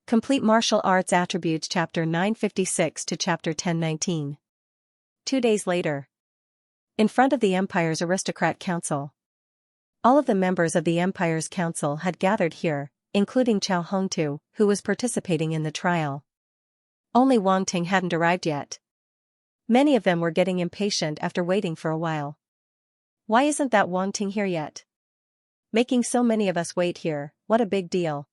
Complete Martial Arts Attributes Chapter 956 to Chapter 1019. 2 days later. In front of the Empire's Aristocrat Council. All of the members of the Empire's Council had gathered here, including Chao Hongtu, who was participating in the trial. Only Wang Ting hadn't arrived yet. Many of them were getting impatient after waiting for a while. Why isn't that Wang Ting here yet? Making so many of us wait here, what a big deal.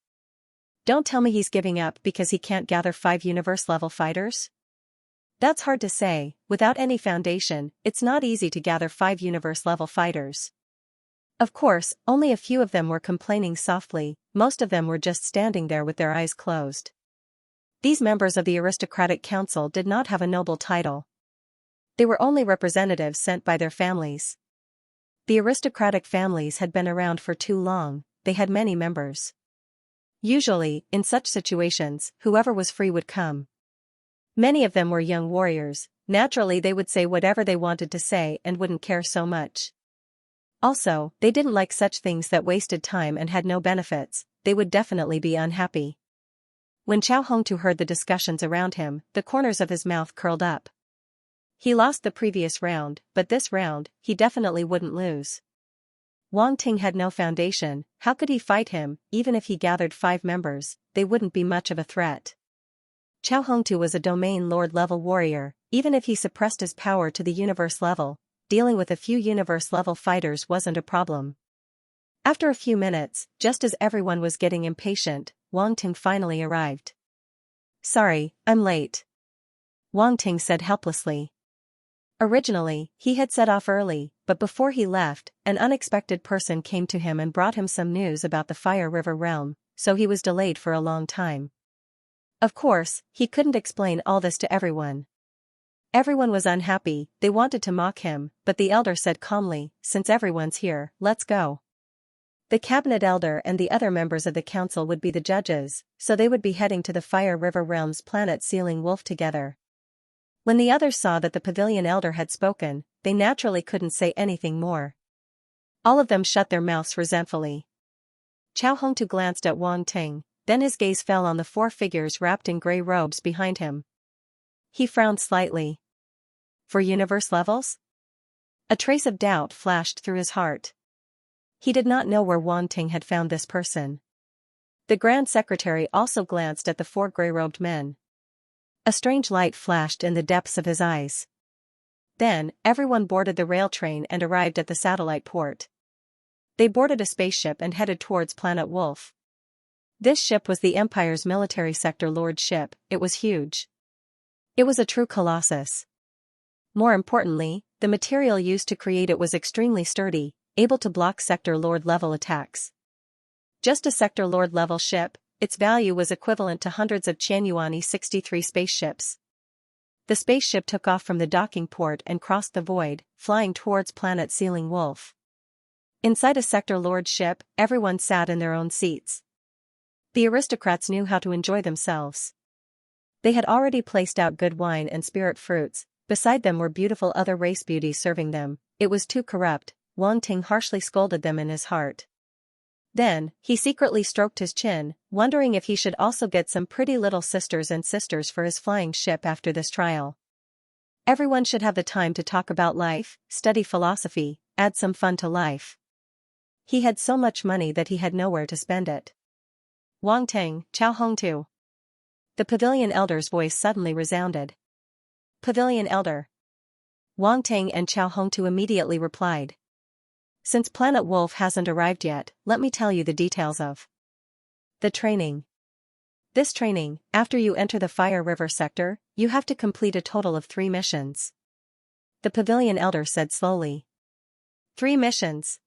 Don't tell me he's giving up because he can't gather 5 universe-level fighters? That's hard to say. Without any foundation, it's not easy to gather 5 universe-level fighters. Of course, only a few of them were complaining softly, most of them were just standing there with their eyes closed. These members of the Aristocratic Council did not have a noble title. They were only representatives sent by their families. The aristocratic families had been around for too long, they had many members. Usually, in such situations, whoever was free would come. Many of them were young warriors, naturally they would say whatever they wanted to say and wouldn't care so much. Also, they didn't like such things that wasted time and had no benefits, they would definitely be unhappy. When Chao Hongtu heard the discussions around him, the corners of his mouth curled up. He lost the previous round, but this round, he definitely wouldn't lose. Wang Ting had no foundation, how could he fight him? Even if he gathered 5 members, they wouldn't be much of a threat. Chao Hongtu was a domain lord-level warrior, even if he suppressed his power to the universe level, dealing with a few universe-level fighters wasn't a problem. After a few minutes, just as everyone was getting impatient, Wang Ting finally arrived. "Sorry, I'm late," Wang Ting said helplessly. Originally, he had set off early, but before he left, an unexpected person came to him and brought him some news about the Fire River realm, so he was delayed for a long time. Of course, he couldn't explain all this to everyone. Everyone was unhappy, they wanted to mock him, but the elder said calmly, "Since everyone's here, let's go." The cabinet elder and the other members of the council would be the judges, so they would be heading to the Fire River realm's planet Sealing Wolf together. When the others saw that the pavilion elder had spoken, they naturally couldn't say anything more. All of them shut their mouths resentfully. Chao Hongtu glanced at Wang Ting, then his gaze fell on the 4 figures wrapped in grey robes behind him. He frowned slightly. For universe levels? A trace of doubt flashed through his heart. He did not know where Wang Ting had found this person. The Grand Secretary also glanced at the 4 grey-robed men. A strange light flashed in the depths of his eyes. Then, everyone boarded the rail train and arrived at the satellite port. They boarded a spaceship and headed towards Planet Wolf. This ship was the Empire's military sector lord ship, it was huge. It was a true colossus. More importantly, the material used to create it was extremely sturdy, able to block sector lord level attacks. Just a sector lord level ship, its value was equivalent to hundreds of Qianyuan E-63 spaceships. The spaceship took off from the docking port and crossed the void, flying towards planet Sealing Wolf. Inside a sector lord ship, everyone sat in their own seats. The aristocrats knew how to enjoy themselves. They had already placed out good wine and spirit fruits, beside them were beautiful other race beauties serving them. It was too corrupt, Wang Ting harshly scolded them in his heart. Then, he secretly stroked his chin, wondering if he should also get some pretty little sisters and sisters for his flying ship after this trial. Everyone should have the time to talk about life, study philosophy, add some fun to life. He had so much money that he had nowhere to spend it. Wang Ting, Chao Hongtu. The pavilion elder's voice suddenly resounded. Pavilion elder. Wang Ting and Chao Hongtu immediately replied. Since Planet Wolf hasn't arrived yet, let me tell you the details of the training. This training, after you enter the Fire River sector, you have to complete a total of 3 missions. The pavilion elder said slowly. 3 missions.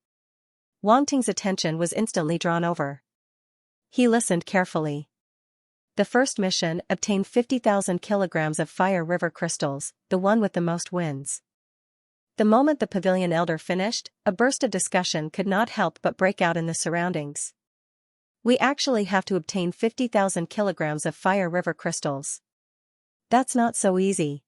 Wang Ting's attention was instantly drawn over. He listened carefully. The first mission, obtain 50,000 kilograms of Fire River crystals, the one with the most wins. The moment the pavilion elder finished, a burst of discussion could not help but break out in the surroundings. We actually have to obtain 50,000 kilograms of Fire River crystals. That's not so easy.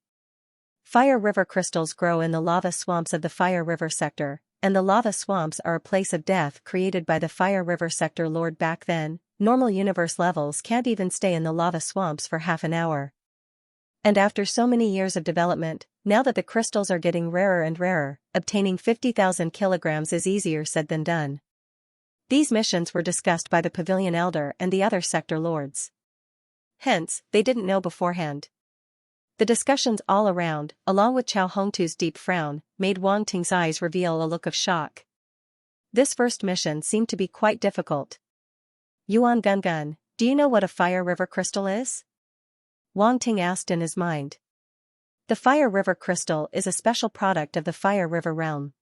Fire River crystals grow in the lava swamps of the Fire River sector, and the lava swamps are a place of death created by the Fire River sector lord back then. Normal universe levels can't even stay in the lava swamps for half an hour. And after so many years of development, now that the crystals are getting rarer and rarer, obtaining 50,000 kilograms is easier said than done. These missions were discussed by the Pavilion Elder and the other sector lords. Hence, they didn't know beforehand. The discussions all around, along with Chao Hongtu's deep frown, made Wang Ting's eyes reveal a look of shock. This first mission seemed to be quite difficult. Yuan Gungun, do you know what a fire river crystal is? Wang Ting asked in his mind. The fire river crystal is a special product of the fire river realm.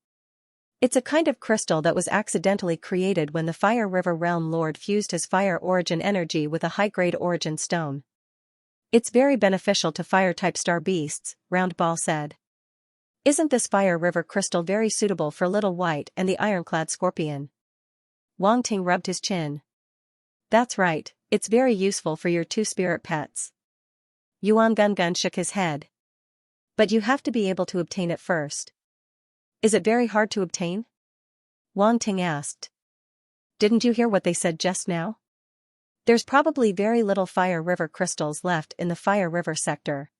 It's a kind of crystal that was accidentally created when the fire river realm lord fused his fire origin energy with a high-grade origin stone. It's very beneficial to fire-type star beasts, Round Ball said. Isn't this fire river crystal very suitable for Little White and the ironclad scorpion? Wang Ting rubbed his chin. That's right, it's very useful for your two spirit pets. Yuan Gungun shook his head. But you have to be able to obtain it first. Is it very hard to obtain? Wang Ting asked. Didn't you hear what they said just now? There's probably very little fire river crystals left in the fire river sector.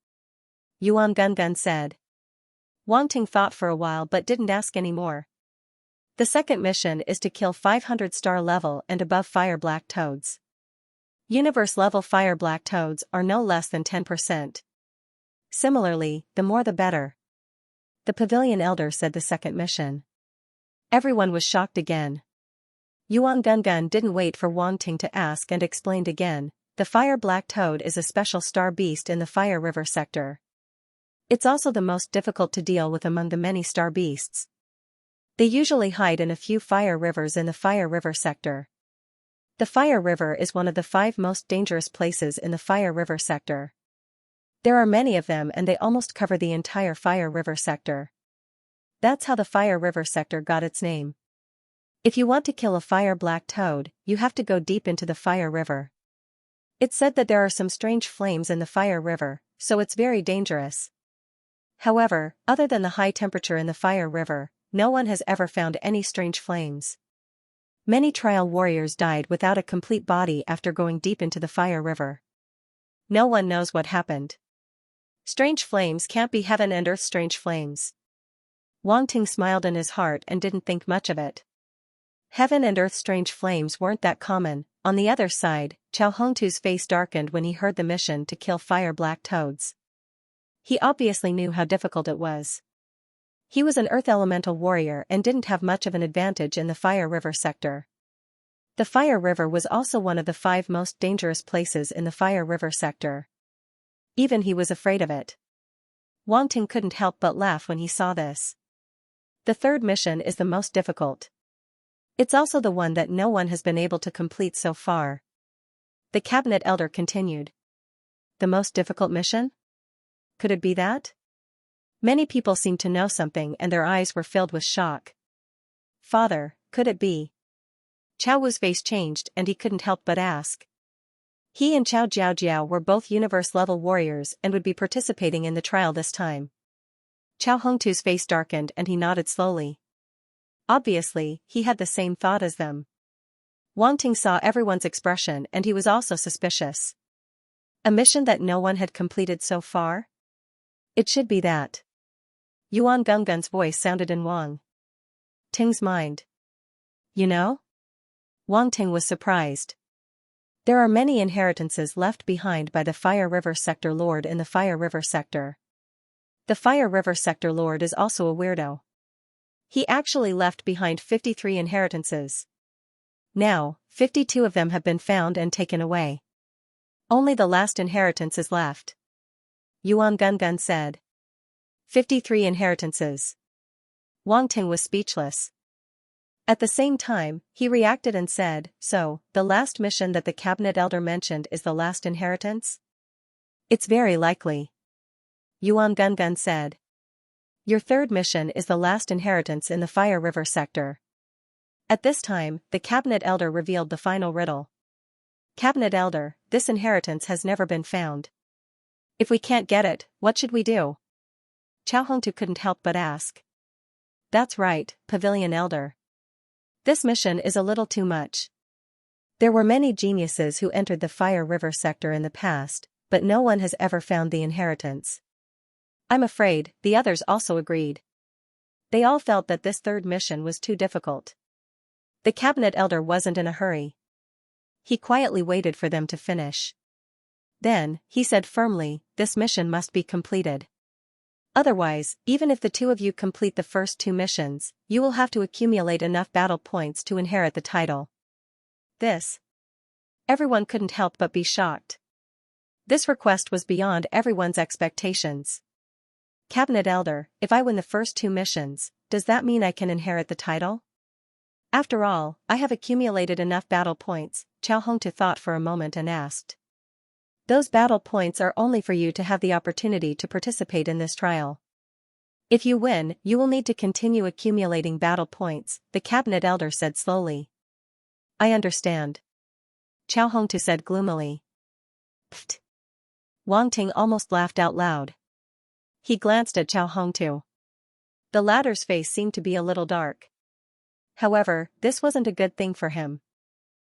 Yuan Gungun said. Wang Ting thought for a while but didn't ask any more. The second mission is to kill 500 star level and above fire black toads. Universe level fire black toads are no less than 10%. Similarly, the more the better. The Pavilion Elder said the second mission. Everyone was shocked again. Yuan Gungun didn't wait for Wang Ting to ask and explained again, the fire black toad is a special star beast in the fire river sector. It's also the most difficult to deal with among the many star beasts. They usually hide in a few fire rivers in the fire river sector. The fire river is one of the 5 most dangerous places in the fire river sector. There are many of them and they almost cover the entire fire river sector. That's how the fire river sector got its name. If you want to kill a fire black toad, you have to go deep into the fire river. It's said that there are some strange flames in the fire river, so it's very dangerous. However, other than the high temperature in the fire river, no one has ever found any strange flames. Many trial warriors died without a complete body after going deep into the fire river. No one knows what happened. Strange flames can't be heaven and earth strange flames. Wang Ting smiled in his heart and didn't think much of it. Heaven and earth strange flames weren't that common. On the other side, Chao Hongtu's face darkened when he heard the mission to kill fire black toads. He obviously knew how difficult it was. He was an earth elemental warrior and didn't have much of an advantage in the fire river sector. The fire river was also one of the 5 most dangerous places in the fire river sector. Even he was afraid of it. Wang Ting couldn't help but laugh when he saw this. The third mission is the most difficult. It's also the one that no one has been able to complete so far. The cabinet elder continued. The most difficult mission? Could it be that? Many people seemed to know something and their eyes were filled with shock. Father, could it be? Chao Wu's face changed and he couldn't help but ask. He and Chao Jiaojiao were both universe-level warriors and would be participating in the trial this time. Chao Hongtu's face darkened and he nodded slowly. Obviously, he had the same thought as them. Wang Ting saw everyone's expression and he was also suspicious. A mission that no one had completed so far? It should be that. Yuan Gungun's voice sounded in Wang Ting's mind. You know? Wang Ting was surprised. There are many inheritances left behind by the Fire River Sector Lord in the Fire River Sector. The Fire River Sector Lord is also a weirdo. He actually left behind 53 inheritances. Now, 52 of them have been found and taken away. Only the last inheritance is left. Yuan Gungun said. 53 inheritances. Wang Ting was speechless. At the same time, he reacted and said, so, the last mission that the cabinet elder mentioned is the last inheritance? It's very likely. Yuan Gungun said. Your third mission is the last inheritance in the Fire River Sector. At this time, the cabinet elder revealed the final riddle. Cabinet elder, this inheritance has never been found. If we can't get it, what should we do? Chao Hongtu couldn't help but ask. That's right, Pavilion Elder. This mission is a little too much. There were many geniuses who entered the Fire River sector in the past, but no one has ever found the inheritance. I'm afraid, the others also agreed. They all felt that this third mission was too difficult. The cabinet elder wasn't in a hurry. He quietly waited for them to finish. Then, he said firmly, this mission must be completed. Otherwise, even if the two of you complete the first two missions, you will have to accumulate enough battle points to inherit the title. This. Everyone couldn't help but be shocked. This request was beyond everyone's expectations. Cabinet Elder, if I win the first two missions, does that mean I can inherit the title? After all, I have accumulated enough battle points, Xiao Hongtu thought for a moment and asked. Those battle points are only for you to have the opportunity to participate in this trial. If you win, you will need to continue accumulating battle points, the cabinet elder said slowly. I understand. Xiao Hongtu said gloomily. Pfft. Wang Ting almost laughed out loud. He glanced at Xiao Hongtu. The latter's face seemed to be a little dark. However, this wasn't a good thing for him.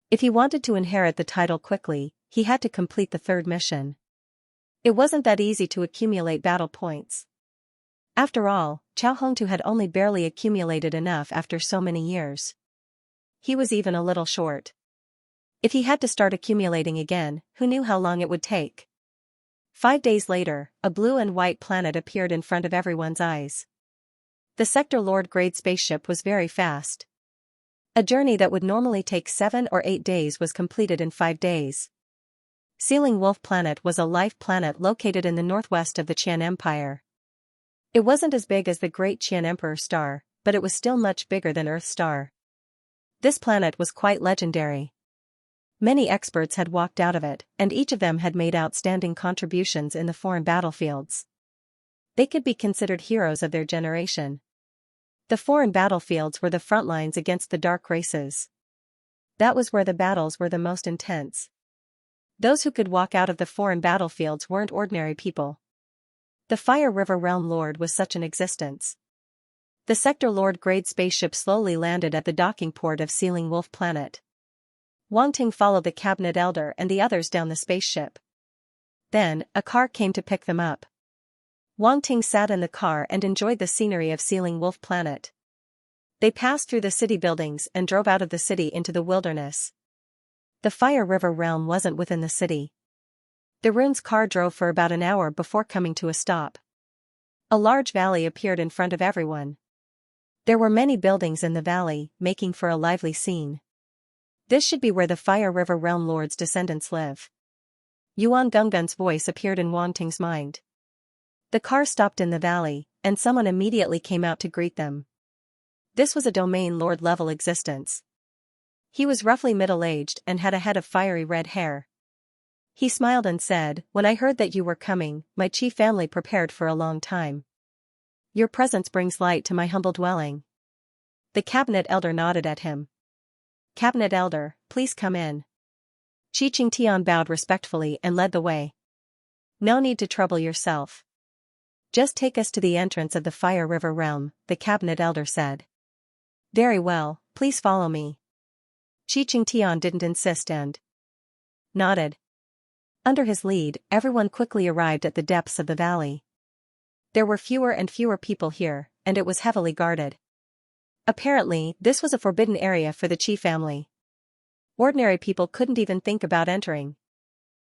If he wanted to inherit the title quickly, he had to complete the third mission. It wasn't that easy to accumulate battle points. After all, Xiao Hongtu had only barely accumulated enough after so many years. He was even a little short. If he had to start accumulating again, who knew how long it would take? 5 days later, a blue and white planet appeared in front of everyone's eyes. The Sector Lord grade spaceship was very fast. A journey that would normally take 7 or 8 days was completed in 5 days. Sealing Wolf Planet was a life planet located in the northwest of the Qian Empire. It wasn't as big as the Great Qian Emperor star, but it was still much bigger than Earth star. This planet was quite legendary. Many experts had walked out of it, and each of them had made outstanding contributions in the foreign battlefields. They could be considered heroes of their generation. The foreign battlefields were the front lines against the dark races. That was where the battles were the most intense. Those who could walk out of the foreign battlefields weren't ordinary people. The Fire River Realm Lord was such an existence. The Sector Lord grade spaceship slowly landed at the docking port of Sealing Wolf Planet. Wang Ting followed the cabinet elder and the others down the spaceship. Then, a car came to pick them up. Wang Ting sat in the car and enjoyed the scenery of Sealing Wolf Planet. They passed through the city buildings and drove out of the city into the wilderness. The Fire River Realm wasn't within the city. The Rune's car drove for about an hour before coming to a stop. A large valley appeared in front of everyone. There were many buildings in the valley, making for a lively scene. This should be where the Fire River Realm Lord's descendants live. Yuan Gunggun's voice appeared in Wang Ting's mind. The car stopped in the valley, and someone immediately came out to greet them. This was a domain lord-level existence. He was roughly middle-aged and had a head of fiery red hair. He smiled and said, "When I heard that you were coming, my chief family prepared for a long time. Your presence brings light to my humble dwelling." The cabinet elder nodded at him. "Cabinet elder, please come in." Xianxia bowed respectfully and led the way. "No need to trouble yourself. Just take us to the entrance of the Fire River Realm," the cabinet elder said. "Very well, please follow me." Xianxia didn't insist and nodded. Under his lead, everyone quickly arrived at the depths of the valley. There were fewer and fewer people here, and it was heavily guarded. Apparently, this was a forbidden area for the Qi family. Ordinary people couldn't even think about entering.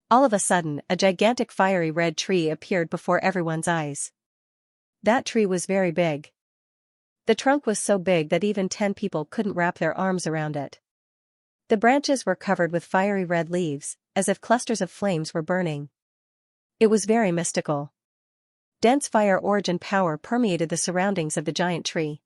All of a sudden, a gigantic fiery red tree appeared before everyone's eyes. That tree was very big. The trunk was so big that even 10 people couldn't wrap their arms around it. The branches were covered with fiery red leaves, as if clusters of flames were burning. It was very mystical. Dense fire origin power permeated the surroundings of the giant tree.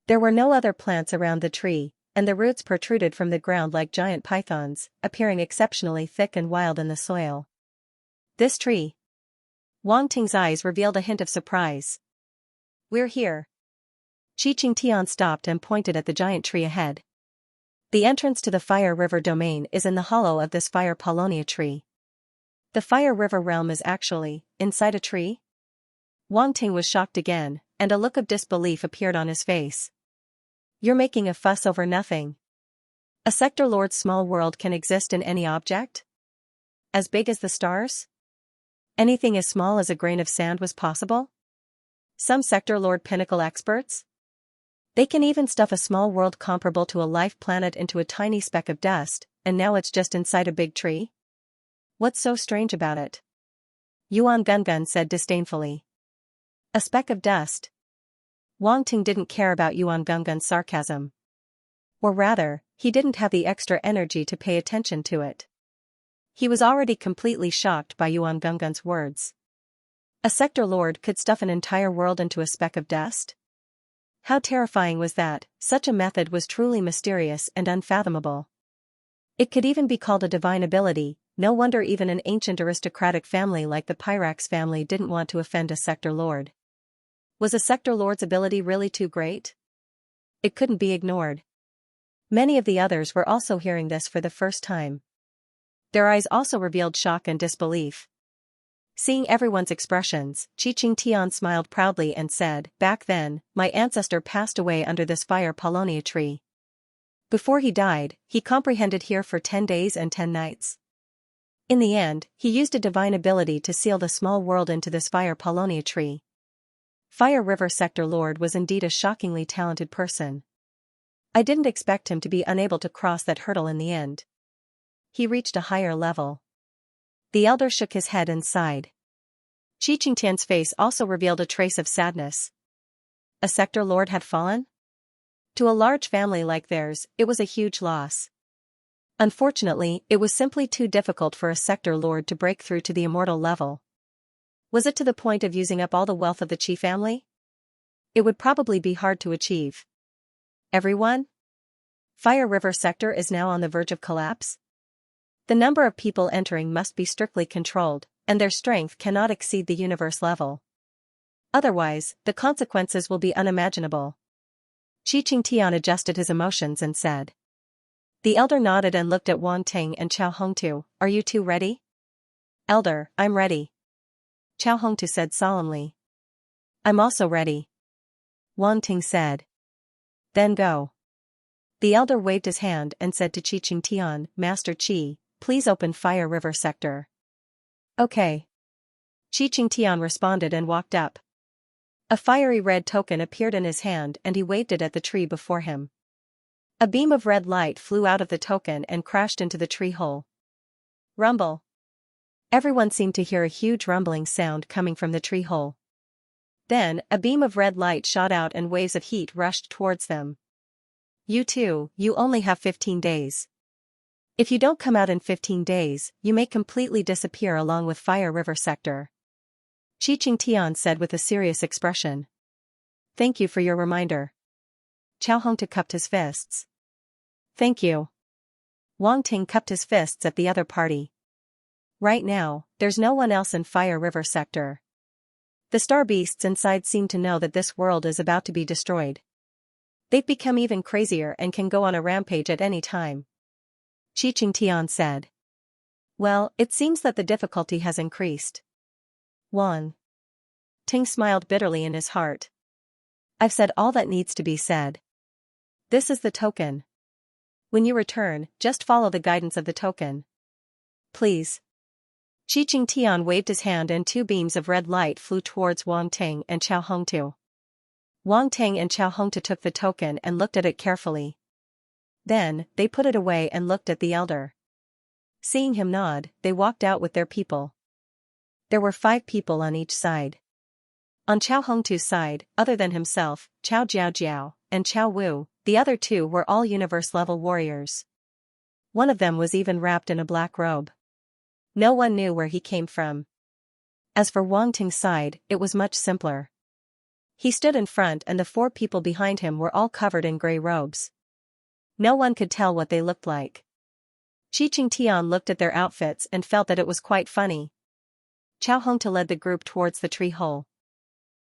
There were no other plants around the tree, and the roots protruded from the ground like giant pythons, appearing exceptionally thick and wild in the soil. This tree. Wang Ting's eyes revealed a hint of surprise. "We're here." Xianxia stopped and pointed at the giant tree ahead. "The entrance to the Fire River domain is in the hollow of this Fire Paulownia tree." The Fire River realm is actually inside a tree? Wang Ting was shocked again, and a look of disbelief appeared on his face. "You're making a fuss over nothing." A sector lord's small world can exist in any object? As big as the stars? Anything as small as a grain of sand was possible? Some sector lord pinnacle experts? They can even stuff a small world comparable to a life planet into a tiny speck of dust, and now it's just inside a big tree? What's so strange about it? Yuan Gungun said disdainfully. A speck of dust. Wang Ting didn't care about Yuan Gungun's sarcasm. Or rather, he didn't have the extra energy to pay attention to it. He was already completely shocked by Yuan Gungun's words. A sector lord could stuff an entire world into a speck of dust? How terrifying was that? Such a method was truly mysterious and unfathomable. It could even be called a divine ability. No wonder even an ancient aristocratic family like the Pyrax family didn't want to offend a sector lord. Was a sector lord's ability really too great? It couldn't be ignored. Many of the others were also hearing this for the first time. Their eyes also revealed shock and disbelief. Seeing everyone's expressions, Xianxia smiled proudly and said, "Back then, my ancestor passed away under this fire paulownia tree. Before he died, he comprehended here for 10 days and 10 nights. In the end, he used a divine ability to seal the small world into this fire paulownia tree." Fire River Sector Lord was indeed a shockingly talented person. I didn't expect him to be unable to cross that hurdle in the end. He reached a higher level. The elder shook his head and sighed. Xianxia's face also revealed a trace of sadness. A sector lord had fallen? To a large family like theirs, it was a huge loss. Unfortunately, it was simply too difficult for a sector lord to break through to the immortal level. Was it to the point of using up all the wealth of the Qi family? It would probably be hard to achieve. Everyone? Fire River Sector is now on the verge of collapse? The number of people entering must be strictly controlled, and their strength cannot exceed the universe level. Otherwise, the consequences will be unimaginable. Xianxia adjusted his emotions and said. The elder nodded and looked at Wang Ting and Qiao Hongtu. "Are you two ready?" "Elder, I'm ready," Qiao Hongtu said solemnly. "I'm also ready," Wang Ting said. "Then go." The elder waved his hand and said to Xianxia, "Master Qi, please open Fire River Sector." "Okay." Xianxia responded and walked up. A fiery red token appeared in his hand and he waved it at the tree before him. A beam of red light flew out of the token and crashed into the tree hole. Rumble. Everyone seemed to hear a huge rumbling sound coming from the tree hole. Then, a beam of red light shot out and waves of heat rushed towards them. "You two, you only have 15 days. If you don't come out in 15 days, you may completely disappear along with Fire River Sector," Xianxia said with a serious expression. "Thank you for your reminder." Qiao Hongtu cupped his fists. "Thank you." Wang Ting cupped his fists at the other party. Right now, there's no one else in Fire River Sector. The star beasts inside seem to know that this world is about to be destroyed. They've become even crazier and can go on a rampage at any time. Xianxia said. "Well, it seems that the difficulty has increased." Wang Ting smiled bitterly in his heart. "I've said all that needs to be said. This is the token. When you return, just follow the guidance of the token. Please." Xianxia waved his hand and 2 beams of red light flew towards Wang Ting and Qiao Hongtu. Wang Ting and Qiao Hongtu took the token and looked at it carefully. Then, they put it away and looked at the elder. Seeing him nod, they walked out with their people. There were 5 people on each side. On Qiao Hongtu's side, other than himself, Qiao Jiaojiao, and Qiao Wu, the other 2 were all universe-level warriors. One of them was even wrapped in a black robe. No one knew where he came from. As for Wang Ting's side, it was much simpler. He stood in front and the 4 people behind him were all covered in grey robes. No one could tell what they looked like. Xianxia looked at their outfits and felt that it was quite funny. Qiao Hongtu led the group towards the tree hole.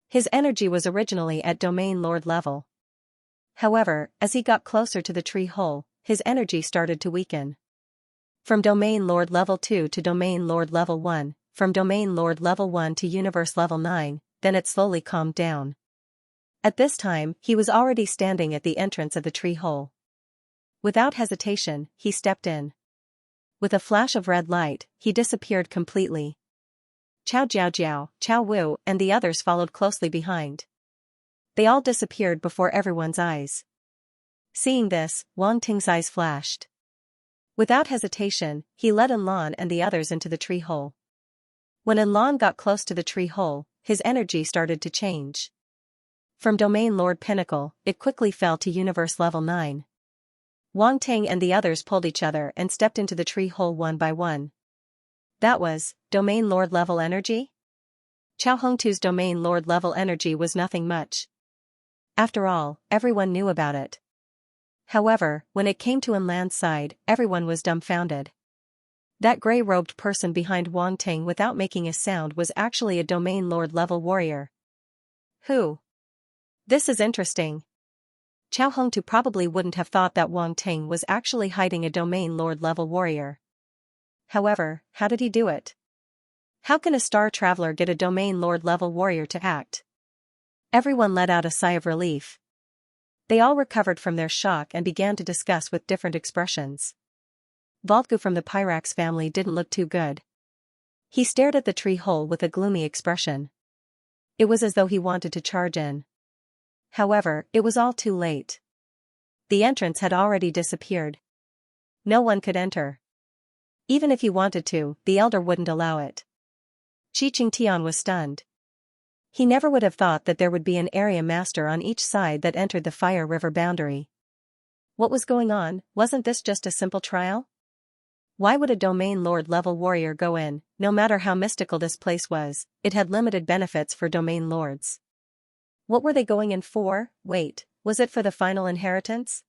His energy was originally at Domain Lord level. However, as he got closer to the tree hole, his energy started to weaken. From Domain Lord level 2 to Domain Lord level 1, from Domain Lord level 1 to Universe level 9, then it slowly calmed down. At this time, he was already standing at the entrance of the tree hole. Without hesitation, he stepped in. With a flash of red light, he disappeared completely. Chao Jiao Jiao, Chao Wu, and the others followed closely behind. They all disappeared before everyone's eyes. Seeing this, Wang Ting's eyes flashed. Without hesitation, he led Enlon and the others into the tree hole. When Enlon got close to the tree hole, his energy started to change. From Domain Lord Pinnacle, it quickly fell to Universe Level 9. Wang Ting and the others pulled each other and stepped into the tree hole one by one. That was Domain Lord level energy? Chao Hongtu's Domain Lord level energy was nothing much. After all, everyone knew about it. However, when it came to Enlan's side, everyone was dumbfounded. That grey-robed person behind Wang Ting without making a sound was actually a Domain Lord level warrior. Who? This is interesting. Chao Hongtu probably wouldn't have thought that Wang Ting was actually hiding a Domain Lord level warrior. However, how did he do it? How can a star traveler get a Domain Lord level warrior to act? Everyone let out a sigh of relief. They all recovered from their shock and began to discuss with different expressions. Voltgu from the Pyrax family didn't look too good. He stared at the tree hole with a gloomy expression. It was as though he wanted to charge in. However, it was all too late. The entrance had already disappeared. No one could enter. Even if he wanted to, the elder wouldn't allow it. Qi Qingtian was stunned. He never would have thought that there would be an area master on each side that entered the Fire River boundary. What was going on? Wasn't this just a simple trial? Why would a Domain Lord level warrior go in? No matter how mystical this place was, it had limited benefits for Domain Lords. What were they going in for? Wait, was it for the final inheritance?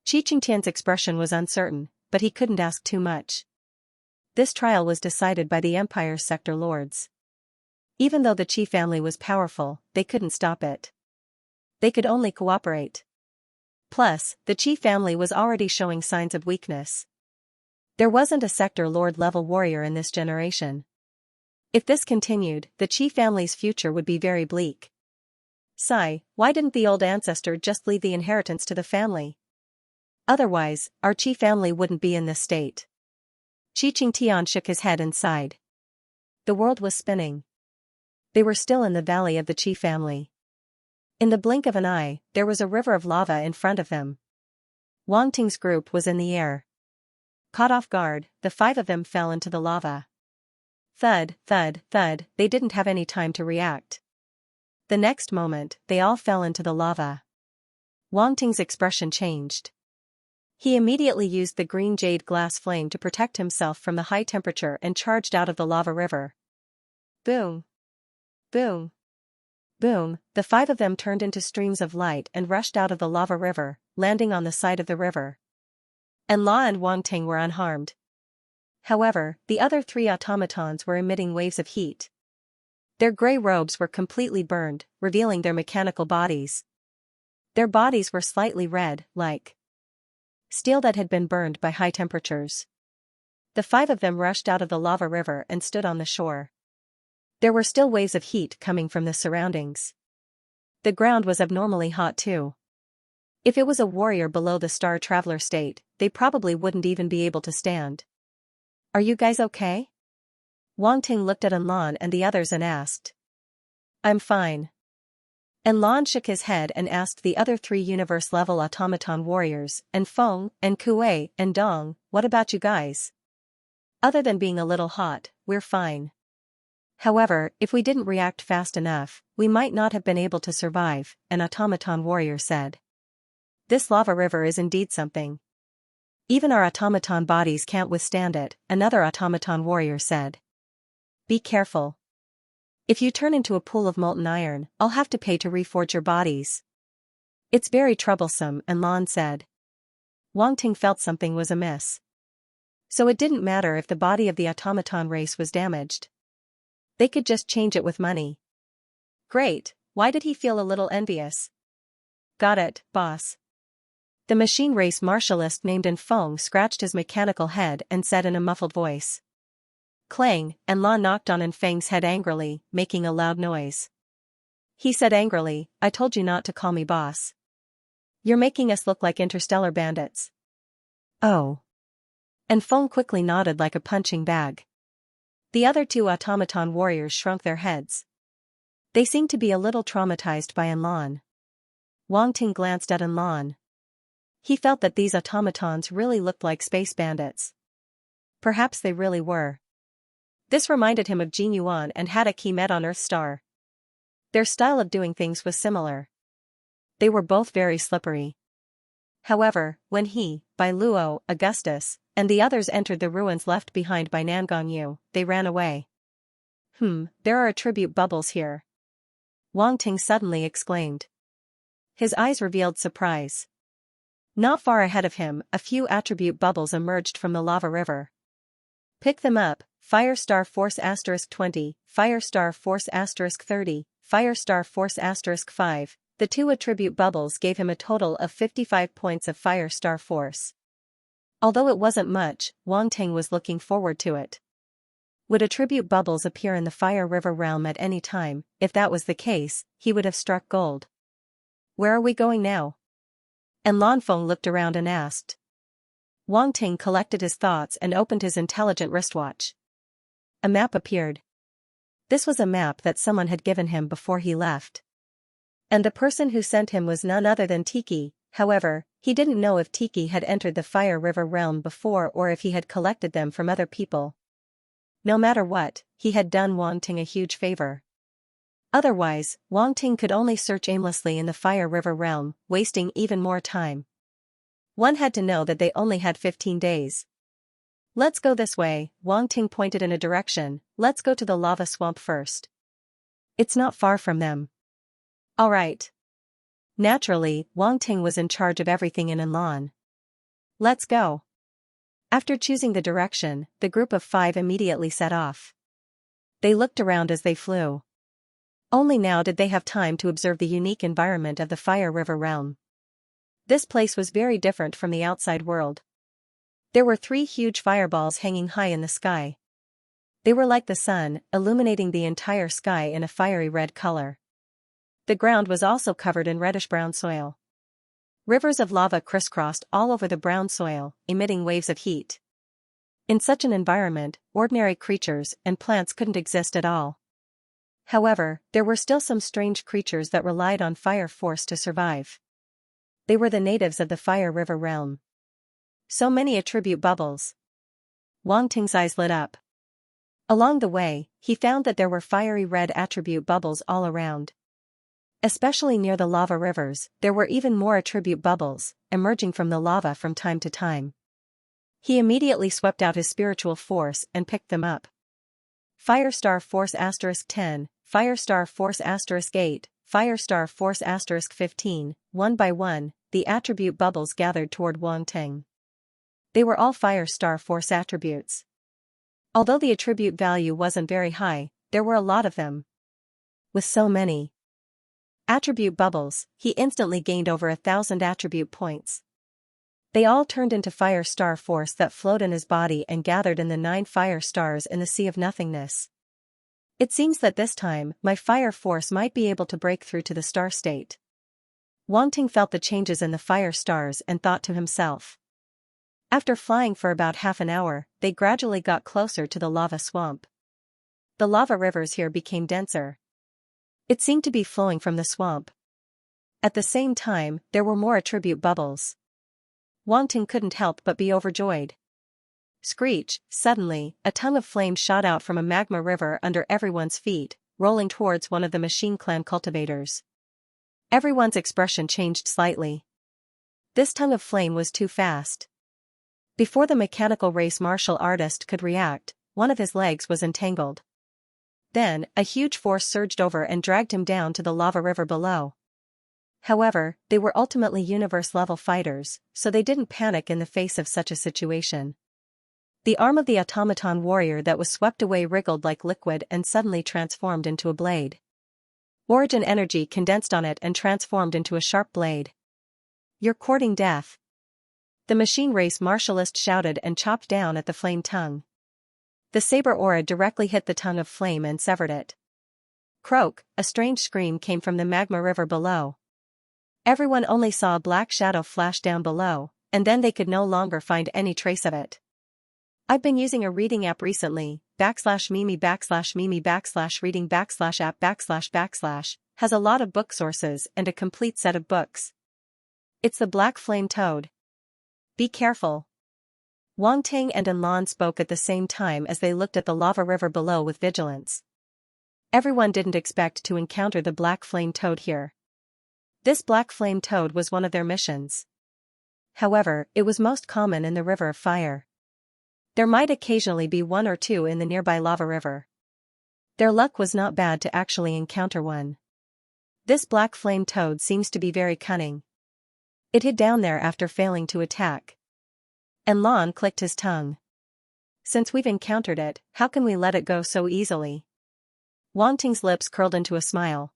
Qi Qingtian's expression was uncertain, but he couldn't ask too much. This trial was decided by the Empire's sector lords. Even though the Qi family was powerful, they couldn't stop it. They could only cooperate. Plus, the Qi family was already showing signs of weakness. There wasn't a sector lord level warrior in this generation. If this continued, the Qi family's future would be very bleak. Sigh, why didn't the old ancestor just leave the inheritance to the family? Otherwise, our Qi family wouldn't be in this state. Qi Qingtian shook his head and sighed. The world was spinning. They were still in the valley of the Qi family. In the blink of an eye, there was a river of lava in front of them. Wang Ting's group was in the air. Caught off guard, the five of them fell into the lava. Thud, thud, thud, they didn't have any time to react. The next moment, they all fell into the lava. Wang Ting's expression changed. He immediately used the green jade glass flame to protect himself from the high temperature and charged out of the lava river. Boom! Boom! Boom! The five of them turned into streams of light and rushed out of the lava river, landing on the side of the river. Enla and Wang Ting were unharmed. However, the other three automatons were emitting waves of heat. Their grey robes were completely burned, revealing their mechanical bodies. Their bodies were slightly red, like steel that had been burned by high temperatures. The five of them rushed out of the lava river and stood on the shore. There were still waves of heat coming from the surroundings. The ground was abnormally hot too. If it was a warrior below the Star Traveler state, they probably wouldn't even be able to stand. Are you guys okay? Wang Ting looked at Enlan and the others and asked. I'm fine. Enlan shook his head and asked the other three universe-level automaton warriors, and Feng, and Kuei, and Dong, what about you guys? Other than being a little hot, we're fine. However, if we didn't react fast enough, we might not have been able to survive, an automaton warrior said. This lava river is indeed something. Even our automaton bodies can't withstand it, another automaton warrior said. Be careful. If you turn into a pool of molten iron, I'll have to pay to reforge your bodies. It's very troublesome, Enlan said. Wang Ting felt something was amiss. So it didn't matter if the body of the automaton race was damaged. They could just change it with money. Great, why did he feel a little envious? Got it, boss. The machine race martialist named Enfeng scratched his mechanical head and said in a muffled voice. Clang, and La knocked on Enfeng's head angrily, making a loud noise. He said angrily, I told you not to call me boss. You're making us look like interstellar bandits. Oh. And Feng quickly nodded like a punching bag. The other two automaton warriors shrunk their heads. They seemed to be a little traumatized by Enlon. Wang Ting glanced at Enlon. He felt that these automatons really looked like space bandits. Perhaps they really were. This reminded him of Jin Yuan and Haddock he met on Earth Star. Their style of doing things was similar. They were both very slippery. However, when he, Bai Luo, Augustus, and the others entered the ruins left behind by Nangongyu, they ran away. There are attribute bubbles here. Wang Ting suddenly exclaimed. His eyes revealed surprise. Not far ahead of him, a few attribute bubbles emerged from the lava river. Pick them up, Fire Star Force *20, Fire Star Force *30, Fire Star Force *5. The two attribute bubbles gave him a total of 55 points of Fire Star Force. Although it wasn't much, Wang Ting was looking forward to it. Would attribute bubbles appear in the Fire River realm at any time? If that was the case, he would have struck gold. Where are we going now? And Lanfeng looked around and asked. Wang Ting collected his thoughts and opened his intelligent wristwatch. A map appeared. This was a map that someone had given him before he left. And the person who sent him was none other than Tiki. However, he didn't know if Tiki had entered the Fire River realm before or if he had collected them from other people. No matter what, he had done Wang Ting a huge favor. Otherwise, Wang Ting could only search aimlessly in the Fire River realm, wasting even more time. One had to know that they only had 15 days. Let's go this way, Wang Ting pointed in a direction. Let's go to the lava swamp first. It's not far from them. All right. Naturally, Wang Ting was in charge of everything in Enlon. Let's go. After choosing the direction, the group of 5 immediately set off. They looked around as they flew. Only now did they have time to observe the unique environment of the Fire River realm. This place was very different from the outside world. There were 3 huge fireballs hanging high in the sky. They were like the sun, illuminating the entire sky in a fiery red color. The ground was also covered in reddish-brown soil. Rivers of lava crisscrossed all over the brown soil, emitting waves of heat. In such an environment, ordinary creatures and plants couldn't exist at all. However, there were still some strange creatures that relied on fire force to survive. They were the natives of the Fire River realm. So many attribute bubbles. Wang Ting's eyes lit up. Along the way, he found that there were fiery red attribute bubbles all around. Especially near the lava rivers, there were even more attribute bubbles, emerging from the lava from time to time. He immediately swept out his spiritual force and picked them up. Fire Star Force *10, Fire Star Force *8, Fire Star Force *15, one by one, the attribute bubbles gathered toward Wang Ting. They were all Fire Star Force attributes. Although the attribute value wasn't very high, there were a lot of them. With so many attribute bubbles, he instantly gained over 1,000 attribute points. They all turned into Fire Star Force that flowed in his body and gathered in the 9 fire stars in the Sea of Nothingness. It seems that this time, my fire force might be able to break through to the star state. Wang Ting felt the changes in the fire stars and thought to himself. After flying for about half an hour, they gradually got closer to the lava swamp. The lava rivers here became denser. It seemed to be flowing from the swamp. At the same time, there were more attribute bubbles. Wang Ting couldn't help but be overjoyed. Screech! Suddenly, a tongue of flame shot out from a magma river under everyone's feet, rolling towards one of the Machine Clan cultivators. Everyone's expression changed slightly. This tongue of flame was too fast. Before the mechanical race martial artist could react, one of his legs was entangled. Then, a huge force surged over and dragged him down to the lava river below. However, they were ultimately universe-level fighters, so they didn't panic in the face of such a situation. The arm of the automaton warrior that was swept away wriggled like liquid and suddenly transformed into a blade. Origin energy condensed on it and transformed into a sharp blade. You're courting death. The machine race martialist shouted and chopped down at the flame tongue. The saber aura directly hit the tongue of flame and severed it. Croak! A strange scream came from the magma river below. Everyone only saw a black shadow flash down below, and then they could no longer find any trace of it. I've been using a reading app recently, /Mimi /Mimi /reading /app // has a lot of book sources and a complete set of books. It's the black flame toad. Be careful. Wang Ting and Enlon spoke at the same time as they looked at the lava river below with vigilance. Everyone didn't expect to encounter the black flame toad here. This black flame toad was one of their missions. However, it was most common in the River of Fire. There might occasionally be one or two in the nearby lava river. Their luck was not bad to actually encounter one. This black flame toad seems to be very cunning. It hid down there after failing to attack. Enlon clicked his tongue. Since we've encountered it, how can we let it go so easily? Wang Ting's lips curled into a smile.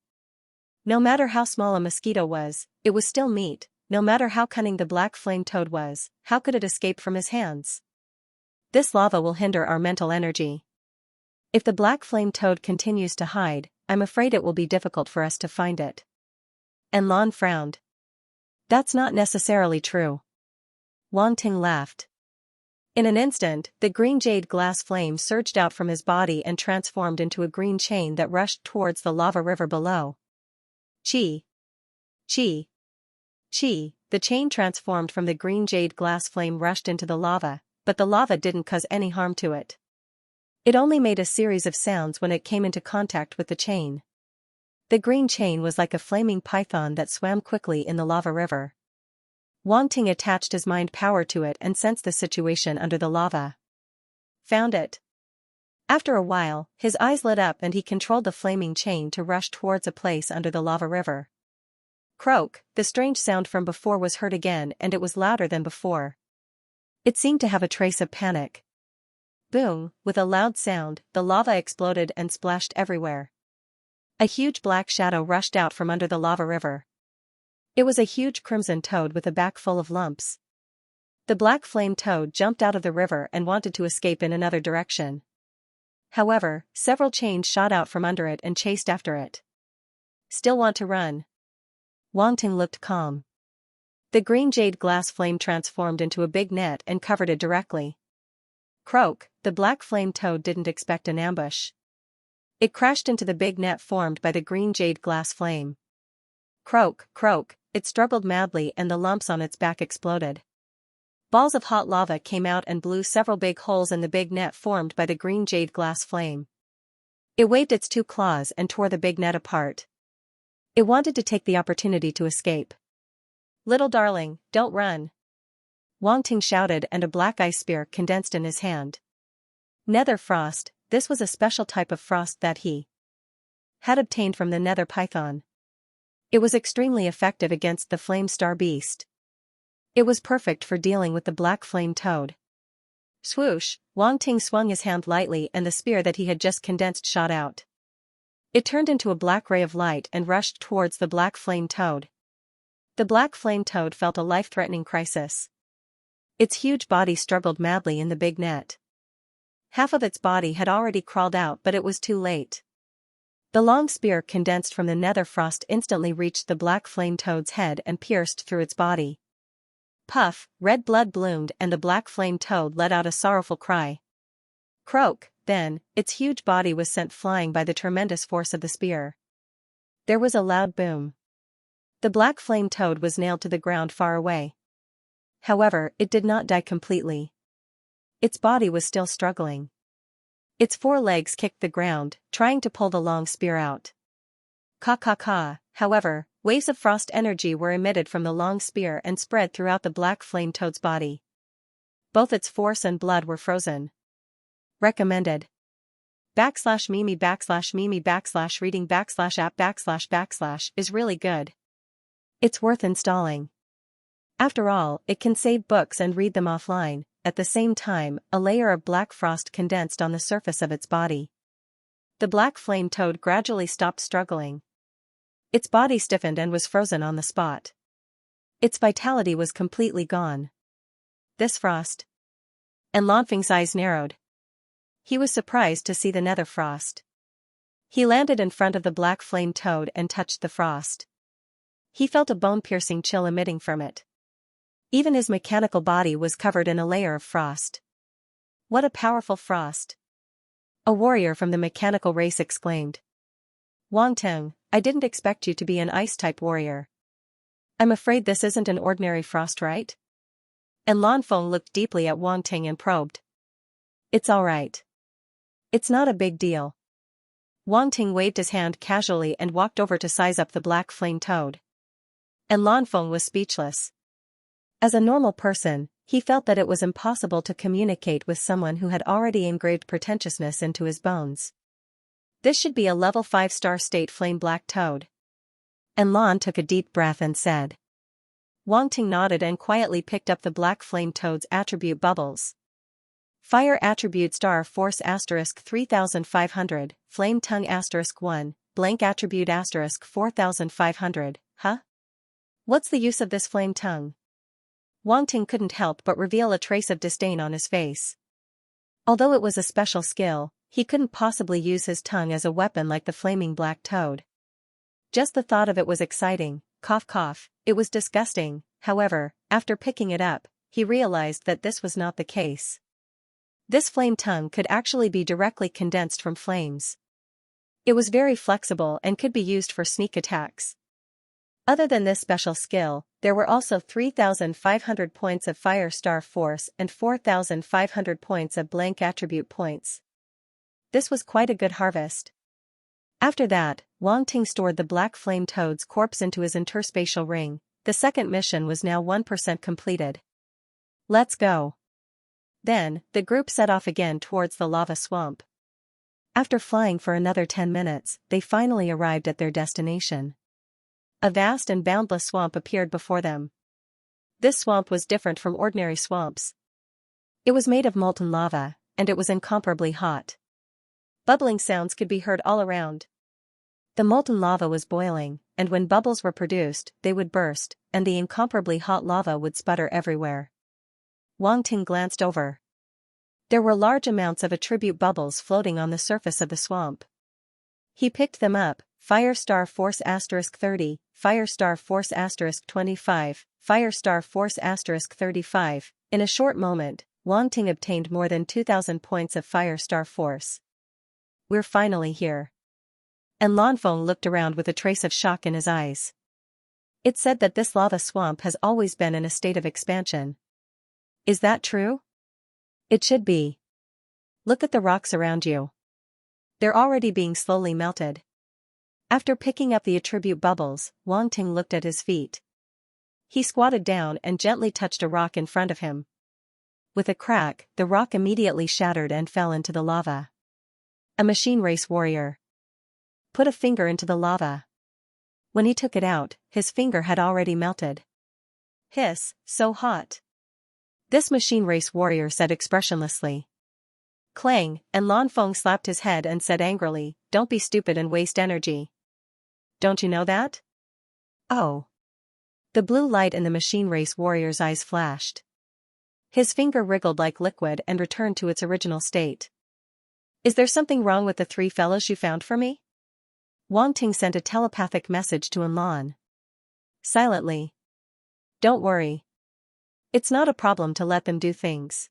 No matter how small a mosquito was, it was still meat. No matter how cunning the black flame toad was, how could it escape from his hands? This lava will hinder our mental energy. If the black flame toad continues to hide, I'm afraid it will be difficult for us to find it. Enlon frowned. That's not necessarily true. Wang Ting laughed. In an instant, the green jade glass flame surged out from his body and transformed into a green chain that rushed towards the lava river below. Chi! Chi! Chi! The chain transformed from the green jade glass flame rushed into the lava, but the lava didn't cause any harm to it. It only made a series of sounds when it came into contact with the chain. The green chain was like a flaming python that swam quickly in the lava river. Wang Ting attached his mind power to it and sensed the situation under the lava. Found it. After a while, his eyes lit up and he controlled the flaming chain to rush towards a place under the lava river. Croak, the strange sound from before was heard again and it was louder than before. It seemed to have a trace of panic. Boom, with a loud sound, the lava exploded and splashed everywhere. A huge black shadow rushed out from under the lava river. It was a huge crimson toad with a back full of lumps. The black flame toad jumped out of the river and wanted to escape in another direction. However, several chains shot out from under it and chased after it. Still want to run? Wang Ting looked calm. The green jade glass flame transformed into a big net and covered it directly. Croak, the black flame toad didn't expect an ambush. It crashed into the big net formed by the green jade glass flame. Croak, croak, it struggled madly and the lumps on its back exploded. Balls of hot lava came out and blew several big holes in the big net formed by the green jade glass flame. It waved its two claws and tore the big net apart. It wanted to take the opportunity to escape. Little darling, don't run. Wang Ting shouted and a black ice spear condensed in his hand. Nether frost, this was a special type of frost that he had obtained from the nether python. It was extremely effective against the flame star beast. It was perfect for dealing with the black flame toad. Swoosh, Wang Ting swung his hand lightly and the spear that he had just condensed shot out. It turned into a black ray of light and rushed towards the black flame toad. The black flame toad felt a life-threatening crisis. Its huge body struggled madly in the big net. Half of its body had already crawled out but it was too late. The long spear condensed from the nether frost instantly reached the black flame toad's head and pierced through its body. Puff, red blood bloomed and the black flame toad let out a sorrowful cry. Croak, then, its huge body was sent flying by the tremendous force of the spear. There was a loud boom. The black flame toad was nailed to the ground far away. However, it did not die completely. Its body was still struggling. Its four legs kicked the ground, trying to pull the long spear out. Ka. However, waves of frost energy were emitted from the long spear and spread throughout the black flame toad's body. Both its force and blood were frozen. Recommended. /Mimi /reading /app / is really good. It's worth installing. After all, it can save books and read them offline. At the same time, a layer of black frost condensed on the surface of its body. The black flame toad gradually stopped struggling. Its body stiffened and was frozen on the spot. Its vitality was completely gone. This frost. And Lanfeng's eyes narrowed. He was surprised to see the nether frost. He landed in front of the black flame toad and touched the frost. He felt a bone-piercing chill emitting from it. Even his mechanical body was covered in a layer of frost. What a powerful frost! A warrior from the mechanical race exclaimed. Wang Teng, I didn't expect you to be an ice-type warrior. I'm afraid this isn't an ordinary frost, right? And Lanfeng looked deeply at Wang Teng and probed. It's all right. It's not a big deal. Wang Ting waved his hand casually and walked over to size up the black flame toad. And Lanfeng was speechless. As a normal person, he felt that it was impossible to communicate with someone who had already engraved pretentiousness into his bones. This should be a level 5-star state flame black toad. And Lan took a deep breath and said. Wang Ting nodded and quietly picked up the black flame toad's attribute bubbles. Fire attribute star force asterisk 3500, flame tongue asterisk 1, blank attribute asterisk 4500, huh? What's the use of this flame tongue? Wang Ting couldn't help but reveal a trace of disdain on his face. Although it was a special skill, he couldn't possibly use his tongue as a weapon like the flaming black toad. Just the thought of it was exciting, cough cough, it was disgusting. However, after picking it up, he realized that this was not the case. This flame tongue could actually be directly condensed from flames. It was very flexible and could be used for sneak attacks. Other than this special skill, there were also 3,500 points of fire star force and 4,500 points of blank attribute points. This was quite a good harvest. After that, Wang Ting stored the black flame toad's corpse into his interspatial ring. The second mission was now 1% completed. Let's go. Then, the group set off again towards the lava swamp. After flying for another 10 minutes, they finally arrived at their destination. A vast and boundless swamp appeared before them. This swamp was different from ordinary swamps. It was made of molten lava, and it was incomparably hot. Bubbling sounds could be heard all around. The molten lava was boiling, and when bubbles were produced, they would burst, and the incomparably hot lava would sputter everywhere. Wang Ting glanced over. There were large amounts of attribute bubbles floating on the surface of the swamp. He picked them up, Fire Star Force asterisk 30, Fire Star Force asterisk 25, Fire Star Force asterisk 35. In a short moment, Wang Ting obtained more than 2,000 points of Fire Star Force. We're finally here. And Lanfeng looked around with a trace of shock in his eyes. It's said that this lava swamp has always been in a state of expansion. Is that true? It should be. Look at the rocks around you. They're already being slowly melted. After picking up the attribute bubbles, Wang Ting looked at his feet. He squatted down and gently touched a rock in front of him. With a crack, the rock immediately shattered and fell into the lava. A machine race warrior. Put a finger into the lava. When he took it out, his finger had already melted. Hiss, so hot. This machine race warrior said expressionlessly. Clang, and Lanfeng slapped his head and said angrily, don't be stupid and waste energy. Don't you know that? Oh. The blue light in the machine race warrior's eyes flashed. His finger wriggled like liquid and returned to its original state. Is there something wrong with the 3 fellows you found for me? Wang Ting sent a telepathic message to Enlan. Silently. Don't worry. It's not a problem to let them do things.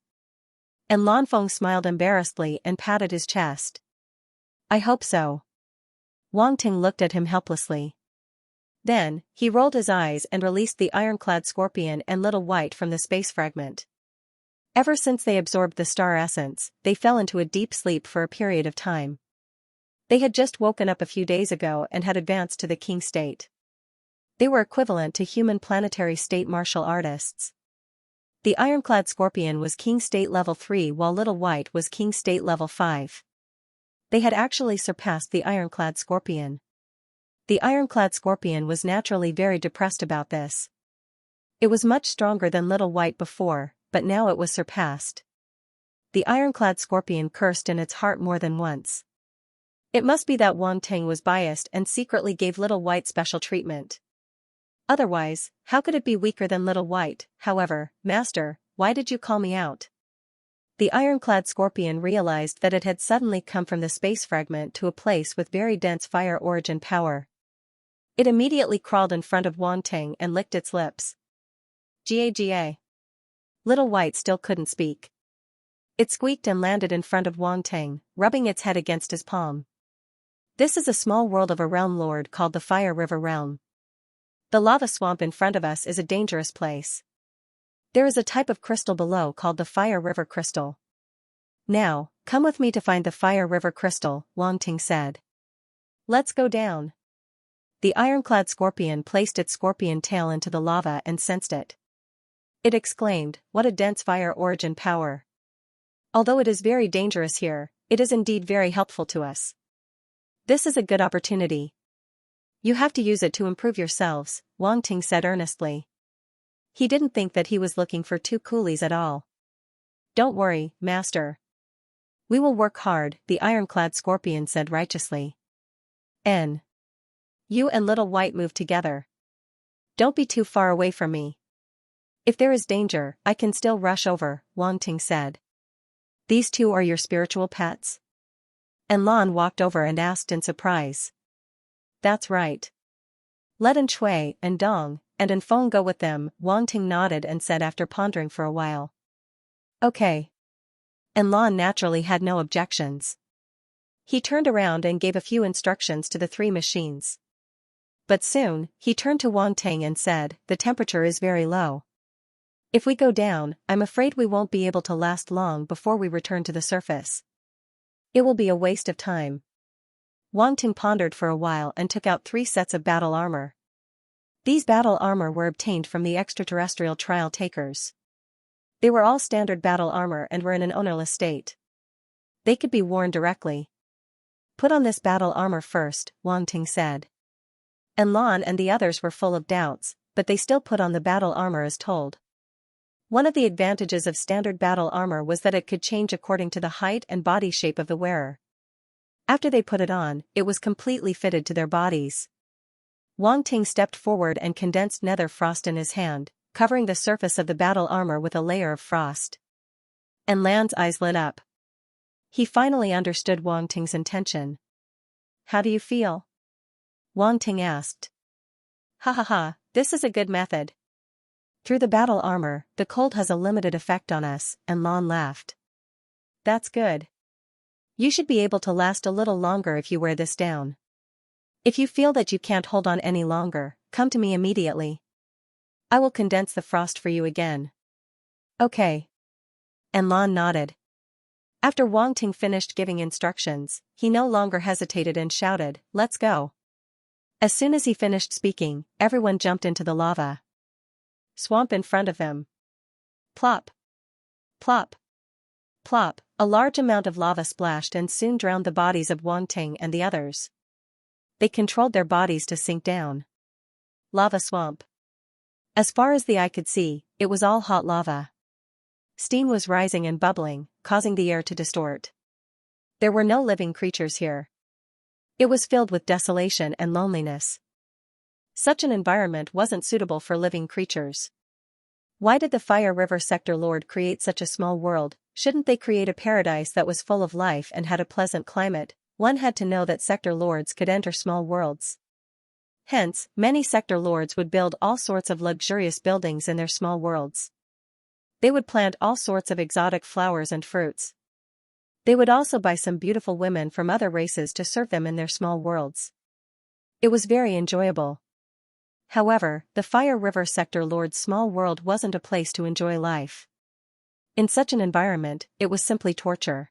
And Lanfeng smiled embarrassedly and patted his chest. I hope so. Wang Ting looked at him helplessly. Then, he rolled his eyes and released the ironclad scorpion and Little White from the space fragment. Ever since they absorbed the star essence, they fell into a deep sleep for a period of time. They had just woken up a few days ago and had advanced to the king state. They were equivalent to human planetary state martial artists. The ironclad scorpion was king state level 3 while Little White was king state level 5. They had actually surpassed the ironclad scorpion. The ironclad scorpion was naturally very depressed about this. It was much stronger than Little White before, but now it was surpassed. The ironclad scorpion cursed in its heart more than once. It must be that Wang Ting was biased and secretly gave Little White special treatment. Otherwise, how could it be weaker than Little White? However, Master, why did you call me out? The ironclad scorpion realized that it had suddenly come from the space fragment to a place with very dense fire origin power. It immediately crawled in front of Wang Ting and licked its lips. Gaga. Little White still couldn't speak. It squeaked and landed in front of Wang Ting, rubbing its head against his palm. This is a small world of a realm lord called the Fire River Realm. The lava swamp in front of us is a dangerous place. There is a type of crystal below called the Fire River Crystal. Now, come with me to find the Fire River Crystal, Wang Ting said. Let's go down. The ironclad scorpion placed its scorpion tail into the lava and sensed it. It exclaimed, "What a dense fire origin power! Although it is very dangerous here, it is indeed very helpful to us. This is a good opportunity. You have to use it to improve yourselves," Wang Ting said earnestly. He didn't think that he was looking for two coolies at all. "Don't worry, master. We will work hard," the ironclad scorpion said righteously. "N. You and Little White move together. Don't be too far away from me. If there is danger, I can still rush over," Wang Ting said. "These two are your spiritual pets?" And Lan walked over and asked in surprise. "That's right. Let An Chui and Dong and An Feng go with them," Wang Ting nodded and said after pondering for a while. "Okay." And Lan naturally had no objections. He turned around and gave a few instructions to the three machines. But soon, he turned to Wang Ting and said, "The temperature is very low. If we go down, I'm afraid we won't be able to last long before we return to the surface. It will be a waste of time." Wang Ting pondered for a while and took out 3 sets of battle armor. These battle armor were obtained from the extraterrestrial trial takers. They were all standard battle armor and were in an ownerless state. They could be worn directly. "Put on this battle armor first," Wang Ting said. And Lan and the others were full of doubts, but they still put on the battle armor as told. One of the advantages of standard battle armor was that it could change according to the height and body shape of the wearer. After they put it on, it was completely fitted to their bodies. Wang Ting stepped forward and condensed nether frost in his hand, covering the surface of the battle armor with a layer of frost. And Lan's eyes lit up. He finally understood Wang Ting's intention. "How do you feel?" Wang Ting asked. "Ha ha ha, this is a good method. Through the battle armor, the cold has a limited effect on us," and Lan laughed. "That's good. You should be able to last a little longer if you wear this down. If you feel that you can't hold on any longer, come to me immediately. I will condense the frost for you again." "Okay." And Lan nodded. After Wang Ting finished giving instructions, he no longer hesitated and shouted, "Let's go." As soon as he finished speaking, everyone jumped into the lava swamp in front of them. Plop! Plop! Plop! A large amount of lava splashed and soon drowned the bodies of Wang Ting and the others. They controlled their bodies to sink down. Lava swamp. As far as the eye could see, it was all hot lava. Steam was rising and bubbling, causing the air to distort. There were no living creatures here. It was filled with desolation and loneliness. Such an environment wasn't suitable for living creatures. Why did the Fire River Sector Lord create such a small world? Shouldn't they create a paradise that was full of life and had a pleasant climate? One had to know that Sector Lords could enter small worlds. Hence, many Sector Lords would build all sorts of luxurious buildings in their small worlds. They would plant all sorts of exotic flowers and fruits. They would also buy some beautiful women from other races to serve them in their small worlds. It was very enjoyable. However, the Fire River Sector Lord's small world wasn't a place to enjoy life. In such an environment, it was simply torture.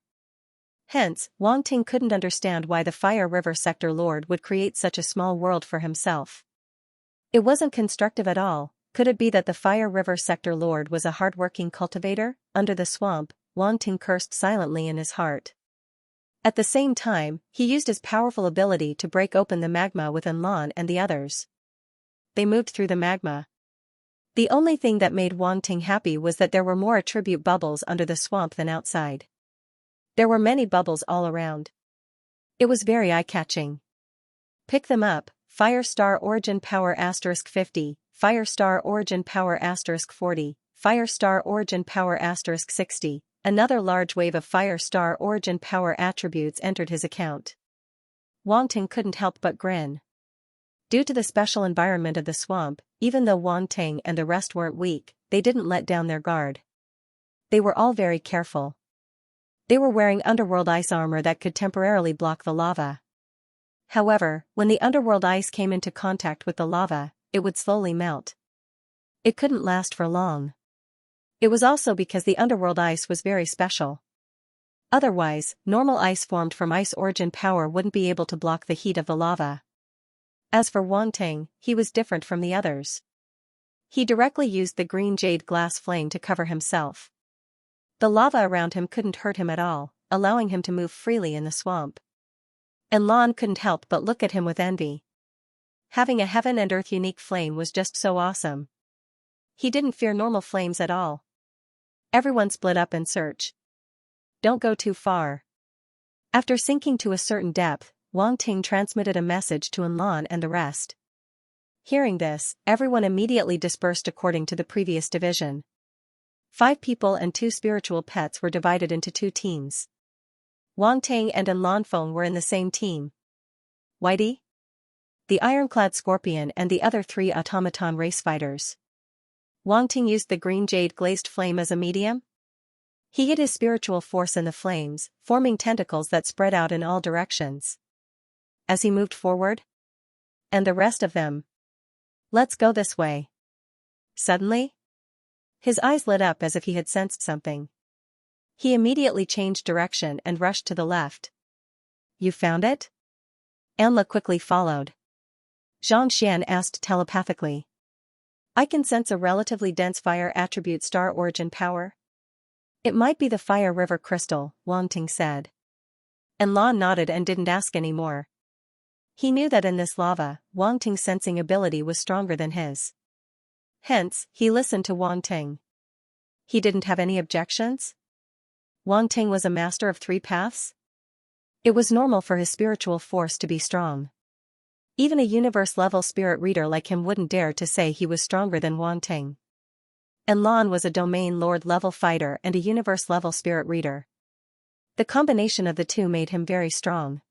Hence, Wang Ting couldn't understand why the Fire River Sector Lord would create such a small world for himself. It wasn't constructive at all. Could it be that the Fire River Sector Lord was a hard-working cultivator? Under the swamp, Wang Ting cursed silently in his heart. At the same time, he used his powerful ability to break open the magma with Lan and the others. They moved through the magma. The only thing that made Wang Ting happy was that there were more attribute bubbles under the swamp than outside. There were many bubbles all around. It was very eye-catching. Pick them up. Fire Star Origin Power *50, Fire Star Origin Power *40, Fire Star Origin Power *60. Another large wave of Fire Star Origin Power attributes entered his account. Wang Ting couldn't help but grin. Due to the special environment of the swamp, even though Wang Ting and the rest weren't weak, they didn't let down their guard. They were all very careful. They were wearing underworld ice armor that could temporarily block the lava. However, when the underworld ice came into contact with the lava, it would slowly melt. It couldn't last for long. It was also because the underworld ice was very special. Otherwise, normal ice formed from ice origin power wouldn't be able to block the heat of the lava. As for Wang Ting, he was different from the others. He directly used the green jade glass flame to cover himself. The lava around him couldn't hurt him at all, allowing him to move freely in the swamp. And Lan couldn't help but look at him with envy. Having a heaven and earth unique flame was just so awesome. He didn't fear normal flames at all. Everyone split up and search. Don't go too far. After sinking to a certain depth, Wang Ting transmitted a message to Lan and the rest. Hearing this, everyone immediately dispersed according to the previous division. 5 people and 2 spiritual pets were divided into 2 teams. Wang Ting and Lan Feng were in the same team. Whitey, the ironclad scorpion, and the other 3 automaton race fighters. Wang Ting used the green jade glazed flame as a medium. He hid his spiritual force in the flames, forming tentacles that spread out in all directions. As he moved forward, and the rest of them, let's go this way. Suddenly, his eyes lit up as if he had sensed something. He immediately changed direction and rushed to the left. You found it? Anla quickly followed. Xianxia asked telepathically. I can sense a relatively dense fire attribute star origin power. It might be the fire river crystal, Wang Ting said. And Lan nodded and didn't ask any more. He knew that in this lava, Wang Ting's sensing ability was stronger than his. Hence, he listened to Wang Ting. He didn't have any objections? Wang Ting was a master of 3 paths? It was normal for his spiritual force to be strong. Even a universe-level spirit reader like him wouldn't dare to say he was stronger than Wang Ting. And Lan was a domain lord-level fighter and a universe-level spirit reader. The combination of the two made him very strong.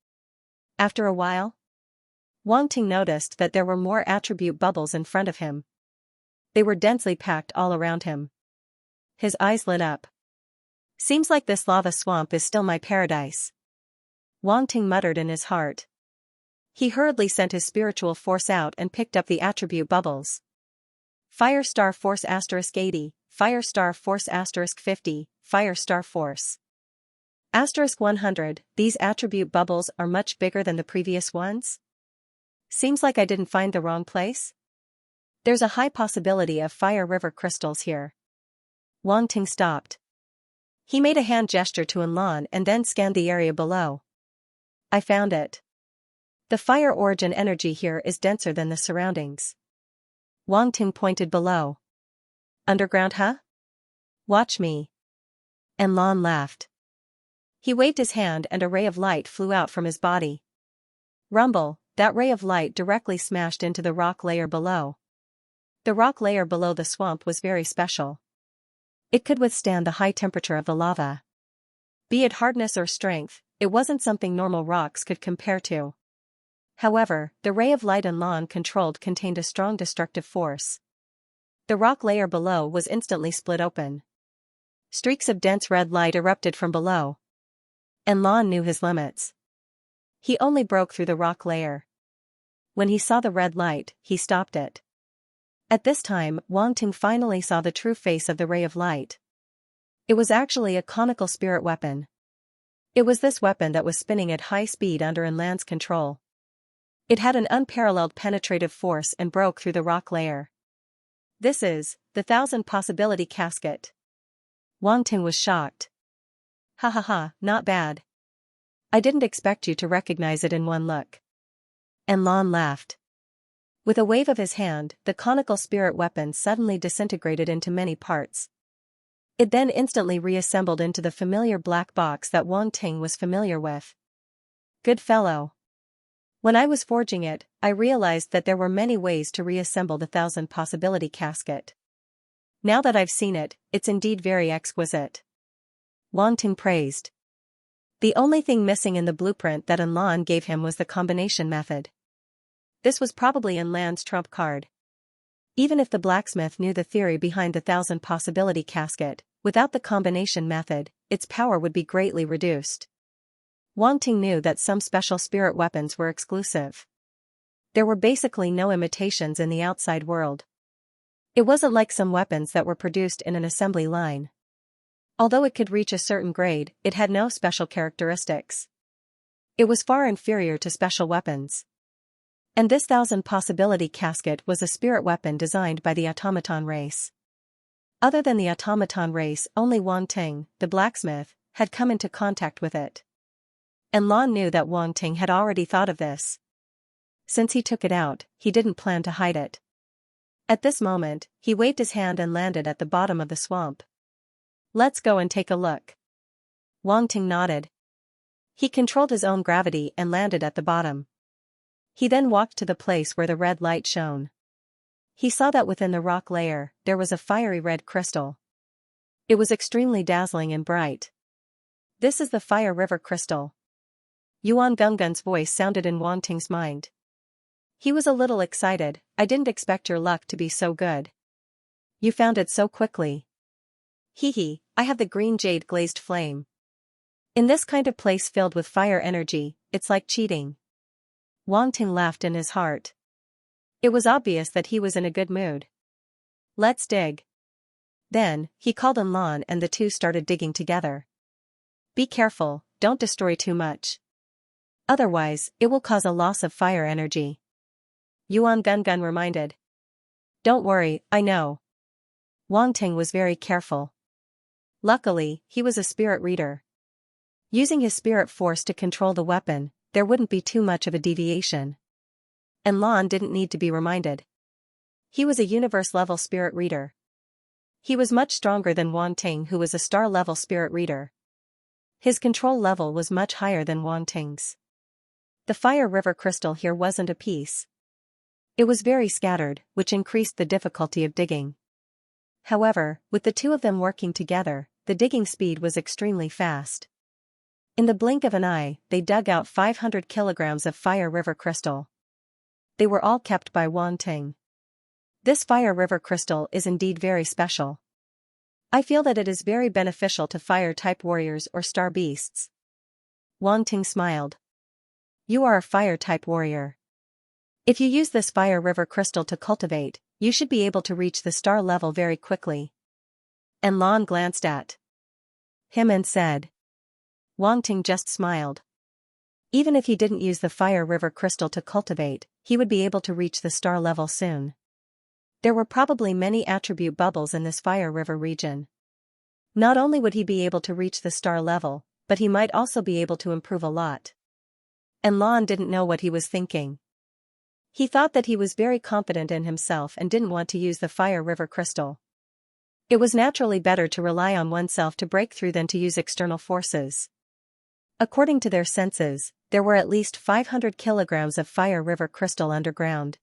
After a while, Wang Ting noticed that there were more attribute bubbles in front of him. They were densely packed all around him. His eyes lit up. Seems like this lava swamp is still my paradise. Wang Ting muttered in his heart. He hurriedly sent his spiritual force out and picked up the attribute bubbles. Fire Star Force *80, Fire Star Force *50, Fire Star Force *100. These attribute bubbles are much bigger than the previous ones? Seems like I didn't find the wrong place? There's a high possibility of fire river crystals here. Wang Ting stopped. He made a hand gesture to Lan and then scanned the area below. I found it. The fire origin energy here is denser than the surroundings. Wang Ting pointed below. Underground, huh? Watch me. And Lan laughed. He waved his hand and a ray of light flew out from his body. Rumble, that ray of light directly smashed into the rock layer below. The rock layer below the swamp was very special. It could withstand the high temperature of the lava. Be it hardness or strength, it wasn't something normal rocks could compare to. However, the ray of light Lan controlled contained a strong destructive force. The rock layer below was instantly split open. Streaks of dense red light erupted from below. And Lan knew his limits. He only broke through the rock layer. When he saw the red light, he stopped it. At this time, Wang Ting finally saw the true face of the ray of light. It was actually a conical spirit weapon. It was this weapon that was spinning at high speed under Lan's control. It had an unparalleled penetrative force and broke through the rock layer. This is the 1000 possibility casket. Wang Ting was shocked. Ha ha ha, not bad. I didn't expect you to recognize it in one look. And Lan laughed. With a wave of his hand, the conical spirit weapon suddenly disintegrated into many parts. It then instantly reassembled into the familiar black box that Wang Ting was familiar with. Good fellow. When I was forging it, I realized that there were many ways to reassemble the 1000 possibility casket. Now that I've seen it, it's indeed very exquisite. Wang Ting praised. The only thing missing in the blueprint that Lan gave him was the combination method. This was probably in Lan's trump card. Even if the blacksmith knew the theory behind the 1,000-possibility casket, without the combination method, its power would be greatly reduced. Wang Ting knew that some special spirit weapons were exclusive. There were basically no imitations in the outside world. It wasn't like some weapons that were produced in an assembly line. Although it could reach a certain grade, it had no special characteristics. It was far inferior to special weapons. And this 1,000-possibility casket was a spirit weapon designed by the automaton race. Other than the automaton race, only Wang Ting, the blacksmith, had come into contact with it. And Lan knew that Wang Ting had already thought of this. Since he took it out, he didn't plan to hide it. At this moment, he waved his hand and landed at the bottom of the swamp. "Let's go and take a look." Wang Ting nodded. He controlled his own gravity and landed at the bottom. He then walked to the place where the red light shone. He saw that within the rock layer, there was a fiery red crystal. It was extremely dazzling and bright. "This is the Fire River Crystal." Yuan Gunggun's voice sounded in Wang Ting's mind. He was a little excited. "I didn't expect your luck to be so good. You found it so quickly." "Hee, I have the green jade glazed flame. In this kind of place filled with fire energy, it's like cheating." Wang Ting laughed in his heart. It was obvious that he was in a good mood. "Let's dig." Then, he called on Lan and the two started digging together. "Be careful, don't destroy too much. Otherwise, it will cause a loss of fire energy," Yuan Gungun reminded. "Don't worry, I know." Wang Ting was very careful. Luckily, he was a spirit reader. Using his spirit force to control the weapon, there wouldn't be too much of a deviation. And Lan didn't need to be reminded. He was a universe-level spirit reader. He was much stronger than Wang Ting, who was a star-level spirit reader. His control level was much higher than Wang Ting's. The Fire River Crystal here wasn't a piece. It was very scattered, which increased the difficulty of digging. However, with the two of them working together, the digging speed was extremely fast. In the blink of an eye, they dug out 500 kilograms of Fire River Crystal. They were all kept by Wang Ting. This Fire River Crystal is indeed very special. I feel that it is very beneficial to fire-type warriors or star beasts. Wang Ting smiled. "You are a fire-type warrior. If you use this Fire River Crystal to cultivate, you should be able to reach the star level very quickly." And Lan glanced at him and said. Wang Ting just smiled. Even if he didn't use the Fire River Crystal to cultivate, he would be able to reach the star level soon. There were probably many attribute bubbles in this Fire River region. Not only would he be able to reach the star level, but he might also be able to improve a lot. And Lan didn't know what he was thinking. He thought that he was very confident in himself and didn't want to use the Fire River Crystal. It was naturally better to rely on oneself to break through than to use external forces. According to their senses, there were at least 500 kilograms of Fire River Crystal underground.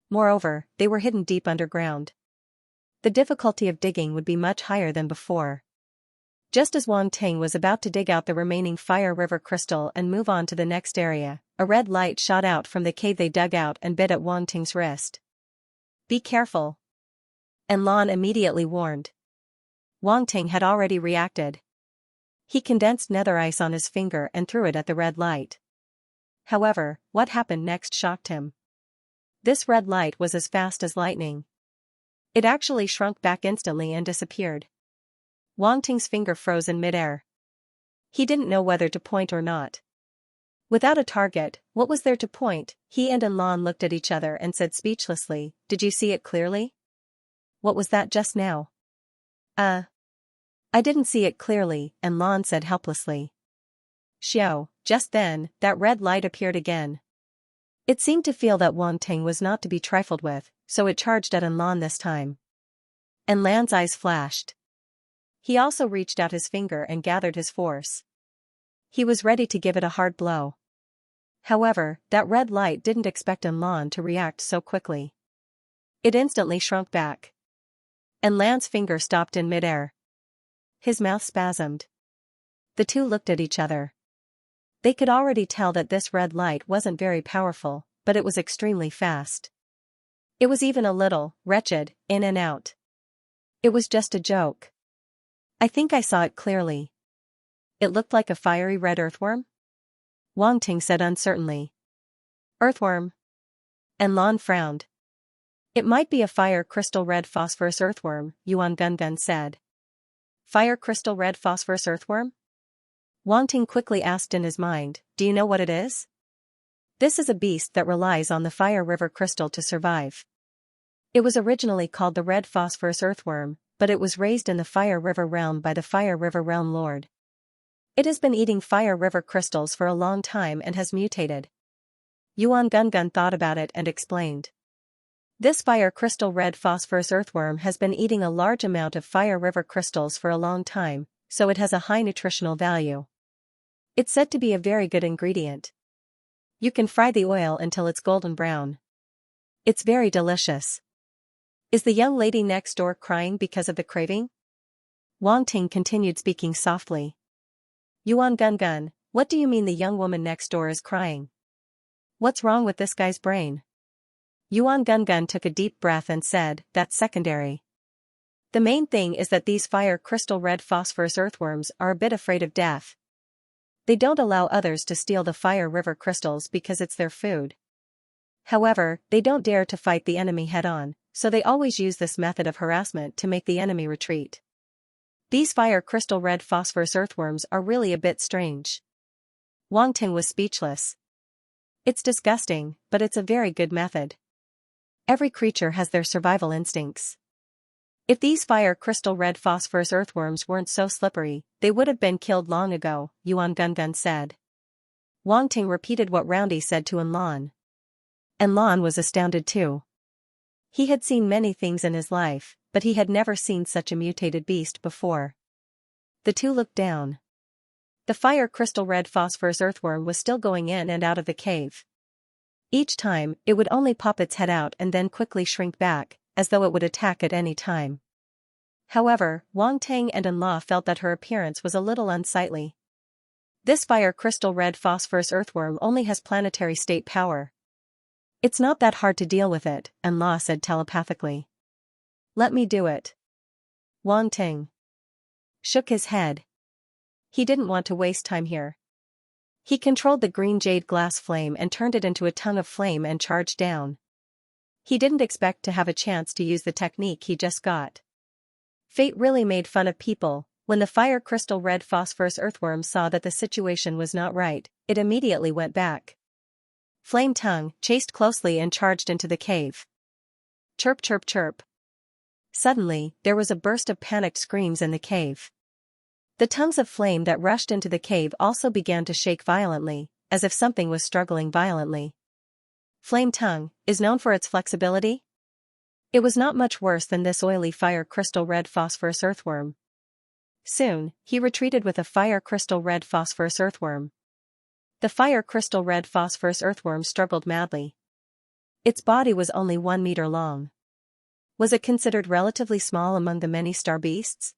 Moreover, they were hidden deep underground. The difficulty of digging would be much higher than before. Just as Wang Ting was about to dig out the remaining Fire River Crystal and move on to the next area, a red light shot out from the cave they dug out and bit at Wang Ting's wrist. "Be careful." And Lan immediately warned. Wang Ting had already reacted. He condensed nether ice on his finger and threw it at the red light. However, what happened next shocked him. This red light was as fast as lightning. It actually shrunk back instantly and disappeared. Wang Ting's finger froze in midair. He didn't know whether to point or not. Without a target, what was there to point? He and Lan looked at each other and said speechlessly, "Did you see it clearly?" "What was that just now?" I didn't see it clearly," and Lan said helplessly. "Xiao." Just then, that red light appeared again. It seemed to feel that Wang Ting was not to be trifled with, so it charged at Lan this time. And Lan's eyes flashed. He also reached out his finger and gathered his force. He was ready to give it a hard blow. However, that red light didn't expect Lan to react so quickly. It instantly shrunk back. And Lan's finger stopped in midair. His mouth spasmed. The two looked at each other. They could already tell that this red light wasn't very powerful, but it was extremely fast. It was even a little wretched, in and out. It was just a joke. I think I saw it clearly. It looked like a fiery red earthworm? Wang Ting said uncertainly. Earthworm? And Lan frowned. It might be a fire crystal red phosphorus earthworm, Yuan Gungun said. Fire crystal red phosphorus earthworm? Wang Ting quickly asked in his mind, do you know what it is? This is a beast that relies on the fire river crystal to survive. It was originally called the red phosphorus earthworm, but it was raised in the fire river realm by the fire river realm lord. It has been eating fire river crystals for a long time and has mutated. Yuan Gungun thought about it and explained. This fire crystal red phosphorus earthworm has been eating a large amount of fire river crystals for a long time, so it has a high nutritional value. It's said to be a very good ingredient. You can fry the oil until it's golden brown. It's very delicious. Is the young lady next door crying because of the craving? Wang Ting continued speaking softly. Yuan Gungun, what do you mean the young woman next door is crying? What's wrong with this guy's brain? Yuan Gungun took a deep breath and said, that's secondary. The main thing is that these fire crystal red phosphorus earthworms are a bit afraid of death. They don't allow others to steal the fire river crystals because it's their food. However, they don't dare to fight the enemy head-on, so they always use this method of harassment to make the enemy retreat. These fire crystal red phosphorus earthworms are really a bit strange. Wang Ting was speechless. It's disgusting, but it's a very good method. Every creature has their survival instincts. If these fire crystal red phosphorus earthworms weren't so slippery, they would have been killed long ago, Yuan Gungun said. Wang Ting repeated what Roundy said to Lan. And Lan was astounded too. He had seen many things in his life, but he had never seen such a mutated beast before. The two looked down. The fire crystal red phosphorus earthworm was still going in and out of the cave. Each time, it would only pop its head out and then quickly shrink back, as though it would attack at any time. However, Wang Ting and Anla felt that her appearance was a little unsightly. This fire crystal red phosphorus earthworm only has planetary state power. It's not that hard to deal with it, Anla said telepathically. Let me do it. Wang Ting shook his head. He didn't want to waste time here. He controlled the green jade glass flame and turned it into a tongue of flame and charged down. He didn't expect to have a chance to use the technique he just got. Fate really made fun of people. When the fire crystal red phosphorus earthworm saw that the situation was not right, it immediately went back. Flame tongue chased closely and charged into the cave. Chirp chirp chirp. Suddenly, there was a burst of panicked screams in the cave. The tongues of flame that rushed into the cave also began to shake violently, as if something was struggling violently. Flame tongue is known for its flexibility. It was not much worse than this oily fire crystal red phosphorus earthworm. Soon, he retreated with a fire crystal red phosphorus earthworm. The fire crystal red phosphorus earthworm struggled madly. Its body was only 1 meter long. Was it considered relatively small among the many star beasts?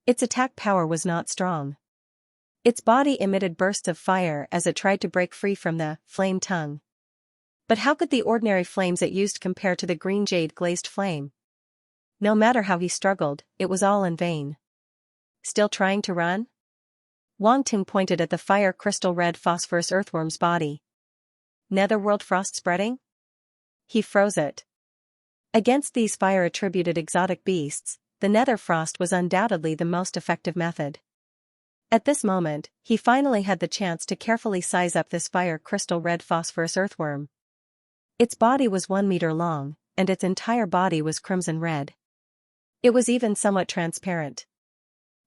Its attack power was not strong. Its body emitted bursts of fire as it tried to break free from the flame tongue. But how could the ordinary flames it used compare to the green jade glazed flame? No matter how he struggled, it was all in vain. Still trying to run? Wang Ting pointed at the fire crystal red phosphorus earthworm's body. Netherworld frost spreading? He froze it. Against these fire-attributed exotic beasts, the nether frost was undoubtedly the most effective method. At this moment, he finally had the chance to carefully size up this fire crystal red phosphorus earthworm. Its body was 1 meter long, and its entire body was crimson red. It was even somewhat transparent.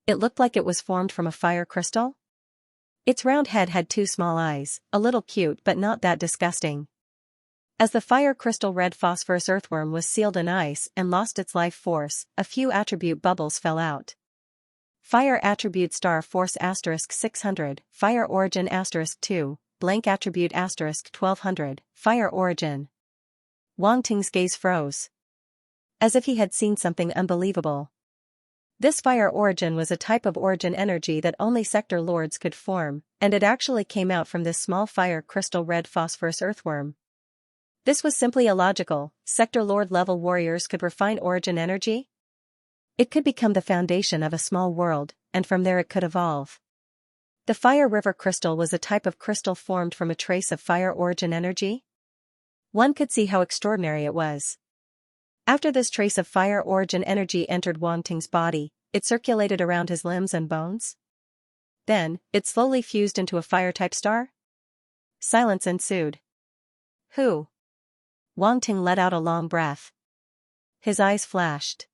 It looked like it was formed from a fire crystal. Its round head had 2 small eyes, a little cute but not that disgusting. As the fire crystal red phosphorus earthworm was sealed in ice and lost its life force, a few attribute bubbles fell out. Fire attribute star force *600, fire origin *2, blank attribute *1200, fire origin. Wang Ting's gaze froze. As if he had seen something unbelievable. This fire origin was a type of origin energy that only sector lords could form, and it actually came out from this small fire crystal red phosphorus earthworm. This was simply illogical. Sector Lord level warriors could refine origin energy? It could become the foundation of a small world, and from there it could evolve. The Fire River crystal was a type of crystal formed from a trace of fire origin energy? One could see how extraordinary it was. After this trace of fire origin energy entered Wang Ting's body, it circulated around his limbs and bones. Then, it slowly fused into a fire-type star? Silence ensued. Who? Wang Ting let out a long breath. His eyes flashed.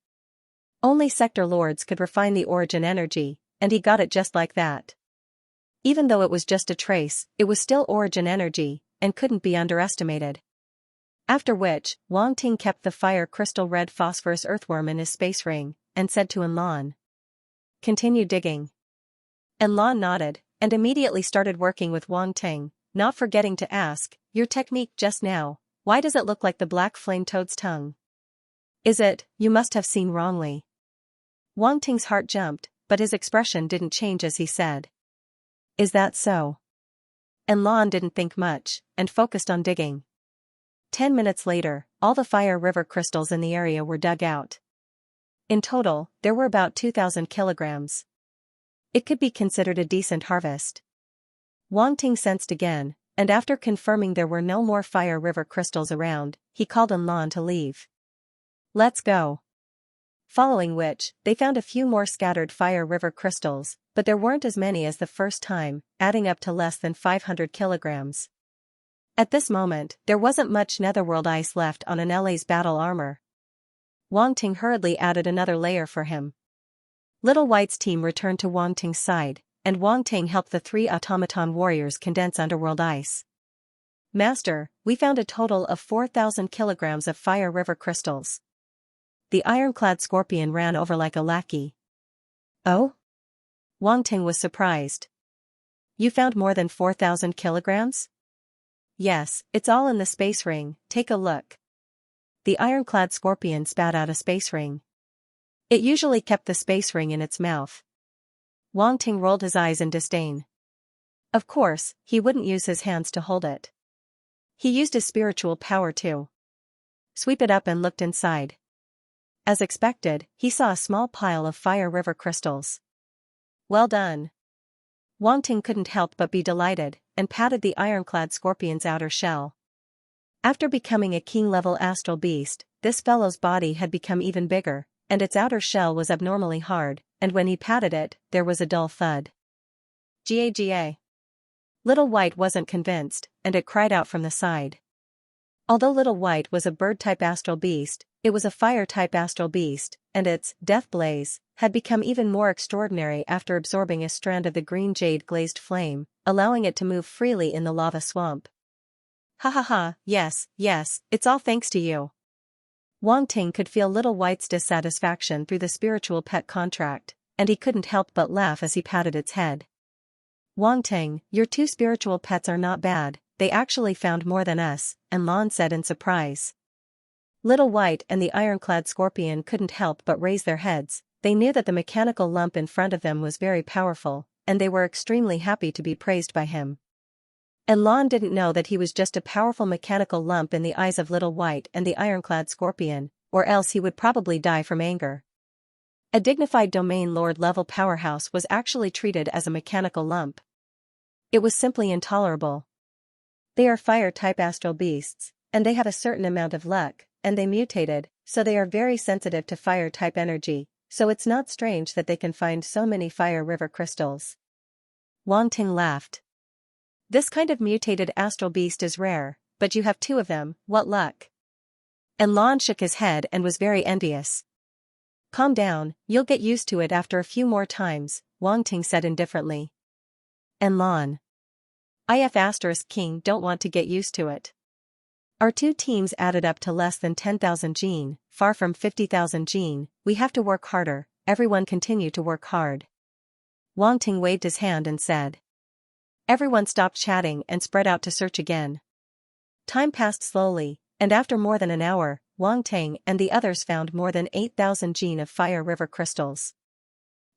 Only sector lords could refine the origin energy, and he got it just like that. Even though it was just a trace, it was still origin energy, and couldn't be underestimated. After which, Wang Ting kept the fire crystal red phosphorus earthworm in his space ring, and said to Enlon, "Continue digging." Enlon nodded, and immediately started working with Wang Ting, not forgetting to ask, "Your technique just now, why does it look like the black flame toad's tongue? Is it, you must have seen wrongly?" Wang Ting's heart jumped, but his expression didn't change as he said, "Is that so?" Enlon didn't think much, and focused on digging. 10 minutes later, all the fire river crystals in the area were dug out. In total, there were about 2,000 kilograms. It could be considered a decent harvest. Wang Ting sensed again, and after confirming there were no more fire river crystals around, he called Enlon to leave. "Let's go." Following which, they found a few more scattered fire river crystals, but there weren't as many as the first time, adding up to less than 500 kilograms. At this moment, there wasn't much netherworld ice left on Anele's battle armor. Wang Ting hurriedly added another layer for him. Little White's team returned to Wang Ting's side, and Wang Ting helped the 3 automaton warriors condense underworld ice. "Master, we found a total of 4,000 kilograms of fire river crystals." The ironclad scorpion ran over like a lackey. "Oh?" Wang Ting was surprised. "You found more than 4,000 kilograms? "Yes, it's all in the space ring, take a look." The ironclad scorpion spat out a space ring. It usually kept the space ring in its mouth. Wang Ting rolled his eyes in disdain. Of course, he wouldn't use his hands to hold it. He used his spiritual power to sweep it up and looked inside. As expected, he saw a small pile of fire river crystals. "Well done." Wang Ting couldn't help but be delighted, and patted the ironclad scorpion's outer shell. After becoming a king-level astral beast, this fellow's body had become even bigger, and its outer shell was abnormally hard, and when he patted it, there was a dull thud. "Ga." Little White wasn't convinced, and it cried out from the side. Although Little White was a bird-type astral beast, it was a fire-type astral beast, and its death blaze had become even more extraordinary after absorbing a strand of the green jade glazed flame, allowing it to move freely in the lava swamp. "Ha ha ha, yes, it's all thanks to you." Wang Ting could feel Little White's dissatisfaction through the spiritual pet contract, and he couldn't help but laugh as he patted its head. "Wang Ting, your 2 spiritual pets are not bad, they actually found more than us," Enlon said in surprise. Little White and the ironclad scorpion couldn't help but raise their heads. They knew that the mechanical lump in front of them was very powerful, and they were extremely happy to be praised by him. Enlon didn't know that he was just a powerful mechanical lump in the eyes of Little White and the ironclad scorpion, or else he would probably die from anger. A dignified domain lord level powerhouse was actually treated as a mechanical lump. It was simply intolerable. They are fire-type astral beasts, and they have a certain amount of luck, and they mutated, so they are very sensitive to fire-type energy, so it's not strange that they can find so many fire river crystals. Wang Ting laughed. "This kind of mutated astral beast is rare, but you have 2 of them, what luck." Enlon shook his head and was very envious. "Calm down, you'll get used to it after a few more times," Wang Ting said indifferently. Enlon. "If King don't want to get used to it. Our 2 teams added up to less than 10,000 gene, far from 50,000 gene, we have to work harder, everyone continue to work hard." Wang Ting waved his hand and said. Everyone stopped chatting and spread out to search again. Time passed slowly, and after more than an hour, Wang Ting and the others found more than 8,000 gene of fire river crystals.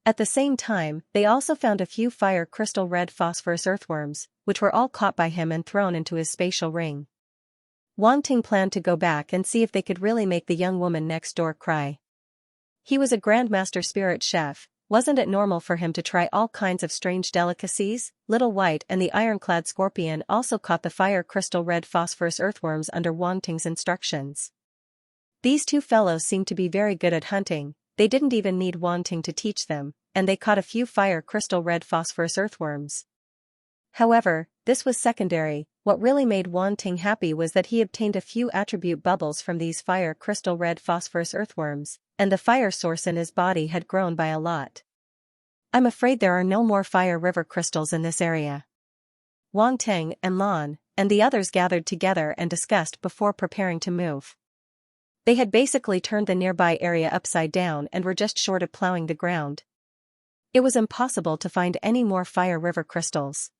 At the same time, they also found a few fire crystal red phosphorus earthworms, which were all caught by him and thrown into his spatial ring. Wang Ting planned to go back and see if they could really make the young woman next door cry. He was a grandmaster spirit chef. Wasn't it normal for him to try all kinds of strange delicacies? Little White and the ironclad scorpion also caught the fire crystal red phosphorus earthworms under Wang Ting's instructions. These two fellows seemed to be very good at hunting. They didn't even need Wang Ting to teach them, and they caught a few fire crystal red phosphorus earthworms. However, this was secondary. What really made Wang Ting happy was that he obtained a few attribute bubbles from these fire crystal red phosphorus earthworms, and the fire source in his body had grown by a lot. I'm afraid there are no more fire river crystals in this area. Wang Ting and Lan, and the others gathered together and discussed before preparing to move. They had basically turned the nearby area upside down and were just short of plowing the ground. It was impossible to find any more fire river crystals.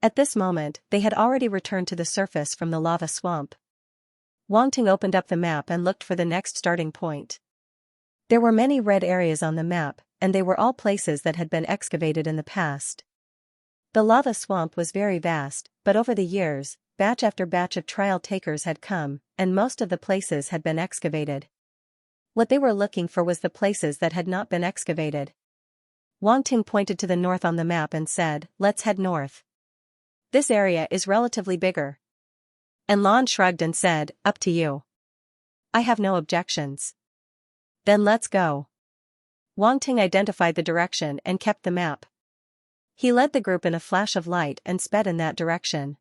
At this moment, they had already returned to the surface from the lava swamp. Wang Ting opened up the map and looked for the next starting point. There were many red areas on the map, and they were all places that had been excavated in the past. The lava swamp was very vast, but over the years, batch after batch of trial takers had come, and most of the places had been excavated. What they were looking for was the places that had not been excavated. Wang Ting pointed to the north on the map and said, "Let's head north. This area is relatively bigger." And Lan shrugged and said, "Up to you. I have no objections." "Then let's go." Wang Ting identified the direction and kept the map. He led the group in a flash of light and sped in that direction.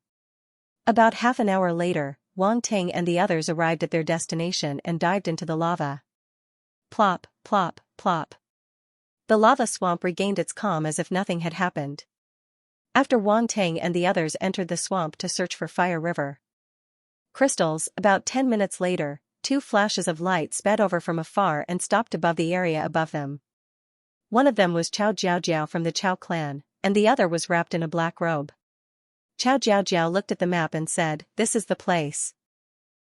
About half an hour later, Wang Ting and the others arrived at their destination and dived into the lava. Plop, plop, plop. The lava swamp regained its calm as if nothing had happened. After Wang Ting and the others entered the swamp to search for Fire River crystals, about 10 minutes later, two flashes of light sped over from afar and stopped above the area above them. One of them was Chao Jiao from the Chao clan, and the other was wrapped in a black robe. Chao Jiao looked at the map and said, "This is the place.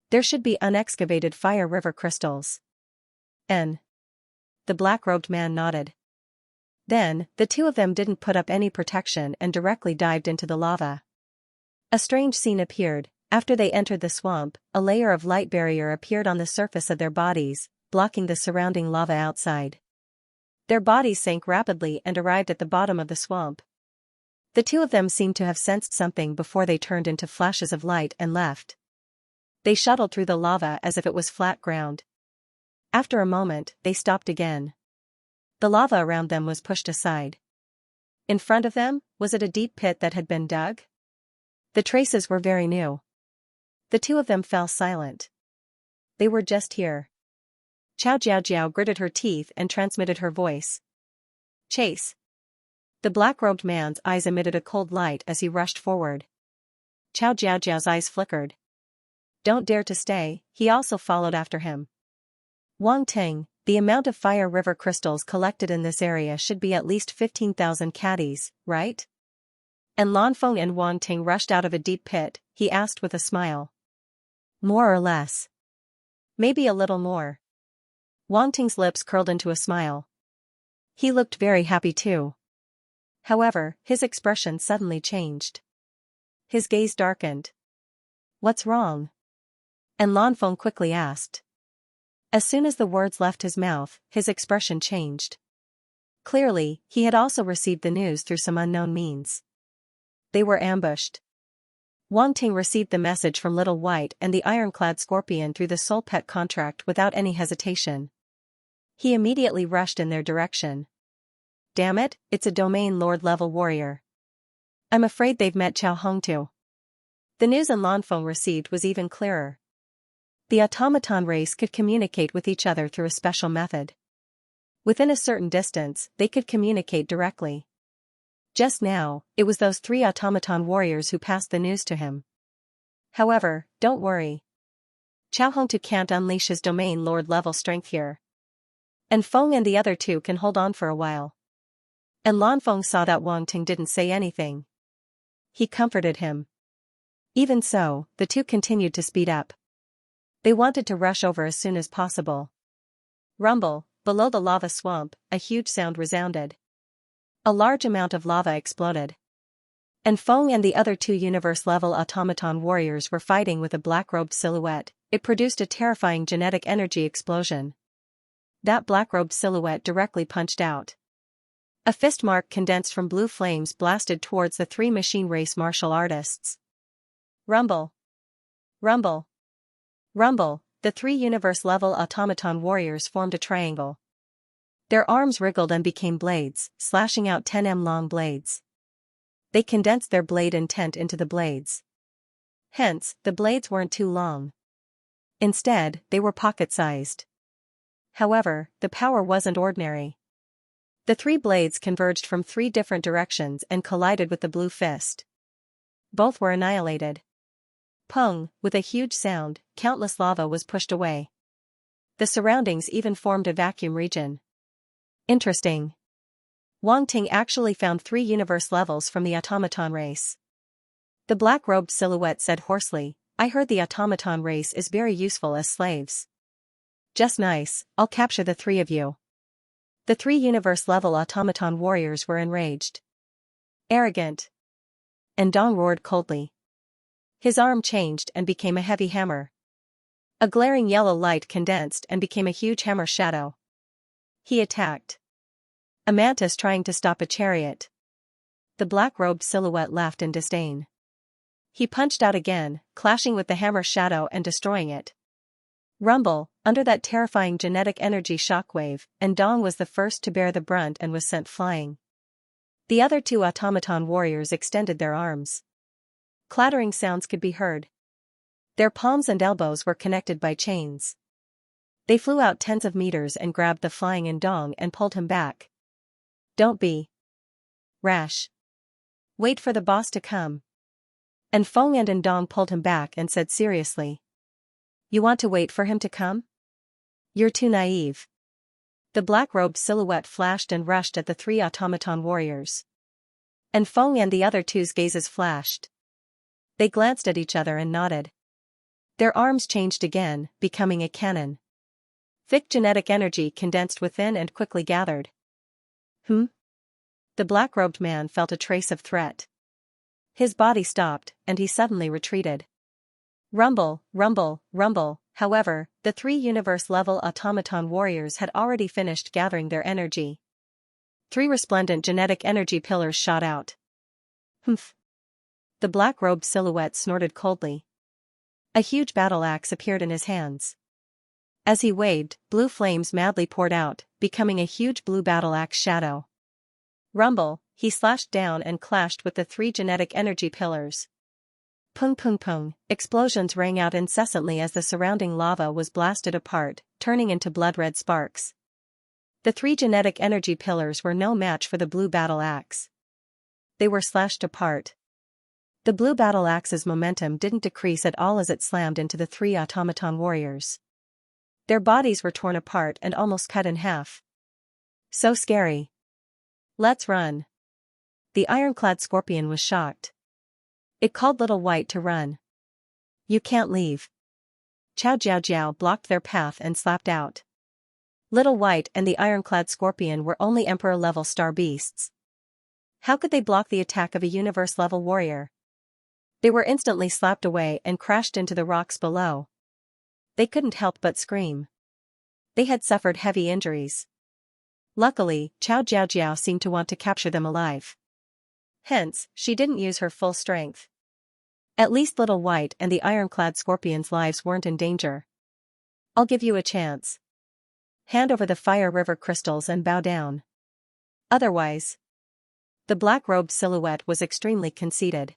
There should be unexcavated Fire River crystals." The black-robed man nodded. Then, the two of them didn't put up any protection and directly dived into the lava. A strange scene appeared. After they entered the swamp, a layer of light barrier appeared on the surface of their bodies, blocking the surrounding lava outside. Their bodies sank rapidly and arrived at the bottom of the swamp. The two of them seemed to have sensed something before they turned into flashes of light and left. They shuttled through the lava as if it was flat ground. After a moment, they stopped again. The lava around them was pushed aside. In front of them, was it a deep pit that had been dug? The traces were very new. The two of them fell silent. They were just here. Chao Jiao gritted her teeth and transmitted her voice. "Chase." The black-robed man's eyes emitted a cold light as he rushed forward. Chao Jiao's eyes flickered. "Don't dare to stay," he also followed after him. Wang Ting, the amount of Fire River crystals collected in this area should be at least 15,000 caddies, right? And Lan Feng and Wang Ting rushed out of a deep pit, he asked with a smile. "More or less. Maybe a little more." Wang Ting's lips curled into a smile. He looked very happy too. However, his expression suddenly changed. His gaze darkened. "What's wrong?" And Lan Feng quickly asked. As soon as the words left his mouth, his expression changed. Clearly, he had also received the news through some unknown means. They were ambushed. Wang Ting received the message from Little White and the ironclad scorpion through the soul pet contract without any hesitation. He immediately rushed in their direction. "Damn it, it's a domain lord level warrior. I'm afraid they've met Chao Hong too." The news Lan Feng received was even clearer. The automaton race could communicate with each other through a special method. Within a certain distance, they could communicate directly. Just now, it was those three automaton warriors who passed the news to him. However, don't worry. Chao Hongtu can't unleash his domain lord level strength here. And Feng and the other two can hold on for a while. And Lan Feng saw that Wang Ting didn't say anything. He comforted him. Even so, the two continued to speed up. They wanted to rush over as soon as possible. Rumble, below the lava swamp, a huge sound resounded. A large amount of lava exploded. And Feng and the other two universe-level automaton warriors were fighting with a black-robed silhouette. It produced a terrifying genetic energy explosion. That black-robed silhouette directly punched out. A fist mark condensed from blue flames blasted towards the three machine race martial artists. Rumble. Rumble. Rumble. The three universe-level automaton warriors formed a triangle. Their arms wriggled and became blades, slashing out 10 m long blades. They condensed their blade intent into the blades. Hence, the blades weren't too long. Instead, they were pocket-sized. However, the power wasn't ordinary. The three blades converged from three different directions and collided with the blue fist. Both were annihilated. Pung, with a huge sound, countless lava was pushed away. The surroundings even formed a vacuum region. Interesting. Wang Ting actually found 3 universe levels from the automaton race. The black-robed silhouette said hoarsely, I heard the automaton race is very useful as slaves. Just nice, I'll capture the 3 of you. The 3 universe-level automaton warriors were enraged. Arrogant. And Dong roared coldly. His arm changed and became a heavy hammer. A glaring yellow light condensed and became a huge hammer shadow. He attacked. A mantis trying to stop a chariot. The black-robed silhouette laughed in disdain. He punched out again, clashing with the hammer shadow and destroying it. Rumble, under that terrifying genetic energy shockwave, and Dong was the first to bear the brunt and was sent flying. The other 2 automaton warriors extended their arms. Clattering sounds could be heard. Their palms and elbows were connected by chains. They flew out tens of meters and grabbed the flying Dong and pulled him back. Don't be rash. Wait for the boss to come. And Feng and Dong pulled him back and said seriously. You want to wait for him to come? You're too naive. The black-robed silhouette flashed and rushed at the 3 automaton warriors. And Feng and the other 2's gazes flashed. They glanced at each other and nodded. Their arms changed again, becoming a cannon. Thick genetic energy condensed within and quickly gathered. The black-robed man felt a trace of threat. His body stopped, and he suddenly retreated. Rumble, rumble, rumble. However, the 3 universe-level automaton warriors had already finished gathering their energy. 3 resplendent genetic energy pillars shot out. Humph. The black-robed silhouette snorted coldly. A huge battle axe appeared in his hands. As he waved, blue flames madly poured out, becoming a huge blue battle axe shadow. Rumble, he slashed down and clashed with the 3 genetic energy pillars. Pung pung pung, explosions rang out incessantly as the surrounding lava was blasted apart, turning into blood-red sparks. The 3 genetic energy pillars were no match for the blue battle axe. They were slashed apart. The blue battle axe's momentum didn't decrease at all as it slammed into the 3 automaton warriors. Their bodies were torn apart and almost cut in half. So scary. Let's run. The ironclad scorpion was shocked. It called Little White to run. You can't leave. Chow Jiao Jiao blocked their path and slapped out. Little White and the ironclad scorpion were only Emperor-level star beasts. How could they block the attack of a universe-level warrior? They were instantly slapped away and crashed into the rocks below. They couldn't help but scream. They had suffered heavy injuries. Luckily, Chow Jiao Jiao seemed to want to capture them alive. Hence, she didn't use her full strength. At least Little White and the ironclad scorpion's lives weren't in danger. I'll give you a chance. Hand over the fire river crystals and bow down. Otherwise. The black-robed silhouette was extremely conceited.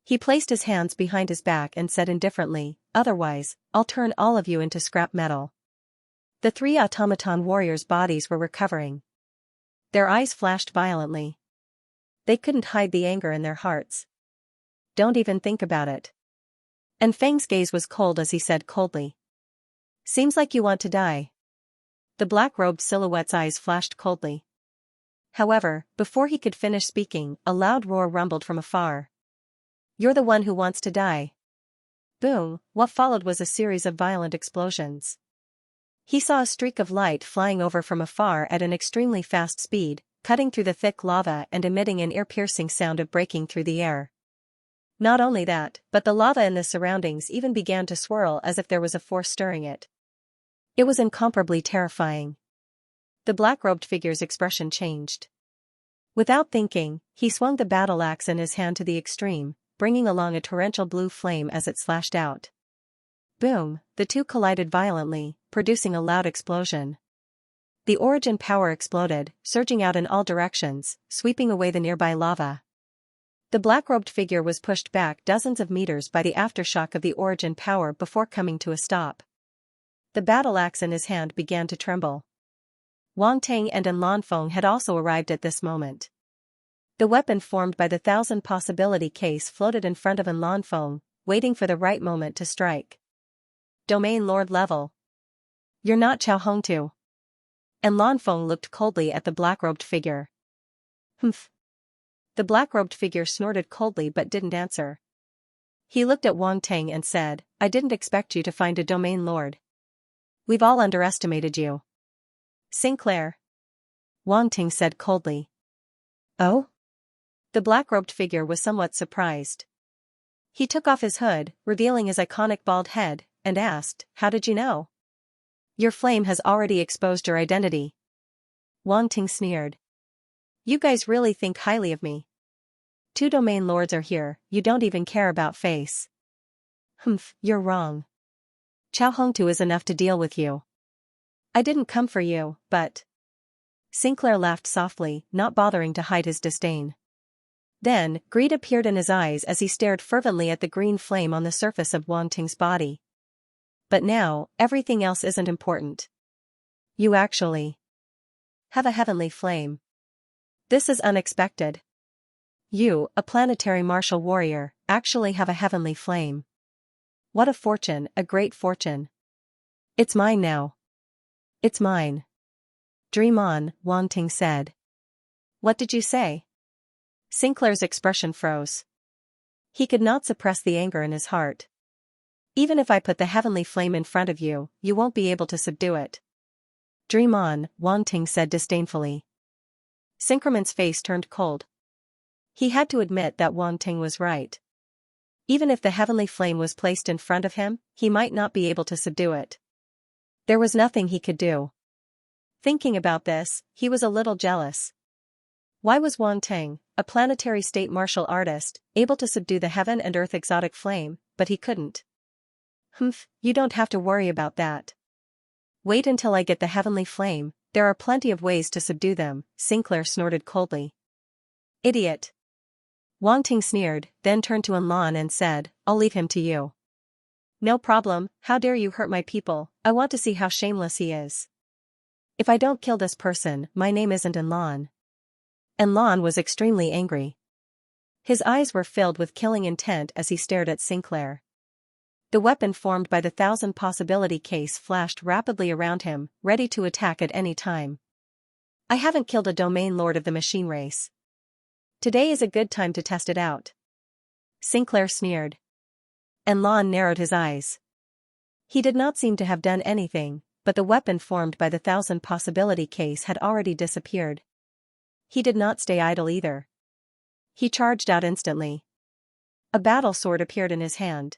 He placed his hands behind his back and said indifferently, otherwise, I'll turn all of you into scrap metal. The 3 automaton warriors' bodies were recovering. Their eyes flashed violently. They couldn't hide the anger in their hearts. Don't even think about it. And Feng's gaze was cold as he said coldly. Seems like you want to die. The black-robed silhouette's eyes flashed coldly. However, before he could finish speaking, a loud roar rumbled from afar. You're the one who wants to die. Boom, what followed was a series of violent explosions. He saw a streak of light flying over from afar at an extremely fast speed, cutting through the thick lava and emitting an ear-piercing sound of breaking through the air. Not only that, but the lava in the surroundings even began to swirl as if there was a force stirring it. It was incomparably terrifying. The black-robed figure's expression changed. Without thinking, he swung the battle axe in his hand to the extreme, bringing along a torrential blue flame as it slashed out. Boom, the two collided violently, producing a loud explosion. The origin power exploded, surging out in all directions, sweeping away the nearby lava. The black-robed figure was pushed back dozens of meters by the aftershock of the origin power before coming to a stop. The battle axe in his hand began to tremble. Wang Ting and Lanfeng had also arrived at this moment. The weapon formed by the 1,000 possibility case floated in front of Lanfeng, waiting for the right moment to strike. Domain Lord level. You're not Chao Hongtu. And Lanfeng looked coldly at the black-robed figure. Humph. The black-robed figure snorted coldly but didn't answer. He looked at Wang Ting and said, I didn't expect you to find a domain lord. We've all underestimated you. Sinclair. Wang Ting said coldly. Oh? The black-robed figure was somewhat surprised. He took off his hood, revealing his iconic bald head, and asked, How did you know? Your flame has already exposed your identity. Wang Ting sneered. You guys really think highly of me. 2 domain lords are here, you don't even care about face. Humph, you're wrong. Chao Hongtu is enough to deal with you. I didn't come for you, but... Sinclair laughed softly, not bothering to hide his disdain. Then, greed appeared in his eyes as he stared fervently at the green flame on the surface of Wang Ting's body. But now, everything else isn't important. You actually have a heavenly flame. This is unexpected. You, a planetary martial warrior, actually have a heavenly flame. What a fortune, a great fortune. It's mine now. It's mine. Dream on, Wang Ting said. What did you say? Sinclair's expression froze. He could not suppress the anger in his heart. Even if I put the heavenly flame in front of you, you won't be able to subdue it. Dream on, Wang Ting said disdainfully. Sinclair's face turned cold. He had to admit that Wang Ting was right. Even if the heavenly flame was placed in front of him, he might not be able to subdue it. There was nothing he could do. Thinking about this, he was a little jealous. Why was Wang Ting, a planetary state martial artist, able to subdue the heaven and earth exotic flame, but he couldn't? Humph, you don't have to worry about that. Wait until I get the heavenly flame, there are plenty of ways to subdue them, Sinclair snorted coldly. Idiot. Wang Ting sneered, then turned to Lan and said, I'll leave him to you. No problem, how dare you hurt my people, I want to see how shameless he is. If I don't kill this person, my name isn't Lan. Lan was extremely angry. His eyes were filled with killing intent as he stared at Sinclair. The weapon formed by the 1,000 possibility case flashed rapidly around him, ready to attack at any time. I haven't killed a domain lord of the machine race. Today is a good time to test it out. Sinclair sneered. Lan narrowed his eyes. He did not seem to have done anything, but the weapon formed by the 1,000 possibility case had already disappeared. He did not stay idle either. He charged out instantly. A battle sword appeared in his hand.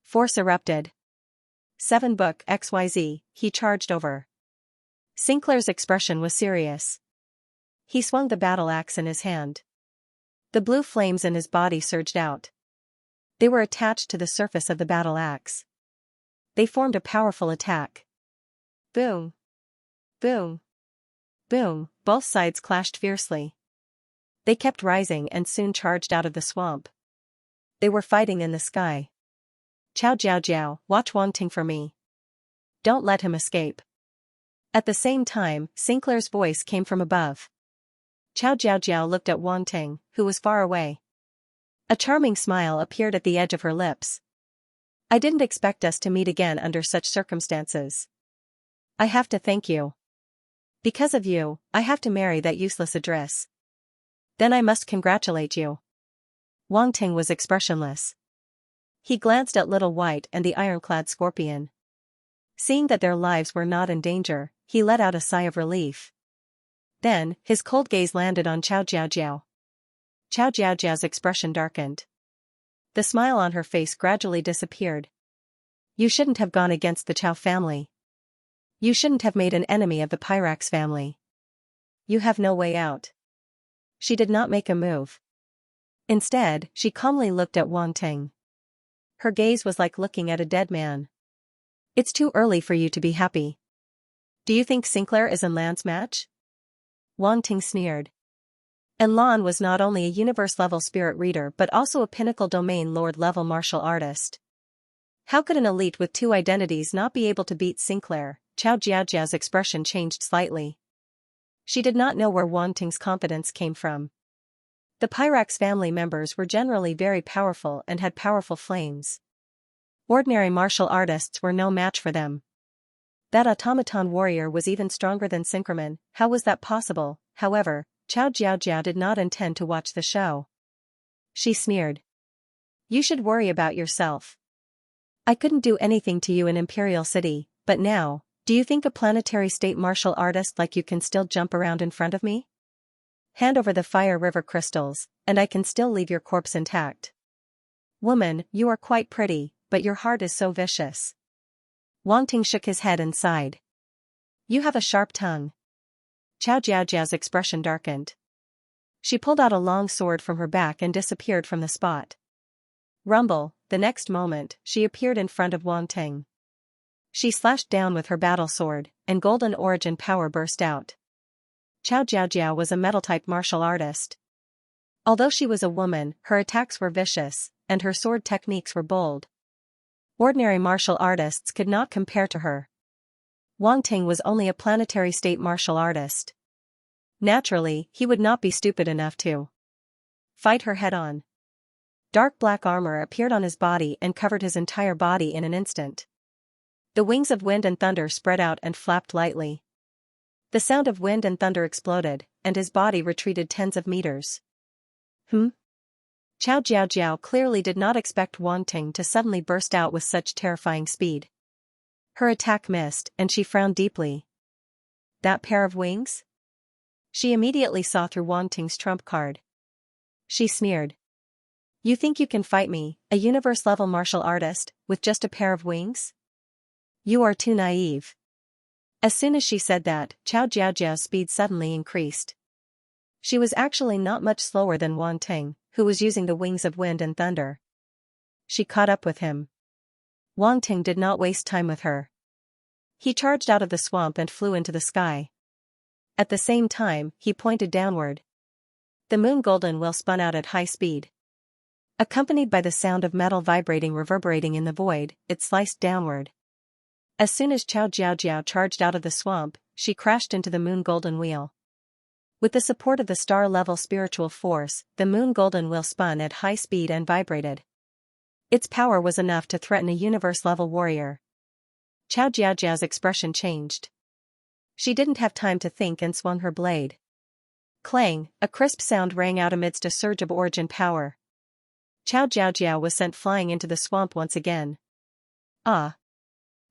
Force erupted. 7 book XYZ, he charged over. Sinclair's expression was serious. He swung the battle axe in his hand. The blue flames in his body surged out. They were attached to the surface of the battle axe. They formed a powerful attack. Boom. Boom. Boom, both sides clashed fiercely. They kept rising and soon charged out of the swamp. They were fighting in the sky. Chow Jiao Jiao, watch Wang Ting for me. Don't let him escape. At the same time, Sinclair's voice came from above. Chow Jiao Jiao looked at Wang Ting, who was far away. A charming smile appeared at the edge of her lips. I didn't expect us to meet again under such circumstances. I have to thank you. Because of you, I have to marry that useless Idris. Then I must congratulate you. Wang Ting was expressionless. He glanced at Little White and the ironclad scorpion. Seeing that their lives were not in danger, he let out a sigh of relief. Then, his cold gaze landed on Xiao Jiaojiao. Xiao Jiaojiao's expression darkened. The smile on her face gradually disappeared. You shouldn't have gone against the Qiao family. You shouldn't have made an enemy of the Pyrax family. You have no way out. She did not make a move. Instead, she calmly looked at Wang Ting. Her gaze was like looking at a dead man. It's too early for you to be happy. Do you think Sinclair is in Lan's match? Wang Ting sneered. And Lan was not only a universe-level spirit reader but also a pinnacle domain lord-level martial artist. How could an elite with two identities not be able to beat Sinclair? Xiao Jiaojiao's expression changed slightly. She did not know where Wang Ting's confidence came from. The Pyrax family members were generally very powerful and had powerful flames. Ordinary martial artists were no match for them. That automaton warrior was even stronger than Synchroman. How was that possible? However, Xiao Jiaojiao did not intend to watch the show. She sneered. You should worry about yourself. I couldn't do anything to you in Imperial City, but now, do you think a planetary state martial artist like you can still jump around in front of me? Hand over the Fire River crystals, and I can still leave your corpse intact. Woman, you are quite pretty, but your heart is so vicious. Wang Ting shook his head and sighed. You have a sharp tongue. Xiao Jiaojiao's expression darkened. She pulled out a long sword from her back and disappeared from the spot. Rumble, the next moment, she appeared in front of Wang Ting. She slashed down with her battle sword, and golden origin power burst out. Xiao Jiaojiao was a metal-type martial artist. Although she was a woman, her attacks were vicious, and her sword techniques were bold. Ordinary martial artists could not compare to her. Wang Ting was only a planetary state martial artist. Naturally, he would not be stupid enough to fight her head-on. Dark black armor appeared on his body and covered his entire body in an instant. The wings of wind and thunder spread out and flapped lightly. The sound of wind and thunder exploded, and his body retreated tens of meters. Xiao Jiaojiao clearly did not expect Wang Ting to suddenly burst out with such terrifying speed. Her attack missed, and she frowned deeply. That pair of wings? She immediately saw through Wang Ting's trump card. She sneered. You think you can fight me, a universe-level martial artist, with just a pair of wings? You are too naive. As soon as she said that, Xiao Jiaojiao's speed suddenly increased. She was actually not much slower than Wang Ting, who was using the wings of wind and thunder. She caught up with him. Wang Ting did not waste time with her. He charged out of the swamp and flew into the sky. At the same time, he pointed downward. The moon golden wheel spun out at high speed. Accompanied by the sound of metal vibrating reverberating in the void, it sliced downward. As soon as Xiao Jiaojiao charged out of the swamp, she crashed into the moon golden wheel. With the support of the star-level spiritual force, the moon golden wheel spun at high speed and vibrated. Its power was enough to threaten a universe-level warrior. Xiao Jiaojiao's expression changed. She didn't have time to think and swung her blade. Clang, a crisp sound rang out amidst a surge of origin power. Xiao Jiaojiao was sent flying into the swamp once again. Ah!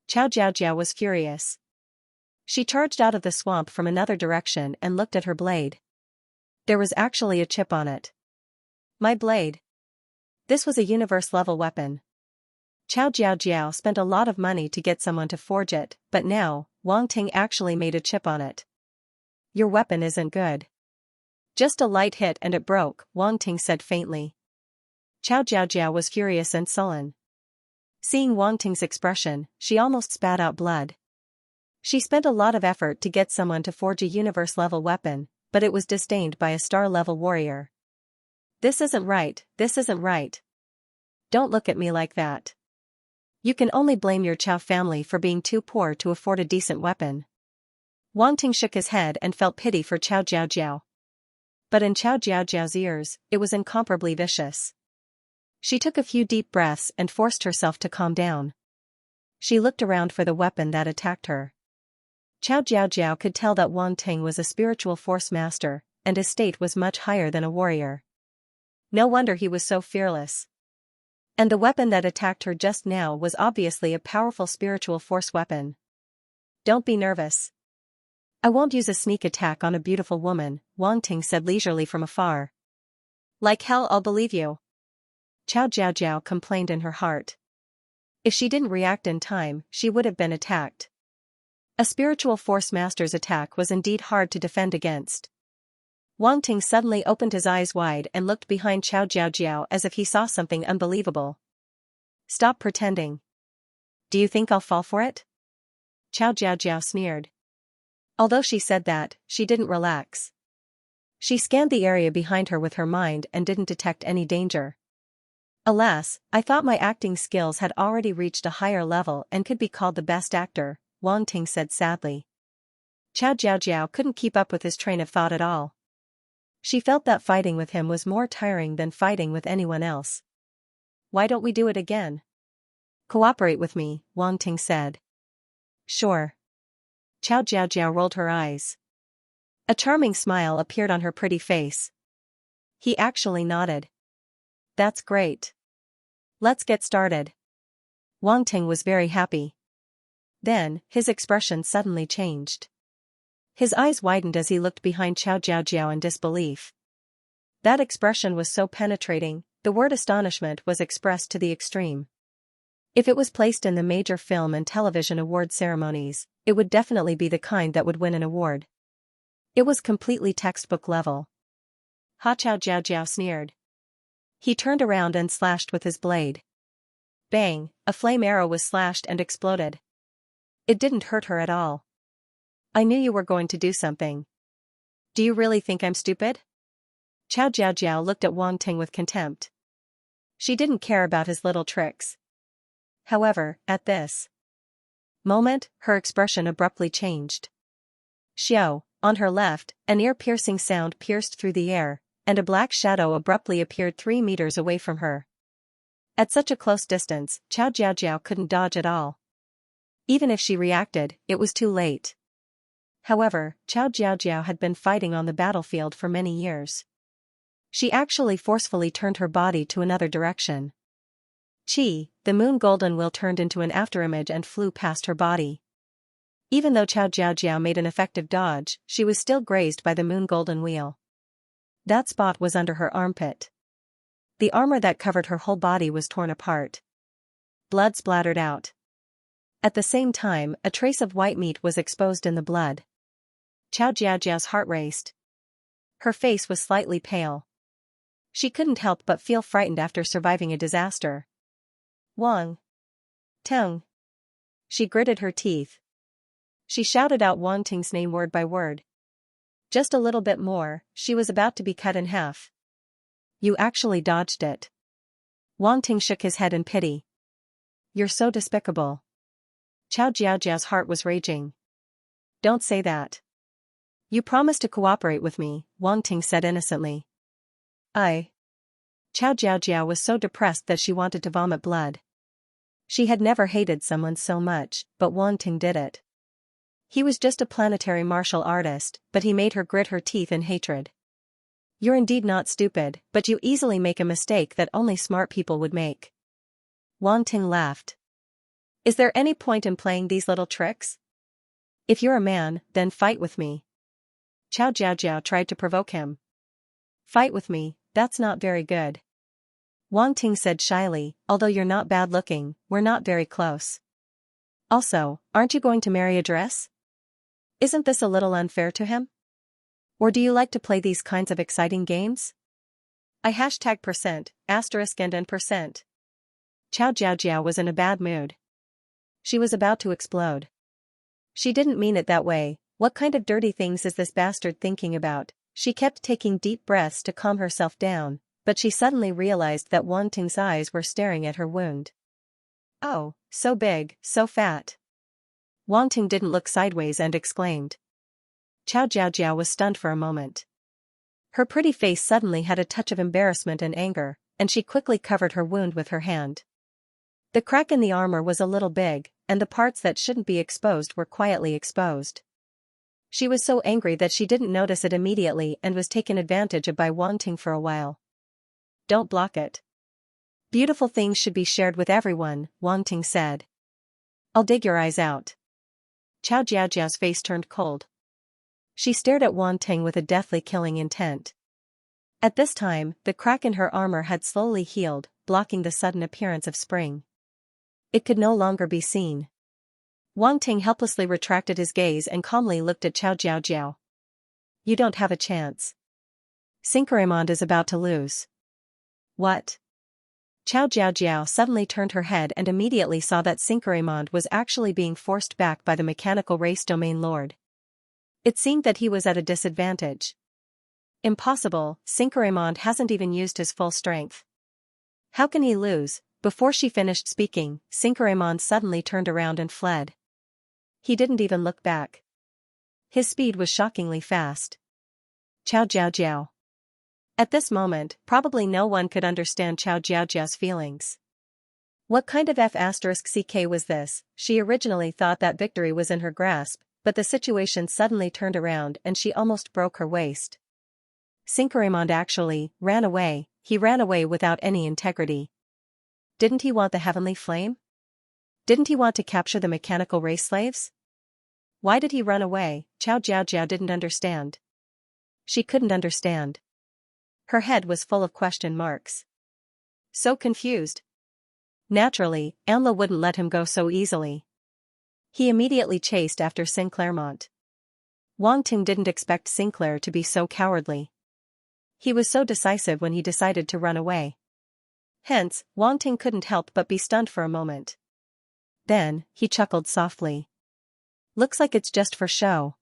Xiao Jiaojiao was furious. She charged out of the swamp from another direction and looked at her blade. There was actually a chip on it. My blade. This was a universe-level weapon. Xiao Jiaojiao spent a lot of money to get someone to forge it, but now, Wang Ting actually made a chip on it. Your weapon isn't good. Just a light hit and it broke, Wang Ting said faintly. Xiao Jiaojiao was furious and sullen. Seeing Wang Ting's expression, she almost spat out blood. She spent a lot of effort to get someone to forge a universe-level weapon, but it was disdained by a star-level warrior. This isn't right, this isn't right. Don't look at me like that. You can only blame your Qiao family for being too poor to afford a decent weapon. Wang Ting shook his head and felt pity for Xiao Jiaojiao. But in Xiao Jiaojiao's ears, it was incomparably vicious. She took a few deep breaths and forced herself to calm down. She looked around for the weapon that attacked her. Xiao Jiaojiao could tell that Wang Ting was a spiritual force master, and his state was much higher than a warrior. No wonder he was so fearless. And the weapon that attacked her just now was obviously a powerful spiritual force weapon. Don't be nervous. I won't use a sneak attack on a beautiful woman, Wang Ting said leisurely from afar. Like hell I'll believe you. Qiao Jiaojiao complained in her heart. If she didn't react in time, she would have been attacked. A spiritual force master's attack was indeed hard to defend against. Wang Ting suddenly opened his eyes wide and looked behind Qiao Jiaojiao as if he saw something unbelievable. Stop pretending. Do you think I'll fall for it? Qiao Jiaojiao sneered. Although she said that, she didn't relax. She scanned the area behind her with her mind and didn't detect any danger. Alas, I thought my acting skills had already reached a higher level and could be called the best actor, Wang Ting said sadly. Qiao Jiaojiao couldn't keep up with his train of thought at all. She felt that fighting with him was more tiring than fighting with anyone else. Why don't we do it again? Cooperate with me, Wang Ting said. Sure. Qiao Jiaojiao rolled her eyes. A charming smile appeared on her pretty face. He actually nodded. That's great. Let's get started. Wang Ting was very happy. Then, his expression suddenly changed. His eyes widened as he looked behind Qiao Jiaojiao in disbelief. That expression was so penetrating, the word astonishment was expressed to the extreme. If it was placed in the major film and television award ceremonies, it would definitely be the kind that would win an award. It was completely textbook level. Ha Qiao Jiaojiao sneered. He turned around and slashed with his blade. Bang, a flame arrow was slashed and exploded. It didn't hurt her at all. I knew you were going to do something. Do you really think I'm stupid? Qiao Jiaojiao looked at Wang Ting with contempt. She didn't care about his little tricks. However, at this moment, her expression abruptly changed. Xiao, on her left, an ear-piercing sound pierced through the air, and a black shadow abruptly appeared 3 meters away from her. At such a close distance, Qiao Jiaojiao couldn't dodge at all. Even if she reacted, it was too late. However, Qiao Jiaojiao had been fighting on the battlefield for many years. She actually forcefully turned her body to another direction. Chi, the moon golden wheel turned into an afterimage and flew past her body. Even though Qiao Jiaojiao made an effective dodge, she was still grazed by the moon golden wheel. That spot was under her armpit. The armor that covered her whole body was torn apart. Blood splattered out. At the same time, a trace of white meat was exposed in the blood. Qiao Jiaojiao's heart raced. Her face was slightly pale. She couldn't help but feel frightened after surviving a disaster. Wang Teng. She gritted her teeth. She shouted out Wang Ting's name word by word. Just a little bit more, she was about to be cut in half. You actually dodged it. Wang Ting shook his head in pity. You're so despicable. Qiao Jiaojiao's heart was raging. Don't say that. You promised to cooperate with me, Wang Ting said innocently. Qiao Jiaojiao was so depressed that she wanted to vomit blood. She had never hated someone so much, but Wang Ting did it. He was just a planetary martial artist, but he made her grit her teeth in hatred. You're indeed not stupid, but you easily make a mistake that only smart people would make. Wang Ting laughed. Is there any point in playing these little tricks? If you're a man, then fight with me. Qiao Jiaojiao tried to provoke him. Fight with me, that's not very good. Wang Ting said shyly, although you're not bad looking, we're not very close. Also, aren't you going to marry a dress? Isn't this a little unfair to him? Or do you like to play these kinds of exciting games? I #% asterisk and n%. Qiao Jiaojiao was in a bad mood. She was about to explode. She didn't mean it that way. What kind of dirty things is this bastard thinking about? She kept taking deep breaths to calm herself down, but she suddenly realized that Wang Ting's eyes were staring at her wound. Oh, so big, so fat. Wang Ting didn't look sideways and exclaimed. Qiao Jiaojiao was stunned for a moment. Her pretty face suddenly had a touch of embarrassment and anger, and she quickly covered her wound with her hand. The crack in the armor was a little big, and the parts that shouldn't be exposed were quietly exposed. She was so angry that she didn't notice it immediately and was taken advantage of by Wang Ting for a while. Don't block it. Beautiful things should be shared with everyone, Wang Ting said. I'll dig your eyes out. Qiao Jiaojiao's face turned cold. She stared at Wang Ting with a deathly killing intent. At this time, the crack in her armor had slowly healed, blocking the sudden appearance of spring. It could no longer be seen. Wang Ting helplessly retracted his gaze and calmly looked at Xiao Jiao. You don't have a chance. Cinqueramond is about to lose. What? Xiao Jiao suddenly turned her head and immediately saw that Cinqueramond was actually being forced back by the mechanical race domain lord. It seemed that he was at a disadvantage. Impossible, Cinqueramond hasn't even used his full strength. How can he lose? Before she finished speaking, Cinqueramond suddenly turned around and fled. He didn't even look back. His speed was shockingly fast. Xiao Jiao. At this moment, probably no one could understand Xiao Jiao's feelings. What kind of F***ck was this? She originally thought that victory was in her grasp, but the situation suddenly turned around and she almost broke her waist. Cinqueramond actually ran away. He ran away without any integrity. Didn't he want the heavenly flame? Didn't he want to capture the mechanical race slaves? Why did he run away? Xiao Jiao didn't understand. She couldn't understand. Her head was full of question marks. So confused. Naturally, Anla wouldn't let him go so easily. He immediately chased after Cinqueramond. Wang Ting didn't expect Sinclair to be so cowardly. He was so decisive when he decided to run away. Hence, Wang Ting couldn't help but be stunned for a moment. Then, he chuckled softly. Looks like it's just for show.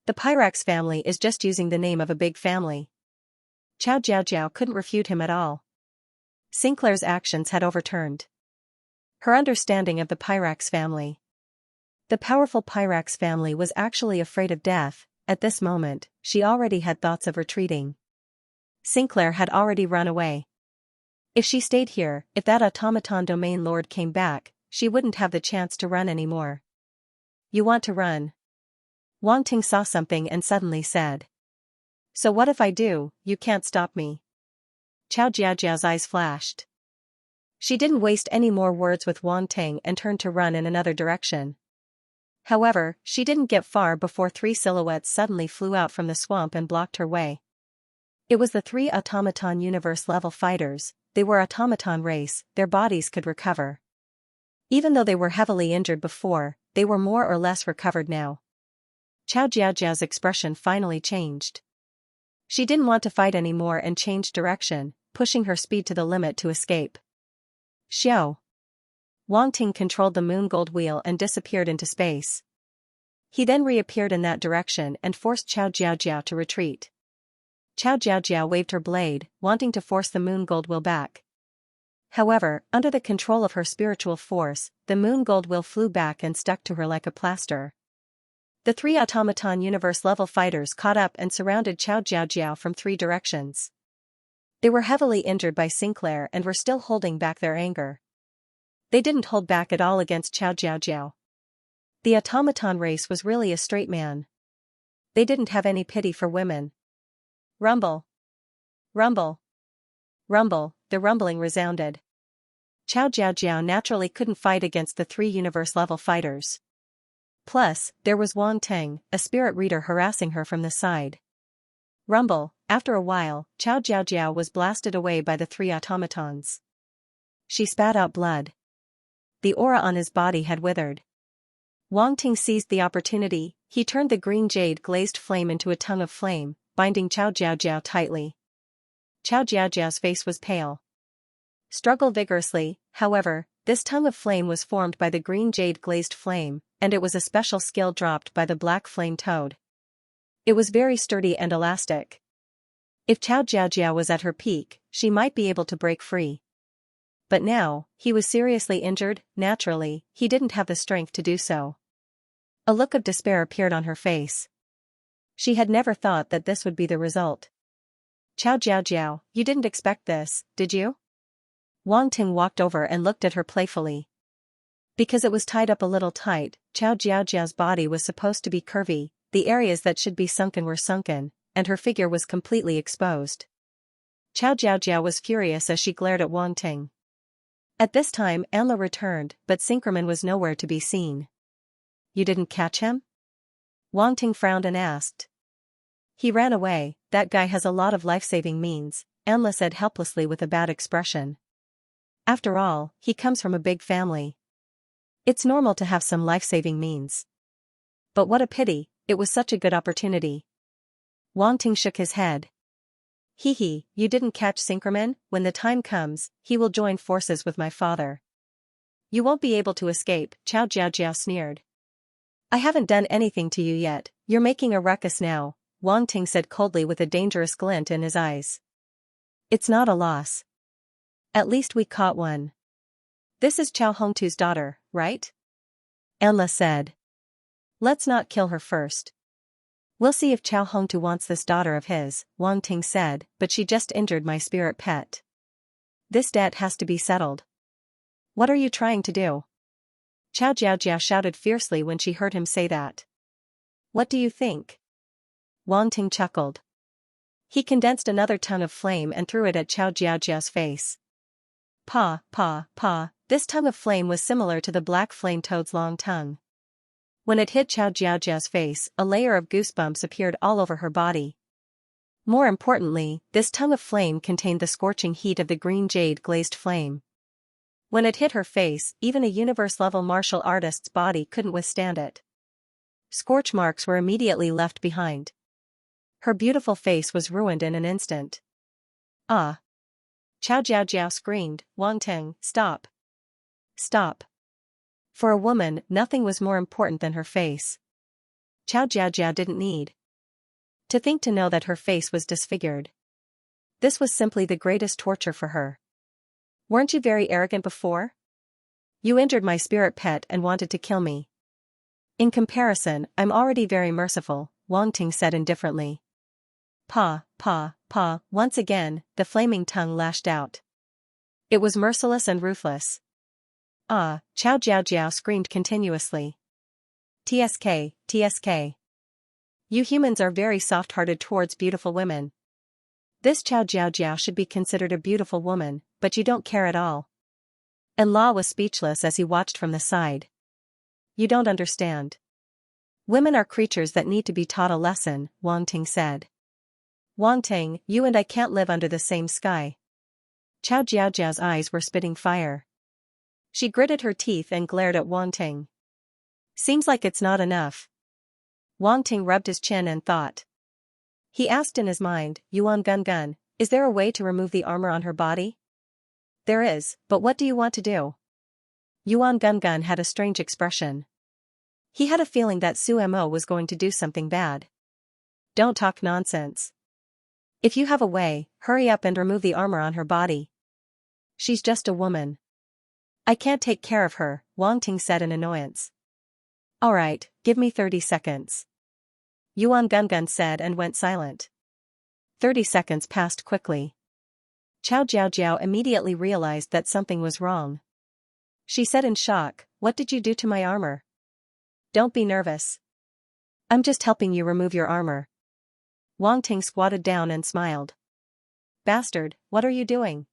The Pyrax family is just using the name of a big family. Xiao Jiao couldn't refute him at all. Sinclair's actions had overturned her understanding of the Pyrax family. The powerful Pyrax family was actually afraid of death. At this moment, she already had thoughts of retreating. Sinclair had already run away. If she stayed here, if that automaton domain lord came back, she wouldn't have the chance to run anymore. You want to run? Wang Ting saw something and suddenly said. So what if I do? You can't stop me. Xiao Jiao's eyes flashed. She didn't waste any more words with Wang Ting and turned to run in another direction. However, she didn't get far before three silhouettes suddenly flew out from the swamp and blocked her way. It was the three automaton universe-level fighters. They were automaton race, their bodies could recover. Even though they were heavily injured before, they were more or less recovered now. Xiao Jiao's expression finally changed. She didn't want to fight anymore and changed direction, pushing her speed to the limit to escape. Xiao. Wang Ting controlled the moon gold wheel and disappeared into space. He then reappeared in that direction and forced Xiao Jiao to retreat. Xiao Jiao waved her blade, wanting to force the moon gold wheel back. However, under the control of her spiritual force, the moon gold wheel flew back and stuck to her like a plaster. The three automaton universe-level fighters caught up and surrounded Xiao Jiao from three directions. They were heavily injured by Sinclair and were still holding back their anger. They didn't hold back at all against Xiao Jiao. The automaton race was really a straight man. They didn't have any pity for women. Rumble. Rumble. Rumble, the rumbling resounded. Xiao Jiao naturally couldn't fight against the three universe-level fighters. Plus, there was Wang Ting, a spirit reader harassing her from the side. Rumble. After a while, Xiao Jiao was blasted away by the three automatons. She spat out blood. The aura on his body had withered. Wang Ting seized the opportunity. He turned the green jade glazed flame into a tongue of flame, binding Xiao Jiao tightly. Xiao Jiao's face was pale. Struggle vigorously, however, this tongue of flame was formed by the green jade glazed flame, and it was a special skill dropped by the black flame toad. It was very sturdy and elastic. If Xiao Jiao was at her peak, she might be able to break free. But now, he was seriously injured. Naturally, he didn't have the strength to do so. A look of despair appeared on her face. She had never thought that this would be the result. Xiao Jiao, you didn't expect this, did you? Wang Ting walked over and looked at her playfully. Because it was tied up a little tight, Xiao Jiao's body was supposed to be curvy, the areas that should be sunken were sunken, and her figure was completely exposed. Xiao Jiao was furious as she glared at Wang Ting. At this time Anla returned, but Cinqueramond was nowhere to be seen. You didn't catch him? Wang Ting frowned and asked. He ran away. That guy has a lot of life-saving means, Anla said helplessly with a bad expression. After all, he comes from a big family. It's normal to have some life-saving means. But what a pity, it was such a good opportunity. Wang Ting shook his head. Hee, you didn't catch Synchroman? When the time comes, he will join forces with my father. You won't be able to escape, Chao Jiao sneered. I haven't done anything to you yet, you're making a ruckus now, Wang Ting said coldly with a dangerous glint in his eyes. It's not a loss. At least we caught one. This is Chao Hongtu's daughter, right? Enla said. Let's not kill her first. We'll see if Chao Hongtu wants this daughter of his, Wang Ting said, but she just injured my spirit pet. This debt has to be settled. What are you trying to do? Chao Jiao shouted fiercely when she heard him say that. What do you think? Wang Ting chuckled. He condensed another tongue of flame and threw it at Chao Jiao's face. Pa, this tongue of flame was similar to the black flame toad's long tongue. When it hit Chao Jiao's face, a layer of goosebumps appeared all over her body. More importantly, this tongue of flame contained the scorching heat of the green jade glazed flame. When it hit her face, even a universe-level martial artist's body couldn't withstand it. Scorch marks were immediately left behind. Her beautiful face was ruined in an instant. Ah! Chao Jiao screamed, Wang Ting, stop! Stop! For a woman, nothing was more important than her face. Chao Jiao didn't need to think to know that her face was disfigured. This was simply the greatest torture for her. Weren't you very arrogant before? You injured my spirit pet and wanted to kill me. In comparison, I'm already very merciful, Wang Ting said indifferently. Pa, once again, the flaming tongue lashed out. It was merciless and ruthless. Ah, Chao Jiao screamed continuously. TSK. You humans are very soft-hearted towards beautiful women. This Chao Jiao should be considered a beautiful woman, but you don't care at all. And Law was speechless as he watched from the side. You don't understand. Women are creatures that need to be taught a lesson, Wang Ting said. Wang Ting, you and I can't live under the same sky. Chao Jiao's eyes were spitting fire. She gritted her teeth and glared at Wang Ting. Seems like it's not enough. Wang Ting rubbed his chin and thought. He asked in his mind, Yuan Gun, is there a way to remove the armor on her body? There is, but what do you want to do? Yuan Gun had a strange expression. He had a feeling that Su Mo was going to do something bad. Don't talk nonsense. If you have a way, hurry up and remove the armor on her body. She's just a woman. I can't take care of her, Wang Ting said in annoyance. Alright, give me 30 seconds. Yuan Gun said and went silent. 30 seconds passed quickly. Chao Jiao immediately realized that something was wrong. She said in shock, what did you do to my armor? Don't be nervous. I'm just helping you remove your armor. Wang Ting squatted down and smiled. Bastard, what are you doing?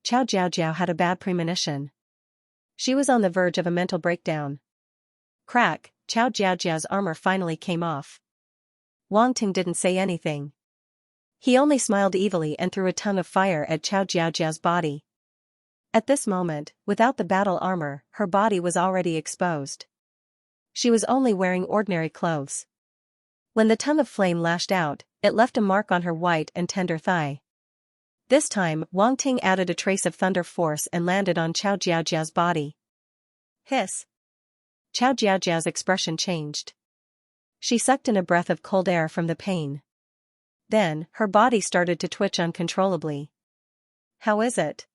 Chao Jiao had a bad premonition. She was on the verge of a mental breakdown. Crack, Chao Jiao's armor finally came off. Wang Ting didn't say anything. He only smiled evilly and threw a tongue of fire at Chao Jiao's body. At this moment, without the battle armor, her body was already exposed. She was only wearing ordinary clothes. When the tongue of flame lashed out, it left a mark on her white and tender thigh. This time, Wang Ting added a trace of thunder force and landed on Chao Jiao's body. Hiss! Chao Jiao's expression changed. She sucked in a breath of cold air from the pain. Then, her body started to twitch uncontrollably. How is it?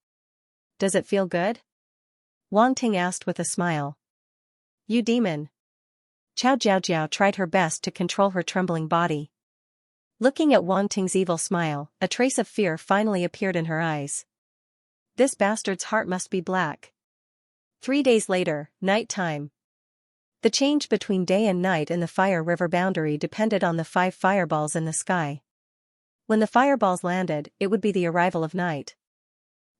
Does it feel good? Wang Ting asked with a smile. You demon! Chao Jiao tried her best to control her trembling body. Looking at Wang Ting's evil smile, a trace of fear finally appeared in her eyes. This bastard's heart must be black. 3 days later, night time. The change between day and night in the Fire River boundary depended on the 5 fireballs in the sky. When the fireballs landed, it would be the arrival of night.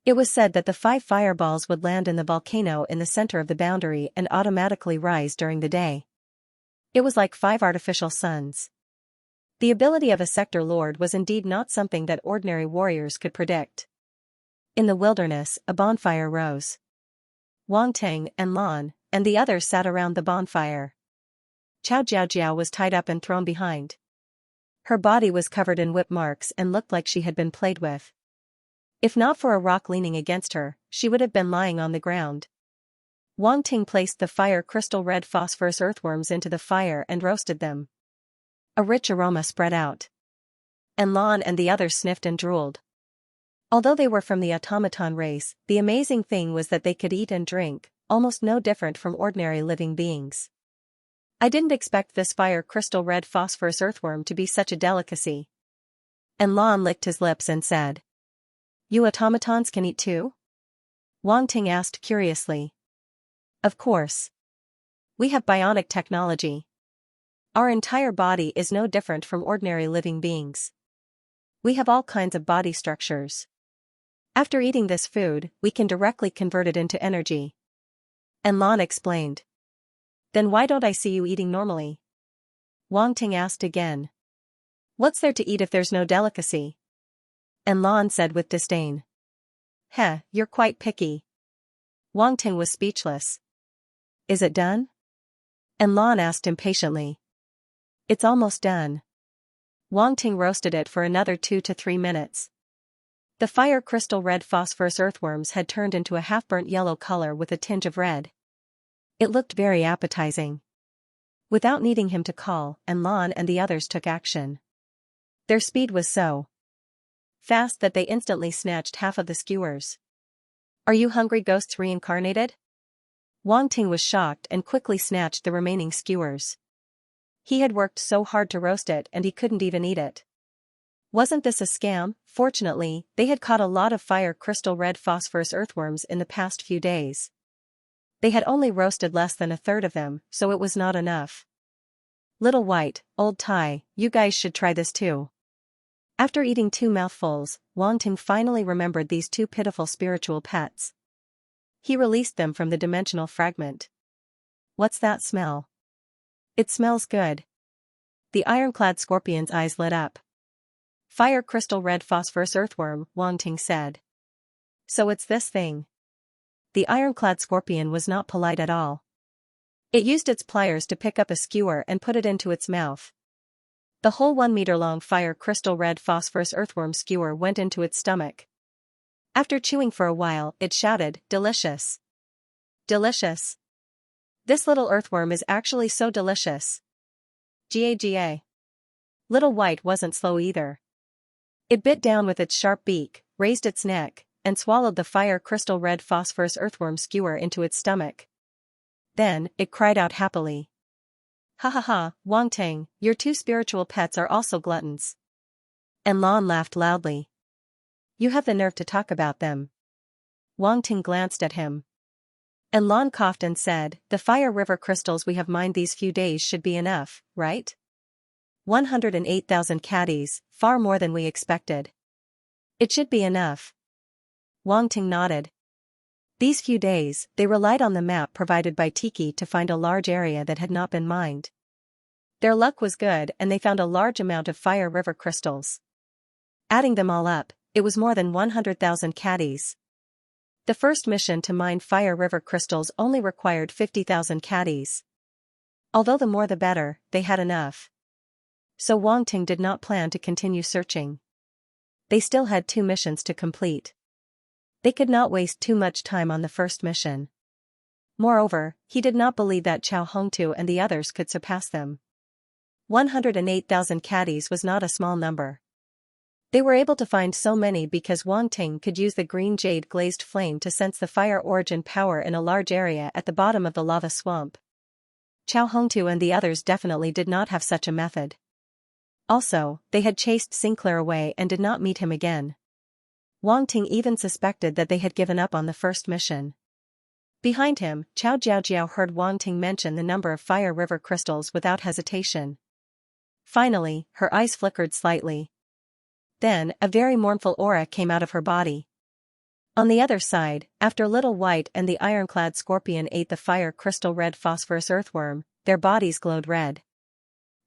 It was said that the 5 fireballs would land in the volcano in the center of the boundary and automatically rise during the day. It was like 5 artificial suns. The ability of a sector lord was indeed not something that ordinary warriors could predict. In the wilderness, a bonfire rose. Wang Teng and Lan, and the others sat around the bonfire. Chao Jiaojiao was tied up and thrown behind. Her body was covered in whip marks and looked like she had been played with. If not for a rock leaning against her, she would have been lying on the ground. Wang Ting placed the fire crystal red phosphorus earthworms into the fire and roasted them. A rich aroma spread out. And Lan and the others sniffed and drooled. Although they were from the automaton race, the amazing thing was that they could eat and drink, almost no different from ordinary living beings. I didn't expect this fire crystal red phosphorus earthworm to be such a delicacy. And Lan licked his lips and said, "You automatons can eat too?" Wang Ting asked curiously. "Of course. We have bionic technology. Our entire body is no different from ordinary living beings. We have all kinds of body structures. After eating this food, we can directly convert it into energy." And Lan explained. "Then why don't I see you eating normally?" Wang Ting asked again. "What's there to eat if there's no delicacy?" And Lan said with disdain. "Heh, you're quite picky." Wang Ting was speechless. "Is it done?" And Lan asked impatiently. "It's almost done." Wang Ting roasted it for another 2 to 3 minutes. The fire crystal red phosphorus earthworms had turned into a half-burnt yellow color with a tinge of red. It looked very appetizing. Without needing him to call, and Lan and the others took action. Their speed was so fast that they instantly snatched half of the skewers. "Are you hungry ghosts reincarnated?" Wang Ting was shocked and quickly snatched the remaining skewers. He had worked so hard to roast it and he couldn't even eat it. Wasn't this a scam? Fortunately, they had caught a lot of fire crystal red phosphorus earthworms in the past few days. They had only roasted less than a third of them, so it was not enough. "Little White, Old Tai, you guys should try this too." After eating 2 mouthfuls, Wang Ting finally remembered these 2 pitiful spiritual pets. He released them from the dimensional fragment. "What's that smell?" "It smells good." The ironclad scorpion's eyes lit up. "Fire crystal red phosphorus earthworm," Wang Ting said. "So it's this thing." The ironclad scorpion was not polite at all. It used its pliers to pick up a skewer and put it into its mouth. The whole 1-meter-long fire crystal red phosphorus earthworm skewer went into its stomach. After chewing for a while, it shouted, "Delicious! Delicious! This little earthworm is actually so delicious. Ga. Little White wasn't slow either. It bit down with its sharp beak, raised its neck, and swallowed the fire crystal red phosphorus earthworm skewer into its stomach. Then, it cried out happily. "Ha ha ha, Wang Ting, your 2 spiritual pets are also gluttons." And Lan laughed loudly. "You have the nerve to talk about them." Wang Ting glanced at him. And Lan coughed and said, "The fire river crystals we have mined these few days should be enough, right? 108,000 caddies, far more than we expected." "It should be enough." Wang Ting nodded. These few days, they relied on the map provided by Tiki to find a large area that had not been mined. Their luck was good and they found a large amount of fire river crystals. Adding them all up, it was more than 100,000 caddies. The first mission to mine fire river crystals only required 50,000 caddies. Although the more the better, they had enough. So Wang Ting did not plan to continue searching. They still had 2 missions to complete. They could not waste too much time on the first mission. Moreover, he did not believe that Chao Hongtu and the others could surpass them. 108,000 caddies was not a small number. They were able to find so many because Wang Ting could use the green jade glazed flame to sense the fire origin power in a large area at the bottom of the lava swamp. Chao Hongtu and the others definitely did not have such a method. Also, they had chased Sinclair away and did not meet him again. Wang Ting even suspected that they had given up on the first mission. Behind him, Chao Jiaojiao heard Wang Ting mention the number of fire river crystals without hesitation. Finally, her eyes flickered slightly. Then, a very mournful aura came out of her body. On the other side, after Little White and the ironclad scorpion ate the fire crystal red phosphorus earthworm, their bodies glowed red.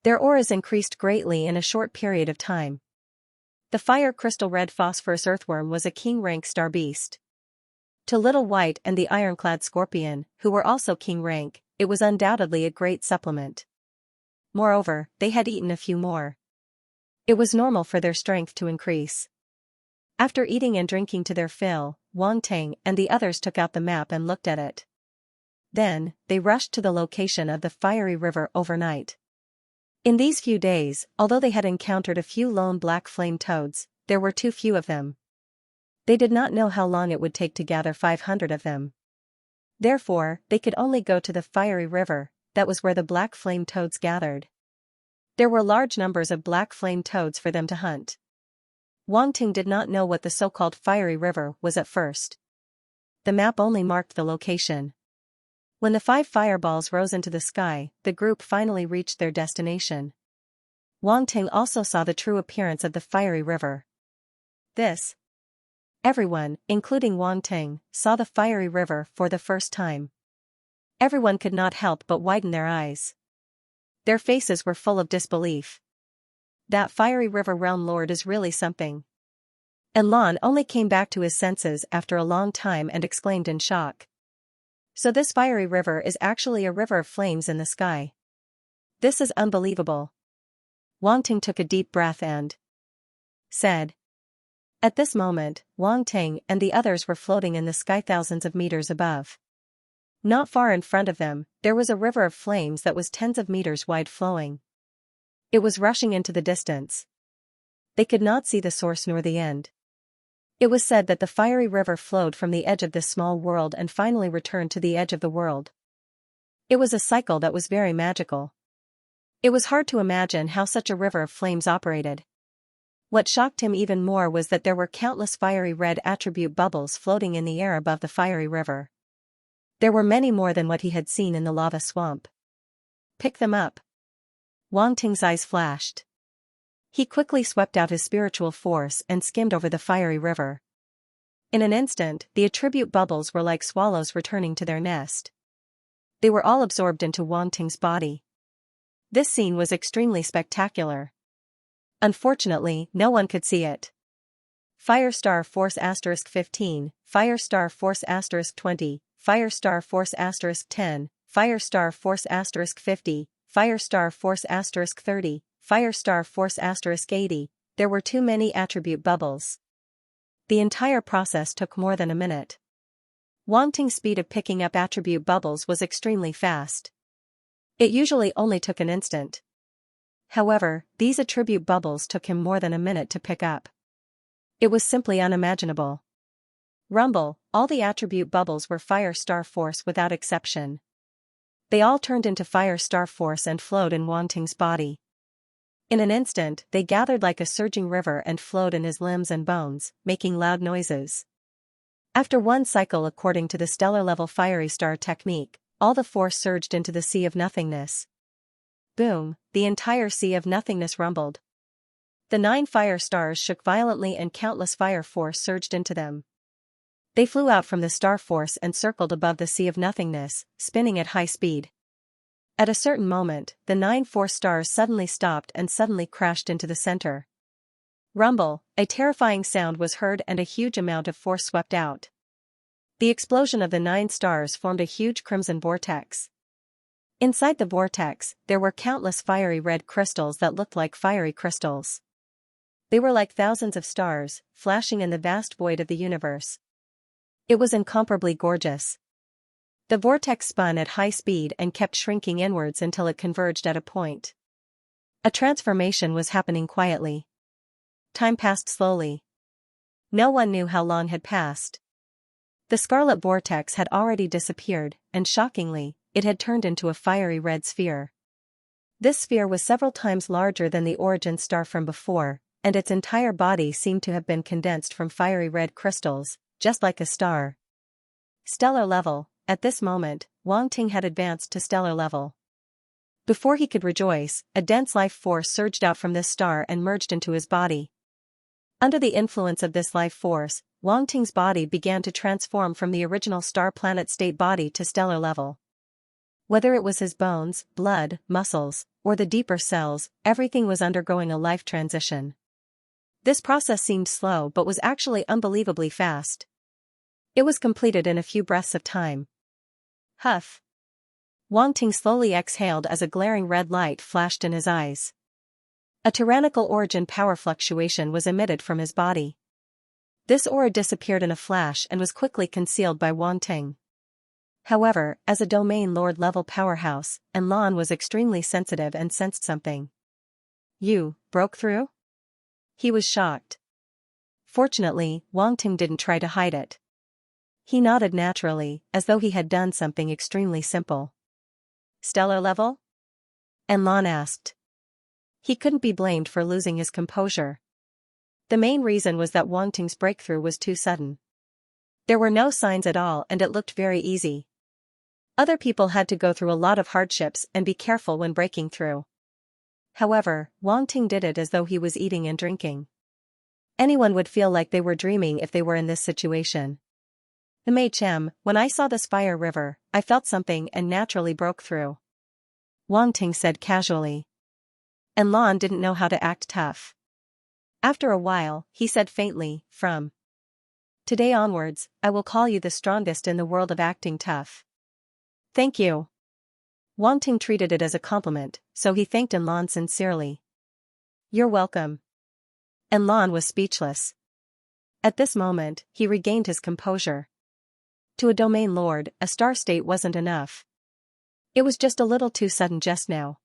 Their auras increased greatly in a short period of time. The fire crystal red phosphorus earthworm was a king-rank star beast. To Little White and the ironclad scorpion, who were also king-rank, it was undoubtedly a great supplement. Moreover, they had eaten a few more. It was normal for their strength to increase. After eating and drinking to their fill, Wang Ting and the others took out the map and looked at it. Then, they rushed to the location of the fiery river overnight. In these few days, although they had encountered a few lone black flame toads, there were too few of them. They did not know how long it would take to gather 500 of them. Therefore, they could only go to the fiery river, that was where the black flame toads gathered. There were large numbers of black flame toads for them to hunt. Wang Ting did not know what the so-called fiery river was at first. The map only marked the location. When the 5 fireballs rose into the sky, the group finally reached their destination. Wang Ting also saw the true appearance of the fiery river. Everyone, including Wang Ting, saw the fiery river for the first time. Everyone could not help but widen their eyes. Their faces were full of disbelief. That fiery river realm lord is really something. And Lan only came back to his senses after a long time and exclaimed in shock. So this fiery river is actually a river of flames in the sky. This is unbelievable. Wang Ting took a deep breath and said. At this moment, Wang Ting and the others were floating in the sky thousands of meters above. Not far in front of them, there was a river of flames that was tens of meters wide flowing. It was rushing into the distance. They could not see the source nor the end. It was said that the fiery river flowed from the edge of this small world and finally returned to the edge of the world. It was a cycle that was very magical. It was hard to imagine how such a river of flames operated. What shocked him even more was that there were countless fiery red attribute bubbles floating in the air above the fiery river. There were many more than what he had seen in the lava swamp. Pick them up. Wang Ting's eyes flashed. He quickly swept out his spiritual force and skimmed over the fiery river. In an instant, the attribute bubbles were like swallows returning to their nest. They were all absorbed into Wang Ting's body. This scene was extremely spectacular. Unfortunately, no one could see it. Firestar Force *15, Firestar Force *20, Firestar Force *10, Firestar Force *50, Firestar Force *30, Firestar Force *80, there were too many attribute bubbles. The entire process took more than a minute. Wang Ting's speed of picking up attribute bubbles was extremely fast. It usually only took an instant. However, these attribute bubbles took him more than a minute to pick up. It was simply unimaginable. Rumble, all the attribute bubbles were Fire Star Force without exception. They all turned into Fire Star Force and flowed in Wang Ting's body. In an instant, they gathered like a surging river and flowed in his limbs and bones, making loud noises. After one cycle according to the stellar level fiery star technique, all the force surged into the sea of nothingness. Boom, the entire sea of nothingness rumbled. The 9 fire stars shook violently and countless fire force surged into them. They flew out from the star force and circled above the sea of nothingness, spinning at high speed. At a certain moment, the 9 force stars suddenly stopped and suddenly crashed into the center. Rumble, a terrifying sound was heard and a huge amount of force swept out. The explosion of the 9 stars formed a huge crimson vortex. Inside the vortex, there were countless fiery red crystals that looked like fiery crystals. They were like thousands of stars, flashing in the vast void of the universe. It was incomparably gorgeous. The vortex spun at high speed and kept shrinking inwards until it converged at a point. A transformation was happening quietly. Time passed slowly. No one knew how long had passed. The scarlet vortex had already disappeared, and shockingly, it had turned into a fiery red sphere. This sphere was several times larger than the origin star from before, and its entire body seemed to have been condensed from fiery red crystals, just like a star. Stellar level. At this moment, Wang Ting had advanced to stellar level. Before he could rejoice, a dense life force surged out from this star and merged into his body. Under the influence of this life force, Wang Ting's body began to transform from the original star planet state body to stellar level. Whether it was his bones, blood, muscles, or the deeper cells, everything was undergoing a life transition. This process seemed slow but was actually unbelievably fast. It was completed in a few breaths of time. Huff. Wang Ting slowly exhaled as a glaring red light flashed in his eyes. A tyrannical origin power fluctuation was emitted from his body. This aura disappeared in a flash and was quickly concealed by Wang Ting. However, as a domain lord-level powerhouse, Enlon was extremely sensitive and sensed something. You broke through? He was shocked. Fortunately, Wang Ting didn't try to hide it. He nodded naturally, as though he had done something extremely simple. Stellar level? Enlon asked. He couldn't be blamed for losing his composure. The main reason was that Wang Ting's breakthrough was too sudden. There were no signs at all and it looked very easy. Other people had to go through a lot of hardships and be careful when breaking through. However, Wang Ting did it as though he was eating and drinking. Anyone would feel like they were dreaming if they were in this situation. The Mei Chem, when I saw this fire river, I felt something and naturally broke through. Wang Ting said casually. Enlon didn't know how to act tough. After a while, he said faintly, from today onwards, I will call you the strongest in the world of acting tough. Thank you. Wang Ting treated it as a compliment, so he thanked Enlon sincerely. You're welcome. Enlon was speechless. At this moment, he regained his composure. To a domain lord, a star state wasn't enough. It was just a little too sudden just now.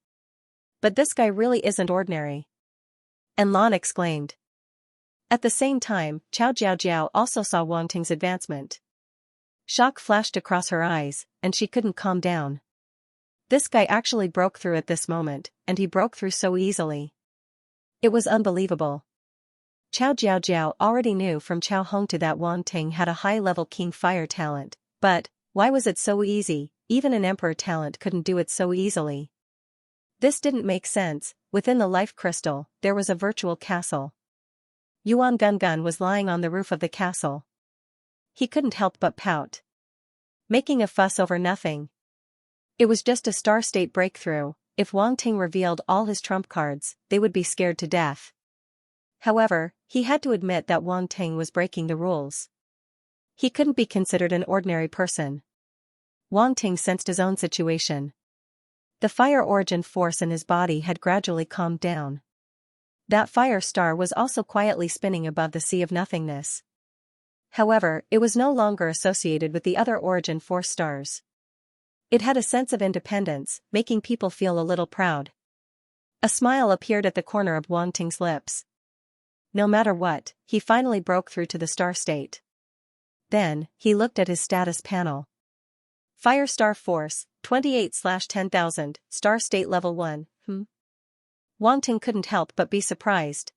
But this guy really isn't ordinary. Enlon exclaimed. At the same time, Chao Jiaojiao also saw Wang Ting's advancement. Shock flashed across her eyes, and she couldn't calm down. This guy actually broke through at this moment, and he broke through so easily. It was unbelievable. Chao Jiaojiao already knew from Chao Hongtu that Wang Ting had a high-level King Fire talent, but why was it so easy? Even an Emperor talent couldn't do it so easily. This didn't make sense. Within the life crystal, there was a virtual castle. Yuan Gungun was lying on the roof of the castle. He couldn't help but pout. Making a fuss over nothing. It was just a star state breakthrough. If Wang Ting revealed all his trump cards, they would be scared to death. However, he had to admit that Wang Ting was breaking the rules. He couldn't be considered an ordinary person. Wang Ting sensed his own situation. The fire origin force in his body had gradually calmed down. That fire star was also quietly spinning above the sea of nothingness. However, it was no longer associated with the other origin force stars. It had a sense of independence, making people feel a little proud. A smile appeared at the corner of Wang Ting's lips. No matter what, he finally broke through to the star state. Then, he looked at his status panel. Fire Star Force, 28/10,000, Star State Level 1, Wang Ting couldn't help but be surprised.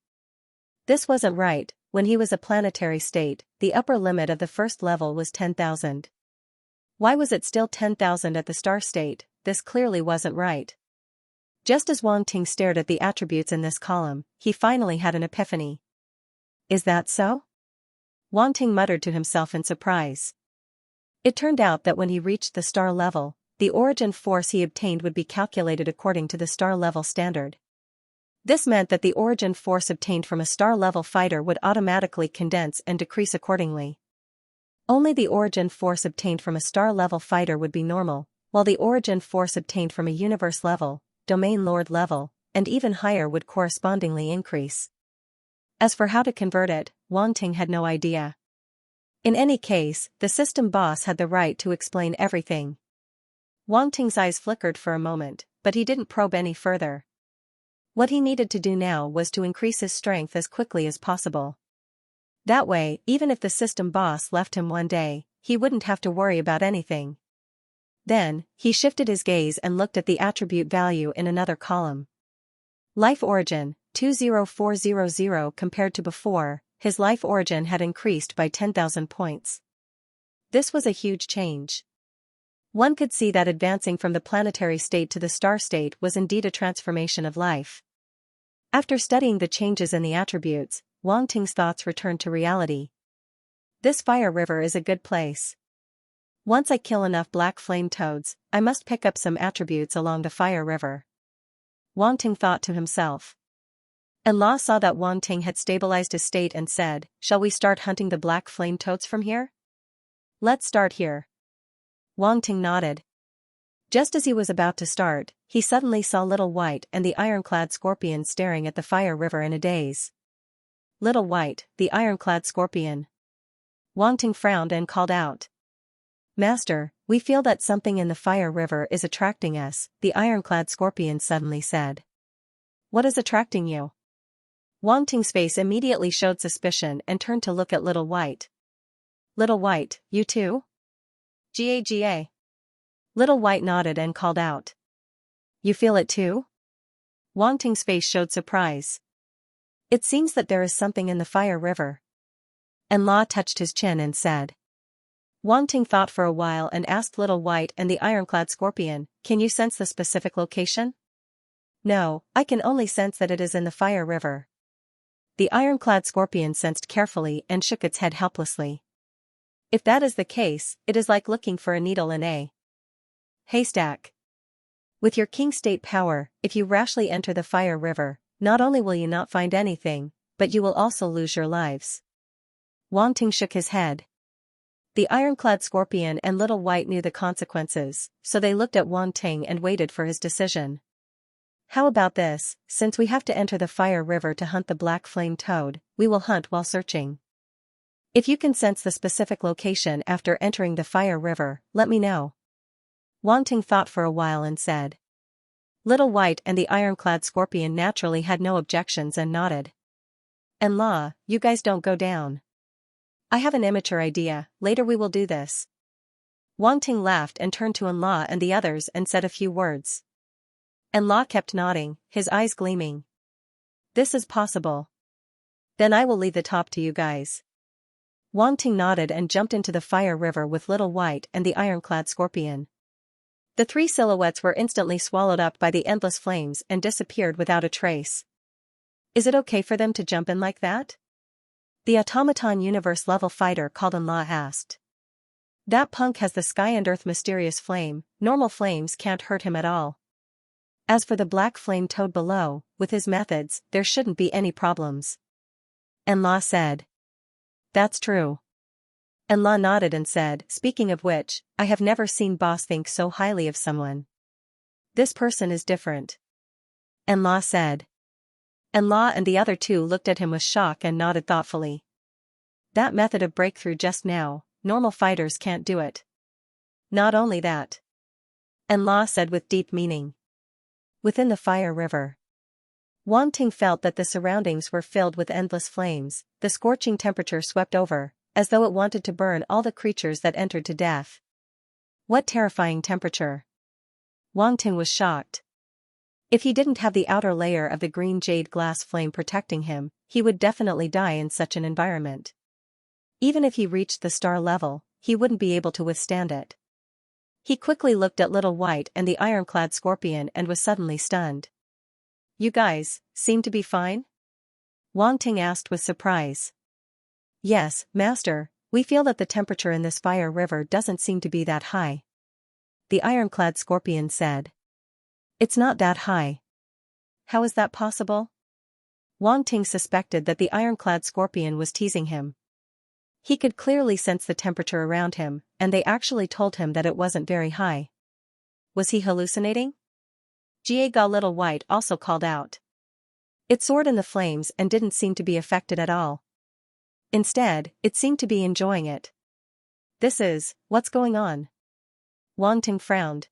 This wasn't right. When he was a planetary state, the upper limit of the first level was 10,000. Why was it still 10,000 at the star state? This clearly wasn't right. Just as Wang Ting stared at the attributes in this column, he finally had an epiphany. Is that so? Wang Ting muttered to himself in surprise. It turned out that when he reached the star level, the origin force he obtained would be calculated according to the star level standard. This meant that the origin force obtained from a star-level fighter would automatically condense and decrease accordingly. Only the origin force obtained from a star-level fighter would be normal, while the origin force obtained from a universe level, domain lord level, and even higher would correspondingly increase. As for how to convert it, Wang Ting had no idea. In any case, the system boss had the right to explain everything. Wang Ting's eyes flickered for a moment, but he didn't probe any further. What he needed to do now was to increase his strength as quickly as possible. That way, even if the system boss left him one day, he wouldn't have to worry about anything. Then, he shifted his gaze and looked at the attribute value in another column. Life origin, 20400 compared to before, his life origin had increased by 10,000 points. This was a huge change. One could see that advancing from the planetary state to the star state was indeed a transformation of life. After studying the changes in the attributes, Wang Ting's thoughts returned to reality. This fire river is a good place. Once I kill enough black flame toads, I must pick up some attributes along the fire river. Wang Ting thought to himself. And La saw that Wang Ting had stabilized his state and said, "Shall we start hunting the black flame toads from here?" "Let's start here." Wang Ting nodded. Just as he was about to start, he suddenly saw Little White and the ironclad scorpion staring at the fire river in a daze. Little White, the ironclad scorpion. Wang Ting frowned and called out. "Master, we feel that something in the fire river is attracting us," the ironclad scorpion suddenly said. "What is attracting you?" Wang Ting's face immediately showed suspicion and turned to look at Little White. "Little White, you too?" "Ga." Little White nodded and called out. "You feel it too?" Wang Ting's face showed surprise. "It seems that there is something in the fire river." And La touched his chin and said. Wang Ting thought for a while and asked Little White and the ironclad scorpion, "Can you sense the specific location?" "No, I can only sense that it is in the fire river." The ironclad scorpion sensed carefully and shook its head helplessly. "If that is the case, it is like looking for a needle in a haystack. With your king state power, if you rashly enter the fire river, not only will you not find anything, but you will also lose your lives." Wang Ting shook his head. The ironclad scorpion and Little White knew the consequences, so they looked at Wang Ting and waited for his decision. "How about this, since we have to enter the fire river to hunt the black flame toad, we will hunt while searching. If you can sense the specific location after entering the fire river, let me know." Wang Ting thought for a while and said. Little White and the ironclad scorpion naturally had no objections and nodded. "And La, you guys don't go down. I have an immature idea, later we will do this." Wang Ting laughed and turned to Enla and the others and said a few words. Enla kept nodding, his eyes gleaming. "This is possible. Then I will leave the top to you guys." Wang Ting nodded and jumped into the fire river with Little White and the ironclad scorpion. The three silhouettes were instantly swallowed up by the endless flames and disappeared without a trace. "Is it okay for them to jump in like that?" The automaton universe-level fighter called Enla asked. "That punk has the sky and earth mysterious flame, normal flames can't hurt him at all. As for the black flame toad below, with his methods, there shouldn't be any problems." Enla said. "That's true." Enla nodded and said, "Speaking of which, I have never seen boss think so highly of someone. This person is different." Enla said. Enla and the other two looked at him with shock and nodded thoughtfully. "That method of breakthrough just now, normal fighters can't do it." "Not only that," Enla said with deep meaning. Within the fire river, Wang Ting felt that the surroundings were filled with endless flames, the scorching temperature swept over, as though it wanted to burn all the creatures that entered to death. What terrifying temperature! Wang Ting was shocked. If he didn't have the outer layer of the green jade glass flame protecting him, he would definitely die in such an environment. Even if he reached the star level, he wouldn't be able to withstand it. He quickly looked at Little White and the ironclad scorpion and was suddenly stunned. "You guys seem to be fine?" Wang Ting asked with surprise. "Yes, Master, we feel that the temperature in this fire river doesn't seem to be that high," the ironclad scorpion said. "It's not that high." "How is that possible?" Wang Ting suspected that the ironclad scorpion was teasing him. He could clearly sense the temperature around him, and they actually told him that it wasn't very high. Was he hallucinating? Ga Little White also called out. It soared in the flames and didn't seem to be affected at all. Instead, it seemed to be enjoying it. What's going on? Wang Ting frowned.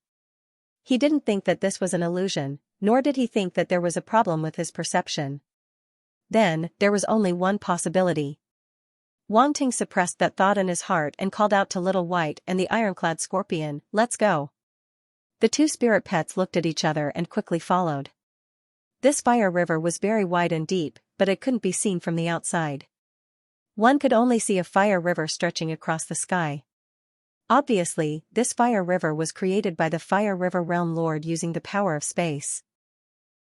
He didn't think that this was an illusion, nor did he think that there was a problem with his perception. Then, there was only one possibility. Wang Ting suppressed that thought in his heart and called out to Little White and the ironclad scorpion, "Let's go." The two spirit pets looked at each other and quickly followed. This fire river was very wide and deep, but it couldn't be seen from the outside. One could only see a fire river stretching across the sky. Obviously, this fire river was created by the Fire River Realm Lord using the power of space.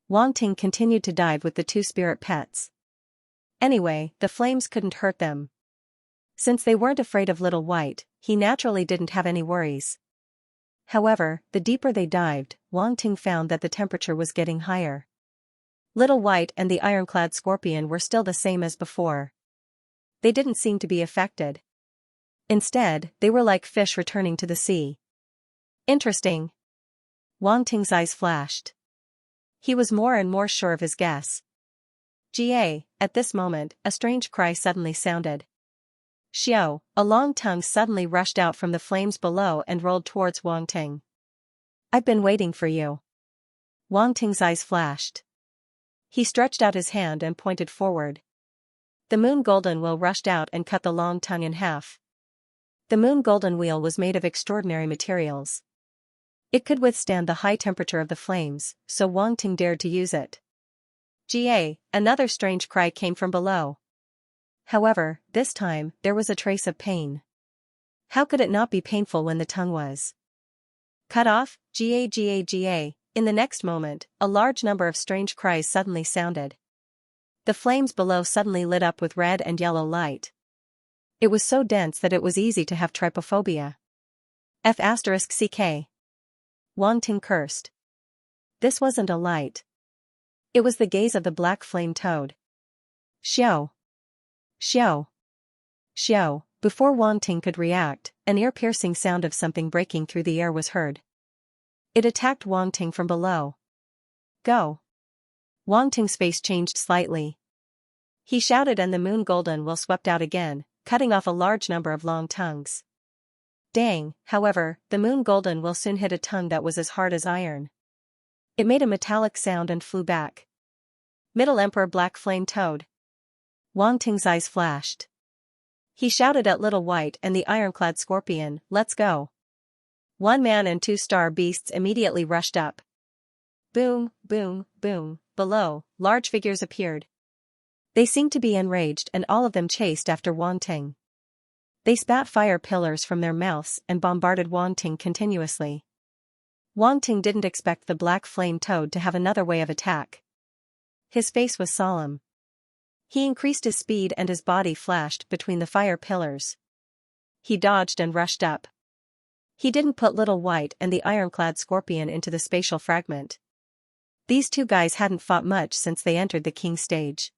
Wang Ting continued to dive with the two spirit pets. Anyway, the flames couldn't hurt them. Since they weren't afraid of Little White, he naturally didn't have any worries. However, the deeper they dived, Wang Ting found that the temperature was getting higher. Little White and the ironclad scorpion were still the same as before. They didn't seem to be affected. Instead, they were like fish returning to the sea. Interesting. Wang Ting's eyes flashed. He was more and more sure of his guess. Ga, at this moment, a strange cry suddenly sounded. Xiao, a long tongue suddenly rushed out from the flames below and rolled towards Wang Ting. I've been waiting for you. Wang Ting's eyes flashed. He stretched out his hand and pointed forward. The moon golden wheel rushed out and cut the long tongue in half. The moon golden wheel was made of extraordinary materials. It could withstand the high temperature of the flames, so Wang Ting dared to use it. Ga, another strange cry came from below. However, this time, there was a trace of pain. How could it not be painful when the tongue was cut off? Ga. In the next moment, a large number of strange cries suddenly sounded. The flames below suddenly lit up with red and yellow light. It was so dense that it was easy to have trypophobia. F***ck. Wang Ting cursed. This wasn't a light. It was the gaze of the black flame toad. Xiao. Xiao. Xiao. Before Wang Ting could react, an ear-piercing sound of something breaking through the air was heard. It attacked Wang Ting from below. Go. Wang Ting's face changed slightly. He shouted and the moon golden wheel swept out again, cutting off a large number of long tongues. Dang, however, the moon golden wheel soon hit a tongue that was as hard as iron. It made a metallic sound and flew back. Middle Emperor Black Flame Toad. Wang Ting's eyes flashed. He shouted at Little White and the ironclad scorpion, "Let's go." One man and two star beasts immediately rushed up. Boom, boom, boom, below, large figures appeared. They seemed to be enraged and all of them chased after Wang Ting. They spat fire pillars from their mouths and bombarded Wang Ting continuously. Wang Ting didn't expect the black flame toad to have another way of attack. His face was solemn. He increased his speed and his body flashed between the fire pillars. He dodged and rushed up. He didn't put Little White and the ironclad scorpion into the spatial fragment. These two guys hadn't fought much since they entered the king stage.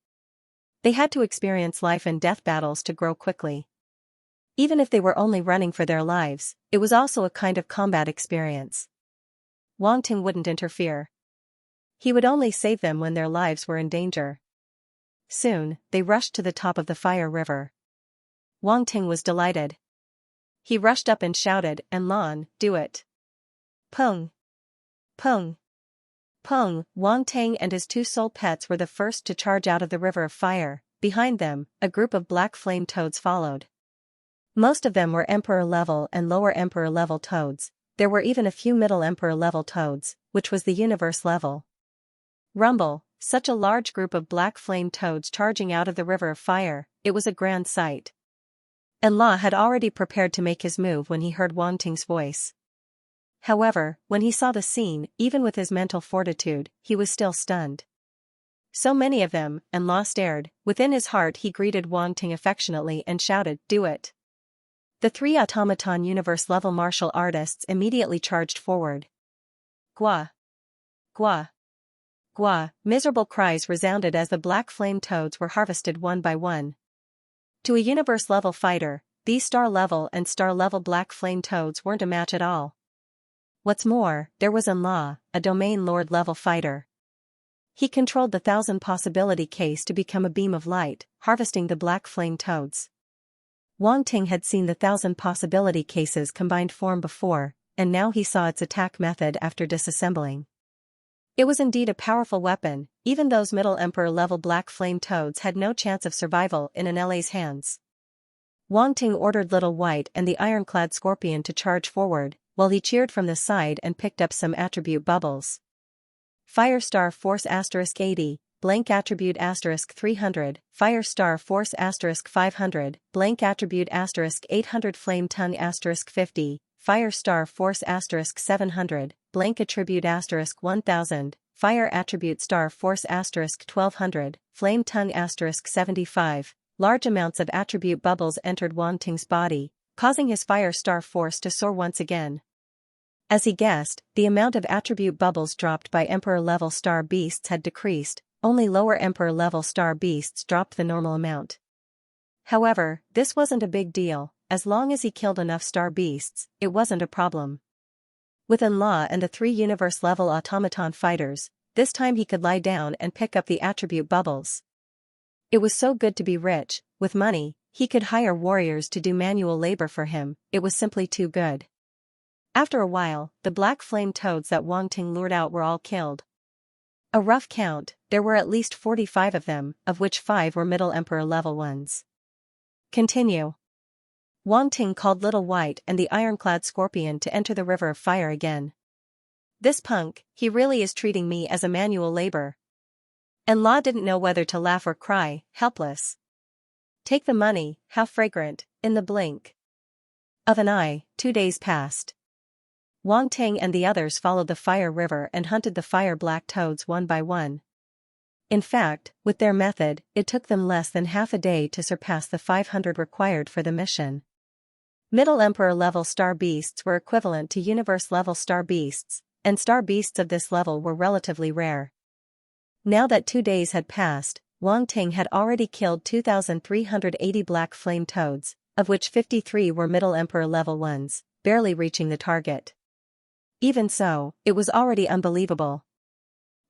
They had to experience life and death battles to grow quickly. Even if they were only running for their lives, it was also a kind of combat experience. Wang Ting wouldn't interfere. He would only save them when their lives were in danger. Soon, they rushed to the top of the fire river. Wang Ting was delighted. He rushed up and shouted, "And Lan, do it." Pung! Pung! Pung! Wang Ting and his two soul pets were the first to charge out of the river of fire. Behind them, a group of black flame toads followed. Most of them were Emperor level and lower Emperor level toads. There were even a few middle Emperor level toads, which was the universe level. Rumble, such a large group of black flame toads charging out of the river of fire, it was a grand sight. And La had already prepared to make his move when he heard Wang Ting's voice. However, when he saw the scene, even with his mental fortitude, he was still stunned. So many of them, and La stared. Within his heart he greeted Wang Ting affectionately and shouted, "Do it." The three automaton universe-level martial artists immediately charged forward. Gua! Gua! Gua! Miserable cries resounded as the black flame toads were harvested one by one. To a universe-level fighter, these star-level and star-level black flame toads weren't a match at all. What's more, there was Enla, a domain lord-level fighter. He controlled the 1,000 possibility case to become a beam of light, harvesting the black flame toads. Wang Ting had seen the 1,000 possibility cases combined form before, and now he saw its attack method after disassembling. It was indeed a powerful weapon. Even those middle Emperor level black flame toads had no chance of survival in an LA's hands. Wang Ting ordered Little White and the ironclad scorpion to charge forward, while he cheered from the side and picked up some attribute bubbles. Firestar Force *80, blank attribute *300, Firestar Force *500, blank attribute *800, Flame Tongue *50, Firestar Force *700, blank attribute *1000, Fire Attribute Star Force *1200, Flame Tongue *75, large amounts of attribute bubbles entered Wang Ting's body, causing his fire star force to soar once again. As he guessed, the amount of attribute bubbles dropped by Emperor-level star beasts had decreased, only lower Emperor-level star beasts dropped the normal amount. However, this wasn't a big deal, as long as he killed enough star beasts, it wasn't a problem. With Enla and the 3 universe-level automaton fighters, this time he could lie down and pick up the attribute bubbles. It was so good to be rich. With money, he could hire warriors to do manual labor for him, it was simply too good. After a while, the black flame toads that Wang Ting lured out were all killed. A rough count, there were at least 45 of them, of which 5 were middle emperor level ones. Continue. Wang Ting called Little White and the ironclad scorpion to enter the river of fire again. This punk, he really is treating me as a manual labor. And La didn't know whether to laugh or cry, helpless. Take the money, how fragrant, in the blink of an eye, 2 days passed. Wang Ting and the others followed the fire river and hunted the fire black toads one by one. In fact, with their method, it took them less than half a day to surpass the 500 required for the mission. Middle Emperor level star beasts were equivalent to universe level star beasts, and star beasts of this level were relatively rare. Now that 2 days had passed, Wang Ting had already killed 2,380 black flame toads, of which 53 were middle emperor level ones, barely reaching the target. Even so, it was already unbelievable.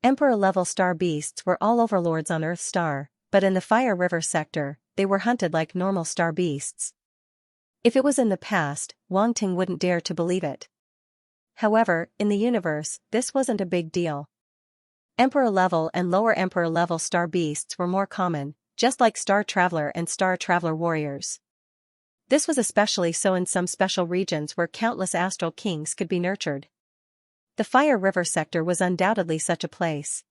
Emperor-level star beasts were all overlords on Earth Star, but in the Fire River sector, they were hunted like normal star beasts. If it was in the past, Wang Ting wouldn't dare to believe it. However, in the universe, this wasn't a big deal. Emperor-level and lower Emperor-level star beasts were more common, just like Star Traveler and Star Traveler warriors. This was especially so in some special regions where countless astral kings could be nurtured. The Fire River sector was undoubtedly such a place.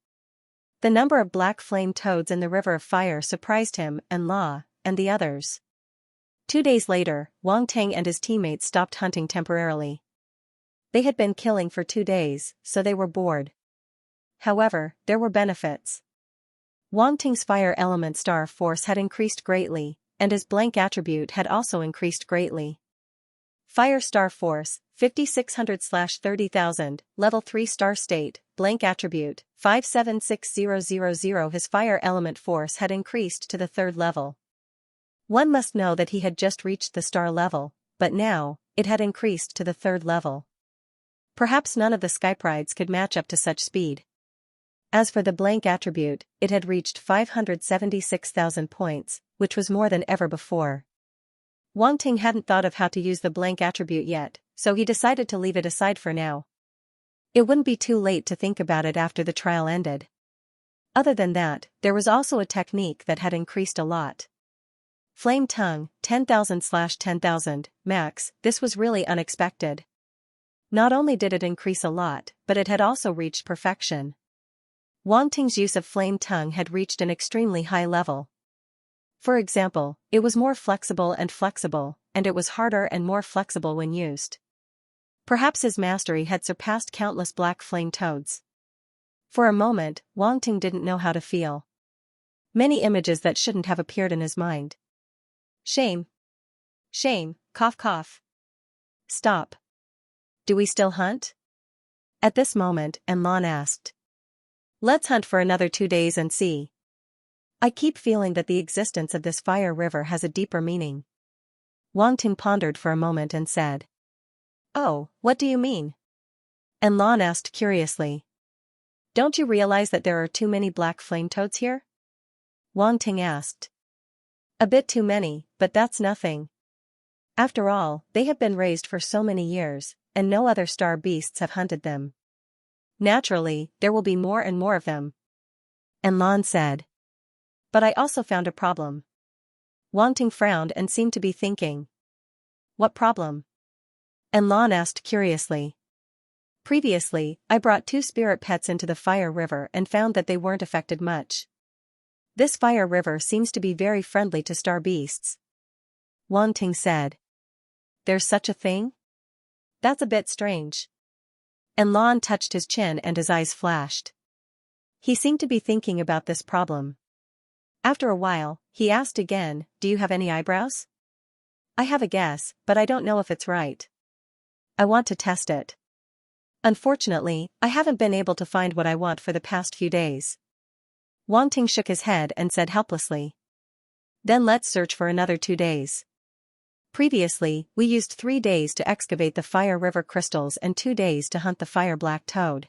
The number of black flame toads in the River of Fire surprised him and La, and the others. 2 days later, Wang Ting and his teammates stopped hunting temporarily. They had been killing for 2 days, so they were bored. However, there were benefits. Wang Ting's fire element star force had increased greatly, and his blank attribute had also increased greatly. Fire star force, 5600/30,000, level 3 star state, blank attribute, 576000. His fire element force had increased to the 3rd level. One must know that he had just reached the star level, but now, it had increased to the 3rd level. Perhaps none of the Skyprides could match up to such speed. As for the blank attribute, it had reached 576,000 points, which was more than ever before. Wang Ting hadn't thought of how to use the blank attribute yet, so he decided to leave it aside for now. It wouldn't be too late to think about it after the trial ended. Other than that, there was also a technique that had increased a lot. Flame Tongue, 10,000/10,000, max. This was really unexpected. Not only did it increase a lot, but it had also reached perfection. Wang Ting's use of Flame Tongue had reached an extremely high level. For example, it was more flexible, and it was harder and more flexible when used. Perhaps his mastery had surpassed countless black flame toads. For a moment, Wang Ting didn't know how to feel. Many images that shouldn't have appeared in his mind. Shame. Shame, cough cough. Stop. Do we still hunt? At this moment, Enlan asked. Let's hunt for another 2 days and see. I keep feeling that the existence of this fire river has a deeper meaning. Wang Ting pondered for a moment and said. Oh, what do you mean? Enlan asked curiously. Don't you realize that there are too many black flame toads here? Wang Ting asked. A bit too many, but that's nothing. After all, they have been raised for so many years, and no other star beasts have hunted them. Naturally, there will be more and more of them. Enlan said. But I also found a problem. Wang Ting frowned and seemed to be thinking. What problem? Enlan asked curiously. Previously, I brought 2 spirit pets into the fire river and found that they weren't affected much. This fire river seems to be very friendly to star beasts. Wang Ting said. There's such a thing? That's a bit strange. Enlan touched his chin and his eyes flashed. He seemed to be thinking about this problem. After a while, he asked again, "Do you have any eyebrows?" "I have a guess, but I don't know if it's right. I want to test it. Unfortunately, I haven't been able to find what I want for the past few days." Wang Ting shook his head and said helplessly. "Then let's search for another 2 days. Previously, we used 3 days to excavate the Fire River crystals and 2 days to hunt the Fire Black Toad.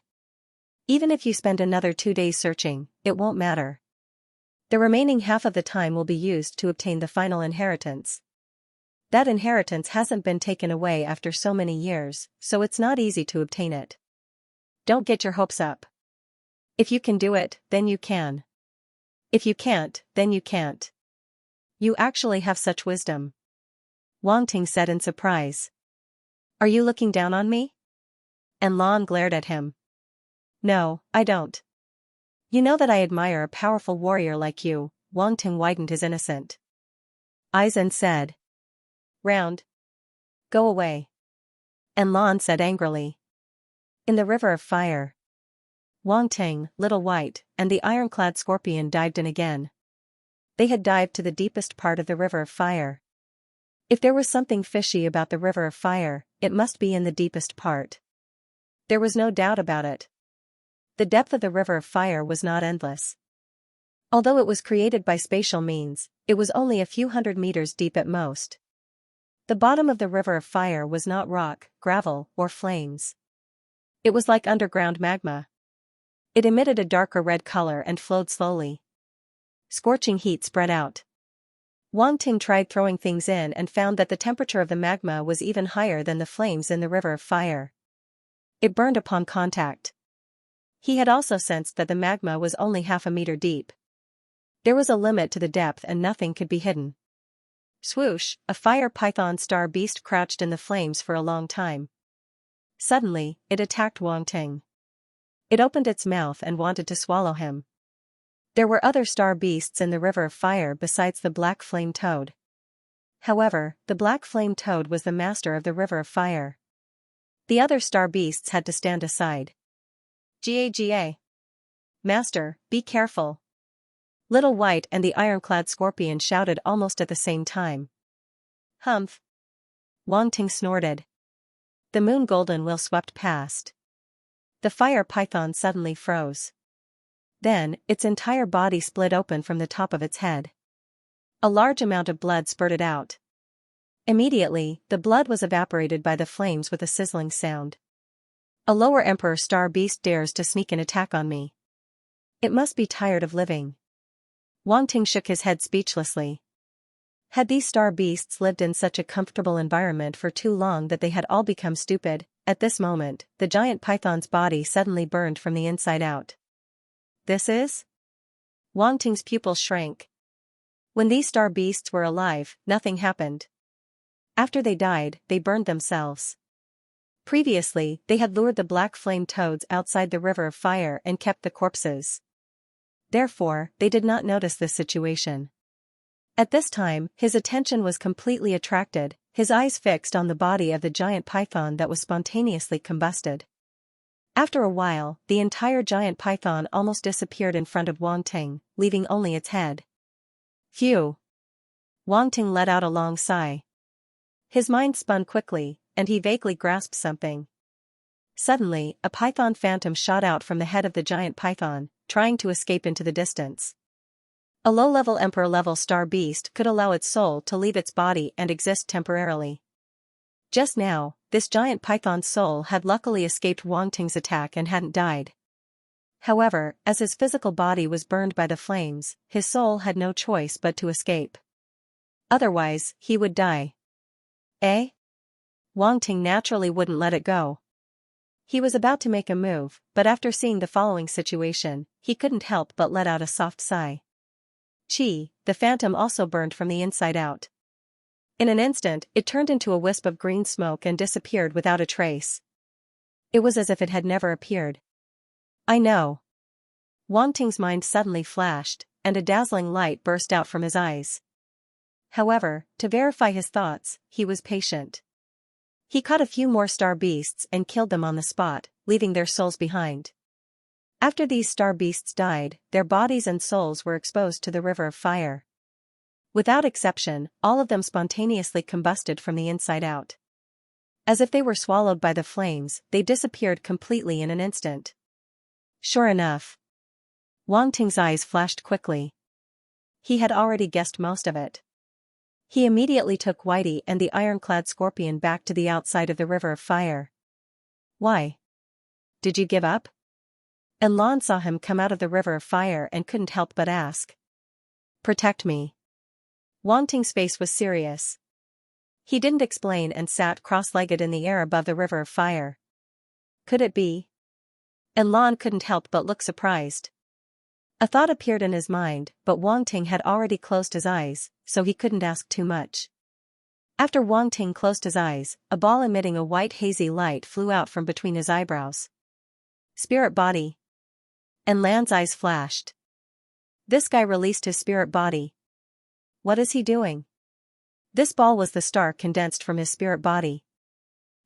Even if you spend another 2 days searching, it won't matter. The remaining half of the time will be used to obtain the final inheritance. That inheritance hasn't been taken away after so many years, so it's not easy to obtain it. Don't get your hopes up. If you can do it, then you can. If you can't, then you can't. You actually have such wisdom," Wang Ting said in surprise. "Are you looking down on me?" And Lan glared at him. "No, I don't. You know that I admire a powerful warrior like you." Wang Ting widened his innocent eyes and said. "Round. Go away." And Lan said angrily. In the river of fire, Wang Ting, Little White, and the ironclad scorpion dived in again. They had dived to the deepest part of the river of fire. If there was something fishy about the river of fire, it must be in the deepest part. There was no doubt about it. The depth of the river of fire was not endless. Although it was created by spatial means, it was only a few hundred meters deep at most. The bottom of the river of fire was not rock, gravel, or flames. It was like underground magma. It emitted a darker red color and flowed slowly. Scorching heat spread out. Wang Ting tried throwing things in and found that the temperature of the magma was even higher than the flames in the river of fire. It burned upon contact. He had also sensed that the magma was only half a meter deep. There was a limit to the depth and nothing could be hidden. Swoosh, a fire python star beast crouched in the flames for a long time. Suddenly, it attacked Wang Ting. It opened its mouth and wanted to swallow him. There were other star beasts in the river of fire besides the black flame toad. However, the black flame toad was the master of the river of fire. The other star beasts had to stand aside. "Ga. Master, be careful." Little White and the ironclad scorpion shouted almost at the same time. "Humph." Wang Ting snorted. The moon golden wheel swept past. The fire python suddenly froze. Then, its entire body split open from the top of its head. A large amount of blood spurted out. Immediately, the blood was evaporated by the flames with a sizzling sound. "A lower emperor star beast dares to sneak an attack on me. It must be tired of living." Wang Ting shook his head speechlessly. Had these star beasts lived in such a comfortable environment for too long that they had all become stupid? At this moment, the giant python's body suddenly burned from the inside out. "This is?" Wang Ting's pupils shrank. When these star beasts were alive, nothing happened. After they died, they burned themselves. Previously, they had lured the black flame toads outside the river of fire and kept the corpses. Therefore, they did not notice this situation. At this time, his attention was completely attracted, his eyes fixed on the body of the giant python that was spontaneously combusted. After a while, the entire giant python almost disappeared in front of Wang Ting, leaving only its head. Phew! Wang Ting let out a long sigh. His mind spun quickly, and he vaguely grasped something. Suddenly, a python phantom shot out from the head of the giant python, trying to escape into the distance. A low-level emperor-level star beast could allow its soul to leave its body and exist temporarily. Just now, this giant python's soul had luckily escaped Wang Ting's attack and hadn't died. However, as his physical body was burned by the flames, his soul had no choice but to escape. Otherwise, he would die. Eh? Wang Ting naturally wouldn't let it go. He was about to make a move, but after seeing the following situation, he couldn't help but let out a soft sigh. Chi, the phantom also burned from the inside out. In an instant, it turned into a wisp of green smoke and disappeared without a trace. It was as if it had never appeared. I know. Wang Ting's mind suddenly flashed, and a dazzling light burst out from his eyes. However, to verify his thoughts, he was patient. He caught a few more star beasts and killed them on the spot, leaving their souls behind. After these star beasts died, their bodies and souls were exposed to the river of fire. Without exception, all of them spontaneously combusted from the inside out. As if they were swallowed by the flames, they disappeared completely in an instant. Sure enough. Wang Ting's eyes flashed quickly. He had already guessed most of it. He immediately took Whitey and the ironclad scorpion back to the outside of the river of fire. Why? Did you give up? And Lan saw him come out of the river of fire and couldn't help but ask. Protect me. Wang Ting's face was serious. He didn't explain and sat cross-legged in the air above the river of fire. Could it be? And Lan couldn't help but look surprised. A thought appeared in his mind, but Wang Ting had already closed his eyes, so he couldn't ask too much. After Wang Ting closed his eyes, a ball emitting a white hazy light flew out from between his eyebrows. Spirit body. And Lan's eyes flashed. This guy released his spirit body. What is he doing? This ball was the star condensed from his spirit body.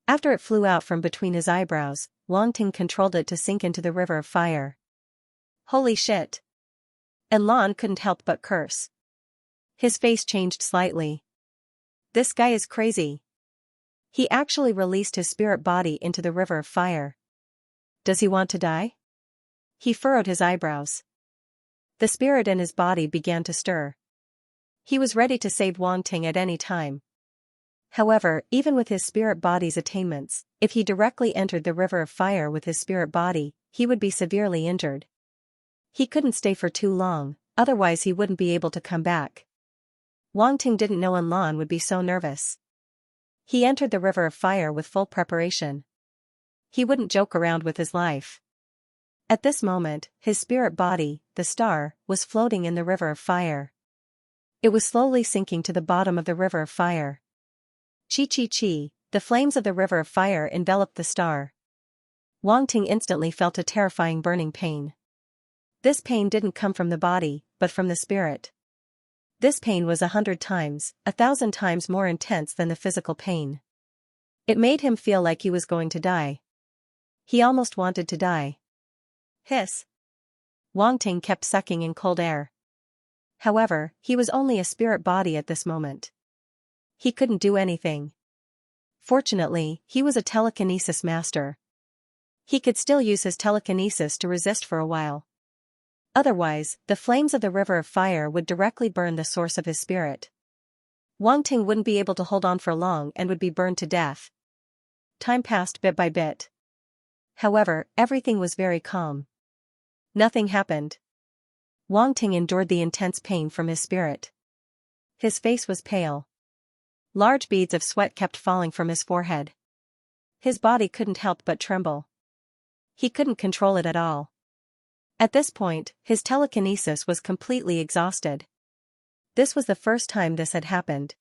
After it flew out from between his eyebrows, Wang Ting controlled it to sink into the river of fire. Holy shit. And Lan couldn't help but curse. His face changed slightly. This guy is crazy. He actually released his spirit body into the river of fire. Does he want to die? He furrowed his eyebrows. The spirit in his body began to stir. He was ready to save Wang Ting at any time. However, even with his spirit body's attainments, if he directly entered the river of fire with his spirit body, he would be severely injured. He couldn't stay for too long, otherwise he wouldn't be able to come back. Wang Ting didn't know Lan would be so nervous. He entered the river of fire with full preparation. He wouldn't joke around with his life. At this moment, his spirit body, the star, was floating in the river of fire. It was slowly sinking to the bottom of the river of fire. Chi, the flames of the river of fire enveloped the star. Wang Ting instantly felt a terrifying burning pain. This pain didn't come from the body, but from the spirit. This pain was 100 times, 1,000 times more intense than the physical pain. It made him feel like he was going to die. He almost wanted to die. Hiss. Wang Ting kept sucking in cold air. However, he was only a spirit body at this moment. He couldn't do anything. Fortunately, he was a telekinesis master. He could still use his telekinesis to resist for a while. Otherwise, the flames of the river of fire would directly burn the source of his spirit. Wang Ting wouldn't be able to hold on for long and would be burned to death. Time passed bit by bit. However, everything was very calm. Nothing happened. Wang Ting endured the intense pain from his spirit. His face was pale. Large beads of sweat kept falling from his forehead. His body couldn't help but tremble. He couldn't control it at all. At this point, his telekinesis was completely exhausted. This was the first time this had happened.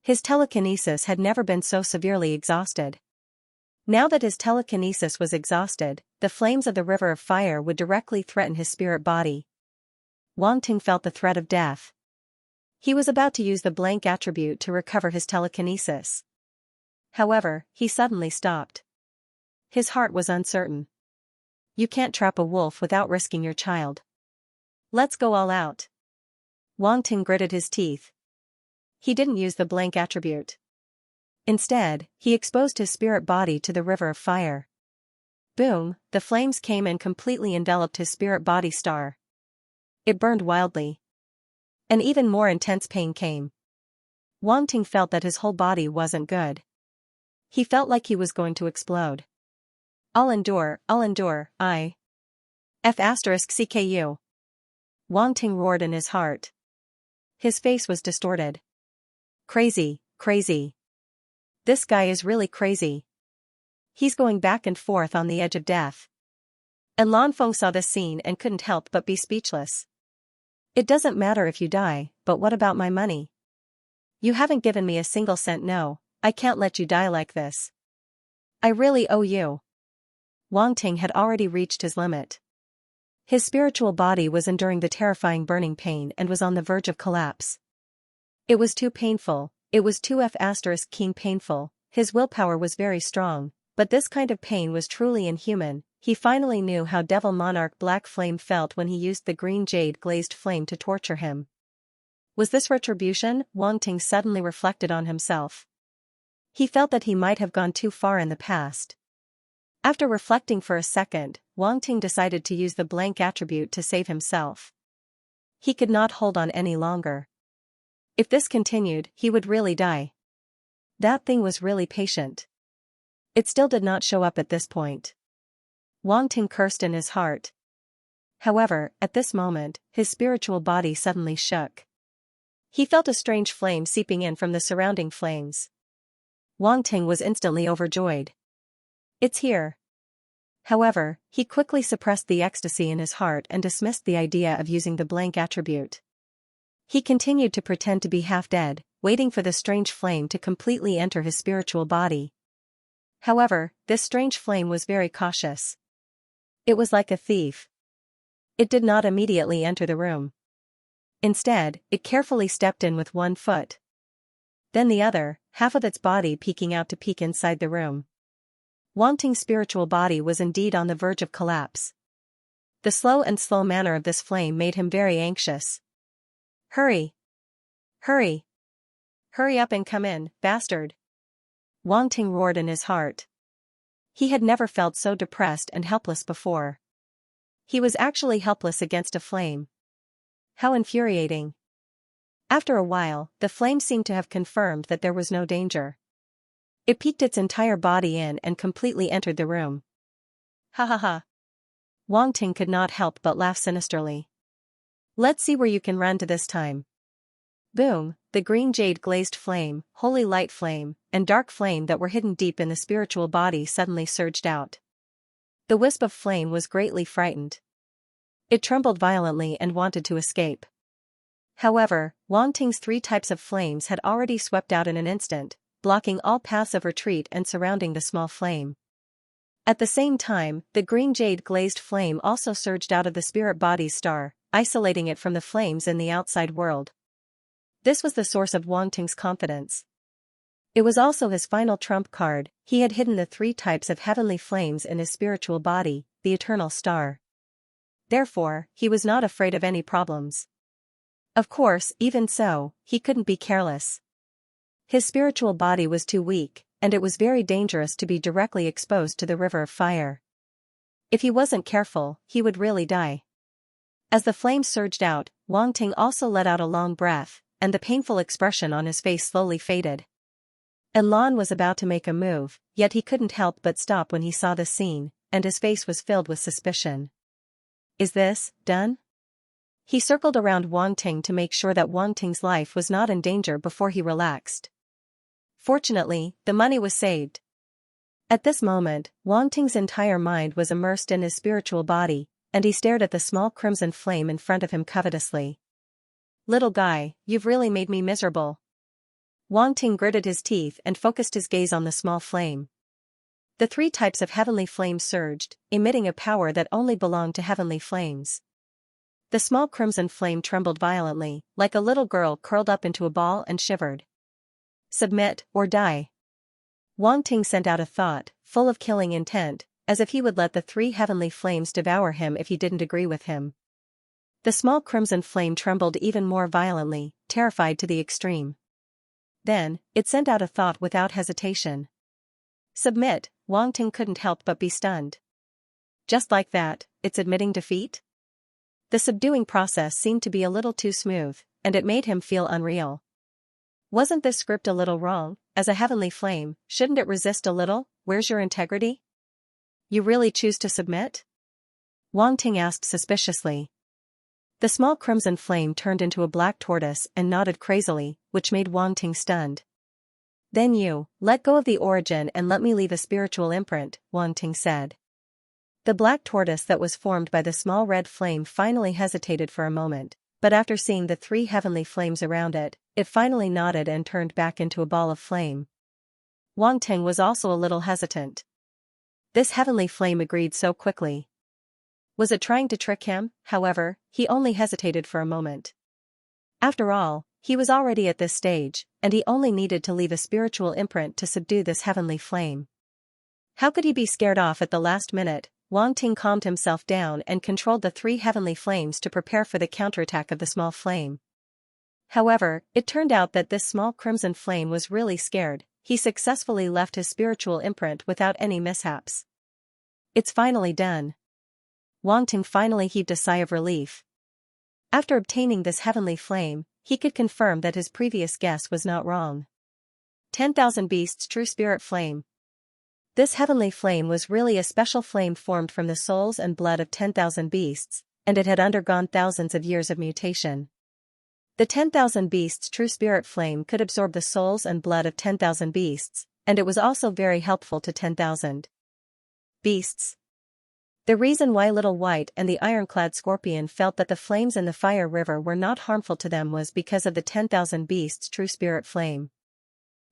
His telekinesis had never been so severely exhausted. Now that his telekinesis was exhausted, the flames of the river of fire would directly threaten his spirit body. Wang Ting felt the threat of death. He was about to use the blank attribute to recover his telekinesis. However, he suddenly stopped. His heart was uncertain. You can't trap a wolf without risking your child. Let's go all out. Wang Ting gritted his teeth. He didn't use the blank attribute. Instead, he exposed his spirit body to the river of fire. Boom, the flames came and completely enveloped his spirit body star. It burned wildly. An even more intense pain came. Wang Ting felt that his whole body wasn't good. He felt like he was going to explode. I'll endure, I. F***CKU. Wang Ting roared in his heart. His face was distorted. Crazy. This guy is really crazy. He's going back and forth on the edge of death. And Lan Feng saw this scene and couldn't help but be speechless. It doesn't matter if you die, but what about my money? You haven't given me a single cent. No, I can't let you die like this. I really owe you. Wang Ting had already reached his limit. His spiritual body was enduring the terrifying burning pain and was on the verge of collapse. It was too painful, it was too painful, his willpower was very strong, but this kind of pain was truly inhuman, he finally knew how Devil Monarch Black Flame felt when he used the green jade glazed flame to torture him. Was this retribution? Wang Ting suddenly reflected on himself. He felt that he might have gone too far in the past. After reflecting for a second, Wang Ting decided to use the blank attribute to save himself. He could not hold on any longer. If this continued, he would really die. That thing was really patient. It still did not show up at this point. Wang Ting cursed in his heart. However, at this moment, his spiritual body suddenly shook. He felt a strange flame seeping in from the surrounding flames. Wang Ting was instantly overjoyed. It's here. However, he quickly suppressed the ecstasy in his heart and dismissed the idea of using the blank attribute. He continued to pretend to be half dead, waiting for the strange flame to completely enter his spiritual body. However, this strange flame was very cautious. It was like a thief. It did not immediately enter the room. Instead, it carefully stepped in with one foot. Then the other, half of its body peeking out to peek inside the room. Wang Ting's spiritual body was indeed on the verge of collapse. The slow manner of this flame made him very anxious. Hurry! Hurry! Hurry up and come in, bastard! Wang Ting roared in his heart. He had never felt so depressed and helpless before. He was actually helpless against a flame. How infuriating. After a while, the flame seemed to have confirmed that there was no danger. It peeked its entire body in and completely entered the room. Ha ha ha. Wang Ting could not help but laugh sinisterly. Let's see where you can run to this time. Boom, the green jade glazed flame, holy light flame, and dark flame that were hidden deep in the spiritual body suddenly surged out. The wisp of flame was greatly frightened. It trembled violently and wanted to escape. However, Wang Ting's 3 types of flames had already swept out in an instant, blocking all paths of retreat and surrounding the small flame. At the same time, the green jade glazed flame also surged out of the spirit body's star, isolating it from the flames in the outside world. This was the source of Wang Ting's confidence. It was also his final trump card. He had hidden the 3 types of heavenly flames in his spiritual body, the eternal star. Therefore, he was not afraid of any problems. Of course, even so, he couldn't be careless. His spiritual body was too weak, and it was very dangerous to be directly exposed to the river of fire. If he wasn't careful, he would really die. As the flames surged out, Wang Ting also let out a long breath, and the painful expression on his face slowly faded. Elan was about to make a move, yet he couldn't help but stop when he saw the scene, and his face was filled with suspicion. Is this done? He circled around Wang Ting to make sure that Wang Ting's life was not in danger before he relaxed. Fortunately, the money was saved. At this moment, Wang Ting's entire mind was immersed in his spiritual body, and he stared at the small crimson flame in front of him covetously. Little guy, you've really made me miserable. Wang Ting gritted his teeth and focused his gaze on the small flame. The 3 types of heavenly flames surged, emitting a power that only belonged to heavenly flames. The small crimson flame trembled violently, like a little girl curled up into a ball and shivered. Submit, or die. Wang Ting sent out a thought, full of killing intent, as if he would let the 3 heavenly flames devour him if he didn't agree with him. The small crimson flame trembled even more violently, terrified to the extreme. Then, it sent out a thought without hesitation. Submit. Wang Ting couldn't help but be stunned. Just like that, it's admitting defeat? The subduing process seemed to be a little too smooth, and it made him feel unreal. Wasn't this script a little wrong? As a heavenly flame, shouldn't it resist a little? Where's your integrity? You really choose to submit? Wang Ting asked suspiciously. The small crimson flame turned into a black tortoise and nodded crazily, which made Wang Ting stunned. Then you, let go of the origin and let me leave a spiritual imprint, Wang Ting said. The black tortoise that was formed by the small red flame finally hesitated for a moment, but after seeing the 3 heavenly flames around it, it finally nodded and turned back into a ball of flame. Wang Ting was also a little hesitant. This heavenly flame agreed so quickly. Was it trying to trick him? However, he only hesitated for a moment. After all, he was already at this stage, and he only needed to leave a spiritual imprint to subdue this heavenly flame. How could he be scared off at the last minute? Wang Ting calmed himself down and controlled the 3 heavenly flames to prepare for the counterattack of the small flame. However, it turned out that this small crimson flame was really scared. He successfully left his spiritual imprint without any mishaps. It's finally done. Wang Ting finally heaved a sigh of relief. After obtaining this heavenly flame, he could confirm that his previous guess was not wrong. 10,000 Beasts True Spirit Flame. This heavenly flame was really a special flame formed from the souls and blood of 10,000 beasts, and it had undergone thousands of years of mutation. The 10,000 Beasts True Spirit Flame could absorb the souls and blood of 10,000 beasts, and it was also very helpful to 10,000 beasts. The reason why Little White and the ironclad scorpion felt that the flames in the fire river were not harmful to them was because of the 10,000 Beasts True Spirit Flame.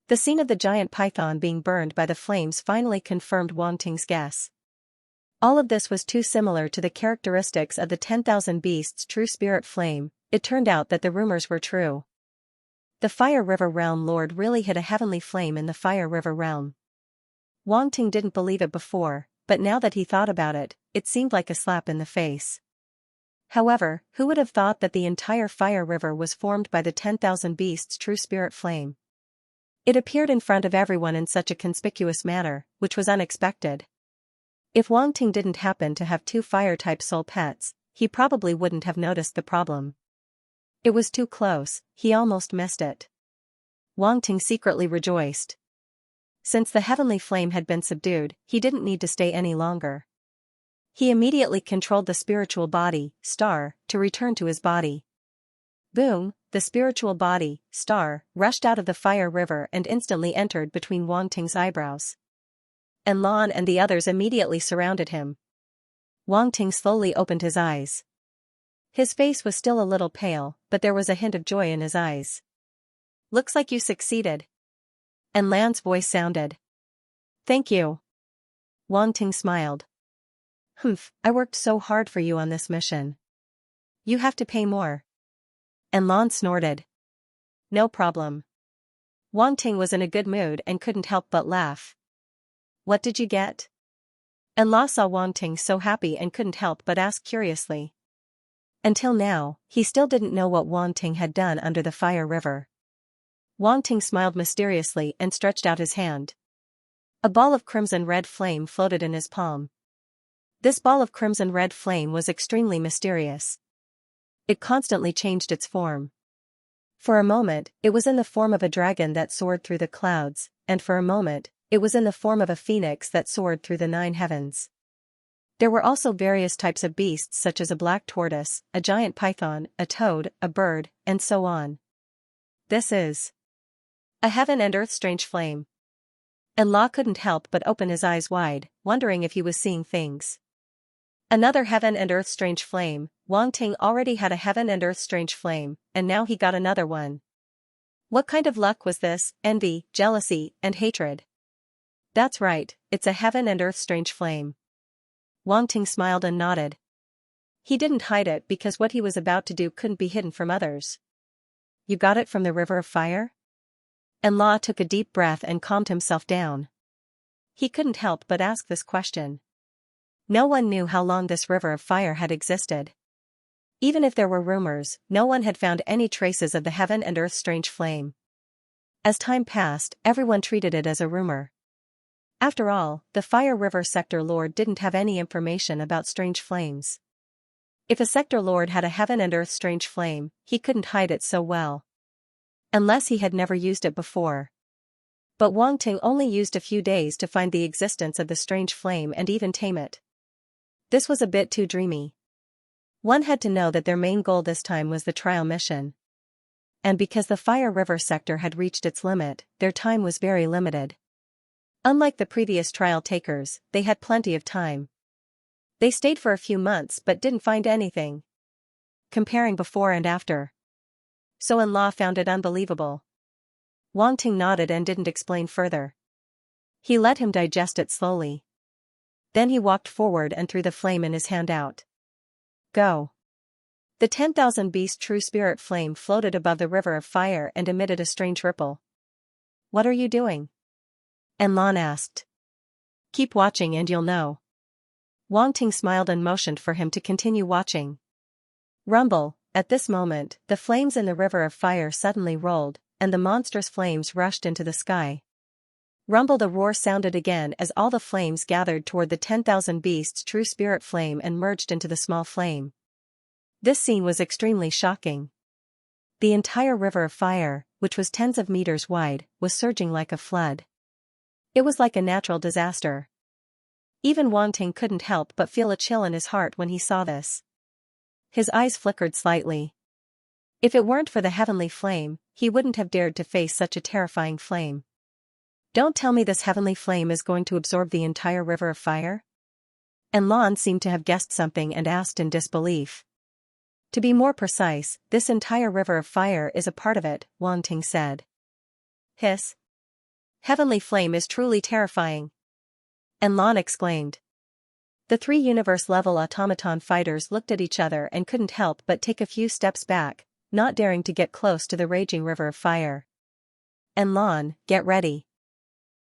The scene of the giant python being burned by the flames finally confirmed Wang Ting's guess. All of this was too similar to the characteristics of the 10,000 Beasts True Spirit Flame. It turned out that the rumors were true. The Fire River Realm Lord really hid a heavenly flame in the Fire River Realm. Wang Ting didn't believe it before, but now that he thought about it, it seemed like a slap in the face. However, who would have thought that the entire Fire River was formed by the 10,000 Beasts True Spirit Flame? It appeared in front of everyone in such a conspicuous manner, which was unexpected. If Wang Ting didn't happen to have 2 fire-type soul pets, he probably wouldn't have noticed the problem. It was too close, he almost missed it. Wang Ting secretly rejoiced. Since the heavenly flame had been subdued, he didn't need to stay any longer. He immediately controlled the spiritual body, Star, to return to his body. Boom, the spiritual body, Star, rushed out of the fire river and instantly entered between Wang Ting's eyebrows. And Lan and the others immediately surrounded him. Wang Ting slowly opened his eyes. His face was still a little pale, but there was a hint of joy in his eyes. Looks like you succeeded. And Lan's voice sounded. Thank you. Wang Ting smiled. Humph, I worked so hard for you on this mission. You have to pay more. And Lan snorted. No problem. Wang Ting was in a good mood and couldn't help but laugh. What did you get? And La saw Wang Ting so happy and couldn't help but ask curiously. Until now, he still didn't know what Wang Ting had done under the fire river. Wang Ting smiled mysteriously and stretched out his hand. A ball of crimson-red flame floated in his palm. This ball of crimson-red flame was extremely mysterious. It constantly changed its form. For a moment, it was in the form of a dragon that soared through the clouds, and for a moment, it was in the form of a phoenix that soared through the 9 heavens. There were also various types of beasts such as a black tortoise, a giant python, a toad, a bird, and so on. This is a heaven and earth strange flame. And La couldn't help but open his eyes wide, wondering if he was seeing things. Another heaven and earth strange flame. Wang Ting already had a heaven and earth strange flame, and now he got another one. What kind of luck was this? Envy, jealousy, and hatred. That's right, it's a heaven and earth strange flame. Wang Ting smiled and nodded. He didn't hide it because what he was about to do couldn't be hidden from others. You got it from the river of fire? And La took a deep breath and calmed himself down. He couldn't help but ask this question. No one knew how long this river of fire had existed. Even if there were rumors, no one had found any traces of the heaven and earth strange flame. As time passed, everyone treated it as a rumor. After all, the Fire River Sector Lord didn't have any information about strange flames. If a Sector Lord had a heaven and earth strange flame, he couldn't hide it so well. Unless he had never used it before. But Wang Ting only used a few days to find the existence of the strange flame and even tame it. This was a bit too dreamy. One had to know that their main goal this time was the trial mission. And because the Fire River sector had reached its limit, their time was very limited. Unlike the previous trial takers, they had plenty of time. They stayed for a few months but didn't find anything. Comparing before and after. So In-law found it unbelievable. Wang Ting nodded and didn't explain further. He let him digest it slowly. Then he walked forward and threw the flame in his hand out. Go. The 10,000 beast true spirit flame floated above the river of fire and emitted a strange ripple. What are you doing? And Lan asked. Keep watching and you'll know. Wang Ting smiled and motioned for him to continue watching. Rumble, at this moment, the flames in the river of fire suddenly rolled, and the monstrous flames rushed into the sky. Rumble, the roar sounded again as all the flames gathered toward the 10,000 beasts' true spirit flame and merged into the small flame. This scene was extremely shocking. The entire river of fire, which was tens of meters wide, was surging like a flood. It was like a natural disaster. Even Wang Ting couldn't help but feel a chill in his heart when he saw this. His eyes flickered slightly. If it weren't for the heavenly flame, he wouldn't have dared to face such a terrifying flame. Don't tell me this heavenly flame is going to absorb the entire river of fire? And Lan seemed to have guessed something and asked in disbelief. To be more precise, this entire river of fire is a part of it, Wang Ting said. Hiss. Heavenly flame is truly terrifying. And Lan exclaimed. The three universe-level automaton fighters looked at each other and couldn't help but take a few steps back, not daring to get close to the raging river of fire. And Lan, get ready.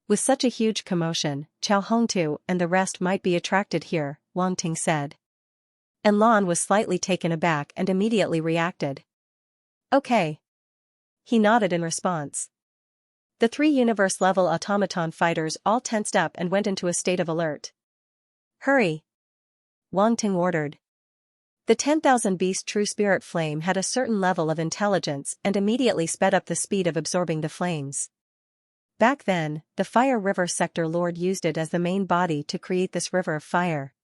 With such a huge commotion, Chao Hongtu and the rest might be attracted here, Wang Ting said. And Lan was slightly taken aback and immediately reacted. Okay. He nodded in response. The three universe-level automaton fighters all tensed up and went into a state of alert. Hurry! Wang Ting ordered. The 10,000 beast true spirit flame had a certain level of intelligence and immediately sped up the speed of absorbing the flames. Back then, the Fire River Sector Lord used it as the main body to create this river of fire.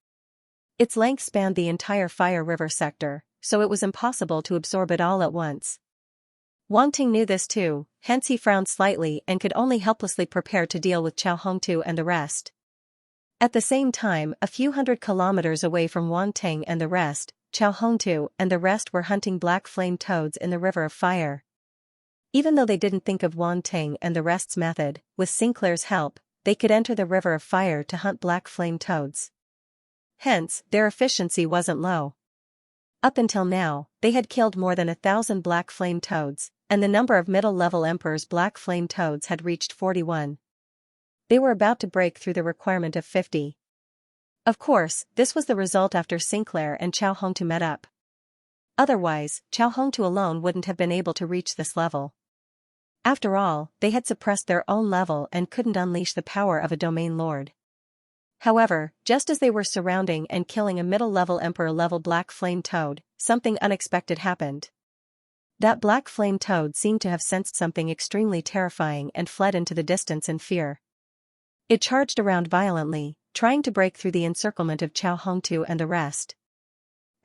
Its length spanned the entire Fire River sector, so it was impossible to absorb it all at once. Wang Ting knew this too, hence he frowned slightly and could only helplessly prepare to deal with Chao Hongtu and the rest. At the same time, a few hundred kilometers away from Wang Ting and the rest, Chao Hongtu and the rest were hunting black flame toads in the river of fire. Even though they didn't think of Wang Ting and the rest's method, with Sinclair's help, they could enter the river of fire to hunt black flame toads. Hence, their efficiency wasn't low. Up until now, they had killed more than 1,000 black flame toads, and the number of middle-level Emperor's black flame toads had reached 41. They were about to break through the requirement of 50. Of course, this was the result after Sinclair and Chao Hongtu met up. Otherwise, Chao Hongtu alone wouldn't have been able to reach this level. After all, they had suppressed their own level and couldn't unleash the power of a domain lord. However, just as they were surrounding and killing a middle-level Emperor-level black flame toad, something unexpected happened. That black flame toad seemed to have sensed something extremely terrifying and fled into the distance in fear. It charged around violently, trying to break through the encirclement of Chao Hongtu and the rest.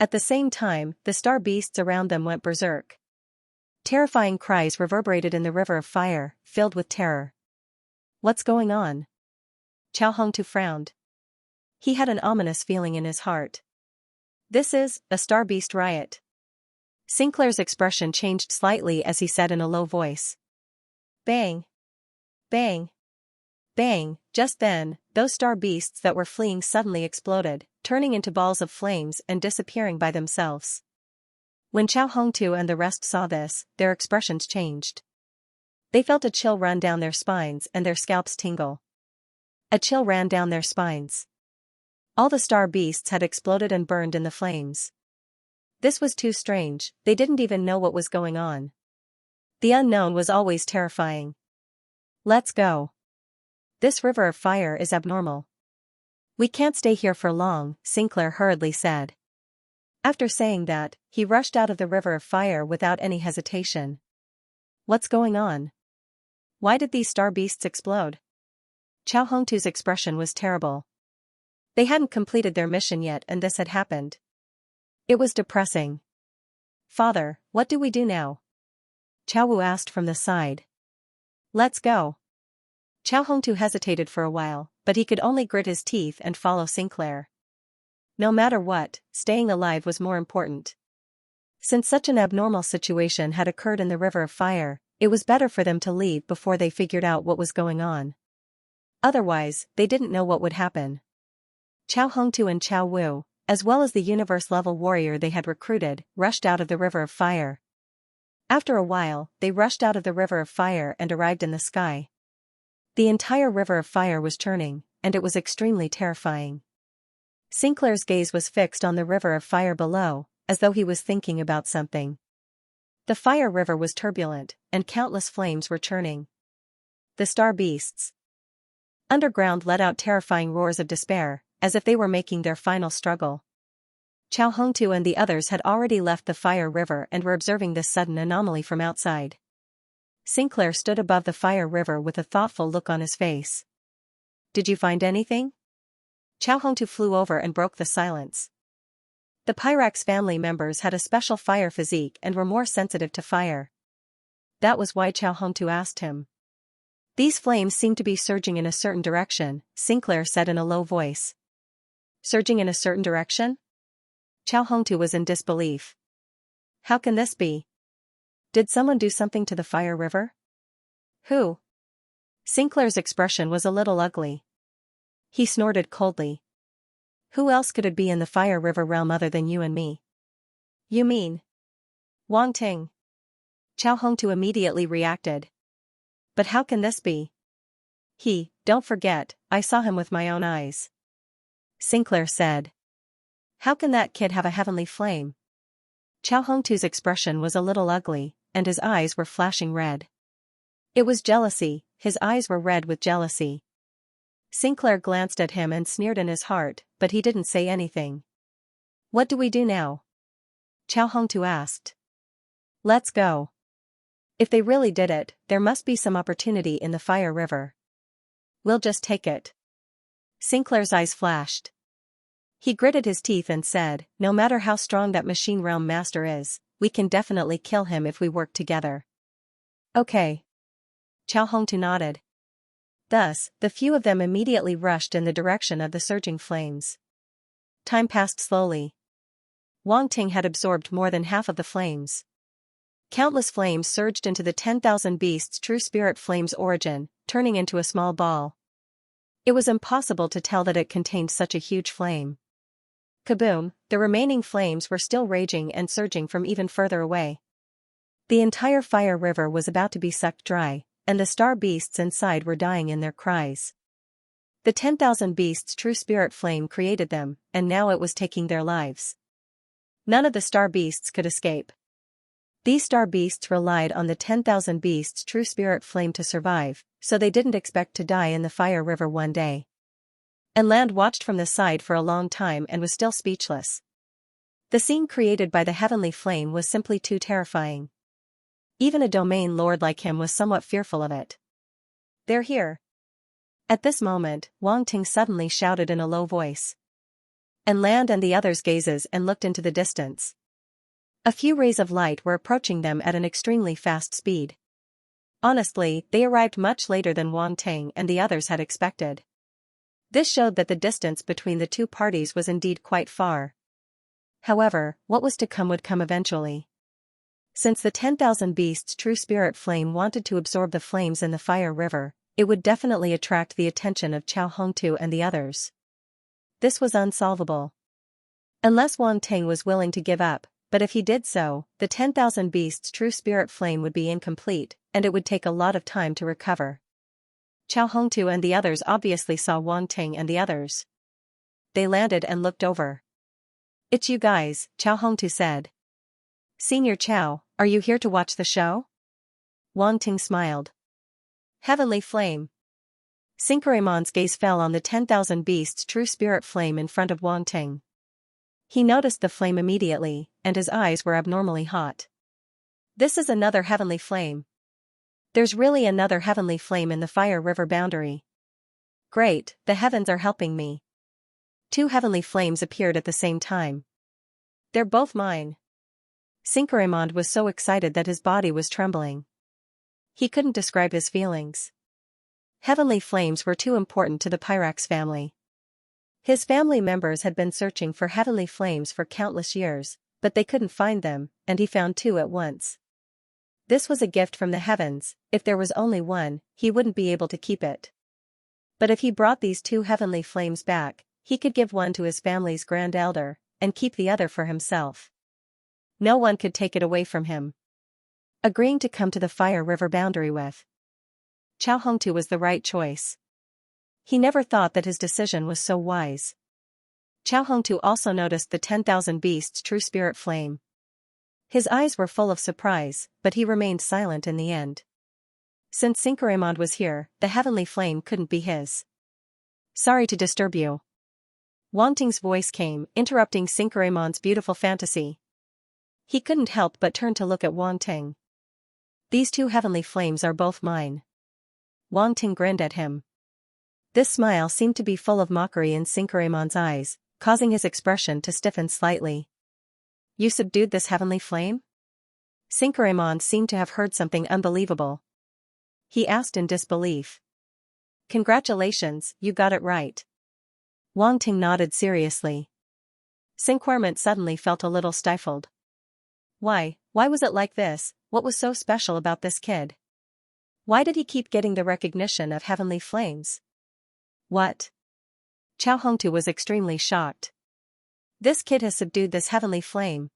At the same time, the star beasts around them went berserk. Terrifying cries reverberated in the river of fire, filled with terror. What's going on? Chao Hongtu frowned. He had an ominous feeling in his heart. This is a star beast riot. Sinclair's expression changed slightly as he said in a low voice. Bang! Bang! Bang! Just then, those star beasts that were fleeing suddenly exploded, turning into balls of flames and disappearing by themselves. When Chao Hongtu and the rest saw this, their expressions changed. They felt a chill run down their spines and their scalps tingle. A chill ran down their spines. All the star beasts had exploded and burned in the flames. This was too strange, they didn't even know what was going on. The unknown was always terrifying. Let's go. This river of fire is abnormal. We can't stay here for long, Sinclair hurriedly said. After saying that, he rushed out of the river of fire without any hesitation. What's going on? Why did these star beasts explode? Chao Hongtu's expression was terrible. They hadn't completed their mission yet and this had happened. It was depressing. Father, what do we do now? Chao Wu asked from the side. Let's go. Chao Hongtu hesitated for a while, but he could only grit his teeth and follow Sinclair. No matter what, staying alive was more important. Since such an abnormal situation had occurred in the river of fire, it was better for them to leave before they figured out what was going on. Otherwise, they didn't know what would happen. Chao Hongtu and Chao Wu, as well as the universe-level warrior they had recruited, rushed out of the river of fire. After a while, they rushed out of the river of fire and arrived in the sky. The entire river of fire was churning, and it was extremely terrifying. Sinclair's gaze was fixed on the river of fire below, as though he was thinking about something. The fire river was turbulent, and countless flames were churning. The star beasts underground let out terrifying roars of despair, as if they were making their final struggle. Chao Hongtu and the others had already left the fire river and were observing this sudden anomaly from outside. Sinclair stood above the fire river with a thoughtful look on his face. "Did you find anything?" Chao Hongtu flew over and broke the silence. The Pyrax family members had a special fire physique and were more sensitive to fire. That was why Chao Hongtu asked him. "These flames seem to be surging in a certain direction," Sinclair said in a low voice. "Surging in a certain direction?" Chao Hongtu was in disbelief. "How can this be? Did someone do something to the fire river?" "Who?" Sinclair's expression was a little ugly. He snorted coldly. "Who else could it be in the fire river realm other than you and me?" "You mean Wang Ting?" Chao Hongtu immediately reacted. "But how can this be?" Don't forget, I saw him with my own eyes," Sinclair said. "How can that kid have a heavenly flame?" Chao Hongtu's expression was a little ugly, and his eyes were flashing red. It was jealousy, his eyes were red with jealousy. Sinclair glanced at him and sneered in his heart, but he didn't say anything. "What do we do now?" Chao Hongtu asked. "Let's go. If they really did it, there must be some opportunity in the fire river. We'll just take it." Sinclair's eyes flashed. He gritted his teeth and said, "No matter how strong that machine realm master is, we can definitely kill him if we work together." "Okay." Chao Hongtu nodded. Thus, the few of them immediately rushed in the direction of the surging flames. Time passed slowly. Wang Ting had absorbed more than half of the flames. Countless flames surged into the 10,000 beasts' true spirit flame's origin, turning into a small ball. It was impossible to tell that it contained such a huge flame. Kaboom, the remaining flames were still raging and surging from even further away. The entire fire river was about to be sucked dry, and the star beasts inside were dying in their cries. The 10,000 beasts' true spirit flame created them, and now it was taking their lives. None of the star beasts could escape. These star beasts relied on the 10,000 beasts' true spirit flame to survive, so they didn't expect to die in the fire river one day. And Land watched from the side for a long time and was still speechless. The scene created by the heavenly flame was simply too terrifying. Even a domain lord like him was somewhat fearful of it. "They're here." At this moment, Wang Ting suddenly shouted in a low voice. And Land and the others gazed and looked into the distance. A few rays of light were approaching them at an extremely fast speed. Honestly, they arrived much later than Wang Ting and the others had expected. This showed that the distance between the two parties was indeed quite far. However, what was to come would come eventually. Since the 10,000 beasts' true spirit flame wanted to absorb the flames in the fire river, it would definitely attract the attention of Chao Hongtu and the others. This was unsolvable. Unless Wang Ting was willing to give up, but if he did so, the 10,000 beasts' true spirit flame would be incomplete, and it would take a lot of time to recover. Chao Hongtu and the others obviously saw Wang Ting and the others. They landed and looked over. "It's you guys," Chao Hongtu said. "Senior Chao, are you here to watch the show?" Wang Ting smiled. "Heavenly flame." Sinclair's gaze fell on the 10,000 beasts' true spirit flame in front of Wang Ting. He noticed the flame immediately, and his eyes were abnormally hot. "This is another heavenly flame. There's really another heavenly flame in the fire river boundary. Great, the heavens are helping me." Two heavenly flames appeared at the same time. "They're both mine." Sinclair was so excited that his body was trembling. He couldn't describe his feelings. Heavenly flames were too important to the Pyrax family. His family members had been searching for heavenly flames for countless years, but they couldn't find them, and he found two at once. This was a gift from the heavens. If there was only one, he wouldn't be able to keep it. But if he brought these two heavenly flames back, he could give one to his family's grand elder, and keep the other for himself. No one could take it away from him. Agreeing to come to the fire river boundary with Chao Hongtu was the right choice. He never thought that his decision was so wise. Chao Hongtu also noticed the 10,000 beasts' true spirit flame. His eyes were full of surprise, but he remained silent in the end. Since Cinqueramond was here, the heavenly flame couldn't be his. Sorry to disturb you. Wang Ting's voice came, interrupting Cinqueramond's beautiful fantasy. He couldn't help but turn to look at Wang Ting. These two heavenly flames are both mine. Wang Ting grinned at him. This smile seemed to be full of mockery in Cinqueramond's eyes, causing his expression to stiffen slightly. You subdued this heavenly flame? Cinqueramond seemed to have heard something unbelievable. He asked in disbelief. Congratulations, you got it right. Wang Ting nodded seriously. Cinqueramond suddenly felt a little stifled. Why was it like this? What was so special about this kid? Why did he keep getting the recognition of heavenly flames? What? Chao Hongtu was extremely shocked. This kid has subdued this heavenly flame.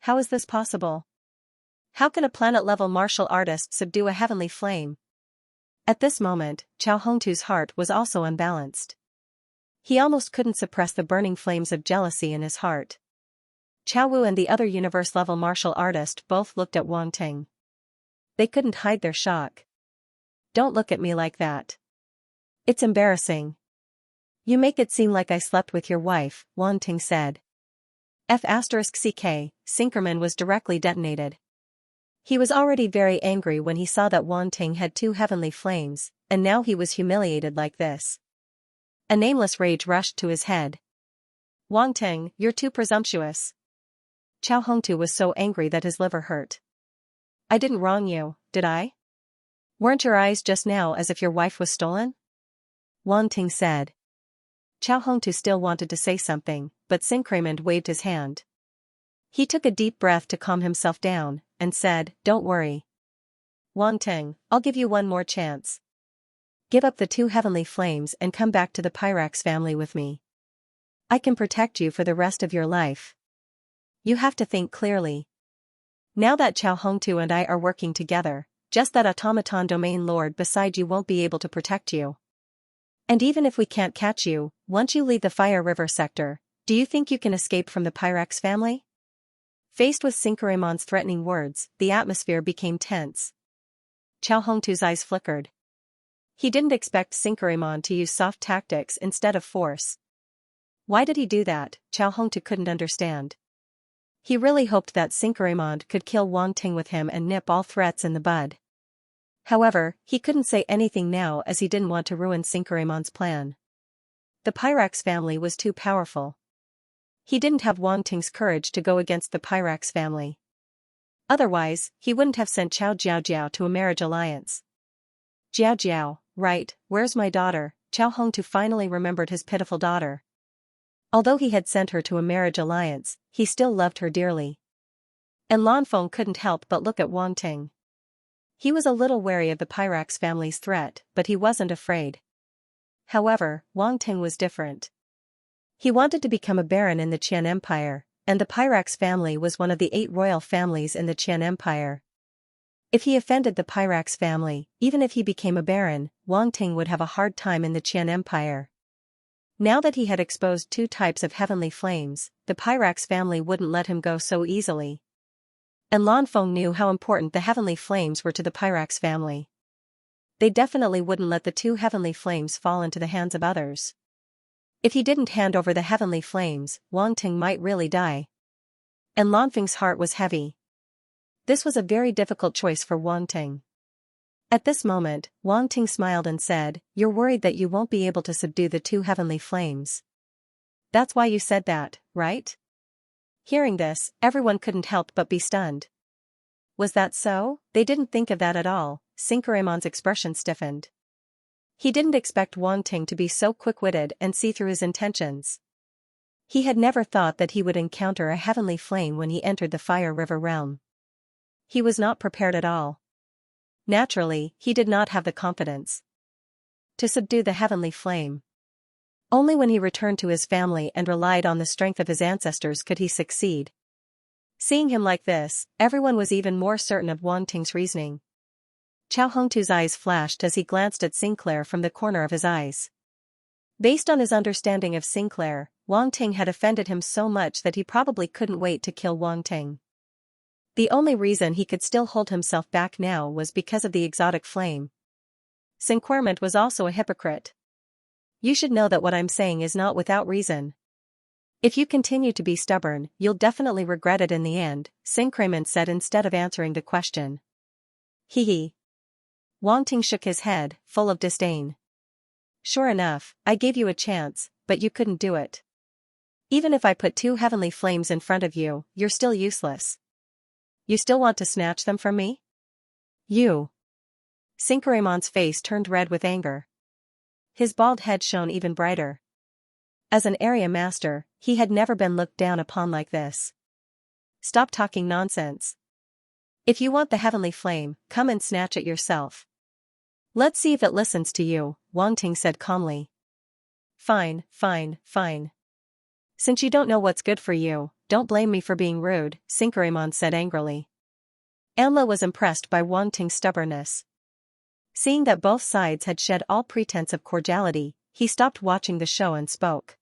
How is this possible? How can a planet-level martial artist subdue a heavenly flame? At this moment, Chao Hongtu's heart was also unbalanced. He almost couldn't suppress the burning flames of jealousy in his heart. Chao Wu and the other universe-level martial artist both looked at Wang Ting. They couldn't hide their shock. Don't look at me like that. It's embarrassing. You make it seem like I slept with your wife, Wang Ting said. F*CK, Cinqueramond was directly detonated. He was already very angry when he saw that Wang Ting had two heavenly flames, and now he was humiliated like this. A nameless rage rushed to his head. Wang Ting, you're too presumptuous. Chao Hongtu was so angry that his liver hurt. I didn't wrong you, did I? Weren't your eyes just now as if your wife was stolen? Wang Ting said. Chao Hongtu still wanted to say something, but Cinqueramond waved his hand. He took a deep breath to calm himself down, and said, Don't worry. Wang Ting, I'll give you one more chance. Give up the two heavenly flames and come back to the Pyrax family with me. I can protect you for the rest of your life. You have to think clearly. Now that Chao Hongtu and I are working together, just that automaton domain lord beside you won't be able to protect you. And even if we can't catch you, once you leave the Fire River sector, do you think you can escape from the Pyrax family? Faced with Cinqueramond's threatening words, the atmosphere became tense. Chao Hongtu's eyes flickered. He didn't expect Cinqueramond to use soft tactics instead of force. Why did he do that? Chao Hongtu couldn't understand. He really hoped that Cinqueramond could kill Wang Ting with him and nip all threats in the bud. However, he couldn't say anything now as he didn't want to ruin Cinqueramond's plan. The Pyrax family was too powerful. He didn't have Wang Ting's courage to go against the Pyrax family. Otherwise, he wouldn't have sent Chao Jiao to a marriage alliance. Jiao, right, where's my daughter? Chao Hongtu finally remembered his pitiful daughter. Although he had sent her to a marriage alliance, he still loved her dearly. And Lanfeng couldn't help but look at Wang Ting. He was a little wary of the Pyrax family's threat, but he wasn't afraid. However, Wang Ting was different. He wanted to become a baron in the Qian Empire, and the Pyrax family was one of the 8 royal families in the Qian Empire. If he offended the Pyrax family, even if he became a baron, Wang Ting would have a hard time in the Qian Empire. Now that he had exposed 2 types of heavenly flames, the Pyrax family wouldn't let him go so easily. And Lanfeng knew how important the heavenly flames were to the Pyrax family. They definitely wouldn't let the 2 heavenly flames fall into the hands of others. If he didn't hand over the heavenly flames, Wang Ting might really die. And Lanfeng's heart was heavy. This was a very difficult choice for Wang Ting. At this moment, Wang Ting smiled and said, You're worried that you won't be able to subdue the 2 heavenly flames. That's why you said that, right? Hearing this, everyone couldn't help but be stunned. Was that so? They didn't think of that at all. Cinqueramond's expression stiffened. He didn't expect Wang Ting to be so quick-witted and see through his intentions. He had never thought that he would encounter a heavenly flame when he entered the Fire River realm. He was not prepared at all. Naturally, he did not have the confidence to subdue the heavenly flame. Only when he returned to his family and relied on the strength of his ancestors could he succeed. Seeing him like this, everyone was even more certain of Wang Ting's reasoning. Chao Hongtu's eyes flashed as he glanced at Sinclair from the corner of his eyes. Based on his understanding of Sinclair, Wang Ting had offended him so much that he probably couldn't wait to kill Wang Ting. The only reason he could still hold himself back now was because of the exotic flame. Cinquerment was also a hypocrite. You should know that what I'm saying is not without reason. If you continue to be stubborn, you'll definitely regret it in the end, Cinquerment said instead of answering the question. Hee. Wang Ting shook his head, full of disdain. Sure enough, I gave you a chance, but you couldn't do it. Even if I put 2 heavenly flames in front of you, you're still useless. You still want to snatch them from me? You. Cinquerment's face turned red with anger. His bald head shone even brighter. As an area master, he had never been looked down upon like this. Stop talking nonsense. If you want the heavenly flame, come and snatch it yourself. Let's see if it listens to you, Wang Ting said calmly. Fine. Since you don't know what's good for you, don't blame me for being rude, Cinquerment said angrily. Anla was impressed by Wang Ting's stubbornness. Seeing that both sides had shed all pretense of cordiality, he stopped watching the show and spoke.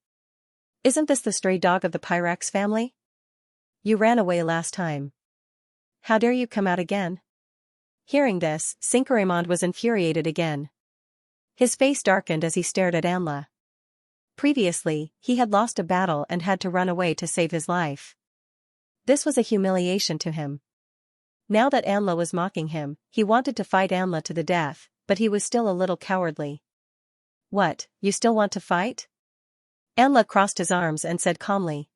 Isn't this the stray dog of the Pyrex family? You ran away last time. How dare you come out again? Hearing this, Cinquerment was infuriated again. His face darkened as he stared at Anla. Previously, he had lost a battle and had to run away to save his life. This was a humiliation to him. Now that Anla was mocking him, he wanted to fight Anla to the death, but he was still a little cowardly. What, you still want to fight? Anla crossed his arms and said calmly.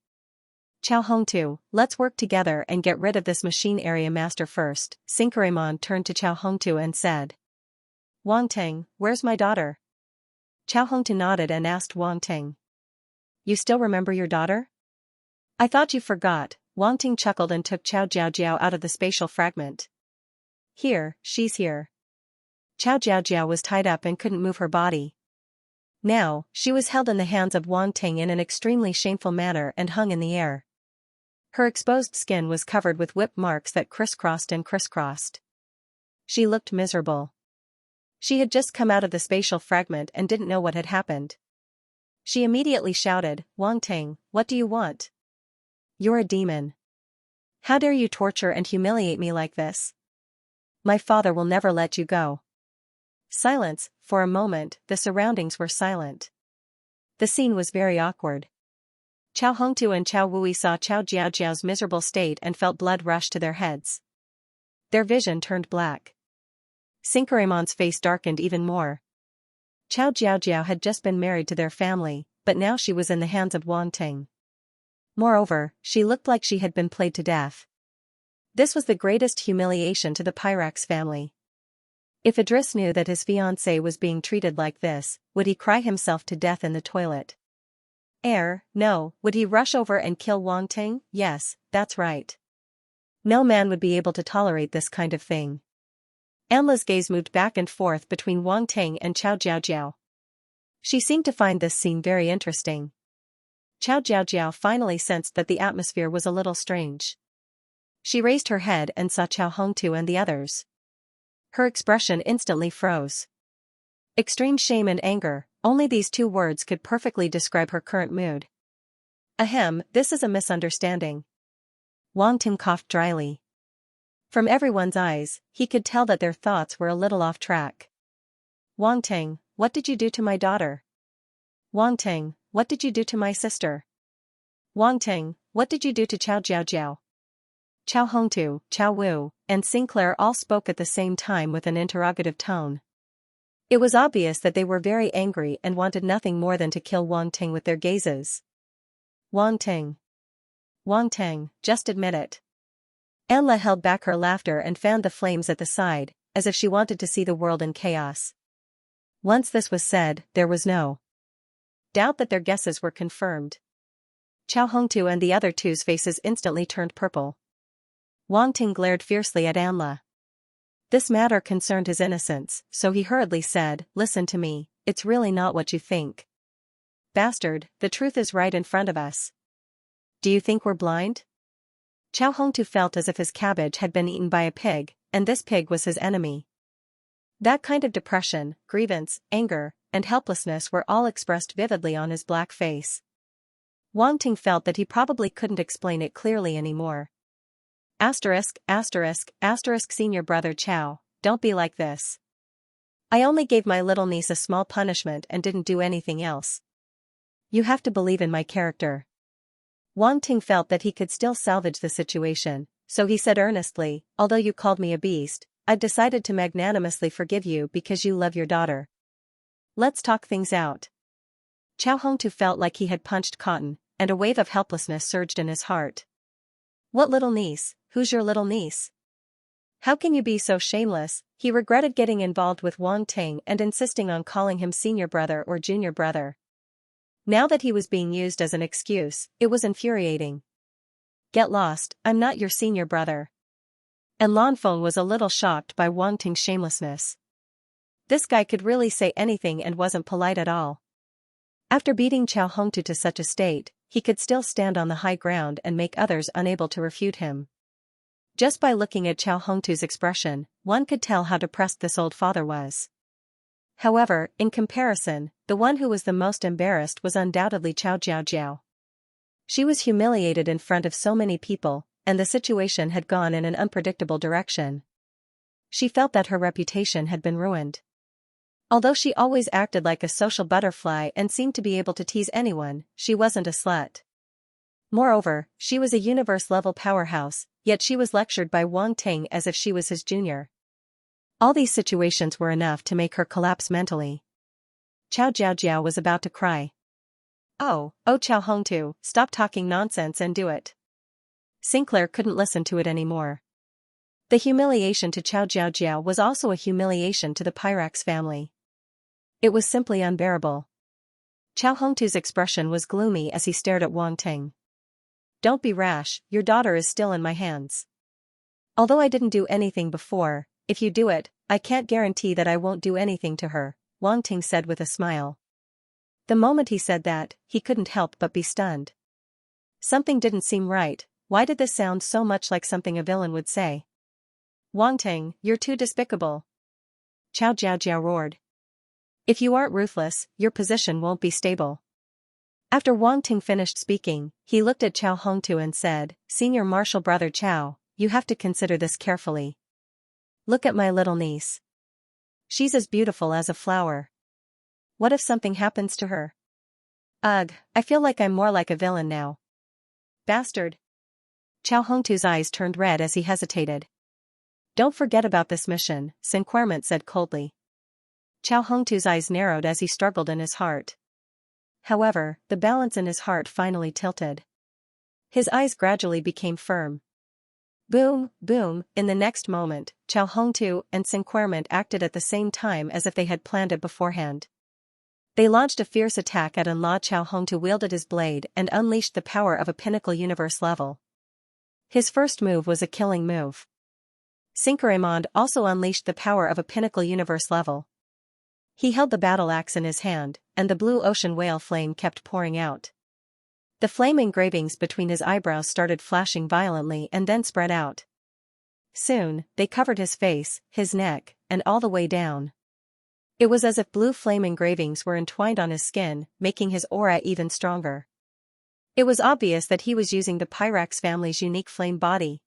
Chao Hongtu, let's work together and get rid of this machine area master first. Cinquerment turned to Chao Hongtu and said. Wang Ting, where's my daughter? Chao Hongtu nodded and asked Wang Ting. You still remember your daughter? I thought you forgot. Wang Ting chuckled and took Chao Jiao out of the spatial fragment. Here, she's here. Chao Jiao was tied up and couldn't move her body. Now, she was held in the hands of Wang Ting in an extremely shameful manner and hung in the air. Her exposed skin was covered with whip marks that crisscrossed and crisscrossed. She looked miserable. She had just come out of the spatial fragment and didn't know what had happened. She immediately shouted, Wang Ting, what do you want? You're a demon. How dare you torture and humiliate me like this? My father will never let you go. Silence. For a moment, the surroundings were silent. The scene was very awkward. Chao Hongtu and Chao Wui saw Chao Jiao's miserable state and felt blood rush to their heads. Their vision turned black. Cinquerment's face darkened even more. Chao Jiao had just been married to their family, but now she was in the hands of Wang Ting. Moreover, she looked like she had been played to death. This was the greatest humiliation to the Pyrex family. If Idris knew that his fiancée was being treated like this, would he cry himself to death in the toilet? No. Would he rush over and kill Wang Ting? Yes, that's right. No man would be able to tolerate this kind of thing. Anla's gaze moved back and forth between Wang Ting and Chao Jiao. She seemed to find this scene very interesting. Chao Jiao finally sensed that the atmosphere was a little strange. She raised her head and saw Chao Hongtu and the others. Her expression instantly froze. Extreme shame and anger, only these 2 words could perfectly describe her current mood. Ahem, this is a misunderstanding. Wang Ting coughed dryly. From everyone's eyes, he could tell that their thoughts were a little off track. Wang Ting, what did you do to my daughter? Wang Ting, what did you do to my sister? Wang Ting, what did you do to Chao Jiao? Chao Hongtu, Chao Wu, and Sinclair all spoke at the same time with an interrogative tone. It was obvious that they were very angry and wanted nothing more than to kill Wang Ting with their gazes. Wang Ting, just admit it. Anla held back her laughter and fanned the flames at the side, as if she wanted to see the world in chaos. Once this was said, there was no doubt that their guesses were confirmed. Chao Hongtu and the other 2's faces instantly turned purple. Wang Ting glared fiercely at Anla. This matter concerned his innocence, so he hurriedly said, listen to me, it's really not what you think. Bastard, the truth is right in front of us. Do you think we're blind? Chao Hongtu felt as if his cabbage had been eaten by a pig, and this pig was his enemy. That kind of depression, grievance, anger, and helplessness were all expressed vividly on his black face. Wang Ting felt that he probably couldn't explain it clearly anymore. Asterisk, asterisk, asterisk senior brother Chow, don't be like this. I only gave my little niece a small punishment and didn't do anything else. You have to believe in my character. Wang Ting felt that he could still salvage the situation, so he said earnestly, although you called me a beast, I've decided to magnanimously forgive you because you love your daughter. Let's talk things out. Chow Hongtu felt like he had punched cotton, and a wave of helplessness surged in his heart. What little niece? Who's your little niece? How can you be so shameless? He regretted getting involved with Wang Ting and insisting on calling him senior brother or junior brother. Now that he was being used as an excuse, it was infuriating. Get lost, I'm not your senior brother. And Lan Feng was a little shocked by Wang Ting's shamelessness. This guy could really say anything and wasn't polite at all. After beating Chow Hongtu to such a state, he could still stand on the high ground and make others unable to refute him. Just by looking at Chow Hongtu's expression, one could tell how depressed this old father was. However, in comparison, the one who was the most embarrassed was undoubtedly Chow Jiaojiao. She was humiliated in front of so many people, and the situation had gone in an unpredictable direction. She felt that her reputation had been ruined. Although she always acted like a social butterfly and seemed to be able to tease anyone, she wasn't a slut. Moreover, she was a universe-level powerhouse, yet she was lectured by Wang Ting as if she was his junior. All these situations were enough to make her collapse mentally. Chow Jiaojiao was about to cry. Oh, Chow Hongtu, stop talking nonsense and do it. Sinclair couldn't listen to it anymore. The humiliation to Chow Jiaojiao was also a humiliation to the Pyrax family. It was simply unbearable. Chow Hongtu's expression was gloomy as he stared at Wang Ting. Don't be rash, your daughter is still in my hands. Although I didn't do anything before, if you do it, I can't guarantee that I won't do anything to her, Wang Ting said with a smile. The moment he said that, he couldn't help but be stunned. Something didn't seem right. Why did this sound so much like something a villain would say? Wang Ting, you're too despicable. Chow Jiaojiao roared. If you aren't ruthless, your position won't be stable. After Wang Ting finished speaking, he looked at Chow Hongtu and said, Senior Marshal Brother Chow, you have to consider this carefully. Look at my little niece. She's as beautiful as a flower. What if something happens to her? Ugh, I feel like I'm more like a villain now. Bastard. Chow Hongtu's eyes turned red as he hesitated. Don't forget about this mission, Sinquerment said coldly. Chow Hongtu's eyes narrowed as he struggled in his heart. However, the balance in his heart finally tilted. His eyes gradually became firm. Boom, boom, in the next moment, Chow Hongtu and Sinquerment acted at the same time as if they had planned it beforehand. They launched a fierce attack at Enla. Chow Hongtu wielded his blade and unleashed the power of a pinnacle universe level. His first move was a killing move. Sinquerment also unleashed the power of a pinnacle universe level. He held the battle axe in his hand, and the blue ocean whale flame kept pouring out. The flame engravings between his eyebrows started flashing violently and then spread out. Soon, they covered his face, his neck, and all the way down. It was as if blue flame engravings were entwined on his skin, making his aura even stronger. It was obvious that he was using the Pyrax family's unique flame body.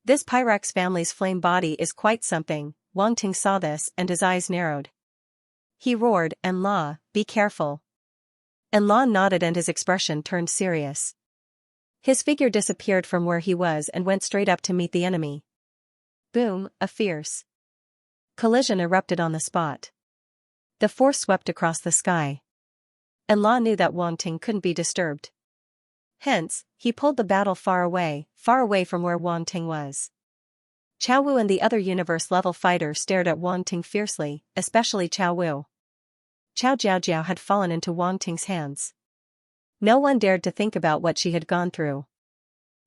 This Pyrax family's flame body is quite something. Wang Ting saw this and his eyes narrowed. He roared, Enla, be careful. Enla nodded and his expression turned serious. His figure disappeared from where he was and went straight up to meet the enemy. Boom, a fierce collision erupted on the spot. The force swept across the sky. Enla knew that Wang Ting couldn't be disturbed. Hence, he pulled the battle far away from where Wang Ting was. Chow Wu and the other universe-level fighters stared at Wang Ting fiercely, especially Chow Wu. Chow Jiaojiao had fallen into Wang Ting's hands. No one dared to think about what she had gone through.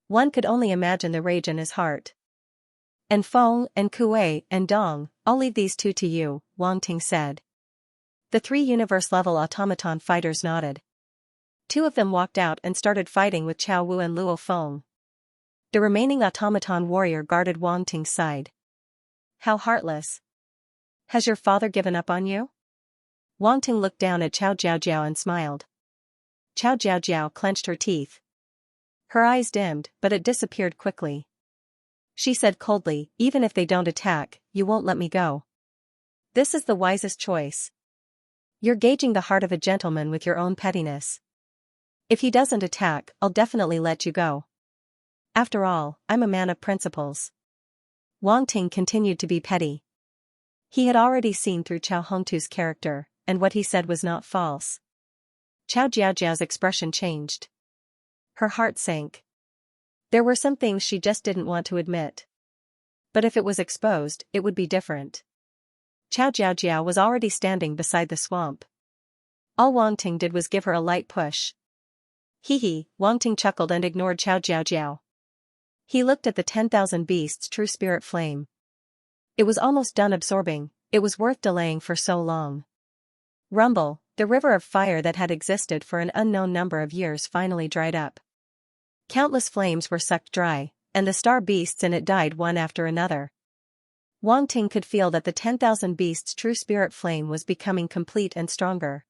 One could only imagine the rage in his heart. And Feng, and Kuei, and Dong, I'll leave these two to you, Wang Ting said. The three universe-level automaton fighters nodded. Two of them walked out and started fighting with Chow Wu and Luo Feng. The remaining automaton warrior guarded Wang Ting's side. How heartless. Has your father given up on you? Wang Ting looked down at Chow Jiaojiao and smiled. Qiao Jiaojiao clenched her teeth. Her eyes dimmed, but it disappeared quickly. She said coldly, "Even if they don't attack, you won't let me go." This is the wisest choice. You're gauging the heart of a gentleman with your own pettiness. If he doesn't attack, I'll definitely let you go. After all, I'm a man of principles. Wang Ting continued to be petty. He had already seen through Qiao Hongtu's character, and what he said was not false. Qiao Jiaojiao's expression changed. Her heart sank. There were some things she just didn't want to admit. But if it was exposed, it would be different. Qiao Jiaojiao was already standing beside the swamp. All Wang Ting did was give her a light push. Hee, Wang Ting chuckled and ignored Qiao Jiaojiao. He looked at the 10,000 beasts' true spirit flame. It was almost done absorbing, it was worth delaying for so long. Rumble, the river of fire that had existed for an unknown number of years finally dried up. Countless flames were sucked dry, and the star beasts in it died one after another. Wang Ting could feel that the 10,000 beasts' true spirit flame was becoming complete and stronger.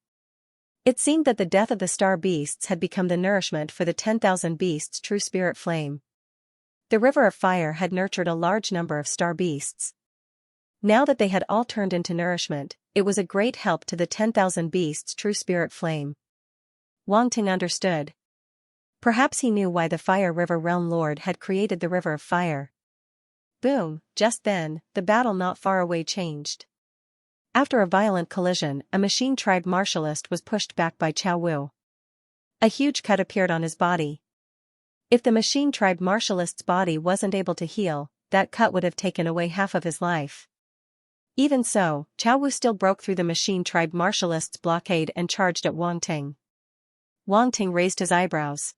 It seemed that the death of the star beasts had become the nourishment for the 10,000 beasts' true spirit flame. The river of fire had nurtured a large number of star beasts. Now that they had all turned into nourishment, it was a great help to the 10,000 beasts' true spirit flame. Wang Ting understood. Perhaps he knew why the Fire River Realm Lord had created the River of Fire. Boom, just then, the battle not far away changed. After a violent collision, a machine tribe martialist was pushed back by Qiao Wu. A huge cut appeared on his body. If the machine tribe martialist's body wasn't able to heal, that cut would have taken away half of his life. Even so, Qiao Wu still broke through the machine tribe martialist's blockade and charged at Wang Ting. Wang Ting raised his eyebrows.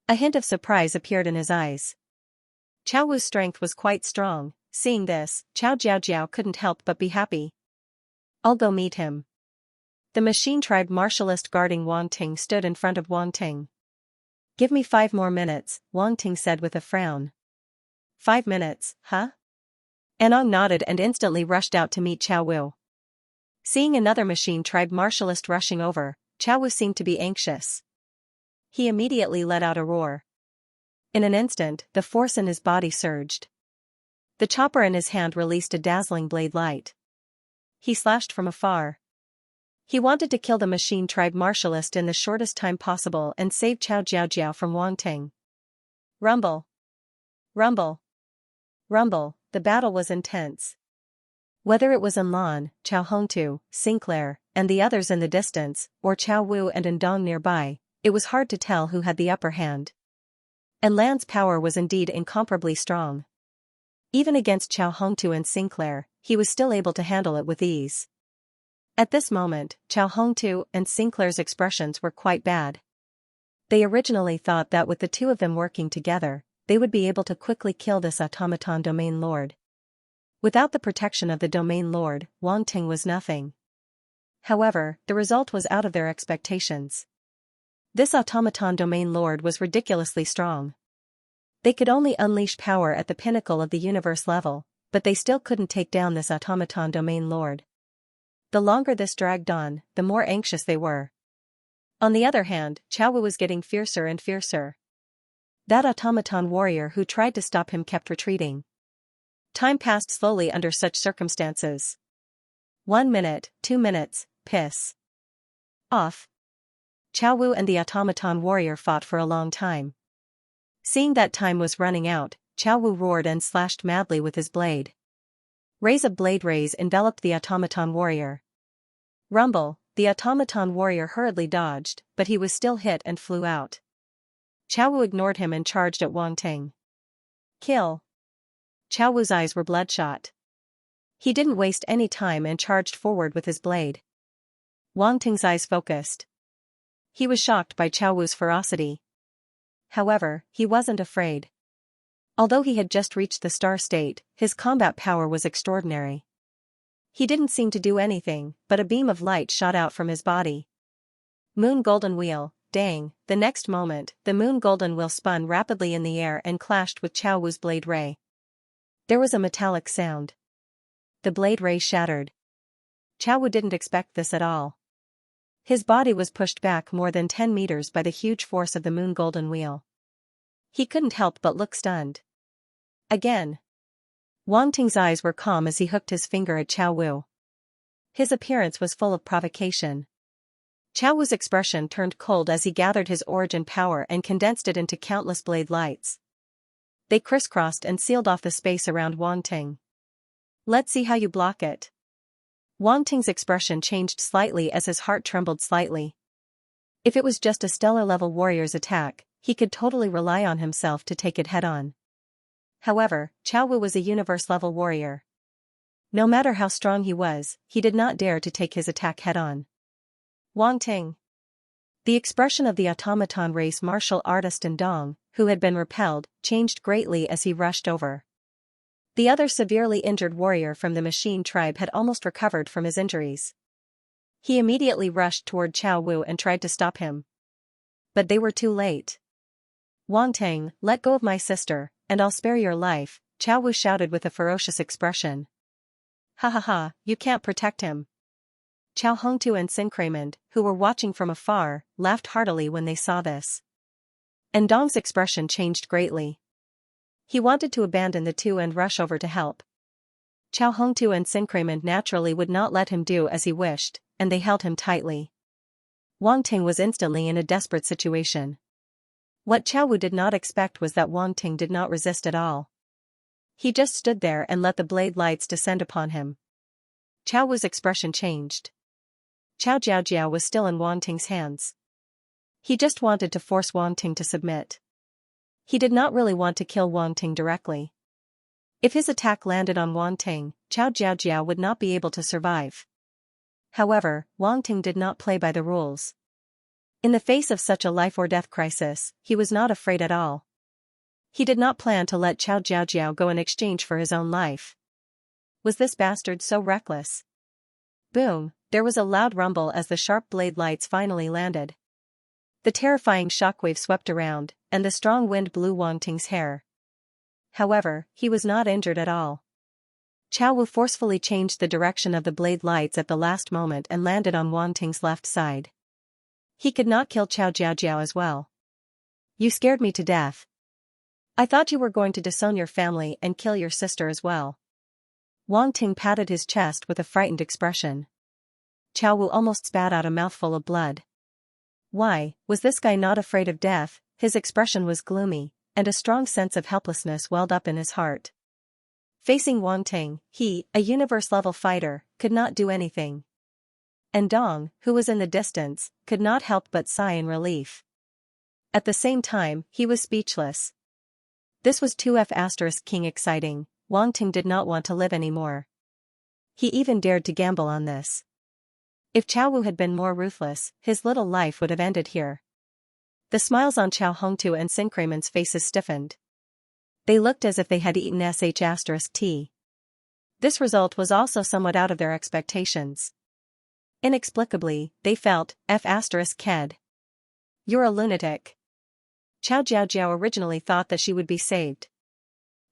A hint of surprise appeared in his eyes. Qiao Wu's strength was quite strong. Seeing this, Qiao Jiaojiao couldn't help but be happy. I'll go meet him. The machine tribe martialist guarding Wang Ting stood in front of Wang Ting. Give me 5 more minutes, Wang Ting said with a frown. 5 minutes, huh? Anong nodded and instantly rushed out to meet Qiao Wu. Seeing another machine tribe martialist rushing over, Qiao Wu seemed to be anxious. He immediately let out a roar. In an instant, the force in his body surged. The chopper in his hand released a dazzling blade light. He slashed from afar. He wanted to kill the machine tribe martialist in the shortest time possible and save Qiao Jiaojiao from Wang Ting. Rumble. Rumble. Rumble, the battle was intense. Whether it was Enlan, Qiao Hongtu, Sinclair, and the others in the distance, or Qiao Wu and Endong nearby, it was hard to tell who had the upper hand. Enlan's power was indeed incomparably strong. Even against Qiao Hongtu and Sinclair, he was still able to handle it with ease. At this moment, Qiao Hongtu and Sinclair's expressions were quite bad. They originally thought that with the two of them working together, they would be able to quickly kill this automaton domain lord. Without the protection of the domain lord, Wang Ting was nothing. However, the result was out of their expectations. This automaton domain lord was ridiculously strong. They could only unleash power at the pinnacle of the universe level, but they still couldn't take down this automaton domain lord. The longer this dragged on, the more anxious they were. On the other hand, Qiao Wu was getting fiercer and fiercer. That automaton warrior who tried to stop him kept retreating. Time passed slowly under such circumstances. 1 minute, 2 minutes, piss off. Qiao Wu and the automaton warrior fought for a long time. Seeing that time was running out, Qiao Wu roared and slashed madly with his blade. Rays of blade rays enveloped the automaton warrior. Rumble, the automaton warrior hurriedly dodged, but he was still hit and flew out. Qiao Wu ignored him and charged at Wang Ting. Kill. Qiao Wu's eyes were bloodshot. He didn't waste any time and charged forward with his blade. Wang Ting's eyes focused. He was shocked by Qiao Wu's ferocity. However, he wasn't afraid. Although he had just reached the star state, his combat power was extraordinary. He didn't seem to do anything, but a beam of light shot out from his body. Moon Golden Wheel, dang, the next moment, the Moon Golden Wheel spun rapidly in the air and clashed with Qiao Wu's blade ray. There was a metallic sound. The blade ray shattered. Qiao Wu didn't expect this at all. His body was pushed back more than 10 meters by the huge force of the moon golden wheel. He couldn't help but look stunned. Again. Wang Ting's eyes were calm as he hooked his finger at Qiao Wu. His appearance was full of provocation. Qiao Wu's expression turned cold as he gathered his origin power and condensed it into countless blade lights. They crisscrossed and sealed off the space around Wang Ting. Let's see how you block it. Wang Ting's expression changed slightly as his heart trembled slightly. If it was just a stellar-level warrior's attack, he could totally rely on himself to take it head-on. However, Qiao Wu was a universe-level warrior. No matter how strong he was, he did not dare to take his attack head-on. Wang Ting. The expression of the automaton race martial artist Dong, who had been repelled, changed greatly as he rushed over. The other severely injured warrior from the machine tribe had almost recovered from his injuries. He immediately rushed toward Qiao Wu and tried to stop him. But they were too late. Wang Ting, let go of my sister, and I'll spare your life, Qiao Wu shouted with a ferocious expression. Ha ha ha, you can't protect him. Qiao Hongtu and Sincraymond, who were watching from afar, laughed heartily when they saw this. Dong's expression changed greatly. He wanted to abandon the two and rush over to help. Qiao Hongtu and Sincraymond naturally would not let him do as he wished, and they held him tightly. Wang Ting was instantly in a desperate situation. What Qiao Wu did not expect was that Wang Ting did not resist at all. He just stood there and let the blade lights descend upon him. Qiao Wu's expression changed. Qiao Jiaojiao was still in Wang Ting's hands. He just wanted to force Wang Ting to submit. He did not really want to kill Wang Ting directly. If his attack landed on Wang Ting, Qiao Jiaojiao would not be able to survive. However, Wang Ting did not play by the rules. In the face of such a life-or-death crisis, he was not afraid at all. He did not plan to let Qiao Jiaojiao go in exchange for his own life. Was this bastard so reckless? Boom, there was a loud rumble as the sharp blade lights finally landed. The terrifying shockwave swept around, and the strong wind blew Wang Ting's hair. However, he was not injured at all. Qiao Wu forcefully changed the direction of the blade lights at the last moment and landed on Wang Ting's left side. He could not kill Qiao Jiaojiao as well. You scared me to death. I thought you were going to disown your family and kill your sister as well. Wang Ting patted his chest with a frightened expression. Qiao Wu almost spat out a mouthful of blood. Why, was this guy not afraid of death? His expression was gloomy, and a strong sense of helplessness welled up in his heart. Facing Wang Ting, he, a universe-level fighter, could not do anything. Dong, who was in the distance, could not help but sigh in relief. At the same time, he was speechless. This was 2F** King exciting. Wang Ting did not want to live anymore. He even dared to gamble on this. If Qiao Wu had been more ruthless, his little life would have ended here. The smiles on Qiao Hongtu and Sincraymond's faces stiffened. They looked as if they had eaten *T. This result was also somewhat out of their expectations. Inexplicably, they felt F***ked. You're a lunatic. Qiao Jiaojiao originally thought that she would be saved.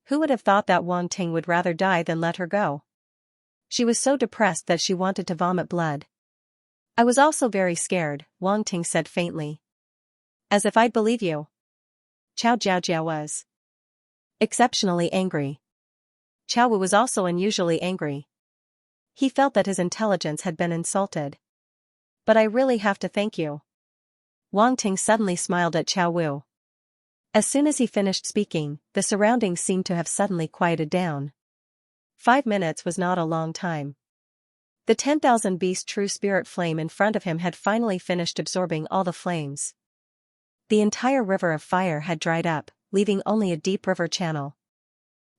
Who would have thought that Wang Ting would rather die than let her go? She was so depressed that she wanted to vomit blood. I was also very scared, Wang Ting said faintly. As if I'd believe you. Qiao Jiaojiao was exceptionally angry. Qiao Wu was also unusually angry. He felt that his intelligence had been insulted. But I really have to thank you. Wang Ting suddenly smiled at Qiao Wu. As soon as he finished speaking, the surroundings seemed to have suddenly quieted down. 5 minutes was not a long time. The 10,000 beast true spirit flame in front of him had finally finished absorbing all the flames. The entire river of fire had dried up, leaving only a deep river channel.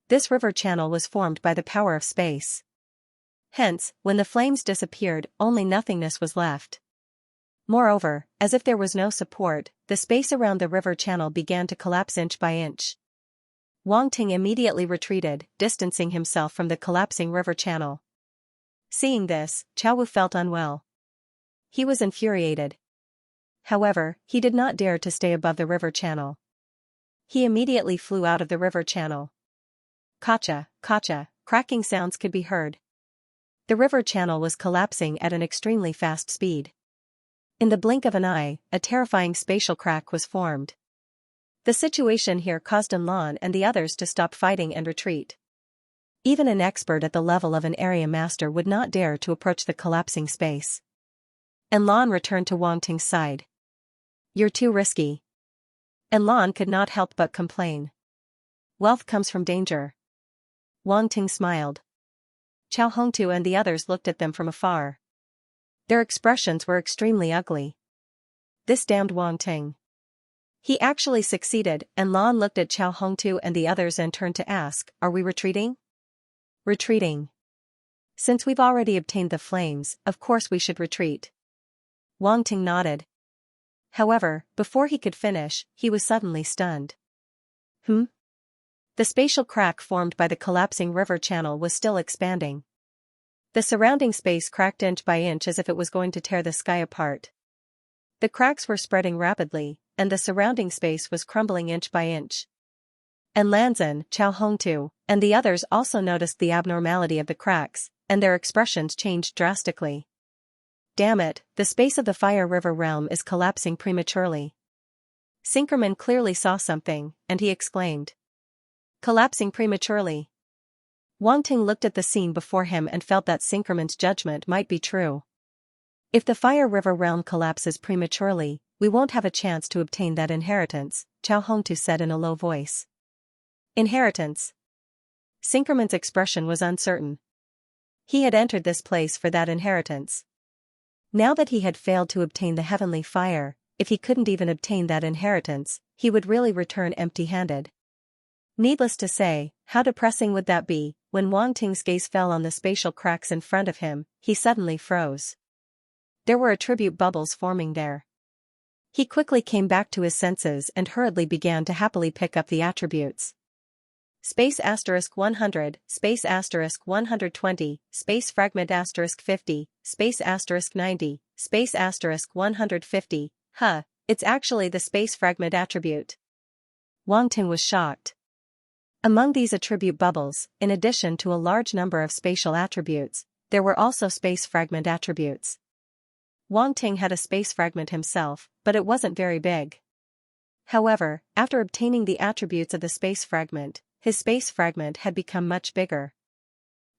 This river channel was formed by the power of space. Hence, when the flames disappeared, only nothingness was left. Moreover, as if there was no support, the space around the river channel began to collapse inch by inch. Wang Ting immediately retreated, distancing himself from the collapsing river channel. Seeing this, Qiao Wu felt unwell. He was infuriated. However, he did not dare to stay above the river channel. He immediately flew out of the river channel. Kacha, kacha, cracking sounds could be heard. The river channel was collapsing at an extremely fast speed. In the blink of an eye, a terrifying spatial crack was formed. The situation here caused Lan and the others to stop fighting and retreat. Even an expert at the level of an area master would not dare to approach the collapsing space. And Lan returned to Wang Ting's side. "You're too risky." And Lan could not help but complain. "Wealth comes from danger." Wang Ting smiled. Chao Hongtu and the others looked at them from afar. Their expressions were extremely ugly. This damned Wang Ting. He actually succeeded, and Lan looked at Chao Hongtu and the others and turned to ask, "Are we retreating?" "Retreating. Since we've already obtained the flames, of course we should retreat." Wang Ting nodded. However, before he could finish, he was suddenly stunned. The spatial crack formed by the collapsing river channel was still expanding. The surrounding space cracked inch by inch as if it was going to tear the sky apart. The cracks were spreading rapidly, and the surrounding space was crumbling inch by inch. And Lanzan, Chao Hongtu, and the others also noticed the abnormality of the cracks, and their expressions changed drastically. "Damn it, the space of the Fire River realm is collapsing prematurely." Sinkerman clearly saw something, and he exclaimed. "Collapsing prematurely." Wang Ting looked at the scene before him and felt that Sinkerman's judgment might be true. "If the Fire River realm collapses prematurely, we won't have a chance to obtain that inheritance," Chao Hongtu said in a low voice. "Inheritance?" Sinkerman's expression was uncertain. He had entered this place for that inheritance. Now that he had failed to obtain the heavenly fire, if he couldn't even obtain that inheritance, he would really return empty-handed. Needless to say, how depressing would that be? When Wang Ting's gaze fell on the spatial cracks in front of him, he suddenly froze. There were attribute bubbles forming there. He quickly came back to his senses and hurriedly began to happily pick up the attributes. Space *100, space *120, space fragment *50, space *90, space *150, it's actually the space fragment attribute. Wang Ting was shocked. Among these attribute bubbles, in addition to a large number of spatial attributes, there were also space fragment attributes. Wang Ting had a space fragment himself, but it wasn't very big. However, after obtaining the attributes of the space fragment, his space fragment had become much bigger.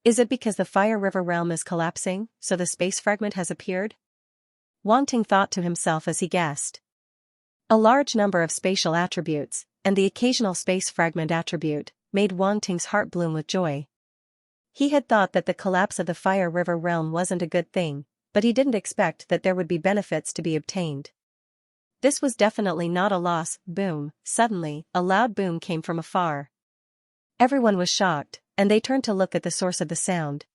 Is it because the Fire River realm is collapsing, so the space fragment has appeared? Wang Ting thought to himself as he guessed. A large number of spatial attributes, and the occasional space fragment attribute, made Wang Ting's heart bloom with joy. He had thought that the collapse of the Fire River realm wasn't a good thing, but he didn't expect that there would be benefits to be obtained. This was definitely not a loss. Boom! Suddenly, a loud boom came from afar. Everyone was shocked, and they turned to look at the source of the sound.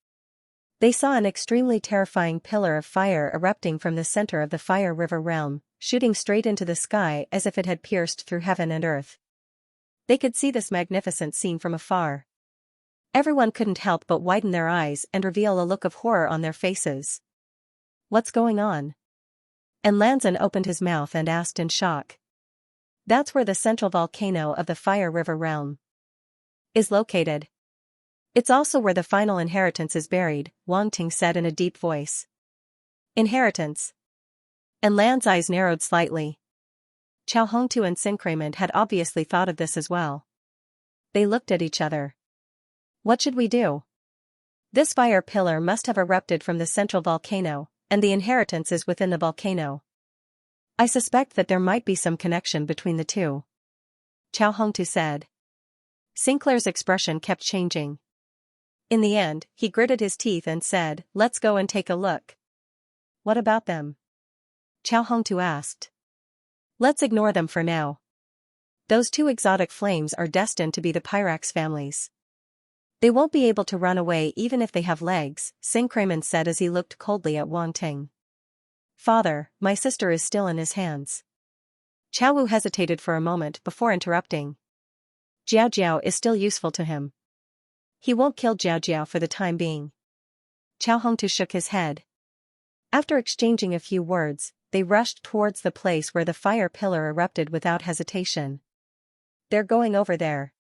They saw an extremely terrifying pillar of fire erupting from the center of the Fire River realm, shooting straight into the sky as if it had pierced through heaven and earth. They could see this magnificent scene from afar. Everyone couldn't help but widen their eyes and reveal a look of horror on their faces. "What's going on?" And Lanzan opened his mouth and asked in shock. "That's where the central volcano of the Fire River realm is located. It's also where the final inheritance is buried," Wang Ting said in a deep voice. "Inheritance?" And Lan's eyes narrowed slightly. Chao Hongtu and Sinkrament had obviously thought of this as well. They looked at each other. "What should we do? This fire pillar must have erupted from the central volcano, and the inheritance is within the volcano. I suspect that there might be some connection between the two," Chao Hongtu said. Sinclair's expression kept changing. In the end, he gritted his teeth and said, "Let's go and take a look." "What about them?" Chao Hongtu asked. "Let's ignore them for now. Those two exotic flames are destined to be the Pyrax families. They won't be able to run away even if they have legs," Sinkraman said as he looked coldly at Wang Ting. "Father, my sister is still in his hands." Chao Wu hesitated for a moment before interrupting. "Jiao Jiao is still useful to him. He won't kill Jiao Jiao for the time being." Chao Hongtu shook his head. After exchanging a few words, they rushed towards the place where the fire pillar erupted without hesitation. "They're going over there."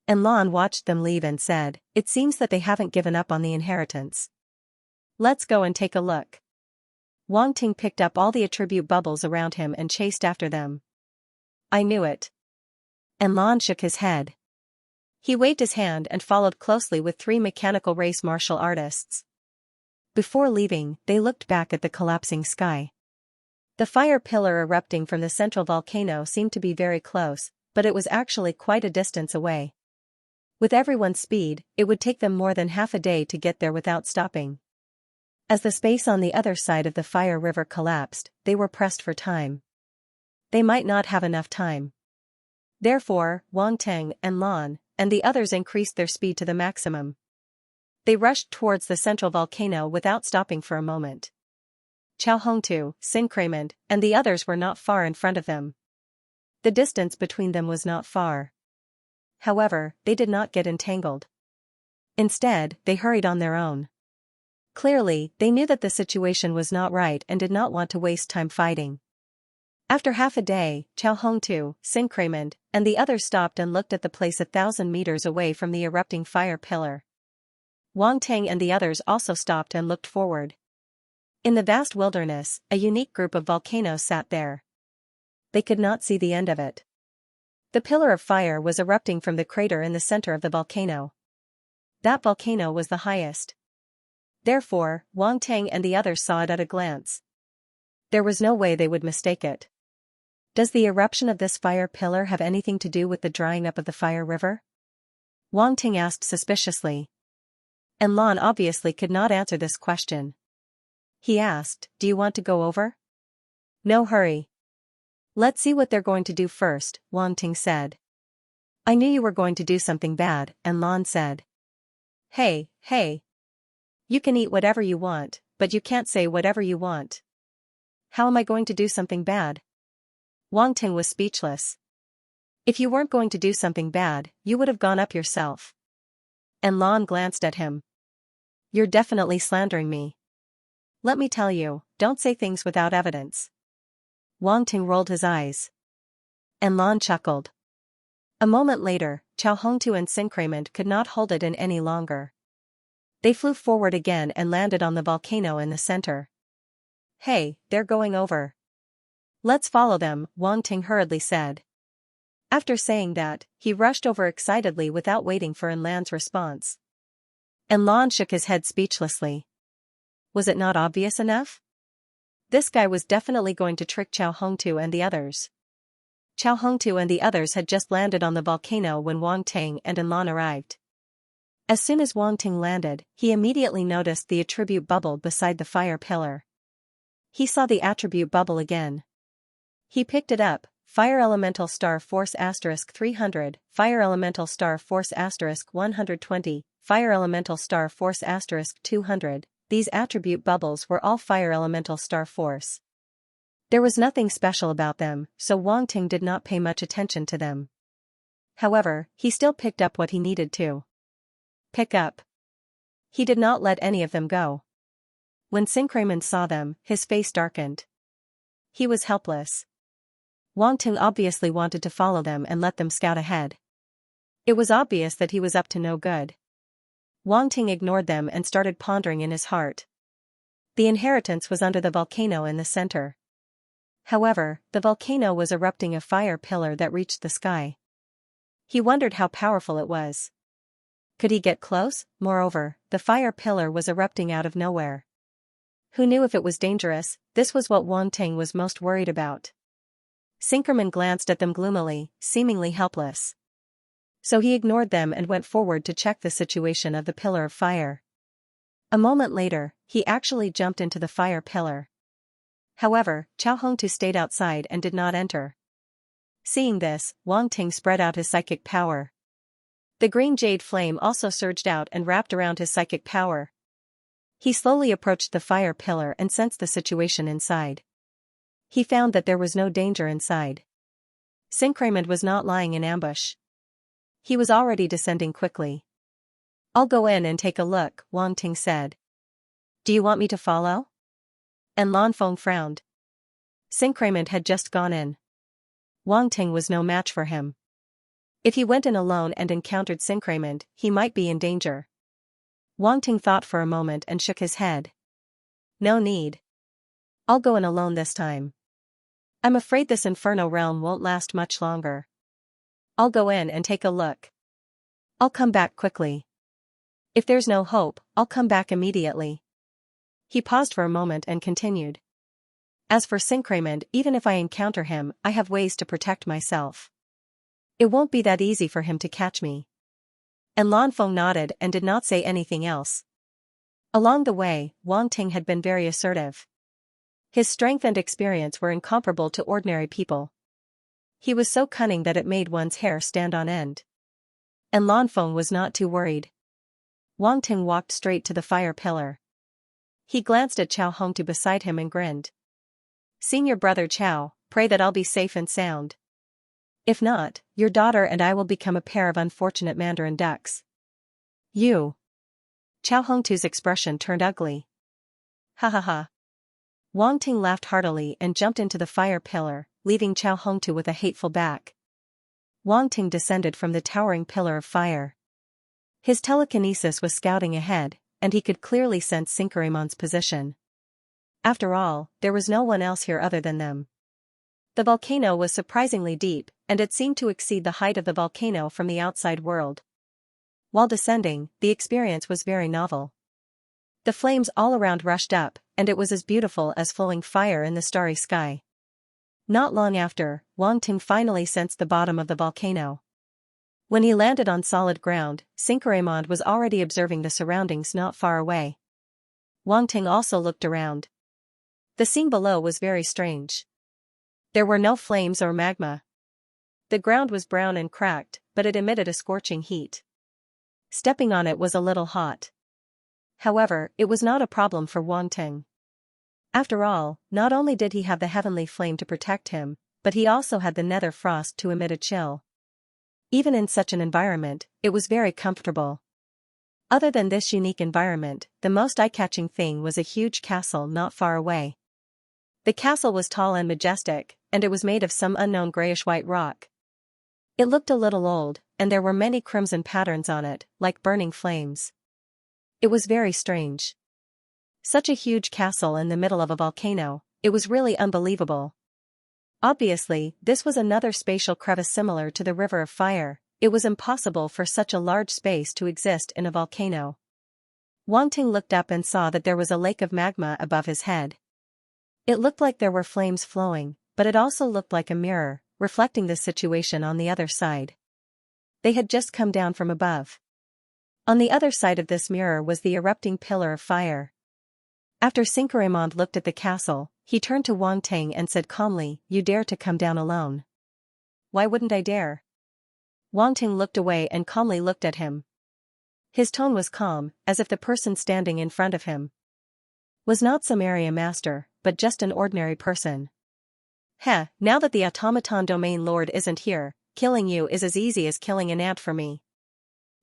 And Lan watched them leave and said, "It seems that they haven't given up on the inheritance. Let's go and take a look." Wang Ting picked up all the attribute bubbles around him and chased after them. I knew it. And Lan shook his head. He waved his hand and followed closely with 3 mechanical race martial artists. Before leaving, they looked back at the collapsing sky. The fire pillar erupting from the central volcano seemed to be very close, but it was actually quite a distance away. With everyone's speed, it would take them more than half a day to get there without stopping. As the space on the other side of the fire river collapsed, they were pressed for time. They might not have enough time. Therefore, Wang Ting and Lan, and the others increased their speed to the maximum. They rushed towards the central volcano without stopping for a moment. Chao Hongtu, Sincrement, and the others were not far in front of them. The distance between them was not far. However, they did not get entangled. Instead, they hurried on their own. Clearly, they knew that the situation was not right and did not want to waste time fighting. After half a day, Chao Hongtu, Sincrement, and the others stopped and looked at the place 1,000 meters away from the erupting fire pillar. Wang Ting and the others also stopped and looked forward. In the vast wilderness, a unique group of volcanoes sat there. They could not see the end of it. The pillar of fire was erupting from the crater in the center of the volcano. That volcano was the highest. Therefore, Wang Ting and the others saw it at a glance. There was no way they would mistake it. Does the eruption of this fire pillar have anything to do with the drying up of the fire river? Wang Ting asked suspiciously. And Lan obviously could not answer this question. He asked, "Do you want to go over?" "No hurry. Let's see what they're going to do first," Wang Ting said. "I knew you were going to do something bad," and Lan said. Hey. You can eat whatever you want, but you can't say whatever you want." "How am I going to do something bad?" Wang Ting was speechless. "If you weren't going to do something bad, you would have gone up yourself." And Lan glanced at him. "You're definitely slandering me. Let me tell you, don't say things without evidence." Wang Ting rolled his eyes. And Lan chuckled. A moment later, Chao Hongtu and Sincrement could not hold it in any longer. They flew forward again and landed on the volcano in the center. "Hey, they're going over. Let's follow them," Wang Ting hurriedly said. After saying that, he rushed over excitedly without waiting for Lan's response. And Lan shook his head speechlessly. Was it not obvious enough? This guy was definitely going to trick Chao Hongtu and the others. Chao Hongtu and the others had just landed on the volcano when Wang Ting and Lan arrived. As soon as Wang Ting landed, he immediately noticed the attribute bubble beside the fire pillar. He saw the attribute bubble again. He picked it up. Fire Elemental Star Force *300, Fire Elemental Star Force *120, Fire Elemental Star Force *200, these attribute bubbles were all Fire Elemental Star Force. There was nothing special about them, so Wang Ting did not pay much attention to them. However, he still picked up what he needed to pick up. He did not let any of them go. When Sincrement saw them, his face darkened. He was helpless. Wang Ting obviously wanted to follow them and let them scout ahead. It was obvious that he was up to no good. Wang Ting ignored them and started pondering in his heart. The inheritance was under the volcano in the center. However, the volcano was erupting a fire pillar that reached the sky. He wondered how powerful it was. Could he get close? Moreover, the fire pillar was erupting out of nowhere. Who knew if it was dangerous? This was what Wang Ting was most worried about. Sincrement glanced at them gloomily, seemingly helpless. So he ignored them and went forward to check the situation of the pillar of fire. A moment later, he actually jumped into the fire pillar. However, Chao Hongtu stayed outside and did not enter. Seeing this, Wang Ting spread out his psychic power. The green jade flame also surged out and wrapped around his psychic power. He slowly approached the fire pillar and sensed the situation inside. He found that there was no danger inside. Sincrement was not lying in ambush. He was already descending quickly. "I'll go in and take a look," Wang Ting said. "Do you want me to follow?" And Lan Feng frowned. Sincrement had just gone in. Wang Ting was no match for him. If he went in alone and encountered Sincrement, he might be in danger. Wang Ting thought for a moment and shook his head. No need. I'll go in alone this time. I'm afraid this inferno realm won't last much longer. I'll go in and take a look. I'll come back quickly. If there's no hope, I'll come back immediately. He paused for a moment and continued. As for Xianxia, even if I encounter him, I have ways to protect myself. It won't be that easy for him to catch me. And Lanfeng nodded and did not say anything else. Along the way, Wang Ting had been very assertive. His strength and experience were incomparable to ordinary people. He was so cunning that it made one's hair stand on end. And Lanfeng was not too worried. Wang Ting walked straight to the fire pillar. He glanced at Xiao Hongtu beside him and grinned. Senior brother Xiao, pray that I'll be safe and sound. If not, your daughter and I will become a pair of unfortunate mandarin ducks. You. Xiao Hongtu's expression turned ugly. Ha ha ha. Wang Ting laughed heartily and jumped into the fire pillar, leaving Xiao Hongtu with a hateful back. Wang Ting descended from the towering pillar of fire. His telekinesis was scouting ahead, and he could clearly sense Xianxia's position. After all, there was no one else here other than them. The volcano was surprisingly deep, and it seemed to exceed the height of the volcano from the outside world. While descending, the experience was very novel. The flames all around rushed up, and it was as beautiful as flowing fire in the starry sky. Not long after, Wang Ting finally sensed the bottom of the volcano. When he landed on solid ground, Xianxia was already observing the surroundings not far away. Wang Ting also looked around. The scene below was very strange. There were no flames or magma. The ground was brown and cracked, but it emitted a scorching heat. Stepping on it was a little hot. However, it was not a problem for Wang Ting. After all, not only did he have the heavenly flame to protect him, but he also had the nether frost to emit a chill. Even in such an environment, it was very comfortable. Other than this unique environment, the most eye-catching thing was a huge castle not far away. The castle was tall and majestic, and it was made of some unknown grayish-white rock. It looked a little old, and there were many crimson patterns on it, like burning flames. It was very strange. Such a huge castle in the middle of a volcano, it was really unbelievable. Obviously, this was another spatial crevice similar to the River of Fire. It was impossible for such a large space to exist in a volcano. Wang Ting looked up and saw that there was a lake of magma above his head. It looked like there were flames flowing, but it also looked like a mirror, reflecting the situation on the other side. They had just come down from above. On the other side of this mirror was the erupting pillar of fire. After Xianxia looked at the castle, he turned to Wang Ting and said calmly, "You dare to come down alone?" "Why wouldn't I dare?" Wang Ting looked away and calmly looked at him. His tone was calm, as if the person standing in front of him was not some area master, but just an ordinary person. "Heh, now that the automaton domain lord isn't here, killing you is as easy as killing an ant for me."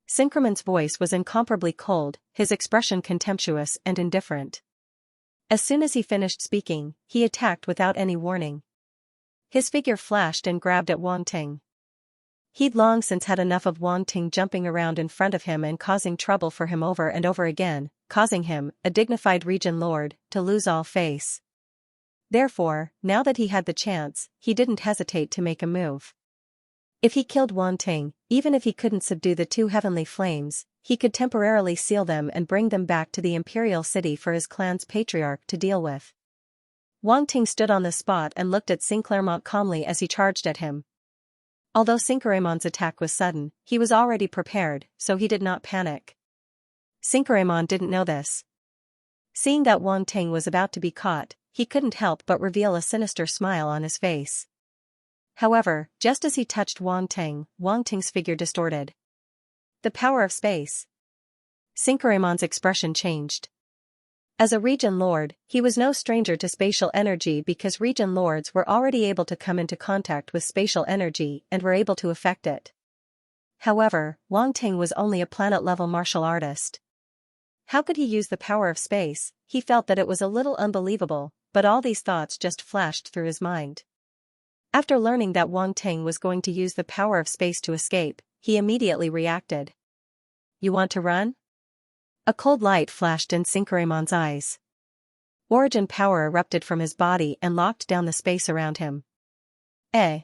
Xianxia's voice was incomparably cold, his expression contemptuous and indifferent. As soon as he finished speaking, he attacked without any warning. His figure flashed and grabbed at Wang Ting. He'd long since had enough of Wang Ting jumping around in front of him and causing trouble for him over and over again, causing him, a dignified region lord, to lose all face. Therefore, now that he had the chance, he didn't hesitate to make a move. If he killed Wang Ting, even if he couldn't subdue the two heavenly flames, he could temporarily seal them and bring them back to the imperial city for his clan's patriarch to deal with. Wang Ting stood on the spot and looked at Xianxia calmly as he charged at him. Although Xianxia's attack was sudden, he was already prepared, so he did not panic. Xianxia didn't know this. Seeing that Wang Ting was about to be caught, he couldn't help but reveal a sinister smile on his face. However, just as he touched Wang Ting's figure distorted. The power of space. Xianxia's expression changed. As a region lord, he was no stranger to spatial energy because region lords were already able to come into contact with spatial energy and were able to affect it. However, Wang Ting was only a planet-level martial artist. How could he use the power of space? He felt that it was a little unbelievable, but all these thoughts just flashed through his mind. After learning that Wang Ting was going to use the power of space to escape, he immediately reacted. "You want to run?" A cold light flashed in Xianxia's eyes. Origin power erupted from his body and locked down the space around him. Eh?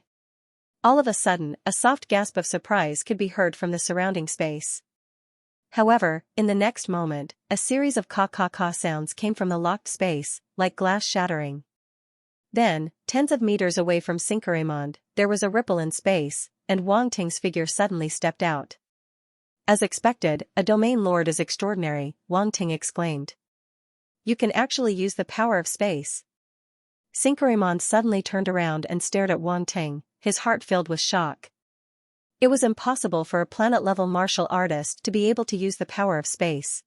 All of a sudden, a soft gasp of surprise could be heard from the surrounding space. However, in the next moment, a series of caw-caw-caw sounds came from the locked space, like glass shattering. Then, tens of meters away from Cinqueramond, there was a ripple in space, and Wang Ting's figure suddenly stepped out. As expected, a domain lord is extraordinary, Wang Ting exclaimed. You can actually use the power of space. Cinqueramond suddenly turned around and stared at Wang Ting, his heart filled with shock. It was impossible for a planet-level martial artist to be able to use the power of space.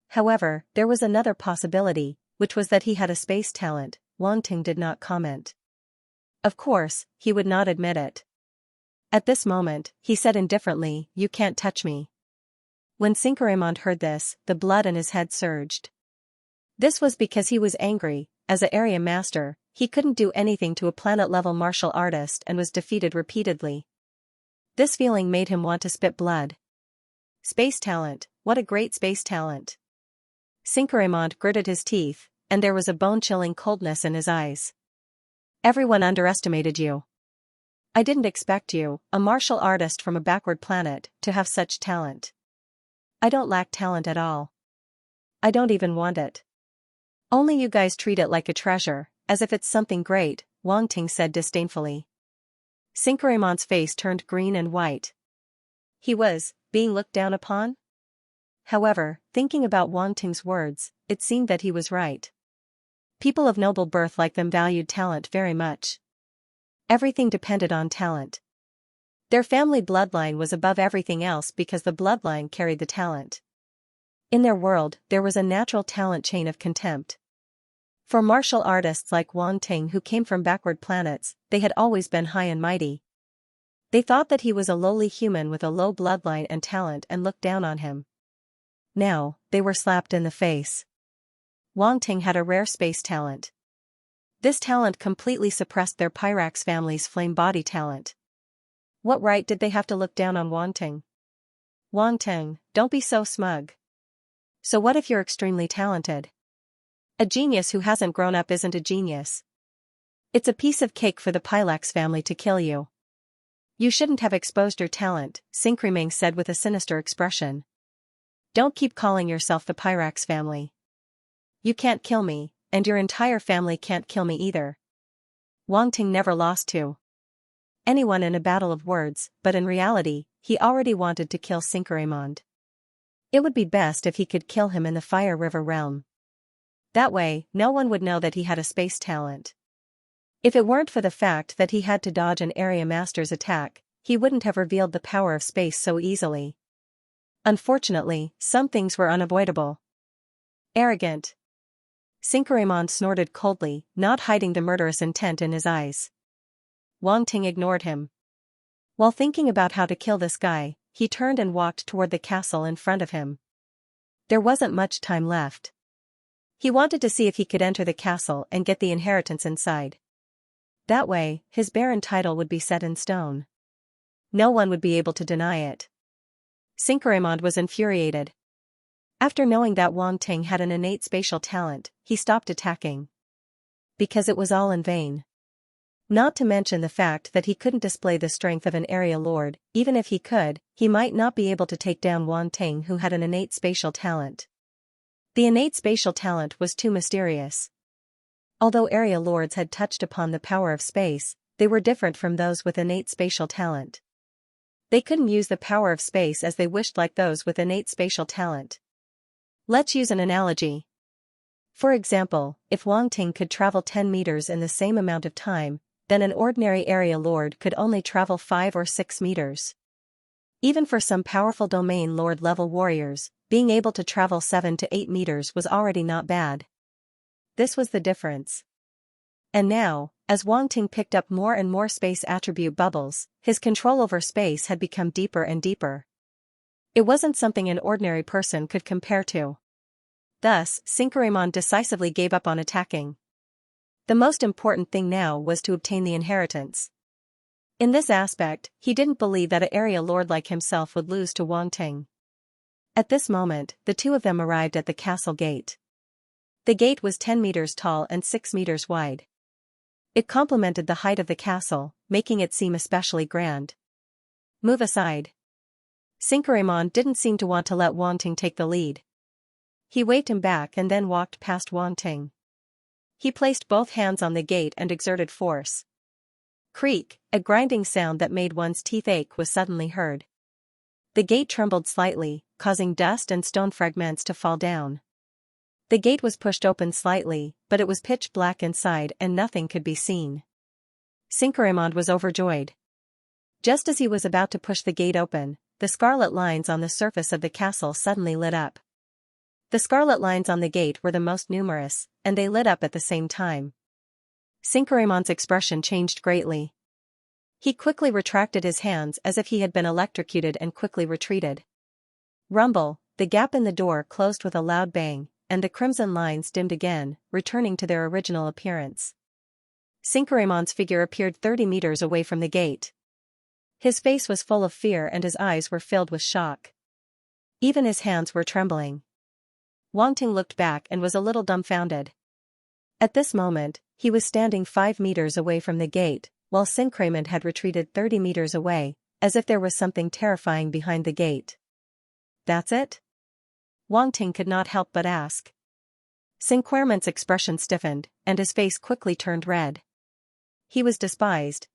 However, there was another possibility, which was that he had a space talent. Wang Ting did not comment. Of course, he would not admit it. At this moment, he said indifferently, "You can't touch me." When Cinqueramond heard this, the blood in his head surged. This was because he was angry. As an area master, he couldn't do anything to a planet-level martial artist and was defeated repeatedly. This feeling made him want to spit blood. Space talent, what a great space talent. Cinqueramond gritted his teeth, and there was a bone-chilling coldness in his eyes. Everyone underestimated you. I didn't expect you, a martial artist from a backward planet, to have such talent. I don't lack talent at all. I don't even want it. Only you guys treat it like a treasure, as if it's something great, Wang Ting said disdainfully. Cinqueramond's face turned green and white. He was being looked down upon? However, thinking about Wang Ting's words, it seemed that he was right. People of noble birth like them valued talent very much. Everything depended on talent. Their family bloodline was above everything else because the bloodline carried the talent. In their world, there was a natural talent chain of contempt. For martial artists like Wang Ting who came from backward planets, they had always been high and mighty. They thought that he was a lowly human with a low bloodline and talent and looked down on him. Now, they were slapped in the face. Wang Ting had a rare space talent. This talent completely suppressed their Pyrax family's flame body talent. What right did they have to look down on Wang Ting? Wang Ting, don't be so smug. So what if you're extremely talented? A genius who hasn't grown up isn't a genius. It's a piece of cake for the Pylax family to kill you. You shouldn't have exposed your talent, Cinqueramond said with a sinister expression. Don't keep calling yourself the Pyrax family. You can't kill me, and your entire family can't kill me either. Wang Ting never lost to anyone in a battle of words, but in reality, he already wanted to kill Cinqueramond. It would be best if he could kill him in the Fire River realm. That way, no one would know that he had a space talent. If it weren't for the fact that he had to dodge an area master's attack, he wouldn't have revealed the power of space so easily. Unfortunately, some things were unavoidable. Arrogant. Cinqueramond snorted coldly, not hiding the murderous intent in his eyes. Wang Ting ignored him. While thinking about how to kill this guy, he turned and walked toward the castle in front of him. There wasn't much time left. He wanted to see if he could enter the castle and get the inheritance inside. That way, his barren title would be set in stone. No one would be able to deny it. Cinqueramond was infuriated. After knowing that Wang Ting had an innate spatial talent, he stopped attacking. Because it was all in vain. Not to mention the fact that he couldn't display the strength of an area lord. Even if he could, he might not be able to take down Wang Ting who had an innate spatial talent. The innate spatial talent was too mysterious. Although area lords had touched upon the power of space, they were different from those with innate spatial talent. They couldn't use the power of space as they wished like those with innate spatial talent. Let's use an analogy. For example, if Wang Ting could travel 10 meters in the same amount of time, then an ordinary area lord could only travel 5 or 6 meters. Even for some powerful domain lord level warriors, being able to travel 7 to 8 meters was already not bad. This was the difference. And now, as Wang Ting picked up more and more space attribute bubbles, his control over space had become deeper and deeper. It wasn't something an ordinary person could compare to. Thus, Cinqueramond decisively gave up on attacking. The most important thing now was to obtain the inheritance. In this aspect, he didn't believe that an area lord like himself would lose to Wang Ting. At this moment, the two of them arrived at the castle gate. The gate was 10 meters tall and 6 meters wide. It complemented the height of the castle, making it seem especially grand. Move aside. Cinqueramon didn't seem to want to let Wang Ting take the lead. He waved him back and then walked past Wang Ting. He placed both hands on the gate and exerted force. Creak, a grinding sound that made one's teeth ache was suddenly heard. The gate trembled slightly, causing dust and stone fragments to fall down. The gate was pushed open slightly, but it was pitch black inside and nothing could be seen. Cinqueramon was overjoyed. Just as he was about to push the gate open, the scarlet lines on the surface of the castle suddenly lit up. The scarlet lines on the gate were the most numerous, and they lit up at the same time. Cinqueramon's expression changed greatly. He quickly retracted his hands as if he had been electrocuted and quickly retreated. Rumble, the gap in the door closed with a loud bang, and the crimson lines dimmed again, returning to their original appearance. Cinqueramon's figure appeared 30 meters away from the gate. His face was full of fear and his eyes were filled with shock. Even his hands were trembling. Wang Ting looked back and was a little dumbfounded. At this moment, he was standing 5 meters away from the gate, while Cinqueramon had retreated 30 meters away, as if there was something terrifying behind the gate. That's it? Wang Ting could not help but ask. Cinqueramon's expression stiffened, and his face quickly turned red. He was despised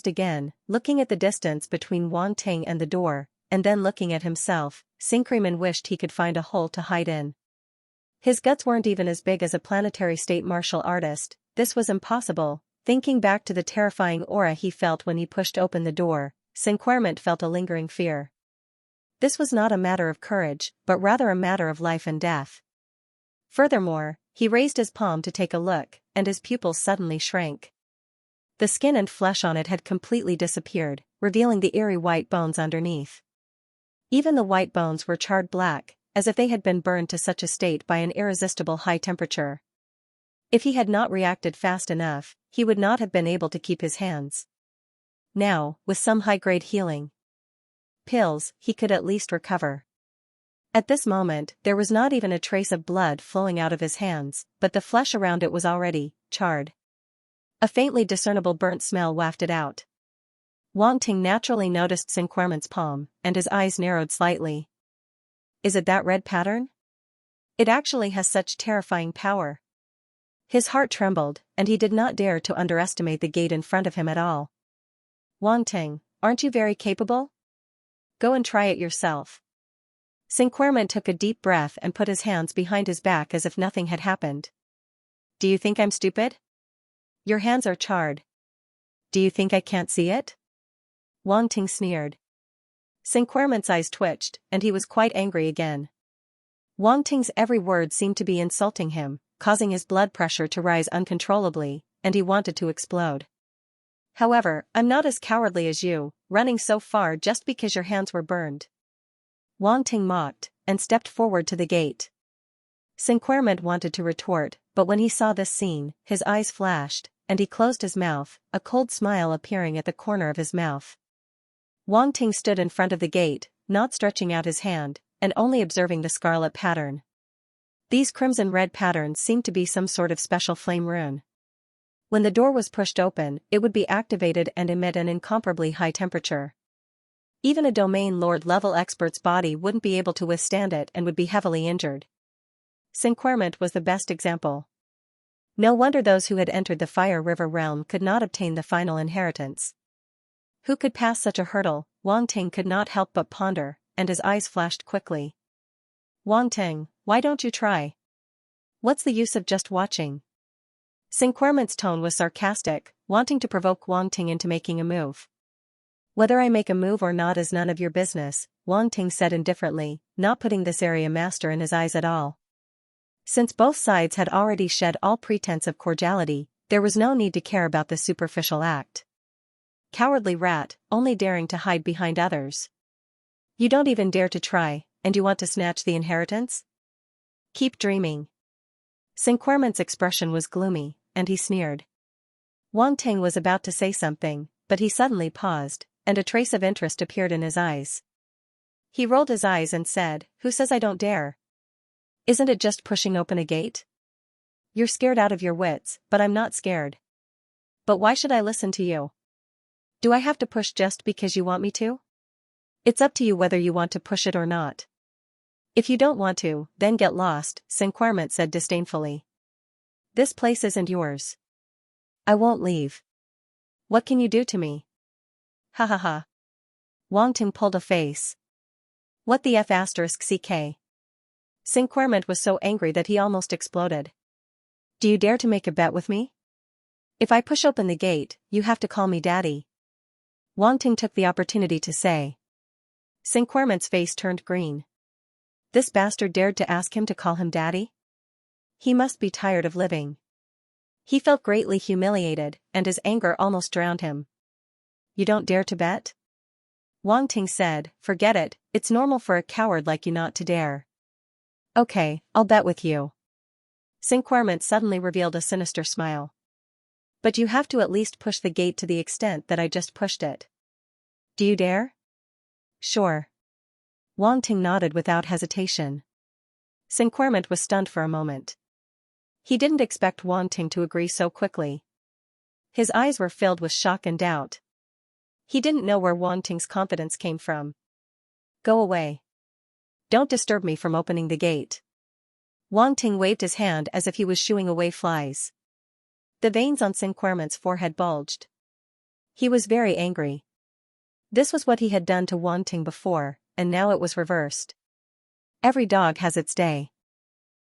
again, looking at the distance between Wang Ting and the door, and then looking at himself. Cinqueramon wished he could find a hole to hide in. His guts weren't even as big as a planetary state martial artist. This was impossible. Thinking back to the terrifying aura he felt when he pushed open the door, Cinqueramon felt a lingering fear. This was not a matter of courage, but rather a matter of life and death. Furthermore, he raised his palm to take a look, and his pupils suddenly shrank. The skin and flesh on it had completely disappeared, revealing the eerie white bones underneath. Even the white bones were charred black, as if they had been burned to such a state by an irresistible high temperature. If he had not reacted fast enough, he would not have been able to keep his hands. Now, with some high-grade healing pills, he could at least recover. At this moment, there was not even a trace of blood flowing out of his hands, but the flesh around it was already charred. A faintly discernible burnt smell wafted out. Wang Ting naturally noticed Cinqueramon's palm, and his eyes narrowed slightly. Is it that red pattern? It actually has such terrifying power. His heart trembled, and he did not dare to underestimate the gate in front of him at all. Wang Ting, aren't you very capable? Go and try it yourself. Cinqueramon took a deep breath and put his hands behind his back as if nothing had happened. Do you think I'm stupid? Your hands are charred. Do you think I can't see it? Wang Ting sneered. Cinqueramon's eyes twitched, and he was quite angry again. Wang Ting's every word seemed to be insulting him, causing his blood pressure to rise uncontrollably, and he wanted to explode. However, I'm not as cowardly as you, running so far just because your hands were burned. Wang Ting mocked, and stepped forward to the gate. Cinqueramon wanted to retort, but when he saw this scene, his eyes flashed, and he closed his mouth, a cold smile appearing at the corner of his mouth. Wang Ting stood in front of the gate, not stretching out his hand, and only observing the scarlet pattern. These crimson-red patterns seemed to be some sort of special flame rune. When the door was pushed open, it would be activated and emit an incomparably high temperature. Even a domain lord-level expert's body wouldn't be able to withstand it and would be heavily injured. Cinqueramon was the best example. No wonder those who had entered the Fire River realm could not obtain the final inheritance. Who could pass such a hurdle? Wang Ting could not help but ponder, and his eyes flashed quickly. Wang Ting, why don't you try? What's the use of just watching? Cinqueramon's tone was sarcastic, wanting to provoke Wang Ting into making a move. Whether I make a move or not is none of your business, Wang Ting said indifferently, not putting this area master in his eyes at all. Since both sides had already shed all pretense of cordiality, there was no need to care about this superficial act. Cowardly rat, only daring to hide behind others. You don't even dare to try, and you want to snatch the inheritance? Keep dreaming. Cinqueramon's expression was gloomy, and he sneered. Wang Ting was about to say something, but he suddenly paused, and a trace of interest appeared in his eyes. He rolled his eyes and said, "Who says I don't dare? Isn't it just pushing open a gate?" You're scared out of your wits, but I'm not scared. But why should I listen to you? Do I have to push just because you want me to? It's up to you whether you want to push it or not. If you don't want to, then get lost, Xianxia said disdainfully. This place isn't yours. I won't leave. What can you do to me? Ha ha ha. Wang Ting pulled a face. What the F***ck? Xianxia was so angry that he almost exploded. Do you dare to make a bet with me? If I push open the gate, you have to call me daddy. Wang Ting took the opportunity to say. Xianxia's face turned green. This bastard dared to ask him to call him daddy? He must be tired of living. He felt greatly humiliated, and his anger almost drowned him. You don't dare to bet? Wang Ting said, forget it, it's normal for a coward like you not to dare. Okay, I'll bet with you. Xianxia suddenly revealed a sinister smile. But you have to at least push the gate to the extent that I just pushed it. Do you dare? Sure. Wang Ting nodded without hesitation. Xianxia was stunned for a moment. He didn't expect Wang Ting to agree so quickly. His eyes were filled with shock and doubt. He didn't know where Wang Ting's confidence came from. Go away. Don't disturb me from opening the gate. Wang Ting waved his hand as if he was shooing away flies. The veins on Xianxia's forehead bulged. He was very angry. This was what he had done to Wang Ting before, and now it was reversed. Every dog has its day.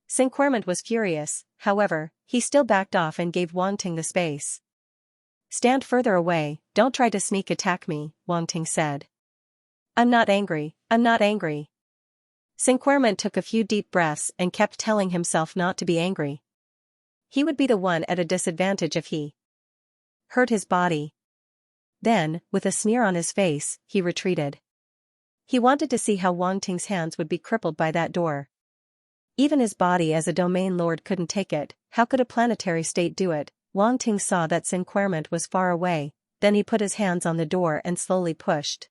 Xianxia was furious, however, he still backed off and gave Wang Ting the space. Stand further away, don't try to sneak attack me, Wang Ting said. I'm not angry, I'm not angry. Xianxia took a few deep breaths and kept telling himself not to be angry. He would be the one at a disadvantage if he hurt his body. Then, with a sneer on his face, he retreated. He wanted to see how Wang Ting's hands would be crippled by that door. Even his body as a domain lord couldn't take it, how could a planetary state do it? Wang Ting saw that Xianxia was far away, then he put his hands on the door and slowly pushed.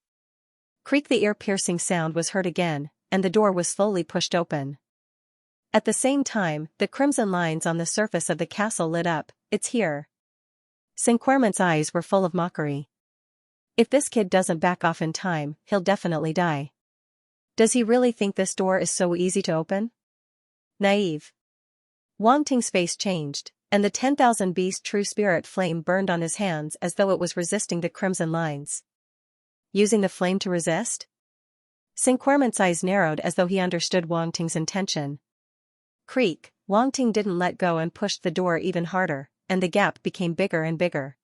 Creak, the ear-piercing sound was heard again, and the door was slowly pushed open. At the same time, the crimson lines on the surface of the castle lit up. It's here. Xianxia's eyes were full of mockery. If this kid doesn't back off in time, he'll definitely die. Does he really think this door is so easy to open? Naive. Wang Ting's face changed, and the 10,000 beast true spirit flame burned on his hands as though it was resisting the crimson lines. Using the flame to resist? Xianxia's eyes narrowed as though he understood Wang Ting's intention. Creak, Wang Ting didn't let go and pushed the door even harder, and the gap became bigger and bigger.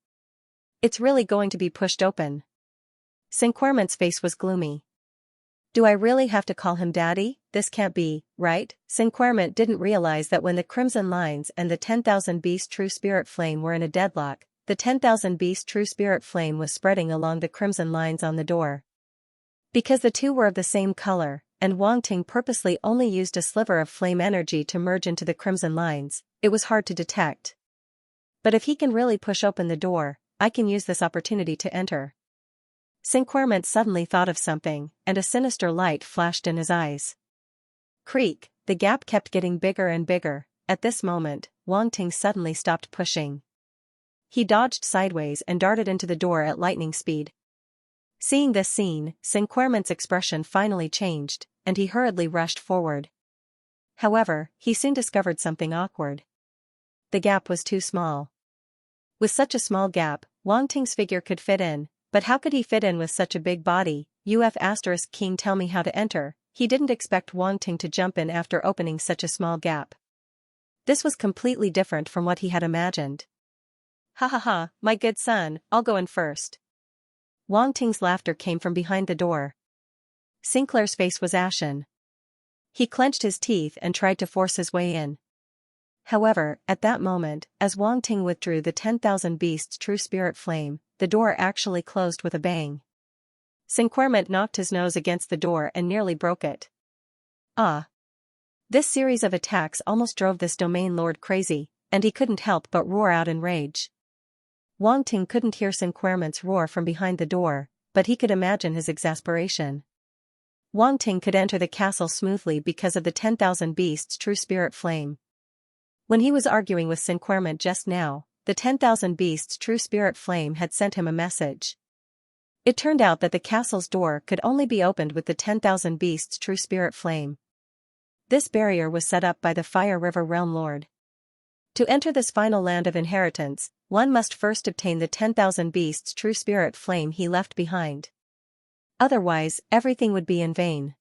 It's really going to be pushed open. Xianxia's face was gloomy. Do I really have to call him daddy? This can't be, right? Xianxia didn't realize that when the crimson lines and the 10,000 beast true spirit flame were in a deadlock, the 10,000 beast true spirit flame was spreading along the crimson lines on the door. Because the two were of the same color, and Wang Ting purposely only used a sliver of flame energy to merge into the crimson lines, it was hard to detect. But if he can really push open the door, I can use this opportunity to enter. Xianxia suddenly thought of something, and a sinister light flashed in his eyes. Creak, the gap kept getting bigger and bigger. At this moment, Wang Ting suddenly stopped pushing. He dodged sideways and darted into the door at lightning speed. Seeing this scene, Xianxia's expression finally changed, and he hurriedly rushed forward. However, he soon discovered something awkward. The gap was too small. With such a small gap, Wang Ting's figure could fit in, but how could he fit in with such a big body? King, tell me how to enter. He didn't expect Wang Ting to jump in after opening such a small gap. This was completely different from what he had imagined. Ha ha ha, my good son, I'll go in first. Wang Ting's laughter came from behind the door. Sinclair's face was ashen. He clenched his teeth and tried to force his way in. However, at that moment, as Wang Ting withdrew the 10,000 beasts true spirit flame, the door actually closed with a bang. Xianxia knocked his nose against the door and nearly broke it. Ah! This series of attacks almost drove this domain lord crazy, and he couldn't help but roar out in rage. Wang Ting couldn't hear Xianxia's roar from behind the door, but he could imagine his exasperation. Wang Ting could enter the castle smoothly because of the 10,000 beasts true spirit flame. When he was arguing with Cinquerment just now, the 10,000 Beasts' true spirit flame had sent him a message. It turned out that the castle's door could only be opened with the 10,000 Beasts' true spirit flame. This barrier was set up by the Fire River Realm Lord. To enter this final land of inheritance, one must first obtain the 10,000 Beasts' true spirit flame he left behind. Otherwise, everything would be in vain.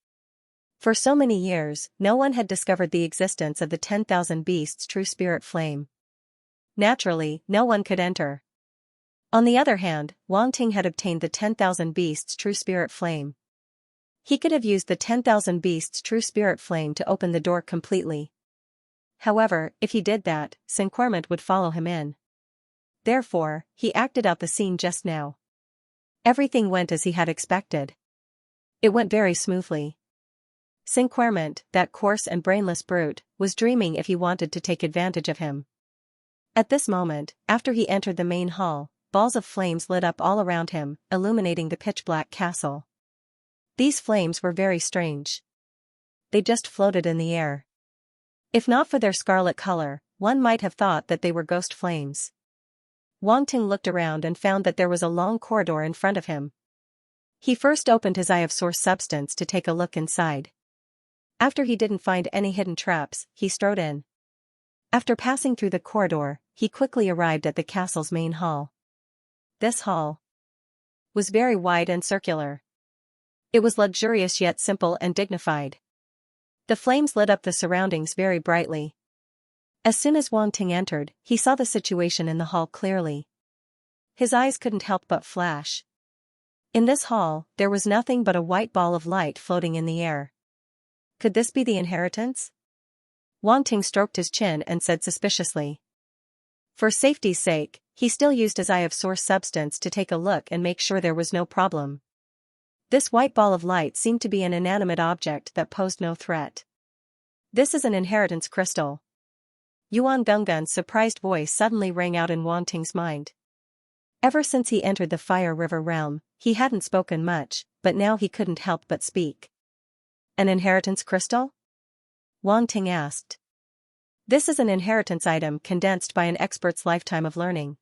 For so many years, no one had discovered the existence of the 10,000 Beasts' true spirit flame. Naturally, no one could enter. On the other hand, Wang Ting had obtained the 10,000 Beasts' true spirit flame. He could have used the 10,000 Beasts' true spirit flame to open the door completely. However, if he did that, Cinquerment would follow him in. Therefore, he acted out the scene just now. Everything went as he had expected. It went very smoothly. Cinquerment, that coarse and brainless brute, was dreaming if he wanted to take advantage of him. At this moment, after he entered the main hall, balls of flames lit up all around him, illuminating the pitch-black castle. These flames were very strange. They just floated in the air. If not for their scarlet color, one might have thought that they were ghost flames. Wang Ting looked around and found that there was a long corridor in front of him. He first opened his Eye of Source Substance to take a look inside. After he didn't find any hidden traps, he strode in. After passing through the corridor, he quickly arrived at the castle's main hall. This hall was very wide and circular. It was luxurious yet simple and dignified. The flames lit up the surroundings very brightly. As soon as Wang Ting entered, he saw the situation in the hall clearly. His eyes couldn't help but flash. In this hall, there was nothing but a white ball of light floating in the air. Could this be the inheritance? Wang Ting stroked his chin and said suspiciously. For safety's sake, he still used his Eye of Source Substance to take a look and make sure there was no problem. This white ball of light seemed to be an inanimate object that posed no threat. This is an inheritance crystal. Yuan Gunggun's surprised voice suddenly rang out in Wang Ting's mind. Ever since he entered the Fire River realm, he hadn't spoken much, but now he couldn't help but speak. An inheritance crystal? Wang Ting asked. This is an inheritance item condensed by an expert's lifetime of learning.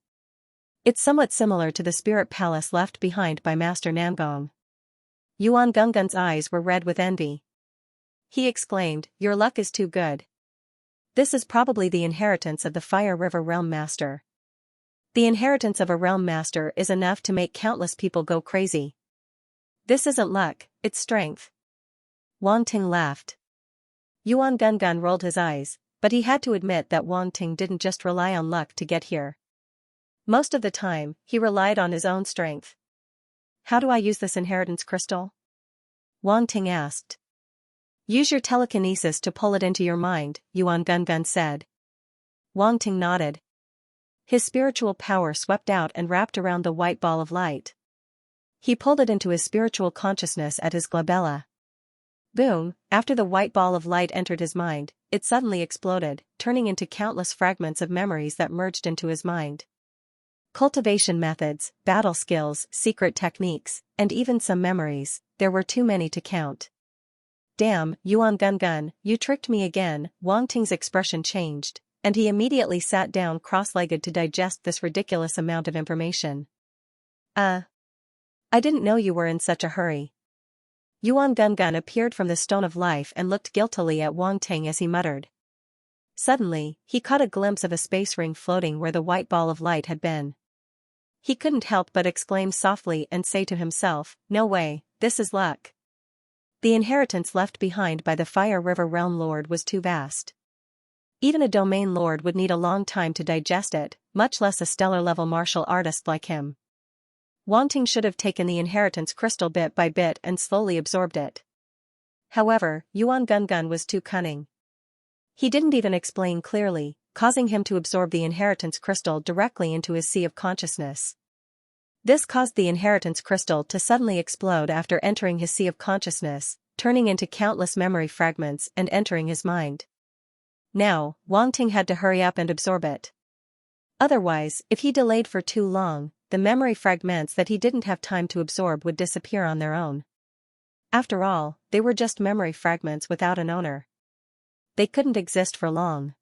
It's somewhat similar to the spirit palace left behind by Master Nangong. Yuan Gunggun's eyes were red with envy. He exclaimed, "Your luck is too good. This is probably the inheritance of the Fire River Realm Master. The inheritance of a Realm Master is enough to make countless people go crazy. This isn't luck, it's strength." Wang Ting laughed. Yuan Gunggun rolled his eyes, but he had to admit that Wang Ting didn't just rely on luck to get here. Most of the time, he relied on his own strength. How do I use this inheritance crystal? Wang Ting asked. Use your telekinesis to pull it into your mind, Yuan Gunggun said. Wang Ting nodded. His spiritual power swept out and wrapped around the white ball of light. He pulled it into his spiritual consciousness at his glabella. Boom, after the white ball of light entered his mind, it suddenly exploded, turning into countless fragments of memories that merged into his mind. Cultivation methods, battle skills, secret techniques, and even some memories, there were too many to count. Damn, Yuan Gunggun, you tricked me again. Wang Ting's expression changed, and he immediately sat down cross-legged to digest this ridiculous amount of information. I didn't know you were in such a hurry. Yuan Gunggun appeared from the Stone of Life and looked guiltily at Wang Ting as he muttered. Suddenly, he caught a glimpse of a space ring floating where the white ball of light had been. He couldn't help but exclaim softly and say to himself, "No way, this is luck." The inheritance left behind by the Fire River Realm Lord was too vast. Even a domain lord would need a long time to digest it, much less a stellar-level martial artist like him. Wang Ting should have taken the inheritance crystal bit by bit and slowly absorbed it. However, Yuan Gunggun was too cunning. He didn't even explain clearly, causing him to absorb the inheritance crystal directly into his sea of consciousness. This caused the inheritance crystal to suddenly explode after entering his sea of consciousness, turning into countless memory fragments and entering his mind. Now, Wang Ting had to hurry up and absorb it. Otherwise, if he delayed for too long, the memory fragments that he didn't have time to absorb would disappear on their own. After all, they were just memory fragments without an owner. They couldn't exist for long.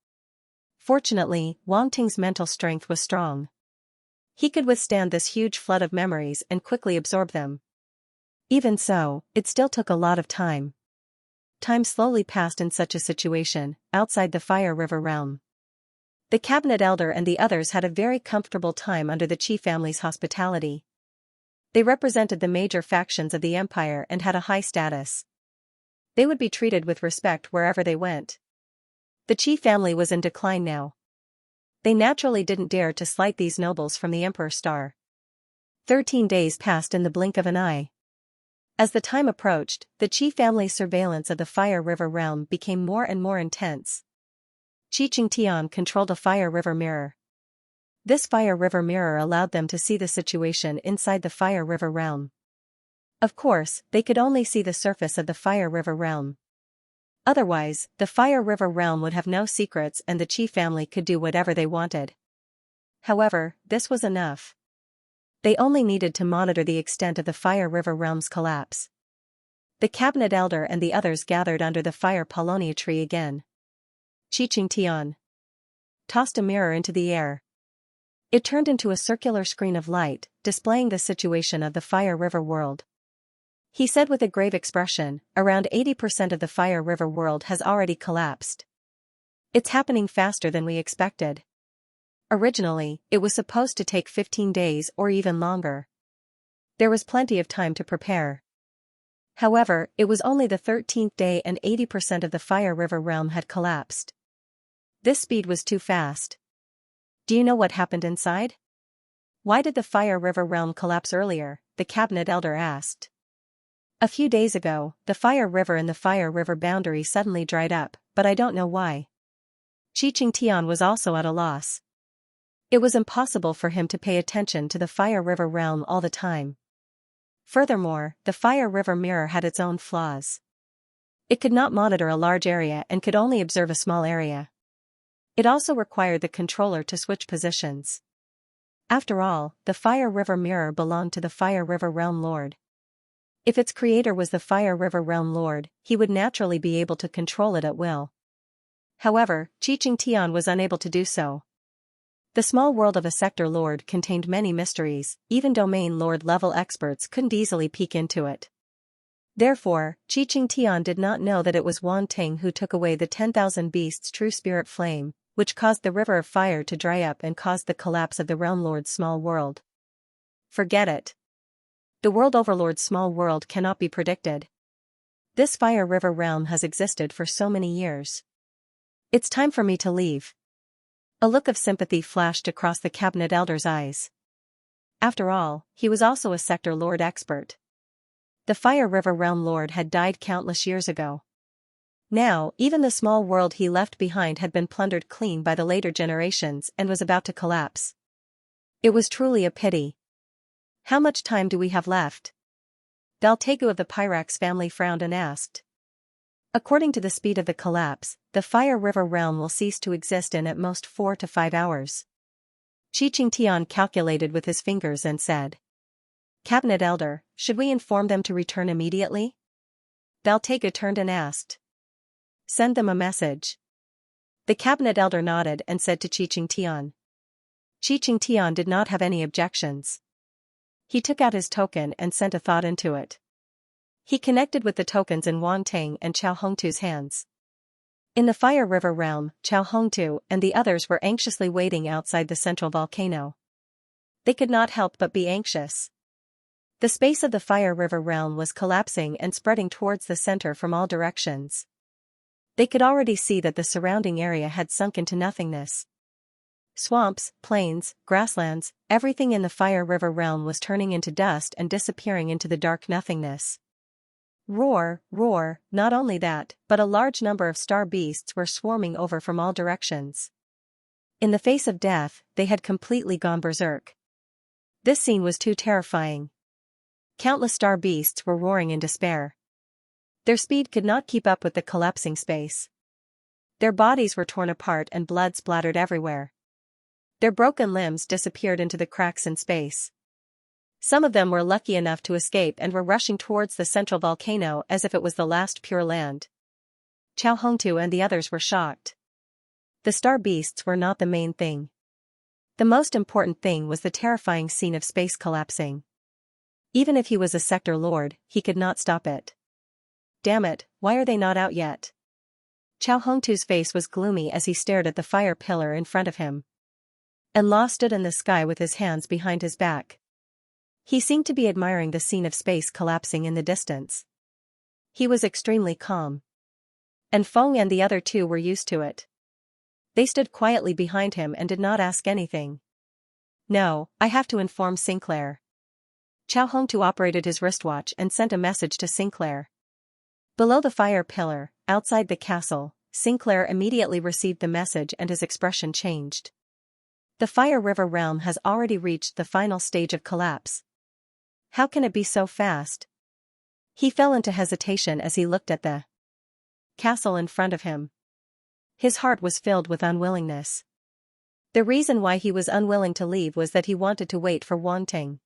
Fortunately, Wang Ting's mental strength was strong. He could withstand this huge flood of memories and quickly absorb them. Even so, it still took a lot of time. Time slowly passed in such a situation, outside the Fire River realm. The cabinet elder and the others had a very comfortable time under the Qi family's hospitality. They represented the major factions of the empire and had a high status. They would be treated with respect wherever they went. The Qi family was in decline now. They naturally didn't dare to slight these nobles from the emperor's star. 13 days passed in the blink of an eye. As the time approached, the Qi family's surveillance of the Fire River realm became more and more intense. Xianxia controlled a Fire River mirror. This Fire River mirror allowed them to see the situation inside the Fire River realm. Of course, they could only see the surface of the Fire River realm. Otherwise, the Fire River realm would have no secrets and the Qi family could do whatever they wanted. However, this was enough. They only needed to monitor the extent of the Fire River realm's collapse. The cabinet elder and the others gathered under the Fire Paulownia tree again. Xianxia tossed a mirror into the air. It turned into a circular screen of light, displaying the situation of the Fire River world. He said with a grave expression, around 80% of the Fire River world has already collapsed. It's happening faster than we expected. Originally, it was supposed to take 15 days or even longer. There was plenty of time to prepare. However, it was only the 13th day and 80% of the Fire River realm had collapsed. This speed was too fast. Do you know what happened inside? Why did the Fire River realm collapse earlier? The cabinet elder asked. A few days ago, the Fire River and the Fire River boundary suddenly dried up, but I don't know why. Xianxia was also at a loss. It was impossible for him to pay attention to the Fire River realm all the time. Furthermore, the Fire River mirror had its own flaws. It could not monitor a large area and could only observe a small area. It also required the controller to switch positions. After all, the Fire River mirror belonged to the Fire River realm lord. If its creator was the Fire River realm lord, he would naturally be able to control it at will. However, Xianxia was unable to do so. The small world of a sector lord contained many mysteries, even domain lord level experts couldn't easily peek into it. Therefore, Xianxia did not know that it was Wang Ting who took away the 10,000 beasts' true spirit flame, which caused the river of fire to dry up and caused the collapse of the realm lord's small world. Forget it. The world overlord's small world cannot be predicted. This Fire River realm has existed for so many years. It's time for me to leave. A look of sympathy flashed across the cabinet elder's eyes. After all, he was also a sector lord expert. The Fire River realm lord had died countless years ago. Now, even the small world he left behind had been plundered clean by the later generations and was about to collapse. It was truly a pity. How much time do we have left? Baltegu of the Pyrax family frowned and asked. According to the speed of the collapse, the Fire River realm will cease to exist in at most 4 to 5 hours. Xianxia calculated with his fingers and said. Cabinet elder, should we inform them to return immediately? Baltegu turned and asked. Send them a message. The cabinet elder nodded and said to Xianxia. Xianxia did not have any objections. He took out his token and sent a thought into it. He connected with the tokens in Wang Ting and Chao Hongtu's hands. In the Fire River realm, Chao Hongtu and the others were anxiously waiting outside the central volcano. They could not help but be anxious. The space of the Fire River realm was collapsing and spreading towards the center from all directions. They could already see that the surrounding area had sunk into nothingness. Swamps, plains, grasslands, everything in the Fire River realm was turning into dust and disappearing into the dark nothingness. Roar, roar, not only that, but a large number of star beasts were swarming over from all directions. In the face of death, they had completely gone berserk. This scene was too terrifying. Countless star beasts were roaring in despair. Their speed could not keep up with the collapsing space. Their bodies were torn apart and blood splattered everywhere. Their broken limbs disappeared into the cracks in space. Some of them were lucky enough to escape and were rushing towards the central volcano as if it was the last pure land. Chao Hongtu and the others were shocked. The star beasts were not the main thing. The most important thing was the terrifying scene of space collapsing. Even if he was a sector lord, he could not stop it. Damn it, why are they not out yet? Chao Hongtu's face was gloomy as he stared at the fire pillar in front of him. And Law stood in the sky with his hands behind his back. He seemed to be admiring the scene of space collapsing in the distance. He was extremely calm. And Feng and the other two were used to it. They stood quietly behind him and did not ask anything. No, I have to inform Sinclair. Chao Hongtu operated his wristwatch and sent a message to Sinclair. Below the fire pillar, outside the castle, Sinclair immediately received the message and his expression changed. The Fire River realm has already reached the final stage of collapse. How can it be so fast? He fell into hesitation as he looked at the castle in front of him. His heart was filled with unwillingness. The reason why he was unwilling to leave was that he wanted to wait for Wang Ting.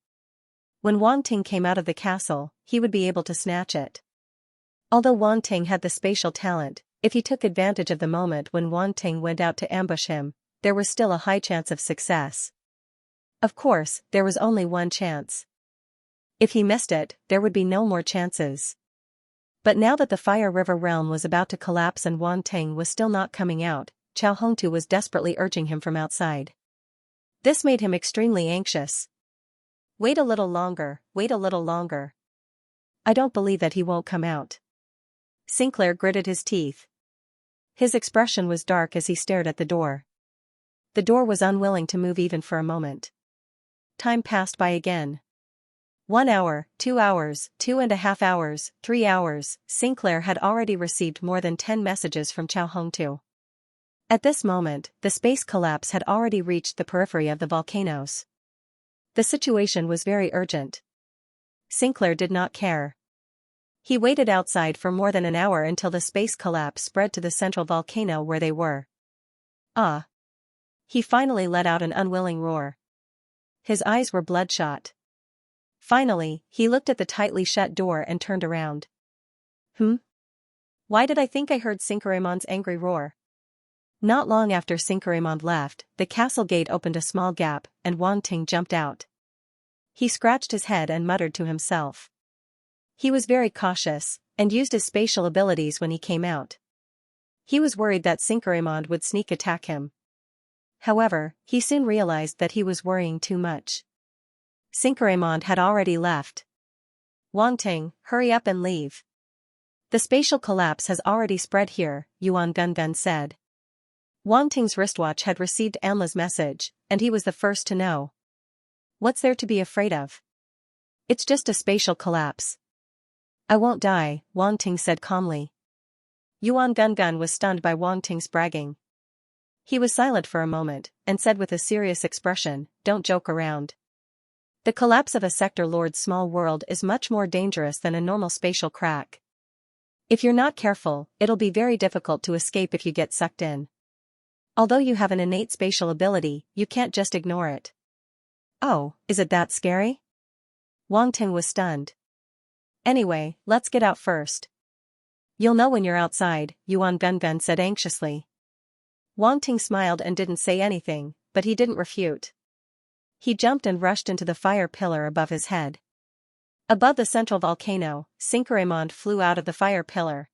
When Wang Ting came out of the castle, he would be able to snatch it. Although Wang Ting had the spatial talent, if he took advantage of the moment when Wang Ting went out to ambush him, there was still a high chance of success. Of course, there was only one chance. If he missed it, there would be no more chances. But now that the Fire River realm was about to collapse and Wang Ting was still not coming out, Chao Hongtu was desperately urging him from outside. This made him extremely anxious. Wait a little longer, wait a little longer. I don't believe that he won't come out. Sinclair gritted his teeth. His expression was dark as he stared at the door. The door was unwilling to move even for a moment. Time passed by again. 1 hour, 2 hours, 2.5 hours, 3 hours, Sinclair had already received more than 10 messages from Chao Hongtu. At this moment, the space collapse had already reached the periphery of the volcanoes. The situation was very urgent. Sinclair did not care. He waited outside for more than an hour until the space collapse spread to the central volcano where they were. Ah! He finally let out an unwilling roar. His eyes were bloodshot. Finally, he looked at the tightly shut door and turned around. Why did I think I heard Sinkaremon's angry roar? Not long after Sinkaremon left, the castle gate opened a small gap, and Wang Ting jumped out. He scratched his head and muttered to himself. He was very cautious, and used his spatial abilities when he came out. He was worried that Sinkaremon would sneak attack him. However, he soon realized that he was worrying too much. Sinkaremon had already left. Wang Ting, hurry up and leave. The spatial collapse has already spread here, Yuan Gungun said. Wang Ting's wristwatch had received Anla's message, and he was the first to know. What's there to be afraid of? It's just a spatial collapse. I won't die, Wang Ting said calmly. Yuan Gungun was stunned by Wang Ting's bragging. He was silent for a moment, and said with a serious expression, don't joke around. The collapse of a sector lord's small world is much more dangerous than a normal spatial crack. If you're not careful, it'll be very difficult to escape if you get sucked in. Although you have an innate spatial ability, you can't just ignore it. Oh, is it that scary? Wang Ting was stunned. Anyway, let's get out first. You'll know when you're outside, Yuan Gungun said anxiously. Wang Ting smiled and didn't say anything, but he didn't refute. He jumped and rushed into the fire pillar above his head. Above the central volcano, Sinkaremon flew out of the fire pillar.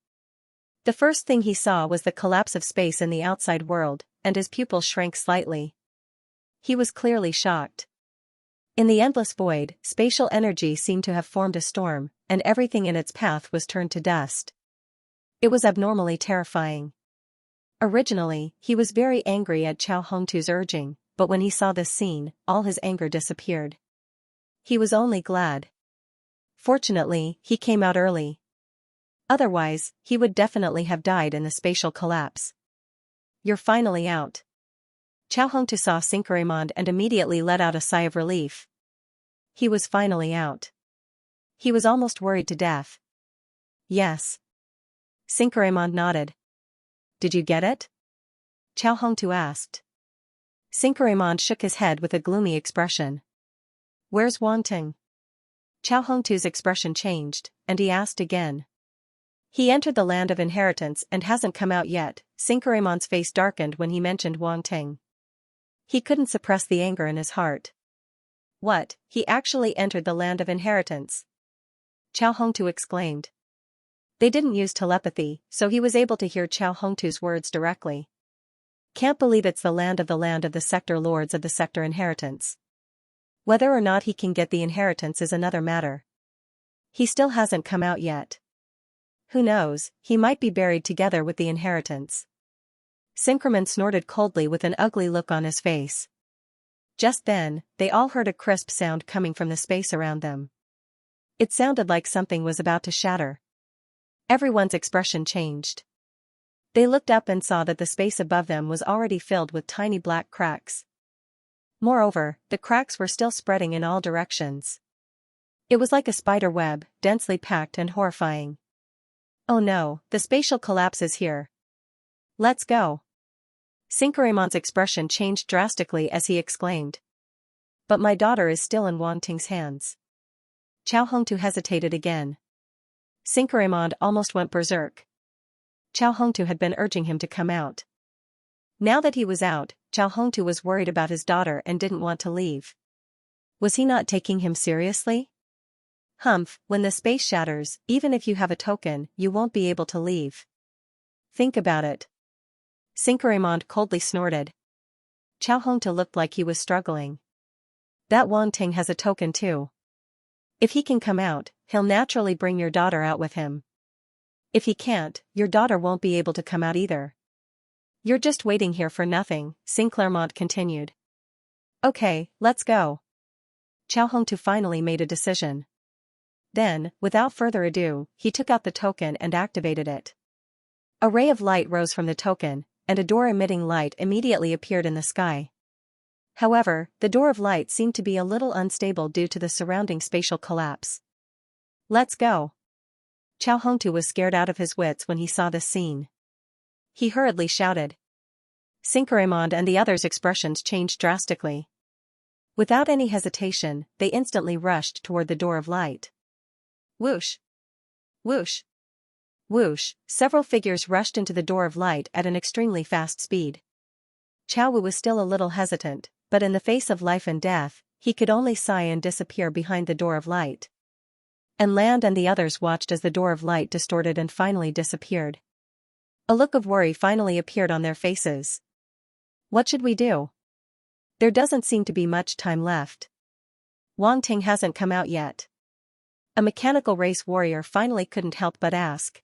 The first thing he saw was the collapse of space in the outside world, and his pupils shrank slightly. He was clearly shocked. In the endless void, spatial energy seemed to have formed a storm, and everything in its path was turned to dust. It was abnormally terrifying. Originally, he was very angry at Chao Hongtu's urging, but when he saw this scene, all his anger disappeared. He was only glad. Fortunately, he came out early. Otherwise, he would definitely have died in the spatial collapse. You're finally out. Chao Hongtu saw Sinkaremon and immediately let out a sigh of relief. He was finally out. He was almost worried to death. Yes. Sinkaremon nodded. Did you get it? Chao Hongtu asked. Sinkaremon shook his head with a gloomy expression. Where's Wang Ting? Chao Hongtu's expression changed, and he asked again. He entered the land of inheritance and hasn't come out yet. Sinkaraymon's face darkened when he mentioned Wang Ting. He couldn't suppress the anger in his heart. What, he actually entered the land of inheritance? Chao Hongtu exclaimed. They didn't use telepathy, so he was able to hear Chao Hongtu's words directly. Can't believe it's the land of the sector lords of the sector inheritance. Whether or not he can get the inheritance is another matter. He still hasn't come out yet. Who knows, he might be buried together with the inheritance. Sinkraman snorted coldly with an ugly look on his face. Just then, they all heard a crisp sound coming from the space around them. It sounded like something was about to shatter. Everyone's expression changed. They looked up and saw that the space above them was already filled with tiny black cracks. Moreover, the cracks were still spreading in all directions. It was like a spider web, densely packed and horrifying. Oh no, the spatial collapse is here. Let's go. Sinkaraymon's expression changed drastically as he exclaimed. But my daughter is still in Wang Ting's hands. Chao Hongtu hesitated again. Sinkaraymon almost went berserk. Chao Hongtu had been urging him to come out. Now that he was out, Chao Hongtu was worried about his daughter and didn't want to leave. Was he not taking him seriously? Humph, when the space shatters, even if you have a token, you won't be able to leave. Think about it. Sinkaraymon coldly snorted. Chao Hongtu looked like he was struggling. That Wang Ting has a token too. If he can come out, he'll naturally bring your daughter out with him. If he can't, your daughter won't be able to come out either. You're just waiting here for nothing, Sinclairmont continued. Okay, let's go. Chao Hongtu finally made a decision. Then, without further ado, he took out the token and activated it. A ray of light rose from the token, and a door emitting light immediately appeared in the sky. However, the door of light seemed to be a little unstable due to the surrounding spatial collapse. Let's go. Chao Hongtu was scared out of his wits when he saw this scene. He hurriedly shouted. Sinkaraymon and the others' expressions changed drastically. Without any hesitation, they instantly rushed toward the door of light. Whoosh! Whoosh! Whoosh! Several figures rushed into the door of light at an extremely fast speed. Chao Wu was still a little hesitant, but in the face of life and death, he could only sigh and disappear behind the door of light. And Land and the others watched as the door of light distorted and finally disappeared. A look of worry finally appeared on their faces. What should we do? There doesn't seem to be much time left. Wang Ting hasn't come out yet. A mechanical race warrior finally couldn't help but ask.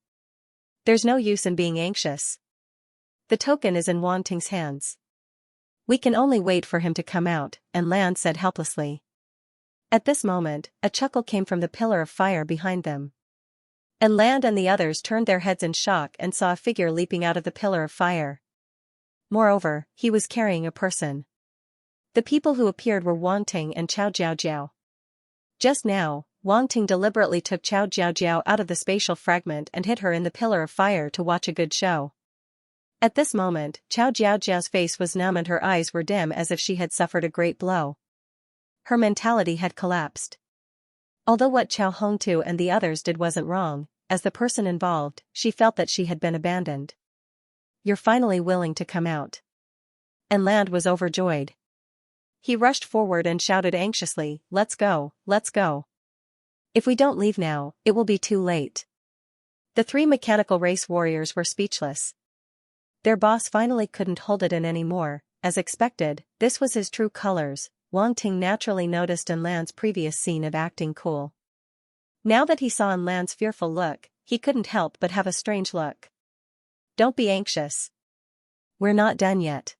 There's no use in being anxious. The token is in Wang Ting's hands. We can only wait for him to come out, and Lan said helplessly. At this moment, a chuckle came from the pillar of fire behind them. And Land and the others turned their heads in shock and saw a figure leaping out of the pillar of fire. Moreover, he was carrying a person. The people who appeared were Wang Ting and Chao Jiaojiao. Just now, Wang Ting deliberately took Chao Jiaojiao out of the spatial fragment and hit her in the pillar of fire to watch a good show. At this moment, Chao Jiaojiao's face was numb and her eyes were dim as if she had suffered a great blow. Her mentality had collapsed. Although what Chao Hongtu and the others did wasn't wrong, as the person involved, she felt that she had been abandoned. You're finally willing to come out. And Land was overjoyed. He rushed forward and shouted anxiously, let's go, let's go. If we don't leave now, it will be too late. The three mechanical race warriors were speechless. Their boss finally couldn't hold it in anymore. As expected, this was his true colors. Wang Ting naturally noticed in Lan's previous scene of acting cool. Now that he saw in Lan's fearful look, he couldn't help but have a strange look. Don't be anxious. We're not done yet.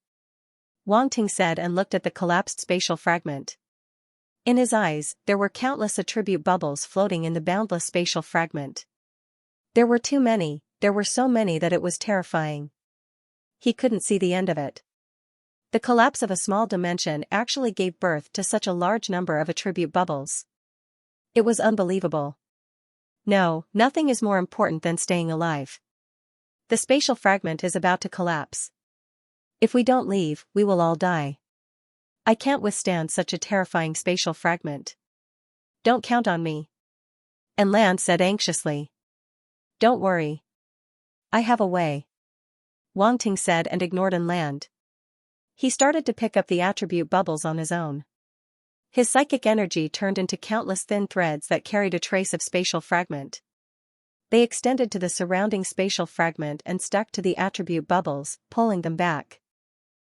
Wang Ting said and looked at the collapsed spatial fragment. In his eyes, there were countless attribute bubbles floating in the boundless spatial fragment. There were too many, there were so many that it was terrifying. He couldn't see the end of it. The collapse of a small dimension actually gave birth to such a large number of attribute bubbles. It was unbelievable. No, nothing is more important than staying alive. The spatial fragment is about to collapse. If we don't leave, we will all die. I can't withstand such a terrifying spatial fragment. Don't count on me. And Land said anxiously. Don't worry. I have a way. Wang Ting said and ignored An Land. He started to pick up the attribute bubbles on his own. His psychic energy turned into countless thin threads that carried a trace of spatial fragment. They extended to the surrounding spatial fragment and stuck to the attribute bubbles, pulling them back.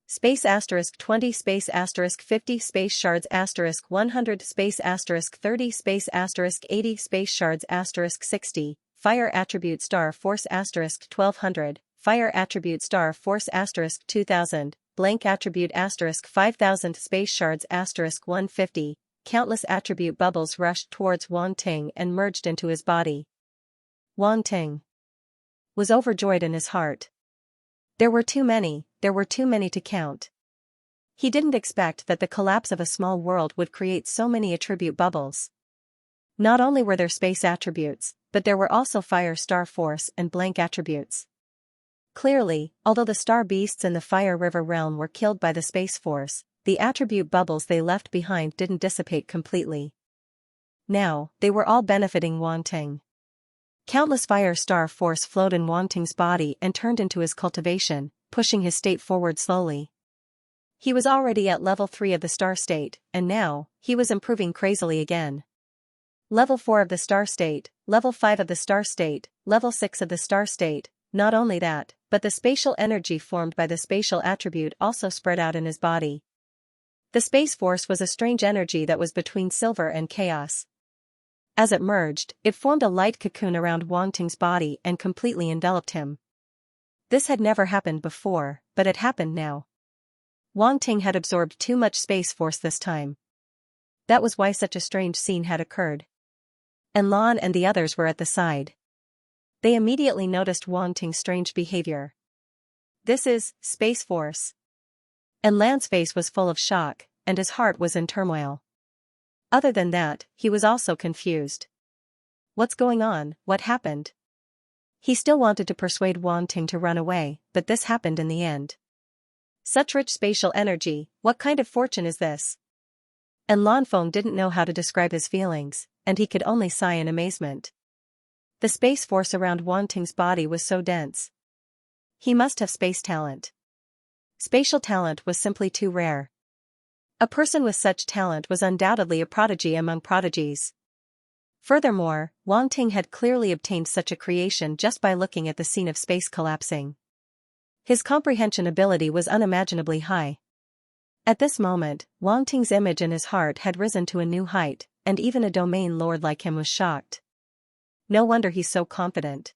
Space *20 space *50 space shards *100 space *30 space *80 space shards *60 fire attribute star force *1200 fire attribute star force *2000 blank attribute *5000 space shards *150 countless attribute bubbles rushed towards Wang Ting and merged into his body. Wang Ting was overjoyed in his heart. There were too many to count. He didn't expect that the collapse of a small world would create so many attribute bubbles. Not only were there space attributes, but there were also fire star force and blank attributes. Clearly, although the star beasts in the fire river realm were killed by the space force, the attribute bubbles they left behind didn't dissipate completely. Now, they were all benefiting Wang Ting. Countless fire star force flowed in Wang Ting's body and turned into his cultivation, pushing his state forward slowly. He was already at level 3 of the star state, and now, he was improving crazily again. Level 4 of the star state, level 5 of the star state, level 6 of the star state. Not only that, but the spatial energy formed by the spatial attribute also spread out in his body. The space force was a strange energy that was between silver and chaos. As it merged, it formed a light cocoon around Wang Ting's body and completely enveloped him. This had never happened before, but it happened now. Wang Ting had absorbed too much space force this time. That was why such a strange scene had occurred. And Lan and the others were at the side. They immediately noticed Wang Ting's strange behavior. This is space force. And Lan's face was full of shock, and his heart was in turmoil. Other than that, he was also confused. What's going on? What happened? He still wanted to persuade Wang Ting to run away, but this happened in the end. Such rich spatial energy, what kind of fortune is this? And Lan Feng didn't know how to describe his feelings, and he could only sigh in amazement. The space force around Wang Ting's body was so dense. He must have space talent. Spatial talent was simply too rare. A person with such talent was undoubtedly a prodigy among prodigies. Furthermore, Wang Ting had clearly obtained such a creation just by looking at the scene of space collapsing. His comprehension ability was unimaginably high. At this moment, Wang Ting's image in his heart had risen to a new height, and even a domain lord like him was shocked. No wonder he's so confident.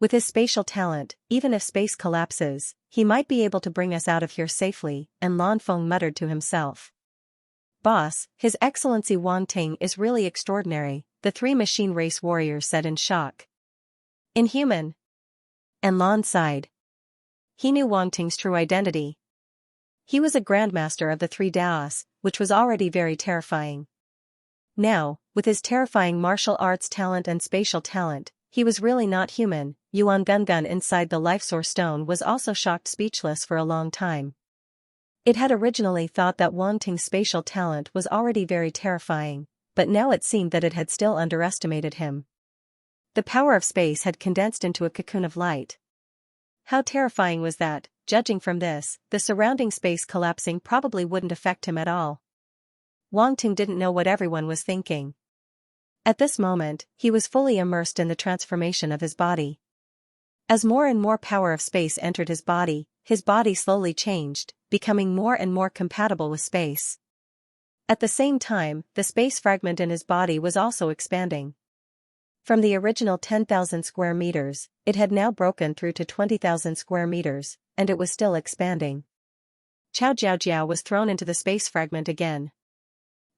With his spatial talent, even if space collapses, he might be able to bring us out of here safely, and Lan Feng muttered to himself. Boss, His Excellency Wang Ting is really extraordinary, the 3 machine race warriors said in shock. Inhuman. And Lan sighed. He knew Wang Ting's true identity. He was a grandmaster of the 3 Daos, which was already very terrifying. Now, with his terrifying martial arts talent and spatial talent, he was really not human. Yuan Gungun inside the life source stone was also shocked speechless for a long time. It had originally thought that Wang Ting's spatial talent was already very terrifying, but now it seemed that it had still underestimated him. The power of space had condensed into a cocoon of light. How terrifying was that? Judging from this, the surrounding space collapsing probably wouldn't affect him at all. Wang Ting didn't know what everyone was thinking. At this moment, he was fully immersed in the transformation of his body. As more and more power of space entered his body slowly changed, becoming more and more compatible with space. At the same time, the space fragment in his body was also expanding. From the original 10,000 square meters, it had now broken through to 20,000 square meters, and it was still expanding. Chao Jiaojiao was thrown into the space fragment again.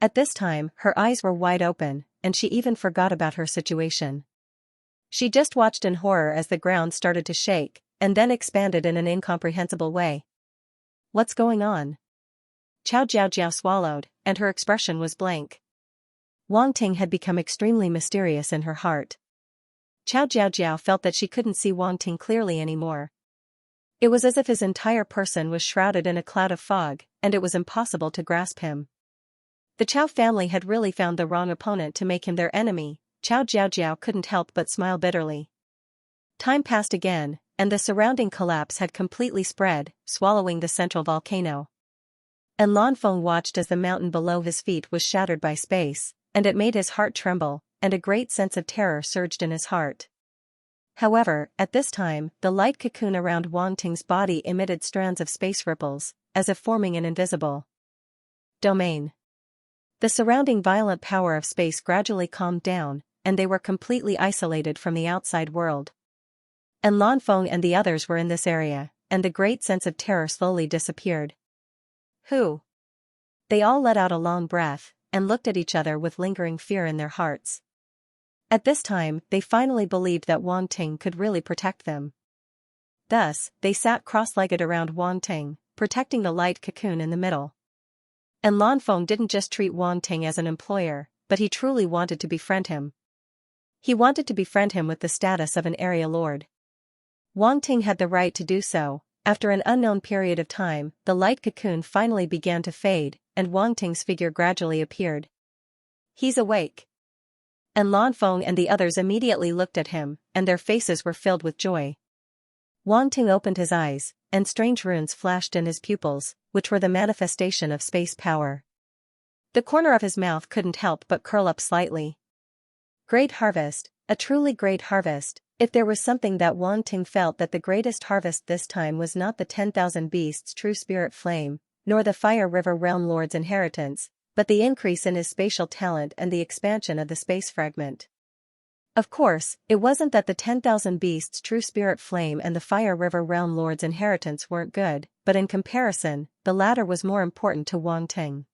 At this time, her eyes were wide open, and she even forgot about her situation. She just watched in horror as the ground started to shake, and then expanded in an incomprehensible way. What's going on? Chao Jiaojiao swallowed, and her expression was blank. Wang Ting had become extremely mysterious in her heart. Chao Jiaojiao felt that she couldn't see Wang Ting clearly anymore. It was as if his entire person was shrouded in a cloud of fog, and it was impossible to grasp him. The Chao family had really found the wrong opponent to make him their enemy. Chao Jiaojiao couldn't help but smile bitterly. Time passed again, and the surrounding collapse had completely spread, swallowing the central volcano. And Lanfeng watched as the mountain below his feet was shattered by space, and it made his heart tremble, and a great sense of terror surged in his heart. However, at this time, the light cocoon around Wang Ting's body emitted strands of space ripples, as if forming an invisible domain. The surrounding violent power of space gradually calmed down, and they were completely isolated from the outside world. And Lanfeng and the others were in this area, and the great sense of terror slowly disappeared. Who? They all let out a long breath, and looked at each other with lingering fear in their hearts. At this time, they finally believed that Wang Ting could really protect them. Thus, they sat cross-legged around Wang Ting, protecting the light cocoon in the middle. And Lanfeng didn't just treat Wang Ting as an employer, but he truly wanted to befriend him. He wanted to befriend him with the status of an area lord. Wang Ting had the right to do so. After an unknown period of time, the light cocoon finally began to fade, and Wang Ting's figure gradually appeared. He's awake. And Lanfeng and the others immediately looked at him, and their faces were filled with joy. Wang Ting opened his eyes, and strange runes flashed in his pupils, which were the manifestation of space power. The corner of his mouth couldn't help but curl up slightly. Great harvest, a truly great harvest. If there was something that Wang Ting felt, that the greatest harvest this time was not the 10,000 beasts' true spirit flame, nor the Fire River Realm Lord's inheritance, but the increase in his spatial talent and the expansion of the space fragment. Of course, it wasn't that the 10,000 beasts' true spirit flame and the Fire River Realm Lord's inheritance weren't good, but in comparison, the latter was more important to Wang Ting.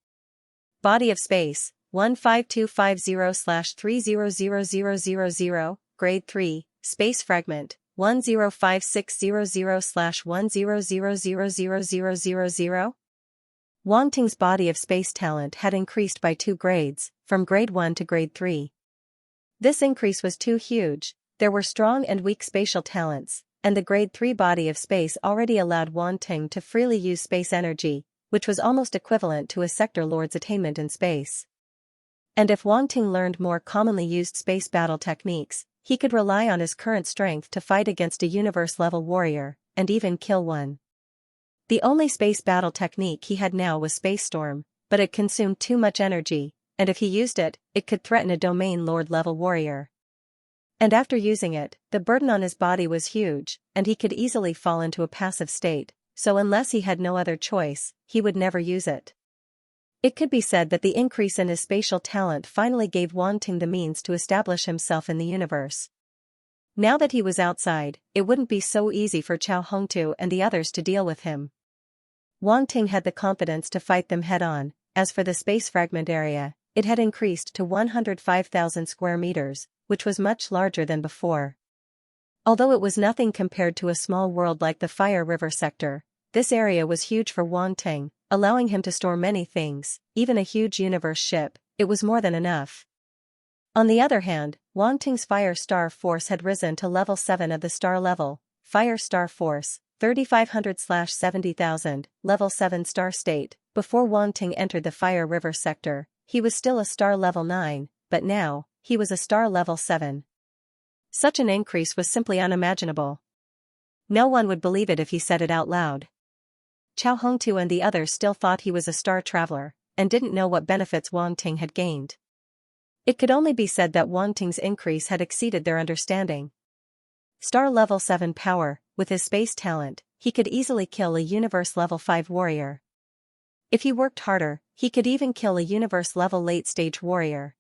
Body of Space, 15250/300000, Grade 3, Space Fragment, 105600/10000000. Wang Ting's body of space talent had increased by 2 grades, from Grade 1 to Grade 3. This increase was too huge. There were strong and weak spatial talents, and the Grade 3 body of space already allowed Wang Ting to freely use space energy, which was almost equivalent to a sector lord's attainment in space. And if Wang Ting learned more commonly used space battle techniques, he could rely on his current strength to fight against a universe-level warrior, and even kill one. The only space battle technique he had now was Space Storm, but it consumed too much energy, and if he used it, it could threaten a domain lord-level warrior. And after using it, the burden on his body was huge, and he could easily fall into a passive state, so unless he had no other choice, he would never use it. It could be said that the increase in his spatial talent finally gave Wang Ting the means to establish himself in the universe. Now that he was outside, it wouldn't be so easy for Cao Hongtu and the others to deal with him. Wang Ting had the confidence to fight them head-on. As for the space fragment area, it had increased to 105,000 square meters, which was much larger than before. Although it was nothing compared to a small world like the Fire River sector, this area was huge for Wang Ting, allowing him to store many things, even a huge universe ship. It was more than enough. On the other hand, Wang Ting's Fire Star Force had risen to level 7 of the star level, Fire Star Force, 3500/70,000, level 7 star state. Before Wang Ting entered the Fire River sector, he was still a star level 9, but now, he was a star level 7. Such an increase was simply unimaginable. No one would believe it if he said it out loud. Cao Hongtu and the others still thought he was a star traveler, and didn't know what benefits Wang Ting had gained. It could only be said that Wang Ting's increase had exceeded their understanding. Star level 7 power, with his space talent, he could easily kill a universe level 5 warrior. If he worked harder, he could even kill a universe level late stage warrior.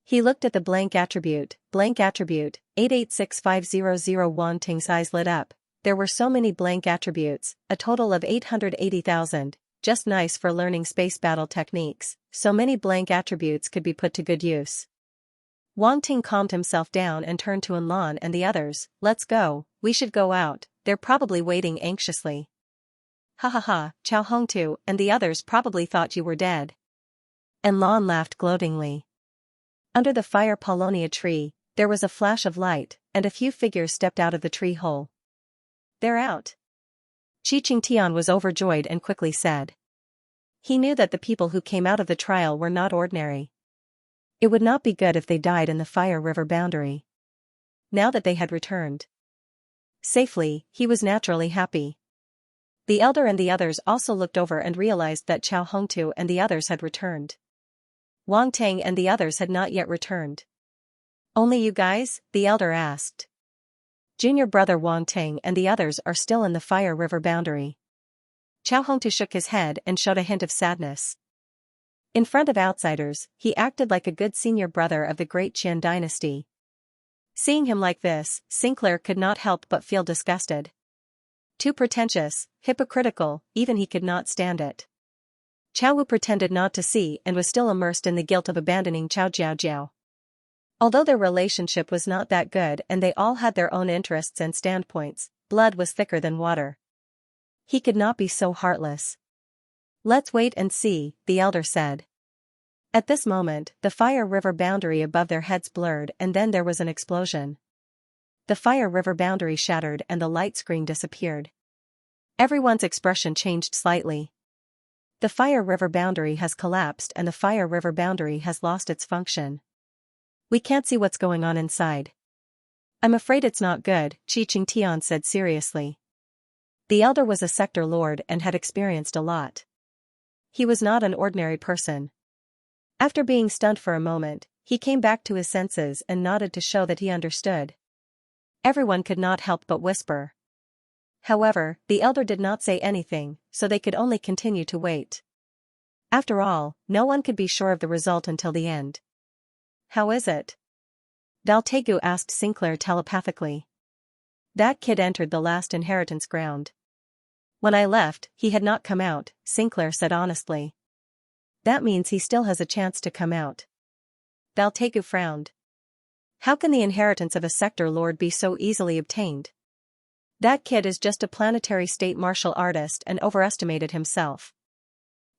He looked at the blank attribute, 886500. Wang Ting's eyes lit up. There were so many blank attributes, a total of 880,000, just nice for learning space battle techniques. So many blank attributes could be put to good use. Wang Ting calmed himself down and turned to Enlan and the others. Let's go, we should go out, they're probably waiting anxiously. Ha ha ha, Cao Hongtu and the others probably thought you were dead. Enlan laughed gloatingly. Under the Fire Paulownia tree, there was a flash of light, and a few figures stepped out of the tree hole. They're out. Qi Qingtian was overjoyed and quickly said. He knew that the people who came out of the trial were not ordinary. It would not be good if they died in the Fire River boundary. Now that they had returned, Safely, he was naturally happy. The elder and the others also looked over and realized that Chao Hongtu and the others had returned. Wang Tang and the others had not yet returned. Only you guys? The elder asked. Junior brother Wang Tang and the others are still in the Fire River boundary. Chao Hongtu shook his head and showed a hint of sadness. In front of outsiders, he acted like a good senior brother of the great Qian dynasty. Seeing him like this, Sinclair could not help but feel disgusted. Too pretentious, hypocritical, even he could not stand it. Chao Wu pretended not to see and was still immersed in the guilt of abandoning Chao Jiao. Although their relationship was not that good and they all had their own interests and standpoints, blood was thicker than water. He could not be so heartless. Let's wait and see, the elder said. At this moment, the Fire River boundary above their heads blurred and then there was an explosion. The Fire River boundary shattered and the light screen disappeared. Everyone's expression changed slightly. The Fire River boundary has collapsed and the Fire River boundary has lost its function. We can't see what's going on inside. I'm afraid it's not good, Qi Qingtian said seriously. The elder was a sector lord and had experienced a lot. He was not an ordinary person. After being stunned for a moment, he came back to his senses and nodded to show that he understood. Everyone could not help but whisper. However, the elder did not say anything, so they could only continue to wait. After all, no one could be sure of the result until the end. How is it? Valtegu asked Sinclair telepathically. That kid entered the last inheritance ground. When I left, he had not come out, Sinclair said honestly. That means he still has a chance to come out. Valtegu frowned. How can the inheritance of a sector lord be so easily obtained? That kid is just a planetary state martial artist and overestimated himself.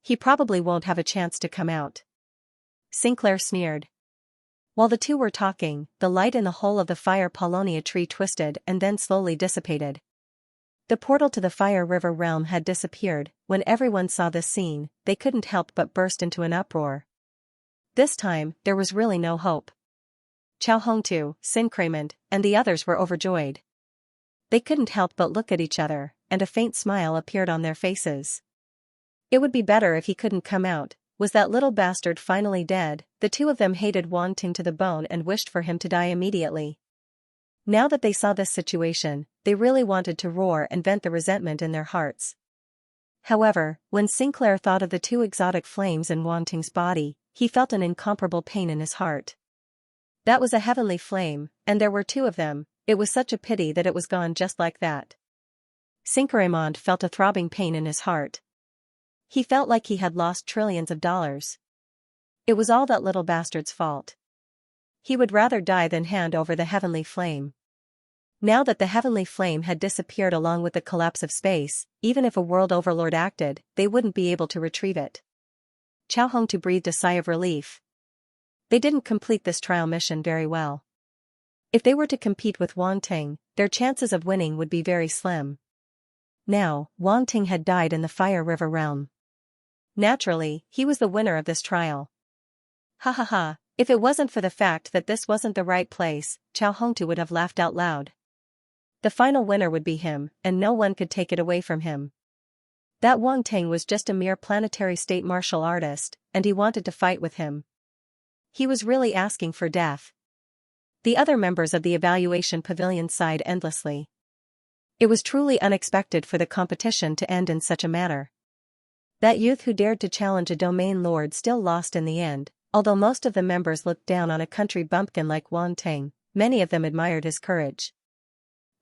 He probably won't have a chance to come out. Sinclair sneered. While the two were talking, the light in the hole of the Fire Paulownia tree twisted and then slowly dissipated. The portal to the Fire River realm had disappeared. When everyone saw this scene, they couldn't help but burst into an uproar. This time, there was really no hope. Chao Hongtu, Sinclair, and the others were overjoyed. They couldn't help but look at each other, and a faint smile appeared on their faces. It would be better if he couldn't come out. Was that little bastard finally dead? The two of them hated Wang Ting to the bone and wished for him to die immediately. Now that they saw this situation, they really wanted to roar and vent the resentment in their hearts. However, when Sinclair thought of the two exotic flames in Wang Ting's body, he felt an incomparable pain in his heart. That was a heavenly flame, and there were two of them. It was such a pity that it was gone just like that. Sinclair felt a throbbing pain in his heart. He felt like he had lost trillions of dollars. It was all that little bastard's fault. He would rather die than hand over the heavenly flame. Now that the heavenly flame had disappeared along with the collapse of space, even if a world overlord acted, they wouldn't be able to retrieve it. Chao Hongtu breathed a sigh of relief. They didn't complete this trial mission very well. If they were to compete with Wang Ting, their chances of winning would be very slim. Now, Wang Ting had died in the Fire River realm. Naturally, he was the winner of this trial. Ha ha ha, if it wasn't for the fact that this wasn't the right place, Chao Hongtu would have laughed out loud. The final winner would be him, and no one could take it away from him. That Wang Ting was just a mere planetary state martial artist, and he wanted to fight with him. He was really asking for death. The other members of the evaluation pavilion sighed endlessly. It was truly unexpected for the competition to end in such a manner. That youth who dared to challenge a domain lord still lost in the end, although most of the members looked down on a country bumpkin like Wang Ting, many of them admired his courage.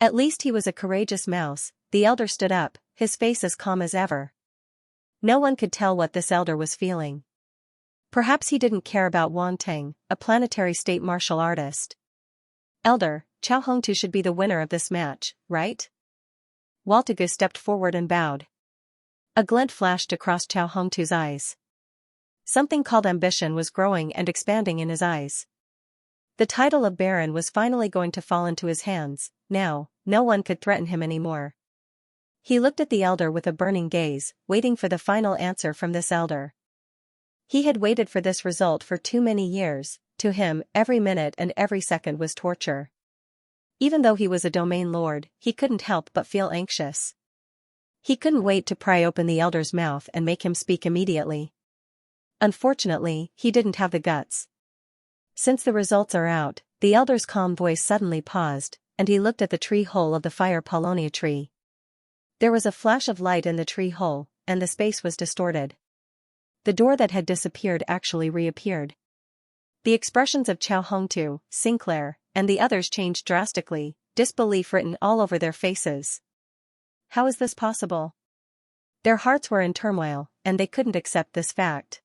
At least he was a courageous mouse. The elder stood up, his face as calm as ever. No one could tell what this elder was feeling. Perhaps he didn't care about Wang Ting, a planetary state martial artist. Elder, Chao Hongtu should be the winner of this match, right? Waltegu stepped forward and bowed. A glint flashed across Chao Hongtu's eyes. Something called ambition was growing and expanding in his eyes. The title of Baron was finally going to fall into his hands. Now, no one could threaten him anymore. He looked at the elder with a burning gaze, waiting for the final answer from this elder. He had waited for this result for too many years. To him, every minute and every second was torture. Even though he was a domain lord, he couldn't help but feel anxious. He couldn't wait to pry open the elder's mouth and make him speak immediately. Unfortunately, he didn't have the guts. Since the results are out, the elder's calm voice suddenly paused, and he looked at the tree hole of the fire Paulownia tree. There was a flash of light in the tree hole, and the space was distorted. The door that had disappeared actually reappeared. The expressions of Chao Hongtu, Sinclair, and the others changed drastically, disbelief written all over their faces. How is this possible? Their hearts were in turmoil, and they couldn't accept this fact.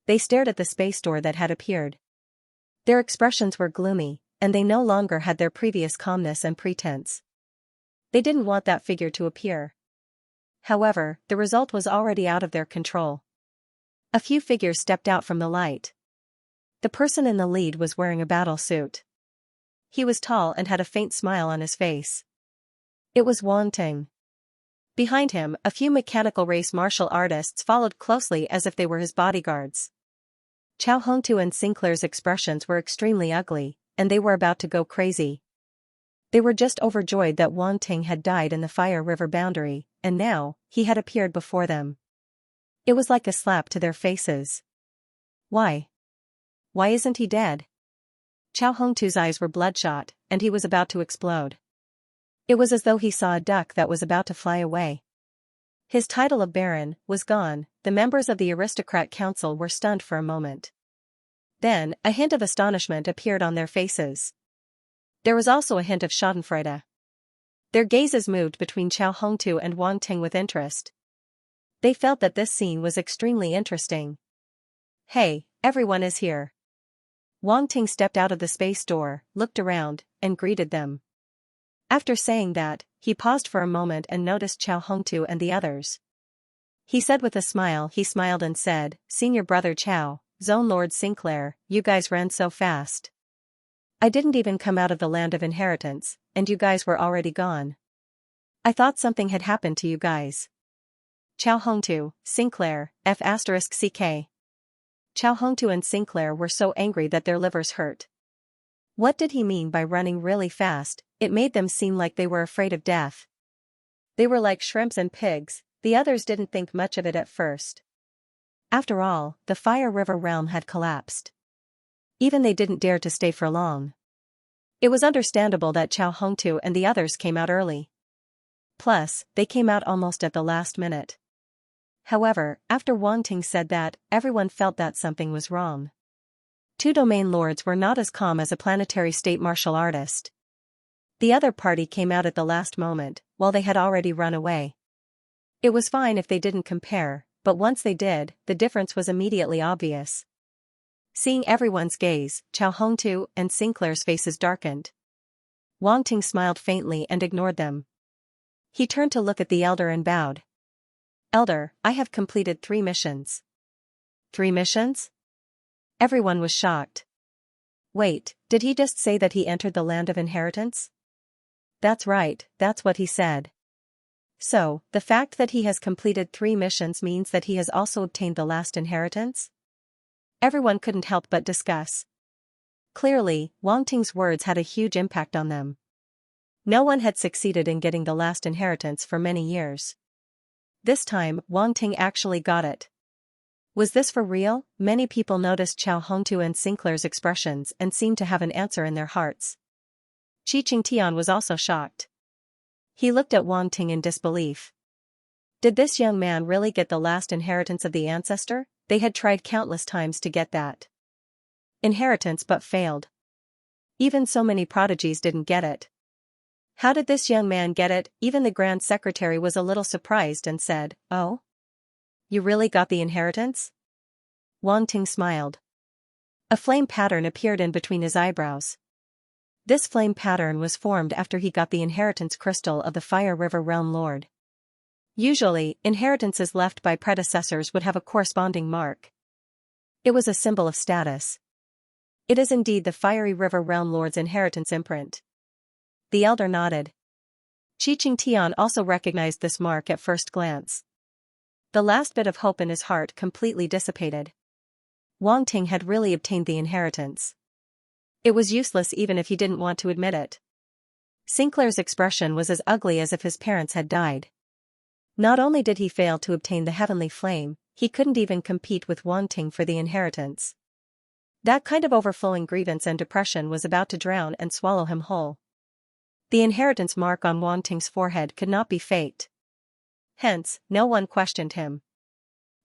They stared at the space door that had appeared. Their expressions were gloomy, and they no longer had their previous calmness and pretense. They didn't want that figure to appear. However, the result was already out of their control. A few figures stepped out from the light. The person in the lead was wearing a battle suit. He was tall and had a faint smile on his face. It was Wan Ting. Behind him, a few mechanical race martial artists followed closely as if they were his bodyguards. Chao Hongtu and Sinclair's expressions were extremely ugly, and they were about to go crazy. They were just overjoyed that Wan Ting had died in the Fire River boundary, and now, he had appeared before them. It was like a slap to their faces. Why? Why isn't he dead? Chao Hongtu's eyes were bloodshot, and he was about to explode. It was as though he saw a duck that was about to fly away. His title of Baron was gone. The members of the aristocrat council were stunned for a moment. Then, a hint of astonishment appeared on their faces. There was also a hint of schadenfreude. Their gazes moved between Chao Hongtu and Wan Ting with interest. They felt that this scene was extremely interesting. Hey, everyone is here. Wang Ting stepped out of the space door, looked around, and greeted them. After saying that, he paused for a moment and noticed Chao Hongtu and the others. He said with a smile, he smiled and said, "Senior brother Chao, Zone Lord Sinclair, you guys ran so fast. I didn't even come out of the land of inheritance, and you guys were already gone. I thought something had happened to you guys." Chao Hongtu, Sinclair, F***CK. Chao Hongtu and Sinclair were so angry that their livers hurt. What did he mean by running really fast? It made them seem like they were afraid of death. They were like shrimps and pigs. The others didn't think much of it at first. After all, the Fire River realm had collapsed. Even they didn't dare to stay for long. It was understandable that Chao Hongtu and the others came out early. Plus, they came out almost at the last minute. However, after Wan Ting said that, everyone felt that something was wrong. Two domain lords were not as calm as a planetary state martial artist. The other party came out at the last moment, while they had already run away. It was fine if they didn't compare, but once they did, the difference was immediately obvious. Seeing everyone's gaze, Chao Hongtu and Sinclair's faces darkened. Wang Ting smiled faintly and ignored them. He turned to look at the elder and bowed. "Elder, I have completed 3 missions." 3 missions? Everyone was shocked. Wait, did he just say that he entered the land of inheritance? That's right, that's what he said. So, the fact that he has completed 3 missions means that he has also obtained the last inheritance? Everyone couldn't help but discuss. Clearly, Wang Ting's words had a huge impact on them. No one had succeeded in getting the last inheritance for many years. This time, Wang Ting actually got it. Was this for real? Many people noticed Chao Hongtu and Sinclair's expressions and seemed to have an answer in their hearts. Xianxia was also shocked. He looked at Wang Ting in disbelief. Did this young man really get the last inheritance of the ancestor? They had tried countless times to get that inheritance but failed. Even so many prodigies didn't get it. How did this young man get it? Even the Grand Secretary was a little surprised and said, "Oh? You really got the inheritance?" Wang Ting smiled. A flame pattern appeared in between his eyebrows. This flame pattern was formed after he got the inheritance crystal of the Fire River Realm Lord. Usually, inheritances left by predecessors would have a corresponding mark. It was a symbol of status. It is indeed the Fiery River Realm Lord's inheritance imprint. The elder nodded. Xianxia also recognized this mark at first glance. The last bit of hope in his heart completely dissipated. Wang Ting had really obtained the inheritance. It was useless even if he didn't want to admit it. Sinclair's expression was as ugly as if his parents had died. Not only did he fail to obtain the heavenly flame, he couldn't even compete with Wang Ting for the inheritance. That kind of overflowing grievance and depression was about to drown and swallow him whole. The inheritance mark on Wang Ting's forehead could not be faked. Hence, no one questioned him.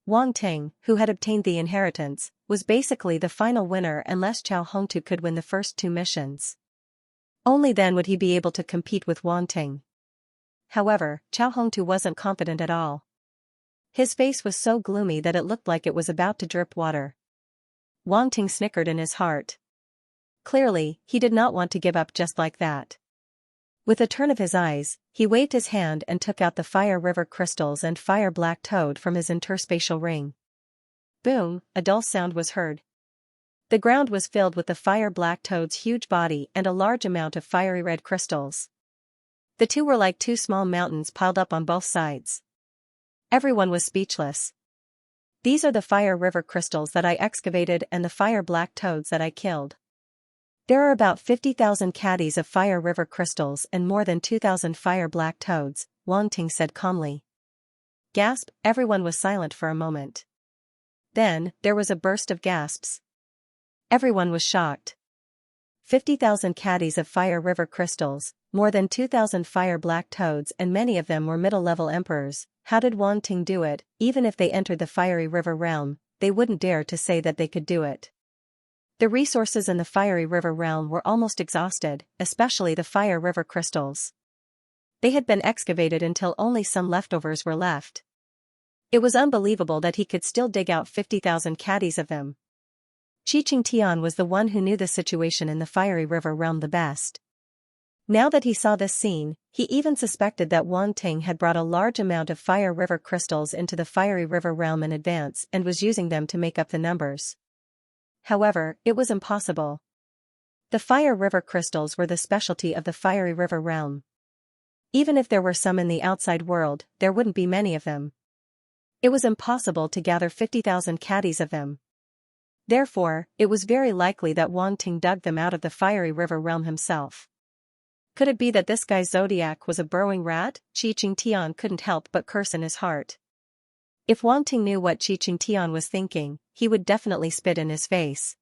Wang Ting, who had obtained the inheritance, was basically the final winner unless Chao Hongtu could win the first 2 missions. Only then would he be able to compete with Wang Ting. However, Chao Hongtu wasn't confident at all. His face was so gloomy that it looked like it was about to drip water. Wang Ting snickered in his heart. Clearly, he did not want to give up just like that. With a turn of his eyes, he waved his hand and took out the Fire River crystals and Fire Black Toad from his interspatial ring. Boom, a dull sound was heard. The ground was filled with the Fire Black Toad's huge body and a large amount of fiery red crystals. The two were like 2 small mountains piled up on both sides. Everyone was speechless. These are the Fire River crystals that I excavated and the Fire Black Toads that I killed. There are about 50,000 caddies of Fire River crystals and more than 2,000 Fire Black Toads, Wang Ting said calmly. Gasp, everyone was silent for a moment. Then, there was a burst of gasps. Everyone was shocked. 50,000 caddies of Fire River crystals, more than 2,000 Fire Black Toads and many of them were middle-level emperors. How did Wang Ting do it? Even if they entered the Fiery River realm, they wouldn't dare to say that they could do it. The resources in the Fiery River realm were almost exhausted, especially the Fire River crystals. They had been excavated until only some leftovers were left. It was unbelievable that he could still dig out 50,000 caddies of them. Xianxia was the one who knew the situation in the Fiery River realm the best. Now that he saw this scene, he even suspected that Wang Ting had brought a large amount of Fire River crystals into the Fiery River realm in advance and was using them to make up the numbers. However, it was impossible. The Fire River crystals were the specialty of the Fiery River realm. Even if there were some in the outside world, there wouldn't be many of them. It was impossible to gather 50,000 caddies of them. Therefore, it was very likely that Wang Ting dug them out of the Fiery River realm himself. Could it be that this guy's zodiac was a burrowing rat? Xianxia couldn't help but curse in his heart. If Wang Ting knew what Xianxia was thinking, he would definitely spit in his face.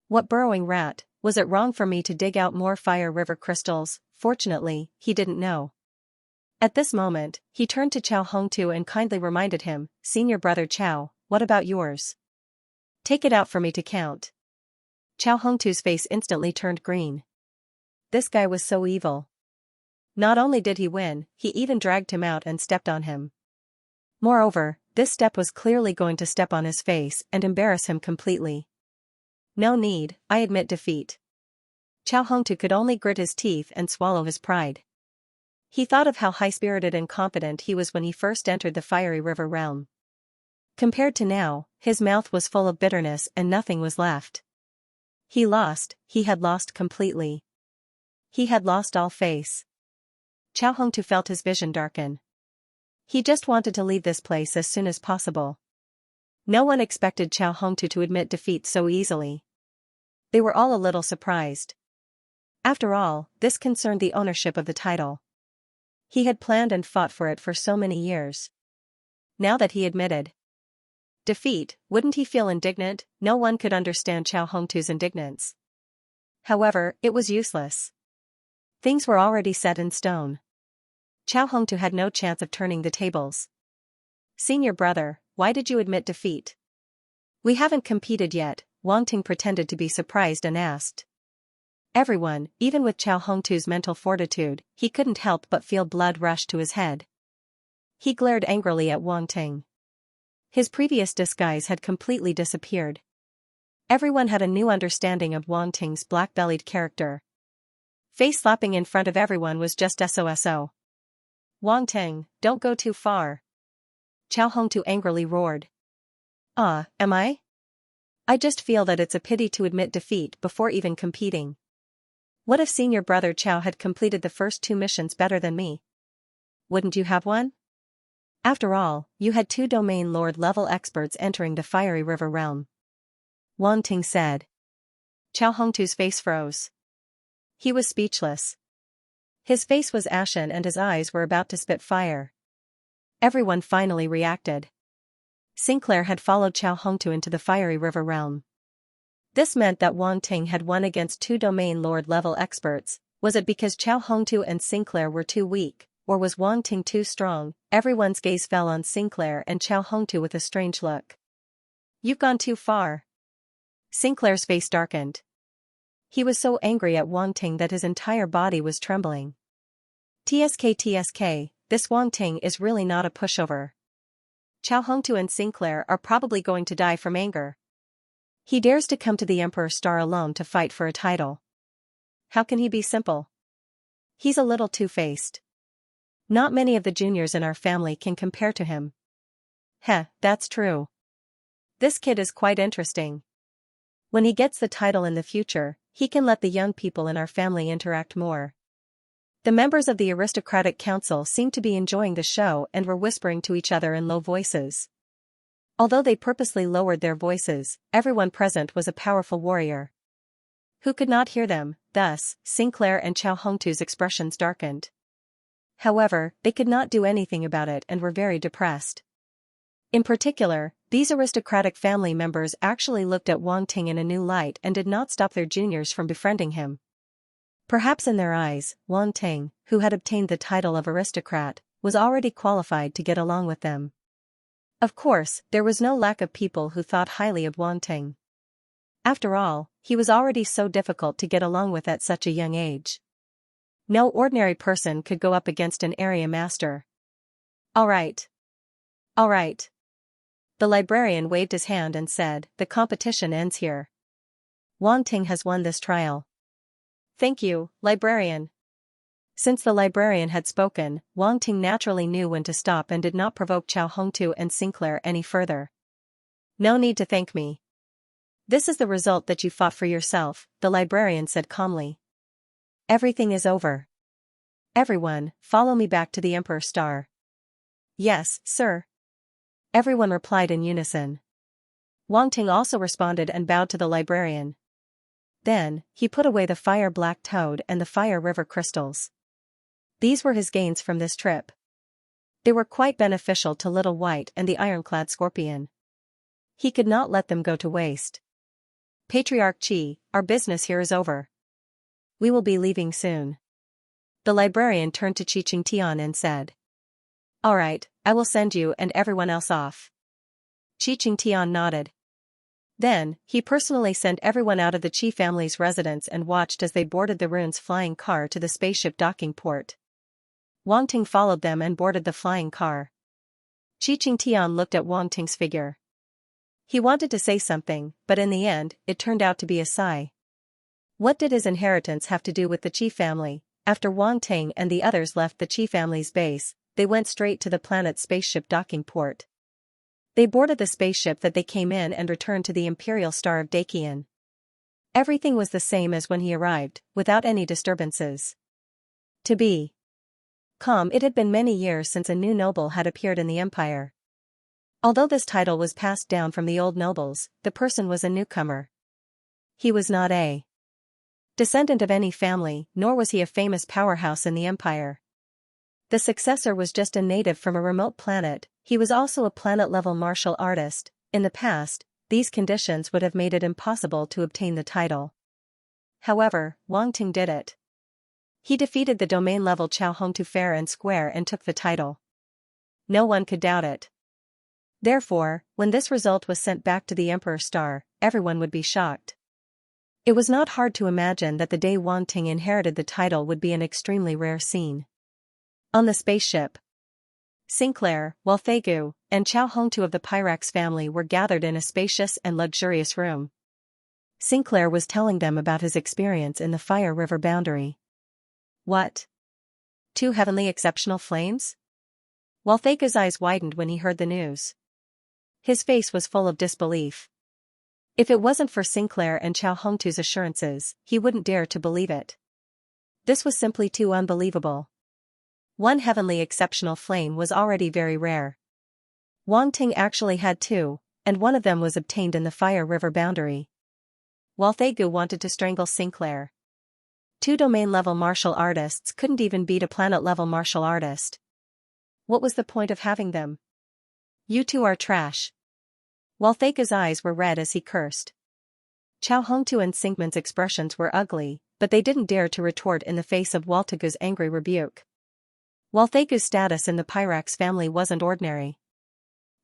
What burrowing rat? Was it wrong for me to dig out more Fire River crystals? Fortunately, he didn't know. At this moment, he turned to Chao Hongtu and kindly reminded him, "Senior brother Chao, what about yours? Take it out for me to count." Chao Hongtu's face instantly turned green. This guy was so evil. Not only did he win, he even dragged him out and stepped on him. Moreover, this step was clearly going to step on his face and embarrass him completely. No need, I admit defeat. Chao Hongtu could only grit his teeth and swallow his pride. He thought of how high-spirited and confident he was when he first entered the Fiery River realm. Compared to now, his mouth was full of bitterness and nothing was left. He had lost completely. He had lost all face. Chao Hongtu felt his vision darken. He just wanted to leave this place as soon as possible. No one expected Chao Hongtu to admit defeat so easily. They were all a little surprised. After all, this concerned the ownership of the title. He had planned and fought for it for so many years. Now that he admitted defeat, wouldn't he feel indignant? No one could understand Chao Hongtu's indignance. However, it was useless. Things were already set in stone. Chao Hongtu had no chance of turning the tables. "Senior brother, why did you admit defeat?" "We haven't competed yet," Wang Ting pretended to be surprised and asked. Everyone, even with Chao Hongtu's mental fortitude, he couldn't help but feel blood rush to his head. He glared angrily at Wang Ting. His previous disguise had completely disappeared. Everyone had a new understanding of Wang Ting's black-bellied character. Face slapping in front of everyone was just SOSO. "Wang Ting, don't go too far." Chao Hongtu angrily roared. Am I? I just feel that it's a pity to admit defeat before even competing. What if senior brother Chao had completed the first 2 missions better than me? Wouldn't you have one? After all, you had 2 domain lord level experts entering the Fiery River realm. Wang Ting said. Chao Hongtu's face froze. He was speechless. His face was ashen and his eyes were about to spit fire. Everyone finally reacted. Sinclair had followed Chao Hongtu into the fiery river realm. This meant that Wang Ting had won against two domain lord-level experts. Was it because Chao Hongtu and Sinclair were too weak, or was Wang Ting too strong? Everyone's gaze fell on Sinclair and Chao Hongtu with a strange look. "You've gone too far." Sinclair's face darkened. He was so angry at Wang Ting that his entire body was trembling. TSK, this Wang Ting is really not a pushover. Chao Hongtu and Sinclair are probably going to die from anger. He dares to come to the Emperor's Star alone to fight for a title. How can he be simple? He's a little two-faced. Not many of the juniors in our family can compare to him. Heh, that's true. This kid is quite interesting. When he gets the title in the future, he can let the young people in our family interact more. The members of the aristocratic council seemed to be enjoying the show and were whispering to each other in low voices. Although they purposely lowered their voices, everyone present was a powerful warrior. Who could not hear them? Thus, Sinclair and Chao Hongtu's expressions darkened. However, they could not do anything about it and were very depressed. In particular, these aristocratic family members actually looked at Wang Ting in a new light and did not stop their juniors from befriending him. Perhaps in their eyes, Wang Ting, who had obtained the title of aristocrat, was already qualified to get along with them. Of course, there was no lack of people who thought highly of Wang Ting. After all, he was already so difficult to get along with at such a young age. No ordinary person could go up against an area master. All right. All right. The librarian waved his hand and said, "The competition ends here. Wang Ting has won this trial." "Thank you, librarian." Since the librarian had spoken, Wang Ting naturally knew when to stop and did not provoke Chao Hongtu and Sinclair any further. "No need to thank me. This is the result that you fought for yourself," the librarian said calmly. "Everything is over. Everyone, follow me back to the Emperor's Star." "Yes, sir." Everyone replied in unison. Wang Ting also responded and bowed to the librarian. Then, he put away the fire-black toad and the fire river crystals. These were his gains from this trip. They were quite beneficial to Little White and the ironclad scorpion. He could not let them go to waste. "Patriarch Qi, our business here is over. We will be leaving soon." The librarian turned to Qi Qingtian and said, "All right, I will send you and everyone else off." Qi Qingtian nodded. Then, he personally sent everyone out of the Qi family's residence and watched as they boarded the rune's flying car to the spaceship docking port. Wang Ting followed them and boarded the flying car. Qi Qingtian looked at Wang Ting's figure. He wanted to say something, but in the end, it turned out to be a sigh. What did his inheritance have to do with the Qi family? After Wang Ting and the others left the Qi family's base, they went straight to the planet's spaceship docking port. They boarded the spaceship that they came in and returned to the Imperial Star of Dakian. Everything was the same as when he arrived, without any disturbances. To be calm, it had been many years since a new noble had appeared in the Empire. Although this title was passed down from the old nobles, the person was a newcomer. He was not a descendant of any family, nor was he a famous powerhouse in the Empire. The successor was just a native from a remote planet. He was also a planet-level martial artist. In the past, these conditions would have made it impossible to obtain the title. However, Wang Ting did it. He defeated the domain-level Chao Hongtu fair and square and took the title. No one could doubt it. Therefore, when this result was sent back to the Emperor's Star, everyone would be shocked. It was not hard to imagine that the day Wang Ting inherited the title would be an extremely rare scene. On the spaceship, Sinclair, Walthegu, and Chao Hongtu of the Pyrax family were gathered in a spacious and luxurious room. Sinclair was telling them about his experience in the Fire River boundary. What? 2 heavenly exceptional flames? Walthegu's eyes widened when he heard the news. His face was full of disbelief. If it wasn't for Sinclair and Chao Hongtu's assurances, he wouldn't dare to believe it. This was simply too unbelievable. 1 heavenly exceptional flame was already very rare. Wang Ting actually had 2, and one of them was obtained in the Fire River boundary. Walthegu wanted to strangle Sinclair. Two domain-level martial artists couldn't even beat a planet-level martial artist. What was the point of having them? You two are trash. Walthega's eyes were red as he cursed. Chao Hongtu and Sinkman's expressions were ugly, but they didn't dare to retort in the face of Walthega's angry rebuke. Walthega's status in the Pyrax family wasn't ordinary.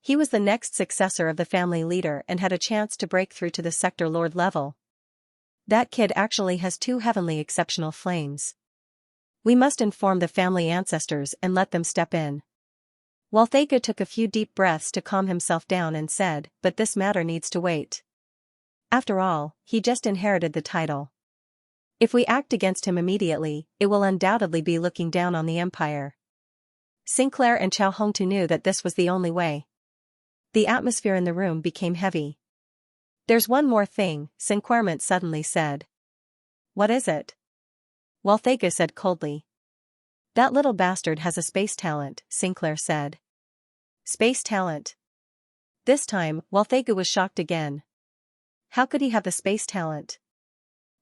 He was the next successor of the family leader and had a chance to break through to the sector lord level. That kid actually has two heavenly exceptional flames. We must inform the family ancestors and let them step in. Walthega took a few deep breaths to calm himself down and said, but this matter needs to wait. After all, he just inherited the title. If we act against him immediately, it will undoubtedly be looking down on the empire. Sinclair and Chao Hongtu knew that this was the only way. The atmosphere in the room became heavy. There's one more thing, Sinquerment suddenly said. What is it? Walthega said coldly. That little bastard has a space talent, Sinclair said. Space talent? This time, Walthega was shocked again. How could he have the space talent?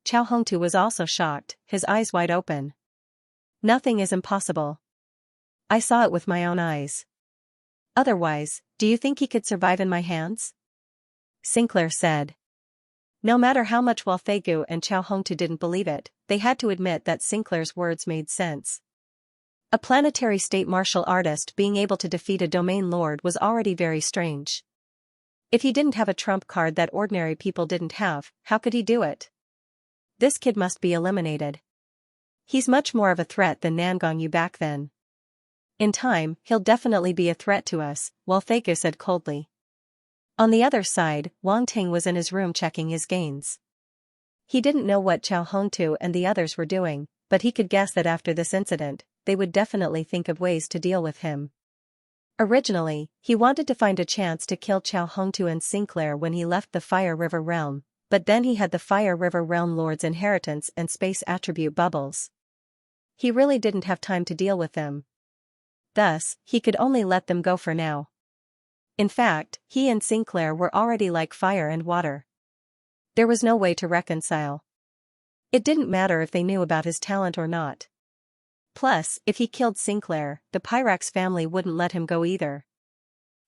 Chao Hongtu was also shocked, his eyes wide open. Nothing is impossible. I saw it with my own eyes. Otherwise, do you think he could survive in my hands? Sinclair said. No matter how much Walthega and Chao Hongtu didn't believe it, they had to admit that Sinclair's words made sense. A planetary state martial artist being able to defeat a domain lord was already very strange. If he didn't have a trump card that ordinary people didn't have, how could he do it? This kid must be eliminated. He's much more of a threat than Nangong Yu back then. In time, he'll definitely be a threat to us, Walthega said coldly. On the other side, Wang Ting was in his room checking his gains. He didn't know what Chao Hongtu and the others were doing, but he could guess that after this incident, they would definitely think of ways to deal with him. Originally, he wanted to find a chance to kill Chao Hongtu and Sinclair when he left the Fire River Realm, but then he had the Fire River Realm Lord's inheritance and space attribute bubbles. He really didn't have time to deal with them. Thus, he could only let them go for now. In fact, he and Sinclair were already like fire and water. There was no way to reconcile. It didn't matter if they knew about his talent or not. Plus, if he killed Sinclair, the Pyrax family wouldn't let him go either.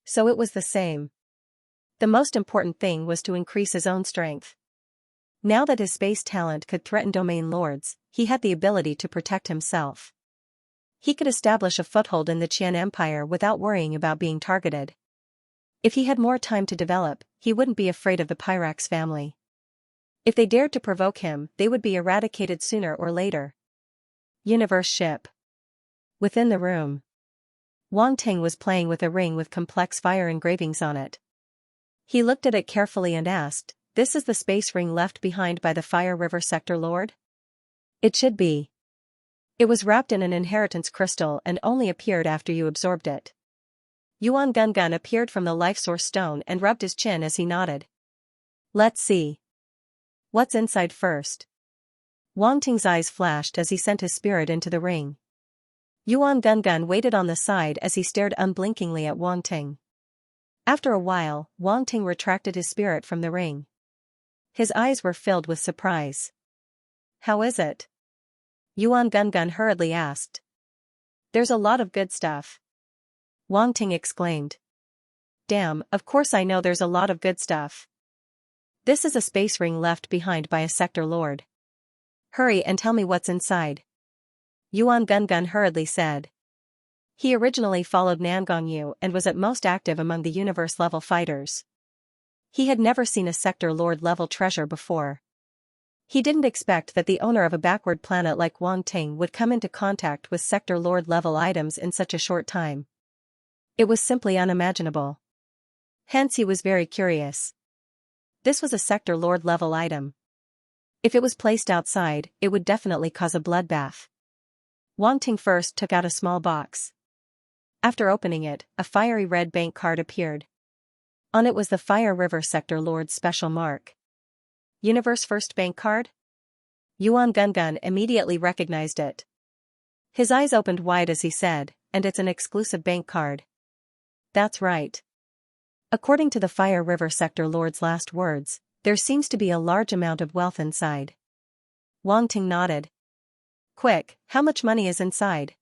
So it was the same. The most important thing was to increase his own strength. Now that his space talent could threaten domain lords, he had the ability to protect himself. He could establish a foothold in the Qian Empire without worrying about being targeted. If he had more time to develop, he wouldn't be afraid of the Pyrax family. If they dared to provoke him, they would be eradicated sooner or later. Universe ship. Within the room, Wang Ting was playing with a ring with complex fire engravings on it. He looked at it carefully and asked, "This is the space ring left behind by the Fire River Sector Lord?" "It should be. It was wrapped in an inheritance crystal and only appeared after you absorbed it." Yuan Gungun appeared from the life source stone and rubbed his chin as he nodded. "Let's see. What's inside first?" Wang Ting's eyes flashed as he sent his spirit into the ring. Yuan Gungun waited on the side as he stared unblinkingly at Wang Ting. After a while, Wang Ting retracted his spirit from the ring. His eyes were filled with surprise. "How is it?" Yuan Gungun hurriedly asked. "There's a lot of good stuff." Wang Ting exclaimed. "Damn, of course I know there's a lot of good stuff. This is a space ring left behind by a sector lord. Hurry and tell me what's inside." Yuan Gungun hurriedly said. He originally followed Nangong Yu and was at most active among the universe-level fighters. He had never seen a sector lord-level treasure before. He didn't expect that the owner of a backward planet like Wang Ting would come into contact with sector lord-level items in such a short time. It was simply unimaginable. Hence he was very curious. This was a sector lord-level item. If it was placed outside, it would definitely cause a bloodbath. Wang Ting first took out a small box. After opening it, a fiery red bank card appeared. On it was the Fire River Sector Lord's special mark. Universe First Bank Card? Yuan Gungun immediately recognized it. His eyes opened wide as he said, "And it's an exclusive bank card." "That's right. According to the Fire River Sector Lord's last words, there seems to be a large amount of wealth inside." Wang Ting nodded. Quick, how much money is inside?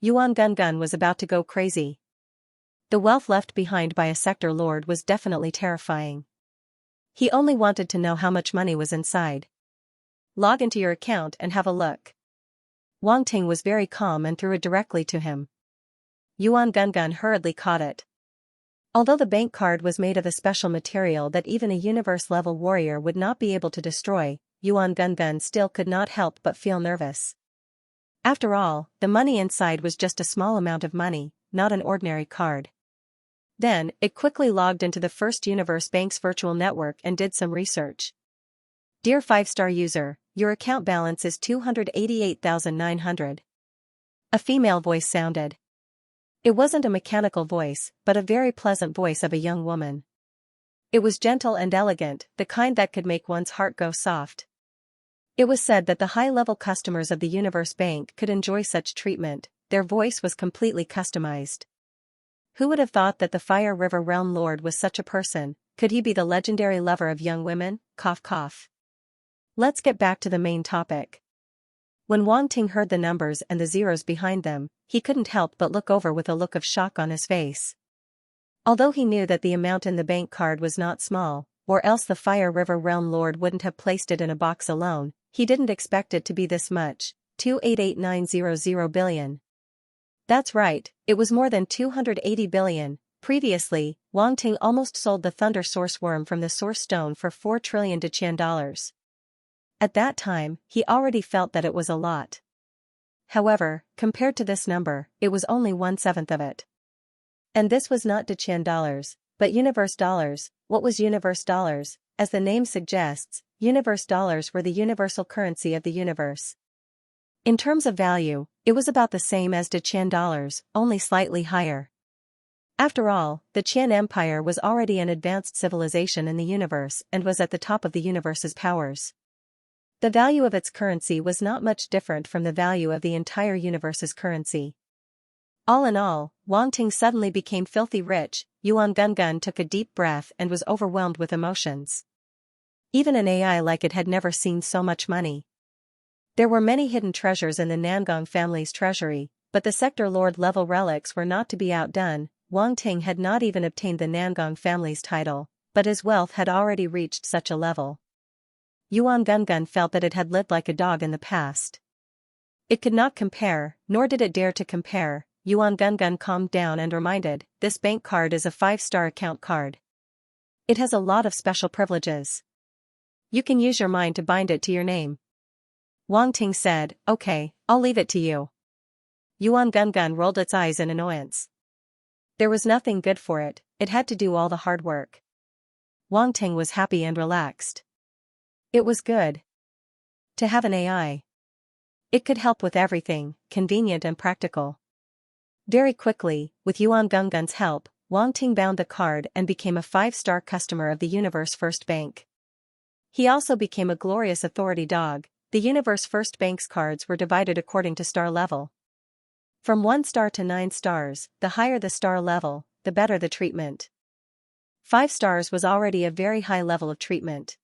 Yuan Gungun was about to go crazy. The wealth left behind by a sector lord was definitely terrifying. He only wanted to know how much money was inside. Log into your account and have a look. Wang Ting was very calm and threw it directly to him. Yuan Gungun hurriedly caught it. Although the bank card was made of a special material that even a universe-level warrior would not be able to destroy, Yuan Gungun still could not help but feel nervous. After all, the money inside was just a small amount of money, not an ordinary card. Then, it quickly logged into the First Universe Bank's virtual network and did some research. Dear 5-star user, your account balance is 288,900. A female voice sounded. It wasn't a mechanical voice, but a very pleasant voice of a young woman. It was gentle and elegant, the kind that could make one's heart go soft. It was said that the high-level customers of the Universe Bank could enjoy such treatment. Their voice was completely customized. Who would have thought that the Fire River Realm Lord was such a person? Could he be the legendary lover of young women? Cough cough. Let's get back to the main topic. When Wang Ting heard the numbers and the zeros behind them, he couldn't help but look over with a look of shock on his face. Although he knew that the amount in the bank card was not small, or else the Fire River Realm Lord wouldn't have placed it in a box alone, he didn't expect it to be this much, 288,900 billion. That's right, it was more than 280 billion. Previously, Wang Ting almost sold the Thunder Source Worm from the Source Stone for 4 trillion Dachien dollars. At that time, he already felt that it was a lot. However, compared to this number, it was only 1/7 of it. And this was not Dachien dollars, but universe dollars. What was universe dollars? As the name suggests, universe dollars were the universal currency of the universe. In terms of value, it was about the same as Dachien dollars, only slightly higher. After all, the Qian Empire was already an advanced civilization in the universe and was at the top of the universe's powers. The value of its currency was not much different from the value of the entire universe's currency. All in all, Wang Ting suddenly became filthy rich. Yuan Gungun took a deep breath and was overwhelmed with emotions. Even an AI like it had never seen so much money. There were many hidden treasures in the Nangong family's treasury, but the sector lord level relics were not to be outdone. Wang Ting had not even obtained the Nangong family's title, but his wealth had already reached such a level. Yuan Gungun felt that it had lived like a dog in the past. It could not compare, nor did it dare to compare. Yuan Gungun calmed down and reminded, this bank card is a 5-star account card. It has a lot of special privileges. You can use your mind to bind it to your name. Wang Ting said, okay, I'll leave it to you. Yuan Gungun rolled its eyes in annoyance. There was nothing good for it, it had to do all the hard work. Wang Ting was happy and relaxed. It was good to have an AI. It could help with everything, convenient and practical. Very quickly, with Yuan Gungun's help, Wang Ting bound the card and became a 5-star customer of the Universe First Bank. He also became a glorious authority dog. The Universe First Bank's cards were divided according to star level. From 1 star to 9 stars, the higher the star level, the better the treatment. 5 stars was already a very high level of treatment.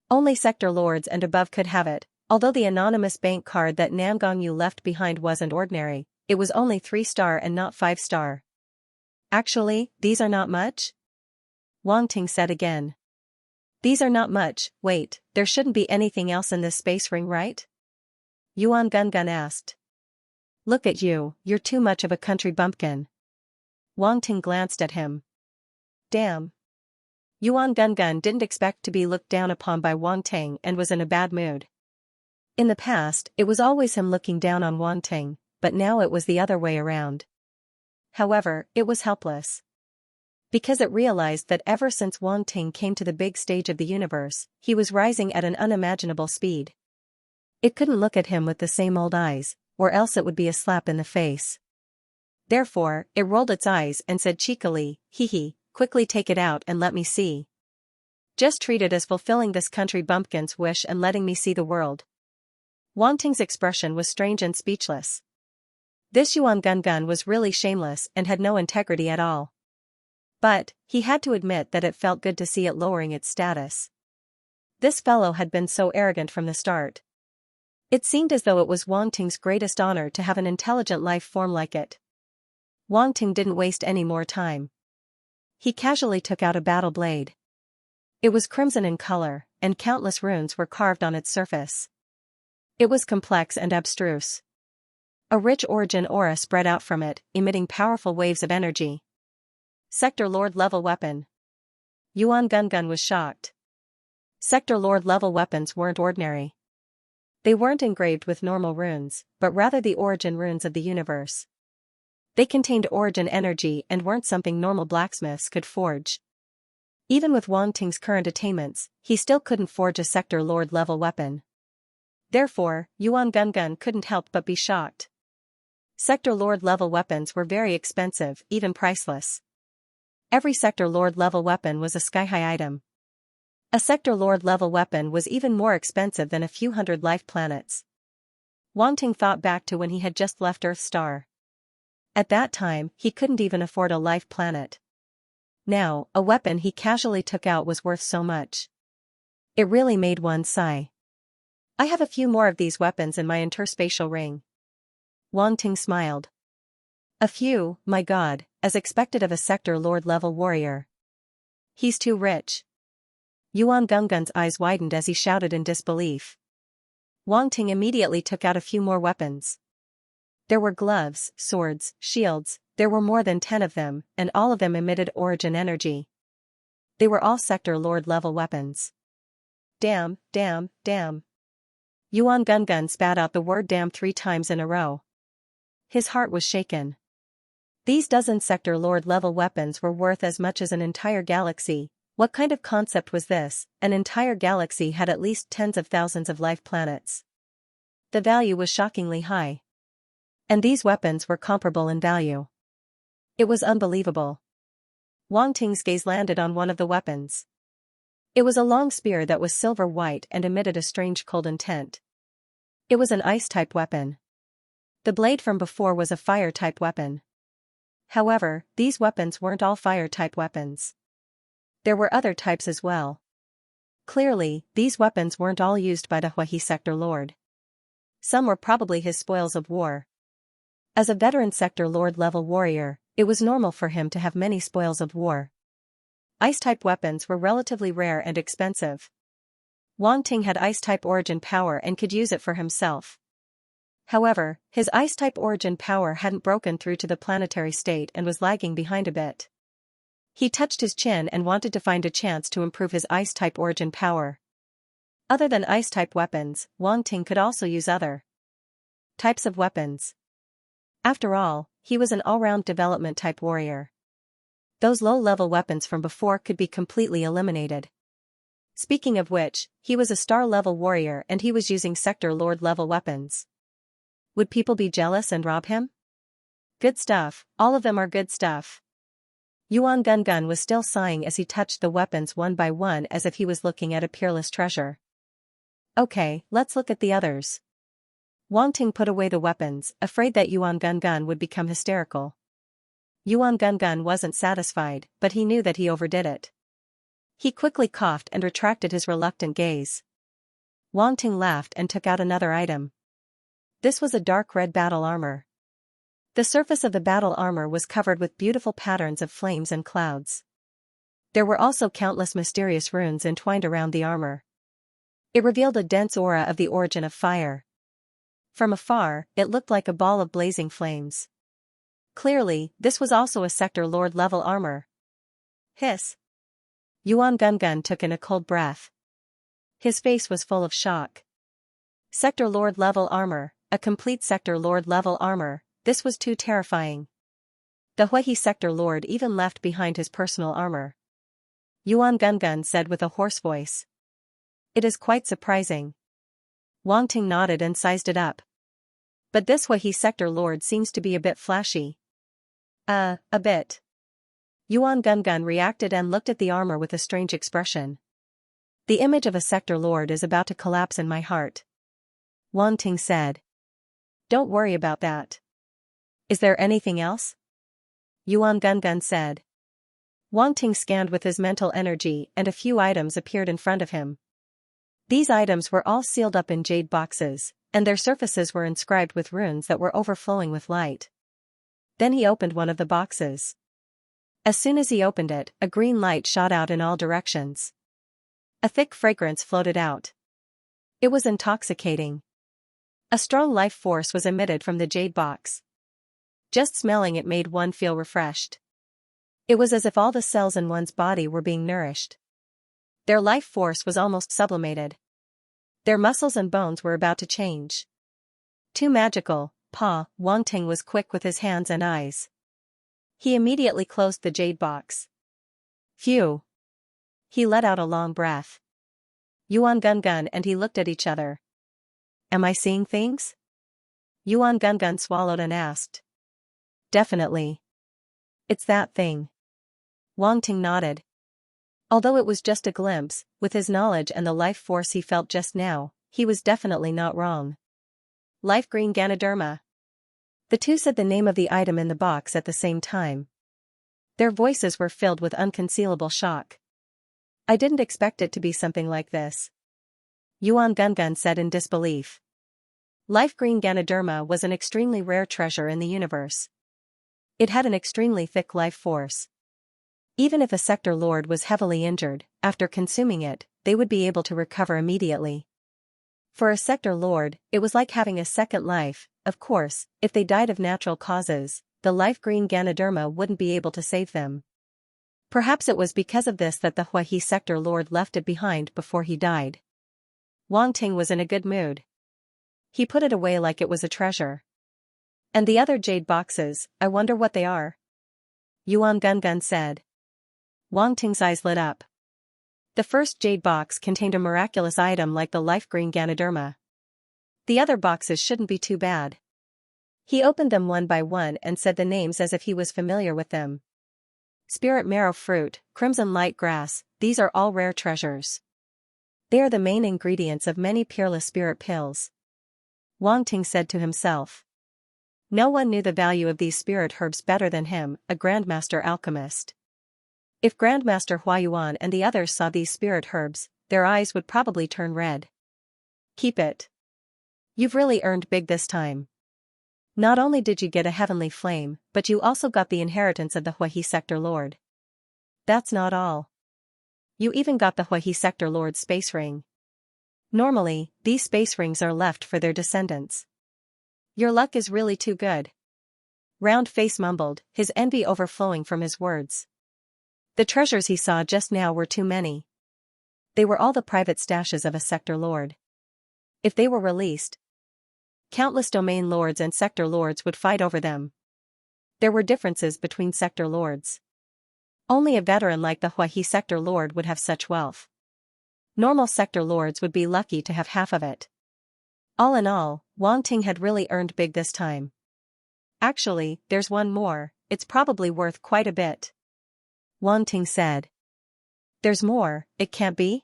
Only sector lords and above could have it. Although the anonymous bank card that Nangong Yu left behind wasn't ordinary, it was only 3-star and not 5-star. Actually, these are not much? Wang Ting said again. These are not much. Wait, there shouldn't be anything else in this space ring, right? Yuan Gungun asked. Look at you, you're too much of a country bumpkin. Wang Ting glanced at him. Damn. Yuan Gungun didn't expect to be looked down upon by Wang Ting and was in a bad mood. In the past, it was always him looking down on Wang Ting, but now it was the other way around. However, it was helpless. Because it realized that ever since Wang Ting came to the big stage of the universe, he was rising at an unimaginable speed. It couldn't look at him with the same old eyes, or else it would be a slap in the face. Therefore, it rolled its eyes and said cheekily, hee hee, quickly take it out and let me see. Just treat it as fulfilling this country bumpkin's wish and letting me see the world. Wang Ting's expression was strange and speechless. This Yuan Gungun was really shameless and had no integrity at all. But, he had to admit that it felt good to see it lowering its status. This fellow had been so arrogant from the start. It seemed as though it was Wang Ting's greatest honor to have an intelligent life form like it. Wang Ting didn't waste any more time. He casually took out a battle blade. It was crimson in color, and countless runes were carved on its surface. It was complex and abstruse. A rich origin aura spread out from it, emitting powerful waves of energy. Sector Lord level weapon. Yuan Gungun was shocked. Sector Lord level weapons weren't ordinary. They weren't engraved with normal runes, but rather the origin runes of the universe. They contained origin energy and weren't something normal blacksmiths could forge. Even with Wang Ting's current attainments, he still couldn't forge a Sector Lord level weapon. Therefore, Yuan Gungun couldn't help but be shocked. Sector Lord level weapons were very expensive, even priceless. Every Sector Lord level weapon was a sky-high item. A Sector Lord level weapon was even more expensive than a few hundred life planets. Wang Ting thought back to when he had just left Earth's star. At that time, he couldn't even afford a life planet. Now, a weapon he casually took out was worth so much. It really made one sigh. I have a few more of these weapons in my interspatial ring. Wang Ting smiled. A few, my god, as expected of a Sector Lord level warrior. He's too rich. Yuan Gungun's eyes widened as he shouted in disbelief. Wang Ting immediately took out a few more weapons. There were gloves, swords, shields, there were more than 10 of them, and all of them emitted origin energy. They were all Sector Lord level weapons. Damn, damn, damn. Yuan Gungun spat out the word damn 3 times in a row. His heart was shaken. These dozen Sector Lord level weapons were worth as much as an entire galaxy. What kind of concept was this? An entire galaxy had at least tens of thousands of life planets. The value was shockingly high. And these weapons were comparable in value. It was unbelievable. Wang Ting's gaze landed on one of the weapons. It was a long spear that was silver white and emitted a strange cold intent. It was an ice-type weapon. The blade from before was a fire-type weapon. However, these weapons weren't all fire-type weapons. There were other types as well. Clearly, these weapons weren't all used by the Huahi Sector Lord. Some were probably his spoils of war. As a veteran Sector Lord level warrior, it was normal for him to have many spoils of war. Ice-type weapons were relatively rare and expensive. Wang Ting had ice-type origin power and could use it for himself. However, his ice-type origin power hadn't broken through to the planetary state and was lagging behind a bit. He touched his chin and wanted to find a chance to improve his ice-type origin power. Other than ice-type weapons, Wang Ting could also use other types of weapons. After all, he was an all-round development-type warrior. Those low-level weapons from before could be completely eliminated. Speaking of which, he was a star-level warrior and he was using Sector Lord level weapons. Would people be jealous and rob him? Good stuff, all of them are good stuff. Yuan Gungun was still sighing as he touched the weapons one by one as if he was looking at a peerless treasure. Okay, let's look at the others. Wang Ting put away the weapons, afraid that Yuan Gungun would become hysterical. Yuan Gungun wasn't satisfied, but he knew that he overdid it. He quickly coughed and retracted his reluctant gaze. Wang Ting laughed and took out another item. This was a dark red battle armor. The surface of the battle armor was covered with beautiful patterns of flames and clouds. There were also countless mysterious runes entwined around the armor. It revealed a dense aura of the origin of fire. From afar, it looked like a ball of blazing flames. Clearly, this was also a Sector Lord level armor. Hiss. Yuan Gungun took in a cold breath. His face was full of shock. Sector Lord level armor, a complete Sector Lord level armor, this was too terrifying. The Huahi Sector Lord even left behind his personal armor. Yuan Gungun said with a hoarse voice. It is quite surprising. Wang Ting nodded and sized it up. But this Huahi Sector Lord seems to be a bit flashy. A bit. Yuan Gungun reacted and looked at the armor with a strange expression. The image of a Sector Lord is about to collapse in my heart. Wang Ting said. Don't worry about that. Is there anything else? Yuan Gungun said. Wang Ting scanned with his mental energy and a few items appeared in front of him. These items were all sealed up in jade boxes, and their surfaces were inscribed with runes that were overflowing with light. Then he opened one of the boxes. As soon as he opened it, a green light shot out in all directions. A thick fragrance floated out. It was intoxicating. A strong life force was emitted from the jade box. Just smelling it made one feel refreshed. It was as if all the cells in one's body were being nourished. Their life force was almost sublimated. Their muscles and bones were about to change. Too magical, Wang Ting was quick with his hands and eyes. He immediately closed the jade box. Phew! He let out a long breath. Yuan Gungun and he looked at each other. Am I seeing things? Yuan Gungun swallowed and asked. Definitely. It's that thing. Wang Ting nodded. Although it was just a glimpse, with his knowledge and the life force he felt just now, he was definitely not wrong. Life Green Ganoderma. The two said the name of the item in the box at the same time. Their voices were filled with unconcealable shock. I didn't expect it to be something like this. Yuan Gungun said in disbelief. Life Green Ganoderma was an extremely rare treasure in the universe. It had an extremely thick life force. Even if a sector lord was heavily injured, after consuming it, they would be able to recover immediately. For a sector lord, it was like having a second life. Of course, if they died of natural causes, the life green Ganoderma wouldn't be able to save them. Perhaps it was because of this that the Huahe sector lord left it behind before he died. Wang Ting was in a good mood. He put it away like it was a treasure. And the other jade boxes, I wonder what they are? Yuan Gungun said. Wang Ting's eyes lit up. The first jade box contained a miraculous item like the life green Ganoderma. The other boxes shouldn't be too bad. He opened them one by one and said the names as if he was familiar with them. Spirit marrow fruit, crimson light grass, these are all rare treasures. They are the main ingredients of many peerless spirit pills. Wang Ting said to himself. No one knew the value of these spirit herbs better than him, a grandmaster alchemist. If Grandmaster Huayuan and the others saw these spirit herbs, their eyes would probably turn red. Keep it. You've really earned big this time. Not only did you get a heavenly flame, but you also got the inheritance of the Huahe sector lord. That's not all. You even got the Huahe sector lord's space ring. Normally, these space rings are left for their descendants. Your luck is really too good. Round Face mumbled, his envy overflowing from his words. The treasures he saw just now were too many. They were all the private stashes of a sector lord. If they were released, countless domain lords and sector lords would fight over them. There were differences between sector lords. Only a veteran like the Huahe sector lord would have such wealth. Normal sector lords would be lucky to have half of it. All in all, Wang Ting had really earned big this time. Actually, there's one more, it's probably worth quite a bit. Wang Ting said. There's more, it can't be?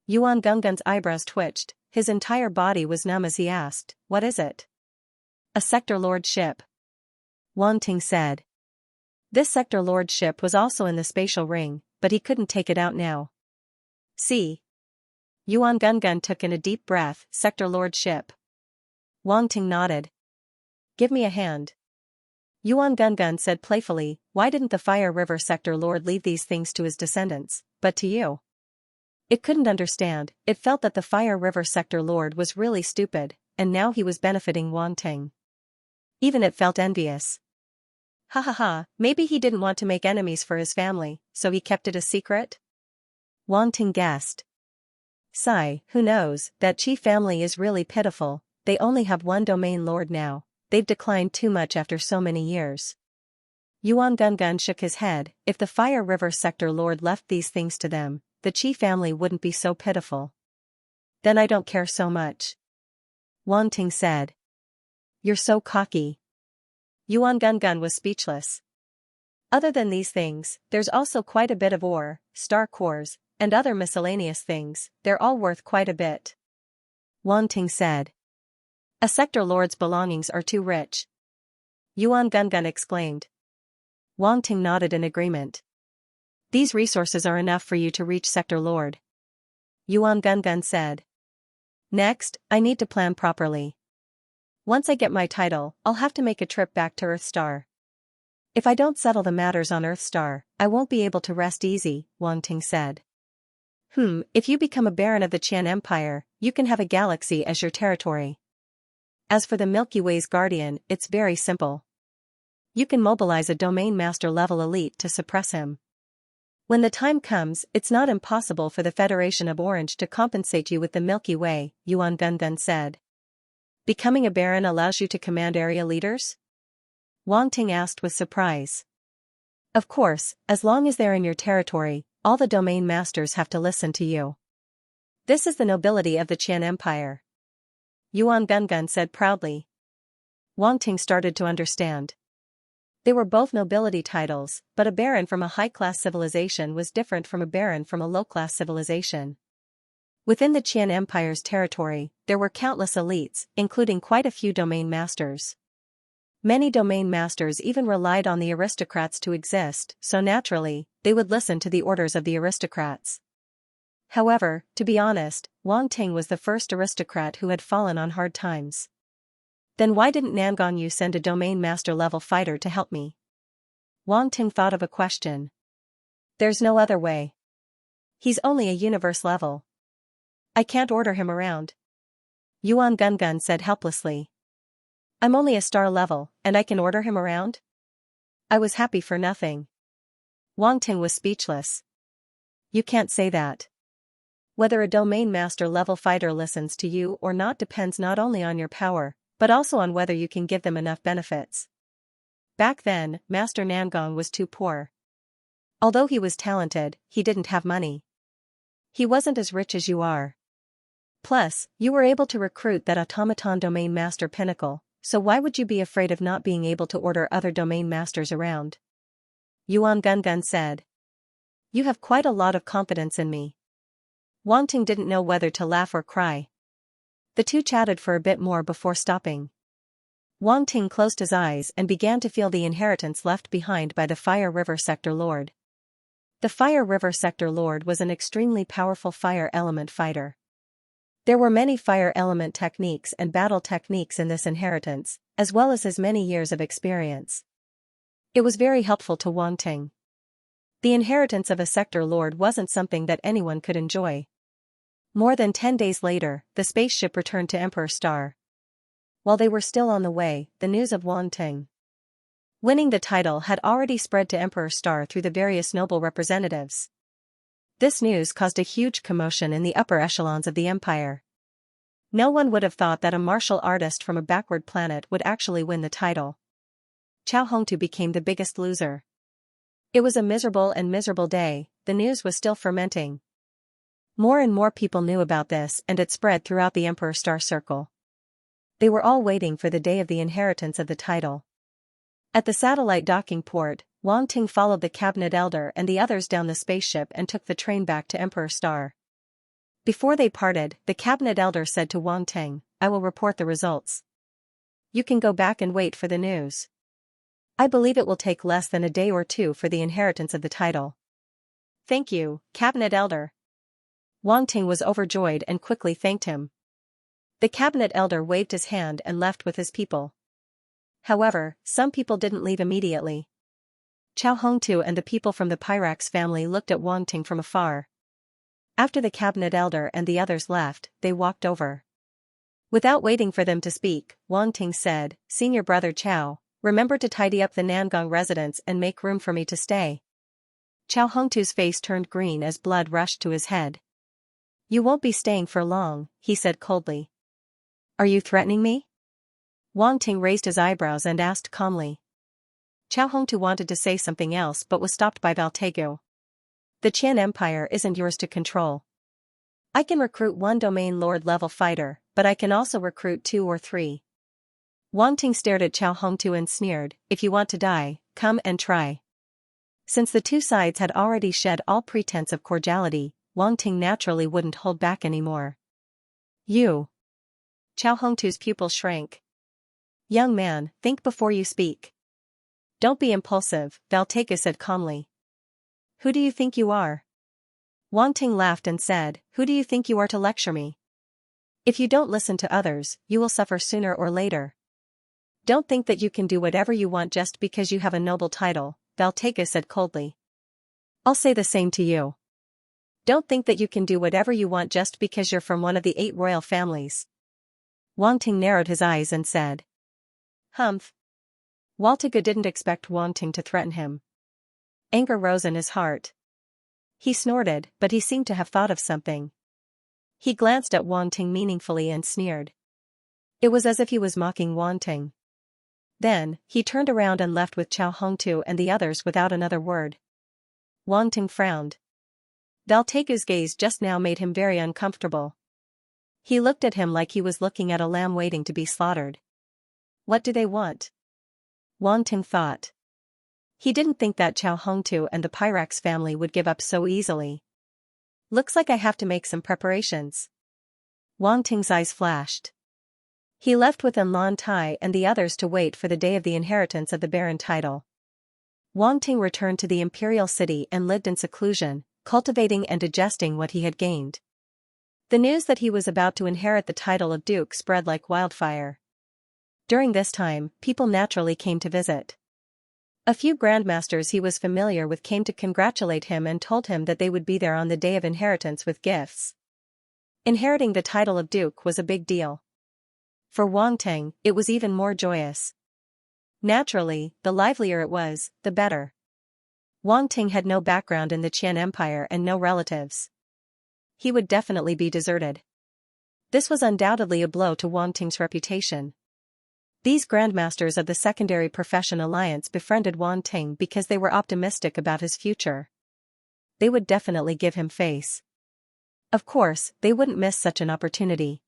Yuan Gungun's eyebrows twitched, his entire body was numb as he asked, what is it? A sector lord ship. Wang Ting said. This sector lord ship was also in the spatial ring, but he couldn't take it out now. See? Yuan Gungun took in a deep breath, sector lord ship. Wang Ting nodded. Give me a hand. Yuan Gungun said playfully, why didn't the Fire River sector lord leave these things to his descendants, but to you? It couldn't understand, it felt that the Fire River sector lord was really stupid, and now he was benefiting Wang Ting. Even it felt envious. Ha ha ha, maybe he didn't want to make enemies for his family, so he kept it a secret? Wang Ting guessed. Sigh, who knows, that Qi family is really pitiful, they only have one domain lord now. They've declined too much after so many years. Yuan Gungun shook his head, if the Fire River sector lord left these things to them, the Qi family wouldn't be so pitiful. Then I don't care so much. Wang Ting said. You're so cocky. Yuan Gungun was speechless. Other than these things, there's also quite a bit of ore, star cores, and other miscellaneous things, they're all worth quite a bit. Wang Ting said. A sector lord's belongings are too rich. Yuan Gungun exclaimed. Wang Ting nodded in agreement. These resources are enough for you to reach sector lord. Yuan Gungun said. Next, I need to plan properly. Once I get my title, I'll have to make a trip back to Earthstar. If I don't settle the matters on Earthstar, I won't be able to rest easy, Wang Ting said. If you become a baron of the Qian Empire, you can have a galaxy as your territory. As for the Milky Way's guardian, it's very simple. You can mobilize a domain master level elite to suppress him. When the time comes, it's not impossible for the Federation of Orange to compensate you with the Milky Way, Yuan Gungun said. Becoming a baron allows you to command area leaders? Wang Ting asked with surprise. Of course, as long as they're in your territory, all the domain masters have to listen to you. This is the nobility of the Qian Empire. Yuan Gungun said proudly. Wang Ting started to understand. They were both nobility titles, but a baron from a high-class civilization was different from a baron from a low-class civilization. Within the Qian Empire's territory, there were countless elites, including quite a few domain masters. Many domain masters even relied on the aristocrats to exist, so naturally, they would listen to the orders of the aristocrats. However, to be honest, Wang Ting was the first aristocrat who had fallen on hard times. Then why didn't Nangang Yu send a domain master level fighter to help me? Wang Ting thought of a question. There's no other way. He's only a universe level. I can't order him around. Yuan Gungun said helplessly. I'm only a star level, and I can order him around? I was happy for nothing. Wang Ting was speechless. You can't say that. Whether a domain master level fighter listens to you or not depends not only on your power, but also on whether you can give them enough benefits. Back then, Master Nangang was too poor. Although he was talented, he didn't have money. He wasn't as rich as you are. Plus, you were able to recruit that automaton domain master pinnacle, so why would you be afraid of not being able to order other domain masters around? Yuan Gungun said. You have quite a lot of confidence in me. Wang Ting didn't know whether to laugh or cry. The two chatted for a bit more before stopping. Wang Ting closed his eyes and began to feel the inheritance left behind by the Fire River Sector Lord. The Fire River Sector Lord was an extremely powerful fire element fighter. There were many fire element techniques and battle techniques in this inheritance, as well as his many years of experience. It was very helpful to Wang Ting. The inheritance of a Sector Lord wasn't something that anyone could enjoy. More than 10 days later, the spaceship returned to Emperor Star. While they were still on the way, the news of Wang Ting winning the title had already spread to Emperor Star through the various noble representatives. This news caused a huge commotion in the upper echelons of the empire. No one would have thought that a martial artist from a backward planet would actually win the title. Chao Hongtu became the biggest loser. It was a miserable day. The news was still fermenting. More and more people knew about this and it spread throughout the Emperor Star Circle. They were all waiting for the day of the inheritance of the title. At the satellite docking port, Wang Ting followed the cabinet elder and the others down the spaceship and took the train back to Emperor Star. Before they parted, the cabinet elder said to Wang Ting, I will report the results. You can go back and wait for the news. I believe it will take less than a day or two for the inheritance of the title. Thank you, cabinet elder. Wang Ting was overjoyed and quickly thanked him. The cabinet elder waved his hand and left with his people. However, some people didn't leave immediately. Chao Hongtu and the people from the Pyrax family looked at Wang Ting from afar. After the cabinet elder and the others left, they walked over. Without waiting for them to speak, Wang Ting said, Senior brother Chao, remember to tidy up the Nangang residence and make room for me to stay. Chao Hongtu's face turned green as blood rushed to his head. You won't be staying for long, he said coldly. Are you threatening me? Wang Ting raised his eyebrows and asked calmly. Chao Hongtu wanted to say something else but was stopped by Valtego. The Qian Empire isn't yours to control. I can recruit one domain lord level fighter, but I can also recruit 2 or 3. Wang Ting stared at Chao Hongtu and sneered, if you want to die, come and try. Since the two sides had already shed all pretense of cordiality, Wang Ting naturally wouldn't hold back anymore. You. Chao Hongtu's pupil shrank. Young man, think before you speak. Don't be impulsive, Valtega said calmly. Who do you think you are? Wang Ting laughed and said, "Who do you think you are to lecture me? If you don't listen to others, you will suffer sooner or later. Don't think that you can do whatever you want just because you have a noble title," Valtega said coldly. "I'll say the same to you. Don't think that you can do whatever you want just because you're from one of the 8 royal families." Wang Ting narrowed his eyes and said, "Humph." Valtega didn't expect Wang Ting to threaten him. Anger rose in his heart. He snorted, but he seemed to have thought of something. He glanced at Wang Ting meaningfully and sneered. It was as if he was mocking Wang Ting. Then, he turned around and left with Chao Hongtu and the others without another word. Wang Ting frowned. Valtega's gaze just now made him very uncomfortable. He looked at him like he was looking at a lamb waiting to be slaughtered. What do they want? Wang Ting thought. He didn't think that Chao Hongtu and the Pyrax family would give up so easily. Looks like I have to make some preparations. Wang Ting's eyes flashed. He left with Lan Tai and the others to wait for the day of the inheritance of the Baron title. Wang Ting returned to the imperial city and lived in seclusion, cultivating and digesting what he had gained. The news that he was about to inherit the title of Duke spread like wildfire. During this time, people naturally came to visit. A few grandmasters he was familiar with came to congratulate him and told him that they would be there on the day of inheritance with gifts. Inheriting the title of Duke was a big deal. For Wang Ting, it was even more joyous. Naturally, the livelier it was, the better. Wang Ting had no background in the Qian Empire and no relatives. He would definitely be deserted. This was undoubtedly a blow to Wang Ting's reputation. These grandmasters of the Secondary Profession Alliance befriended Wang Ting because they were optimistic about his future. They would definitely give him face. Of course, they wouldn't miss such an opportunity.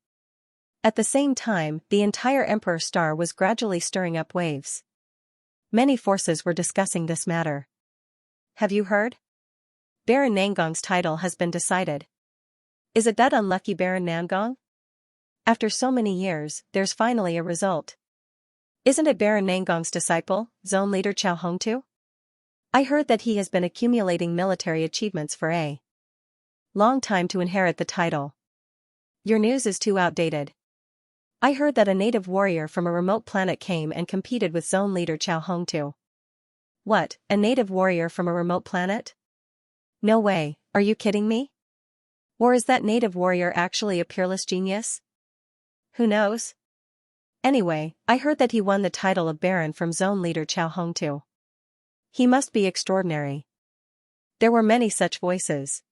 At the same time, the entire Emperor Star was gradually stirring up waves. Many forces were discussing this matter. Have you heard? Baron Nangong's title has been decided. Is it that unlucky Baron Nangong? After so many years, there's finally a result. Isn't it Baron Nangong's disciple, Zone Leader Chao Hongtu? I heard that he has been accumulating military achievements for a long time to inherit the title. Your news is too outdated. I heard that a native warrior from a remote planet came and competed with Zone Leader Chao Hongtu. What, a native warrior from a remote planet? No way, are you kidding me? Or is that native warrior actually a peerless genius? Who knows? Anyway, I heard that he won the title of Baron from Zone Leader Chao Hongtu. He must be extraordinary. There were many such voices.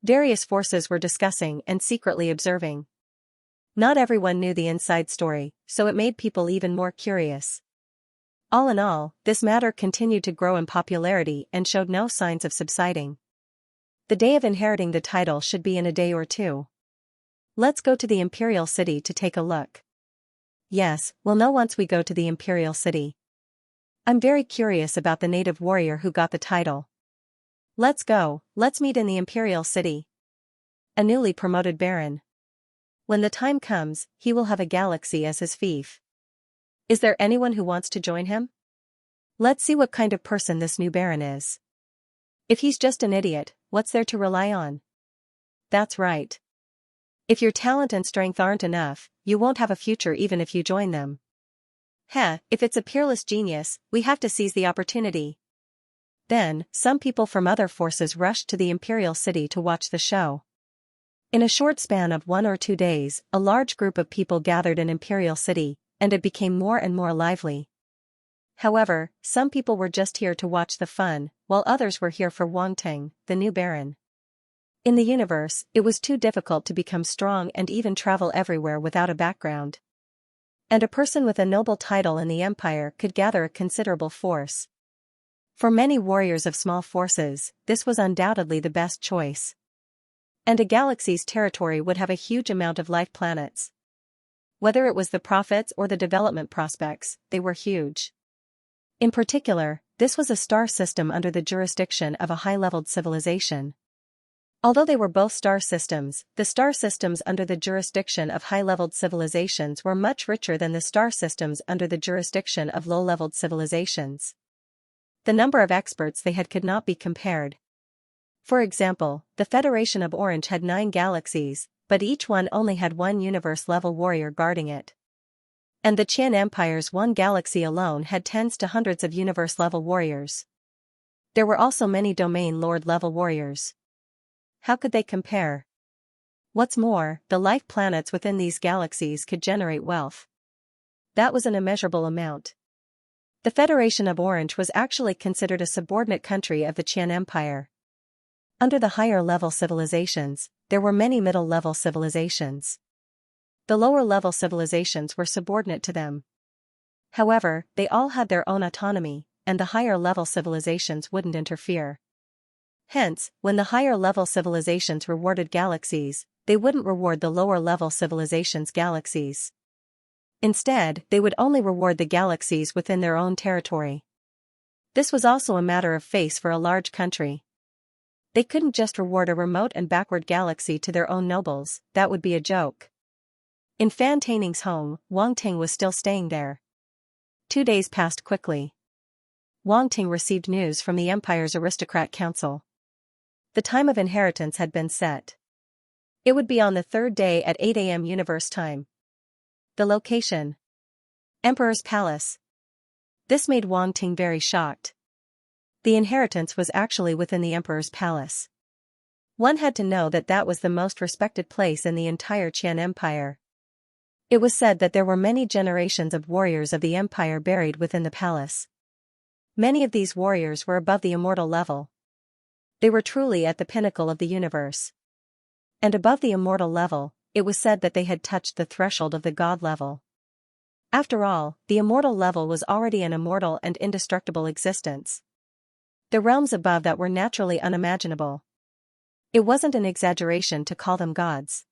Various forces were discussing and secretly observing. Not everyone knew the inside story, so it made people even more curious. All in all, this matter continued to grow in popularity and showed no signs of subsiding. The day of inheriting the title should be in a day or two. Let's go to the Imperial City to take a look. Yes, we'll know once we go to the Imperial City. I'm very curious about the native warrior who got the title. Let's go, let's meet in the Imperial City. A newly promoted Baron. When the time comes, he will have a galaxy as his fief. Is there anyone who wants to join him? Let's see what kind of person this new Baron is. If he's just an idiot, what's there to rely on? That's right. If your talent and strength aren't enough, you won't have a future even if you join them. If it's a peerless genius, we have to seize the opportunity. Then, some people from other forces rushed to the Imperial City to watch the show. In a short span of 1 or 2 days, a large group of people gathered in Imperial City, and it became more and more lively. However, some people were just here to watch the fun, while others were here for Wang Ting, the new Baron. In the universe, it was too difficult to become strong and even travel everywhere without a background. And a person with a noble title in the Empire could gather a considerable force. For many warriors of small forces, this was undoubtedly the best choice. And a galaxy's territory would have a huge amount of life planets. Whether it was the profits or the development prospects, they were huge. In particular, this was a star system under the jurisdiction of a high-leveled civilization. Although they were both star systems, the star systems under the jurisdiction of high-leveled civilizations were much richer than the star systems under the jurisdiction of low-leveled civilizations. The number of experts they had could not be compared. For example, the Federation of Orange had 9 galaxies, but each one only had one universe-level warrior guarding it. And the Qian Empire's one galaxy alone had tens to hundreds of universe-level warriors. There were also many domain lord-level warriors. How could they compare? What's more, the life planets within these galaxies could generate wealth. That was an immeasurable amount. The Federation of Orange was actually considered a subordinate country of the Qian Empire. Under the higher-level civilizations, there were many middle-level civilizations. The lower-level civilizations were subordinate to them. However, they all had their own autonomy, and the higher-level civilizations wouldn't interfere. Hence, when the higher-level civilizations rewarded galaxies, they wouldn't reward the lower-level civilizations' galaxies. Instead, they would only reward the galaxies within their own territory. This was also a matter of face for a large country. They couldn't just reward a remote and backward galaxy to their own nobles, that would be a joke. In Fan Taining's home, Wang Ting was still staying there. 2 days passed quickly. Wang Ting received news from the Empire's Aristocrat Council. The time of inheritance had been set. It would be on the 3rd day at 8 a.m. Universe time. The location: Emperor's Palace. This made Wang Ting very shocked. The inheritance was actually within the Emperor's Palace. One had to know that that was the most respected place in the entire Qian Empire. It was said that there were many generations of warriors of the Empire buried within the palace. Many of these warriors were above the immortal level. They were truly at the pinnacle of the universe. And above the immortal level, it was said that they had touched the threshold of the god level. After all, the immortal level was already an immortal and indestructible existence. The realms above that were naturally unimaginable. It wasn't an exaggeration to call them gods.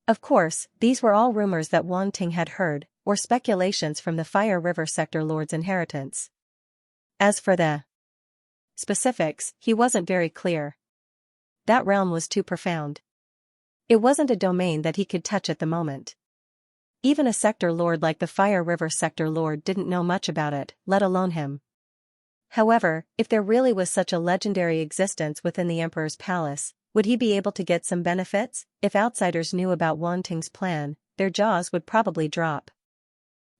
Of course, these were all rumors that Wang Ting had heard, or speculations from the Fire River Sector Lord's inheritance. As for the specifics, he wasn't very clear. That realm was too profound. It wasn't a domain that he could touch at the moment. Even a Sector Lord like the Fire River Sector Lord didn't know much about it, let alone him. However, if there really was such a legendary existence within the Emperor's palace, would he be able to get some benefits? If outsiders knew about Wang Ting's plan, their jaws would probably drop.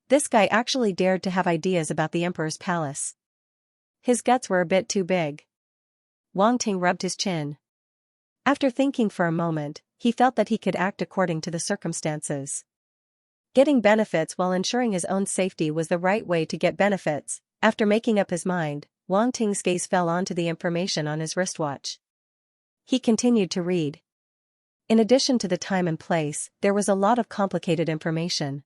This guy actually dared to have ideas about the Emperor's palace. His guts were a bit too big. Wang Ting rubbed his chin. After thinking for a moment, he felt that he could act according to the circumstances. Getting benefits while ensuring his own safety was the right way to get benefits. After making up his mind, Wang Ting's gaze fell onto the information on his wristwatch. He continued to read. In addition to the time and place, there was a lot of complicated information.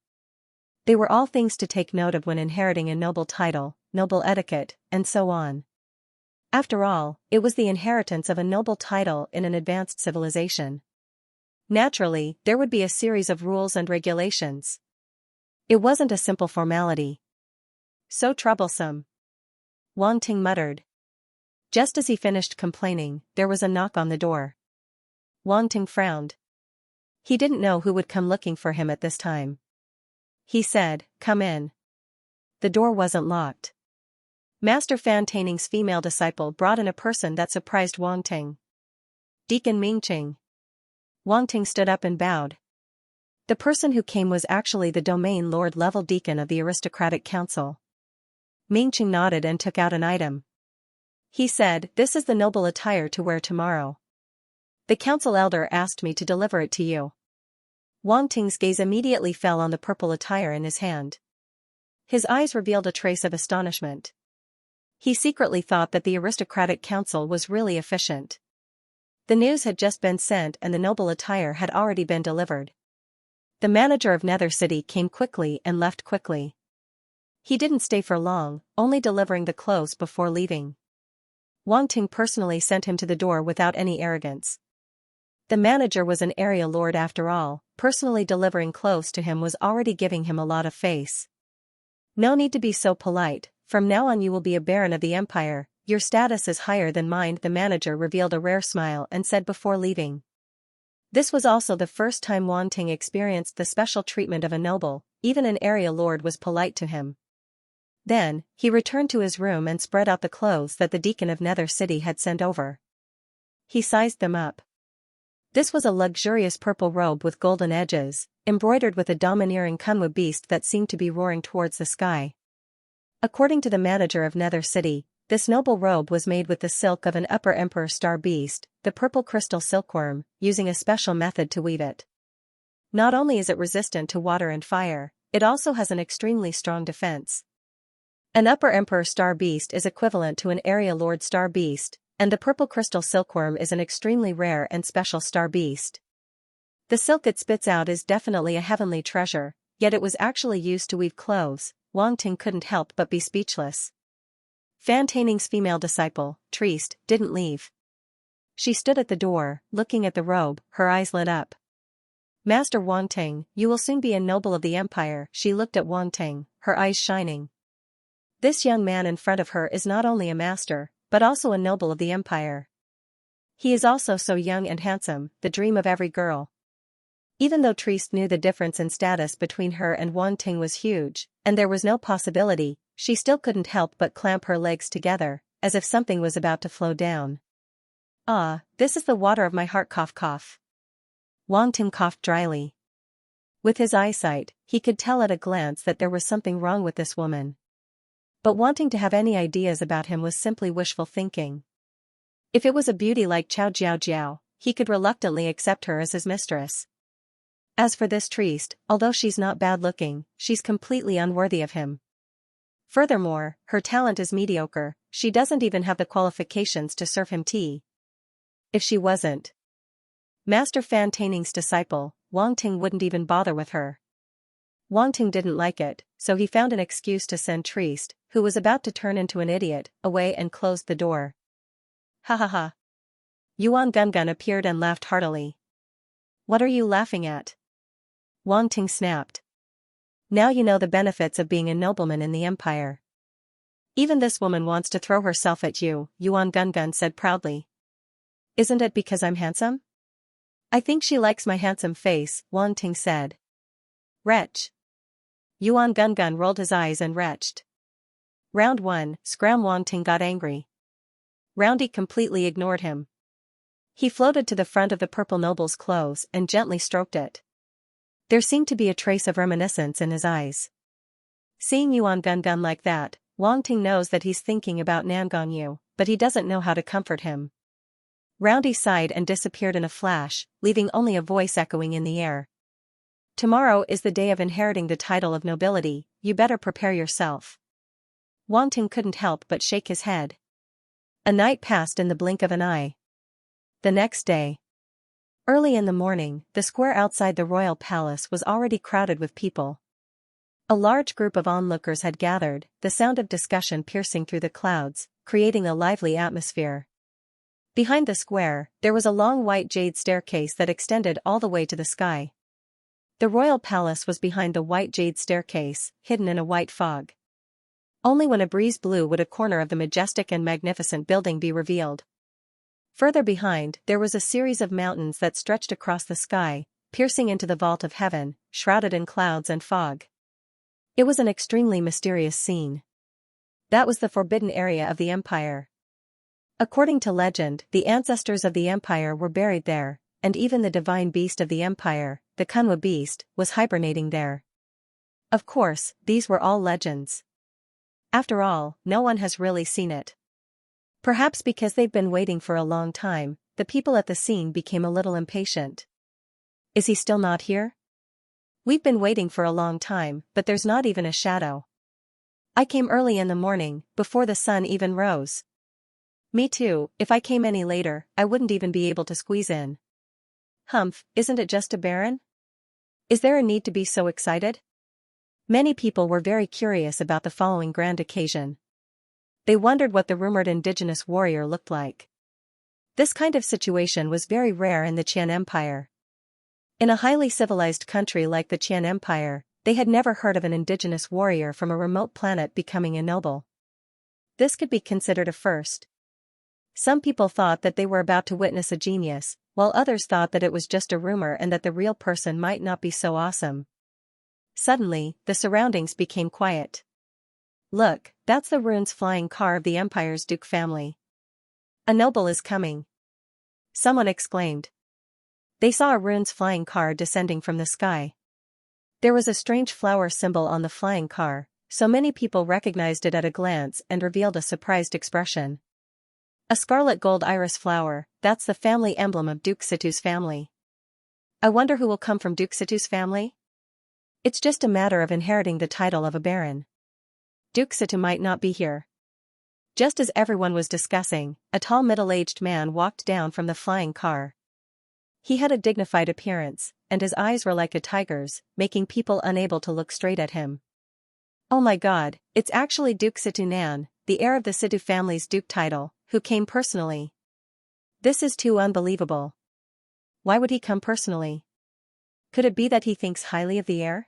They were all things to take note of when inheriting a noble title, noble etiquette, and so on. After all, it was the inheritance of a noble title in an advanced civilization. Naturally, there would be a series of rules and regulations. It wasn't a simple formality. So troublesome. Wang Ting muttered. Just as he finished complaining, there was a knock on the door. Wang Ting frowned. He didn't know who would come looking for him at this time. He said, "Come in." The door wasn't locked. Master Fan Taining's female disciple brought in a person that surprised Wang Ting. Deacon Mingqing. Wang Ting stood up and bowed. The person who came was actually the domain lord-level deacon of the aristocratic council. Mingqing nodded and took out an item. He said, "This is the noble attire to wear tomorrow. The council elder asked me to deliver it to you." Wang Ting's gaze immediately fell on the purple attire in his hand. His eyes revealed a trace of astonishment. He secretly thought that the aristocratic council was really efficient. The news had just been sent and the noble attire had already been delivered. The manager of Nether City came quickly and left quickly. He didn't stay for long, only delivering the clothes before leaving. Wang Ting personally sent him to the door without any arrogance. The manager was an area lord after all, personally delivering clothes to him was already giving him a lot of face. No need to be so polite, from now on you will be a baron of the empire, your status is higher than mine. The manager revealed a rare smile and said before leaving. This was also the first time Wang Ting experienced the special treatment of a noble, even an area lord was polite to him. Then, he returned to his room and spread out the clothes that the deacon of Nether City had sent over. He sized them up. This was a luxurious purple robe with golden edges, embroidered with a domineering Kunwa beast that seemed to be roaring towards the sky. According to the manager of Nether City, this noble robe was made with the silk of an Upper Emperor star beast, the purple crystal silkworm, using a special method to weave it. Not only is it resistant to water and fire, it also has an extremely strong defense. An Upper Emperor star beast is equivalent to an Area Lord star beast, and the purple crystal silkworm is an extremely rare and special star beast. The silk it spits out is definitely a heavenly treasure, yet it was actually used to weave clothes. Wang Ting couldn't help but be speechless. Fan Taining's female disciple, Triste, didn't leave. She stood at the door, looking at the robe, her eyes lit up. Master Wang Ting, you will soon be a noble of the empire. She looked at Wang Ting, her eyes shining. This young man in front of her is not only a master, but also a noble of the empire. He is also so young and handsome, the dream of every girl. Even though Triste knew the difference in status between her and Wang Ting was huge, and there was no possibility, she still couldn't help but clamp her legs together, as if something was about to flow down. Ah, this is the water of my heart. Cough cough. Wang Ting coughed dryly. With his eyesight, he could tell at a glance that there was something wrong with this woman. But wanting to have any ideas about him was simply wishful thinking. If it was a beauty like Chao Jiao Jiao, he could reluctantly accept her as his mistress. As for this Triste, although she's not bad-looking, she's completely unworthy of him. Furthermore, her talent is mediocre, she doesn't even have the qualifications to serve him tea. If she wasn't Master Fan Taining's disciple, Wang Ting wouldn't even bother with her. Wang Ting didn't like it, so he found an excuse to send Triste, who was about to turn into an idiot, away and closed the door. Ha ha ha. Yuan Gungun appeared and laughed heartily. What are you laughing at? Wang Ting snapped. Now you know the benefits of being a nobleman in the empire. Even this woman wants to throw herself at you, Yuan Gungun said proudly. Isn't it because I'm handsome? I think she likes my handsome face, Wang Ting said. Wretch. Yuan Gungun rolled his eyes and retched. Round 1, Scram. Wang Ting got angry. Roundy completely ignored him. He floated to the front of the purple noble's clothes and gently stroked it. There seemed to be a trace of reminiscence in his eyes. Seeing Yuan Gungun like that, Wang Ting knows that he's thinking about Nangongyu, but he doesn't know how to comfort him. Roundy sighed and disappeared in a flash, leaving only a voice echoing in the air. Tomorrow is the day of inheriting the title of nobility, you better prepare yourself. Wang Ting couldn't help but shake his head. A night passed in the blink of an eye. The next day. Early in the morning, the square outside the royal palace was already crowded with people. A large group of onlookers had gathered, the sound of discussion piercing through the clouds, creating a lively atmosphere. Behind the square, there was a long white jade staircase that extended all the way to the sky. The royal palace was behind the white jade staircase, hidden in a white fog. Only when a breeze blew would a corner of the majestic and magnificent building be revealed. Further behind, there was a series of mountains that stretched across the sky, piercing into the vault of heaven, shrouded in clouds and fog. It was an extremely mysterious scene. That was the forbidden area of the empire. According to legend, the ancestors of the empire were buried there, and even the divine beast of the empire, the Kunwa beast, was hibernating there. Of course, these were all legends. After all, no one has really seen it. Perhaps because they've been waiting for a long time, the people at the scene became a little impatient. Is he still not here? We've been waiting for a long time, but there's not even a shadow. I came early in the morning, before the sun even rose. Me too, if I came any later, I wouldn't even be able to squeeze in. Humph, isn't it just a baron? Is there a need to be so excited? Many people were very curious about the following grand occasion. They wondered what the rumored indigenous warrior looked like. This kind of situation was very rare in the Qian Empire. In a highly civilized country like the Qian Empire, they had never heard of an indigenous warrior from a remote planet becoming a noble. This could be considered a first. Some people thought that they were about to witness a genius, while others thought that it was just a rumor and that the real person might not be so awesome. Suddenly, the surroundings became quiet. Look, that's the runes flying car of the Empire's Duke family. A noble is coming. someone exclaimed. They saw a rune's flying car descending from the sky. There was a strange flower symbol on the flying car, so many people recognized it at a glance and revealed a surprised expression. A scarlet gold iris flower, that's the family emblem of Duke Situ's family. I wonder who will come from Duke Situ's family? It's just a matter of inheriting the title of a baron. Duke Situ might not be here. Just as everyone was discussing, a tall middle-aged man walked down from the flying car. He had a dignified appearance, and his eyes were like a tiger's, making people unable to look straight at him. Oh my god, it's actually Duke Situ Nan, the heir of the Situ family's duke title, who came personally. This is too unbelievable. Why would he come personally? Could it be that he thinks highly of the heir?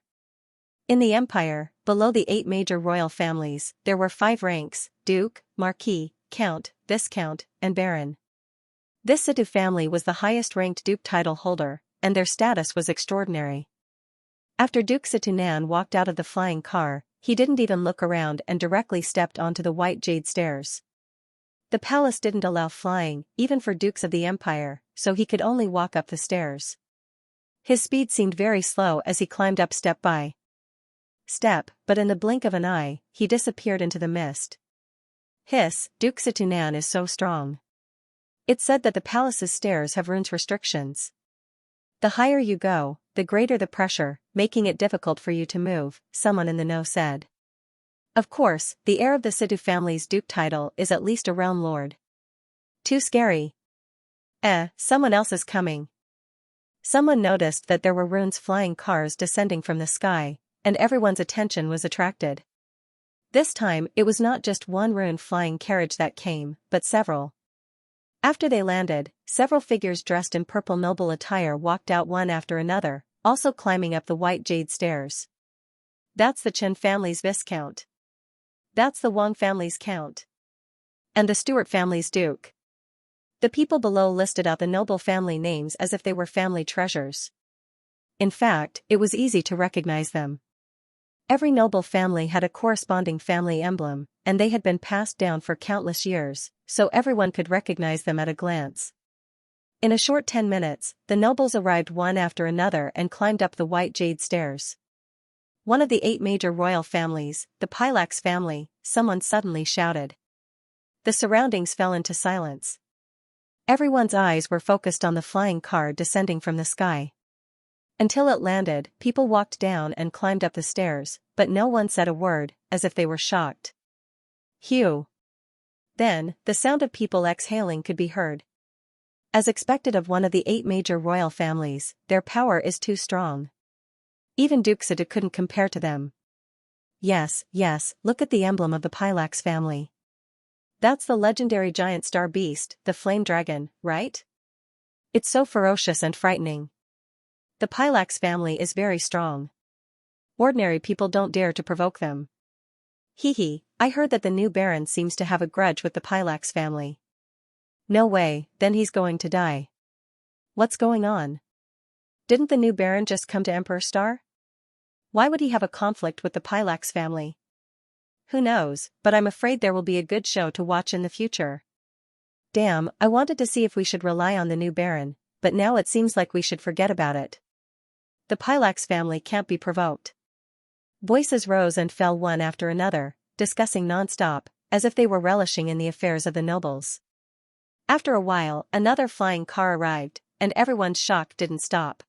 In the empire, below the 8 major royal families, there were 5 ranks: duke, marquis, count, viscount, and baron. This Situ family was the highest-ranked duke title holder, and their status was extraordinary. After Duke Situ Nan walked out of the flying car, he didn't even look around and directly stepped onto the white jade stairs. The palace didn't allow flying, even for dukes of the empire, so he could only walk up the stairs. His speed seemed very slow as he climbed up step by step, but in the blink of an eye, he disappeared into the mist. Hiss, Duke Situ Nan is so strong. It's said that the palace's stairs have runes restrictions. The higher you go, the greater the pressure, making it difficult for you to move, someone in the know said. Of course, the heir of the Situ family's duke title is at least a realm lord. Too scary. Someone else is coming. Someone noticed that there were runes flying cars descending from the sky, and everyone's attention was attracted. This time, it was not just one rune flying carriage that came, but several. After they landed, several figures dressed in purple noble attire walked out one after another, also climbing up the white jade stairs. That's the Chen family's viscount. That's the Wang family's count. And the Stuart family's duke. The people below listed out the noble family names as if they were family treasures. In fact, it was easy to recognize them. Every noble family had a corresponding family emblem, and they had been passed down for countless years, so everyone could recognize them at a glance. In a short 10 minutes, the nobles arrived one after another and climbed up the white jade stairs. One of the 8 major royal families, the Pilax family, someone suddenly shouted. The surroundings fell into silence. Everyone's eyes were focused on the flying car descending from the sky. Until it landed, people walked down and climbed up the stairs, but no one said a word, as if they were shocked. Phew. Then, the sound of people exhaling could be heard. As expected of one of the 8 major royal families, their power is too strong. Even Duke Situ couldn't compare to them. Yes, look at the emblem of the Pilax family. That's the legendary giant star beast, the flame dragon, right? It's so ferocious and frightening. The Pilax family is very strong. Ordinary people don't dare to provoke them. I heard that the new baron seems to have a grudge with the Pilax family. No way, then he's going to die. What's going on? Didn't the new baron just come to Emperor Star? Why would he have a conflict with the Pilax family? Who knows, but I'm afraid there will be a good show to watch in the future. Damn, I wanted to see if we should rely on the new baron, but now it seems like we should forget about it. The Pilax family can't be provoked. Voices rose and fell one after another, discussing non-stop, as if they were relishing in the affairs of the nobles. After a while, another flying car arrived, and everyone's shock didn't stop.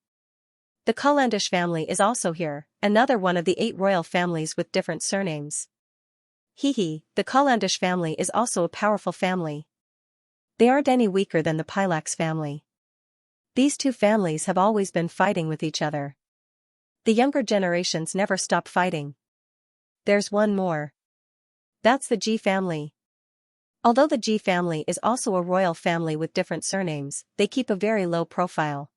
The Calandish family is also here, another one of the 8 royal families with different surnames. The Calandish family is also a powerful family. They aren't any weaker than the Pilax family. These 2 families have always been fighting with each other. The younger generations never stop fighting. There's one more. That's the G family. Although the G family is also a royal family with different surnames, they keep a very low profile.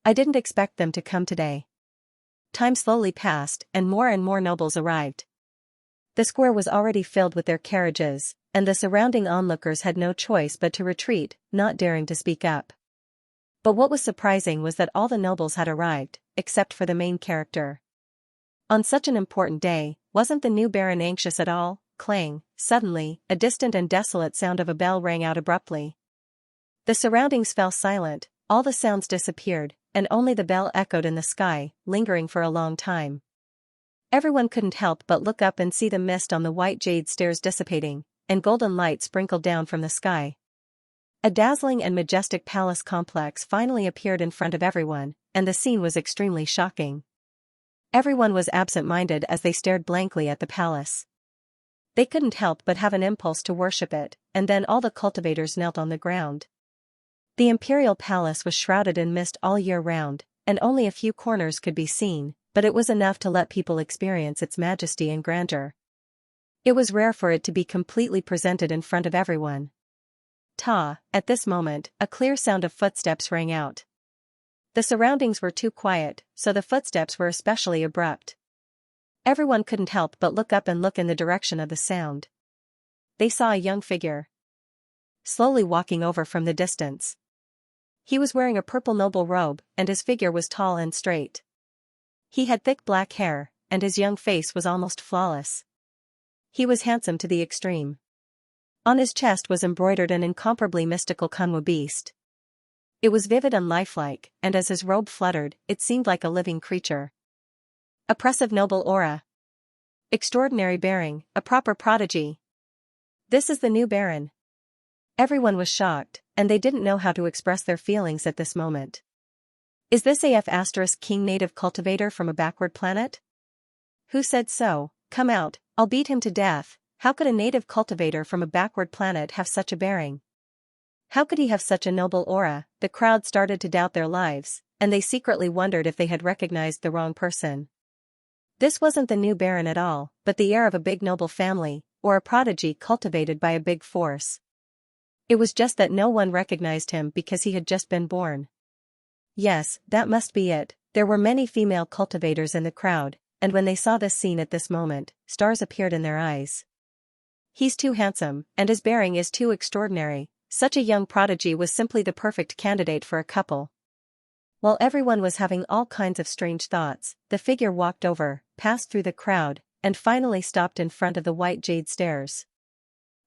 I didn't expect them to come today. Time slowly passed, and more nobles arrived. The square was already filled with their carriages, and the surrounding onlookers had no choice but to retreat, not daring to speak up. But what was surprising was that all the nobles had arrived, except for the main character. On such an important day, wasn't the new baron anxious at all? Clang, suddenly, a distant and desolate sound of a bell rang out abruptly. The surroundings fell silent, all the sounds disappeared, and only the bell echoed in the sky, lingering for a long time. Everyone couldn't help but look up and see the mist on the white jade stairs dissipating, and golden light sprinkled down from the sky. A dazzling and majestic palace complex finally appeared in front of everyone, and the scene was extremely shocking. Everyone was absent-minded as they stared blankly at the palace. They couldn't help but have an impulse to worship it, and then all the cultivators knelt on the ground. The imperial palace was shrouded in mist all year round, and only a few corners could be seen, but it was enough to let people experience its majesty and grandeur. It was rare for it to be completely presented in front of everyone. At this moment, a clear sound of footsteps rang out. The surroundings were too quiet, so the footsteps were especially abrupt. Everyone couldn't help but look up and look in the direction of the sound. They saw a young figure slowly walking over from the distance. He was wearing a purple noble robe, and his figure was tall and straight. He had thick black hair, and his young face was almost flawless. He was handsome to the extreme. On his chest was embroidered an incomparably mystical Kunwa beast. It was vivid and lifelike, and as his robe fluttered, it seemed like a living creature. Oppressive noble aura. Extraordinary bearing, a proper prodigy. This is the new Baron. Everyone was shocked, and they didn't know how to express their feelings at this moment. Is this AF** King native cultivator from a backward planet? Who said so? Come out, I'll beat him to death. How could a native cultivator from a backward planet have such a bearing? How could he have such a noble aura? The crowd started to doubt their lives, and they secretly wondered if they had recognized the wrong person. This wasn't the new Baron at all, but the heir of a big noble family, or a prodigy cultivated by a big force. It was just that no one recognized him because he had just been born. Yes, that must be it. There were many female cultivators in the crowd, and when they saw this scene at this moment, stars appeared in their eyes. He's too handsome, and his bearing is too extraordinary. Such a young prodigy was simply the perfect candidate for a couple. While everyone was having all kinds of strange thoughts, the figure walked over, passed through the crowd, and finally stopped in front of the white jade stairs.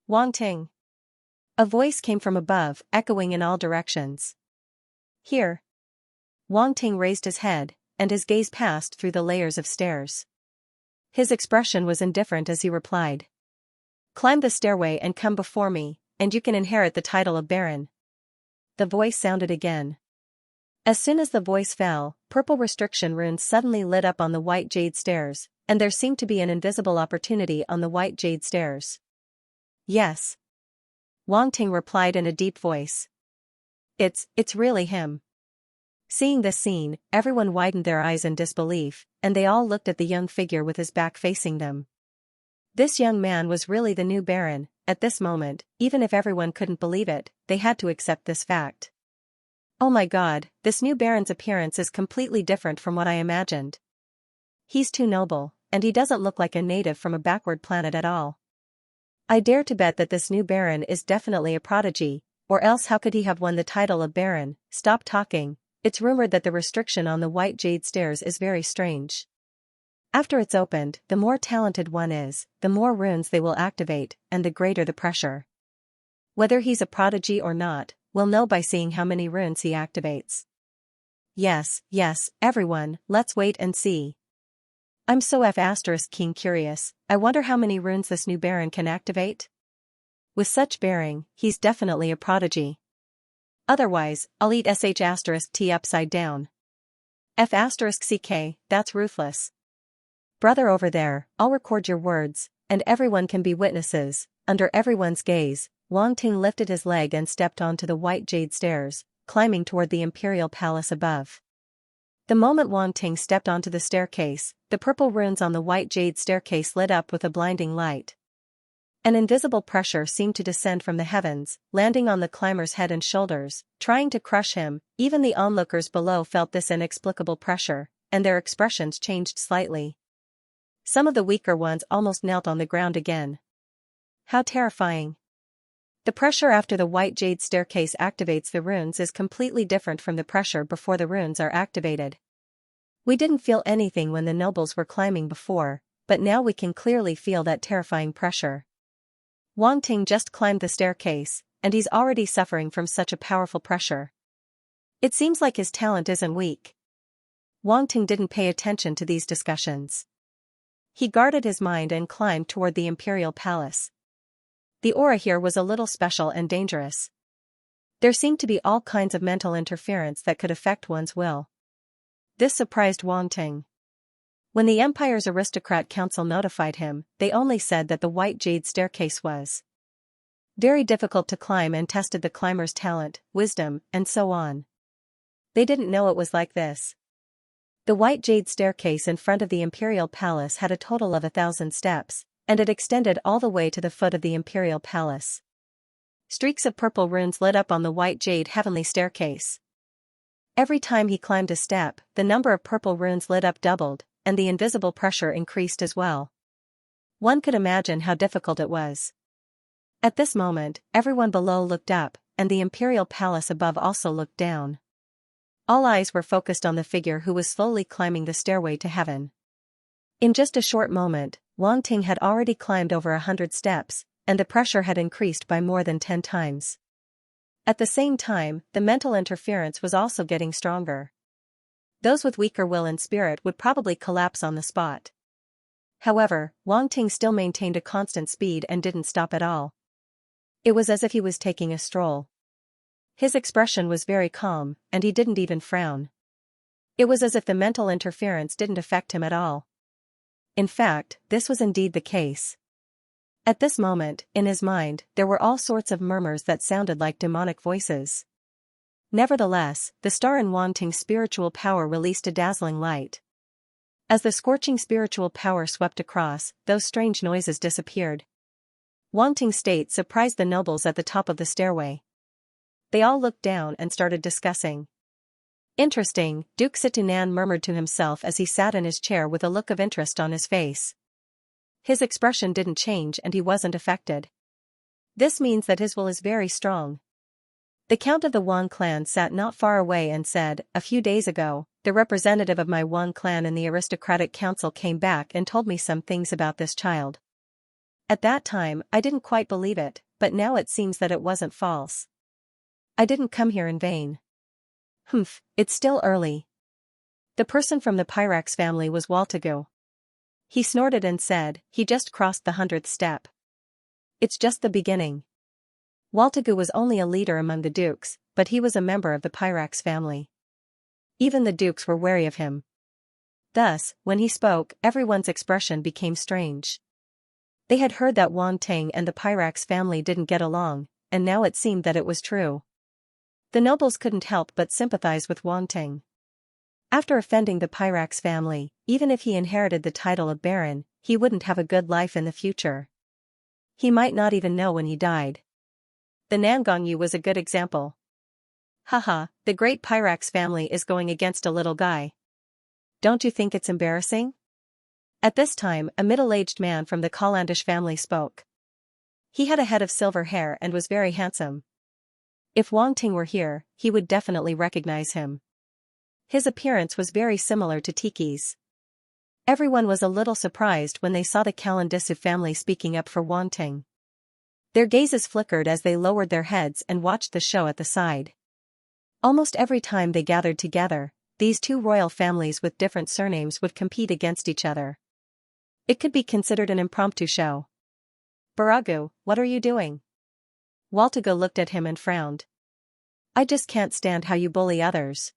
Wang Ting. A voice came from above, echoing in all directions. Here. Wang Ting raised his head, and his gaze passed through the layers of stairs. His expression was indifferent as he replied. Climb the stairway and come before me, and you can inherit the title of Baron. The voice sounded again. As soon as the voice fell, purple restriction runes suddenly lit up on the white jade stairs, and there seemed to be an invisible opportunity on the white jade stairs. Yes. Wang Ting replied in a deep voice. It's really him. Seeing this scene, everyone widened their eyes in disbelief, and they all looked at the young figure with his back facing them. This young man was really the new Baron. At this moment, even if everyone couldn't believe it, they had to accept this fact. Oh my God, this new Baron's appearance is completely different from what I imagined. He's too noble, and he doesn't look like a native from a backward planet at all. I dare to bet that this new Baron is definitely a prodigy, or else how could he have won the title of Baron? Stop talking. It's rumored that the restriction on the white jade stairs is very strange. After it's opened, the more talented one is, the more runes they will activate, and the greater the pressure. Whether he's a prodigy or not, we'll know by seeing how many runes he activates. Yes, everyone, let's wait and see. I'm so King curious, I wonder how many runes this new Baron can activate? With such bearing, he's definitely a prodigy. Otherwise, I'll eat *T upside down. F***CK, that's ruthless. Brother over there, I'll record your words, and everyone can be witnesses. Under everyone's gaze, Wang Ting lifted his leg and stepped onto the white jade stairs, climbing toward the imperial palace above. The moment Wang Ting stepped onto the staircase, the purple runes on the white jade staircase lit up with a blinding light. An invisible pressure seemed to descend from the heavens, landing on the climber's head and shoulders, trying to crush him. Even the onlookers below felt this inexplicable pressure, and their expressions changed slightly. Some of the weaker ones almost knelt on the ground again. How terrifying. The pressure after the white jade staircase activates the runes is completely different from the pressure before the runes are activated. We didn't feel anything when the nobles were climbing before, but now we can clearly feel that terrifying pressure. Wang Ting just climbed the staircase, and he's already suffering from such a powerful pressure. It seems like his talent isn't weak. Wang Ting didn't pay attention to these discussions. He guarded his mind and climbed toward the imperial palace. The aura here was a little special and dangerous. There seemed to be all kinds of mental interference that could affect one's will. This surprised Wang Ting. When the Empire's Aristocrat Council notified him, they only said that the White Jade Staircase was very difficult to climb and tested the climber's talent, wisdom, and so on. They didn't know it was like this. The White Jade Staircase in front of the Imperial Palace had a total of 1,000 steps, and it extended all the way to the foot of the Imperial Palace. Streaks of purple runes lit up on the White Jade Heavenly Staircase. Every time he climbed a step, the number of purple runes lit up doubled, and the invisible pressure increased as well. One could imagine how difficult it was. At this moment, everyone below looked up, and the Imperial Palace above also looked down. All eyes were focused on the figure who was slowly climbing the stairway to heaven. In just a short moment, Wang Ting had already climbed over 100 steps, and the pressure had increased by more than 10 times. At the same time, the mental interference was also getting stronger. Those with weaker will and spirit would probably collapse on the spot. However, Wang Ting still maintained a constant speed and didn't stop at all. It was as if he was taking a stroll. His expression was very calm, and he didn't even frown. It was as if the mental interference didn't affect him at all. In fact, this was indeed the case. At this moment, in his mind, there were all sorts of murmurs that sounded like demonic voices. Nevertheless, the star in Wang Ting's spiritual power released a dazzling light. As the scorching spiritual power swept across, those strange noises disappeared. Wang Ting's state surprised the nobles at the top of the stairway. They all looked down and started discussing. Interesting, Duke Situnan murmured to himself as he sat in his chair with a look of interest on his face. His expression didn't change and he wasn't affected. This means that his will is very strong. The Count of the Wang clan sat not far away and said, "A few days ago, the representative of my Wang clan in the aristocratic council came back and told me some things about this child. At that time, I didn't quite believe it, but now it seems that it wasn't false. I didn't come here in vain." It's still early. The person from the Pyrax family was Waltigo. He snorted and said, "He just crossed the 100th step. It's just the beginning." Waltigo was only a leader among the dukes, but he was a member of the Pyrax family. Even the dukes were wary of him. Thus, when he spoke, everyone's expression became strange. They had heard that Wang Ting and the Pyrax family didn't get along, and now it seemed that it was true. The nobles couldn't help but sympathize with Wang Ting. After offending the Pyrax family, even if he inherited the title of Baron, he wouldn't have a good life in the future. He might not even know when he died. The Nangongyu was a good example. Haha, the great Pyrax family is going against a little guy. Don't you think it's embarrassing? At this time, a middle-aged man from the Calandish family spoke. He had a head of silver hair and was very handsome. If Wang Ting were here, he would definitely recognize him. His appearance was very similar to Tiki's. Everyone was a little surprised when they saw the Calandisu family speaking up for Wang Ting. Their gazes flickered as they lowered their heads and watched the show at the side. Almost every time they gathered together, these two royal families with different surnames would compete against each other. It could be considered an impromptu show. "Baragu, what are you doing?" Waltigo looked at him and frowned. "I just can't stand how you bully others."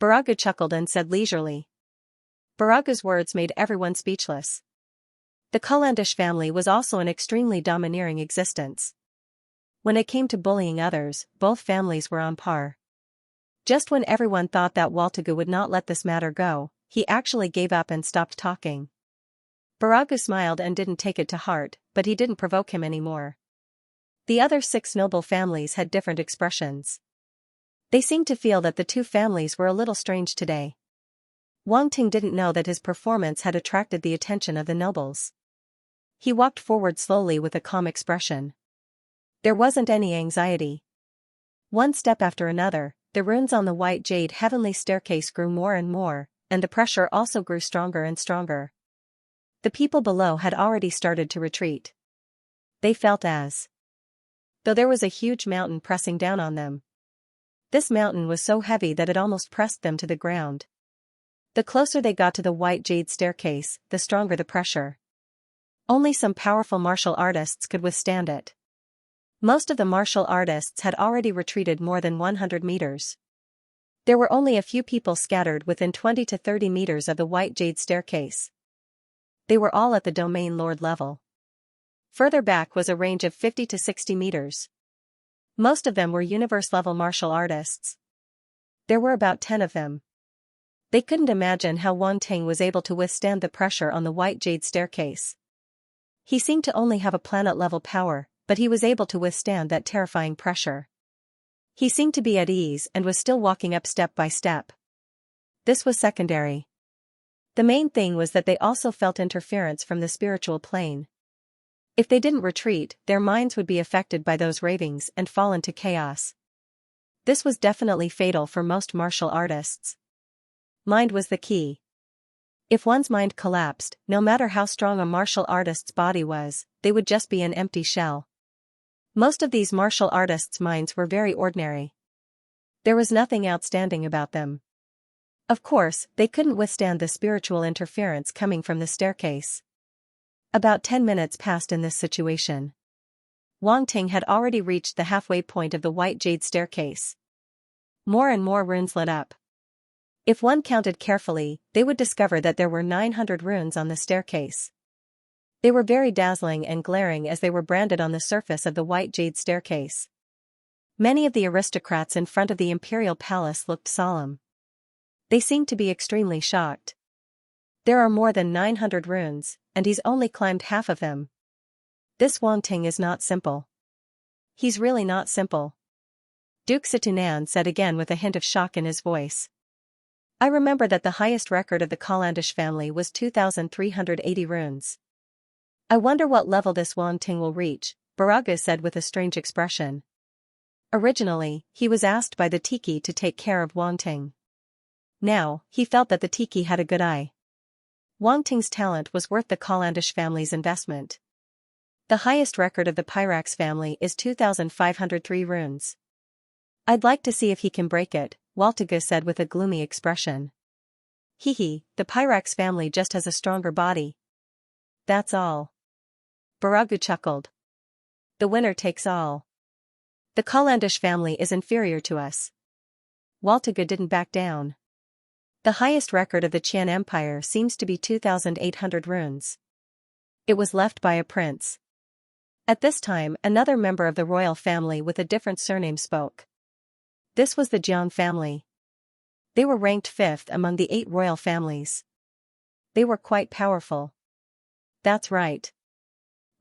Baragu chuckled and said leisurely. Baragu's words made everyone speechless. The Calandish family was also an extremely domineering existence. When it came to bullying others, both families were on par. Just when everyone thought that Waltigo would not let this matter go, he actually gave up and stopped talking. Baragu smiled and didn't take it to heart, but he didn't provoke him anymore. The other 6 noble families had different expressions. They seemed to feel that the two families were a little strange today. Wang Ting didn't know that his performance had attracted the attention of the nobles. He walked forward slowly with a calm expression. There wasn't any anxiety. One step after another, the runes on the White Jade Heavenly Staircase grew more and more, and the pressure also grew stronger and stronger. The people below had already started to retreat. They felt as though there was a huge mountain pressing down on them. This mountain was so heavy that it almost pressed them to the ground. The closer they got to the white jade staircase, the stronger the pressure. Only some powerful martial artists could withstand it. Most of the martial artists had already retreated more than 100 meters. There were only a few people scattered within 20 to 30 meters of the white jade staircase. They were all at the domain lord level. Further back was a range of 50 to 60 meters. Most of them were universe-level martial artists. There were about 10 of them. They couldn't imagine how Wang Ting was able to withstand the pressure on the white jade staircase. He seemed to only have a planet-level power, but he was able to withstand that terrifying pressure. He seemed to be at ease and was still walking up step by step. This was secondary. The main thing was that they also felt interference from the spiritual plane. If they didn't retreat, their minds would be affected by those ravings and fall into chaos. This was definitely fatal for most martial artists. Mind was the key. If one's mind collapsed, no matter how strong a martial artist's body was, they would just be an empty shell. Most of these martial artists' minds were very ordinary. There was nothing outstanding about them. Of course, they couldn't withstand the spiritual interference coming from the staircase. About 10 minutes passed in this situation. Wang Ting had already reached the halfway point of the white jade staircase. More and more runes lit up. If one counted carefully, they would discover that there were 900 runes on the staircase. They were very dazzling and glaring as they were branded on the surface of the white jade staircase. Many of the aristocrats in front of the imperial palace looked solemn. They seemed to be extremely shocked. There are more than 900 runes, and he's only climbed half of them. This Wang Ting is not simple. He's really not simple. Duke Situnan said again with a hint of shock in his voice. I remember that the highest record of the Calandish family was 2,380 runes. I wonder what level this Wang Ting will reach, Baraga said with a strange expression. Originally, he was asked by the Tiki to take care of Wang Ting. Now, he felt that the Tiki had a good eye. Wang Ting's talent was worth the Calandish family's investment. The highest record of the Pyrax family is 2,503 runes. I'd like to see if he can break it, Waltiga said with a gloomy expression. Hee, the Pyrax family just has a stronger body. That's all. Baragu chuckled. The winner takes all. The Calandish family is inferior to us. Waltiga didn't back down. The highest record of the Qian Empire seems to be 2,800 runes. It was left by a prince. At this time, another member of the royal family with a different surname spoke. This was the Jiang family. They were ranked 5th among the 8 royal families. They were quite powerful. That's right.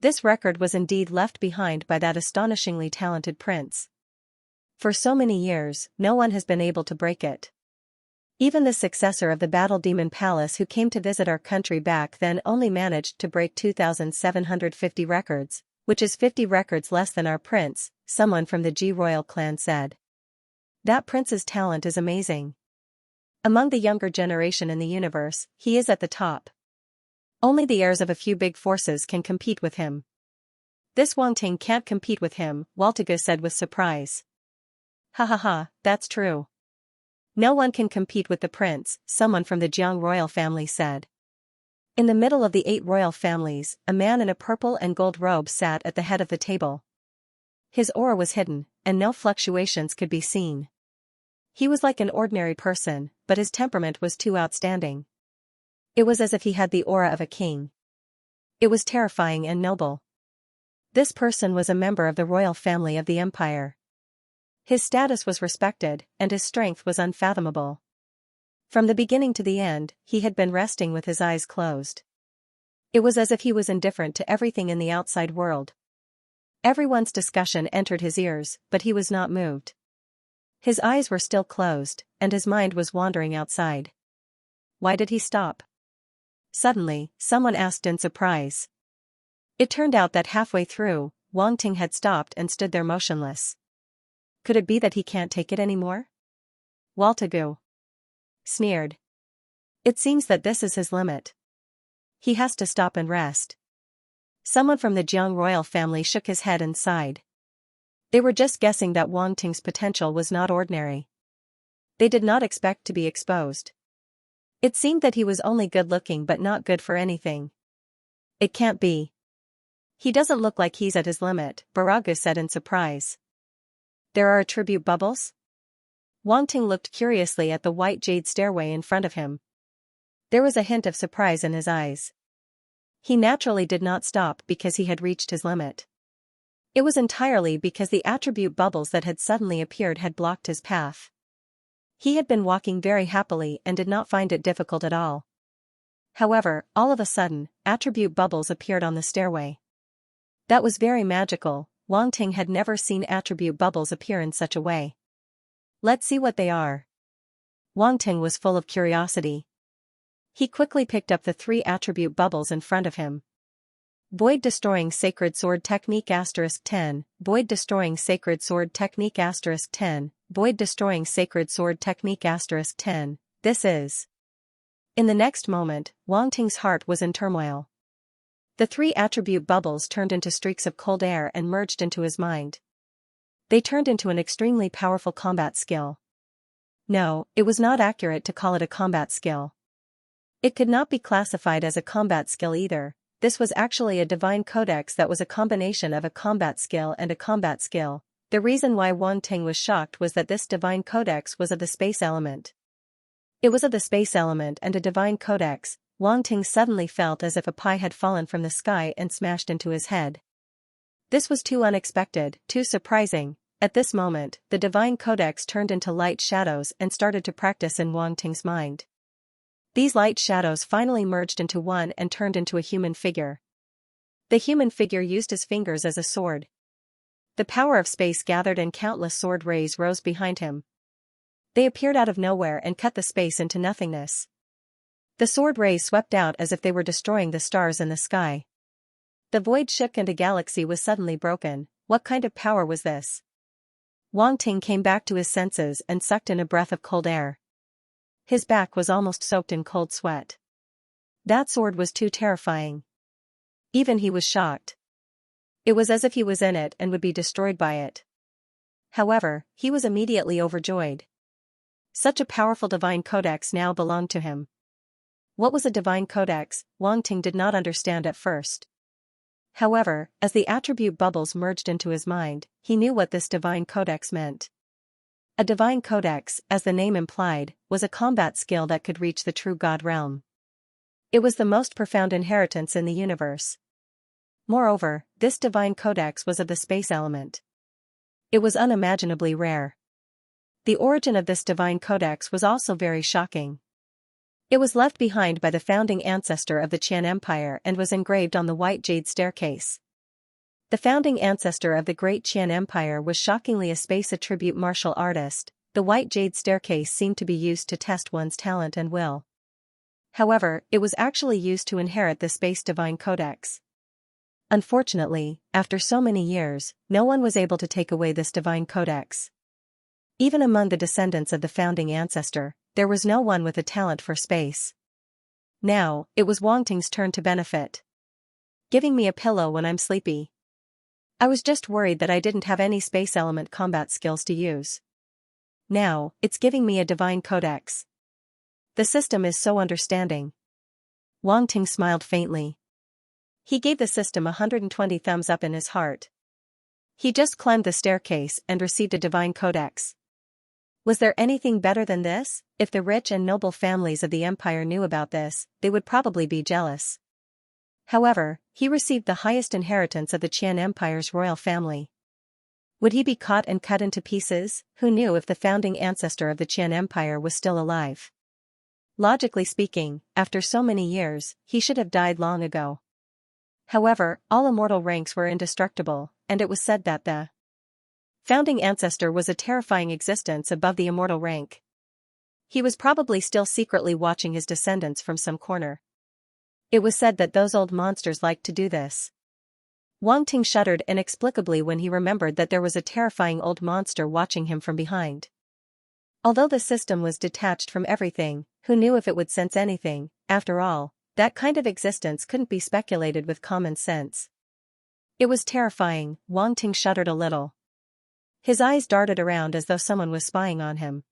This record was indeed left behind by that astonishingly talented prince. For so many years, no one has been able to break it. Even the successor of the Battle Demon Palace who came to visit our country back then only managed to break 2,750 records, which is 50 records less than our prince, someone from the Ji royal clan said. That prince's talent is amazing. Among the younger generation in the universe, he is at the top. Only the heirs of a few big forces can compete with him. This Wang Ting can't compete with him, Waltiga said with surprise. Ha, that's true. No one can compete with the prince, someone from the Jiang royal family said. In the middle of the 8 royal families, a man in a purple and gold robe sat at the head of the table. His aura was hidden, and no fluctuations could be seen. He was like an ordinary person, but his temperament was too outstanding. It was as if he had the aura of a king. It was terrifying and noble. This person was a member of the royal family of the empire. His status was respected, and his strength was unfathomable. From the beginning to the end, he had been resting with his eyes closed. It was as if he was indifferent to everything in the outside world. Everyone's discussion entered his ears, but he was not moved. His eyes were still closed, and his mind was wandering outside. Why did he stop? Suddenly, someone asked in surprise. It turned out that halfway through, Wang Ting had stopped and stood there motionless. Could it be that he can't take it anymore? Waltigu sneered. It seems that this is his limit. He has to stop and rest. Someone from the Jiang royal family shook his head and sighed. They were just guessing that Wang Ting's potential was not ordinary. They did not expect to be exposed. It seemed that he was only good-looking but not good for anything. It can't be. He doesn't look like he's at his limit, Baraga said in surprise. There are attribute bubbles? Wang Ting looked curiously at the white jade stairway in front of him. There was a hint of surprise in his eyes. He naturally did not stop because he had reached his limit. It was entirely because the attribute bubbles that had suddenly appeared had blocked his path. He had been walking very happily and did not find it difficult at all. However, all of a sudden, attribute bubbles appeared on the stairway. That was very magical. Wang Ting had never seen attribute bubbles appear in such a way. Let's see what they are. Wang Ting was full of curiosity. He quickly picked up the 3 attribute bubbles in front of him. Void Destroying Sacred Sword Technique *10, Void Destroying Sacred Sword Technique *10, Void Destroying Sacred Sword Technique *10, this is. In the next moment, Wang Ting's heart was in turmoil. The 3 attribute bubbles turned into streaks of cold air and merged into his mind. They turned into an extremely powerful combat skill. No, it was not accurate to call it a combat skill. It could not be classified as a combat skill either. This was actually a divine codex that was a combination of a combat skill and a combat skill. The reason why Wang Ting was shocked was that this divine codex was of the space element. It was of the space element and a divine codex. Wang Ting suddenly felt as if a pie had fallen from the sky and smashed into his head. This was too unexpected, too surprising. At this moment, the divine codex turned into light shadows and started to practice in Wang Ting's mind. These light shadows finally merged into one and turned into a human figure. The human figure used his fingers as a sword. The power of space gathered and countless sword rays rose behind him. They appeared out of nowhere and cut the space into nothingness. The sword rays swept out as if they were destroying the stars in the sky. The void shook and a galaxy was suddenly broken. What kind of power was this? Wang Ting came back to his senses and sucked in a breath of cold air. His back was almost soaked in cold sweat. That sword was too terrifying. Even he was shocked. It was as if he was in it and would be destroyed by it. However, he was immediately overjoyed. Such a powerful divine codex now belonged to him. What was a divine codex? Wang Ting did not understand at first. However, as the attribute bubbles merged into his mind, he knew what this divine codex meant. A divine codex, as the name implied, was a combat skill that could reach the true God realm. It was the most profound inheritance in the universe. Moreover, this divine codex was of the space element. It was unimaginably rare. The origin of this divine codex was also very shocking. It was left behind by the founding ancestor of the Qian Empire and was engraved on the white jade staircase. The founding ancestor of the great Qian Empire was shockingly a space attribute martial artist. The white jade staircase seemed to be used to test one's talent and will. However, it was actually used to inherit the space divine codex. Unfortunately, after so many years, no one was able to take away this divine codex. Even among the descendants of the founding ancestor, there was no one with a talent for space. Now, it was Wang Ting's turn to benefit. Giving me a pillow when I'm sleepy. I was just worried that I didn't have any space element combat skills to use. Now, it's giving me a divine codex. The system is so understanding. Wang Ting smiled faintly. He gave the system 120 thumbs up in his heart. He just climbed the staircase and received a divine codex. Was there anything better than this? If the rich and noble families of the empire knew about this, they would probably be jealous. However, he received the highest inheritance of the Qian Empire's royal family. Would he be caught and cut into pieces? Who knew if the founding ancestor of the Qian Empire was still alive? Logically speaking, after so many years, he should have died long ago. However, all immortal ranks were indestructible, and it was said that the founding ancestor was a terrifying existence above the immortal rank. He was probably still secretly watching his descendants from some corner. It was said that those old monsters liked to do this. Wang Ting shuddered inexplicably when he remembered that there was a terrifying old monster watching him from behind. Although the system was detached from everything, who knew if it would sense anything? After all, that kind of existence couldn't be speculated with common sense. It was terrifying. Wang Ting shuddered a little. His eyes darted around as though someone was spying on him.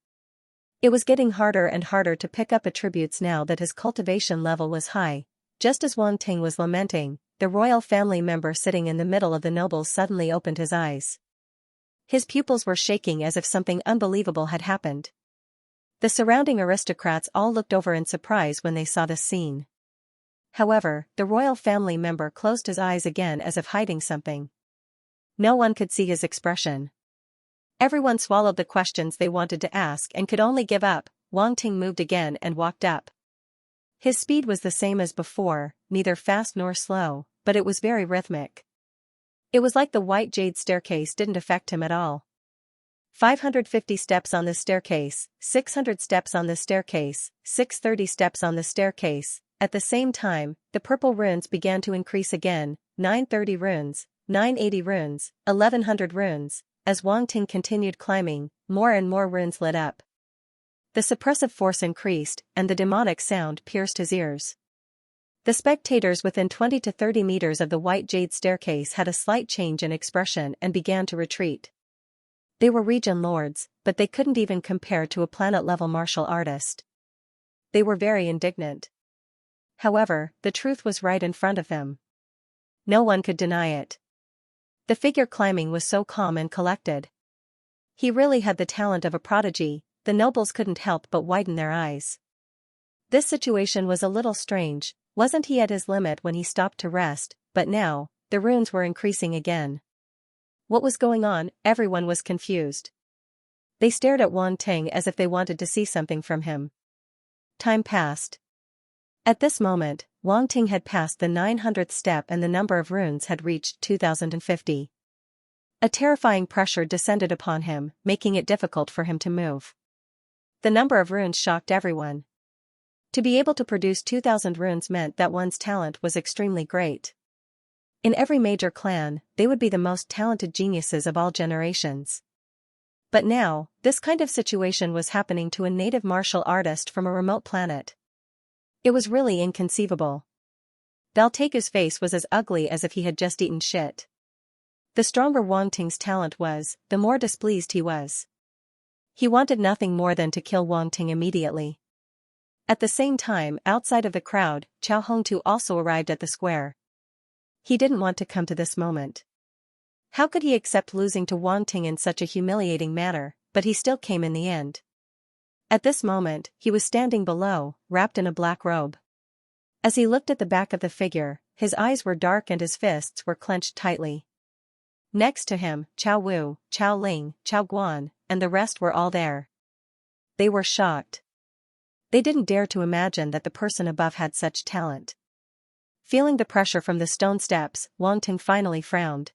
It was getting harder and harder to pick up attributes now that his cultivation level was high. Just as Wang Ting was lamenting, the royal family member sitting in the middle of the nobles suddenly opened his eyes. His pupils were shaking as if something unbelievable had happened. The surrounding aristocrats all looked over in surprise when they saw this scene. However, the royal family member closed his eyes again as if hiding something. No one could see his expression. Everyone swallowed the questions they wanted to ask and could only give up. Wang Ting moved again and walked up. His speed was the same as before, neither fast nor slow, but it was very rhythmic. It was like the white jade staircase didn't affect him at all. 550 steps on this staircase, 600 steps on this staircase, 630 steps on the staircase. At the same time, the purple runes began to increase again, 930 runes, 980 runes, 1100 runes. As Wang Ting continued climbing, more and more runes lit up. The suppressive force increased, and the demonic sound pierced his ears. The spectators within 20 to 30 meters of the white jade staircase had a slight change in expression and began to retreat. They were region lords, but they couldn't even compare to a planet-level martial artist. They were very indignant. However, the truth was right in front of them. No one could deny it. The figure climbing was so calm and collected. He really had the talent of a prodigy. The nobles couldn't help but widen their eyes. This situation was a little strange. Wasn't he at his limit when he stopped to rest? But now, the runes were increasing again. What was going on? Everyone was confused. They stared at Wang Ting as if they wanted to see something from him. Time passed. At this moment, Wang Ting had passed the 900th step and the number of runes had reached 2050. A terrifying pressure descended upon him, making it difficult for him to move. The number of runes shocked everyone. To be able to produce 2000 runes meant that one's talent was extremely great. In every major clan, they would be the most talented geniuses of all generations. But now, this kind of situation was happening to a native martial artist from a remote planet. It was really inconceivable. Baltegu's face was as ugly as if he had just eaten shit. The stronger Wang Ting's talent was, the more displeased he was. He wanted nothing more than to kill Wang Ting immediately. At the same time, outside of the crowd, Chao Hongtu also arrived at the square. He didn't want to come to this moment. How could he accept losing to Wang Ting in such a humiliating manner, but he still came in the end. At this moment, he was standing below, wrapped in a black robe. As he looked at the back of the figure, his eyes were dark and his fists were clenched tightly. Next to him, Chao Wu, Chao Ling, Chao Guan, and the rest were all there. They were shocked. They didn't dare to imagine that the person above had such talent. Feeling the pressure from the stone steps, Wang Ting finally frowned.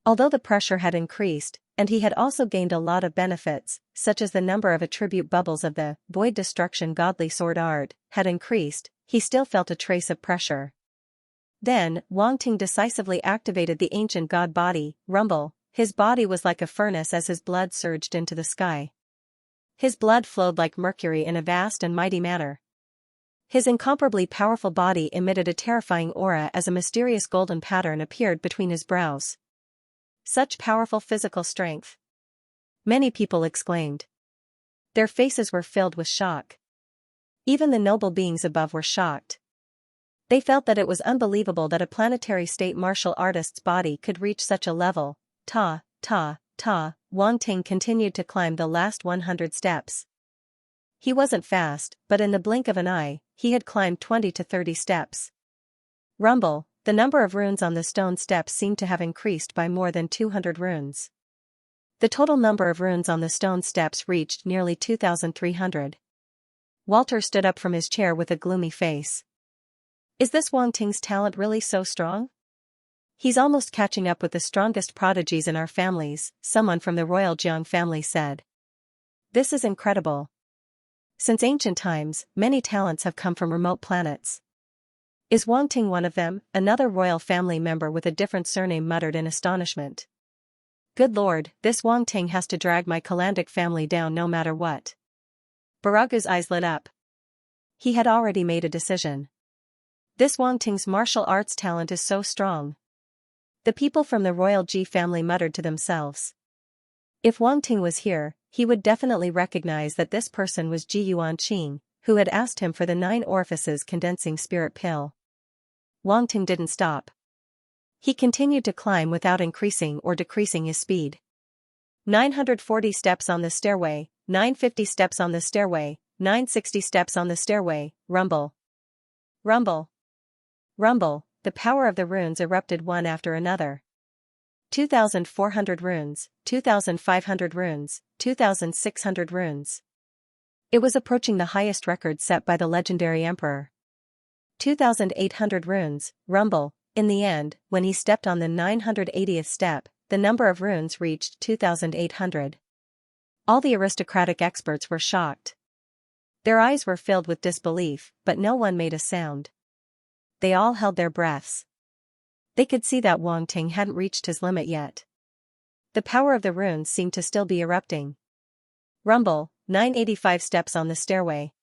Although the pressure had increased, and he had also gained a lot of benefits, such as the number of attribute bubbles of the Void Destruction Godly Sword Art, had increased, he still felt a trace of pressure. Then, Wang Ting decisively activated the ancient god body, Rumble. His body was like a furnace as his blood surged into the sky. His blood flowed like mercury in a vast and mighty manner. His incomparably powerful body emitted a terrifying aura as a mysterious golden pattern appeared between his brows. Such powerful physical strength. Many people exclaimed. Their faces were filled with shock. Even the noble beings above were shocked. They felt that it was unbelievable that a planetary state martial artist's body could reach such a level. Wang Ting continued to climb the last 100 steps. He wasn't fast, but in the blink of an eye, he had climbed 20 to 30 steps. Rumble. The number of runes on the stone steps seemed to have increased by more than 200 runes. The total number of runes on the stone steps reached nearly 2,300. Walter stood up from his chair with a gloomy face. Is this Wang Ting's talent really so strong? He's almost catching up with the strongest prodigies in our families, someone from the royal Jiang family said. This is incredible. Since ancient times, many talents have come from remote planets. Is Wang Ting one of them? Another royal family member with a different surname muttered in astonishment. Good lord, this Wang Ting has to drag my Kalandic family down no matter what. Baragu's eyes lit up. He had already made a decision. This Wang Ting's martial arts talent is so strong. The people from the royal Ji family muttered to themselves. If Wang Ting was here, he would definitely recognize that this person was Ji Yuanqing, who had asked him for the 9 orifices condensing spirit pill. Wang Ting didn't stop. He continued to climb without increasing or decreasing his speed. 940 steps on the stairway, 950 steps on the stairway, 960 steps on the stairway, rumble. Rumble. Rumble, the power of the runes erupted one after another. 2,400 runes, 2,500 runes, 2,600 runes. It was approaching the highest record set by the legendary emperor. 2,800 runes, rumble. In the end, when he stepped on the 980th step, the number of runes reached 2,800. All the aristocratic experts were shocked. Their eyes were filled with disbelief, but no one made a sound. They all held their breaths. They could see that Wang Ting hadn't reached his limit yet. The power of the runes seemed to still be erupting. Rumble, 985 steps on the stairway.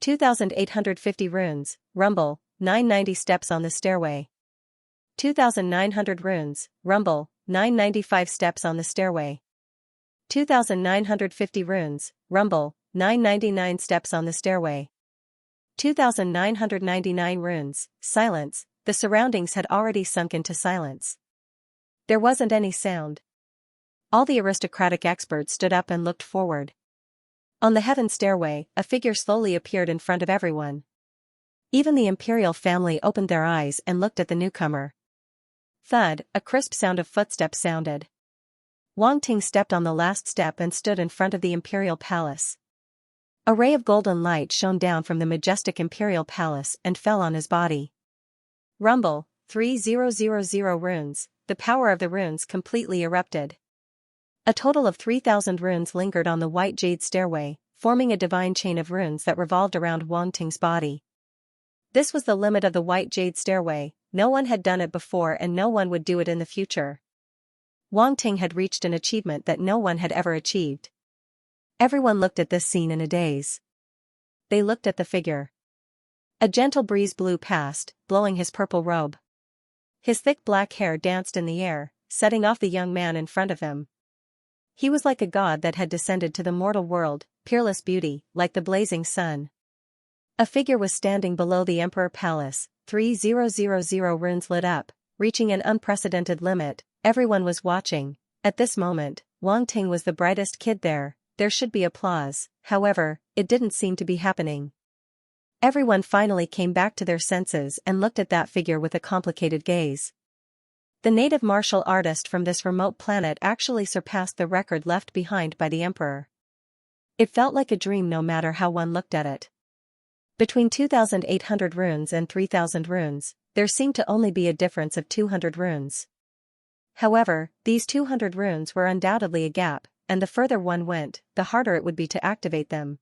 2,850 runes, rumble, 990 steps on the stairway. 2,900 runes, rumble, 995 steps on the stairway. 2,950 runes, rumble, 999 steps on the stairway. 2,999 runes, silence, the surroundings had already sunk into silence. There wasn't any sound. All the aristocratic experts stood up and looked forward. On the heaven stairway, a figure slowly appeared in front of everyone. Even the imperial family opened their eyes and looked at the newcomer. Thud, a crisp sound of footsteps sounded. Wang Ting stepped on the last step and stood in front of the imperial palace. A ray of golden light shone down from the majestic imperial palace and fell on his body. Rumble, 3,000 runes, the power of the runes completely erupted. A total of 3,000 runes lingered on the white jade stairway, forming a divine chain of runes that revolved around Wang Ting's body. This was the limit of the white jade stairway. No one had done it before and no one would do it in the future. Wang Ting had reached an achievement that no one had ever achieved. Everyone looked at this scene in a daze. They looked at the figure. A gentle breeze blew past, blowing his purple robe. His thick black hair danced in the air, setting off the young man in front of him. He was like a god that had descended to the mortal world, peerless beauty, like the blazing sun. A figure was standing below the Emperor Palace, 3,000 runes lit up, reaching an unprecedented limit. Everyone was watching. At this moment, Wang Ting was the brightest kid there. There should be applause, however, it didn't seem to be happening. Everyone finally came back to their senses and looked at that figure with a complicated gaze. The native martial artist from this remote planet actually surpassed the record left behind by the Emperor. It felt like a dream no matter how one looked at it. Between 2,800 runes and 3,000 runes, there seemed to only be a difference of 200 runes. However, these 200 runes were undoubtedly a gap, and the further one went, the harder it would be to activate them.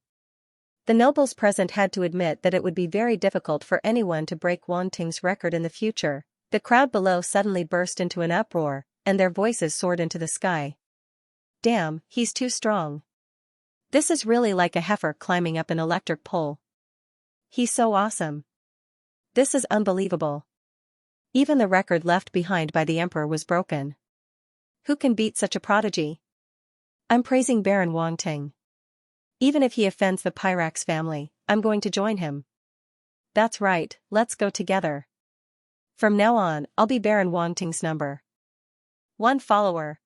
The nobles present had to admit that it would be very difficult for anyone to break Wang Ting's record in the future. The crowd below suddenly burst into an uproar, and their voices soared into the sky. Damn, he's too strong. This is really like a heifer climbing up an electric pole. He's so awesome. This is unbelievable. Even the record left behind by the Emperor was broken. Who can beat such a prodigy? I'm praising Baron Wang Ting. Even if he offends the Pyrax family, I'm going to join him. That's right, let's go together. From now on, I'll be Baron Wang Ting's number 1 follower.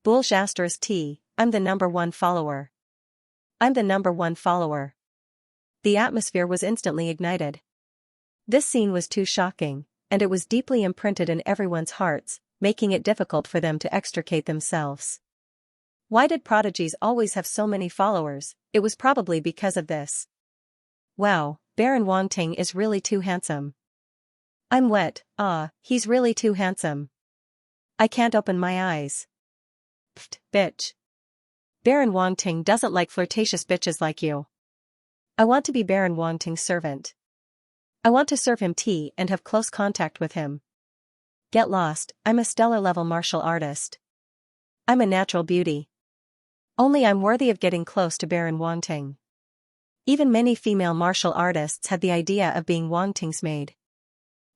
Boulge ***, I'm the number 1 follower. I'm the number 1 follower. The atmosphere was instantly ignited. This scene was too shocking, and it was deeply imprinted in everyone's hearts, making it difficult for them to extricate themselves. Why did prodigies always have so many followers? It was probably because of this. Wow, Baron Wang Ting is really too handsome. I'm wet, he's really too handsome. I can't open my eyes. Pfft, bitch. Baron Wang Ting doesn't like flirtatious bitches like you. I want to be Baron Wang Ting's servant. I want to serve him tea and have close contact with him. Get lost, I'm a stellar-level martial artist. I'm a natural beauty. Only I'm worthy of getting close to Baron Wang Ting. Even many female martial artists had the idea of being Wang Ting's maid.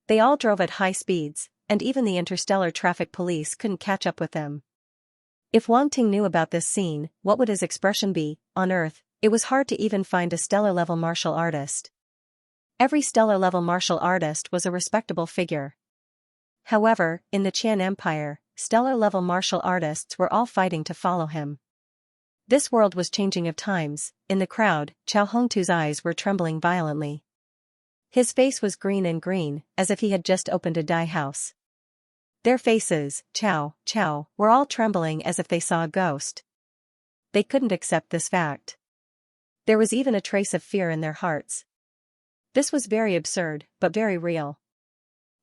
They all drove at high speeds, and even the interstellar traffic police couldn't catch up with them. If Wang Ting knew about this scene, what would his expression be? On Earth, it was hard to even find a stellar-level martial artist. Every stellar-level martial artist was a respectable figure. However, in the Qian Empire, stellar-level martial artists were all fighting to follow him. This world was changing of times. In the crowd, Chao Hongtu's eyes were trembling violently. His face was green, as if he had just opened a dye house. Their faces, Chao, were all trembling as if they saw a ghost. They couldn't accept this fact. There was even a trace of fear in their hearts. This was very absurd, but very real.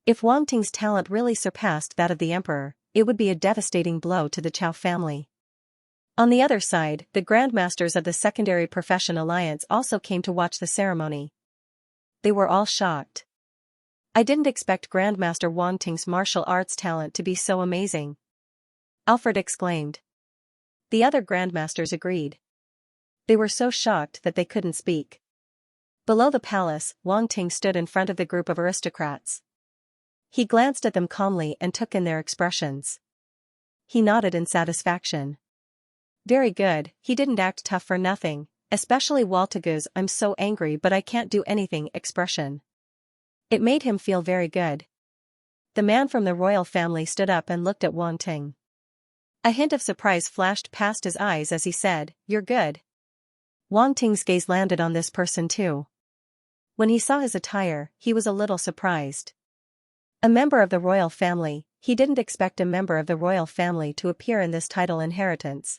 If Wang Ting's talent really surpassed that of the emperor, it would be a devastating blow to the Chao family. On the other side, the grandmasters of the Secondary Profession Alliance also came to watch the ceremony. They were all shocked. I didn't expect Grandmaster Wang Ting's martial arts talent to be so amazing, Alfred exclaimed. The other grandmasters agreed. They were so shocked that they couldn't speak. Below the palace, Wang Ting stood in front of the group of aristocrats. He glanced at them calmly and took in their expressions. He nodded in satisfaction. Very good, he didn't act tough for nothing, especially Waltigu's "I'm so angry but I can't do anything" expression. It made him feel very good. The man from the royal family stood up and looked at Wang Ting. A hint of surprise flashed past his eyes as he said, "You're good." Wang Ting's gaze landed on this person too. When he saw his attire, he was a little surprised. A member of the royal family, he didn't expect a member of the royal family to appear in this title inheritance.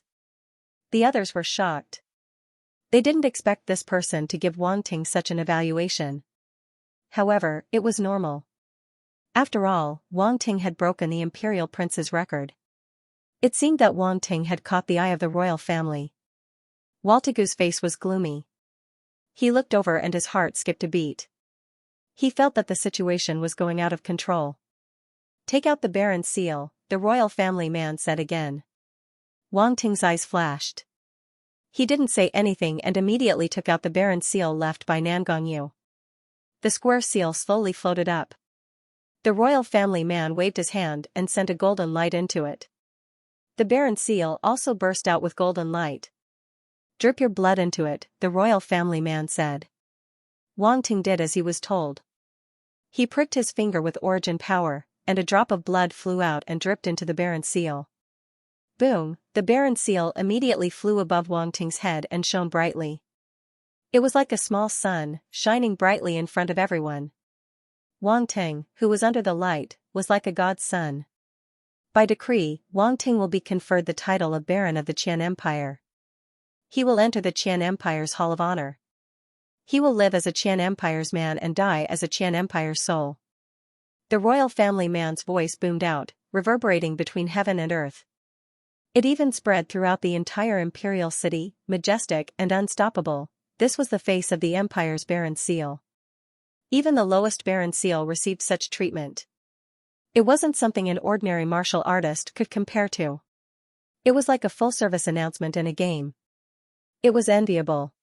The others were shocked. They didn't expect this person to give Wang Ting such an evaluation. However, it was normal. After all, Wang Ting had broken the imperial prince's record. It seemed that Wang Ting had caught the eye of the royal family. Waltigu's face was gloomy. He looked over and his heart skipped a beat. He felt that the situation was going out of control. "Take out the Baron's seal," the royal family man said again. Wang Ting's eyes flashed. He didn't say anything and immediately took out the Baron's seal left by Nangongyu. The square seal slowly floated up. The royal family man waved his hand and sent a golden light into it. The Baron's seal also burst out with golden light. "Drip your blood into it," the royal family man said. Wang Ting did as he was told. He pricked his finger with origin power, and a drop of blood flew out and dripped into the Baron's seal. Boom, the Baron's seal immediately flew above Wang Ting's head and shone brightly. It was like a small sun, shining brightly in front of everyone. Wang Ting, who was under the light, was like a god's son. By decree, Wang Ting will be conferred the title of Baron of the Qian Empire. He will enter the Qian Empire's Hall of Honor. He will live as a Qian Empire's man and die as a Qian Empire's soul. The royal family man's voice boomed out, reverberating between heaven and earth. It even spread throughout the entire imperial city, majestic and unstoppable. This was the face of the empire's Baron seal. Even the lowest Baron seal received such treatment. It wasn't something an ordinary martial artist could compare to. It was like a full-service announcement in a game. It was enviable.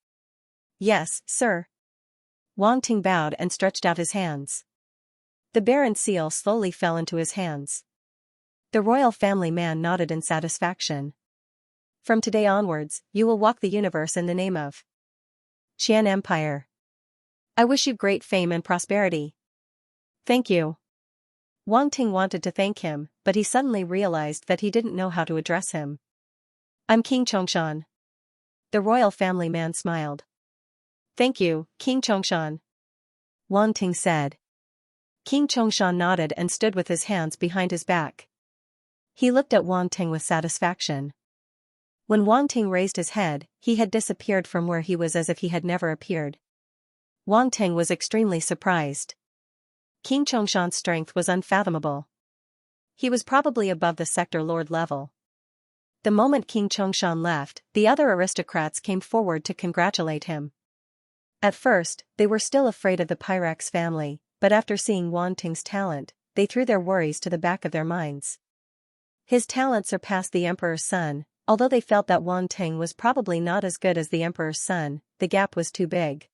"Yes, sir." Wang Ting bowed and stretched out his hands. The Baron's seal slowly fell into his hands. The royal family man nodded in satisfaction. "From today onwards, you will walk the universe in the name of Qian Empire. I wish you great fame and prosperity." "Thank you." Wang Ting wanted to thank him, but he suddenly realized that he didn't know how to address him. "I'm King Chongshan." The royal family man smiled. "Thank you, King Chongshan," Wang Ting said. King Chongshan nodded and stood with his hands behind his back. He looked at Wang Ting with satisfaction. When Wang Ting raised his head, he had disappeared from where he was as if he had never appeared. Wang Ting was extremely surprised. King Chongshan's strength was unfathomable. He was probably above the sector lord level. The moment King Chongshan left, the other aristocrats came forward to congratulate him. At first, they were still afraid of the Pyrex family, but after seeing Wang Ting's talent, they threw their worries to the back of their minds. His talent surpassed the emperor's son. Although they felt that Wang Ting was probably not as good as the emperor's son, the gap was too big.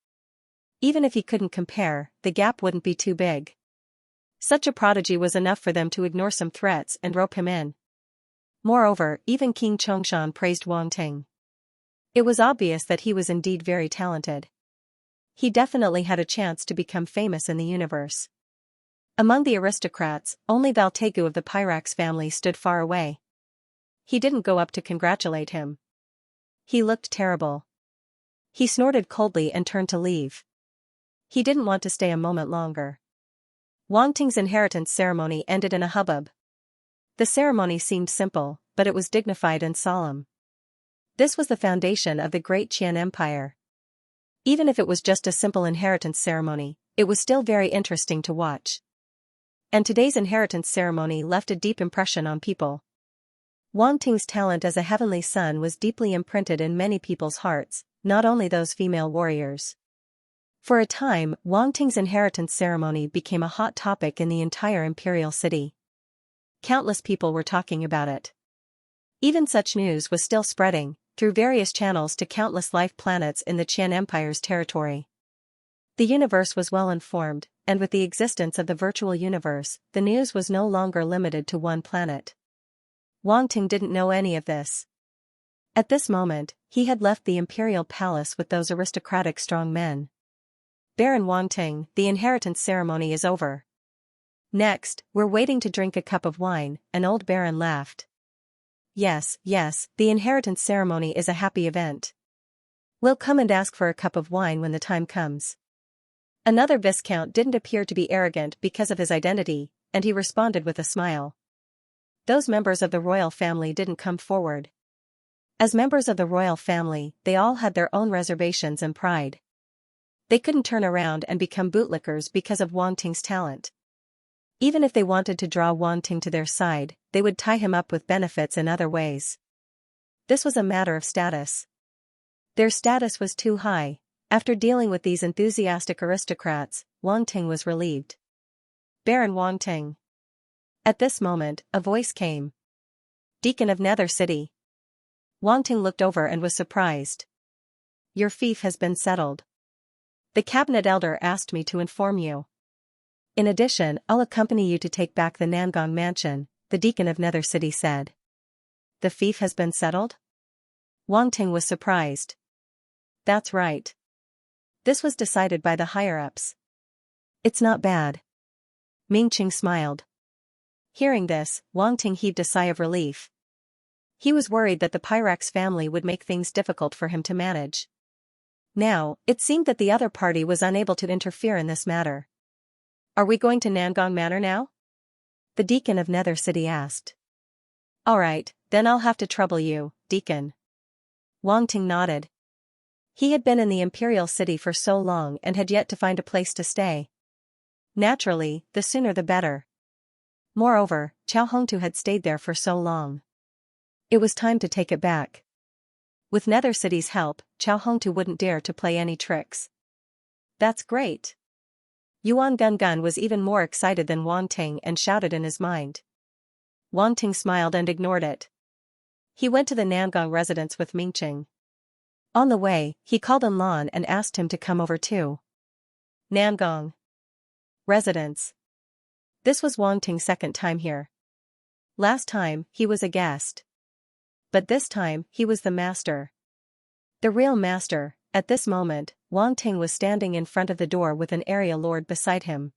Even if he couldn't compare, the gap wouldn't be too big. Such a prodigy was enough for them to ignore some threats and rope him in. Moreover, even King Chongshan praised Wang Ting. It was obvious that he was indeed very talented. He definitely had a chance to become famous in the universe. Among the aristocrats, only Valtegu of the Pyrax family stood far away. He didn't go up to congratulate him. He looked terrible. He snorted coldly and turned to leave. He didn't want to stay a moment longer. Wang Ting's inheritance ceremony ended in a hubbub. The ceremony seemed simple, but it was dignified and solemn. This was the foundation of the great Qian Empire. Even if it was just a simple inheritance ceremony, it was still very interesting to watch. And today's inheritance ceremony left a deep impression on people. Wang Ting's talent as a heavenly son was deeply imprinted in many people's hearts, not only those female warriors. For a time, Wang Ting's inheritance ceremony became a hot topic in the entire imperial city. Countless people were talking about it. Even such news was still spreading, through various channels to countless life planets in the Qian Empire's territory. The universe was well informed, and with the existence of the virtual universe, the news was no longer limited to one planet. Wang Ting didn't know any of this. At this moment, he had left the imperial palace with those aristocratic strong men. Baron Wang Ting, the inheritance ceremony is over. Next, we're waiting to drink a cup of wine, an old baron laughed. Yes, the inheritance ceremony is a happy event. We'll come and ask for a cup of wine when the time comes. Another viscount didn't appear to be arrogant because of his identity, and he responded with a smile. Those members of the royal family didn't come forward. As members of the royal family, they all had their own reservations and pride. They couldn't turn around and become bootlickers because of Wang Ting's talent. Even if they wanted to draw Wang Ting to their side, they would tie him up with benefits in other ways. This was a matter of status. Their status was too high. After dealing with these enthusiastic aristocrats, Wang Ting was relieved. Baron Wang Ting. At this moment, a voice came. Deacon of Nether City. Wang Ting looked over and was surprised. Your fief has been settled. The cabinet elder asked me to inform you. In addition, I'll accompany you to take back the Nangong mansion, the deacon of Nether City said. The fief has been settled? Wang Ting was surprised. That's right. This was decided by the higher-ups. It's not bad. Ming Qing smiled. Hearing this, Wang Ting heaved a sigh of relief. He was worried that the Pyrax family would make things difficult for him to manage. Now, it seemed that the other party was unable to interfere in this matter. Are we going to Nangong Manor now? The deacon of Nether City asked. All right, then I'll have to trouble you, deacon. Wang Ting nodded. He had been in the imperial city for so long and had yet to find a place to stay. Naturally, the sooner the better. Moreover, Chao Hongtu had stayed there for so long. It was time to take it back. With Nether City's help, Chao Hongtu wouldn't dare to play any tricks. That's great. Yuan Gun was even more excited than Wang Ting and shouted in his mind. Wang Ting smiled and ignored it. He went to the Nangong residence with Ming Qing. On the way, he called on Lan and asked him to come over too. Nangong residence. This was Wang Ting's second time here. Last time, he was a guest. But this time, he was the master. The real master. At this moment, Wang Ting was standing in front of the door with an area lord beside him.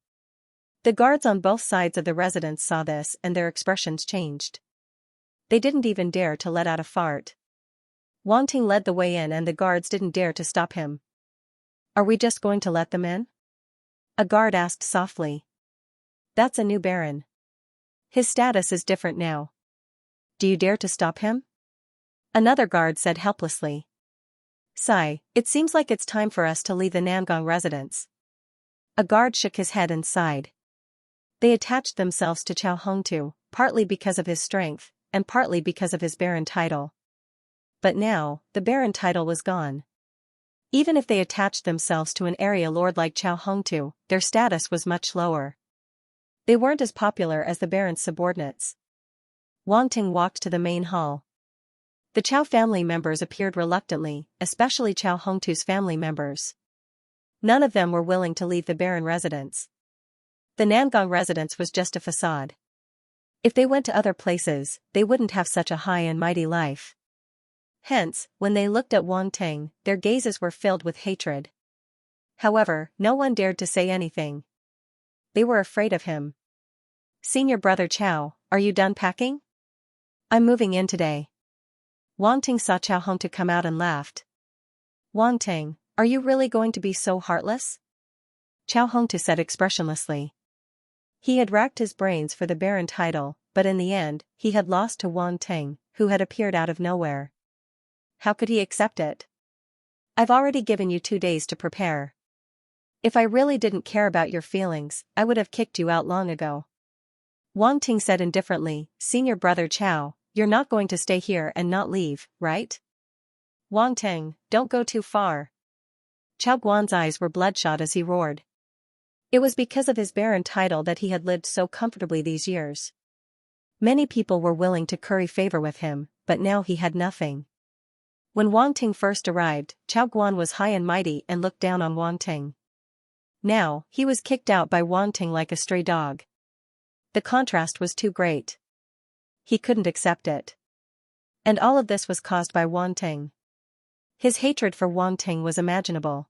The guards on both sides of the residence saw this and their expressions changed. They didn't even dare to let out a fart. Wang Ting led the way in and the guards didn't dare to stop him. Are we just going to let them in? A guard asked softly. That's a new baron. His status is different now. Do you dare to stop him? Another guard said helplessly. Sigh, it seems like it's time for us to leave the Nangong residence. A guard shook his head and sighed. They attached themselves to Chao Hongtu, partly because of his strength, and partly because of his baron title. But now, the baron title was gone. Even if they attached themselves to an area lord like Chao Hongtu, their status was much lower. They weren't as popular as the baron's subordinates. Wang Ting walked to the main hall. The Chao family members appeared reluctantly, especially Chao Hongtu's family members. None of them were willing to leave the baron residence. The Nangong residence was just a facade. If they went to other places, they wouldn't have such a high and mighty life. Hence, when they looked at Wang Ting, their gazes were filled with hatred. However, no one dared to say anything. They were afraid of him. "Senior brother Chow, are you done packing? I'm moving in today." Wang Ting saw Chow Hong to come out and laughed. "Wang Ting, are you really going to be so heartless?" Chow Hong to said expressionlessly. He had racked his brains for the Baron title, but in the end, he had lost to Wang Ting, who had appeared out of nowhere. How could he accept it? "I've already given you 2 days to prepare. If I really didn't care about your feelings, I would have kicked you out long ago." Wang Ting said indifferently, "Senior brother Chow, you're not going to stay here and not leave, right?" "Wang Ting, don't go too far." Chow Guan's eyes were bloodshot as he roared. It was because of his Baron title that he had lived so comfortably these years. Many people were willing to curry favor with him, but now he had nothing. When Wang Ting first arrived, Chow Guan was high and mighty and looked down on Wang Ting. Now, he was kicked out by Wang Ting like a stray dog. The contrast was too great. He couldn't accept it. And all of this was caused by Wang Ting. His hatred for Wang Ting was imaginable.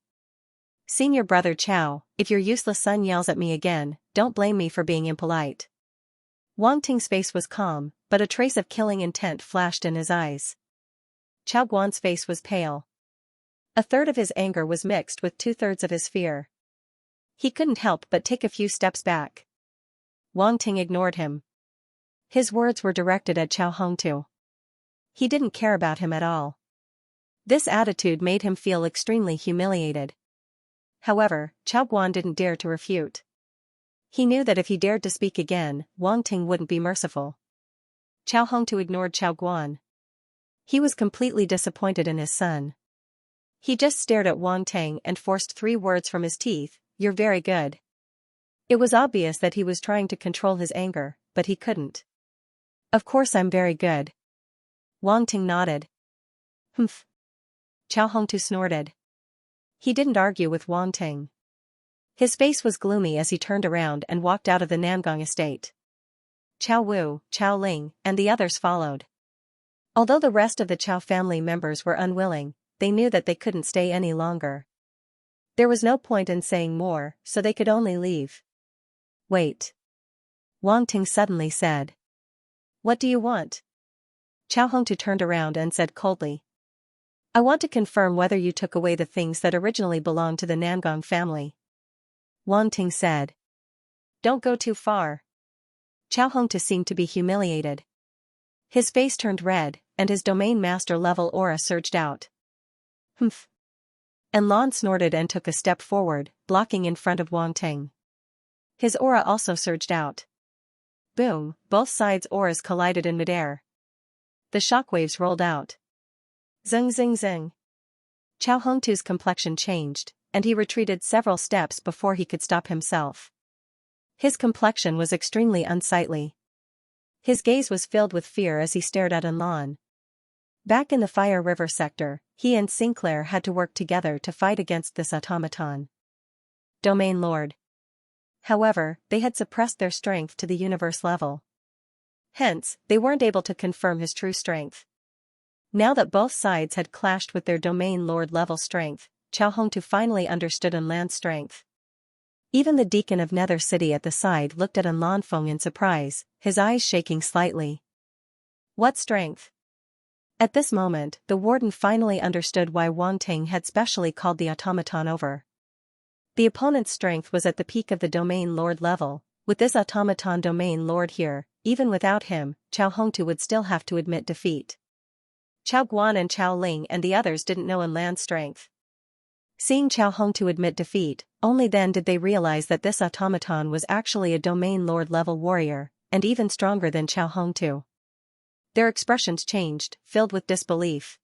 "Senior brother Chow, if your useless son yells at me again, don't blame me for being impolite." Wang Ting's face was calm, but a trace of killing intent flashed in his eyes. Chow Guan's face was pale. A third of his anger was mixed with 2/3 of his fear. He couldn't help but take a few steps back. Wang Ting ignored him. His words were directed at Chow Hong too. He didn't care about him at all. This attitude made him feel extremely humiliated. However, Chow Guan didn't dare to refute. He knew that if he dared to speak again, Wang Ting wouldn't be merciful. Chow Hong too ignored Chow Guan. He was completely disappointed in his son. He just stared at Wang Ting and forced 3 words from his teeth, "You're very good." It was obvious that he was trying to control his anger, but he couldn't. "Of course I'm very good." Wang Ting nodded. "Humph." Chow Hong too snorted. He didn't argue with Wang Ting. His face was gloomy as he turned around and walked out of the Namgong estate. Chow Wu, Chow Ling, and the others followed. Although the rest of the Chow family members were unwilling, they knew that they couldn't stay any longer. There was no point in saying more, so they could only leave. "Wait." Wang Ting suddenly said. "What do you want?" Chow Hong too turned around and said coldly. "I want to confirm whether you took away the things that originally belonged to the Namgong family." Wang Ting said. "Don't go too far." Chow Hong too seemed to be humiliated. His face turned red, and his domain master level aura surged out. "Humph." And Lon snorted and took a step forward, blocking in front of Wang Ting. His aura also surged out. Boom, both sides' auras collided in midair. The shockwaves rolled out. Zing zing zing. Chow Hong too's complexion changed, and he retreated several steps before he could stop himself. His complexion was extremely unsightly. His gaze was filled with fear as he stared at Anlan. Back in the Fire River sector, he and Sinclair had to work together to fight against this automaton. Domain Lord. However, they had suppressed their strength to the universe level. Hence, they weren't able to confirm his true strength. Now that both sides had clashed with their Domain Lord level strength, Chow Hong too finally understood Anlan's strength. Even the deacon of Nether City at the side looked at Anlan Feng in surprise, his eyes shaking slightly. What strength? At this moment, the warden finally understood why Wang Ting had specially called the automaton over. The opponent's strength was at the peak of the Domain Lord level. With this automaton Domain Lord here, even without him, Chow Hong too would still have to admit defeat. Chow Guan and Chow Ling and the others didn't know Anlan's strength. Seeing Chow Hong too admit defeat, only then did they realize that this automaton was actually a Domain Lord level warrior, and even stronger than Chow Hong too. Their expressions changed, filled with disbelief.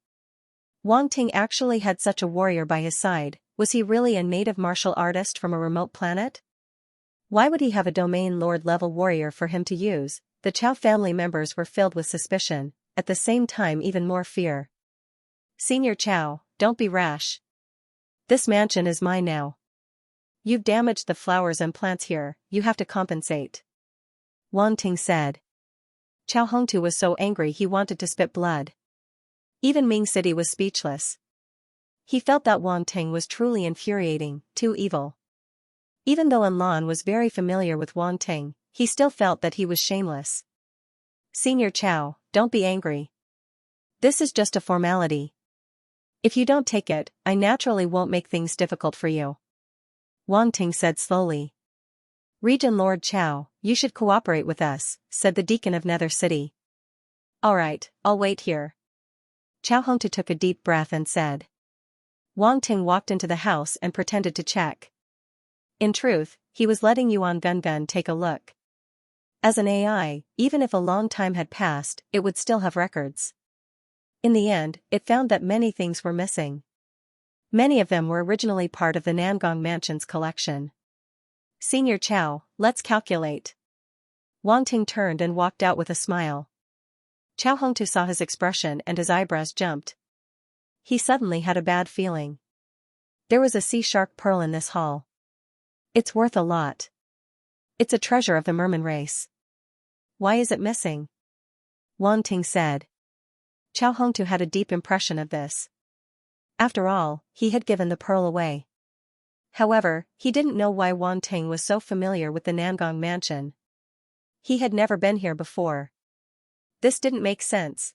Wang Ting actually had such a warrior by his side. Was he really a native martial artist from a remote planet? Why would he have a Domain Lord level warrior for him to use? The Chow family members were filled with suspicion, at the same time even more fear. Senior Chow, don't be rash. This mansion is mine now. You've damaged the flowers and plants here, you have to compensate. Wang Ting said. Chao Hongtu was so angry he wanted to spit blood. Even Ming City was speechless. He felt that Wang Ting was truly infuriating, too evil. Even though Lan was very familiar with Wang Ting, he still felt that he was shameless. Senior Chao, don't be angry. This is just a formality. If you don't take it, I naturally won't make things difficult for you. Wang Ting said slowly. Regent Lord Chao, you should cooperate with us, said the deacon of Nether City. Alright, I'll wait here. Chao Hongtu took a deep breath and said. Wang Ting walked into the house and pretended to check. In truth, he was letting Yuan Gun take a look. As an AI, even if a long time had passed, it would still have records. In the end, it found that many things were missing. Many of them were originally part of the Nangong Mansion's collection. Senior Chao, let's calculate. Wang Ting turned and walked out with a smile. Chao Hongtu saw his expression and his eyebrows jumped. He suddenly had a bad feeling. There was a sea shark pearl in this hall. It's worth a lot. It's a treasure of the merman race. Why is it missing? Wang Ting said. Chao Hongtu had a deep impression of this. After all, he had given the pearl away. However, he didn't know why Wang Ting was so familiar with the Nangong Mansion. He had never been here before. This didn't make sense.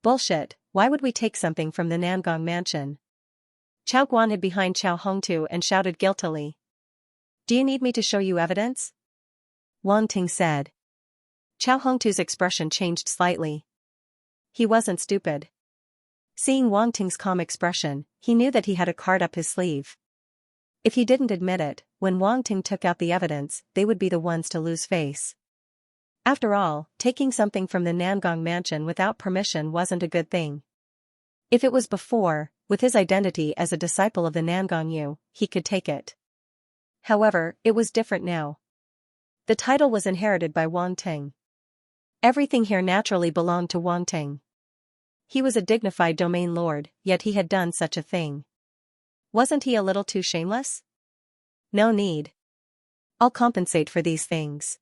Bullshit, why would we take something from the Nangong Mansion? Chao Guan hid behind Chao Hongtu and shouted guiltily. Do you need me to show you evidence? Wang Ting said. Chao Hongtu's expression changed slightly. He wasn't stupid. Seeing Wang Ting's calm expression, he knew that he had a card up his sleeve. If he didn't admit it, when Wang Ting took out the evidence, they would be the ones to lose face. After all, taking something from the Nangong Mansion without permission wasn't a good thing. If it was before, with his identity as a disciple of the Nangong Yu, he could take it. However, it was different now. The title was inherited by Wang Ting. Everything here naturally belonged to Wang Ting. He was a dignified domain lord, yet he had done such a thing. Wasn't he a little too shameless? No need. I'll compensate for these things.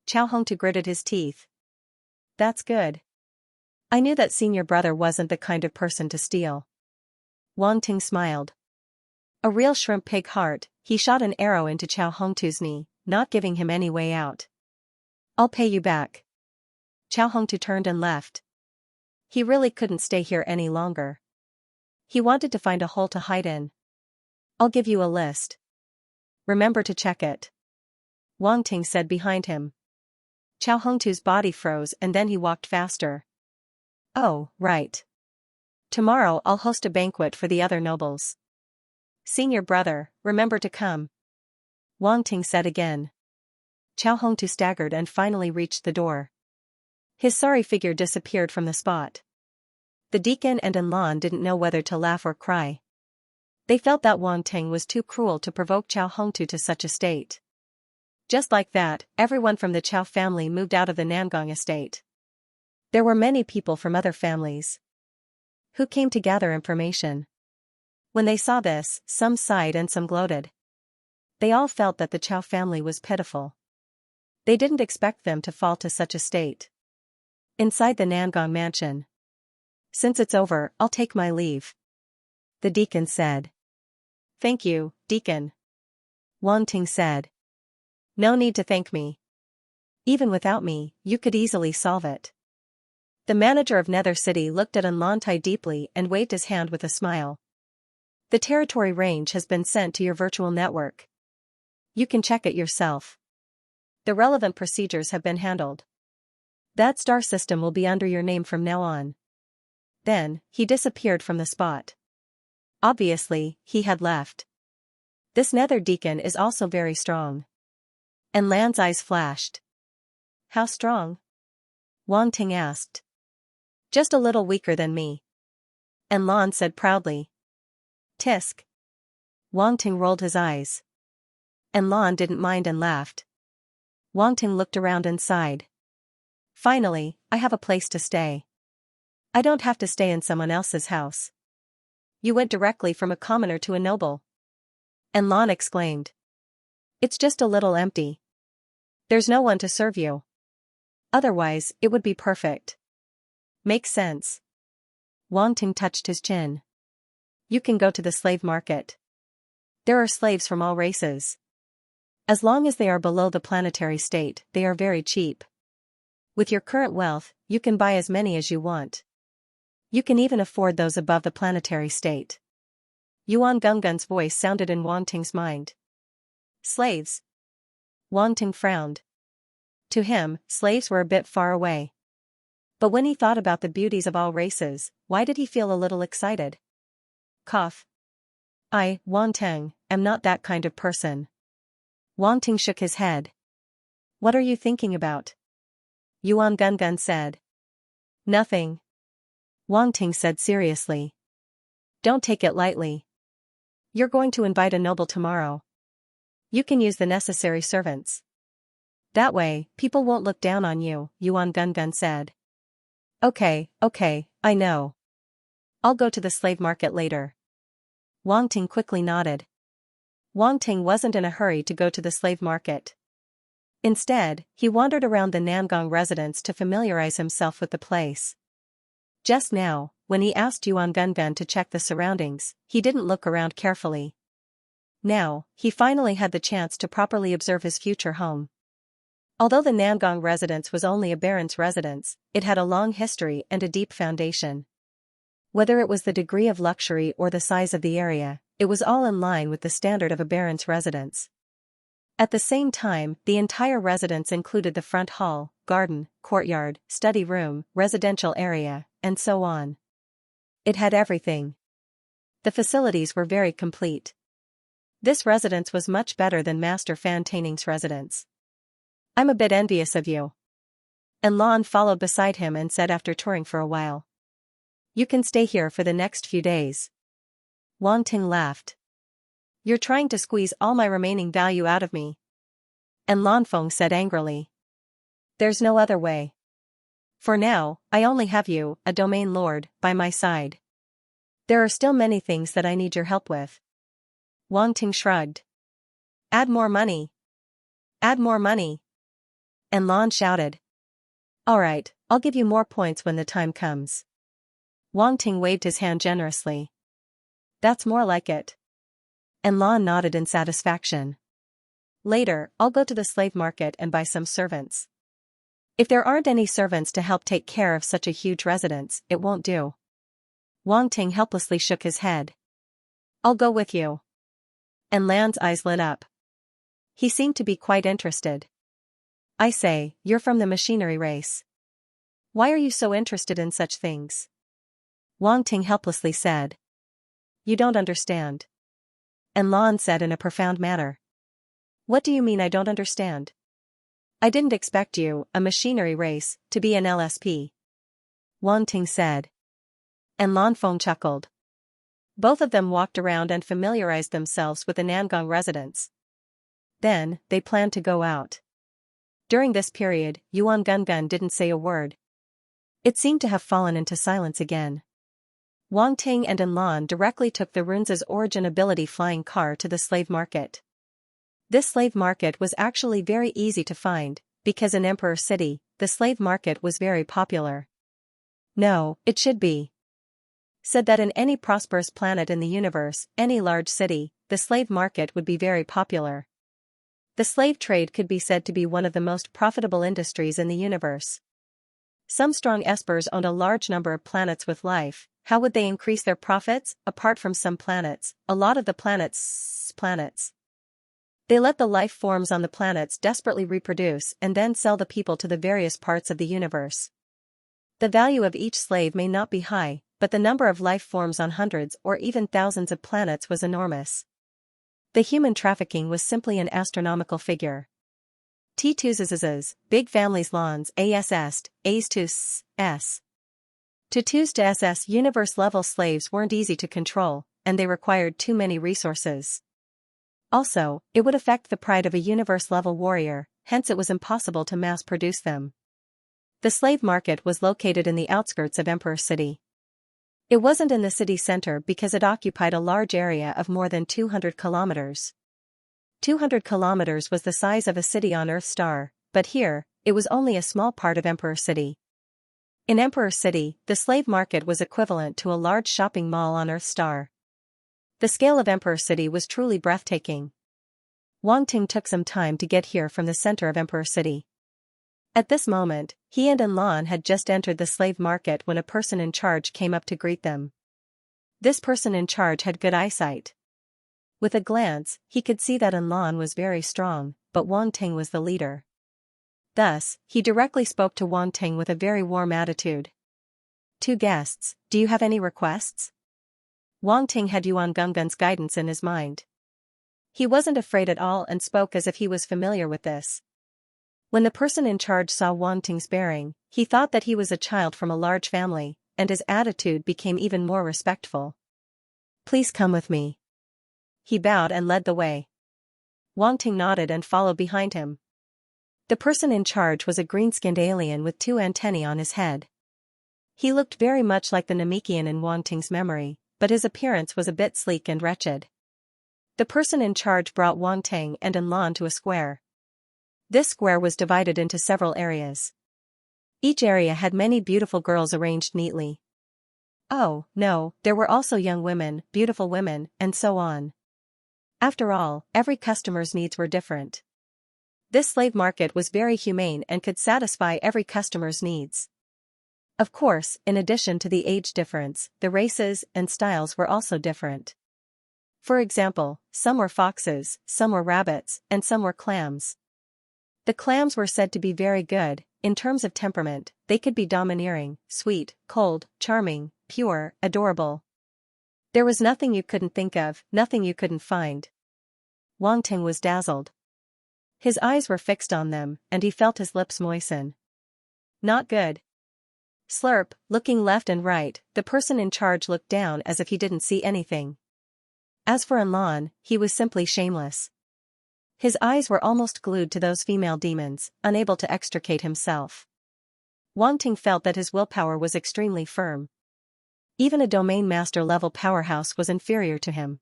Chao Hongtu gritted his teeth. That's good. I knew that senior brother wasn't the kind of person to steal. Wang Ting smiled. A real shrimp pig heart, he shot an arrow into Chao Hongtu's knee, not giving him any way out. I'll pay you back. Chao Hongtu turned and left. He really couldn't stay here any longer. He wanted to find a hole to hide in. I'll give you a list. Remember to check it. Wang Ting said behind him. Chao Hongtu's body froze and then he walked faster. Oh, right. Tomorrow I'll host a banquet for the other nobles. Senior brother, remember to come. Wang Ting said again. Chao Hongtu staggered and finally reached the door. His sorry figure disappeared from the spot. The deacon and Lan didn't know whether to laugh or cry. They felt that Wang Ting was too cruel to provoke Chao Hongtu to such a state. Just like that, everyone from the Chao family moved out of the Nangong estate. There were many people from other families who came to gather information. When they saw this, some sighed and some gloated. They all felt that the Chao family was pitiful. They didn't expect them to fall to such a state. Inside the Nangong Mansion. Since it's over, I'll take my leave. The deacon said. Thank you, deacon. Wang Ting said. No need to thank me. Even without me, you could easily solve it. The manager of Nether City looked at Anlantai deeply and waved his hand with a smile. The territory range has been sent to your virtual network. You can check it yourself. The relevant procedures have been handled. That star system will be under your name from now on. Then, he disappeared from the spot. Obviously, he had left. This Nether deacon is also very strong. And Lan's eyes flashed. How strong? Wang Ting asked. Just a little weaker than me. And Lan said proudly. Tisk. Wang Ting rolled his eyes. And Lan didn't mind and laughed. Wang Ting looked around and sighed. Finally, I have a place to stay. I don't have to stay in someone else's house. You went directly from a commoner to a noble. And Lan exclaimed. It's just a little empty. There's no one to serve you. Otherwise, it would be perfect. Makes sense. Wang Ting touched his chin. You can go to the slave market. There are slaves from all races. As long as they are below the planetary state, they are very cheap. With your current wealth, you can buy as many as you want. You can even afford those above the planetary state. Yuan Gunggun's voice sounded in Wang Ting's mind. Slaves? Wang Ting frowned. To him, slaves were a bit far away. But when he thought about the beauties of all races, why did he feel a little excited? Cough. I, Wang Ting, am not that kind of person. Wang Ting shook his head. What are you thinking about? Yuan Gungun said. Nothing. Wang Ting said seriously. Don't take it lightly. You're going to invite a noble tomorrow. You can use the necessary servants. That way, people won't look down on you, Yuan Gungun said. Okay, I know. I'll go to the slave market later. Wang Ting quickly nodded. Wang Ting wasn't in a hurry to go to the slave market. Instead, he wandered around the Nangong residence to familiarize himself with the place. Just now, when he asked Yuan Gungun to check the surroundings, he didn't look around carefully. Now, he finally had the chance to properly observe his future home. Although the Nangong residence was only a baron's residence, it had a long history and a deep foundation. Whether it was the degree of luxury or the size of the area, it was all in line with the standard of a baron's residence. At the same time, the entire residence included the front hall, garden, courtyard, study room, residential area, and so on. It had everything. The facilities were very complete. This residence was much better than Master Fan Taining's residence. I'm a bit envious of you. And Lan followed beside him and said after touring for a while. You can stay here for the next few days. Wang Ting laughed. You're trying to squeeze all my remaining value out of me. And Lan Feng said angrily. There's no other way. For now, I only have you, a domain lord, by my side. There are still many things that I need your help with. Wang Ting shrugged. Add more money. Add more money. And Lan shouted. Alright, I'll give you more points when the time comes. Wang Ting waved his hand generously. That's more like it. And Lan nodded in satisfaction. Later, I'll go to the slave market and buy some servants. If there aren't any servants to help take care of such a huge residence, it won't do. Wang Ting helplessly shook his head. I'll go with you. And Lan's eyes lit up. He seemed to be quite interested. I say, you're from the machinery race. Why are you so interested in such things? Wang Ting helplessly said. You don't understand. And Lan said in a profound manner. What do you mean I don't understand? I didn't expect you, a machinery race, to be an LSP. Wang Ting said. And Lan Feng chuckled. Both of them walked around and familiarized themselves with the Nangong residence. Then, they planned to go out. During this period, Yuan Gungun didn't say a word. It seemed to have fallen into silence again. Wang Ting and Lan directly took the Runza's origin ability flying car to the slave market. This slave market was actually very easy to find, because in Emperor City, the slave market was very popular. No, it should be said that in any prosperous planet in the universe, any large city, the slave market would be very popular. The slave trade could be said to be one of the most profitable industries in the universe. Some strong espers owned a large number of planets with life. How would they increase their profits? Apart from some planets, a lot of the planets. They let the life forms on the planets desperately reproduce and then sell the people to the various parts of the universe. The value of each slave may not be high, but the number of life forms on hundreds or even thousands of planets was enormous. The human trafficking was simply an astronomical figure. T2s, big families lawns, ASS, A's to S. To 2s to SS universe-level slaves weren't easy to control, and they required too many resources. Also, it would affect the pride of a universe-level warrior, hence it was impossible to mass-produce them. The slave market was located in the outskirts of Emperor City. It wasn't in the city center because it occupied a large area of more than 200 kilometers. 200 kilometers was the size of a city on Earth star, but here, it was only a small part of Emperor City. In Emperor City, the slave market was equivalent to a large shopping mall on Earth Star. The scale of Emperor City was truly breathtaking. Wang Ting took some time to get here from the center of Emperor City. At this moment, he and Enlan had just entered the slave market when a person in charge came up to greet them. This person in charge had good eyesight. With a glance, he could see that Enlan was very strong, but Wang Ting was the leader. Thus, he directly spoke to Wang Ting with a very warm attitude. "Two guests, do you have any requests?" Wang Ting had Yuan Gungun's guidance in his mind. He wasn't afraid at all and spoke as if he was familiar with this. When the person in charge saw Wang Ting's bearing, he thought that he was a child from a large family, and his attitude became even more respectful. "Please come with me." He bowed and led the way. Wang Ting nodded and followed behind him. The person in charge was a green-skinned alien with 2 antennae on his head. He looked very much like the Namekian in Wang Ting's memory, but his appearance was a bit sleek and wretched. The person in charge brought Wang Ting and Enlan to a square. This square was divided into several areas. Each area had many beautiful girls arranged neatly. Oh, no, there were also young women, beautiful women, and so on. After all, every customer's needs were different. This slave market was very humane and could satisfy every customer's needs. Of course, in addition to the age difference, the races and styles were also different. For example, some were foxes, some were rabbits, and some were clams. The clams were said to be very good. In terms of temperament, they could be domineering, sweet, cold, charming, pure, adorable. There was nothing you couldn't think of, nothing you couldn't find. Wang Ting was dazzled. His eyes were fixed on them, and he felt his lips moisten. Not good. Slurp, looking left and right, the person in charge looked down as if he didn't see anything. As for Enlan, he was simply shameless. His eyes were almost glued to those female demons, unable to extricate himself. Wang Ting felt that his willpower was extremely firm. Even a domain master level powerhouse was inferior to him.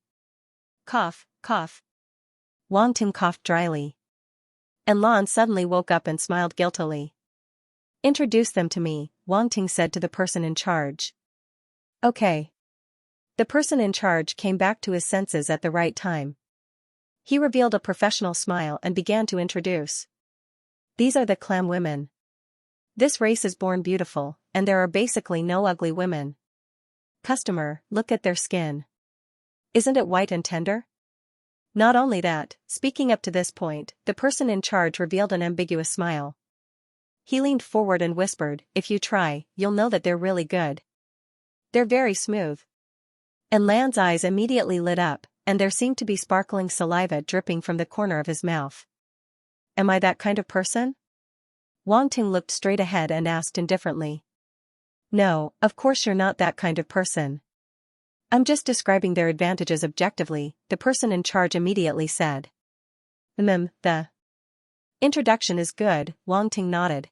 Cough, cough. Wang Ting coughed dryly. Enlan suddenly woke up and smiled guiltily. "Introduce them to me," Wang Ting said to the person in charge. "Okay." The person in charge came back to his senses at the right time. He revealed a professional smile and began to introduce. "These are the clam women. This race is born beautiful, and there are basically no ugly women. Customer, look at their skin. Isn't it white and tender?" Not only that, speaking up to this point, the person in charge revealed an ambiguous smile. He leaned forward and whispered, "If you try, you'll know that they're really good. They're very smooth." And Lan's eyes immediately lit up, and there seemed to be sparkling saliva dripping from the corner of his mouth. "Am I that kind of person?" Wang Ting looked straight ahead and asked indifferently. "No, of course you're not that kind of person. I'm just describing their advantages objectively," the person in charge immediately said. The introduction is good," Wang Ting nodded.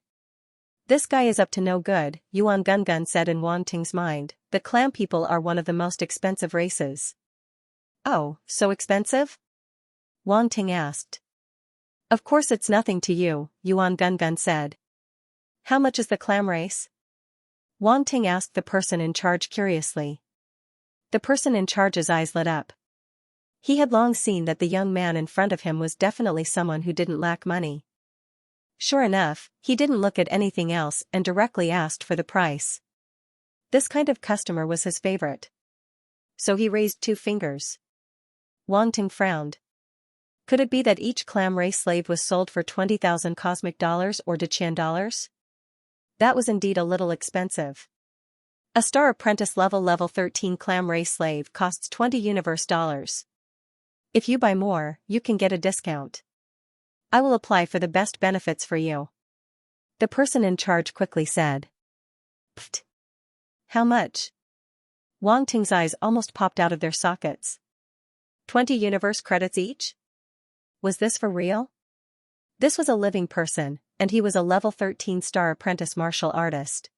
"This guy is up to no good," Yuan Gungun said in Wang Ting's mind. "The clam people are one of the most expensive races." "Oh, so expensive?" Wang Ting asked. "Of course it's nothing to you," Yuan Gungun said. "How much is the clam race?" Wang Ting asked the person in charge curiously. The person in charge's eyes lit up. He had long seen that the young man in front of him was definitely someone who didn't lack money. Sure enough, he didn't look at anything else and directly asked for the price. This kind of customer was his favorite. So he raised 2 fingers. Wang Ting frowned. Could it be that each clam race slave was sold for 20,000 cosmic dollars or Daqian dollars? That was indeed a little expensive. A star apprentice level 13 clam race slave costs 20 universe dollars. If you buy more, you can get a discount. I will apply for the best benefits for you. The person in charge quickly said. Pfft. How much? Wang Ting's eyes almost popped out of their sockets. 20 universe credits each? Was this for real? This was a living person, and he was a level 13 star apprentice martial artist.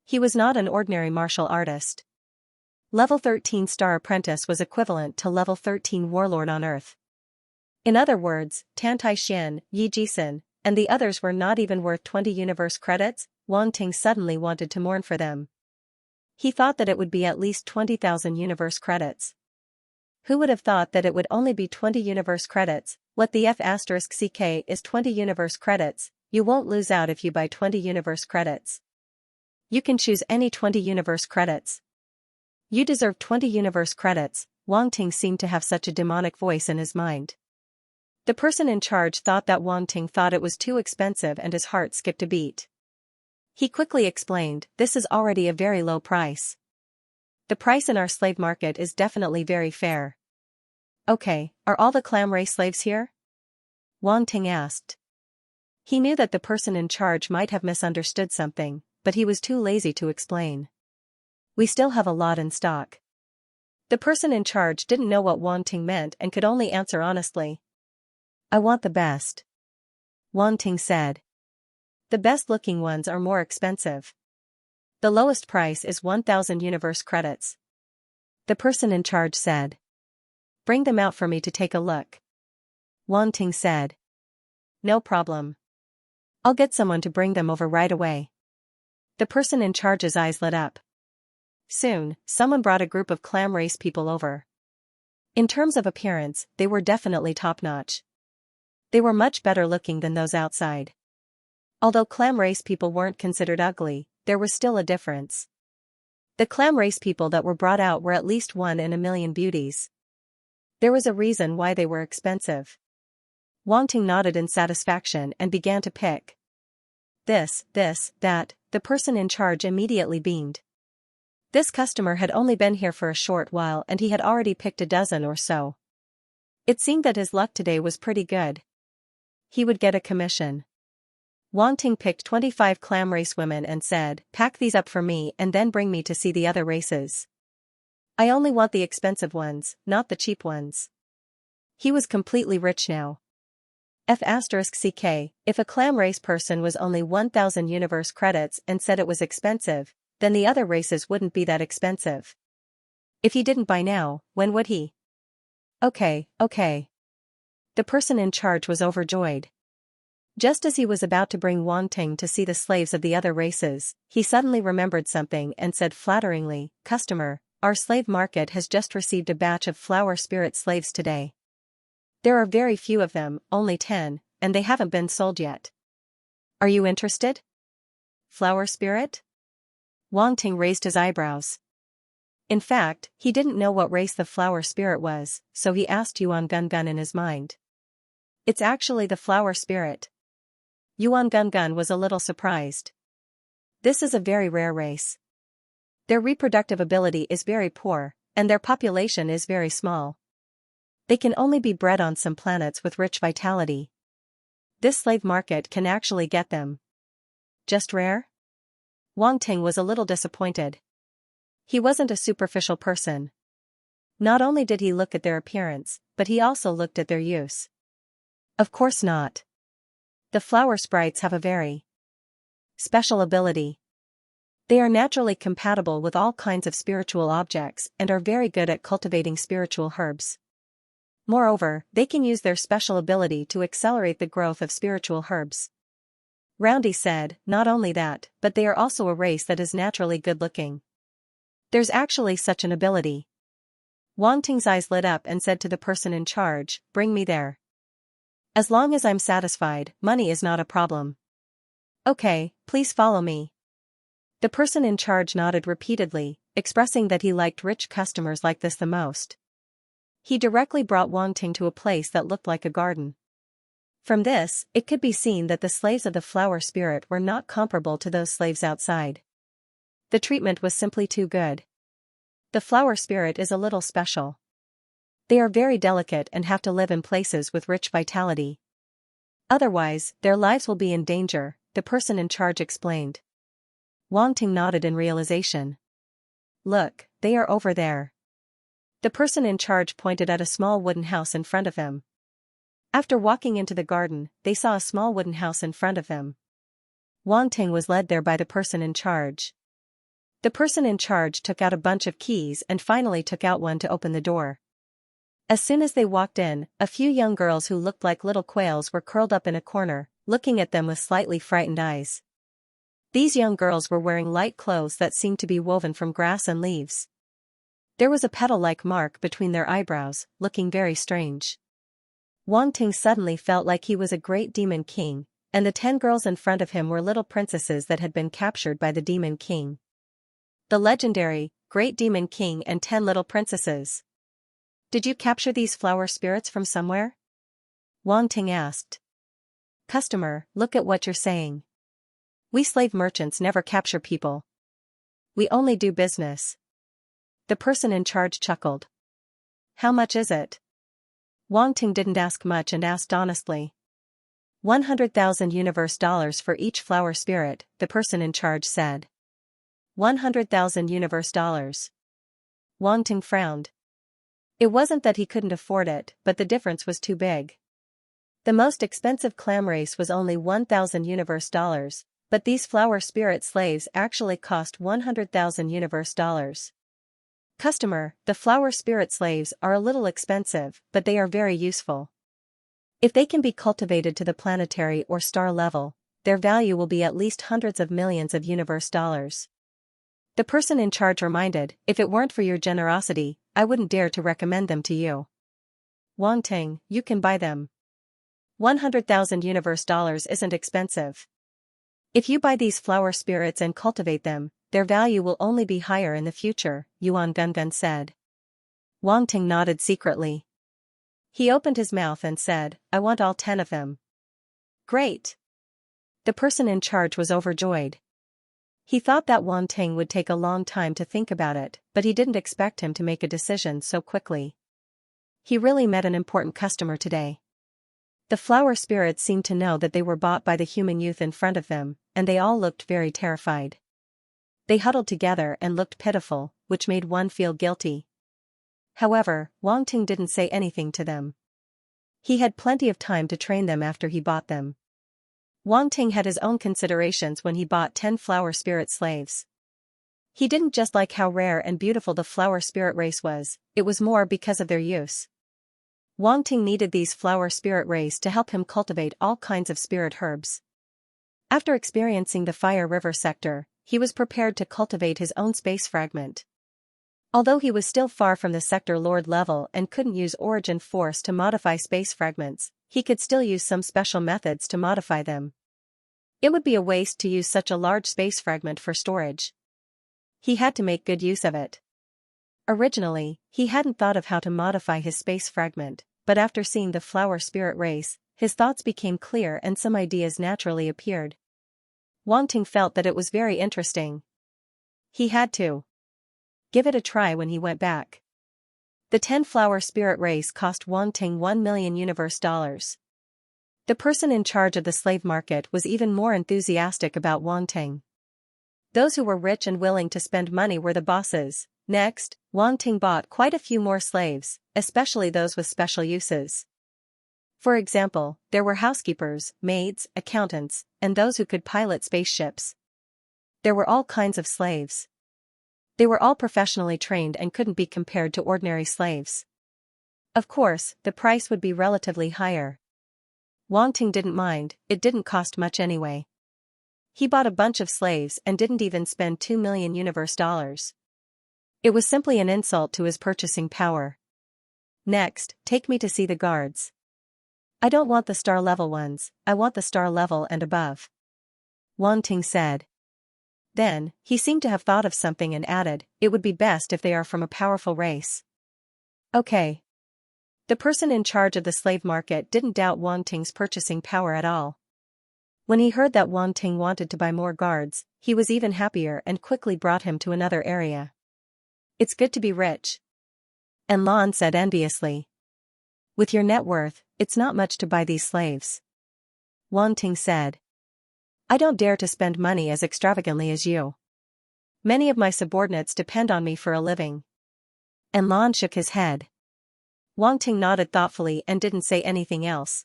He was not an ordinary martial artist. Level 13 star apprentice was equivalent to level 13 warlord on Earth. In other words, Tan Tai Xian, Yi Jisun, and the others were not even worth 20 universe credits. Wang Ting suddenly wanted to mourn for them. He thought that it would be at least 20,000 universe credits. Who would have thought that it would only be 20 universe credits? What the F***ck is 20 universe credits. You won't lose out if you buy 20 universe credits. You can choose any 20 universe credits. You deserve 20 universe credits. Wang Ting seemed to have such a demonic voice in his mind. The person in charge thought that Wang Ting thought it was too expensive and his heart skipped a beat. He quickly explained, "This is already a very low price. The price in our slave market is definitely very fair." "Okay, are all the clam race slaves here?" Wang Ting asked. He knew that the person in charge might have misunderstood something, but he was too lazy to explain. "We still have a lot in stock." The person in charge didn't know what Wang Ting meant and could only answer honestly. "I want the best," Wang Ting said. "The best-looking ones are more expensive. The lowest price is 1,000 universe credits." The person in charge said. "Bring them out for me to take a look," Wang Ting said. "No problem. I'll get someone to bring them over right away." The person in charge's eyes lit up. Soon, someone brought a group of clam race people over. In terms of appearance, they were definitely top-notch. They were much better looking than those outside. Although clam race people weren't considered ugly, there was still a difference. The clam race people that were brought out were at least 1 in a million beauties. There was a reason why they were expensive. Wang Ting nodded in satisfaction and began to pick. This, that, the person in charge immediately beamed. This customer had only been here for a short while and he had already picked a dozen or so. It seemed that his luck today was pretty good. He would get a commission. Wang Ting picked 25 clam race women and said, "Pack these up for me and then bring me to see the other races. I only want the expensive ones, not the cheap ones." He was completely rich now. F***ck, if a clam race person was only 1,000 universe credits and said it was expensive, then the other races wouldn't be that expensive. If he didn't buy now, when would he? Okay. The person in charge was overjoyed. Just as he was about to bring Wang Ting to see the slaves of the other races, he suddenly remembered something and said flatteringly, "Customer, our slave market has just received a batch of flower spirit slaves today. There are very few of them, only 10, and they haven't been sold yet. Are you interested?" Flower spirit? Wang Ting raised his eyebrows. In fact, he didn't know what race the flower spirit was, so he asked Yuan Gun Gun in his mind. "It's actually the flower spirit." Yuan Gun Gun was a little surprised. "This is a very rare race. Their reproductive ability is very poor, and their population is very small. They can only be bred on some planets with rich vitality. This slave market can actually get them." "Just rare?" Wang Ting was a little disappointed. He wasn't a superficial person. Not only did he look at their appearance, but he also looked at their use. Of course not. The flower sprites have a very special ability. They are naturally compatible with all kinds of spiritual objects and are very good at cultivating spiritual herbs. Moreover, they can use their special ability to accelerate the growth of spiritual herbs. Roundy said, "Not only that, but they are also a race that is naturally good-looking. There's actually such an ability." Wang Ting's eyes lit up and said to the person in charge, "Bring me there. As long as I'm satisfied, money is not a problem." "Okay, please follow me." The person in charge nodded repeatedly, expressing that he liked rich customers like this the most. He directly brought Wang Ting to a place that looked like a garden. From this, it could be seen that the slaves of the flower spirit were not comparable to those slaves outside. The treatment was simply too good. The flower spirit is a little special. They are very delicate and have to live in places with rich vitality. Otherwise, their lives will be in danger, the person in charge explained. Wang Ting nodded in realization. "Look, they are over there." The person in charge pointed at a small wooden house in front of him. After walking into the garden, they saw a small wooden house in front of them. Wang Ting was led there by the person in charge. The person in charge took out a bunch of keys and finally took out one to open the door. As soon as they walked in, a few young girls who looked like little quails were curled up in a corner, looking at them with slightly frightened eyes. These young girls were wearing light clothes that seemed to be woven from grass and leaves. There was a petal-like mark between their eyebrows, looking very strange. Wang Ting suddenly felt like he was a great demon king, and the 10 girls in front of him were little princesses that had been captured by the demon king. The legendary, Great Demon King and 10 little princesses. Did you capture these flower spirits from somewhere? Wang Ting asked. Customer, look at what you're saying. We slave merchants never capture people. We only do business. The person in charge chuckled. How much is it? Wang Ting didn't ask much and asked honestly. 100,000 universe dollars for each flower spirit, the person in charge said. 100,000 universe dollars. Wang Ting frowned. It wasn't that he couldn't afford it, but the difference was too big. The most expensive clam race was only 1,000 universe dollars, but these flower spirit slaves actually cost 100,000 universe dollars. Customer, the flower spirit slaves are a little expensive, but they are very useful. If they can be cultivated to the planetary or star level, their value will be at least hundreds of millions of universe dollars. The person in charge reminded, if it weren't for your generosity, I wouldn't dare to recommend them to you. Wang Ting, you can buy them. 100,000 universe dollars isn't expensive. If you buy these flower spirits and cultivate them, their value will only be higher in the future, Yuan Gungun said. Wang Ting nodded secretly. He opened his mouth and said, I want all 10 of them. Great. The person in charge was overjoyed. He thought that Wang Ting would take a long time to think about it, but he didn't expect him to make a decision so quickly. He really met an important customer today. The flower spirits seemed to know that they were bought by the human youth in front of them, and they all looked very terrified. They huddled together and looked pitiful, which made one feel guilty. However, Wang Ting didn't say anything to them. He had plenty of time to train them after he bought them. Wang Ting had his own considerations when he bought 10 flower spirit slaves. He didn't just like how rare and beautiful the flower spirit race was, it was more because of their use. Wang Ting needed these flower spirit race to help him cultivate all kinds of spirit herbs. After experiencing the Fire River sector, he was prepared to cultivate his own space fragment. Although he was still far from the sector lord level and couldn't use origin force to modify space fragments, he could still use some special methods to modify them. It would be a waste to use such a large space fragment for storage. He had to make good use of it. Originally, he hadn't thought of how to modify his space fragment, but after seeing the flower spirit race, his thoughts became clear and some ideas naturally appeared. Wang Ting felt that it was very interesting. He had to give it a try when he went back. The 10 flower spirit race cost Wang Ting 1 million universe dollars. The person in charge of the slave market was even more enthusiastic about Wang Ting. Those who were rich and willing to spend money were the bosses. Next, Wang Ting bought quite a few more slaves, especially those with special uses. For example, there were housekeepers, maids, accountants, and those who could pilot spaceships. There were all kinds of slaves. They were all professionally trained and couldn't be compared to ordinary slaves. Of course, the price would be relatively higher. Wang Ting didn't mind, it didn't cost much anyway. He bought a bunch of slaves and didn't even spend 2 million universe dollars. It was simply an insult to his purchasing power. Next, take me to see the guards. I don't want the star level ones, I want the star level and above. Wang Ting said. Then, he seemed to have thought of something and added, it would be best if they are from a powerful race. Okay. The person in charge of the slave market didn't doubt Wang Ting's purchasing power at all. When he heard that Wang Ting wanted to buy more guards, he was even happier and quickly brought him to another area. It's good to be rich. And Lan said enviously. With your net worth, it's not much to buy these slaves. Wang Ting said. I don't dare to spend money as extravagantly as you. Many of my subordinates depend on me for a living. And Lan shook his head. Wang Ting nodded thoughtfully and didn't say anything else.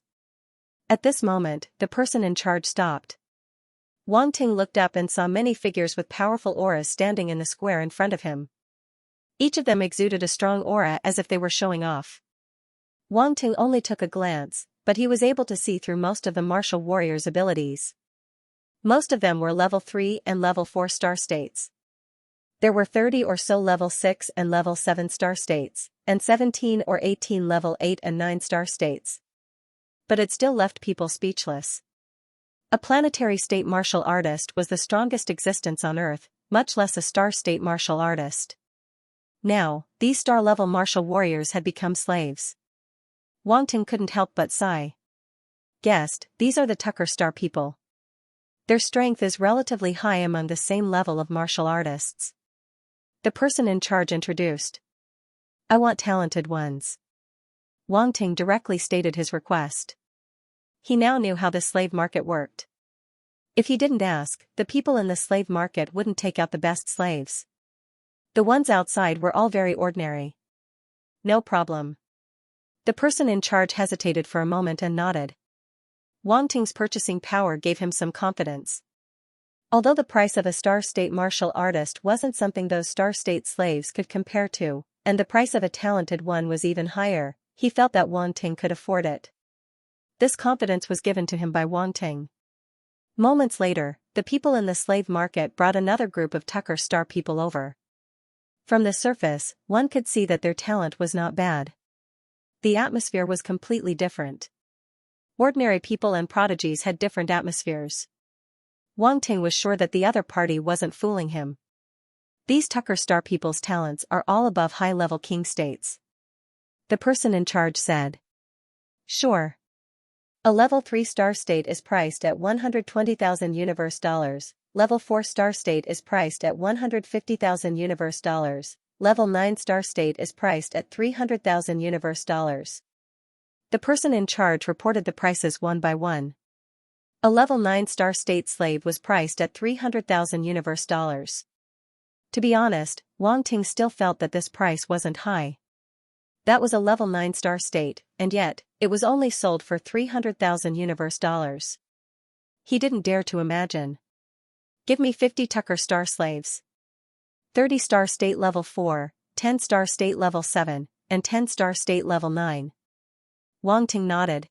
At this moment, the person in charge stopped. Wang Ting looked up and saw many figures with powerful auras standing in the square in front of him. Each of them exuded a strong aura as if they were showing off. Wang Ting only took a glance, but he was able to see through most of the martial warrior's abilities. Most of them were level 3 and level 4 star states. There were 30 or so level 6 and level 7 star states, and 17 or 18 level 8 and 9 star states. But it still left people speechless. A planetary state martial artist was the strongest existence on Earth, much less a star state martial artist. Now, these star-level martial warriors had become slaves. Wang Ting couldn't help but sigh. Guessed, these are the Tucker Star people. Their strength is relatively high among the same level of martial artists. The person in charge introduced. I want talented ones. Wang Ting directly stated his request. He now knew how the slave market worked. If he didn't ask, the people in the slave market wouldn't take out the best slaves. The ones outside were all very ordinary. No problem. The person in charge hesitated for a moment and nodded. Wang Ting's purchasing power gave him some confidence. Although the price of a star state martial artist wasn't something those star state slaves could compare to, and the price of a talented one was even higher, he felt that Wang Ting could afford it. This confidence was given to him by Wang Ting. Moments later, the people in the slave market brought another group of Tucker Star people over. From the surface, one could see that their talent was not bad. The atmosphere was completely different. Ordinary people and prodigies had different atmospheres. Wang Ting was sure that the other party wasn't fooling him. These Tucker Star people's talents are all above high-level king states. The person in charge said. Sure. A level 3 star state is priced at 120,000 universe dollars, level 4 star state is priced at 150,000 universe dollars, level 9 star state is priced at 300,000 universe dollars. The person in charge reported the prices one by one. A level 9 star state slave was priced at 300,000 universe dollars. To be honest, Wang Ting still felt that this price wasn't high. That was a level 9 star state, and yet, it was only sold for 300,000 universe dollars. He didn't dare to imagine. Give me 50 Tucker Star slaves. 30 star state level 4, 10 star state level 7, and 10 star state level 9. Wang Ting nodded.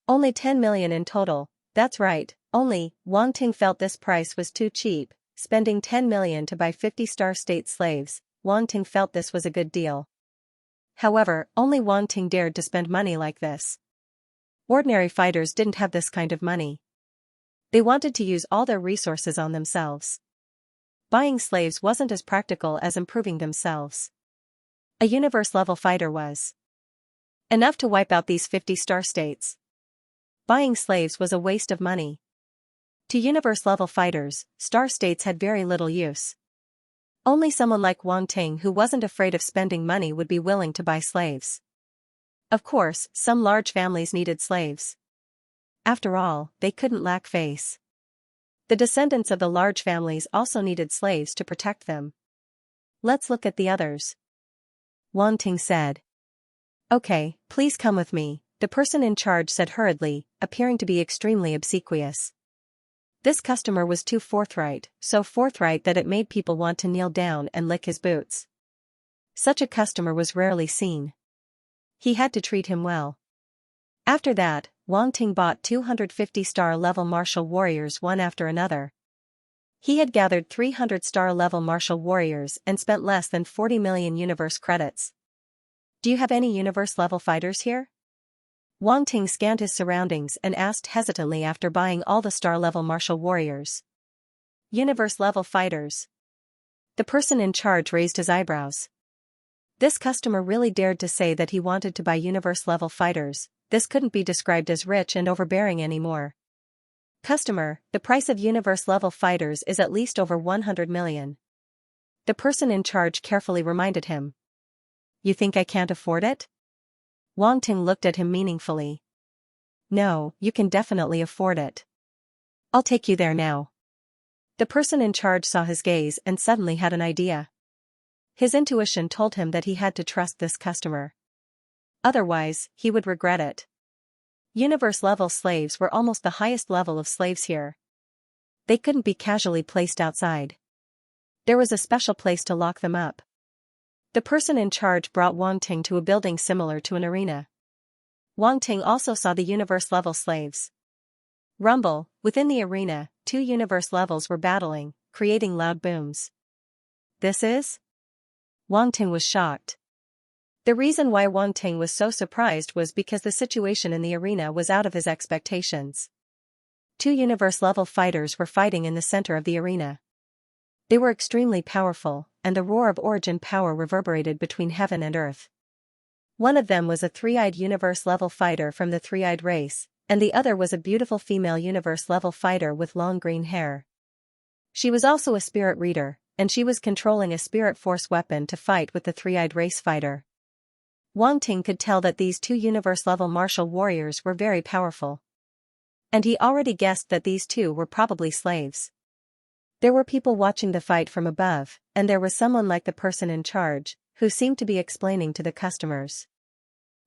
Only 10 million in total, that's right, only. Wang Ting felt this price was too cheap, spending 10 million to buy 50 star state slaves. Wang Ting felt this was a good deal. However, only Wang Ting dared to spend money like this. Ordinary fighters didn't have this kind of money. They wanted to use all their resources on themselves. Buying slaves wasn't as practical as improving themselves. A universe-level fighter was enough to wipe out these 50 star states. Buying slaves was a waste of money. To universe-level fighters, star states had very little use. Only someone like Wang Ting who wasn't afraid of spending money would be willing to buy slaves. Of course, some large families needed slaves. After all, they couldn't lack face. The descendants of the large families also needed slaves to protect them. Let's look at the others. Wang Ting said. Okay, please come with me, the person in charge said hurriedly, appearing to be extremely obsequious. This customer was too forthright, so forthright that it made people want to kneel down and lick his boots. Such a customer was rarely seen. He had to treat him well. After that, Wang Ting bought 250 star-level martial warriors one after another. He had gathered 300 star-level martial warriors and spent less than 40 million universe credits. Do you have any universe-level fighters here? Wang Ting scanned his surroundings and asked hesitantly after buying all the star-level martial warriors. Universe-level fighters. The person in charge raised his eyebrows. This customer really dared to say that he wanted to buy universe-level fighters. This couldn't be described as rich and overbearing anymore. Customer, the price of universe-level fighters is at least over 100 million. The person in charge carefully reminded him. You think I can't afford it? Wang Ting looked at him meaningfully. No, you can definitely afford it. I'll take you there now. The person in charge saw his gaze and suddenly had an idea. His intuition told him that he had to trust this customer. Otherwise, he would regret it. Universe-level slaves were almost the highest level of slaves here. They couldn't be casually placed outside. There was a special place to lock them up. The person in charge brought Wang Ting to a building similar to an arena. Wang Ting also saw the universe-level slaves. Rumble, within the arena, two universe levels were battling, creating loud booms. This is? Wang Ting was shocked. The reason why Wang Ting was so surprised was because the situation in the arena was out of his expectations. Two universe-level fighters were fighting in the center of the arena. They were extremely powerful, and the roar of origin power reverberated between heaven and earth. One of them was a three-eyed universe-level fighter from the three-eyed race, and the other was a beautiful female universe-level fighter with long green hair. She was also a spirit reader, and she was controlling a spirit force weapon to fight with the three-eyed race fighter. Wang Ting could tell that these two universe-level martial warriors were very powerful. And he already guessed that these two were probably slaves. There were people watching the fight from above, and there was someone like the person in charge, who seemed to be explaining to the customers.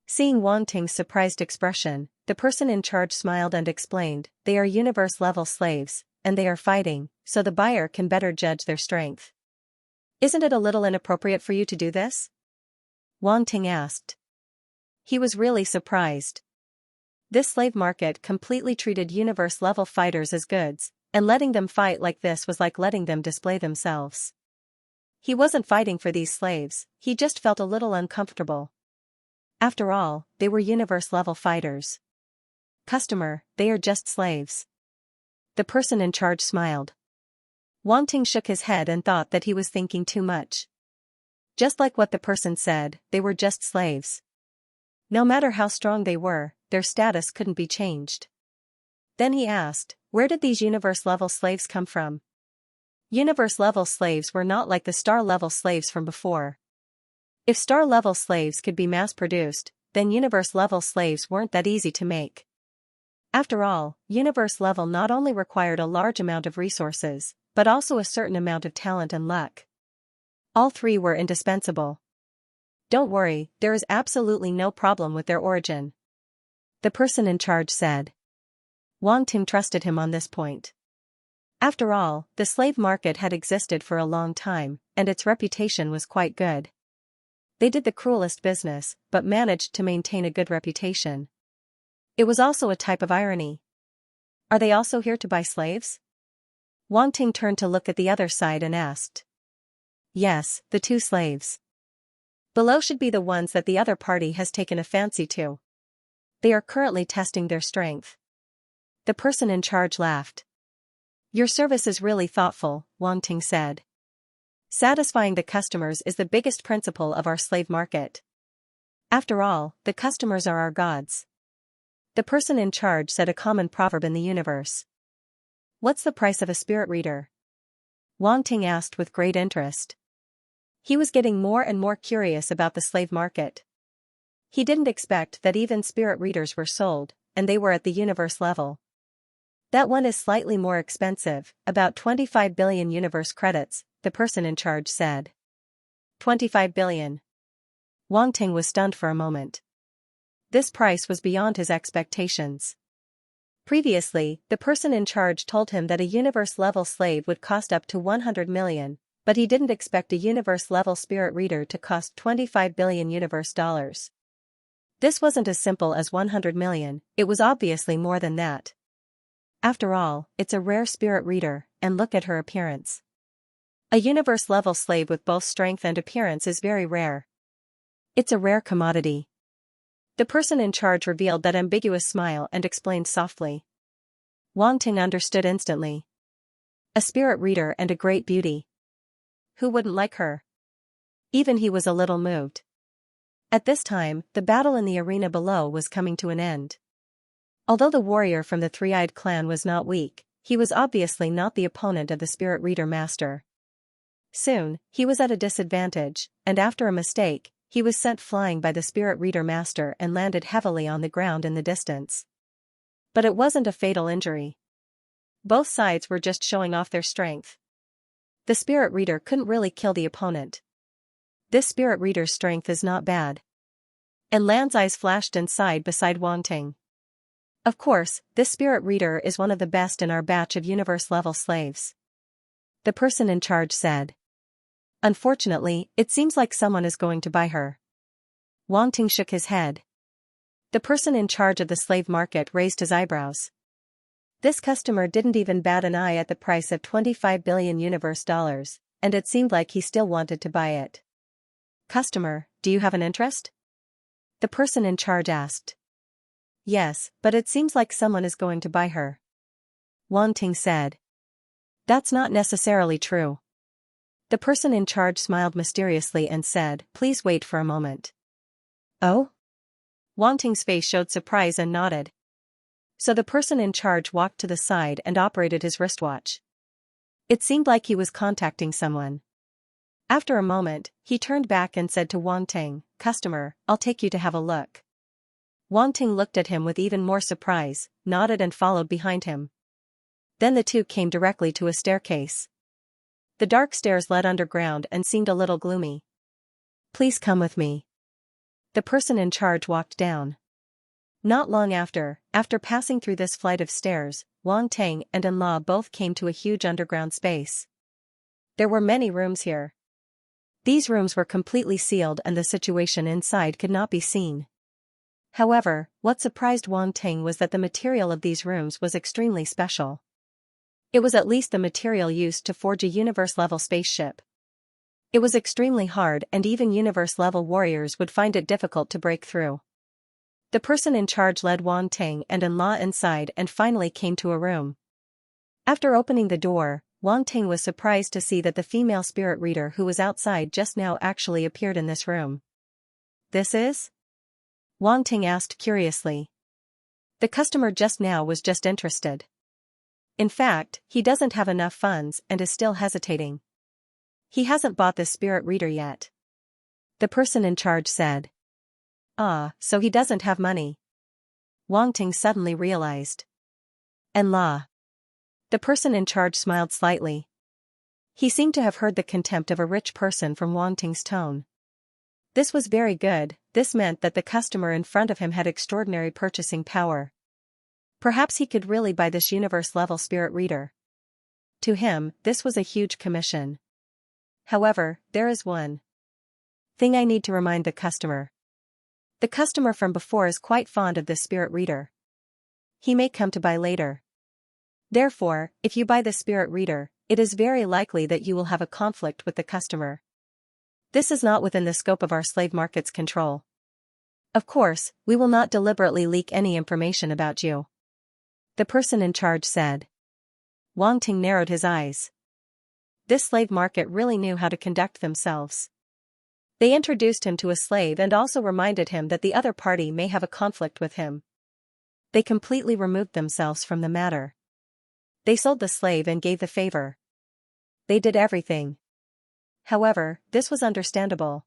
Seeing Wang Ting's surprised expression, the person in charge smiled and explained, "They are universe-level slaves, and they are fighting, so the buyer can better judge their strength." "Isn't it a little inappropriate for you to do this?" Wang Ting asked. He was really surprised. This slave market completely treated universe-level fighters as goods, and letting them fight like this was like letting them display themselves. He wasn't fighting for these slaves, he just felt a little uncomfortable. After all, they were universe-level fighters. "Customer, they are just slaves." The person in charge smiled. Wang Ting shook his head and thought that he was thinking too much. Just like what the person said, they were just slaves. No matter how strong they were, their status couldn't be changed. Then he asked, "Where did these universe-level slaves come from?" Universe-level slaves were not like the star-level slaves from before. If star-level slaves could be mass-produced, then universe-level slaves weren't that easy to make. After all, universe-level not only required a large amount of resources, but also a certain amount of talent and luck. All three were indispensable. "Don't worry, there is absolutely no problem with their origin," the person in charge said. Wang Ting trusted him on this point. After all, the slave market had existed for a long time, and its reputation was quite good. They did the cruelest business, but managed to maintain a good reputation. It was also a type of irony. "Are they also here to buy slaves?" Wang Ting turned to look at the other side and asked. "Yes, the two slaves. Below should be the ones that the other party has taken a fancy to. They are currently testing their strength." The person in charge laughed. "Your service is really thoughtful," Wang Ting said. "Satisfying the customers is the biggest principle of our slave market. After all, the customers are our gods." The person in charge said a common proverb in the universe. "What's the price of a spirit reader?" Wang Ting asked with great interest. He was getting more and more curious about the slave market. He didn't expect that even spirit readers were sold, and they were at the universe level. "That one is slightly more expensive, about 25 billion universe credits," the person in charge said. 25 billion. Wang Ting was stunned for a moment. This price was beyond his expectations. Previously, the person in charge told him that a universe-level slave would cost up to 100 million, but he didn't expect a universe-level spirit reader to cost 25 billion universe dollars. This wasn't as simple as 100 million, it was obviously more than that. After all, it's a rare spirit reader, and look at her appearance. A universe-level slave with both strength and appearance is very rare. It's a rare commodity. The person in charge revealed that ambiguous smile and explained softly. Wang Ting understood instantly. A spirit reader and a great beauty. Who wouldn't like her? Even he was a little moved. At this time, the battle in the arena below was coming to an end. Although the warrior from the three-eyed clan was not weak, he was obviously not the opponent of the spirit reader master. Soon, he was at a disadvantage, and after a mistake, he was sent flying by the spirit reader master and landed heavily on the ground in the distance. But it wasn't a fatal injury. Both sides were just showing off their strength. The spirit reader couldn't really kill the opponent. This spirit reader's strength is not bad. And Lan's eyes flashed and sighed beside Wang Ting. Of course, this spirit reader is one of the best in our batch of universe-level slaves. The person in charge said. Unfortunately, it seems like someone is going to buy her. Wang Ting shook his head. The person in charge of the slave market raised his eyebrows. This customer didn't even bat an eye at the price of 25 billion universe dollars, and it seemed like he still wanted to buy it. Customer, do you have an interest? The person in charge asked. Yes, but it seems like someone is going to buy her. Wang Ting said. That's not necessarily true. The person in charge smiled mysteriously and said, please wait for a moment. Oh? Wang Ting's face showed surprise and nodded. So the person in charge walked to the side and operated his wristwatch. It seemed like he was contacting someone. After a moment, he turned back and said to Wang Ting, customer, I'll take you to have a look. Wang Ting looked at him with even more surprise, nodded and followed behind him. Then the two came directly to a staircase. The dark stairs led underground and seemed a little gloomy. Please come with me. The person in charge walked down. Not long after passing through this flight of stairs, Wang Ting and In-law both came to a huge underground space. There were many rooms here. These rooms were completely sealed and the situation inside could not be seen. However, what surprised Wang Ting was that the material of these rooms was extremely special. It was at least the material used to forge a universe-level spaceship. It was extremely hard and even universe-level warriors would find it difficult to break through. The person in charge led Wang Ting and In-law inside and finally came to a room. After opening the door, Wang Ting was surprised to see that the female spirit reader who was outside just now actually appeared in this room. This is? Wang Ting asked curiously. The customer just now was just interested. In fact, he doesn't have enough funds and is still hesitating. He hasn't bought this spirit reader yet. The person in charge said. Ah, so he doesn't have money. Wang Ting suddenly realized. In-law. The person in charge smiled slightly. He seemed to have heard the contempt of a rich person from Wang Ting's tone. This was very good, this meant that the customer in front of him had extraordinary purchasing power. Perhaps he could really buy this universe-level spirit reader. To him, this was a huge commission. However, there is one thing I need to remind the customer. The customer from before is quite fond of this spirit reader. He may come to buy later. Therefore, if you buy the spirit reader, it is very likely that you will have a conflict with the customer. This is not within the scope of our slave market's control. Of course, we will not deliberately leak any information about you. The person in charge said. Wang Ting narrowed his eyes. This slave market really knew how to conduct themselves. They introduced him to a slave and also reminded him that the other party may have a conflict with him. They completely removed themselves from the matter. They sold the slave and gave the favor. They did everything. However, this was understandable.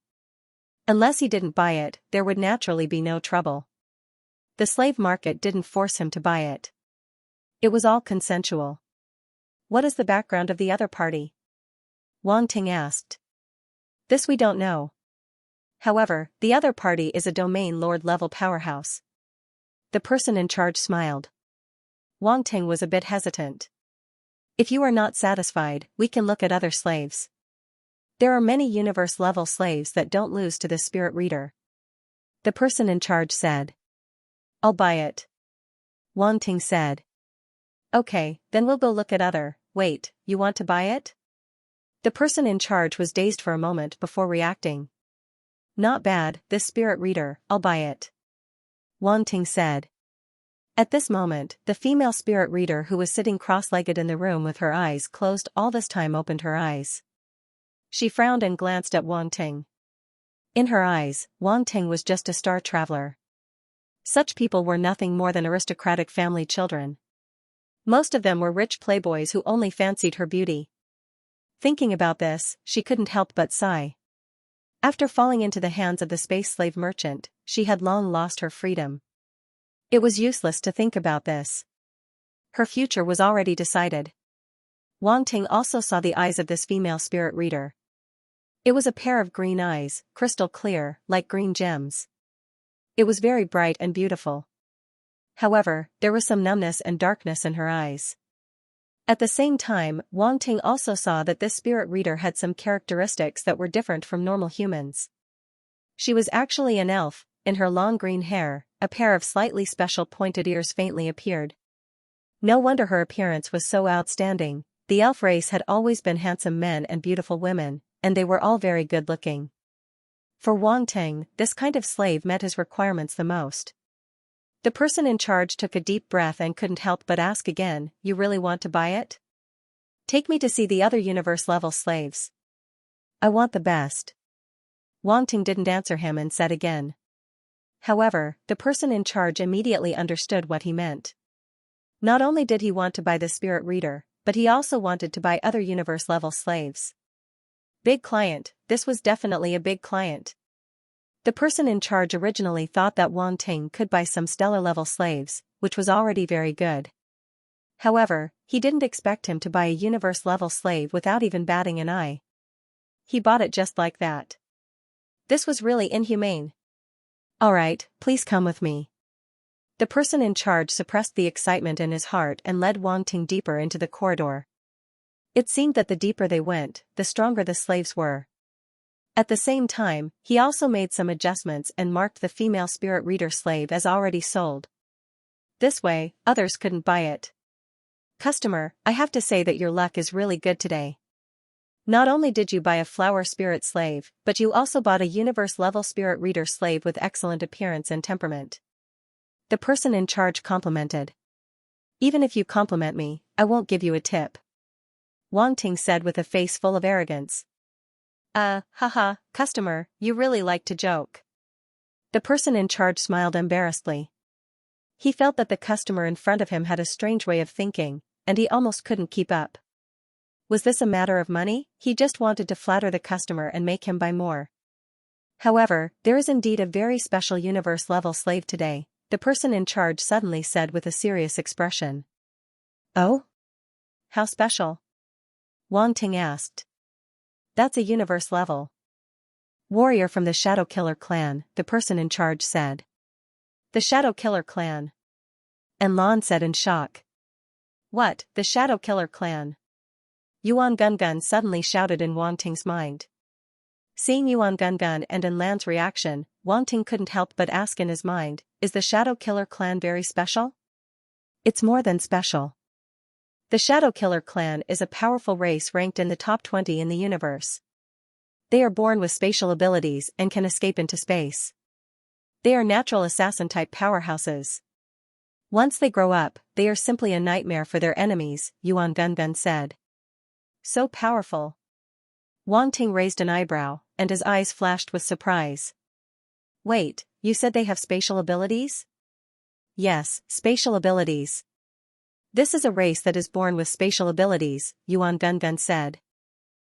Unless he didn't buy it, there would naturally be no trouble. The slave market didn't force him to buy it. It was all consensual. What is the background of the other party? Wang Ting asked. This we don't know. However, the other party is a domain lord-level powerhouse. The person in charge smiled. Wang Ting was a bit hesitant. If you are not satisfied, we can look at other slaves. There are many universe-level slaves that don't lose to the spirit reader. The person in charge said. I'll buy it. Wang Ting said. Okay, then we'll go look at other. Wait, you want to buy it? The person in charge was dazed for a moment before reacting. Not bad, this spirit reader, I'll buy it. Wang Ting said. At this moment, the female spirit reader who was sitting cross-legged in the room with her eyes closed all this time opened her eyes. She frowned and glanced at Wang Ting. In her eyes, Wang Ting was just a star traveler. Such people were nothing more than aristocratic family children. Most of them were rich playboys who only fancied her beauty. Thinking about this, she couldn't help but sigh. After falling into the hands of the space slave merchant, she had long lost her freedom. It was useless to think about this. Her future was already decided. Wang Ting also saw the eyes of this female spirit reader. It was a pair of green eyes, crystal clear, like green gems. It was very bright and beautiful. However, there was some numbness and darkness in her eyes. At the same time, Wang Ting also saw that this spirit reader had some characteristics that were different from normal humans. She was actually an elf, in her long green hair, a pair of slightly special pointed ears faintly appeared. No wonder her appearance was so outstanding. The elf race had always been handsome men and beautiful women, and they were all very good-looking. For Wang Ting, this kind of slave met his requirements the most. The person in charge took a deep breath and couldn't help but ask again, "You really want to buy it? Take me to see the other universe-level slaves. I want the best." Wang Ting didn't answer him and said again. However, the person in charge immediately understood what he meant. Not only did he want to buy the spirit reader, but he also wanted to buy other universe-level slaves. Big client, this was definitely a big client. The person in charge originally thought that Wang Ting could buy some stellar-level slaves, which was already very good. However, he didn't expect him to buy a universe-level slave without even batting an eye. He bought it just like that. This was really inhumane. "Alright, please come with me." The person in charge suppressed the excitement in his heart and led Wang Ting deeper into the corridor. It seemed that the deeper they went, the stronger the slaves were. At the same time, he also made some adjustments and marked the female spirit reader slave as already sold. This way, others couldn't buy it. "Customer, I have to say that your luck is really good today. Not only did you buy a flower spirit slave, but you also bought a universe-level spirit reader slave with excellent appearance and temperament." The person in charge complimented. "Even if you compliment me, I won't give you a tip," Wang Ting said with a face full of arrogance. Haha, customer, you really like to joke." The person in charge smiled embarrassedly. He felt that the customer in front of him had a strange way of thinking, and he almost couldn't keep up. Was this a matter of money? He just wanted to flatter the customer and make him buy more. "However, there is indeed a very special universe-level slave today," the person in charge suddenly said with a serious expression. "Oh? How special?" Wang Ting asked. "That's a universe level warrior from the Shadow Killer clan," the person in charge said. "The Shadow Killer clan?" And Lan said in shock. "What, the Shadow Killer clan?" Yuan Gungun suddenly shouted in Wang Ting's mind. Seeing Yuan Gungun and in Lan's reaction, Wang Ting couldn't help but ask in his mind, "Is the Shadow Killer clan very special?" "It's more than special. The Shadow Killer clan is a powerful race ranked in the top 20 in the universe. They are born with spatial abilities and can escape into space. They are natural assassin-type powerhouses. Once they grow up, they are simply a nightmare for their enemies," Yuan Gungun said. "So powerful?" Wang Ting raised an eyebrow, and his eyes flashed with surprise. "Wait, you said they have spatial abilities?" "Yes, spatial abilities. This is a race that is born with spatial abilities," Yuan Gungun said.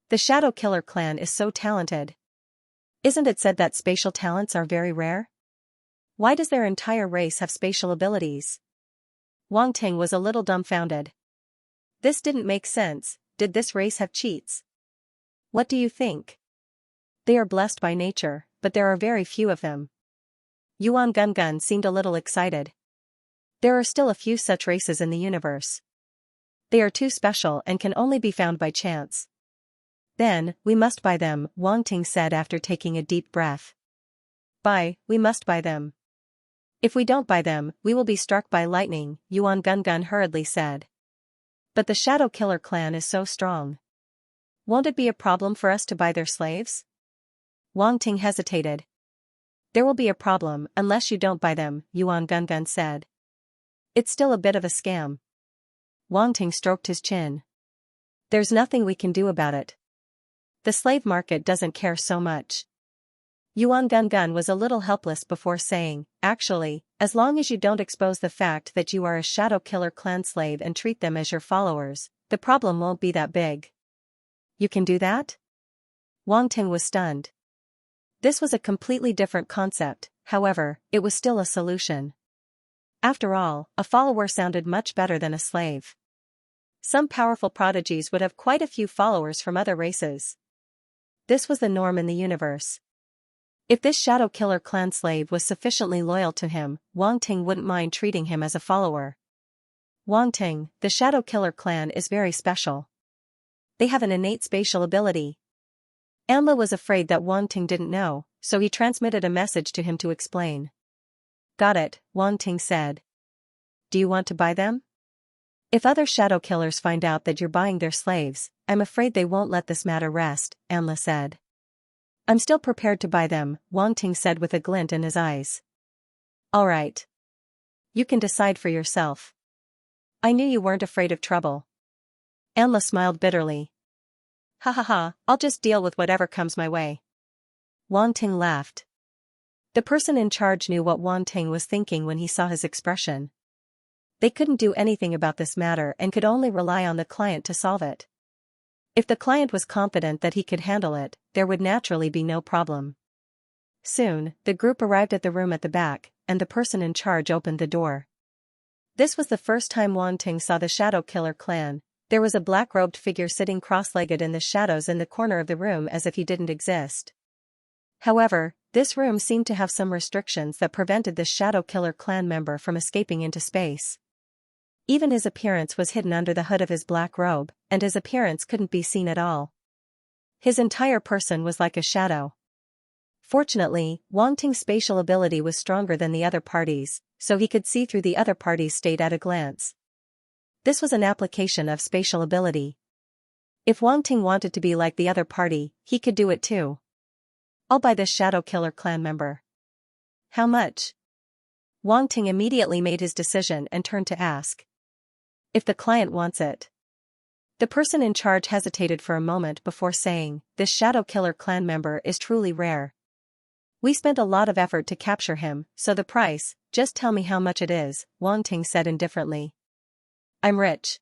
"The Shadow Killer clan is so talented. Isn't it said that spatial talents are very rare? Why does their entire race have spatial abilities?" Wang Ting was a little dumbfounded. This didn't make sense. Did this race have cheats? What do you think? They are blessed by nature, but there are very few of them. Yuan Gungun seemed a little excited. There are still a few such races in the universe. They are too special and can only be found by chance. "Then, we must buy them," Wang Ting said after taking a deep breath. We must buy them. If we don't buy them, we will be struck by lightning," Yuan Gungun hurriedly said. "But the Shadow Killer clan is so strong. Won't it be a problem for us to buy their slaves?" Wang Ting hesitated. "There will be a problem unless you don't buy them," Yuan Gungun said. "It's still a bit of a scam." Wang Ting stroked his chin. "There's nothing we can do about it. The slave market doesn't care so much." Yuan Gungun was a little helpless before saying, "Actually, as long as you don't expose the fact that you are a Shadow Killer clan slave and treat them as your followers, the problem won't be that big." "You can do that?" Wang Ting was stunned. This was a completely different concept, however, it was still a solution. After all, a follower sounded much better than a slave. Some powerful prodigies would have quite a few followers from other races. This was the norm in the universe. If this Shadow Killer clan slave was sufficiently loyal to him, Wang Ting wouldn't mind treating him as a follower. "Wang Ting, the Shadow Killer clan is very special. They have an innate spatial ability." Anla was afraid that Wang Ting didn't know, so he transmitted a message to him to explain. Got it, Wang Ting said. Do you want to buy them? If other shadow killers find out that you're buying their slaves, I'm afraid they won't let this matter rest, Anla said. I'm still prepared to buy them, Wang Ting said with a glint in his eyes. All right. You can decide for yourself. I knew you weren't afraid of trouble. Anla smiled bitterly. Ha ha ha, I'll just deal with whatever comes my way. Wang Ting laughed. The person in charge knew what Wang Ting was thinking when he saw his expression. They couldn't do anything about this matter and could only rely on the client to solve it. If the client was confident that he could handle it, there would naturally be no problem. Soon, the group arrived at the room at the back, and the person in charge opened the door. This was the first time Wang Ting saw the Shadow Killer clan. There was a black-robed figure sitting cross-legged in the shadows in the corner of the room as if he didn't exist. However, this room seemed to have some restrictions that prevented the Shadow Killer clan member from escaping into space. Even his appearance was hidden under the hood of his black robe, and his appearance couldn't be seen at all. His entire person was like a shadow. Fortunately, Wang Ting's spatial ability was stronger than the other parties, so he could see through the other parties' state at a glance. This was an application of spatial ability. If Wang Ting wanted to be like the other party, he could do it too. I'll buy this Shadow Killer clan member. How much? Wang Ting immediately made his decision and turned to ask. If the client wants it. The person in charge hesitated for a moment before saying, this Shadow Killer clan member is truly rare. We spent a lot of effort to capture him, so the price, just tell me how much it is, Wang Ting said indifferently. I'm rich.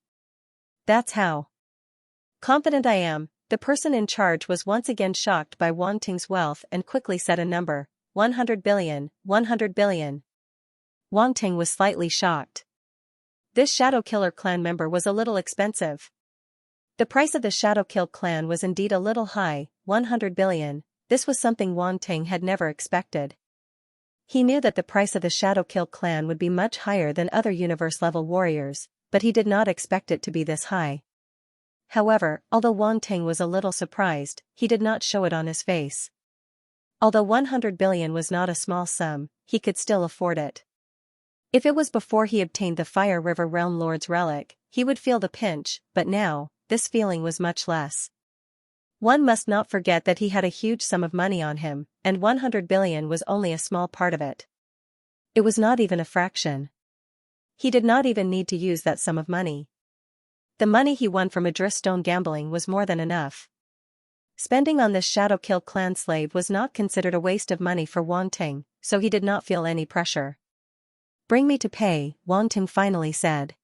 That's how confident I am. The person in charge was once again shocked by Wang Ting's wealth and quickly said a number, 100 billion, 100 billion. Wang Ting was slightly shocked. This Shadow Killer clan member was a little expensive. The price of the Shadow Kill clan was indeed a little high, 100 billion, this was something Wang Ting had never expected. He knew that the price of the Shadow Kill clan would be much higher than other universe-level warriors, but he did not expect it to be this high. However, although Wang Ting was a little surprised, he did not show it on his face. Although 100 billion was not a small sum, he could still afford it. If it was before he obtained the Fire River Realm Lord's relic, he would feel the pinch, but now, this feeling was much less. One must not forget that he had a huge sum of money on him, and 100 billion was only a small part of it. It was not even a fraction. He did not even need to use that sum of money. The money he won from Madras stone gambling was more than enough. Spending on this Shadow Kill clan slave was not considered a waste of money for Wang Ting, so he did not feel any pressure. Bring me to pay, Wang Ting finally said.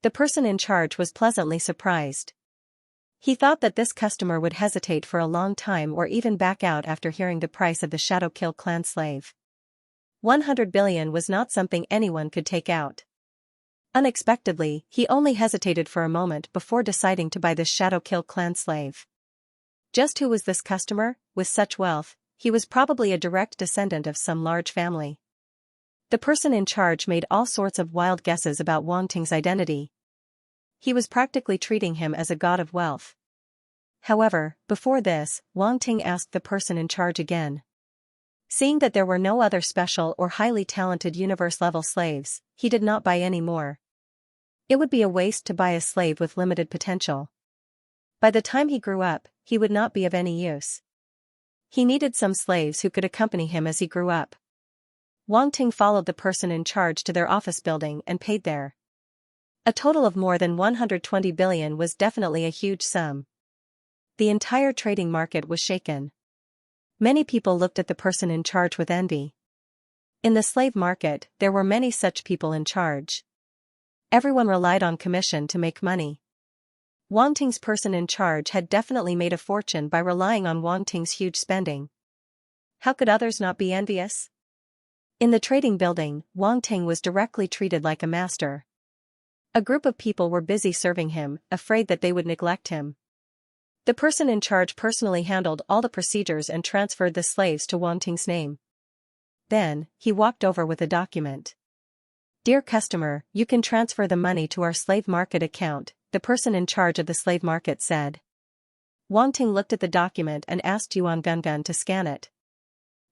The person in charge was pleasantly surprised. He thought that this customer would hesitate for a long time or even back out after hearing the price of the Shadow Kill clan slave. 100 billion was not something anyone could take out. Unexpectedly, he only hesitated for a moment before deciding to buy this Shadow Kill clan slave. Just who was this customer? With such wealth, he was probably a direct descendant of some large family. The person in charge made all sorts of wild guesses about Wang Ting's identity. He was practically treating him as a god of wealth. However, before this, Wang Ting asked the person in charge again. Seeing that there were no other special or highly talented universe-level slaves, he did not buy any more. It would be a waste to buy a slave with limited potential. By the time he grew up, he would not be of any use. He needed some slaves who could accompany him as he grew up. Wang Ting followed the person in charge to their office building and paid there. A total of more than 120 billion was definitely a huge sum. The entire trading market was shaken. Many people looked at the person in charge with envy. In the slave market, there were many such people in charge. Everyone relied on commission to make money. Wang Ting's person in charge had definitely made a fortune by relying on Wang Ting's huge spending. How could others not be envious? In the trading building, Wang Ting was directly treated like a master. A group of people were busy serving him, afraid that they would neglect him. The person in charge personally handled all the procedures and transferred the slaves to Wang Ting's name. Then, he walked over with a document. Dear customer, you can transfer the money to our slave market account, the person in charge of the slave market said. Wang Ting looked at the document and asked Yuan Gungun to scan it.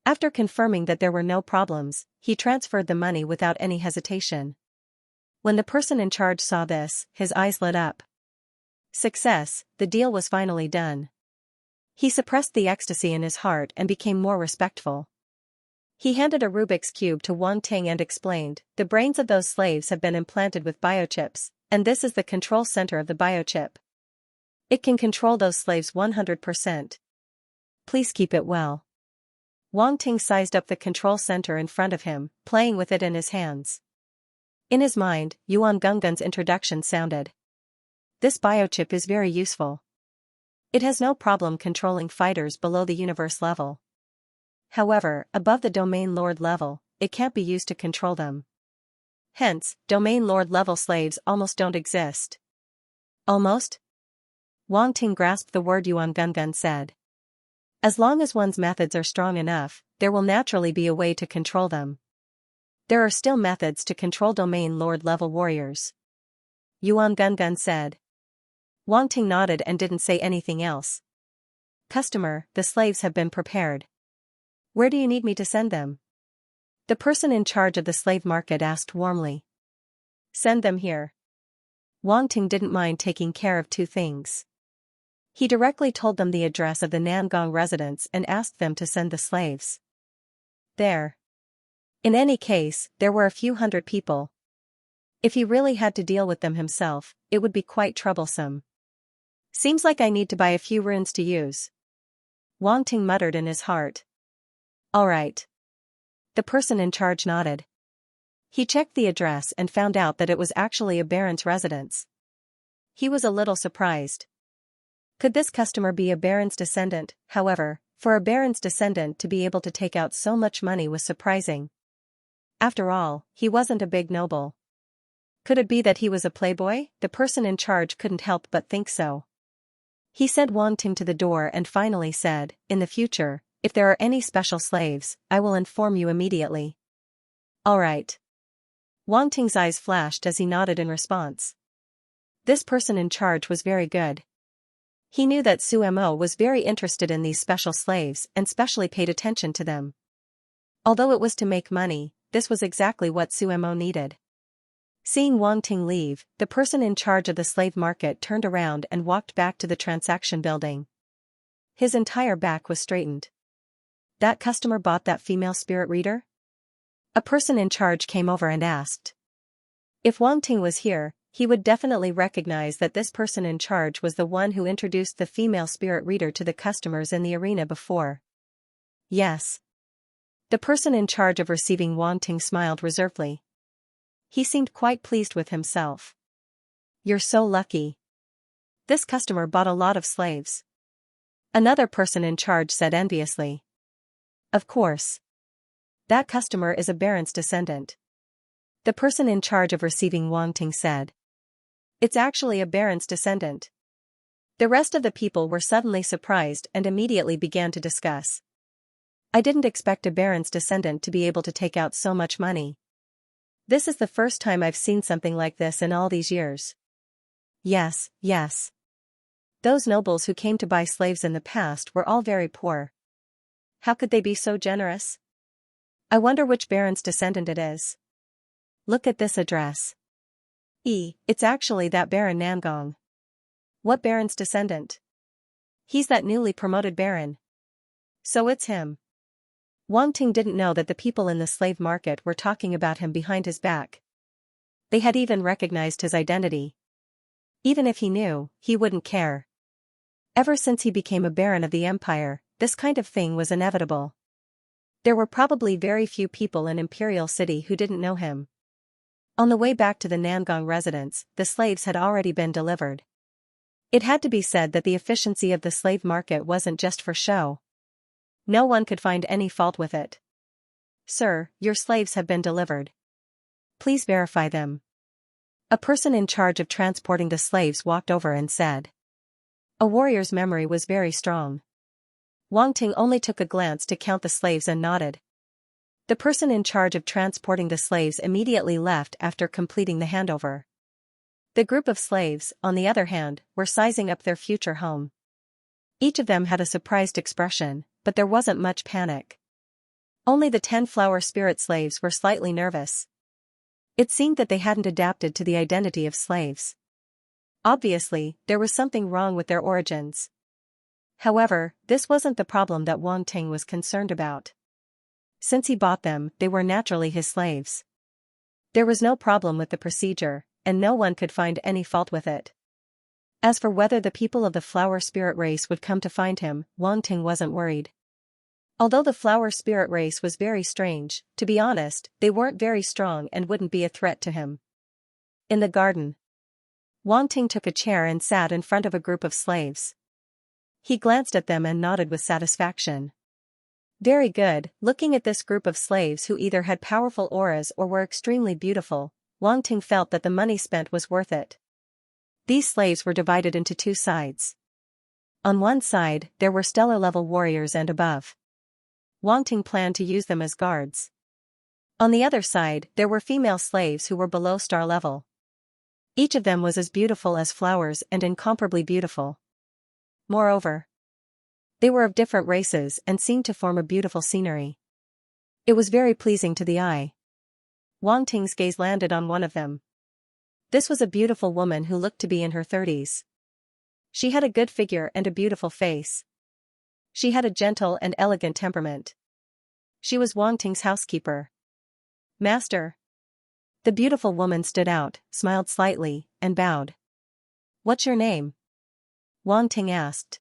After confirming that there were no problems, he transferred the money without any hesitation. When the person in charge saw this, his eyes lit up. Success, the deal was finally done. He suppressed the ecstasy in his heart and became more respectful. He handed a Rubik's Cube to Wang Ting and explained, "The brains of those slaves have been implanted with biochips, and this is the control center of the biochip. It can control those slaves 100%. Please keep it well." Wang Ting sized up the control center in front of him, playing with it in his hands. In his mind, Yuan Gunggun's introduction sounded. This biochip is very useful. It has no problem controlling fighters below the universe level. However, above the domain lord level, it can't be used to control them. Hence, domain lord level slaves almost don't exist. Almost? Wang Ting grasped the word Yuan Gungun said. As long as one's methods are strong enough, there will naturally be a way to control them. There are still methods to control domain lord level warriors. Yuan Gungun said. Wang Ting nodded and didn't say anything else. Customer, the slaves have been prepared. Where do you need me to send them? The person in charge of the slave market asked warmly. Send them here. Wang Ting didn't mind taking care of two things. He directly told them the address of the Nangong residence and asked them to send the slaves there. In any case, there were a few hundred people. If he really had to deal with them himself, it would be quite troublesome. Seems like I need to buy a few runes to use. Wang Ting muttered in his heart. All right. The person in charge nodded. He checked the address and found out that it was actually a baron's residence. He was a little surprised. Could this customer be a baron's descendant? However, for a baron's descendant to be able to take out so much money was surprising. After all, he wasn't a big noble. Could it be that he was a playboy? The person in charge couldn't help but think so. He sent Wang Ting to the door and finally said, "In the future, if there are any special slaves, I will inform you immediately." All right. Wang Ting's eyes flashed as he nodded in response. This person in charge was very good. He knew that Sumo was very interested in these special slaves and specially paid attention to them. Although it was to make money, this was exactly what Sumo needed. Seeing Wang Ting leave, the person in charge of the slave market turned around and walked back to the transaction building. His entire back was straightened. That customer bought that female spirit reader? A person in charge came over and asked. If Wang Ting was here, he would definitely recognize that this person in charge was the one who introduced the female spirit reader to the customers in the arena before. Yes. The person in charge of receiving Wang Ting smiled reservedly. He seemed quite pleased with himself. You're so lucky. This customer bought a lot of slaves. Another person in charge said enviously. Of course. That customer is a baron's descendant. The person in charge of receiving Wang Ting said. It's actually a baron's descendant. The rest of the people were suddenly surprised and immediately began to discuss. I didn't expect a baron's descendant to be able to take out so much money. This is the first time I've seen something like this in all these years. Yes, yes. Those nobles who came to buy slaves in the past were all very poor. How could they be so generous? I wonder which baron's descendant it is. Look at this address. It's actually that Baron Nangong. What baron's descendant? He's that newly promoted baron. So it's him. Wang Ting didn't know that the people in the slave market were talking about him behind his back. They had even recognized his identity. Even if he knew, he wouldn't care. Ever since he became a baron of the empire, this kind of thing was inevitable. There were probably very few people in Imperial City who didn't know him. On the way back to the Nangong residence, the slaves had already been delivered. It had to be said that the efficiency of the slave market wasn't just for show. No one could find any fault with it. Sir, your slaves have been delivered. Please verify them. A person in charge of transporting the slaves walked over and said. A warrior's memory was very strong. Wang Ting only took a glance to count the slaves and nodded. The person in charge of transporting the slaves immediately left after completing the handover. The group of slaves, on the other hand, were sizing up their future home. Each of them had a surprised expression, but there wasn't much panic. Only the 10 flower spirit slaves were slightly nervous. It seemed that they hadn't adapted to the identity of slaves. Obviously, there was something wrong with their origins. However, this wasn't the problem that Wang Ting was concerned about. Since he bought them, they were naturally his slaves. There was no problem with the procedure, and no one could find any fault with it. As for whether the people of the flower spirit race would come to find him, Wang Ting wasn't worried. Although the flower spirit race was very strange, to be honest, they weren't very strong and wouldn't be a threat to him. In the garden, Wang Ting took a chair and sat in front of a group of slaves. He glanced at them and nodded with satisfaction. Very good. Looking at this group of slaves who either had powerful auras or were extremely beautiful, Wang Ting felt that the money spent was worth it. These slaves were divided into two sides. On one side, there were stellar-level warriors and above. Wang Ting planned to use them as guards. On the other side, there were female slaves who were below star level. Each of them was as beautiful as flowers and incomparably beautiful. Moreover, they were of different races and seemed to form a beautiful scenery. It was very pleasing to the eye. Wang Ting's gaze landed on one of them. This was a beautiful woman who looked to be in her 30s. She had a good figure and a beautiful face. She had a gentle and elegant temperament. She was Wang Ting's housekeeper. Master. The beautiful woman stood out, smiled slightly, and bowed. What's your name? Wang Ting asked.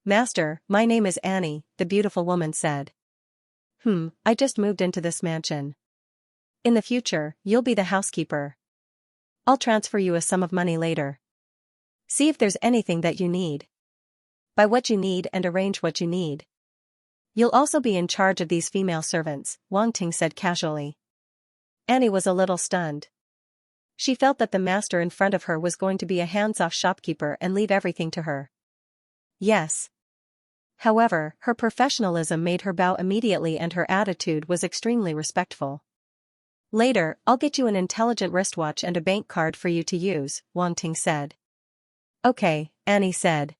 Master, my name is Annie, the beautiful woman said. I just moved into this mansion. In the future, you'll be the housekeeper. I'll transfer you a sum of money later. See if there's anything that you need. Buy what you need and arrange what you need. You'll also be in charge of these female servants, Wang Ting said casually. Annie was a little stunned. She felt that the master in front of her was going to be a hands-off shopkeeper and leave everything to her. Yes. However, her professionalism made her bow immediately and her attitude was extremely respectful. Later, I'll get you an intelligent wristwatch and a bank card for you to use, Wang Ting said. Okay, Annie said.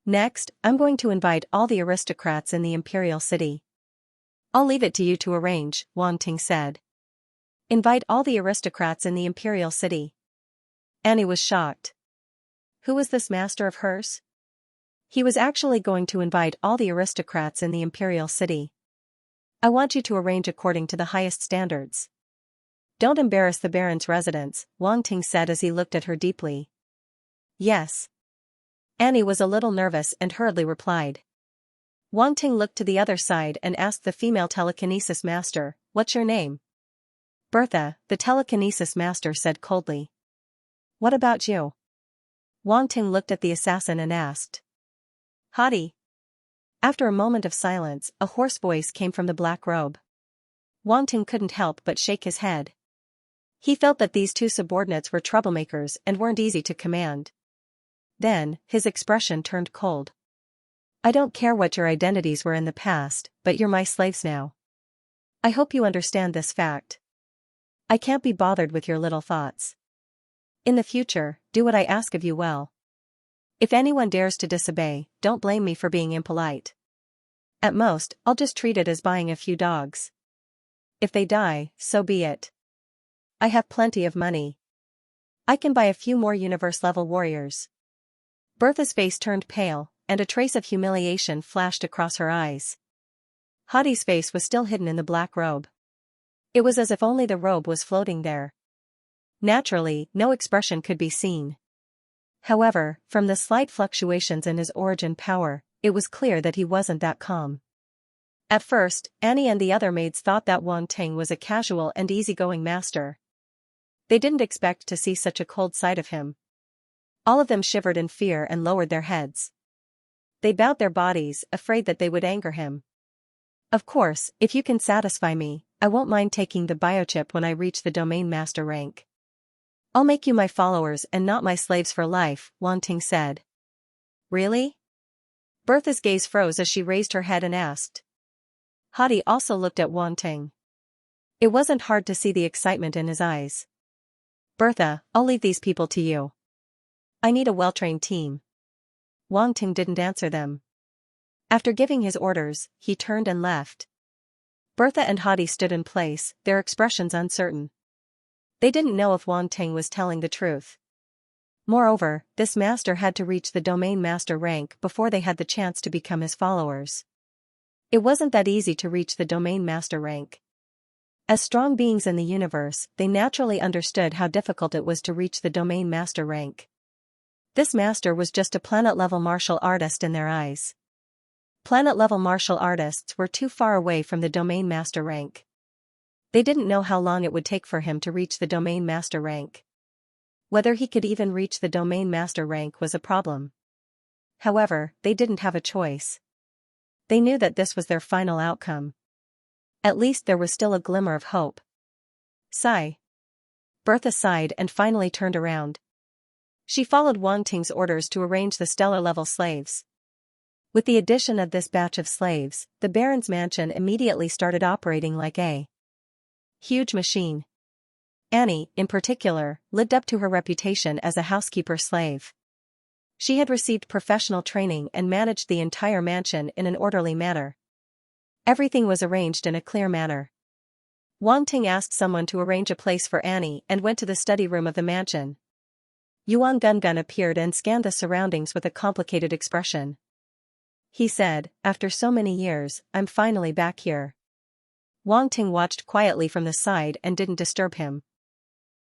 Next, I'm going to invite all the aristocrats in the imperial city. I'll leave it to you to arrange, Wang Ting said. Invite all the aristocrats in the imperial city. Annie was shocked. Who was this master of hers? He was actually going to invite all the aristocrats in the imperial city. I want you to arrange according to the highest standards. Don't embarrass the baron's residence, Wang Ting said as he looked at her deeply. Yes. Annie was a little nervous and hurriedly replied. Wang Ting looked to the other side and asked the female telekinesis master, "What's your name?" Bertha, the telekinesis master said coldly. What about you? Wang Ting looked at the assassin and asked. Hadi. After a moment of silence, a hoarse voice came from the black robe. Wang Ting couldn't help but shake his head. He felt that these two subordinates were troublemakers and weren't easy to command. Then, his expression turned cold. I don't care what your identities were in the past, but you're my slaves now. I hope you understand this fact. I can't be bothered with your little thoughts. In the future, do what I ask of you well. If anyone dares to disobey, don't blame me for being impolite. At most, I'll just treat it as buying a few dogs. If they die, so be it. I have plenty of money. I can buy a few more universe-level warriors. Bertha's face turned pale, and a trace of humiliation flashed across her eyes. Hadi's face was still hidden in the black robe. It was as if only the robe was floating there. Naturally, no expression could be seen. However, from the slight fluctuations in his origin power, it was clear that he wasn't that calm. At first, Annie and the other maids thought that Wang Ting was a casual and easygoing master. They didn't expect to see such a cold side of him. All of them shivered in fear and lowered their heads. They bowed their bodies, afraid that they would anger him. Of course, if you can satisfy me, I won't mind taking the biochip when I reach the domain master rank. I'll make you my followers and not my slaves for life, Wang Ting said. Really? Bertha's gaze froze as she raised her head and asked. Hadi also looked at Wang Ting. It wasn't hard to see the excitement in his eyes. Bertha, I'll leave these people to you. I need a well-trained team. Wang Ting didn't answer them. After giving his orders, he turned and left. Bertha and Hadi stood in place, their expressions uncertain. They didn't know if Wang Ting was telling the truth. Moreover, this master had to reach the domain master rank before they had the chance to become his followers. It wasn't that easy to reach the domain master rank. As strong beings in the universe, they naturally understood how difficult it was to reach the domain master rank. This master was just a planet-level martial artist in their eyes. Planet-level martial artists were too far away from the domain master rank. They didn't know how long it would take for him to reach the domain master rank. Whether he could even reach the domain master rank was a problem. However, they didn't have a choice. They knew that this was their final outcome. At least there was still a glimmer of hope. Sigh. Bertha sighed and finally turned around. She followed Wang Ting's orders to arrange the stellar-level slaves. With the addition of this batch of slaves, the Baron's mansion immediately started operating like a huge machine. Annie, in particular, lived up to her reputation as a housekeeper slave. She had received professional training and managed the entire mansion in an orderly manner. Everything was arranged in a clear manner. Wang Ting asked someone to arrange a place for Annie and went to the study room of the mansion. Yuan Gungun appeared and scanned the surroundings with a complicated expression. He said, "After so many years, I'm finally back here." Wang Ting watched quietly from the side and didn't disturb him.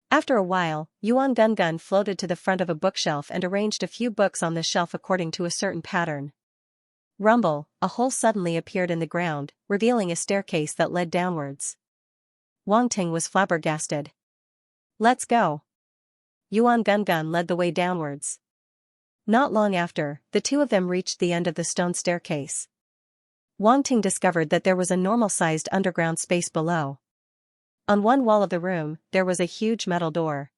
After a while, Yuan Gungun floated to the front of a bookshelf and arranged a few books on the shelf according to a certain pattern. Rumble, a hole suddenly appeared in the ground, revealing a staircase that led downwards. Wang Ting was flabbergasted. "Let's go." Yuan Gungun led the way downwards. Not long after, the two of them reached the end of the stone staircase. Wang Ting discovered that there was a normal-sized underground space below. On one wall of the room, there was a huge metal door.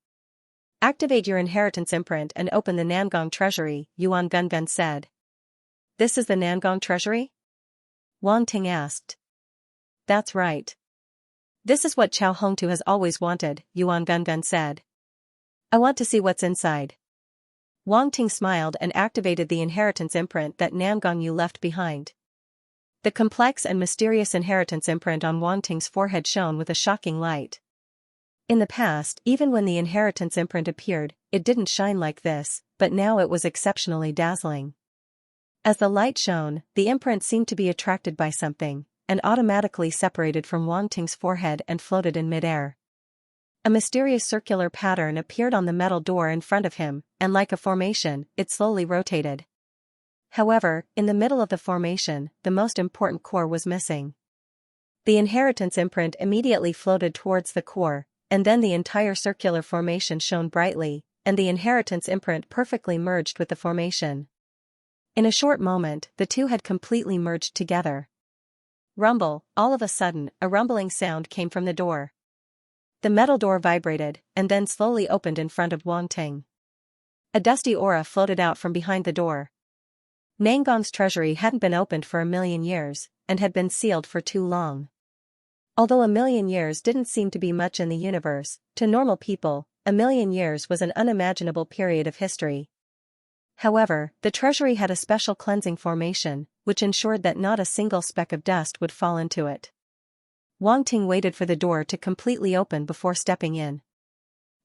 "Activate your inheritance imprint and open the Nangong treasury," Yuan Gungun said. "This is the Nangong treasury?" Wang Ting asked. "That's right. This is what Chao Hongtu has always wanted," Yuan Gungun said. "I want to see what's inside." Wang Ting smiled and activated the inheritance imprint that Nangong Yu left behind. The complex and mysterious inheritance imprint on Wang Ting's forehead shone with a shocking light. In the past, even when the inheritance imprint appeared, it didn't shine like this, but now it was exceptionally dazzling. As the light shone, the imprint seemed to be attracted by something, and automatically separated from Wang Ting's forehead and floated in midair. A mysterious circular pattern appeared on the metal door in front of him, and like a formation, it slowly rotated. However, in the middle of the formation, the most important core was missing. The inheritance imprint immediately floated towards the core, and then the entire circular formation shone brightly, and the inheritance imprint perfectly merged with the formation. In a short moment, the two had completely merged together. Rumble, all of a sudden, a rumbling sound came from the door. The metal door vibrated, and then slowly opened in front of Wang Ting. A dusty aura floated out from behind the door. Nangong's treasury hadn't been opened for 1,000,000 years, and had been sealed for too long. Although 1,000,000 years didn't seem to be much in the universe, to normal people, 1,000,000 years was an unimaginable period of history. However, the treasury had a special cleansing formation, which ensured that not a single speck of dust would fall into it. Wang Ting waited for the door to completely open before stepping in.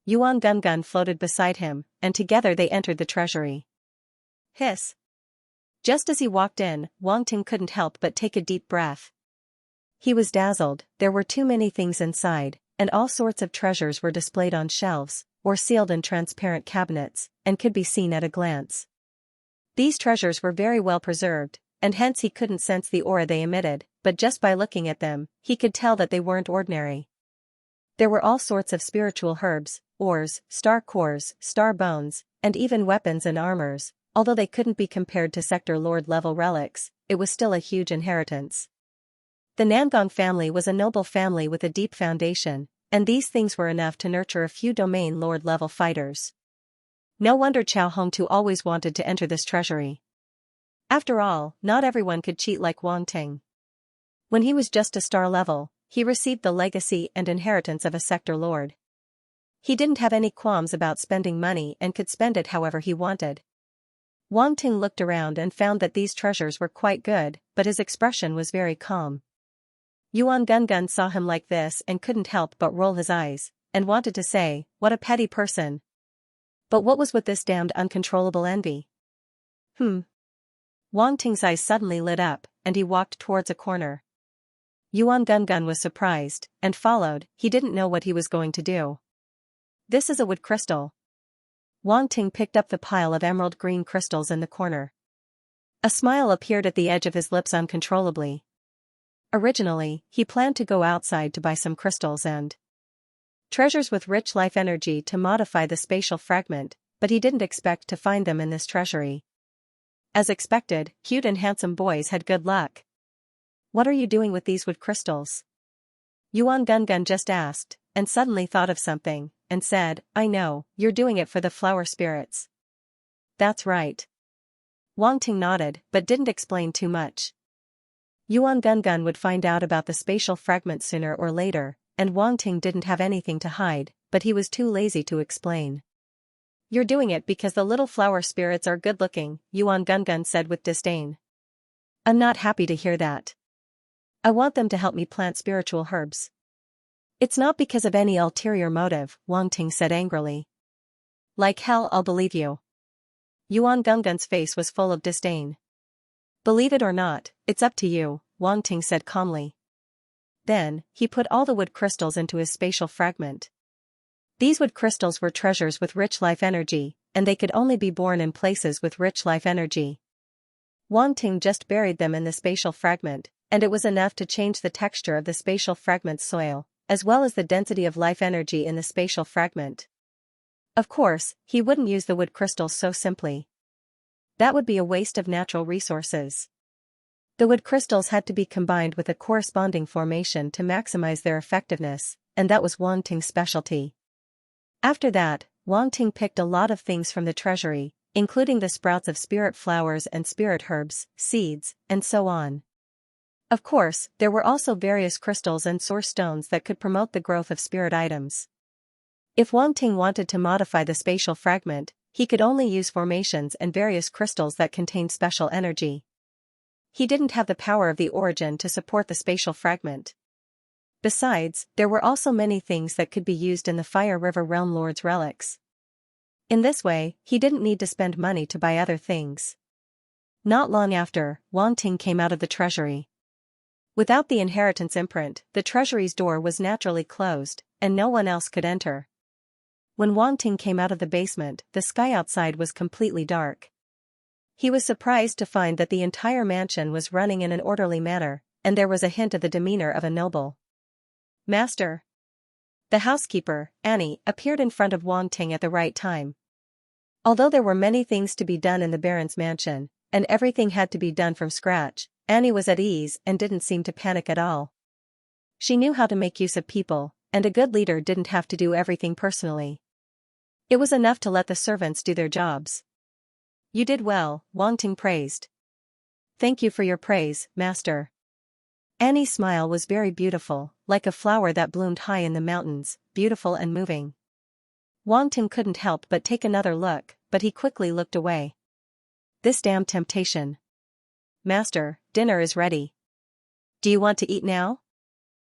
Yuan Gungun floated beside him, and together they entered the treasury. Hiss! Just as he walked in, Wang Ting couldn't help but take a deep breath. He was dazzled. There were too many things inside, and all sorts of treasures were displayed on shelves, or sealed in transparent cabinets, and could be seen at a glance. These treasures were very well preserved, and hence he couldn't sense the aura they emitted, but just by looking at them, he could tell that they weren't ordinary. There were all sorts of spiritual herbs, ores, star cores, star bones, and even weapons and armors. Although they couldn't be compared to Sector Lord level relics, it was still a huge inheritance. The Nangong family was a noble family with a deep foundation, and these things were enough to nurture a few domain lord level fighters. No wonder Chao Hongtu always wanted to enter this treasury. After all, not everyone could cheat like Wang Ting. When he was just a star level, he received the legacy and inheritance of a sector lord. He didn't have any qualms about spending money and could spend it however he wanted. Wang Ting looked around and found that these treasures were quite good, but his expression was very calm. Yuan Gungun saw him like this and couldn't help but roll his eyes, and wanted to say, what a petty person. But what was with this damned uncontrollable envy? Wang Ting's eyes suddenly lit up, and he walked towards a corner. Yuan Gungun was surprised, and followed. He didn't know what he was going to do. This is a wood crystal. Wang Ting picked up the pile of emerald green crystals in the corner. A smile appeared at the edge of his lips uncontrollably. Originally, he planned to go outside to buy some crystals and treasures with rich life energy to modify the spatial fragment, but he didn't expect to find them in this treasury. As expected, cute and handsome boys had good luck. What are you doing with these wood crystals? Yuan Gungun just asked, and suddenly thought of something, and said, I know, you're doing it for the flower spirits. That's right. Wang Ting nodded, but didn't explain too much. Yuan Gungun would find out about the spatial fragment sooner or later, and Wang Ting didn't have anything to hide, but he was too lazy to explain. You're doing it because the little flower spirits are good-looking, Yuan Gungun said with disdain. I'm not happy to hear that. I want them to help me plant spiritual herbs. It's not because of any ulterior motive, Wang Ting said angrily. Like hell I'll believe you. Yuan Gungun's face was full of disdain. Believe it or not, it's up to you, Wang Ting said calmly. Then, he put all the wood crystals into his spatial fragment. These wood crystals were treasures with rich life energy, and they could only be born in places with rich life energy. Wang Ting just buried them in the spatial fragment, and it was enough to change the texture of the spatial fragment's soil, as well as the density of life energy in the spatial fragment. Of course, he wouldn't use the wood crystals so simply. That would be a waste of natural resources. The wood crystals had to be combined with a corresponding formation to maximize their effectiveness, and that was Wang Ting's specialty. After that, Wang Ting picked a lot of things from the treasury, including the sprouts of spirit flowers and spirit herbs, seeds, and so on. Of course, there were also various crystals and source stones that could promote the growth of spirit items. If Wang Ting wanted to modify the spatial fragment, he could only use formations and various crystals that contained special energy. He didn't have the power of the origin to support the spatial fragment. Besides, there were also many things that could be used in the Fire River Realm Lord's relics. In this way, he didn't need to spend money to buy other things. Not long after, Wang Ting came out of the treasury. Without the inheritance imprint, the treasury's door was naturally closed, and no one else could enter. When Wang Ting came out of the basement, the sky outside was completely dark. He was surprised to find that the entire mansion was running in an orderly manner, and there was a hint of the demeanor of a noble. Master. The housekeeper, Annie, appeared in front of Wang Ting at the right time. Although there were many things to be done in the Baron's mansion, and everything had to be done from scratch, Annie was at ease and didn't seem to panic at all. She knew how to make use of people, and a good leader didn't have to do everything personally. It was enough to let the servants do their jobs. You did well, Wang Ting praised. Thank you for your praise, Master. Annie's smile was very beautiful, like a flower that bloomed high in the mountains, beautiful and moving. Wang Ting couldn't help but take another look, but he quickly looked away. This damn temptation. Master, dinner is ready. Do you want to eat now?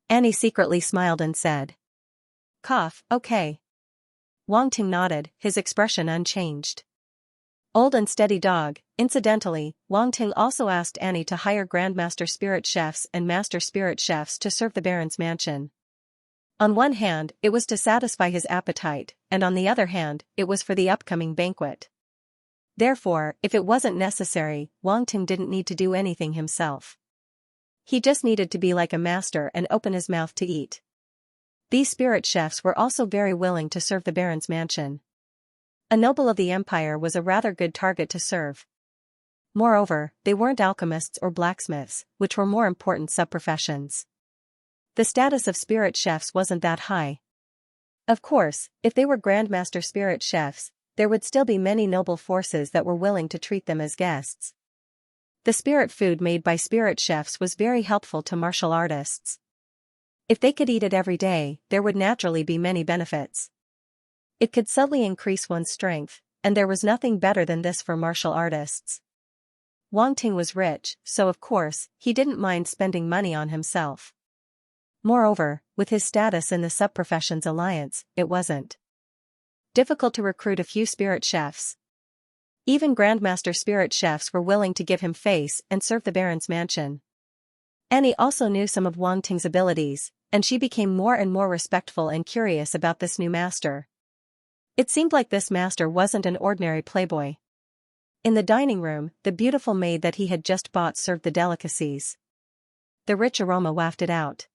Annie secretly smiled and said. Cough, okay. Wang Ting nodded, his expression unchanged. Old and steady dog. Incidentally, Wang Ting also asked Annie to hire Grandmaster Spirit Chefs and Master Spirit Chefs to serve the Baron's mansion. On one hand, it was to satisfy his appetite, and on the other hand, it was for the upcoming banquet. Therefore, if it wasn't necessary, Wang Ting didn't need to do anything himself. He just needed to be like a master and open his mouth to eat. These spirit chefs were also very willing to serve the Baron's mansion. A noble of the empire was a rather good target to serve. Moreover, they weren't alchemists or blacksmiths, which were more important sub-professions. The status of spirit chefs wasn't that high. Of course, if they were Grandmaster Spirit Chefs, there would still be many noble forces that were willing to treat them as guests. The spirit food made by spirit chefs was very helpful to martial artists. If they could eat it every day, there would naturally be many benefits. It could subtly increase one's strength, and there was nothing better than this for martial artists. Wang Ting was rich, so of course, he didn't mind spending money on himself. Moreover, with his status in the Subprofessions Alliance, it wasn't difficult to recruit a few spirit chefs. Even Grandmaster spirit chefs were willing to give him face and serve the Baron's mansion. Annie also knew some of Wang Ting's abilities, and she became more and more respectful and curious about this new master. It seemed like this master wasn't an ordinary playboy. In the dining room, the beautiful maid that he had just bought served the delicacies. The rich aroma wafted out.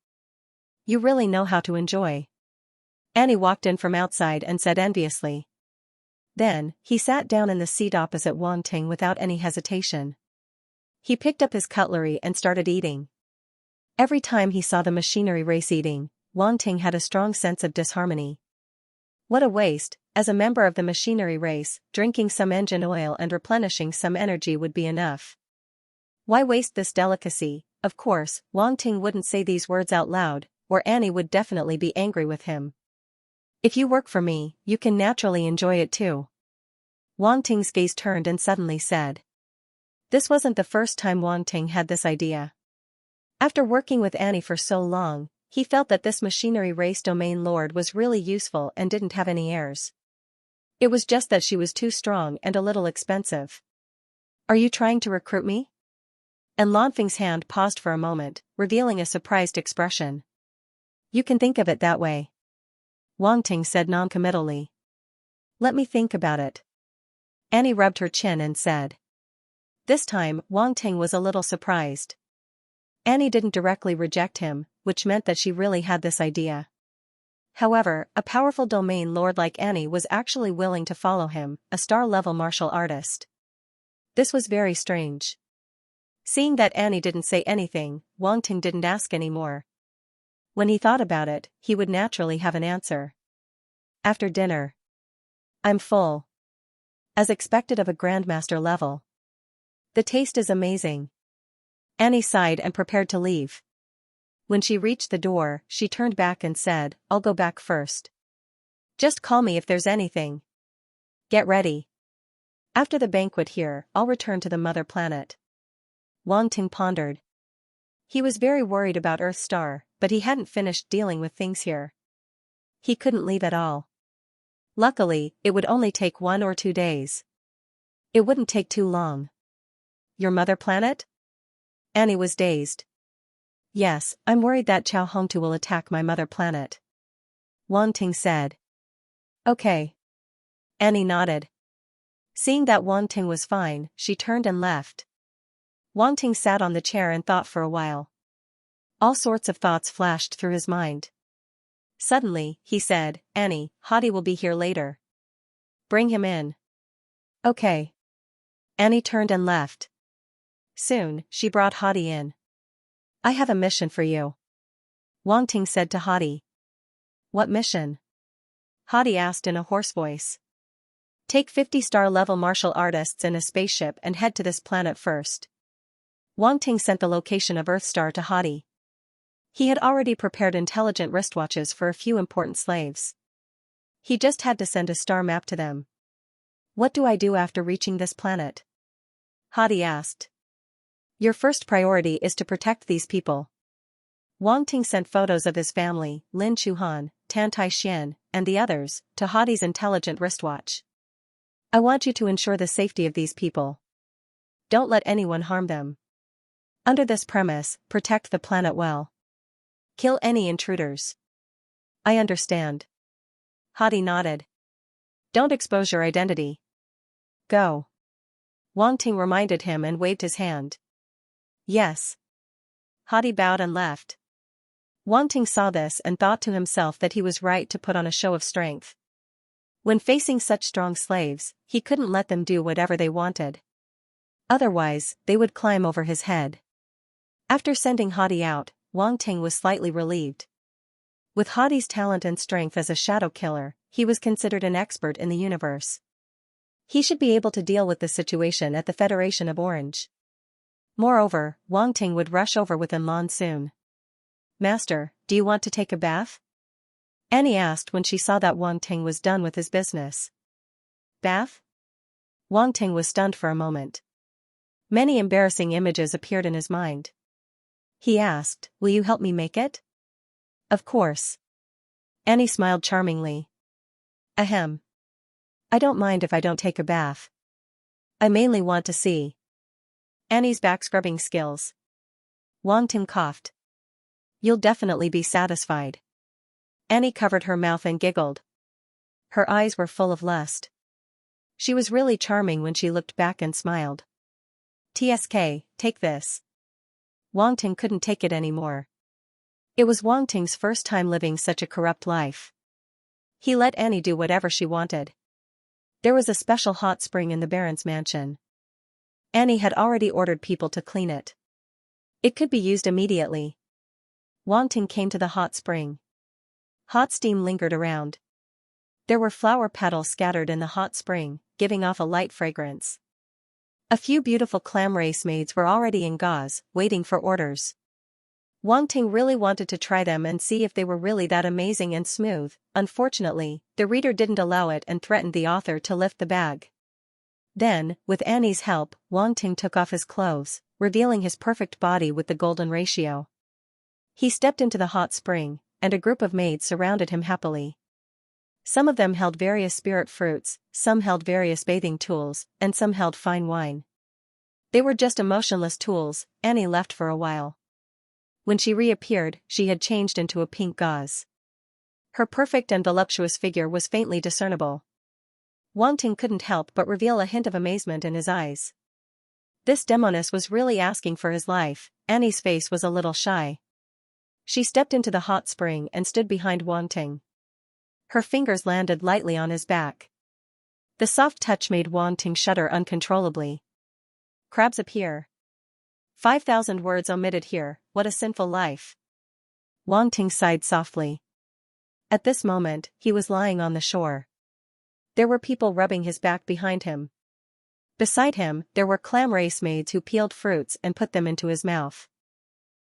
"You really know how to enjoy." Annie walked in from outside and said enviously. Then, he sat down in the seat opposite Wang Ting without any hesitation. He picked up his cutlery and started eating. Every time he saw the machinery race eating, Wang Ting had a strong sense of disharmony. What a waste! As a member of the machinery race, drinking some engine oil and replenishing some energy would be enough. Why waste this delicacy? Of course, Wang Ting wouldn't say these words out loud, or Annie would definitely be angry with him. "If you work for me, you can naturally enjoy it too." Wang Ting's gaze turned and suddenly said. This wasn't the first time Wang Ting had this idea. After working with Annie for so long, he felt that this machinery race domain lord was really useful and didn't have any heirs. It was just that she was too strong and a little expensive. "Are you trying to recruit me?" And Lanfeng's hand paused for a moment, revealing a surprised expression. "You can think of it that way," Wang Ting said noncommittally. "Let me think about it." Annie rubbed her chin and said. This time, Wang Ting was a little surprised. Annie didn't directly reject him, which meant that she really had this idea. However, a powerful domain lord like Annie was actually willing to follow him, a star-level martial artist. This was very strange. Seeing that Annie didn't say anything, Wang Ting didn't ask any more. When he thought about it, he would naturally have an answer. "After dinner." "I'm full." As expected of a grandmaster level. "The taste is amazing." Annie sighed and prepared to leave. When she reached the door, she turned back and said, "I'll go back first. Just call me if there's anything. Get ready. After the banquet here, I'll return to the mother planet." Wang Ting pondered. He was very worried about Earth Star, but he hadn't finished dealing with things here. He couldn't leave at all. Luckily, it would only take 1 or 2 days. It wouldn't take too long. "Your mother planet?" Annie was dazed. "Yes, I'm worried that Chao Hongtu will attack my mother planet," Wang Ting said. "Okay." Annie nodded. Seeing that Wang Ting was fine, she turned and left. Wang Ting sat on the chair and thought for a while. All sorts of thoughts flashed through his mind. Suddenly, he said, "Annie, Hadi will be here later. Bring him in." "Okay." Annie turned and left. Soon, she brought Hadi in. "I have a mission for you," Wang Ting said to Hadi. "What mission?" Hadi asked in a hoarse voice. "Take 50 star-level martial artists in a spaceship and head to this planet first." Wang Ting sent the location of Earthstar to Hadi. He had already prepared intelligent wristwatches for a few important slaves. He just had to send a star map to them. "What do I do after reaching this planet?" Hadi asked. "Your first priority is to protect these people." Wang Ting sent photos of his family, Lin Chuhan, Tan Tai Xian, and the others, to Hadi's intelligent wristwatch. "I want you to ensure the safety of these people. Don't let anyone harm them. Under this premise, protect the planet well. Kill any intruders." "I understand." Hadi nodded. "Don't expose your identity. Go." Wang Ting reminded him and waved his hand. "Yes." Hadi bowed and left. Wang Ting saw this and thought to himself that he was right to put on a show of strength. When facing such strong slaves, he couldn't let them do whatever they wanted. Otherwise, they would climb over his head. After sending Hadi out, Wang Ting was slightly relieved. With Hadi's talent and strength as a shadow killer, he was considered an expert in the universe. He should be able to deal with the situation at the Federation of Orange. Moreover, Wang Ting would rush over with Lan soon. "Master, do you want to take a bath?" Annie asked when she saw that Wang Ting was done with his business. "Bath?" Wang Ting was stunned for a moment. Many embarrassing images appeared in his mind. He asked, "Will you help me make it?" Of course. Annie smiled charmingly. Ahem. I don't mind if I don't take a bath. I mainly want to see Annie's back-scrubbing skills. Wang Ting coughed. You'll definitely be satisfied. Annie covered her mouth and giggled. Her eyes were full of lust. She was really charming when she looked back and smiled. TSK, take this. Wang Ting couldn't take it anymore. It was Wang Ting's first time living such a corrupt life. He let Annie do whatever she wanted. There was a special hot spring in the Baron's mansion. Annie had already ordered people to clean it. It could be used immediately. Wang Ting came to the hot spring. Hot steam lingered around. There were flower petals scattered in the hot spring, giving off a light fragrance. A few beautiful clam race maids were already in gauze, waiting for orders. Wang Ting really wanted to try them and see if they were really that amazing and smooth. Unfortunately, the reader didn't allow it and threatened the author to lift the bag. Then, with Annie's help, Wang Ting took off his clothes, revealing his perfect body with the golden ratio. He stepped into the hot spring, and a group of maids surrounded him happily. Some of them held various spirit fruits, some held various bathing tools, and some held fine wine. They were just emotionless tools. Annie left for a while. When she reappeared, she had changed into a pink gauze. Her perfect and voluptuous figure was faintly discernible. Wang Ting couldn't help but reveal a hint of amazement in his eyes. This demoness was really asking for his life. Annie's face was a little shy. She stepped into the hot spring and stood behind Wang Ting. Her fingers landed lightly on his back. The soft touch made Wang Ting shudder uncontrollably. Crabs appear. 5,000 words omitted here, what a sinful life. Wang Ting sighed softly. At this moment, he was lying on the shore. There were people rubbing his back behind him. Beside him, there were clam race maids who peeled fruits and put them into his mouth.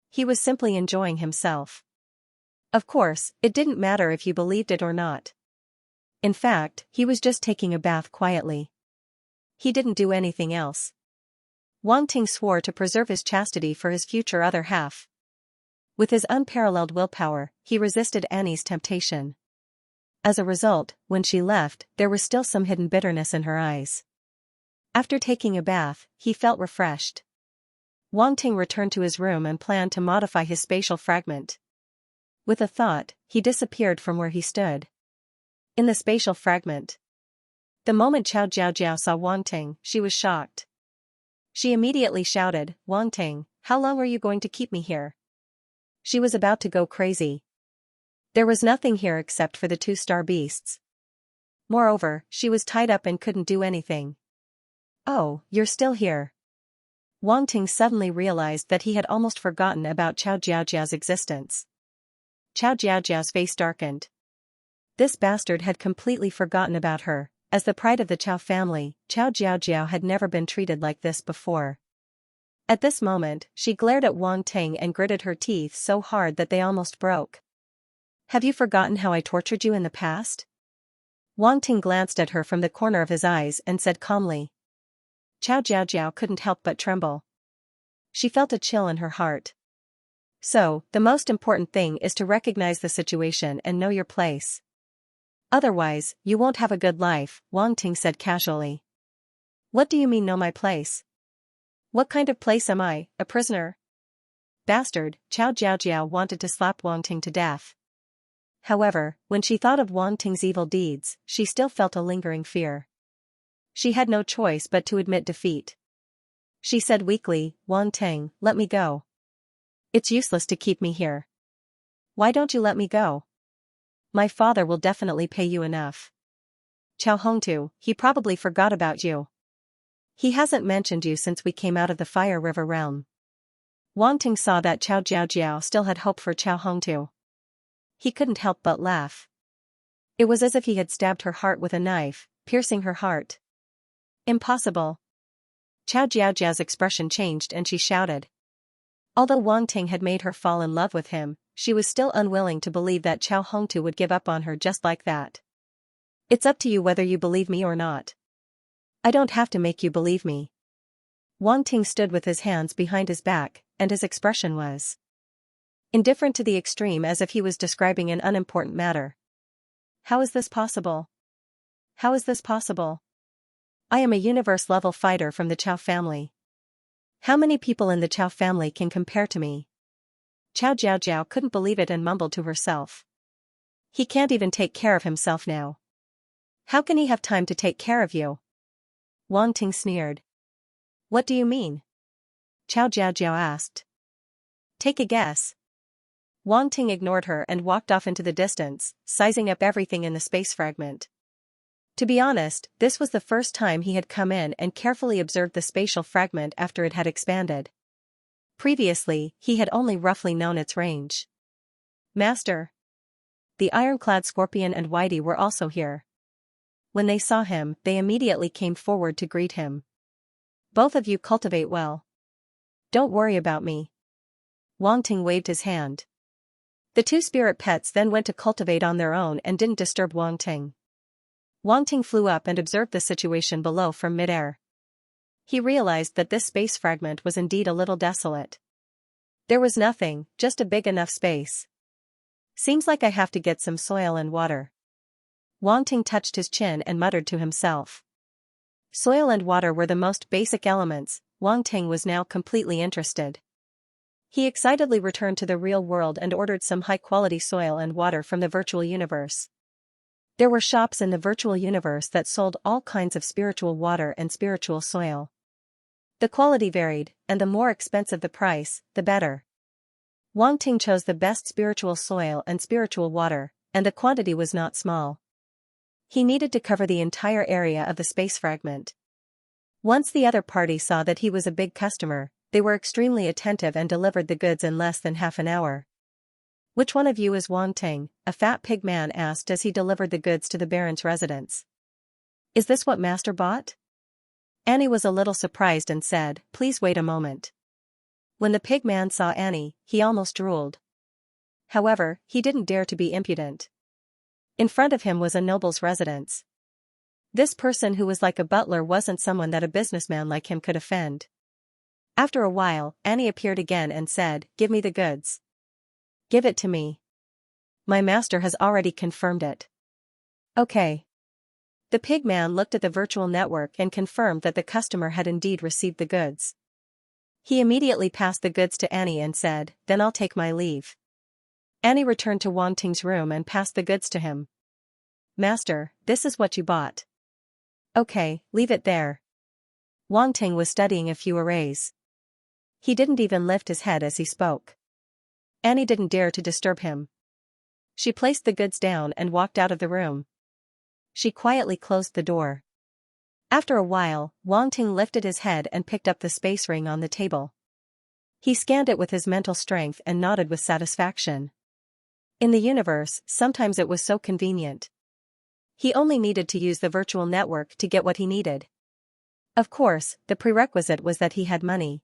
He was simply enjoying himself. Of course, it didn't matter if you believed it or not. In fact, he was just taking a bath quietly. He didn't do anything else. Wang Ting swore to preserve his chastity for his future other half. With his unparalleled willpower, he resisted Annie's temptation. As a result, when she left, there was still some hidden bitterness in her eyes. After taking a bath, he felt refreshed. Wang Ting returned to his room and planned to modify his spatial fragment. With a thought, he disappeared from where he stood. In the spatial fragment. The moment Chao Jiaojiao saw Wang Ting, she was shocked. She immediately shouted, Wang Ting, how long are you going to keep me here? She was about to go crazy. There was nothing here except for the 2-star beasts. Moreover, she was tied up and couldn't do anything. Oh, you're still here. Wang Ting suddenly realized that he had almost forgotten about Chao Jiaojiao's existence. Chao Jiaojiao's face darkened. This bastard had completely forgotten about her. As the pride of the Chao family, Chao Jiaojiao had never been treated like this before. At this moment, she glared at Wang Ting and gritted her teeth so hard that they almost broke. Have you forgotten how I tortured you in the past? Wang Ting glanced at her from the corner of his eyes and said calmly. Chao Jiaojiao couldn't help but tremble. She felt a chill in her heart. So, the most important thing is to recognize the situation and know your place. Otherwise, you won't have a good life, Wang Ting said casually. What do you mean know my place? What kind of place am I, a prisoner? Bastard, Chao Jiaojiao wanted to slap Wang Ting to death. However, when she thought of Wang Ting's evil deeds, she still felt a lingering fear. She had no choice but to admit defeat. She said weakly, Wang Ting, let me go. It's useless to keep me here. Why don't you let me go? My father will definitely pay you enough. Chao Hongtu, he probably forgot about you. He hasn't mentioned you since we came out of the Fire River realm. Wang Ting saw that Chao Jiaojiao still had hope for Chao Hongtu. He couldn't help but laugh. It was as if he had stabbed her heart with a knife, piercing her heart. Impossible. Chao Jiaojiao's expression changed and she shouted. Although Wang Ting had made her fall in love with him, she was still unwilling to believe that Chao Hongtu would give up on her just like that. It's up to you whether you believe me or not. I don't have to make you believe me. Wang Ting stood with his hands behind his back, and his expression was indifferent to the extreme as if he was describing an unimportant matter. How is this possible? How is this possible? I am a universe-level fighter from the Chao family. How many people in the Chao family can compare to me? Chao Jiao couldn't believe it and mumbled to herself. He can't even take care of himself now. How can he have time to take care of you? Wang Ting sneered. What do you mean? Chao Jiao asked. Take a guess. Wang Ting ignored her and walked off into the distance, sizing up everything in the space fragment. To be honest, this was the first time he had come in and carefully observed the spatial fragment after it had expanded. Previously, he had only roughly known its range. Master. The ironclad Scorpion and Whitey were also here. When they saw him, they immediately came forward to greet him. Both of you cultivate well. Don't worry about me. Wang Ting waved his hand. The two spirit pets then went to cultivate on their own and didn't disturb Wang Ting. Wang Ting flew up and observed the situation below from midair. He realized that this space fragment was indeed a little desolate. There was nothing, just a big enough space. Seems like I have to get some soil and water. Wang Ting touched his chin and muttered to himself. Soil and water were the most basic elements. Wang Ting was now completely interested. He excitedly returned to the real world and ordered some high-quality soil and water from the virtual universe. There were shops in the virtual universe that sold all kinds of spiritual water and spiritual soil. The quality varied, and the more expensive the price, the better. Wang Ting chose the best spiritual soil and spiritual water, and the quantity was not small. He needed to cover the entire area of the space fragment. Once the other party saw that he was a big customer, they were extremely attentive and delivered the goods in less than half an hour. Which one of you is Wang Ting? A fat pig man asked as he delivered the goods to the Baron's residence. Is this what Master bought? Annie was a little surprised and said, Please wait a moment. When the pig man saw Annie, he almost drooled. However, he didn't dare to be impudent. In front of him was a noble's residence. This person who was like a butler wasn't someone that a businessman like him could offend. After a while, Annie appeared again and said, Give me the goods. Give it to me. My master has already confirmed it. Okay. The pig man looked at the virtual network and confirmed that the customer had indeed received the goods. He immediately passed the goods to Annie and said, Then I'll take my leave. Annie returned to Wang Ting's room and passed the goods to him. Master, this is what you bought. Okay, leave it there. Wang Ting was studying a few arrays. He didn't even lift his head as he spoke. Annie didn't dare to disturb him. She placed the goods down and walked out of the room. She quietly closed the door. After a while, Wang Ting lifted his head and picked up the space ring on the table. He scanned it with his mental strength and nodded with satisfaction. In the universe, sometimes it was so convenient. He only needed to use the virtual network to get what he needed. Of course, the prerequisite was that he had money.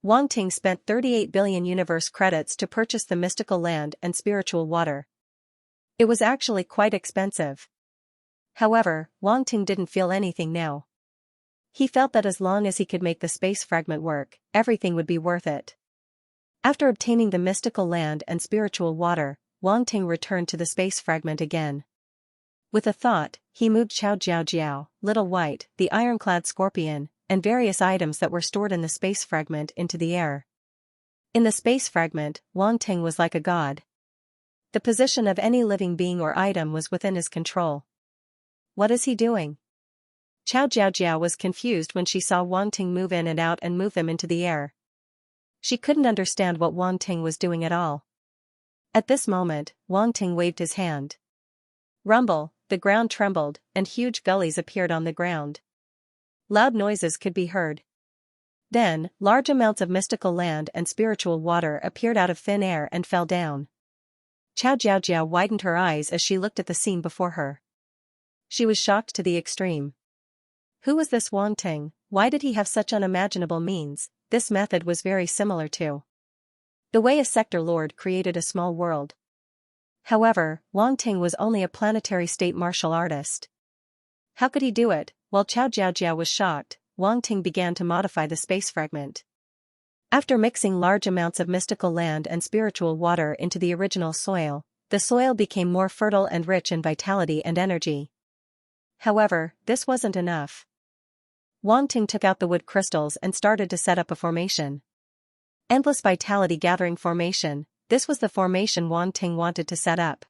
Wang Ting spent 38 billion universe credits to purchase the mystical land and spiritual water. It was actually quite expensive. However, Wang Ting didn't feel anything now. He felt that as long as he could make the space fragment work, everything would be worth it. After obtaining the mystical land and spiritual water, Wang Ting returned to the space fragment again. With a thought, he moved Chao Jiao, Little White, the ironclad Scorpion, and various items that were stored in the space fragment into the air. In the space fragment, Wang Ting was like a god. The position of any living being or item was within his control. What is he doing? Chao Jiao was confused when she saw Wang Ting move in and out and move them into the air. She couldn't understand what Wang Ting was doing at all. At this moment, Wang Ting waved his hand. Rumble, the ground trembled, and huge gullies appeared on the ground. Loud noises could be heard. Then, large amounts of mystical land and spiritual water appeared out of thin air and fell down. Chao Jiao widened her eyes as she looked at the scene before her. She was shocked to the extreme. Who was this Wang Ting? Why did he have such unimaginable means? This method was very similar to the way a sector lord created a small world. However, Wang Ting was only a planetary state martial artist. How could he do it? While Chao Jiao was shocked, Wang Ting began to modify the space fragment. After mixing large amounts of mystical land and spiritual water into the original soil, the soil became more fertile and rich in vitality and energy. However, this wasn't enough. Wang Ting took out the wood crystals and started to set up a formation. Endless vitality gathering formation, this was the formation Wang Ting wanted to set up.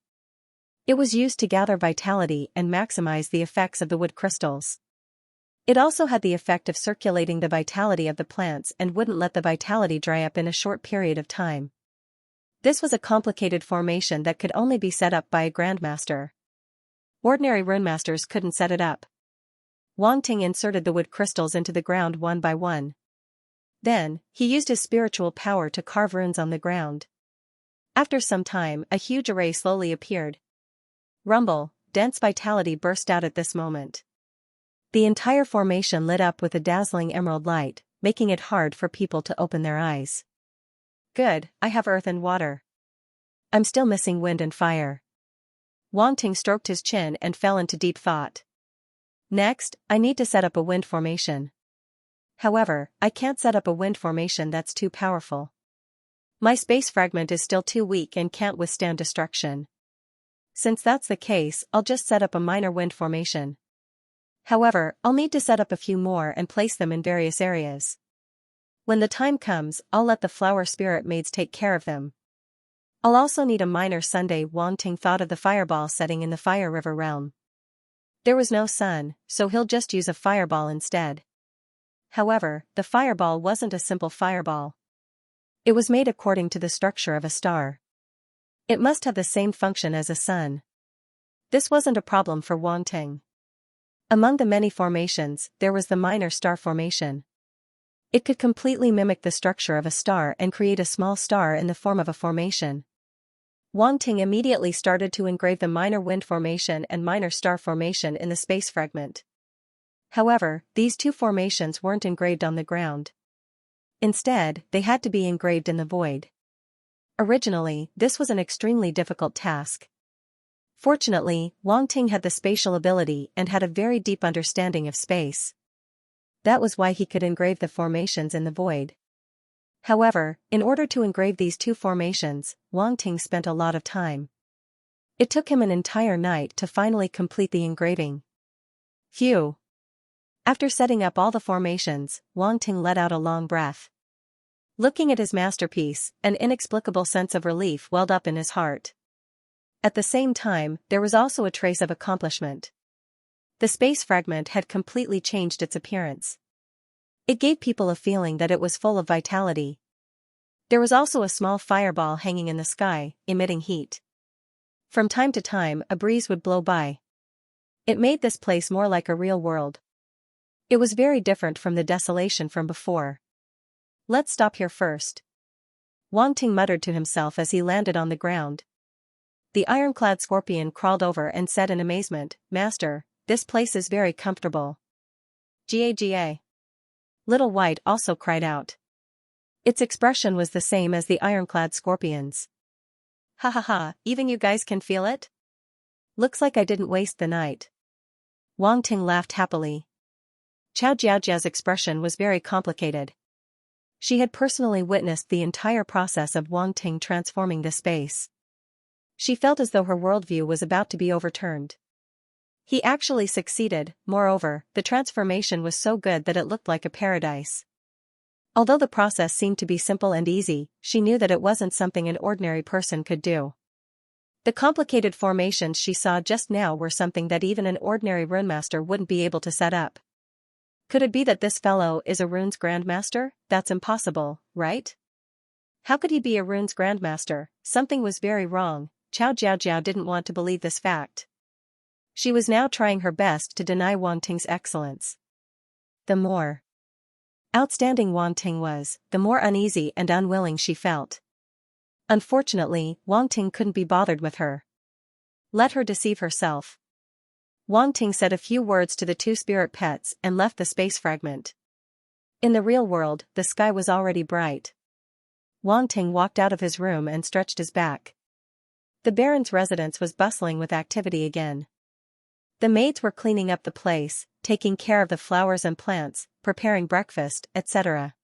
It was used to gather vitality and maximize the effects of the wood crystals. It also had the effect of circulating the vitality of the plants and wouldn't let the vitality dry up in a short period of time. This was a complicated formation that could only be set up by a grandmaster. Ordinary runemasters couldn't set it up. Wang Ting inserted the wood crystals into the ground one by one. Then, he used his spiritual power to carve runes on the ground. After some time, a huge array slowly appeared. Rumble, dense vitality burst out at this moment. The entire formation lit up with a dazzling emerald light, making it hard for people to open their eyes. Good, I have earth and water. I'm still missing wind and fire. Wang Ting stroked his chin and fell into deep thought. Next, I need to set up a wind formation. However, I can't set up a wind formation that's too powerful. My space fragment is still too weak and can't withstand destruction. Since that's the case, I'll just set up a minor wind formation. However, I'll need to set up a few more and place them in various areas. When the time comes, I'll let the flower spirit maids take care of them. I'll also need a minor Sunday. Wang Ting thought of the fireball setting in the Fire River realm. There was no sun, so he'll just use a fireball instead. However, the fireball wasn't a simple fireball. It was made according to the structure of a star. It must have the same function as a sun. This wasn't a problem for Wang Ting. Among the many formations, there was the minor star formation. It could completely mimic the structure of a star and create a small star in the form of a formation. Wang Ting immediately started to engrave the minor wind formation and minor star formation in the space fragment. However, these two formations weren't engraved on the ground. Instead, they had to be engraved in the void. Originally, this was an extremely difficult task. Fortunately, Wang Ting had the spatial ability and had a very deep understanding of space. That was why he could engrave the formations in the void. However, in order to engrave these two formations, Wang Ting spent a lot of time. It took him an entire night to finally complete the engraving. Phew! After setting up all the formations, Wang Ting let out a long breath. Looking at his masterpiece, an inexplicable sense of relief welled up in his heart. At the same time, there was also a trace of accomplishment. The space fragment had completely changed its appearance. It gave people a feeling that it was full of vitality. There was also a small fireball hanging in the sky, emitting heat. From time to time, a breeze would blow by. It made this place more like a real world. It was very different from the desolation from before. Let's stop here first. Wang Ting muttered to himself as he landed on the ground. The ironclad scorpion crawled over and said in amazement, "Master, this place is very comfortable." "Ga." Little White also cried out. Its expression was the same as the ironclad scorpion's. "Ha ha ha, even you guys can feel it? Looks like I didn't waste the night." Wang Ting laughed happily. Chao Jiaojia's expression was very complicated. She had personally witnessed the entire process of Wang Ting transforming the space. She felt as though her worldview was about to be overturned. He actually succeeded. Moreover, the transformation was so good that it looked like a paradise. Although the process seemed to be simple and easy, she knew that it wasn't something an ordinary person could do. The complicated formations she saw just now were something that even an ordinary runemaster wouldn't be able to set up. Could it be that this fellow is a runes grandmaster? That's impossible, right? How could he be a runes grandmaster? Something was very wrong. Chao Jiaojia didn't want to believe this fact. She was now trying her best to deny Wang Ting's excellence. The more outstanding Wang Ting was, the more uneasy and unwilling she felt. Unfortunately, Wang Ting couldn't be bothered with her. Let her deceive herself. Wang Ting said a few words to the two spirit pets and left the space fragment. In the real world, the sky was already bright. Wang Ting walked out of his room and stretched his back. The Baron's residence was bustling with activity again. The maids were cleaning up the place, taking care of the flowers and plants, preparing breakfast, etc.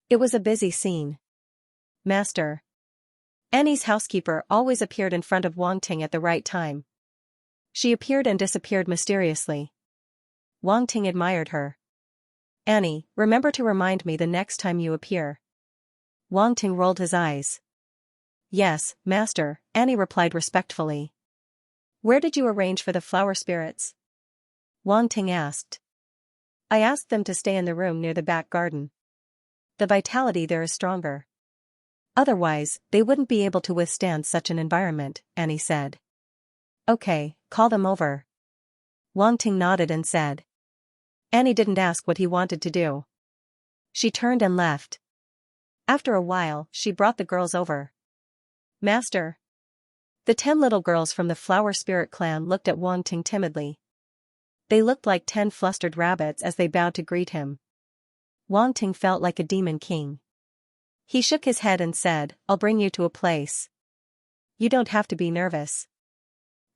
It was a busy scene. Master. Annie's housekeeper always appeared in front of Wang Ting at the right time. She appeared and disappeared mysteriously. Wang Ting admired her. Annie, remember to remind me the next time you appear. Wang Ting rolled his eyes. Yes, Master, Annie replied respectfully. Where did you arrange for the flower spirits? Wang Ting asked. I asked them to stay in the room near the back garden. The vitality there is stronger. Otherwise, they wouldn't be able to withstand such an environment, Annie said. Okay, call them over. Wang Ting nodded and said. Annie didn't ask what he wanted to do. She turned and left. After a while, she brought the girls over. Master. The 10 little girls from the flower spirit clan looked at Wang Ting timidly. They looked like 10 flustered rabbits as they bowed to greet him. Wang Ting felt like a demon king. He shook his head and said, I'll bring you to a place. You don't have to be nervous.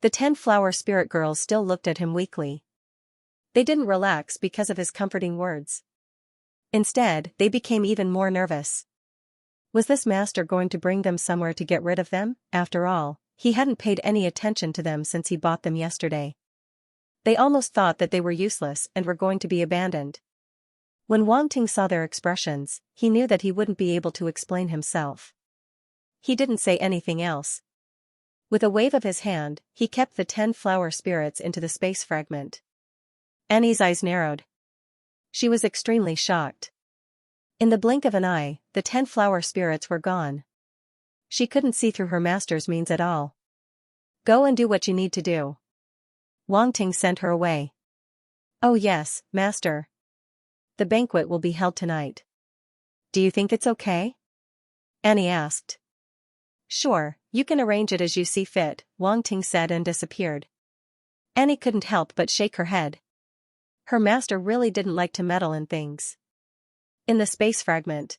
The 10 flower spirit girls still looked at him weakly. They didn't relax because of his comforting words. Instead, they became even more nervous. Was this master going to bring them somewhere to get rid of them? After all, he hadn't paid any attention to them since he bought them yesterday. They almost thought that they were useless and were going to be abandoned. When Wang Ting saw their expressions, he knew that he wouldn't be able to explain himself. He didn't say anything else. With a wave of his hand, he kept the 10 flower spirits into the space fragment. Annie's eyes narrowed. She was extremely shocked. In the blink of an eye, the 10 flower spirits were gone. She couldn't see through her master's means at all. Go and do what you need to do. Wang Ting sent her away. Oh yes, master. The banquet will be held tonight. Do you think it's okay? Annie asked. Sure, you can arrange it as you see fit, Wang Ting said and disappeared. Annie couldn't help but shake her head. Her master really didn't like to meddle in things. In the space fragment.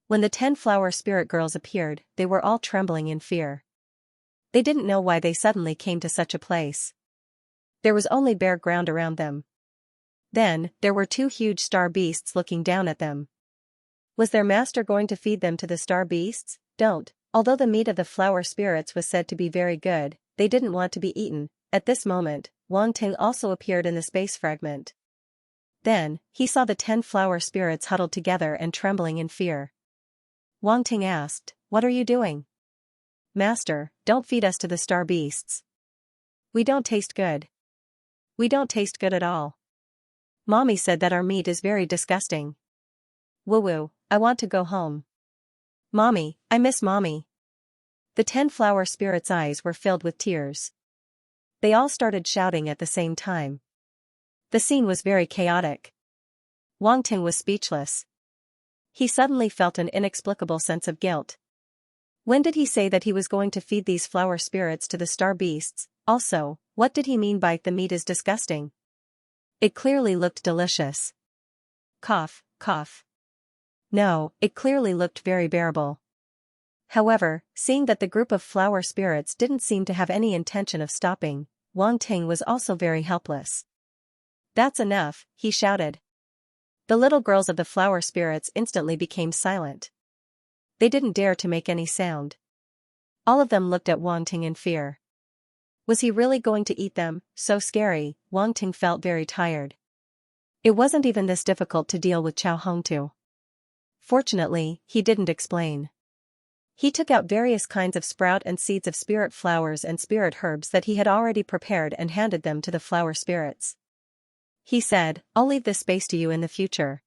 When the 10 flower spirit girls appeared, they were all trembling in fear. They didn't know why they suddenly came to such a place. There was only bare ground around them. Then, there were 2 huge star beasts looking down at them. Was their master going to feed them to the star beasts? Don't. Although the meat of the flower spirits was said to be very good, they didn't want to be eaten. At this moment, Wang Ting also appeared in the space fragment. Then, he saw the 10 flower spirits huddled together and trembling in fear. Wang Ting asked, What are you doing? Master, don't feed us to the star beasts. We don't taste good. We don't taste good at all. Mommy said that our meat is very disgusting. Woo-woo, I want to go home. Mommy, I miss Mommy. The 10 flower spirits' eyes were filled with tears. They all started shouting at the same time. The scene was very chaotic. Wang Ting was speechless. He suddenly felt an inexplicable sense of guilt. When did he say that he was going to feed these flower spirits to the star beasts? Also, what did he mean by the meat is disgusting? It clearly looked delicious. Cough, cough. No, it clearly looked very bearable. However, seeing that the group of flower spirits didn't seem to have any intention of stopping, Wang Ting was also very helpless. That's enough, he shouted. The little girls of the flower spirits instantly became silent. They didn't dare to make any sound. All of them looked at Wang Ting in fear. Was he really going to eat them? So scary. Wang Ting felt very tired. It wasn't even this difficult to deal with Chao Hongtu. Fortunately, he didn't explain. He took out various kinds of sprout and seeds of spirit flowers and spirit herbs that he had already prepared and handed them to the flower spirits. He said, I'll leave this space to you in the future.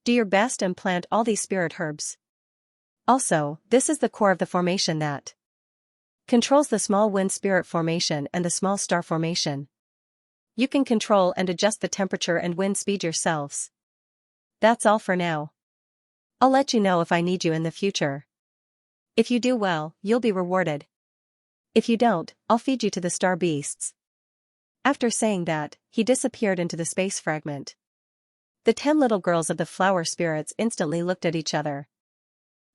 Do your best and plant all these spirit herbs. Also, this is the core of the formation that controls the small wind spirit formation and the small star formation. You can control and adjust the temperature and wind speed yourselves. That's all for now. I'll let you know if I need you in the future. If you do well, you'll be rewarded. If you don't, I'll feed you to the star beasts. After saying that, he disappeared into the space fragment. The 10 little girls of the flower spirits instantly looked at each other.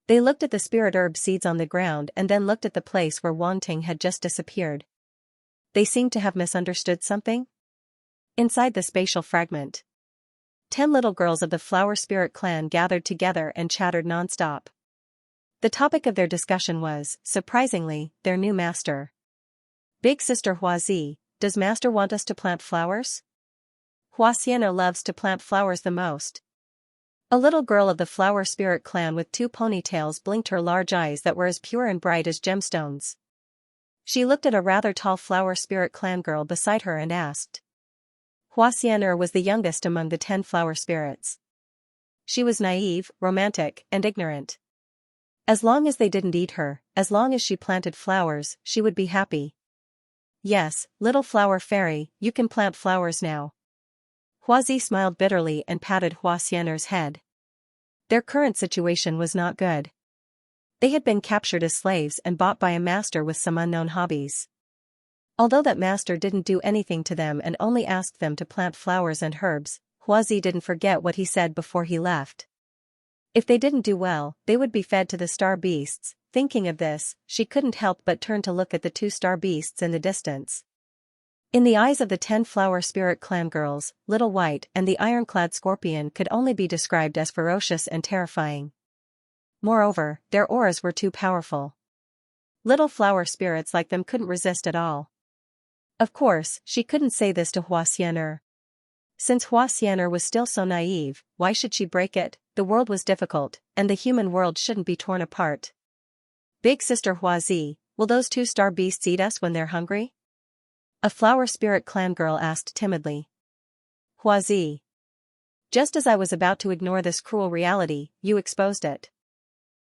They looked at the spirit herb seeds on the ground and then looked at the place where Wang Ting had just disappeared. They seemed to have misunderstood something. Inside the spatial fragment. 10 little girls of the Flower Spirit clan gathered together and chattered nonstop. The topic of their discussion was, surprisingly, their new master. Big Sister Huazi, does Master want us to plant flowers? Xianxia loves to plant flowers the most. A little girl of the Flower Spirit clan with 2 ponytails blinked her large eyes that were as pure and bright as gemstones. She looked at a rather tall Flower Spirit clan girl beside her and asked. Xianxia was the youngest among the 10 flower spirits. She was naive, romantic, and ignorant. As long as they didn't eat her, as long as she planted flowers, she would be happy. Yes, little flower fairy, you can plant flowers now. Huazi smiled bitterly and patted Xianxia's head. Their current situation was not good. They had been captured as slaves and bought by a master with some unknown hobbies. Although that master didn't do anything to them and only asked them to plant flowers and herbs, Huazi didn't forget what he said before he left. If they didn't do well, they would be fed to the star beasts. Thinking of this, she couldn't help but turn to look at the 2 star beasts in the distance. In the eyes of the 10 Flower Spirit clan girls, Little White and the ironclad scorpion could only be described as ferocious and terrifying. Moreover, their auras were too powerful. Little flower spirits like them couldn't resist at all. Of course, she couldn't say this to Xianxia. Since Xianxia was still so naive, why should she break it? The world was difficult, and the human world shouldn't be torn apart. Big Sister Huazi, will those 2 star beasts eat us when they're hungry? A Flower Spirit clan girl asked timidly. Huazi. Just as I was about to ignore this cruel reality, you exposed it.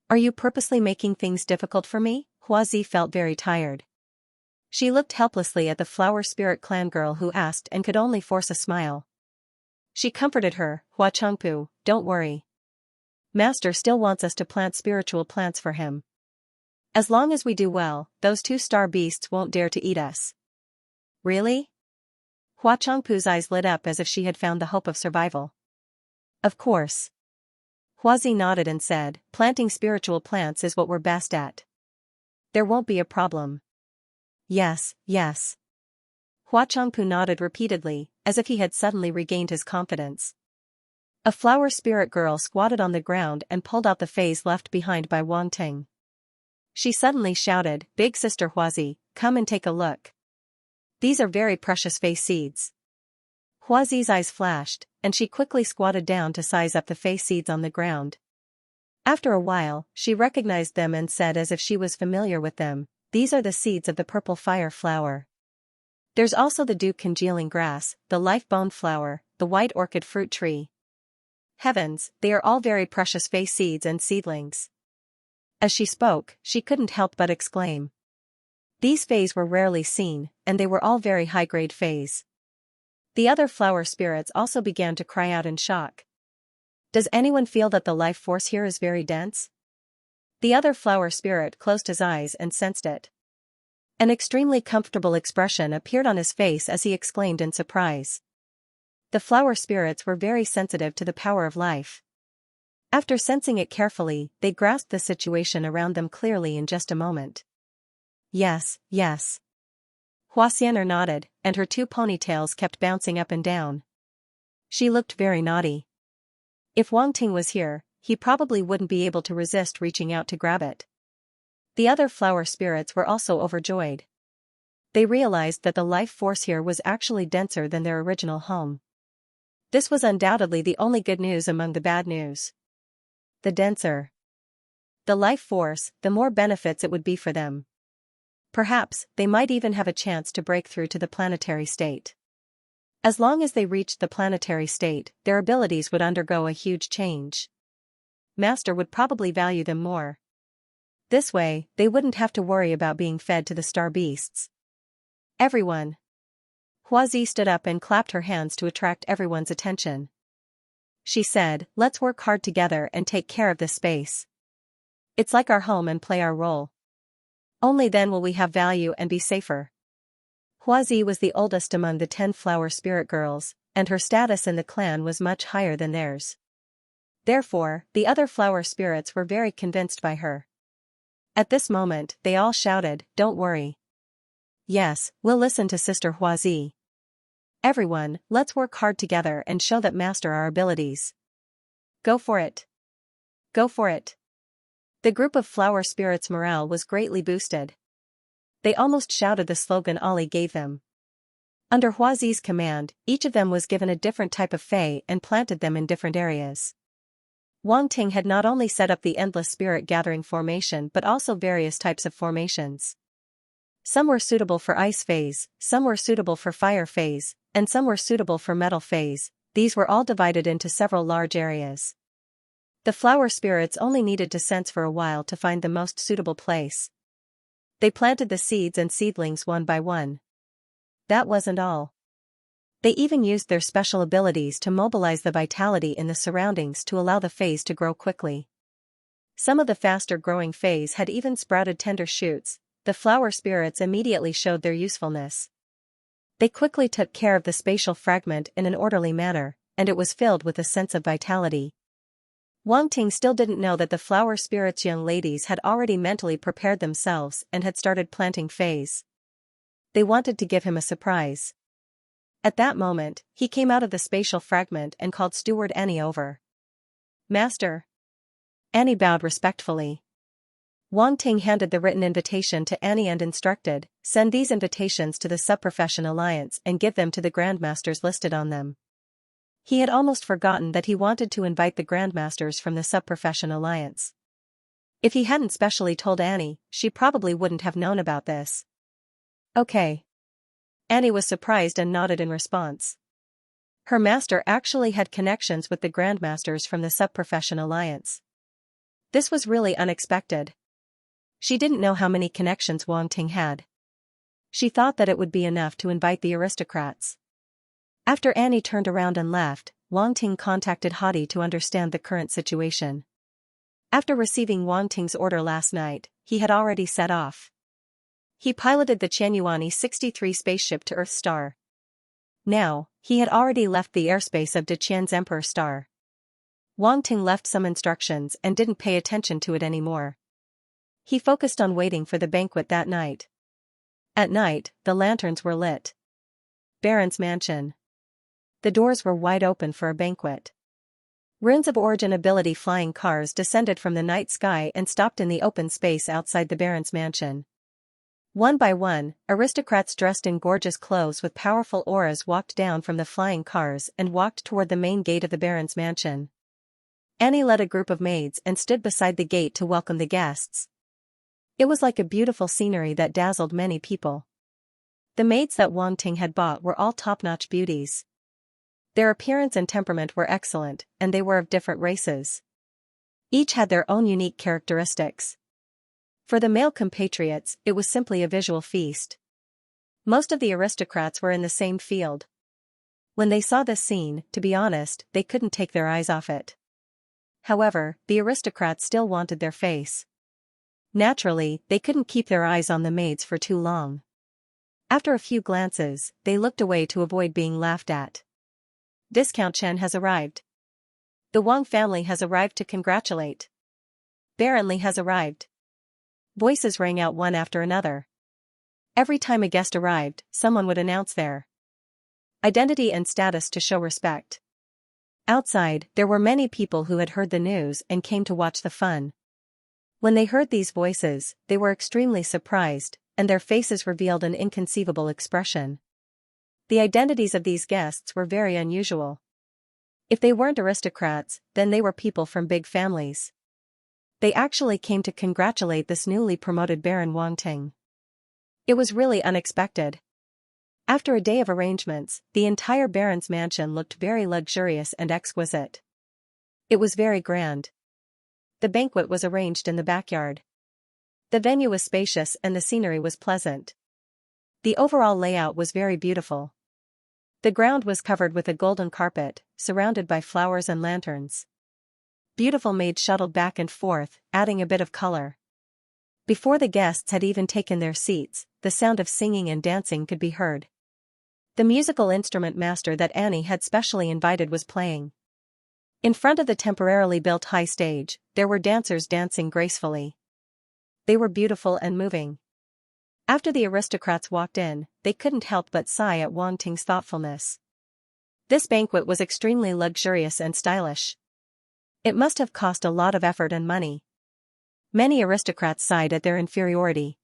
Are you purposely making things difficult for me? Huazi felt very tired. She looked helplessly at the Flower Spirit clan girl who asked and could only force a smile. She comforted her, Hua Chengpu, don't worry. Master still wants us to plant spiritual plants for him. As long as we do well, those 2 star beasts won't dare to eat us. Really? Hua Chengpu's eyes lit up as if she had found the hope of survival. Of course. Huazi nodded and said, planting spiritual plants is what we're best at. There won't be a problem. Yes, yes. Hua Chengpu nodded repeatedly, as if he had suddenly regained his confidence. A Flower Spirit girl squatted on the ground and pulled out the vase left behind by Wang Ting. She suddenly shouted, Big Sister Huazi, come and take a look. These are very precious vase seeds. Huazi's eyes flashed, and she quickly squatted down to size up the vase seeds on the ground. After a while, she recognized them and said as if she was familiar with them, these are the seeds of the purple fire flower. There's also the dew congealing grass, the life bone flower, the white orchid fruit tree. Heavens, they are all very precious vase seeds and seedlings. As she spoke, she couldn't help but exclaim. These fays were rarely seen, and they were all very high-grade fays. The other flower spirits also began to cry out in shock. Does anyone feel that the life force here is very dense? The other flower spirit closed his eyes and sensed it. An extremely comfortable expression appeared on his face as he exclaimed in surprise. The flower spirits were very sensitive to the power of life. After sensing it carefully, they grasped the situation around them clearly in just a moment. Yes, yes. Xianxia nodded, and her 2 ponytails kept bouncing up and down. She looked very naughty. If Wang Ting was here, he probably wouldn't be able to resist reaching out to grab it. The other flower spirits were also overjoyed. They realized that the life force here was actually denser than their original home. This was undoubtedly the only good news among the bad news. The denser the life force, the more benefits it would be for them. Perhaps, they might even have a chance to break through to the planetary state. As long as they reached the planetary state, their abilities would undergo a huge change. Master would probably value them more. This way, they wouldn't have to worry about being fed to the star beasts. Everyone. Huazi stood up and clapped her hands to attract everyone's attention. She said, let's work hard together and take care of this space. It's like our home and play our role. Only then will we have value and be safer. Huazi was the oldest among the 10 flower spirit girls, and her status in the clan was much higher than theirs. Therefore, the other flower spirits were very convinced by her. At this moment, they all shouted, don't worry. Yes, we'll listen to Sister Huazi. Everyone, let's work hard together and show that master our abilities. Go for it. Go for it. The group of flower spirits' morale was greatly boosted. They almost shouted the slogan Ali gave them. Under Huazi's command, each of them was given a different type of fae and planted them in different areas. Wang Ting had not only set up the endless spirit gathering formation but also various types of formations. Some were suitable for ice phase, some were suitable for fire phase, and some were suitable for metal phase. These were all divided into several large areas. The flower spirits only needed to sense for a while to find the most suitable place. They planted the seeds and seedlings one by one. That wasn't all. They even used their special abilities to mobilize the vitality in the surroundings to allow the phase to grow quickly. Some of the faster-growing phase had even sprouted tender shoots. The flower spirits immediately showed their usefulness. They quickly took care of the spatial fragment in an orderly manner, and it was filled with a sense of vitality. Wang Ting still didn't know that the flower spirits' young ladies had already mentally prepared themselves and had started planting phase. They wanted to give him a surprise. At that moment, he came out of the spatial fragment and called Steward Annie over. Master. Annie bowed respectfully. Wang Ting handed the written invitation to Annie and instructed, send these invitations to the Subprofession Alliance and give them to the Grandmasters listed on them. He had almost forgotten that he wanted to invite the Grandmasters from the Subprofession Alliance. If he hadn't specially told Annie, she probably wouldn't have known about this. Okay. Annie was surprised and nodded in response. Her master actually had connections with the Grandmasters from the Subprofession Alliance. This was really unexpected. She didn't know how many connections Wang Ting had. She thought that it would be enough to invite the aristocrats. After Annie turned around and left, Wang Ting contacted Hadi to understand the current situation. After receiving Wang Ting's order last night, he had already set off. He piloted the Qianyuani 63 spaceship to Earth Star. Now, he had already left the airspace of Deqian's Emperor Star. Wang Ting left some instructions and didn't pay attention to it anymore. He focused on waiting for the banquet that night. At night, the lanterns were lit. Baron's mansion. The doors were wide open for a banquet. Runes of Origin ability flying cars descended from the night sky and stopped in the open space outside the Baron's mansion. One by one, aristocrats dressed in gorgeous clothes with powerful auras walked down from the flying cars and walked toward the main gate of the Baron's mansion. Annie led a group of maids and stood beside the gate to welcome the guests. It was like a beautiful scenery that dazzled many people. The maids that Wang Ting had bought were all top-notch beauties. Their appearance and temperament were excellent, and they were of different races. Each had their own unique characteristics. For the male compatriots, it was simply a visual feast. Most of the aristocrats were in the same field. When they saw this scene, to be honest, they couldn't take their eyes off it. However, the aristocrats still wanted their face. Naturally, they couldn't keep their eyes on the maids for too long. After a few glances, they looked away to avoid being laughed at. Discount Chen has arrived. The Wang family has arrived to congratulate. Baron Li has arrived. Voices rang out one after another. Every time a guest arrived, someone would announce their identity and status to show respect. Outside, there were many people who had heard the news and came to watch the fun. When they heard these voices, they were extremely surprised, and their faces revealed an inconceivable expression. The identities of these guests were very unusual. If they weren't aristocrats, then they were people from big families. They actually came to congratulate this newly promoted Baron Wang Ting. It was really unexpected. After a day of arrangements, the entire Baron's mansion looked very luxurious and exquisite. It was very grand. The banquet was arranged in the backyard. The venue was spacious and the scenery was pleasant. The overall layout was very beautiful. The ground was covered with a golden carpet, surrounded by flowers and lanterns. Beautiful maids shuttled back and forth, adding a bit of color. Before the guests had even taken their seats, the sound of singing and dancing could be heard. The musical instrument master that Annie had specially invited was playing. In front of the temporarily built high stage, there were dancers dancing gracefully. They were beautiful and moving. After the aristocrats walked in, they couldn't help but sigh at Wang Ting's thoughtfulness. This banquet was extremely luxurious and stylish. It must have cost a lot of effort and money. Many aristocrats sighed at their inferiority.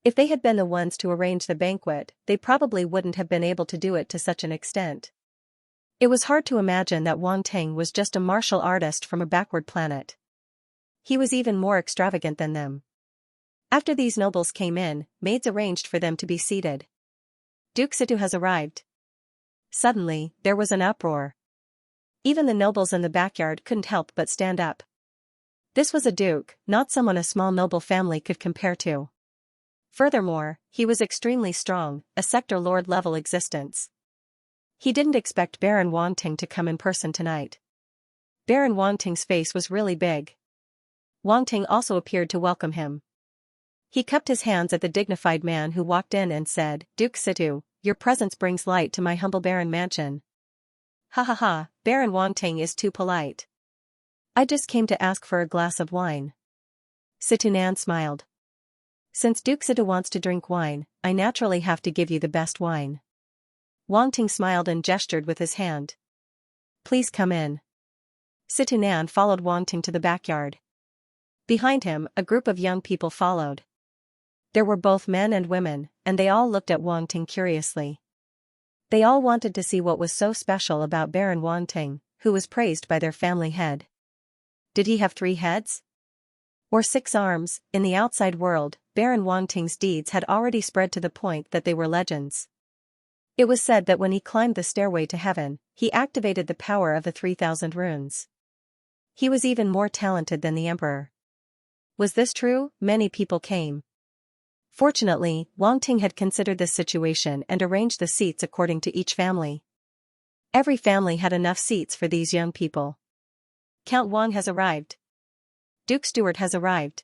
If they had been the ones to arrange the banquet, they probably wouldn't have been able to do it to such an extent. It was hard to imagine that Wang Ting was just a martial artist from a backward planet. He was even more extravagant than them. After these nobles came in, maids arranged for them to be seated. Duke Situ has arrived. Suddenly, there was an uproar. Even the nobles in the backyard couldn't help but stand up. This was a duke, not someone a small noble family could compare to. Furthermore, he was extremely strong, a sector lord-level existence. He didn't expect Baron Wang Ting to come in person tonight. Baron Wang Ting's face was really big. Wang Ting also appeared to welcome him. He cupped his hands at the dignified man who walked in and said, "Duke Situ, your presence brings light to my humble Baron mansion." "Ha ha ha, Baron Wang Ting is too polite. I just came to ask for a glass of wine." Situ Nan smiled. "Since Duke Situ wants to drink wine, I naturally have to give you the best wine." Wang Ting smiled and gestured with his hand. "Please come in." Situ Nan followed Wang Ting to the backyard. Behind him, a group of young people followed. There were both men and women, and they all looked at Wang Ting curiously. They all wanted to see what was so special about Baron Wang Ting, who was praised by their family head. Did he have 3 heads? Or 6 arms? In the outside world, Baron Wang Ting's deeds had already spread to the point that they were legends. It was said that when he climbed the stairway to heaven, he activated the power of the 3,000 runes. He was even more talented than the emperor. Was this true? Many people came. Fortunately, Wang Ting had considered this situation and arranged the seats according to each family. Every family had enough seats for these young people. Count Wang has arrived. Duke Stewart has arrived.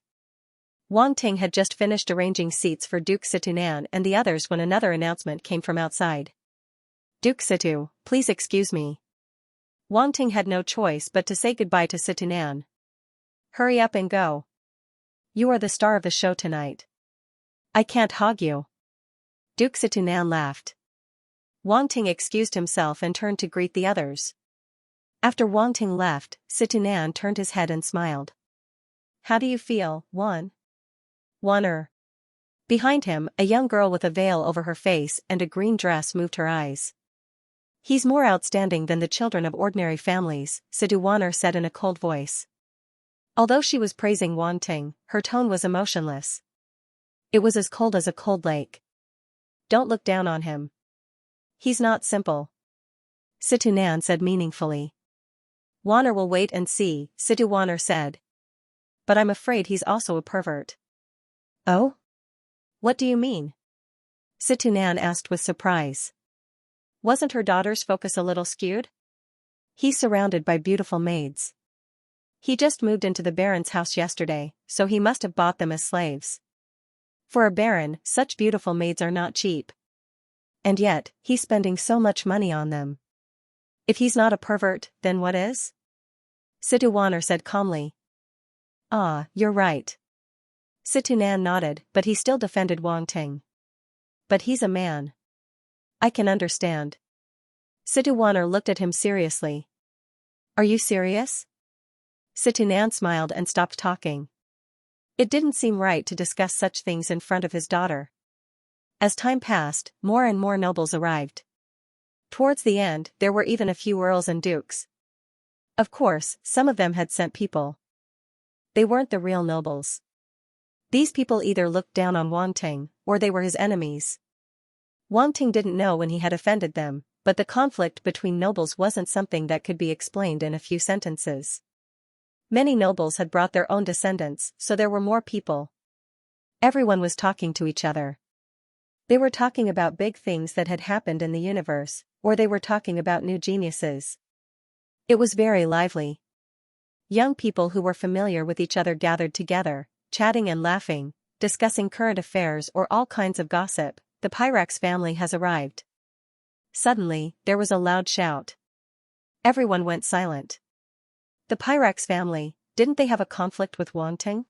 Wang Ting had just finished arranging seats for Duke Situnan and the others when another announcement came from outside. "Duke Situ, please excuse me." Wang Ting had no choice but to say goodbye to Situnan. "Hurry up and go. You are the star of the show tonight. I can't hog you." Duke Situnan laughed. Wang Ting excused himself and turned to greet the others. After Wang Ting left, Situnan turned his head and smiled. "How do you feel, Wan?" "Wanner." Behind him, a young girl with a veil over her face and a green dress moved her eyes. "He's more outstanding than the children of ordinary families," Situ Wanner said in a cold voice. Although she was praising Wang Ting, her tone was emotionless. It was as cold as a cold lake. "Don't look down on him. He's not simple," Situ Nan said meaningfully. "Wanner will wait and see," Situ Wanner said. "But I'm afraid he's also a pervert." "Oh? What do you mean?" Situ Nan asked with surprise. Wasn't her daughter's focus a little skewed? "He's surrounded by beautiful maids. He just moved into the Baron's house yesterday, so he must have bought them as slaves. For a Baron, such beautiful maids are not cheap. And yet, he's spending so much money on them. If he's not a pervert, then what is?" Situ Wanner said calmly. "Ah, you're right." Situ Nan nodded, but he still defended Wang Ting. "But he's a man. I can understand." Situ Wanner looked at him seriously. "Are you serious?" Situ Nan smiled and stopped talking. It didn't seem right to discuss such things in front of his daughter. As time passed, more and more nobles arrived. Towards the end, there were even a few earls and dukes. Of course, some of them had sent people. They weren't the real nobles. These people either looked down on Wang Ting, or they were his enemies. Wang Ting didn't know when he had offended them, but the conflict between nobles wasn't something that could be explained in a few sentences. Many nobles had brought their own descendants, so there were more people. Everyone was talking to each other. They were talking about big things that had happened in the universe, or they were talking about new geniuses. It was very lively. Young people who were familiar with each other gathered together, chatting and laughing, discussing current affairs or all kinds of gossip. "The Pyrax family has arrived." Suddenly, there was a loud shout. Everyone went silent. The Pyrax family, didn't they have a conflict with Wang Ting?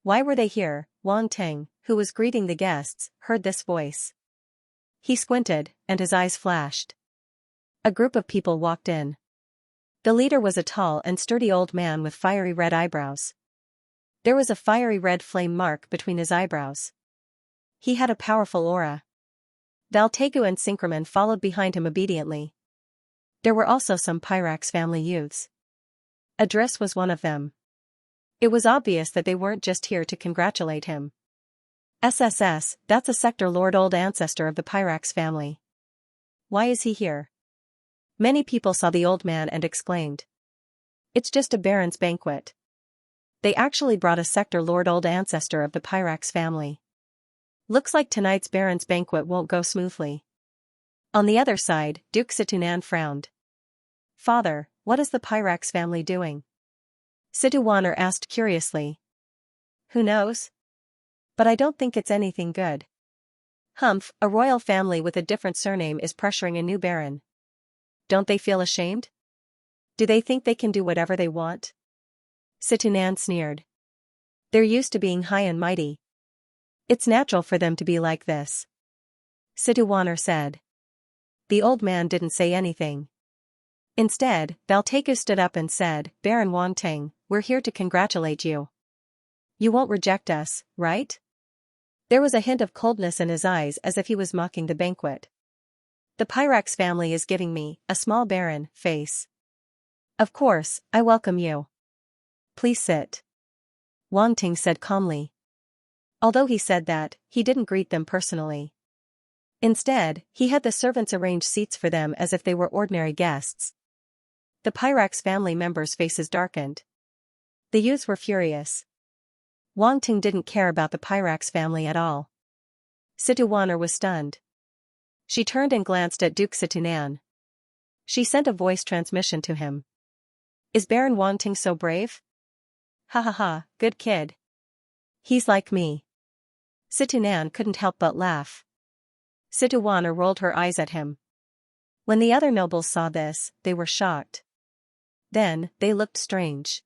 Why were they here? Wang Ting, who was greeting the guests, heard this voice. He squinted, and his eyes flashed. A group of people walked in. The leader was a tall and sturdy old man with fiery red eyebrows. There was a fiery red flame mark between his eyebrows. He had a powerful aura. Valtegu and Synchroman followed behind him obediently. There were also some Pyrax family youths. Adris was one of them. It was obvious that they weren't just here to congratulate him. SSS, that's a sector lord, old ancestor of the Pyrax family. Why is he here? Many people saw the old man and exclaimed. It's just a baron's banquet. They actually brought a sector lord, old ancestor of the Pyrax family. Looks like tonight's baron's banquet won't go smoothly. On the other side, Duke Situnan frowned. Father, what is the Pyrax family doing? Situwaner asked curiously. Who knows? But I don't think it's anything good. Humph, a royal family with a different surname is pressuring a new baron. Don't they feel ashamed? Do they think they can do whatever they want? Situnan sneered. They're used to being high and mighty. It's natural for them to be like this. Situwaner said. The old man didn't say anything. Instead, Valtegu stood up and said, Baron Wangting, we're here to congratulate you. You won't reject us, right? There was a hint of coldness in his eyes as if he was mocking the banquet. The Pyrax family is giving me, a small baron, face. Of course, I welcome you. Please sit. Wangting said calmly. Although he said that, he didn't greet them personally. Instead, he had the servants arrange seats for them as if they were ordinary guests. The Pyrax family members' faces darkened. The youths were furious. Wangting didn't care about the Pyrax family at all. Situwaner was stunned. She turned and glanced at Duke Situnan. She sent a voice transmission to him. Is Baron Wangting so brave? Ha ha ha, good kid. He's like me. Situnan couldn't help but laugh. Situwaner rolled her eyes at him. When the other nobles saw this, they were shocked. Then, they looked strange.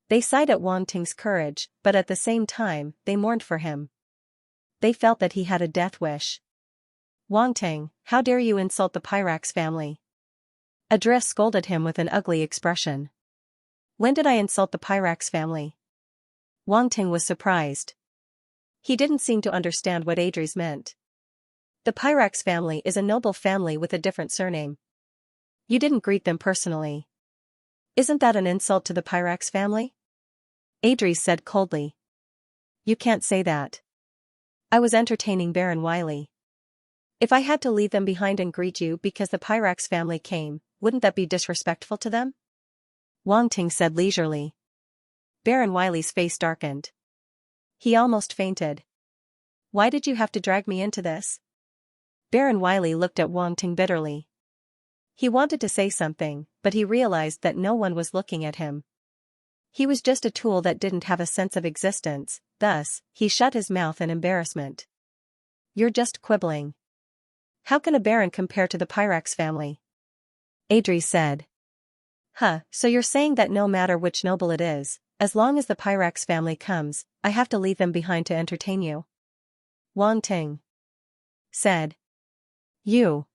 They sighed at Wangting's courage, but at the same time, they mourned for him. They felt that he had a death wish. Wangting, how dare you insult the Pyrax family? Adris scolded him with an ugly expression. When did I insult the Pyrax family? Wangting was surprised. He didn't seem to understand what Adris meant. The Pyrax family is a noble family with a different surname. You didn't greet them personally. Isn't that an insult to the Pyrax family? Adris said coldly. You can't say that. I was entertaining Baron Wiley. If I had to leave them behind and greet you because the Pyrax family came, wouldn't that be disrespectful to them? Wangting said leisurely. Baron Wiley's face darkened. He almost fainted. Why did you have to drag me into this? Baron Wiley looked at Wangting bitterly. He wanted to say something, but he realized that no one was looking at him. He was just a tool that didn't have a sense of existence, thus, he shut his mouth in embarrassment. You're just quibbling. How can a baron compare to the Pyrax family? Adris said. Huh, so you're saying that no matter which noble it is, as long as the Pyrax family comes, I have to leave them behind to entertain you? Wangting said. You.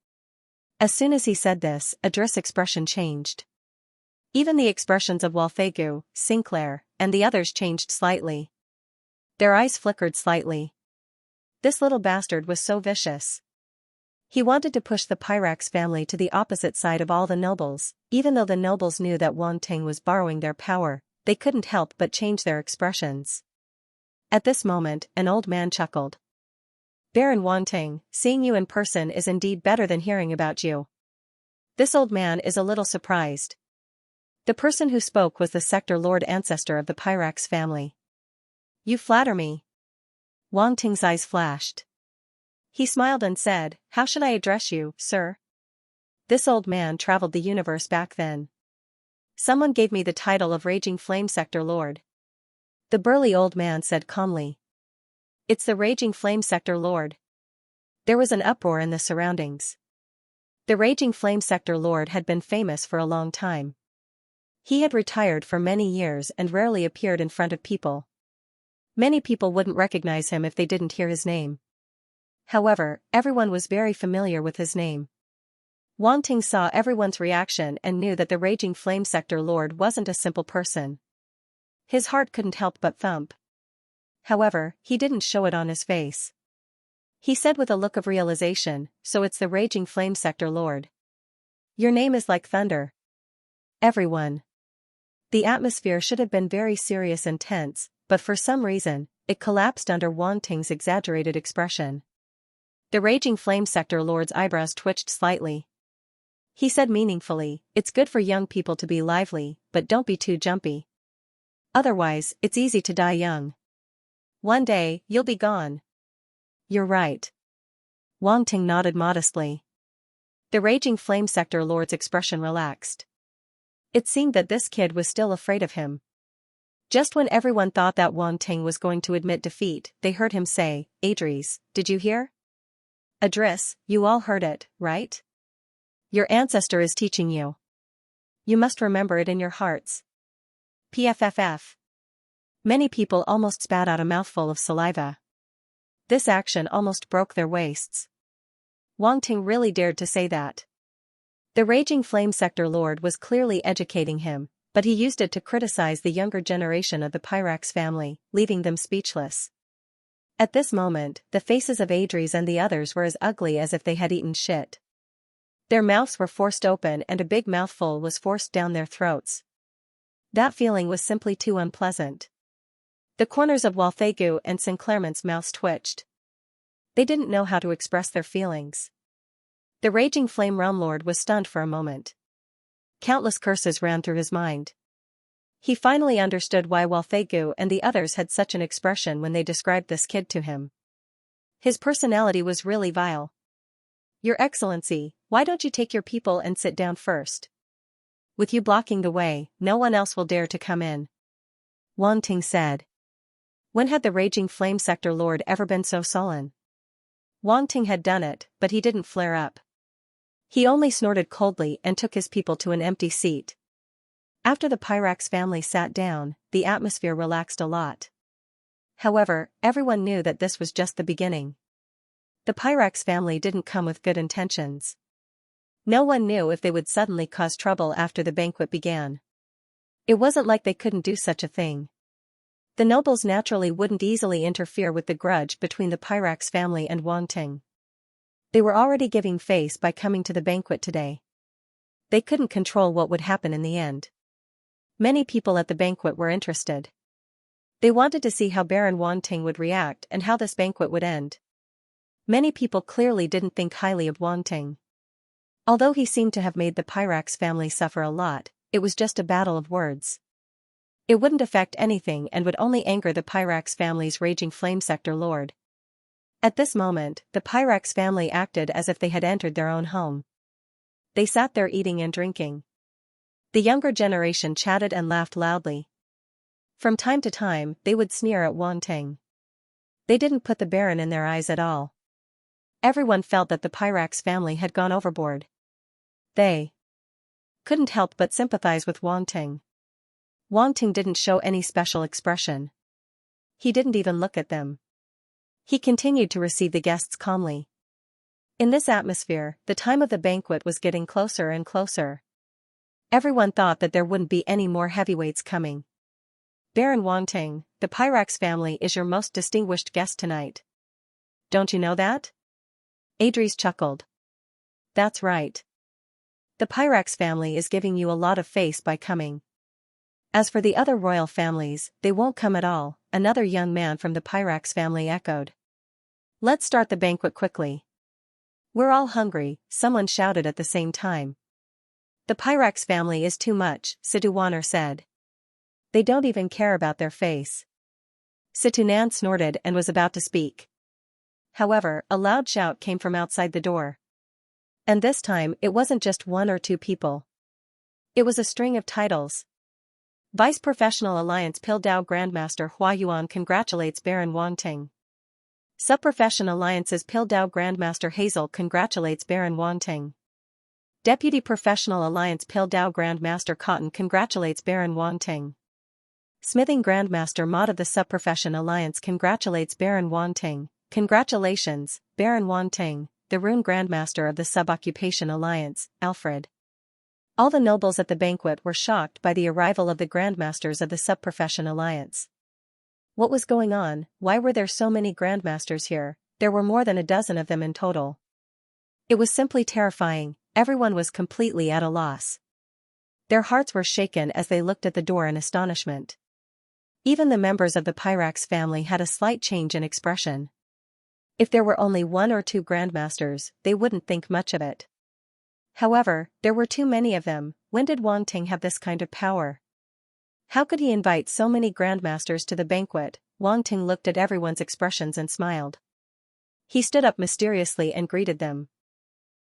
As soon as he said this, Adris' expression changed. Even the expressions of Walthegu, Sinclair, and the others changed slightly. Their eyes flickered slightly. This little bastard was so vicious. He wanted to push the Pyrax family to the opposite side of all the nobles, even though the nobles knew that Wangting was borrowing their power, they couldn't help but change their expressions. At this moment, an old man chuckled. Baron Wangting, seeing you in person is indeed better than hearing about you. This old man is a little surprised. The person who spoke was the sector lord ancestor of the Pyrax family. You flatter me. Wangting's eyes flashed. He smiled and said, How should I address you, sir? This old man traveled the universe back then. Someone gave me the title of Raging Flame Sector Lord. The burly old man said calmly. It's the Raging Flame Sector Lord. There was an uproar in the surroundings. The Raging Flame Sector Lord had been famous for a long time. He had retired for many years and rarely appeared in front of people. Many people wouldn't recognize him if they didn't hear his name. However, everyone was very familiar with his name. Wang Ting saw everyone's reaction and knew that the Raging Flame Sector Lord wasn't a simple person. His heart couldn't help but thump. However, he didn't show it on his face. He said with a look of realization, "So it's the Raging Flame Sector Lord. Your name is like thunder." Everyone. The atmosphere should have been very serious and tense, but for some reason, it collapsed under Wang Ting's exaggerated expression. The Raging Flame Sector Lord's eyebrows twitched slightly. He said meaningfully, "It's good for young people to be lively, but don't be too jumpy. Otherwise, it's easy to die young. One day, you'll be gone." "You're right." Wang Ting nodded modestly. The Raging Flame Sector Lord's expression relaxed. It seemed that this kid was still afraid of him. Just when everyone thought that Wang Ting was going to admit defeat, they heard him say, "Adris, did you hear?" "Adris, you all heard it, right? Your ancestor is teaching you. You must remember it in your hearts." PFFF. Many people almost spat out a mouthful of saliva. This action almost broke their waists. Wang Ting really dared to say that. The Raging Flame Sector Lord was clearly educating him, but he used it to criticize the younger generation of the Pyrax family, leaving them speechless. At this moment, the faces of Adris and the others were as ugly as if they had eaten shit. Their mouths were forced open and a big mouthful was forced down their throats. That feeling was simply too unpleasant. The corners of Walthegu and Sinclairmont's mouths twitched. They didn't know how to express their feelings. The Raging Flame Realm Lord was stunned for a moment. Countless curses ran through his mind. He finally understood why Walthegu and the others had such an expression when they described this kid to him. His personality was really vile. "Your Excellency, why don't you take your people and sit down first? With you blocking the way, no one else will dare to come in," Wang Ting said. When had the Raging Flame Sector Lord ever been so sullen? Wang Ting had done it, but he didn't flare up. He only snorted coldly and took his people to an empty seat. After the Pyrax family sat down, the atmosphere relaxed a lot. However, everyone knew that this was just the beginning. The Pyrax family didn't come with good intentions. No one knew if they would suddenly cause trouble after the banquet began. It wasn't like they couldn't do such a thing. The nobles naturally wouldn't easily interfere with the grudge between the Pyrax family and Wang Ting. They were already giving face by coming to the banquet today. They couldn't control what would happen in the end. Many people at the banquet were interested. They wanted to see how Baron Wang Ting would react and how this banquet would end. Many people clearly didn't think highly of Wang Ting. Although he seemed to have made the Pyrax family suffer a lot, it was just a battle of words. It wouldn't affect anything and would only anger the Pyrax family's Raging Flame Sector Lord. At this moment, the Pyrax family acted as if they had entered their own home. They sat there eating and drinking. The younger generation chatted and laughed loudly. From time to time, they would sneer at Wang Ting. They didn't put the Baron in their eyes at all. Everyone felt that the Pyrax family had gone overboard. They couldn't help but sympathize with Wang Ting. Wang Ting didn't show any special expression. He didn't even look at them. He continued to receive the guests calmly. In this atmosphere, the time of the banquet was getting closer and closer. Everyone thought that there wouldn't be any more heavyweights coming. "Baron Wang Ting, the Pyrax family is your most distinguished guest tonight. Don't you know that?" Adris chuckled. "That's right. The Pyrax family is giving you a lot of face by coming. As for the other royal families, they won't come at all," another young man from the Pyrax family echoed. "Let's start the banquet quickly. We're all hungry," someone shouted at the same time. "The Pyrax family is too much," Situwaner said. "They don't even care about their face." Situnan snorted and was about to speak. However, a loud shout came from outside the door. And this time, it wasn't just one or two people. It was a string of titles. Vice Professional Alliance Pildao Grandmaster Hua Yuan congratulates Baron Wang Ting. Sub-Profession Alliance's Pildao Grandmaster Hazel congratulates Baron Wang Ting. Deputy Professional Alliance Pildao Grandmaster Cotton congratulates Baron Wang Ting. Smithing Grandmaster Mod of the Subprofession Alliance congratulates Baron Wanting. Congratulations, Baron Wanting, the Rune Grandmaster of the Sub-Occupation Alliance, Alfred. All the nobles at the banquet were shocked by the arrival of the Grandmasters of the Subprofession Alliance. What was going on? Why were there so many Grandmasters here? There were more than a dozen of them in total. It was simply terrifying. Everyone was completely at a loss. Their hearts were shaken as they looked at the door in astonishment. Even the members of the Pyrax family had a slight change in expression. If there were only one or two Grandmasters, they wouldn't think much of it. However, there were too many of them. When did Wanting have this kind of power? How could he invite so many Grandmasters to the banquet? Wanting looked at everyone's expressions and smiled. He stood up mysteriously and greeted them.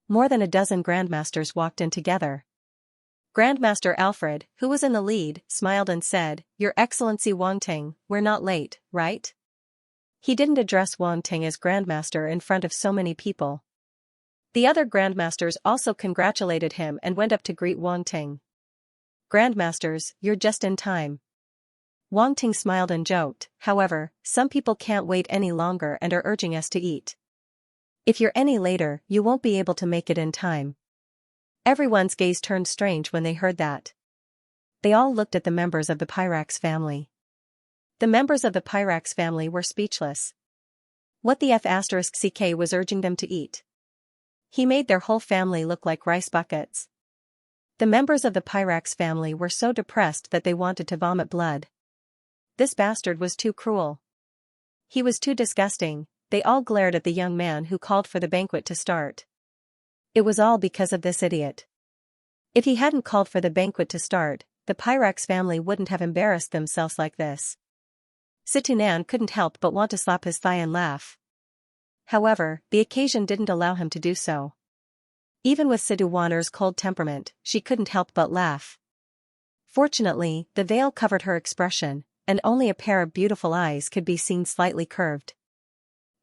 More than a dozen Grandmasters walked in together. Grandmaster Alfred, who was in the lead, smiled and said, "Your Excellency Wanting, we're not late, right?" He didn't address Wanting as Grandmaster in front of so many people. The other Grandmasters also congratulated him and went up to greet Wanting. "Grandmasters, you're just in time." Wanting smiled and joked, "However, some people can't wait any longer and are urging us to eat. If you're any later, you won't be able to make it in time." Everyone's gaze turned strange when they heard that. They all looked at the members of the Pyrax family. The members of the Pyrax family were speechless. What the F***ck was urging them to eat? He made their whole family look like rice buckets. The members of the Pyrax family were so depressed that they wanted to vomit blood. This bastard was too cruel. He was too disgusting. They all glared at the young man who called for the banquet to start. It was all because of this idiot. If he hadn't called for the banquet to start, the Pyrax family wouldn't have embarrassed themselves like this. Situnan couldn't help but want to slap his thigh and laugh. However, the occasion didn't allow him to do so. Even with Situwaner's cold temperament, she couldn't help but laugh. Fortunately, the veil covered her expression, and only a pair of beautiful eyes could be seen slightly curved.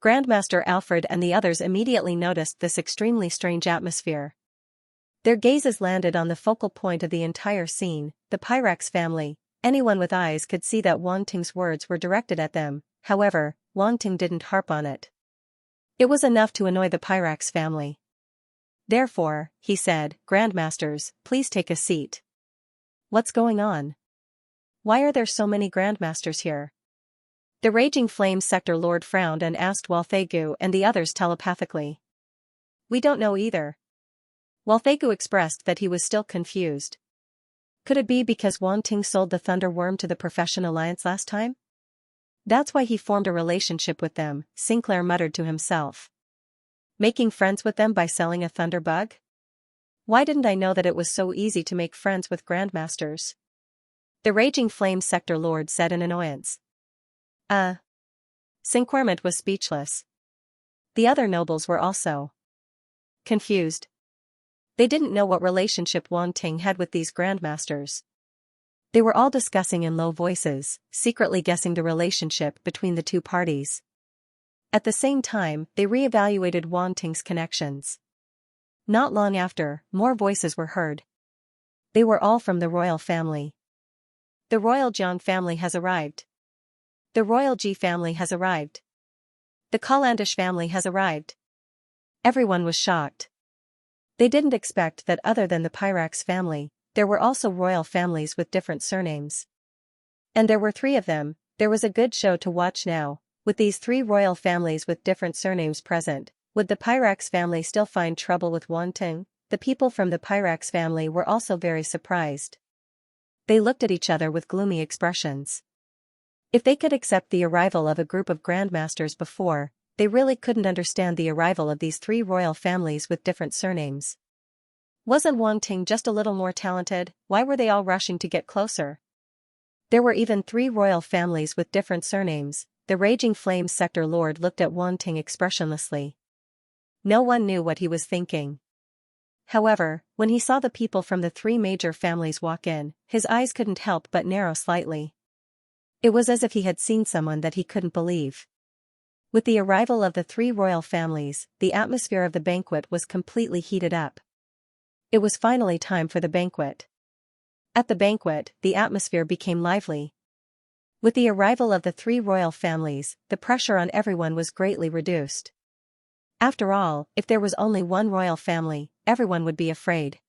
Grandmaster Alfred and the others immediately noticed this extremely strange atmosphere. Their gazes landed on the focal point of the entire scene, the Pyrax family. Anyone with eyes could see that Wanting's words were directed at them. However, Wanting didn't harp on it. It was enough to annoy the Pyrax family. Therefore, he said, "Grandmasters, please take a seat." "What's going on? Why are there so many Grandmasters here?" The Raging Flames Sector Lord frowned and asked Walthegu and the others telepathically. "We don't know either." Walthegu expressed that he was still confused. Could it be because Wanting sold the Thunder Worm to the Profession Alliance last time? That's why he formed a relationship with them, Sinclair muttered to himself. Making friends with them by selling a Thunder Bug? Why didn't I know that it was so easy to make friends with Grandmasters? The Raging Flames Sector Lord said in annoyance. Cinquerment was speechless. The other nobles were also confused. They didn't know what relationship Wanting had with these Grandmasters. They were all discussing in low voices, secretly guessing the relationship between the two parties. At the same time, they re-evaluated Wanting's connections. Not long after, more voices were heard. They were all from the royal family. The royal Jiang family has arrived. The royal Ji family has arrived. The Kalandish family has arrived. Everyone was shocked. They didn't expect that other than the Pyrax family, there were also royal families with different surnames. And there were 3 of them. There was a good show to watch now. With these 3 royal families with different surnames present, would the Pyrax family still find trouble with Wanting? The people from the Pyrax family were also very surprised. They looked at each other with gloomy expressions. If they could accept the arrival of a group of Grandmasters before, they really couldn't understand the arrival of these 3 royal families with different surnames. Wasn't Wanting just a little more talented? Why were they all rushing to get closer? There were even 3 royal families with different surnames. The Raging Flames Sector Lord looked at Wanting expressionlessly. No one knew what he was thinking. However, when he saw the people from the 3 major families walk in, his eyes couldn't help but narrow slightly. It was as if he had seen someone that he couldn't believe. With the arrival of the 3 royal families, the atmosphere of the banquet was completely heated up. It was finally time for the banquet. At the banquet, the atmosphere became lively. With the arrival of the three royal families, the pressure on everyone was greatly reduced. After all, if there was only one royal family, everyone would be afraid.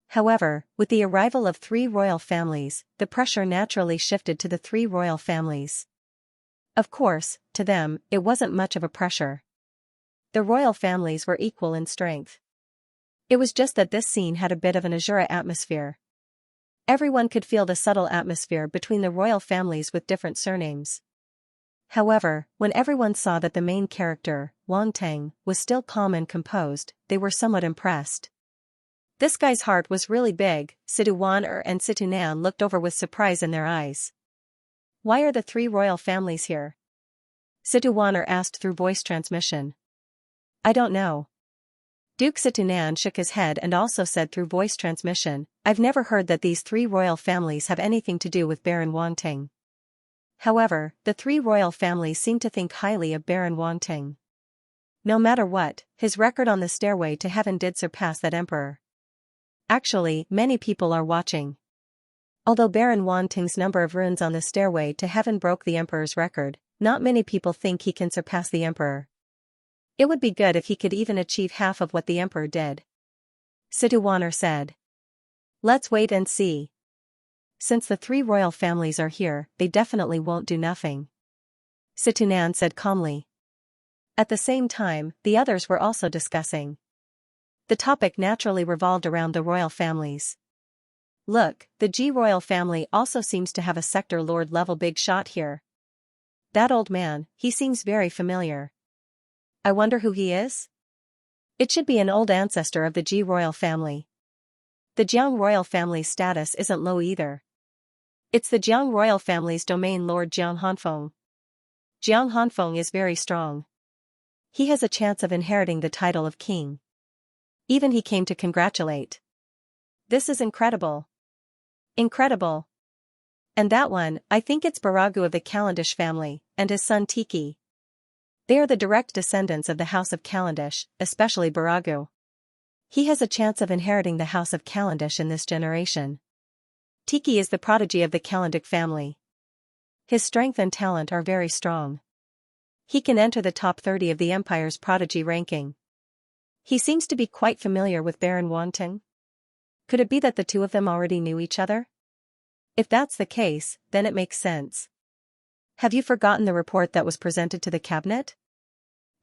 However, with the arrival of three royal families, the pressure naturally shifted to the three royal families. Of course, to them, it wasn't much of a pressure. The royal families were equal in strength. It was just that this scene had a bit of an azure atmosphere. Everyone could feel the subtle atmosphere between the royal families with different surnames. However, when everyone saw that the main character, Wang Teng, was still calm and composed, they were somewhat impressed. This guy's heart was really big. Situ Wan and Situ Nan looked over with surprise in their eyes. Why are the three royal families here? Situ Wan asked through voice transmission. I don't know. Duke Situ Nan shook his head and also said through voice transmission, I've never heard that these three royal families have anything to do with Baron Wang Ting. However, the three royal families seem to think highly of Baron Wang Ting. No matter what, his record on the stairway to heaven did surpass that emperor. Actually, many people are watching. Although Baron Wang Ting's number of runes on the stairway to heaven broke the emperor's record, not many people think he can surpass the emperor. It would be good if he could even achieve half of what the emperor did. Situ Wan said. Let's wait and see. Since the three royal families are here, they definitely won't do nothing. Situ Nan said calmly. At the same time, the others were also discussing. The topic naturally revolved around the royal families. Look, the Ji royal family also seems to have a sector lord level big shot here. That old man, he seems very familiar. I wonder who he is? It should be an old ancestor of the Ji royal family. The Jiang royal family's status isn't low either. It's the Jiang royal family's domain lord Jiang Hanfeng. Jiang Hanfeng is very strong. He has a chance of inheriting the title of king. Even he came to congratulate. This is incredible. Incredible. And that one, I think it's Baragu of the Calendish family, and his son Tiki. They are the direct descendants of the House of Calendish, especially Baragu. He has a chance of inheriting the House of Calendish in this generation. Tiki is the prodigy of the Calendic family. His strength and talent are very strong. He can enter the top 30 of the Empire's prodigy ranking. He seems to be quite familiar with Baron Wang Ting. Could it be that the two of them already knew each other? If that's the case, then it makes sense. Have you forgotten the report that was presented to the cabinet?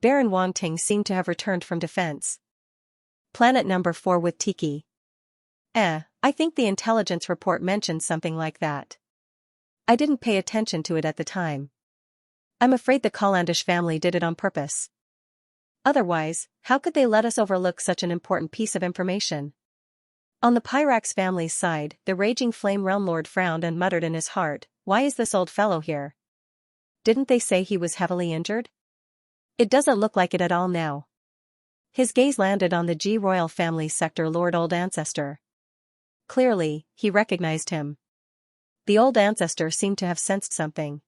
Baron Wang Ting seemed to have returned from defense. Planet number 4 with Tiki. I think the intelligence report mentioned something like that. I didn't pay attention to it at the time. I'm afraid the Calendish family did it on purpose. Otherwise, how could they let us overlook such an important piece of information? On the Pyrax family's side, the raging flame realm lord frowned and muttered in his heart, why is this old fellow here? Didn't they say he was heavily injured? It doesn't look like it at all now. His gaze landed on the Ji royal family's sector lord old ancestor. Clearly, he recognized him. The old ancestor seemed to have sensed something.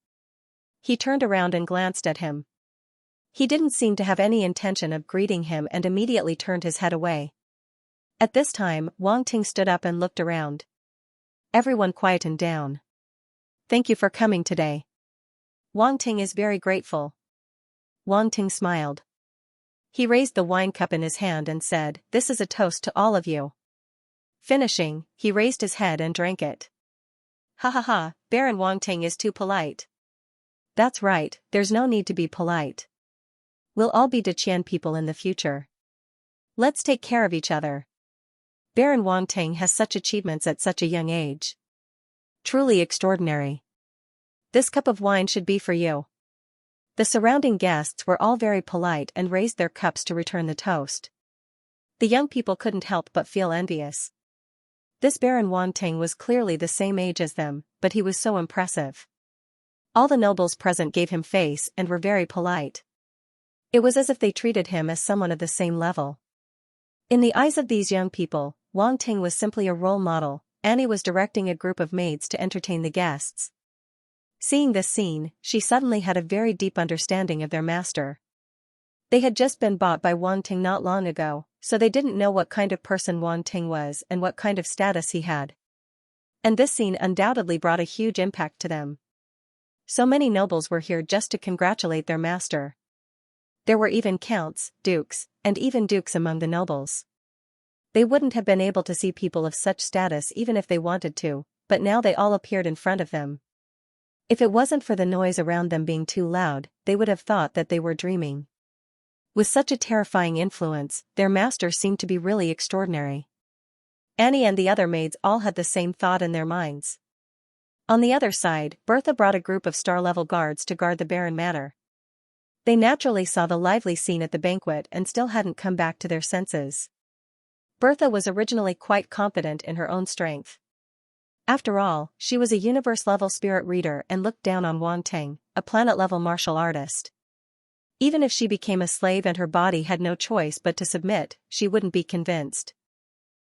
He turned around and glanced at him. He didn't seem to have any intention of greeting him and immediately turned his head away. At this time, Wang Ting stood up and looked around. Everyone quietened down. Thank you for coming today. Wang Ting is very grateful. Wang Ting smiled. He raised the wine cup in his hand and said, this is a toast to all of you. Finishing, he raised his head and drank it. Ha ha ha, Baron Wang Ting is too polite. That's right, there's no need to be polite. We'll all be Deqian people in the future. Let's take care of each other. Baron Wang Ting has such achievements at such a young age. Truly extraordinary. This cup of wine should be for you. The surrounding guests were all very polite and raised their cups to return the toast. The young people couldn't help but feel envious. This Baron Wang Ting was clearly the same age as them, but he was so impressive. All the nobles present gave him face and were very polite. It was as if they treated him as someone of the same level. In the eyes of these young people, Wang Ting was simply a role model. Annie was directing a group of maids to entertain the guests. Seeing this scene, she suddenly had a very deep understanding of their master. They had just been bought by Wang Ting not long ago, so they didn't know what kind of person Wang Ting was and what kind of status he had. And this scene undoubtedly brought a huge impact to them. So many nobles were here just to congratulate their master. There were even counts, dukes, and even dukes among the nobles. They wouldn't have been able to see people of such status even if they wanted to, but now they all appeared in front of them. If it wasn't for the noise around them being too loud, they would have thought that they were dreaming. With such a terrifying influence, their master seemed to be really extraordinary. Annie and the other maids all had the same thought in their minds. On the other side, Bertha brought a group of star-level guards to guard the barren manor. They naturally saw the lively scene at the banquet and still hadn't come back to their senses. Bertha was originally quite confident in her own strength. After all, she was a universe-level spirit reader and looked down on Wang Teng, a planet-level martial artist. Even if she became a slave and her body had no choice but to submit, she wouldn't be convinced.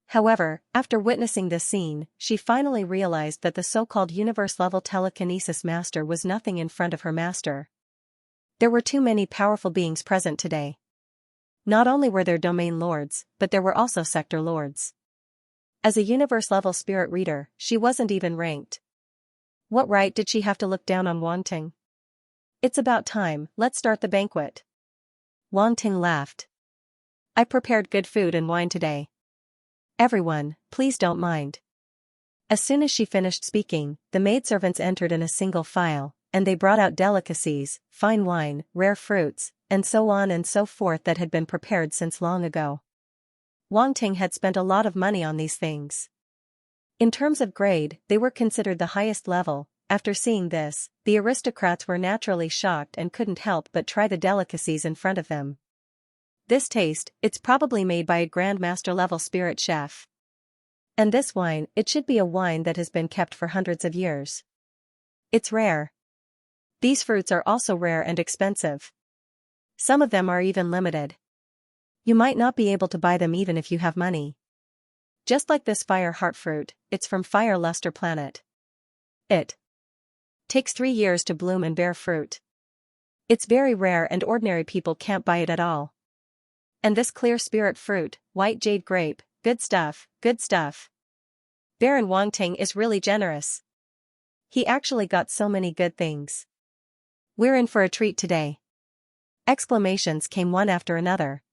However, after witnessing this scene, she finally realized that the so-called universe-level telekinesis master was nothing in front of her master. There were too many powerful beings present today. Not only were there domain lords, but there were also sector lords. As a universe-level spirit reader, she wasn't even ranked. What right did she have to look down on Wang Ting? It's about time, let's start the banquet. Wang Ting laughed. I prepared good food and wine today. Everyone, please don't mind. As soon as she finished speaking, the maidservants entered in a single file, and they brought out delicacies, fine wine, rare fruits, and so on and so forth that had been prepared since long ago. Wang Ting had spent a lot of money on these things. In terms of grade, they were considered the highest level. After seeing this, the aristocrats were naturally shocked and couldn't help but try the delicacies in front of them. This taste, it's probably made by a grandmaster-level spirit chef. And this wine, it should be a wine that has been kept for hundreds of years. It's rare. These fruits are also rare and expensive. Some of them are even limited. You might not be able to buy them even if you have money. Just like this fire heart fruit, it's from Fire Luster Planet. It takes 3 years to bloom and bear fruit. It's very rare and ordinary people can't buy it at all. And this clear spirit fruit, white jade grape, good stuff, good stuff. Baron Wang Ting is really generous. He actually got so many good things. We're in for a treat today. Exclamations came one after another.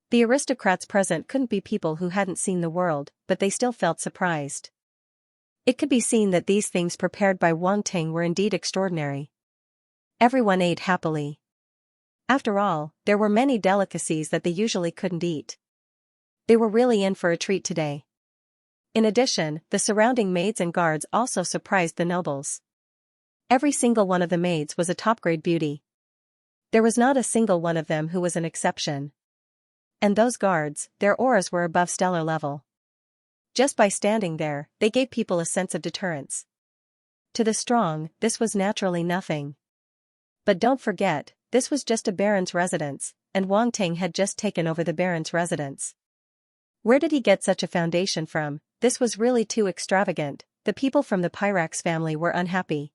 The aristocrats present couldn't be people who hadn't seen the world, but they still felt surprised. It could be seen that these things prepared by Wang Ting were indeed extraordinary. Everyone ate happily. After all, there were many delicacies that they usually couldn't eat. They were really in for a treat today. In addition, the surrounding maids and guards also surprised the nobles. Every single one of the maids was a top-grade beauty. There was not a single one of them who was an exception. And those guards, their auras were above stellar level. Just by standing there, they gave people a sense of deterrence. To the strong, this was naturally nothing. But don't forget, this was just a baron's residence, and Wang Ting had just taken over the baron's residence. Where did he get such a foundation from? This was really too extravagant. The people from the Pyrax family were unhappy.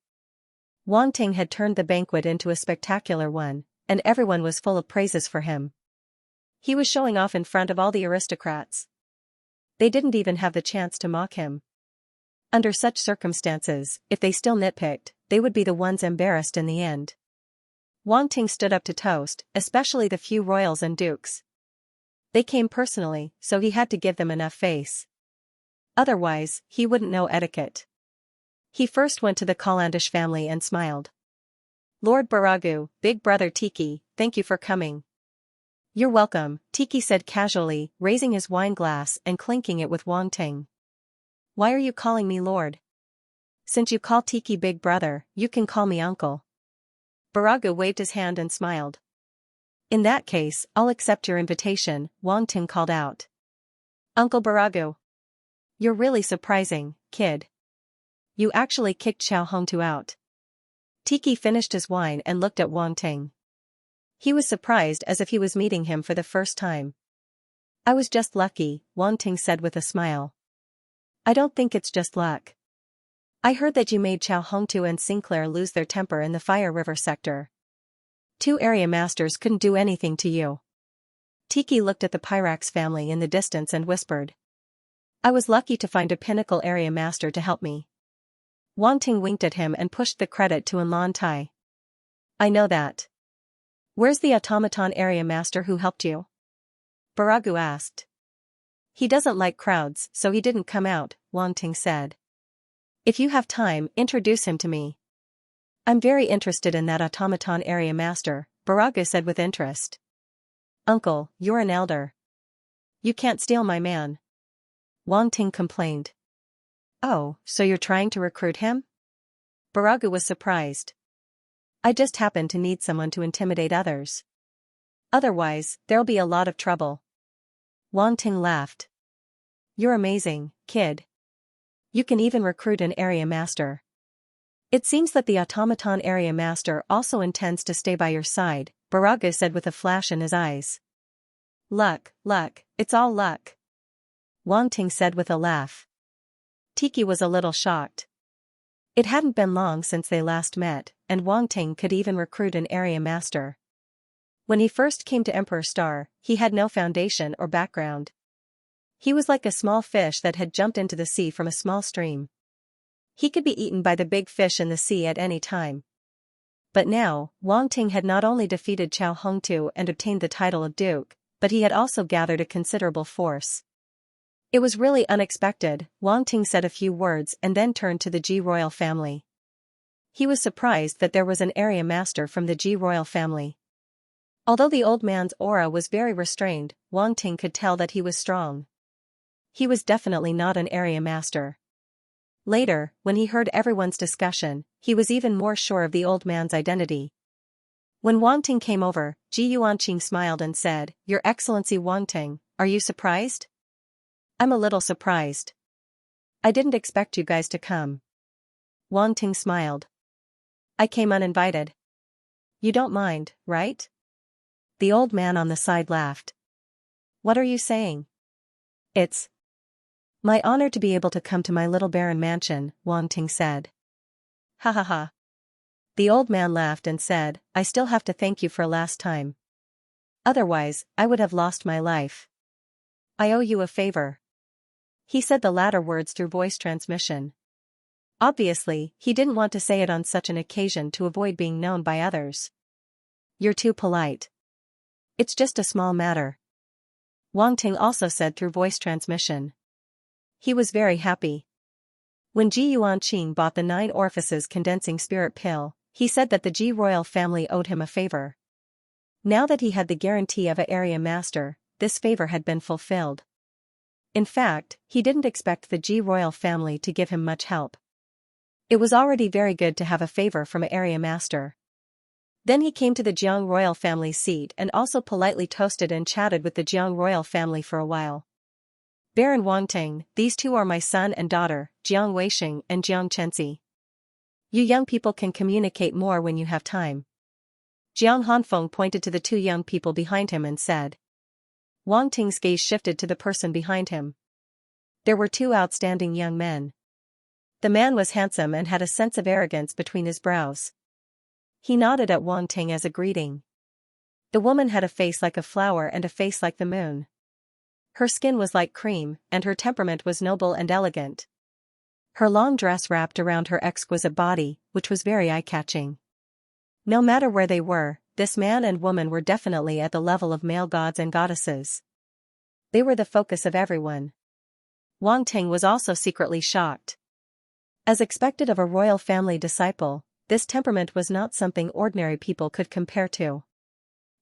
Wang Ting had turned the banquet into a spectacular one, and everyone was full of praises for him. He was showing off in front of all the aristocrats. They didn't even have the chance to mock him. Under such circumstances, if they still nitpicked, they would be the ones embarrassed in the end. Wang Ting stood up to toast, especially the few royals and dukes. They came personally, so he had to give them enough face. Otherwise, he wouldn't know etiquette. He first went to the Calandish family and smiled. Lord Baragu, Big Brother Tiki, thank you for coming. You're welcome, Tiki said casually, raising his wine glass and clinking it with Wang Ting. Why are you calling me Lord? Since you call Tiki Big Brother, you can call me Uncle. Baragu waved his hand and smiled. In that case, I'll accept your invitation, Wang Ting called out. Uncle Baragu. You're really surprising, kid. You actually kicked Xiao Hongtu out. Tiki finished his wine and looked at Wang Ting. He was surprised as if he was meeting him for the first time. I was just lucky, Wang Ting said with a smile. I don't think it's just luck. I heard that you made Xiao Hongtu and Sinclair lose their temper in the Fire River sector. 2 area masters couldn't do anything to you. Tiki looked at the Pyrax family in the distance and whispered. I was lucky to find a pinnacle area master to help me. Wang Ting winked at him and pushed the credit to Enlon Tai. I know that. Where's the automaton area master who helped you? Baragu asked. He doesn't like crowds, so he didn't come out, Wang Ting said. If you have time, introduce him to me. I'm very interested in that automaton area master, Baragu said with interest. Uncle, you're an elder. You can't steal my man. Wang Ting complained. Oh, so you're trying to recruit him? Baragu was surprised. I just happen to need someone to intimidate others. Otherwise, there'll be a lot of trouble. Wang Ting laughed. You're amazing, kid. You can even recruit an area master. It seems that the automaton area master also intends to stay by your side, Baragu said with a flash in his eyes. Luck, it's all luck. Wang Ting said with a laugh. Tiki was a little shocked. It hadn't been long since they last met, and Wang Ting could even recruit an area master. When he first came to Emperor Star, he had no foundation or background. He was like a small fish that had jumped into the sea from a small stream. He could be eaten by the big fish in the sea at any time. But now, Wang Ting had not only defeated Chao Hongtu and obtained the title of Duke, but he had also gathered a considerable force. It was really unexpected, Wang Ting said a few words and then turned to the Ji royal family. He was surprised that there was an area master from the Ji royal family. Although the old man's aura was very restrained, Wang Ting could tell that he was strong. He was definitely not an area master. Later, when he heard everyone's discussion, he was even more sure of the old man's identity. When Wang Ting came over, Ji Yuanqing smiled and said, Your Excellency Wang Ting, are you surprised? I'm a little surprised. I didn't expect you guys to come. Wang Ting smiled. I came uninvited. You don't mind, right? The old man on the side laughed. What are you saying? It's my honor to be able to come to my little barren mansion, Wang Ting said. Ha ha ha. The old man laughed and said, I still have to thank you for last time. Otherwise, I would have lost my life. I owe you a favor. He said the latter words through voice transmission. Obviously, he didn't want to say it on such an occasion to avoid being known by others. You're too polite. It's just a small matter. Wang Ting also said through voice transmission. He was very happy. When Ji Yuanqing bought the 9 orifices condensing spirit pill, he said that the Ji royal family owed him a favor. Now that he had the guarantee of an area master, this favor had been fulfilled. In fact, he didn't expect the Ji royal family to give him much help. It was already very good to have a favor from an area master. Then he came to the Jiang royal family's seat and also politely toasted and chatted with the Jiang royal family for a while. Baron Wang Ting, these two are my son and daughter, Jiang Weixing and Jiang Chenxi. You young people can communicate more when you have time. Jiang Hanfeng pointed to the 2 young people behind him and said. Wang Ting's gaze shifted to the person behind him. There were 2 outstanding young men. The man was handsome and had a sense of arrogance between his brows. He nodded at Wang Ting as a greeting. The woman had a face like a flower and a face like the moon. Her skin was like cream, and her temperament was noble and elegant. Her long dress wrapped around her exquisite body, which was very eye-catching. No matter where they were, this man and woman were definitely at the level of male gods and goddesses. They were the focus of everyone. Wang Ting was also secretly shocked. As expected of a royal family disciple, this temperament was not something ordinary people could compare to.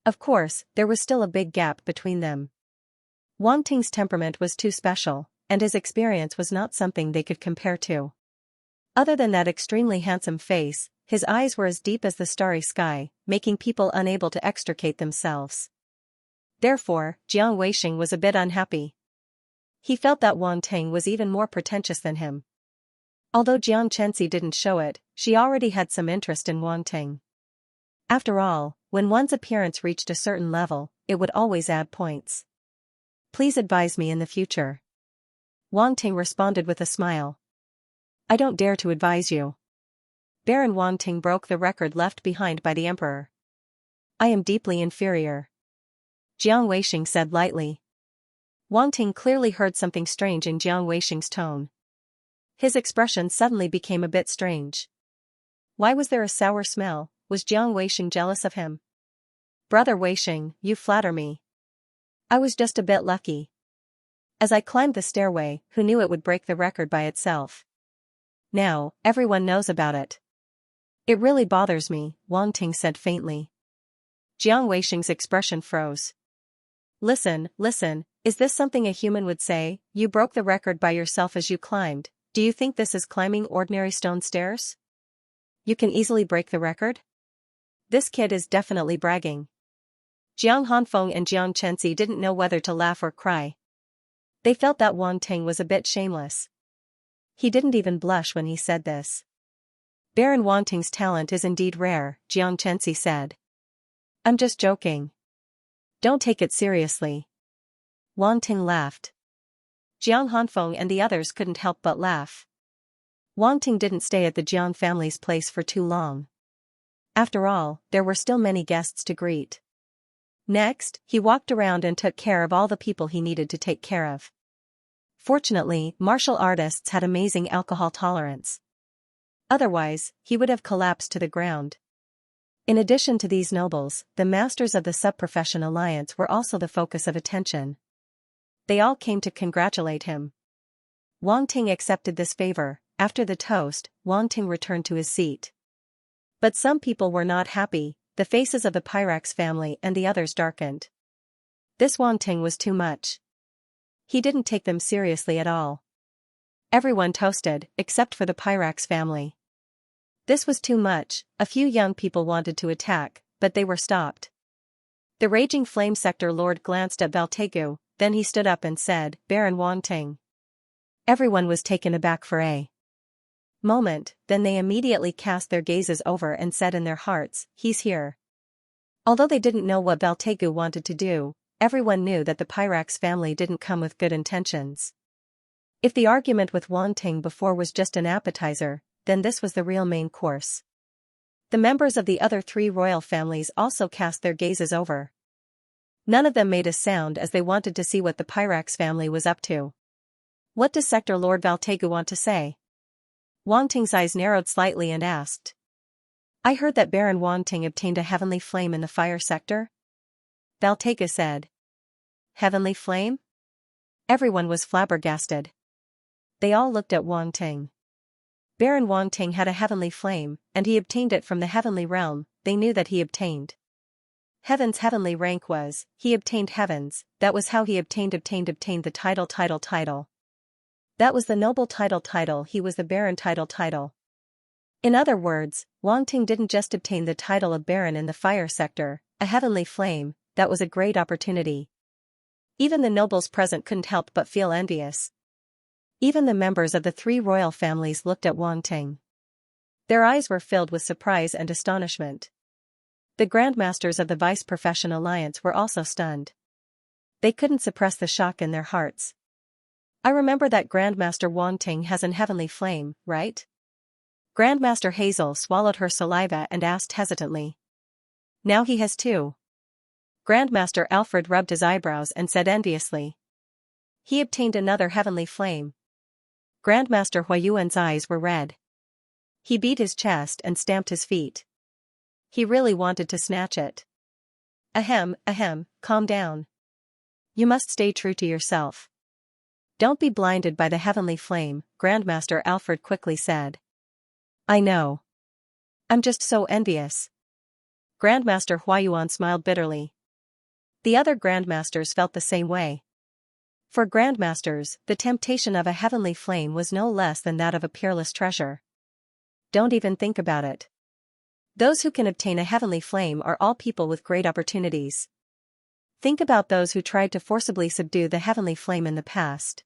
Of course, there was still a big gap between them. Wang Ting's temperament was too special, and his experience was not something they could compare to. Other than that extremely handsome face, his eyes were as deep as the starry sky, making people unable to extricate themselves. Therefore, Jiang Weixing was a bit unhappy. He felt that Wang Ting was even more pretentious than him. Although Jiang Chenxi didn't show it, she already had some interest in Wang Ting. After all, when one's appearance reached a certain level, it would always add points. Please advise me in the future. Wang Ting responded with a smile. I don't dare to advise you. Baron Wang Ting broke the record left behind by the emperor. I am deeply inferior. Jiang Weixing said lightly. Wang Ting clearly heard something strange in Jiang Weixing's tone. His expression suddenly became a bit strange. Why was there a sour smell? Was Jiang Weixing jealous of him? Brother Weixing, you flatter me. I was just a bit lucky. As I climbed the stairway, who knew it would break the record by itself? Now, everyone knows about it. It really bothers me, Wang Ting said faintly. Jiang Weixing's expression froze. Listen, is this something a human would say? You broke the record by yourself as you climbed. Do you think this is climbing ordinary stone stairs? You can easily break the record? This kid is definitely bragging. Jiang Hanfeng and Jiang Chenzi didn't know whether to laugh or cry. They felt that Wang Ting was a bit shameless. He didn't even blush when he said this. Baron Wang Ting's talent is indeed rare, Jiang Chenzi said. I'm just joking. Don't take it seriously. Wang Ting laughed. Jiang Hanfeng and the others couldn't help but laugh. Wang Ting didn't stay at the Jiang family's place for too long. After all, there were still many guests to greet. Next, he walked around and took care of all the people he needed to take care of. Fortunately, martial artists had amazing alcohol tolerance. Otherwise, he would have collapsed to the ground. In addition to these nobles, the masters of the Sub-Profession Alliance were also the focus of attention. They all came to congratulate him. Wang Ting accepted this favor. After the toast, Wang Ting returned to his seat. But some people were not happy. The faces of the Pyrax family and the others darkened. This Wang Ting was too much. He didn't take them seriously at all. Everyone toasted, except for the Pyrax family. This was too much. A few young people wanted to attack, but they were stopped. The Raging Flame Sector Lord glanced at Baltegu, then he stood up and said, Baron Wang Ting. Everyone was taken aback for a moment, then they immediately cast their gazes over and said in their hearts, he's here. Although they didn't know what Baltegu wanted to do, everyone knew that the Pyrax family didn't come with good intentions. If the argument with Wang Ting before was just an appetizer, then this was the real main course. The members of the other three royal families also cast their gazes over. None of them made a sound as they wanted to see what the Pyrax family was up to. What does Sector Lord Baltegu want to say? Wang Ting's eyes narrowed slightly and asked. I heard that Baron Wang Ting obtained a heavenly flame in the fire sector. Baltegu said. Heavenly flame? Everyone was flabbergasted. They all looked at Wang Ting. Baron Wang Ting had a heavenly flame, and he obtained it from the heavenly realm. They knew that he obtained Heaven's heavenly rank was, he obtained heavens, that was how he obtained the title. That was the noble title, he was the baron title. In other words, Wang Ting didn't just obtain the title of baron in the fire sector, a heavenly flame, that was a great opportunity. Even the nobles present couldn't help but feel envious. Even the members of the three royal families looked at Wang Ting. Their eyes were filled with surprise and astonishment. The Grandmasters of the Vice Profession Alliance were also stunned. They couldn't suppress the shock in their hearts. I remember that Grandmaster Wang Ting has an heavenly flame, right? Grandmaster Hazel swallowed her saliva and asked hesitantly. Now he has two. Grandmaster Alfred rubbed his eyebrows and said enviously. He obtained another heavenly flame. Grandmaster Huayuan's eyes were red. He beat his chest and stamped his feet. He really wanted to snatch it. Ahem, calm down. You must stay true to yourself. Don't be blinded by the heavenly flame, Grandmaster Alfred quickly said. I know. I'm just so envious. Grandmaster Huayuan smiled bitterly. The other Grandmasters felt the same way. For Grandmasters, the temptation of a heavenly flame was no less than that of a peerless treasure. Don't even think about it. Those who can obtain a heavenly flame are all people with great opportunities. Think about those who tried to forcibly subdue the heavenly flame in the past.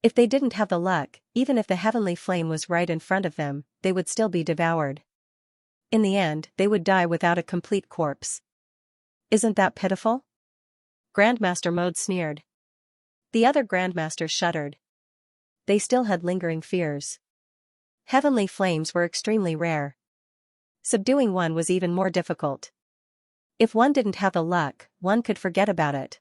If they didn't have the luck, even if the heavenly flame was right in front of them, they would still be devoured. In the end, they would die without a complete corpse. Isn't that pitiful? Grandmaster Mode sneered. The other Grandmasters shuddered. They still had lingering fears. Heavenly flames were extremely rare. Subduing one was even more difficult. If one didn't have the luck, one could forget about it.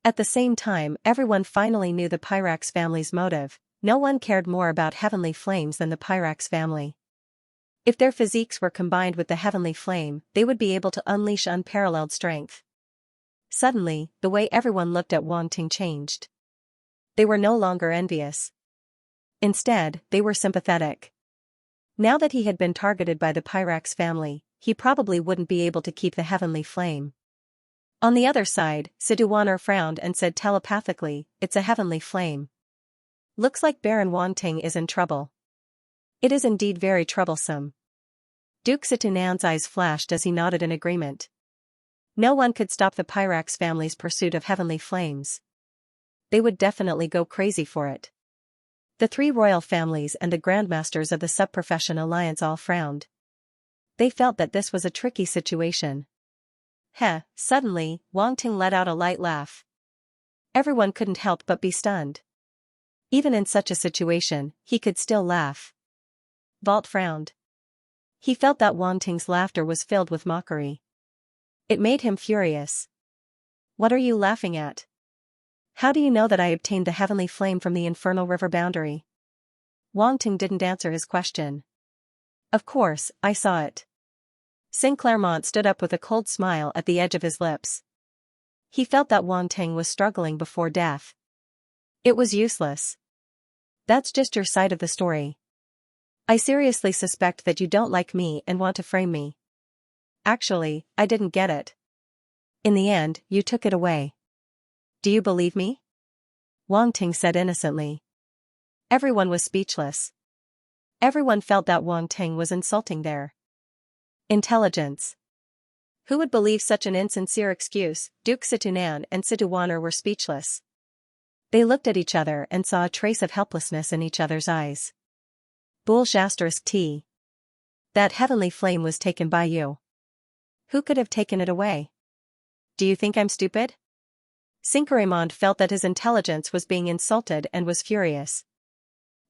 At the same time, everyone finally knew the Pyrax family's motive. No one cared more about heavenly flames than the Pyrax family. If their physiques were combined with the heavenly flame, they would be able to unleash unparalleled strength. Suddenly, the way everyone looked at Wang Ting changed. They were no longer envious. Instead, they were sympathetic. Now that he had been targeted by the Pyrax family, he probably wouldn't be able to keep the heavenly flame. On the other side, Siduaner frowned and said telepathically, "It's a heavenly flame. Looks like Baron Wanting is in trouble." "It is indeed very troublesome." Duke Situnan's eyes flashed as he nodded in agreement. No one could stop the Pyrax family's pursuit of heavenly flames. They would definitely go crazy for it. The three royal families and the grandmasters of the sub-profession alliance all frowned. They felt that this was a tricky situation. Suddenly, Wang Ting let out a light laugh. Everyone couldn't help but be stunned. Even in such a situation, he could still laugh. Vault frowned. He felt that Wang Ting's laughter was filled with mockery. It made him furious. "What are you laughing at? How do you know that I obtained the heavenly flame from the infernal river boundary?" Wang Ting didn't answer his question. "Of course, I saw it." Saint-Clermont stood up with a cold smile at the edge of his lips. He felt that Wang Ting was struggling before death. It was useless. "That's just your side of the story. I seriously suspect that you don't like me and want to frame me. Actually, I didn't get it. In the end, you took it away. Do you believe me?" Wang Ting said innocently. Everyone was speechless. Everyone felt that Wang Ting was insulting their intelligence. Who would believe such an insincere excuse? Duke Situnan and Siduaner were speechless. They looked at each other and saw a trace of helplessness in each other's eyes. Bull*T. That heavenly flame was taken by you. Who could have taken it away? Do you think I'm stupid? Saint-Clermont felt that his intelligence was being insulted and was furious.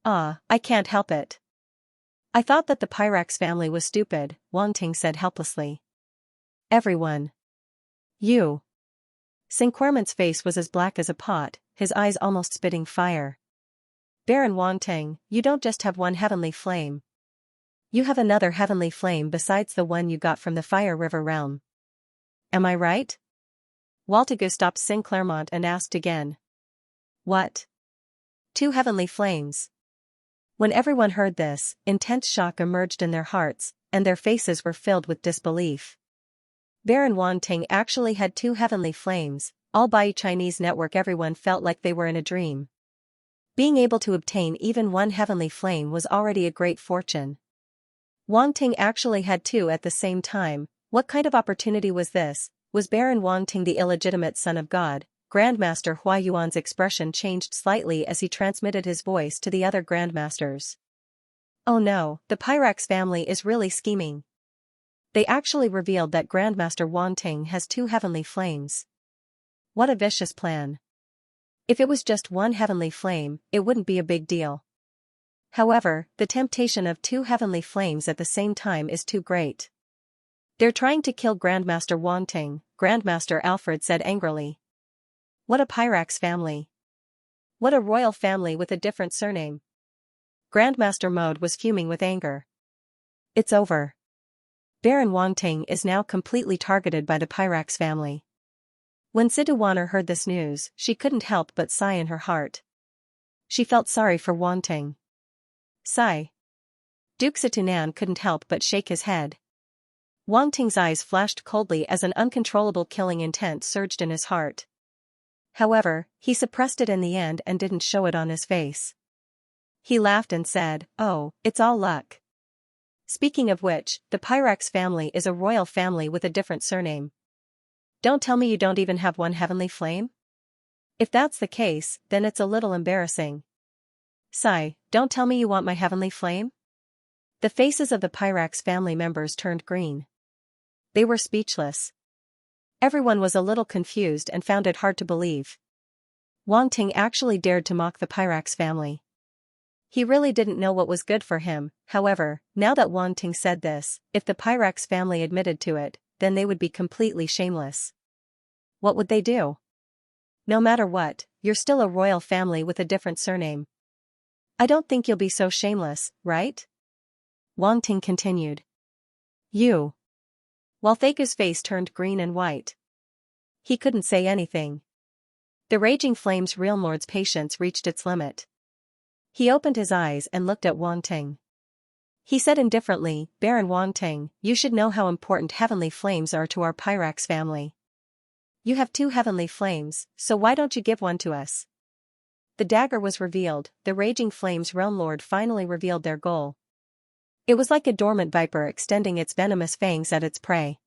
I can't help it. I thought that the Pyrax family was stupid," Wang Ting said helplessly. "Everyone. You." Saint-Clermont's face was as black as a pot, his eyes almost spitting fire. "Baron Wang Ting, you don't just have one heavenly flame. You have another heavenly flame besides the one you got from the Fire River realm. Am I right?" Waltego stopped Saint-Clermont and asked again. "What? 2 heavenly flames?" When everyone heard this, intense shock emerged in their hearts, and their faces were filled with disbelief. Baron Wang Ting actually had 2 heavenly flames, all by Chinese network. Everyone felt like they were in a dream. Being able to obtain even 1 heavenly flame was already a great fortune. Wang Ting actually had 2 at the same time. What kind of opportunity was this? Was Baron Wang Ting the illegitimate son of God? Grandmaster Hua Yuan's expression changed slightly as he transmitted his voice to the other grandmasters. "Oh no, the Pyrax family is really scheming. They actually revealed that Grandmaster Wang Ting has 2 heavenly flames. What a vicious plan. If it was just 1 heavenly flame, it wouldn't be a big deal. However, the temptation of 2 heavenly flames at the same time is too great. They're trying to kill Grandmaster Wang Ting," Grandmaster Alfred said angrily. "What a Pyrax family. What a royal family with a different surname." Grandmaster Mode was fuming with anger. "It's over. Baron Wang Ting is now completely targeted by the Pyrax family." When Siduaner heard this news, she couldn't help but sigh in her heart. She felt sorry for Wang Ting. Sigh. Duke Situnan couldn't help but shake his head. Wang Ting's eyes flashed coldly as an uncontrollable killing intent surged in his heart. However, he suppressed it in the end and didn't show it on his face. He laughed and said, "Oh, it's all luck. Speaking of which, the Pyrax family is a royal family with a different surname. Don't tell me you don't even have 1 heavenly flame? If that's the case, then it's a little embarrassing. Sigh, don't tell me you want my heavenly flame?" The faces of the Pyrax family members turned green. They were speechless. Everyone was a little confused and found it hard to believe. Wang Ting actually dared to mock the Pyrax family. He really didn't know what was good for him. However, now that Wang Ting said this, if the Pyrax family admitted to it, then they would be completely shameless. What would they do? "No matter what, you're still a royal family with a different surname. I don't think you'll be so shameless, right? Wang Ting continued. You. Walthega's face turned green and white. He couldn't say anything. The raging flame's realm lord's patience reached its limit. He opened his eyes and looked at Wang Ting. He said indifferently, Baron Wang Ting, you should know how important heavenly flames are to our Pyrax family. You have 2 heavenly flames, so why don't you give one to us? The dagger was revealed, the raging flame's realm lord finally revealed their goal. It was like a dormant viper extending its venomous fangs at its prey.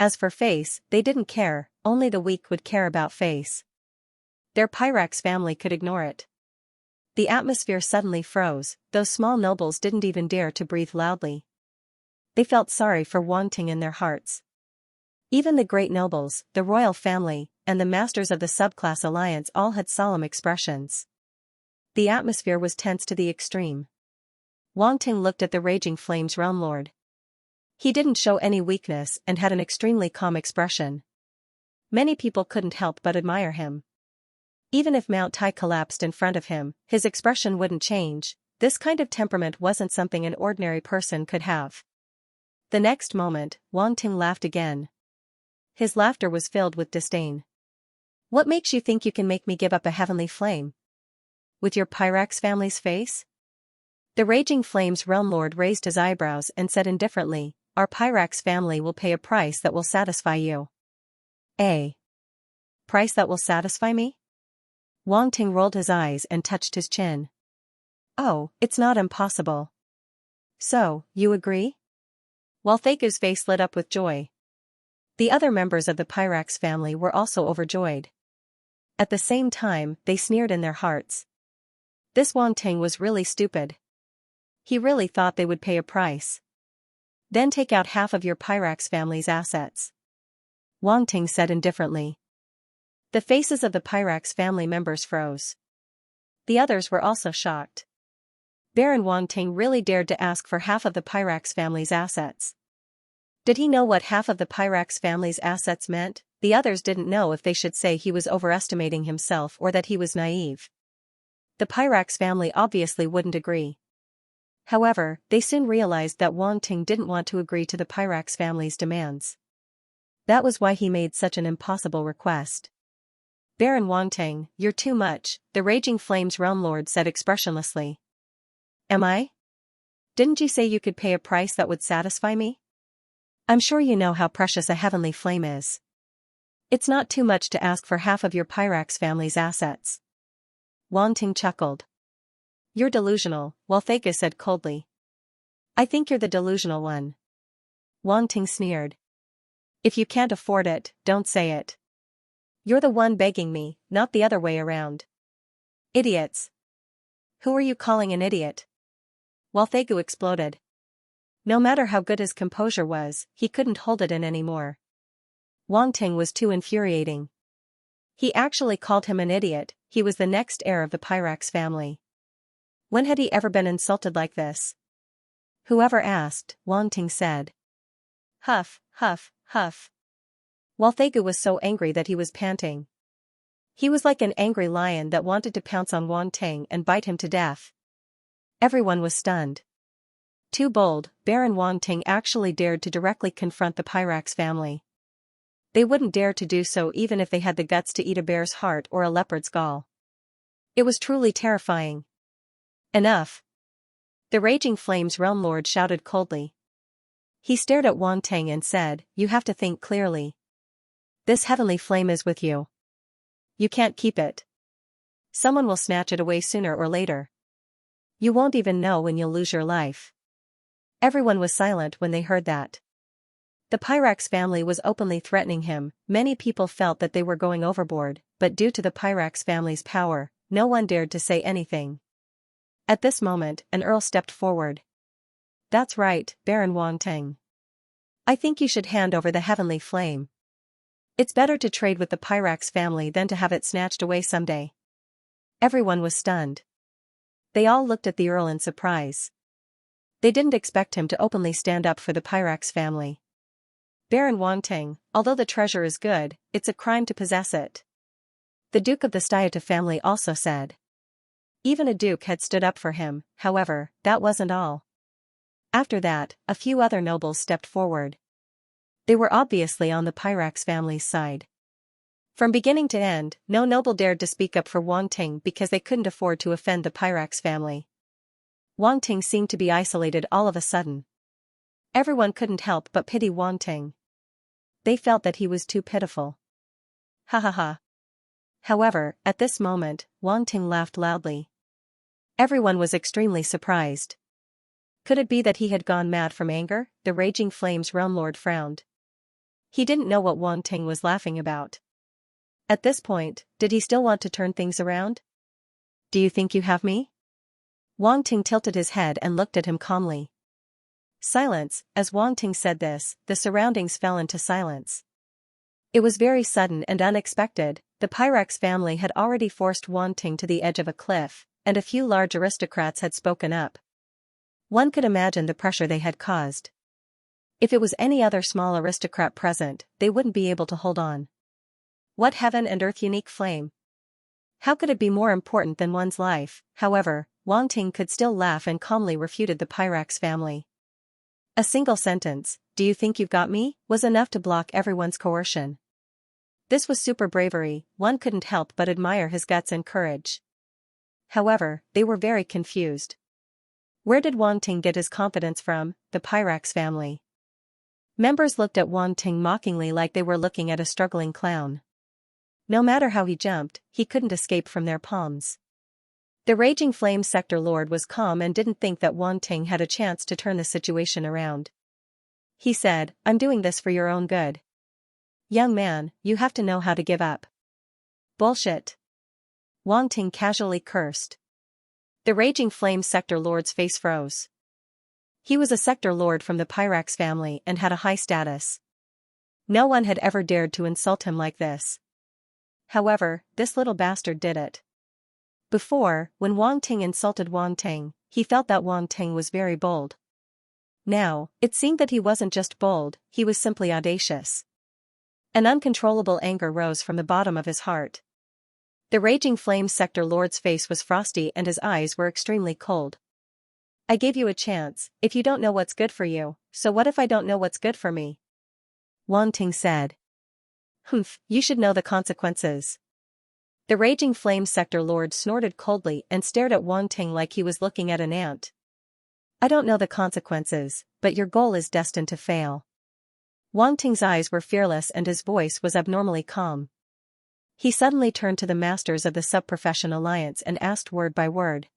As for face, they didn't care, only the weak would care about face. Their Pyrax family could ignore it. The atmosphere suddenly froze, those small nobles didn't even dare to breathe loudly. They felt sorry for Wang Ting in their hearts. Even the great nobles, the royal family, and the masters of the subclass alliance all had solemn expressions. The atmosphere was tense to the extreme. Wang Ting looked at the raging flames realm lord. He didn't show any weakness and had an extremely calm expression. Many people couldn't help but admire him. Even if Mount Tai collapsed in front of him, his expression wouldn't change. This kind of temperament wasn't something an ordinary person could have. The next moment, Wang Ting laughed again. His laughter was filled with disdain. What makes you think you can make me give up a heavenly flame? With your Pyrax family's face? The raging flame's realm lord raised his eyebrows and said indifferently, our Pyrax family will pay a price that will satisfy you. A price that will satisfy me? Wang Ting rolled his eyes and touched his chin. Oh, it's not impossible. So, you agree? Walthega's face lit up with joy. The other members of the Pyrax family were also overjoyed. At the same time, they sneered in their hearts. This Wang Ting was really stupid. He really thought they would pay a price. Then take out half of your Pyrax family's assets. Wang Ting said indifferently. The faces of the Pyrax family members froze. The others were also shocked. Baron Wang Ting really dared to ask for half of the Pyrax family's assets. Did he know what half of the Pyrax family's assets meant? The others didn't know if they should say he was overestimating himself or that he was naive. The Pyrax family obviously wouldn't agree. However, they soon realized that Wang Ting didn't want to agree to the Pyrax family's demands. That was why he made such an impossible request. Baron Wang Ting, you're too much, the Raging Flames realm lord said expressionlessly. Am I? Didn't you say you could pay a price that would satisfy me? I'm sure you know how precious a heavenly flame is. It's not too much to ask for half of your Pyrax family's assets. Wang Ting chuckled. You're delusional, Waltheka said coldly. I think you're the delusional one. Wang Ting sneered. If you can't afford it, don't say it. You're the one begging me, not the other way around. Idiots. Who are you calling an idiot? Walthegu exploded. No matter how good his composure was, he couldn't hold it in anymore. Wang Ting was too infuriating. He actually called him an idiot. He was the next heir of the Pyrax family. When had he ever been insulted like this? Whoever asked, Wang Ting said. Huff, huff, huff. Walthegu was so angry that he was panting. He was like an angry lion that wanted to pounce on Wang Ting and bite him to death. Everyone was stunned. Too bold, Baron Wang Ting actually dared to directly confront the Pyrax family. They wouldn't dare to do so even if they had the guts to eat a bear's heart or a leopard's gall. It was truly terrifying. Enough. The Raging Flames realm lord shouted coldly. He stared at Wang Ting and said, You have to think clearly. This heavenly flame is with you. You can't keep it. Someone will snatch it away sooner or later. You won't even know when you'll lose your life. Everyone was silent when they heard that. The Pyrax family was openly threatening him. Many people felt that they were going overboard, but due to the Pyrax family's power, no one dared to say anything. At this moment, an earl stepped forward. That's right, Baron Wang Ting. I think you should hand over the heavenly flame. It's better to trade with the Pyrax family than to have it snatched away someday. Everyone was stunned. They all looked at the earl in surprise. They didn't expect him to openly stand up for the Pyrax family. Baron Wang Ting, although the treasure is good, it's a crime to possess it. The Duke of the Styata family also said. Even a duke had stood up for him. However, that wasn't all. After that, a few other nobles stepped forward. They were obviously on the Pyrax family's side. From beginning to end, no noble dared to speak up for Wang Ting because they couldn't afford to offend the Pyrax family. Wang Ting seemed to be isolated all of a sudden. Everyone couldn't help but pity Wang Ting. They felt that he was too pitiful. Ha ha ha. However, at this moment, Wang Ting laughed loudly. Everyone was extremely surprised. Could it be that he had gone mad from anger? The Raging Flames realm lord frowned. He didn't know what Wang Ting was laughing about. At this point, did he still want to turn things around? Do you think you have me? Wang Ting tilted his head and looked at him calmly. Silence. As Wang Ting said this, the surroundings fell into silence. It was very sudden and unexpected. The Pyrax family had already forced Wang Ting to the edge of a cliff, and a few large aristocrats had spoken up. One could imagine the pressure they had caused. If it was any other small aristocrat present, they wouldn't be able to hold on. What heaven and earth unique flame! How could it be more important than one's life? However, Wang Ting could still laugh and calmly refuted the Pyrax family. A single sentence, "Do you think you've got me?" was enough to block everyone's coercion. This was super bravery. One couldn't help but admire his guts and courage. However, they were very confused. Where did Wang Ting get his confidence from? The Pyrax family. Members looked at Wang Ting mockingly like they were looking at a struggling clown. No matter how he jumped, he couldn't escape from their palms. The Raging Flame sector lord was calm and didn't think that Wang Ting had a chance to turn the situation around. He said, "I'm doing this for your own good. Young man, you have to know how to give up." Bullshit. Wang Ting casually cursed. The Raging Flame sector lord's face froze. He was a sector lord from the Pyrax family and had a high status. No one had ever dared to insult him like this. However, this little bastard did it. Before, when Wang Ting insulted Wang Ting, he felt that Wang Ting was very bold. Now, it seemed that he wasn't just bold, he was simply audacious. An uncontrollable anger rose from the bottom of his heart. The Raging Flame sector lord's face was frosty and his eyes were extremely cold. "I gave you a chance. If you don't know what's good for you, so what if I don't know what's good for me?" Wang Ting said. "Humph, you should know the consequences." The Raging Flame sector lord snorted coldly and stared at Wang Ting like he was looking at an ant. "I don't know the consequences, but your goal is destined to fail." Wang Ting's eyes were fearless and his voice was abnormally calm. He suddenly turned to the masters of the Sub-Profession Alliance and asked word by word.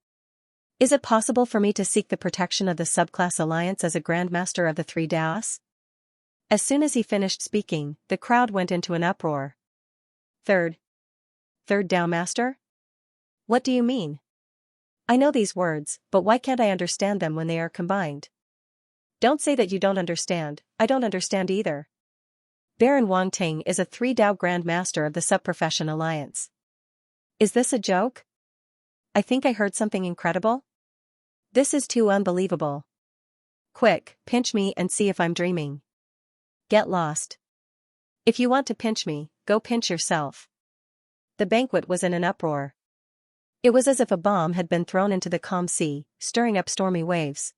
"Is it possible for me to seek the protection of the Subclass Alliance as a Grandmaster of the Three Daos?" As soon as he finished speaking, the crowd went into an uproar. Third Dao Master? What do you mean? I know these words, but why can't I understand them when they are combined? Don't say that you don't understand, I don't understand either. Baron Wang Ting is a 3 Dao Grand Master of the Sub-Profession Alliance. Is this a joke? I think I heard something incredible. This is too unbelievable. Quick, pinch me and see if I'm dreaming. Get lost. If you want to pinch me, go pinch yourself. The banquet was in an uproar. It was as if a bomb had been thrown into the calm sea, stirring up stormy waves.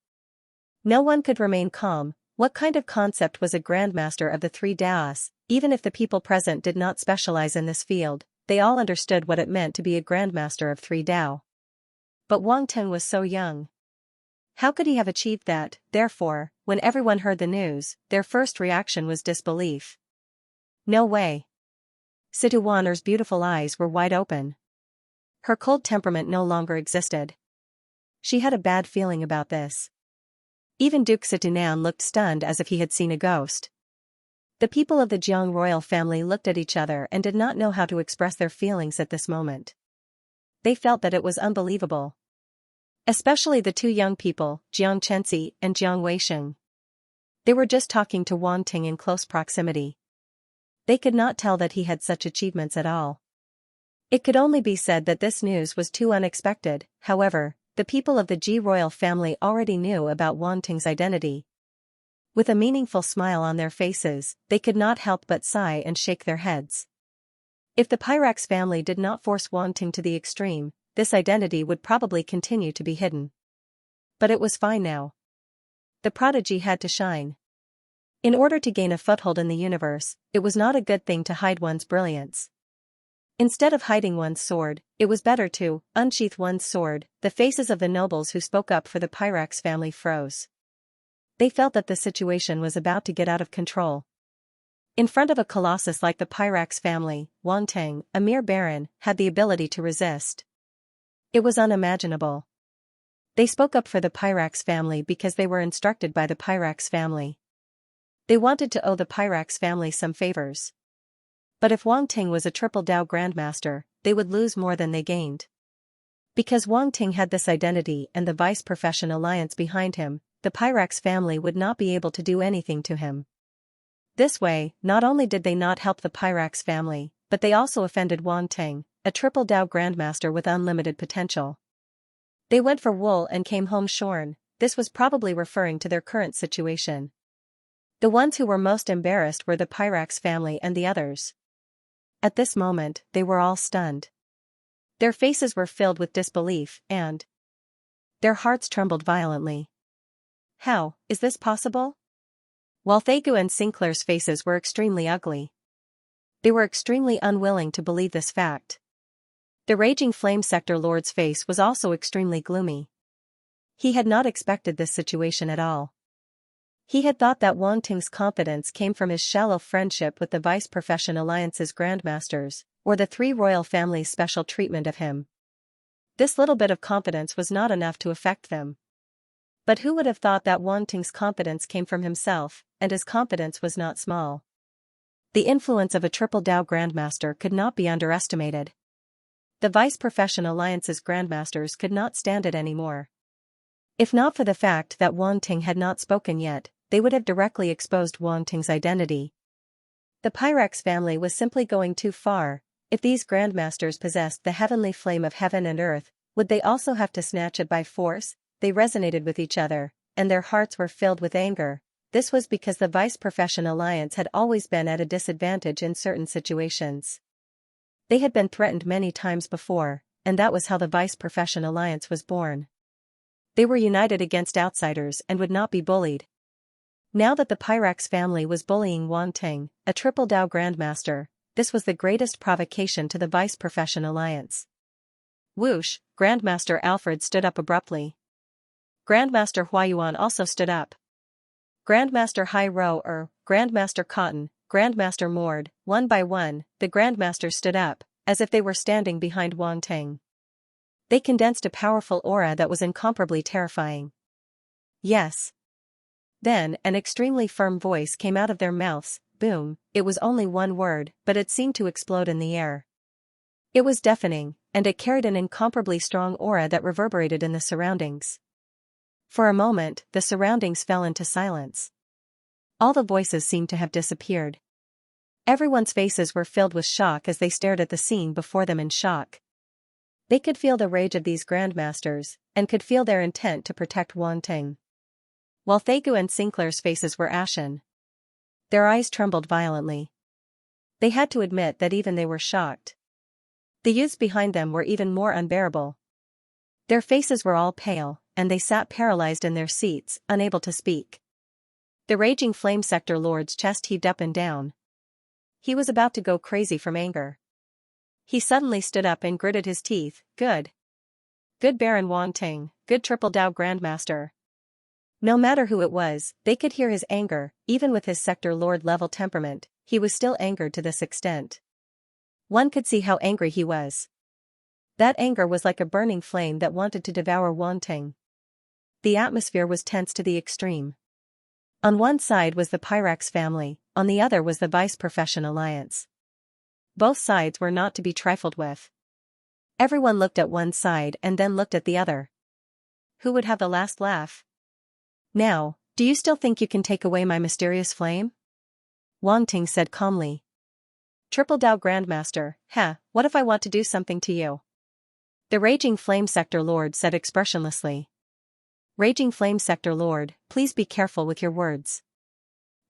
No one could remain calm. What kind of concept was a Grandmaster of the Three Daos? Even if the people present did not specialize in this field, they all understood what it meant to be a Grandmaster of 3 Dao. But Wang Ting was so young. How could he have achieved that? Therefore, when everyone heard the news, their first reaction was disbelief. No way. Situ Wanner's beautiful eyes were wide open. Her cold temperament no longer existed. She had a bad feeling about this. Even Duke Situnan looked stunned as if he had seen a ghost. The people of the Jiang royal family looked at each other and did not know how to express their feelings at this moment. They felt that it was unbelievable. Especially the two young people, Jiang Chenxi and Jiang Weisheng. They were just talking to Wang Ting in close proximity. They could not tell that he had such achievements at all. It could only be said that this news was too unexpected. However, the people of the Ji royal family already knew about Wang Ting's identity. With a meaningful smile on their faces, they could not help but sigh and shake their heads. If the Pyrax family did not force Wang Ting to the extreme, this identity would probably continue to be hidden. But it was fine now. The prodigy had to shine. In order to gain a foothold in the universe, it was not a good thing to hide one's brilliance. Instead of hiding one's sword, it was better to unsheath one's sword. The faces of the nobles who spoke up for the Pyrax family froze. They felt that the situation was about to get out of control. In front of a colossus like the Pyrax family, Wang Teng, a mere baron, had the ability to resist. It was unimaginable. They spoke up for the Pyrax family because they were instructed by the Pyrax family. They wanted to owe the Pyrax family some favors. But if Wang Ting was a triple Dao grandmaster, they would lose more than they gained. Because Wang Ting had this identity and the Vice Profession Alliance behind him, the Pyrax family would not be able to do anything to him. This way, not only did they not help the Pyrax family, but they also offended Wang Ting, a triple Dao grandmaster with unlimited potential. They went for wool and came home shorn. This was probably referring to their current situation. The ones who were most embarrassed were the Pyrax family and the others. At this moment, they were all stunned. Their faces were filled with disbelief, and their hearts trembled violently. How is this possible? While Thegu and Sinclair's faces were extremely ugly. They were extremely unwilling to believe this fact. The Raging Flame Sector Lord's face was also extremely gloomy. He had not expected this situation at all. He had thought that Wang Ting's confidence came from his shallow friendship with the Vice Profession Alliance's grandmasters, or the three royal families' special treatment of him. This little bit of confidence was not enough to affect them. But who would have thought that Wang Ting's confidence came from himself, and his confidence was not small. The influence of a triple Dao grandmaster could not be underestimated. The Vice Profession Alliance's grandmasters could not stand it anymore. If not for the fact that Wang Ting had not spoken yet, they would have directly exposed Wang Ting's identity. The Pyrax family was simply going too far. If these grandmasters possessed the heavenly flame of heaven and earth, would they also have to snatch it by force? They resonated with each other, and their hearts were filled with anger. This was because the Vice Profession Alliance had always been at a disadvantage in certain situations. They had been threatened many times before, and that was how the Vice Profession Alliance was born. They were united against outsiders and would not be bullied. Now that the Pyrax family was bullying Wang Ting, a triple Dao grandmaster, this was the greatest provocation to the Vice Profession Alliance. Whoosh, Grandmaster Alfred stood up abruptly. Grandmaster Huayuan also stood up. Grandmaster Hai Ro Grandmaster Cotton, Grandmaster Mord, one by one, the grandmasters stood up, as if they were standing behind Wang Ting. They condensed a powerful aura that was incomparably terrifying. Yes. Then, an extremely firm voice came out of their mouths, boom. It was only one word, but it seemed to explode in the air. It was deafening, and it carried an incomparably strong aura that reverberated in the surroundings. For a moment, the surroundings fell into silence. All the voices seemed to have disappeared. Everyone's faces were filled with shock as they stared at the scene before them in shock. They could feel the rage of these grandmasters, and could feel their intent to protect Wang Ting. While Thegu and Sinclair's faces were ashen. Their eyes trembled violently. They had to admit that even they were shocked. The youths behind them were even more unbearable. Their faces were all pale, and they sat paralyzed in their seats, unable to speak. The Raging Flame Sector Lord's chest heaved up and down. He was about to go crazy from anger. He suddenly stood up and gritted his teeth. Good. Good Baron Wang Ting, good Triple Dao Grandmaster. No matter who it was, they could hear his anger. Even with his Sector Lord level temperament, he was still angered to this extent. One could see how angry he was. That anger was like a burning flame that wanted to devour Wang Ting. The atmosphere was tense to the extreme. On one side was the Pyrax family, on the other was the Vice Profession Alliance. Both sides were not to be trifled with. Everyone looked at one side and then looked at the other. Who would have the last laugh? Now, do you still think you can take away my mysterious flame? Wang Ting said calmly. Triple Dao Grandmaster, what if I want to do something to you? The Raging Flame Sector Lord said expressionlessly. Raging Flame Sector Lord, please be careful with your words.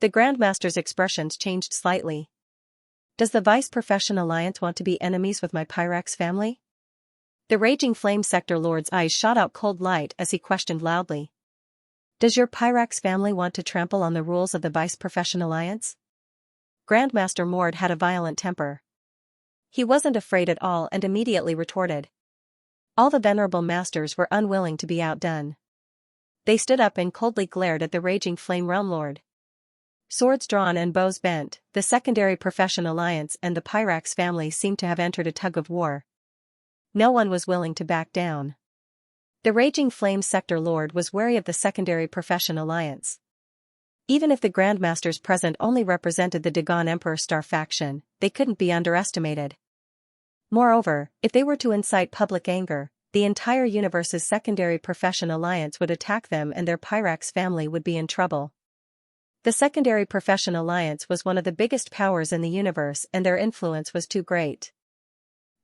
The Grandmaster's expressions changed slightly. Does the Vice Profession Alliance want to be enemies with my Pyrax family? The raging flame sector lord's eyes shot out cold light as he questioned loudly. Does your Pyrax family want to trample on the rules of the Vice Profession Alliance? Grandmaster Mord had a violent temper. He wasn't afraid at all and immediately retorted. All the venerable masters were unwilling to be outdone. They stood up and coldly glared at the raging flame realm lord. Swords drawn and bows bent, the Secondary Profession Alliance and the Pyrax family seemed to have entered a tug of war. No one was willing to back down. The raging flame sector lord was wary of the Secondary Profession Alliance. Even if the grandmasters present only represented the Dagon Emperor Star faction, they couldn't be underestimated. Moreover, if they were to incite public anger, the entire universe's Secondary Profession Alliance would attack them and their Pyrax family would be in trouble. The Secondary Profession Alliance was one of the biggest powers in the universe and their influence was too great.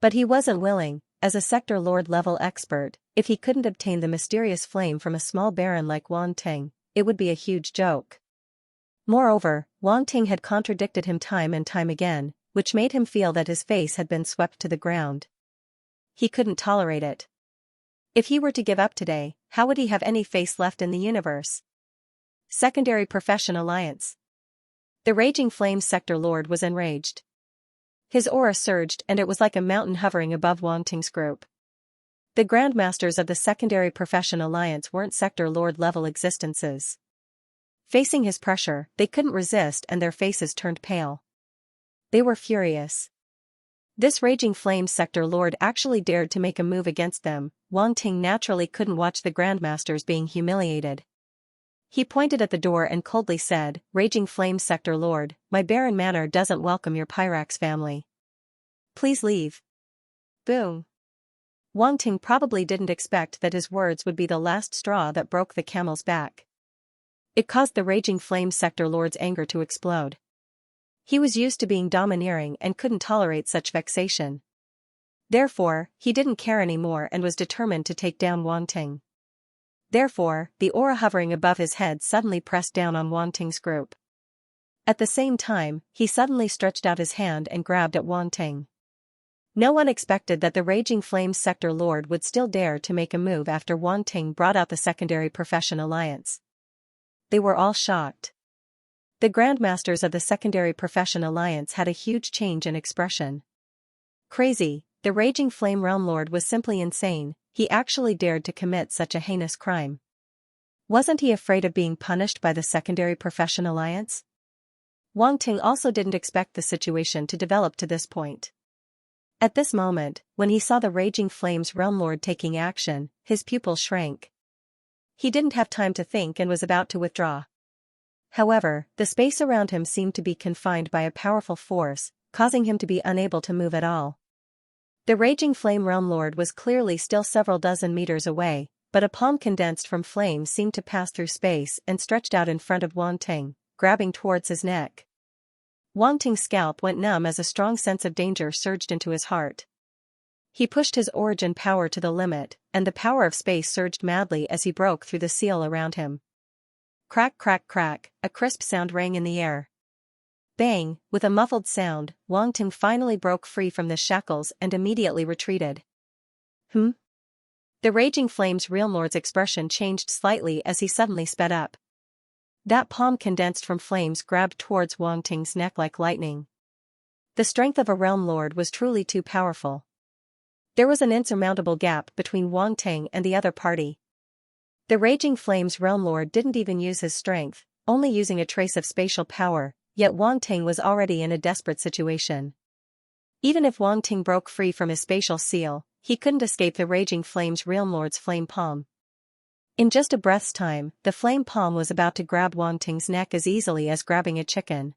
But he wasn't willing, as a sector lord-level expert, if he couldn't obtain the mysterious flame from a small baron like Wang Ting, it would be a huge joke. Moreover, Wang Ting had contradicted him time and time again, which made him feel that his face had been swept to the ground. He couldn't tolerate it. If he were to give up today, how would he have any face left in the universe? Secondary Profession Alliance. The raging flame sector lord was enraged. His aura surged and it was like a mountain hovering above Wang Ting's group. The grandmasters of the Secondary Profession Alliance weren't sector lord-level existences. Facing his pressure, they couldn't resist and their faces turned pale. They were furious. This raging flame sector lord actually dared to make a move against them. Wang Ting naturally couldn't watch the grandmasters being humiliated. He pointed at the door and coldly said, "Raging flame sector lord, my Baron Manor doesn't welcome your Pyrax family. Please leave." Boom. Wang Ting probably didn't expect that his words would be the last straw that broke the camel's back. It caused the raging flame sector lord's anger to explode. He was used to being domineering and couldn't tolerate such vexation. Therefore, he didn't care anymore and was determined to take down Wang Ting. Therefore, the aura hovering above his head suddenly pressed down on Wang Ting's group. At the same time, he suddenly stretched out his hand and grabbed at Wang Ting. No one expected that the raging flame sector lord would still dare to make a move after Wang Ting brought out the Secondary Profession Alliance. They were all shocked. The grandmasters of the Secondary Profession Alliance had a huge change in expression. Crazy, the raging flame realm lord was simply insane, he actually dared to commit such a heinous crime. Wasn't he afraid of being punished by the Secondary Profession Alliance? Wang Ting also didn't expect the situation to develop to this point. At this moment, when he saw the raging flames realm lord taking action, his pupils shrank. He didn't have time to think and was about to withdraw. However, the space around him seemed to be confined by a powerful force, causing him to be unable to move at all. The raging flame realm lord was clearly still several dozen meters away, but a palm condensed from flame seemed to pass through space and stretched out in front of Wang Ting, grabbing towards his neck. Wang Ting's scalp went numb as a strong sense of danger surged into his heart. He pushed his origin power to the limit, and the power of space surged madly as he broke through the seal around him. Crack crack crack, a crisp sound rang in the air. Bang, with a muffled sound, Wang Ting finally broke free from the shackles and immediately retreated. The raging flames realm lord's expression changed slightly as he suddenly sped up. That palm condensed from flames grabbed towards Wang Ting's neck like lightning. The strength of a realm lord was truly too powerful. There was an insurmountable gap between Wang Ting and the other party. The raging flames realm lord didn't even use his strength, only using a trace of spatial power, yet Wang Ting was already in a desperate situation. Even if Wang Ting broke free from his spatial seal, he couldn't escape the raging flames realm lord's flame palm. In just a breath's time, the flame palm was about to grab Wang Ting's neck as easily as grabbing a chicken.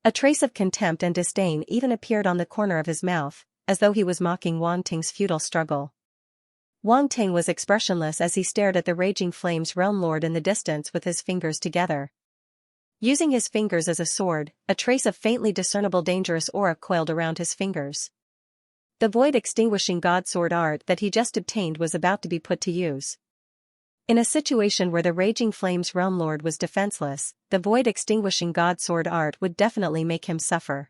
A trace of contempt and disdain even appeared on the corner of his mouth, as though he was mocking Wang Ting's futile struggle. Wang Ting was expressionless as he stared at the raging flames realm lord in the distance with his fingers together. Using his fingers as a sword, a trace of faintly discernible dangerous aura coiled around his fingers. The void-extinguishing god sword art that he just obtained was about to be put to use. In a situation where the raging flames realm lord was defenseless, the void-extinguishing god sword art would definitely make him suffer.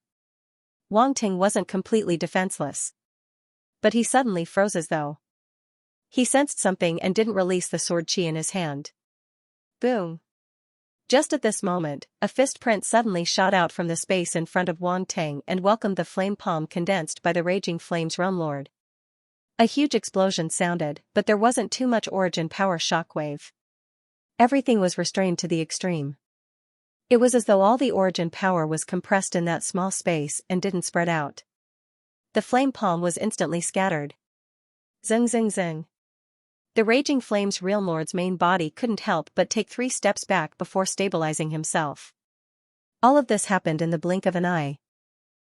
Wang Ting wasn't completely defenseless. But he suddenly froze as though he sensed something and didn't release the sword chi in his hand. Boom! Just at this moment, a fist print suddenly shot out from the space in front of Wang Teng and welcomed the flame palm condensed by the raging flames realm lord. A huge explosion sounded, but there wasn't too much origin power shockwave. Everything was restrained to the extreme. It was as though all the origin power was compressed in that small space and didn't spread out. The flame palm was instantly scattered. Zing zing zing. The raging flames realm lord's main body couldn't help but take 3 steps back before stabilizing himself. All of this happened in the blink of an eye.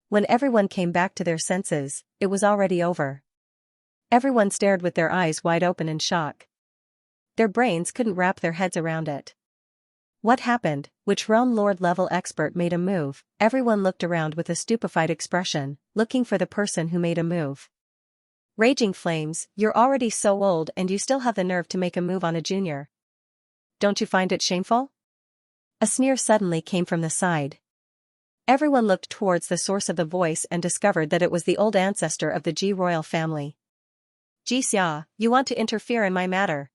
When everyone came back to their senses, it was already over. Everyone stared with their eyes wide open in shock. Their brains couldn't wrap their heads around it. What happened? Which realm lord level expert made a move? Everyone looked around with a stupefied expression, looking for the person who made a move. Raging flames, you're already so old and you still have the nerve to make a move on a junior. Don't you find it shameful? A sneer suddenly came from the side. Everyone looked towards the source of the voice and discovered that it was the old ancestor of the Ji royal family. Xianxia, you want to interfere in my matter?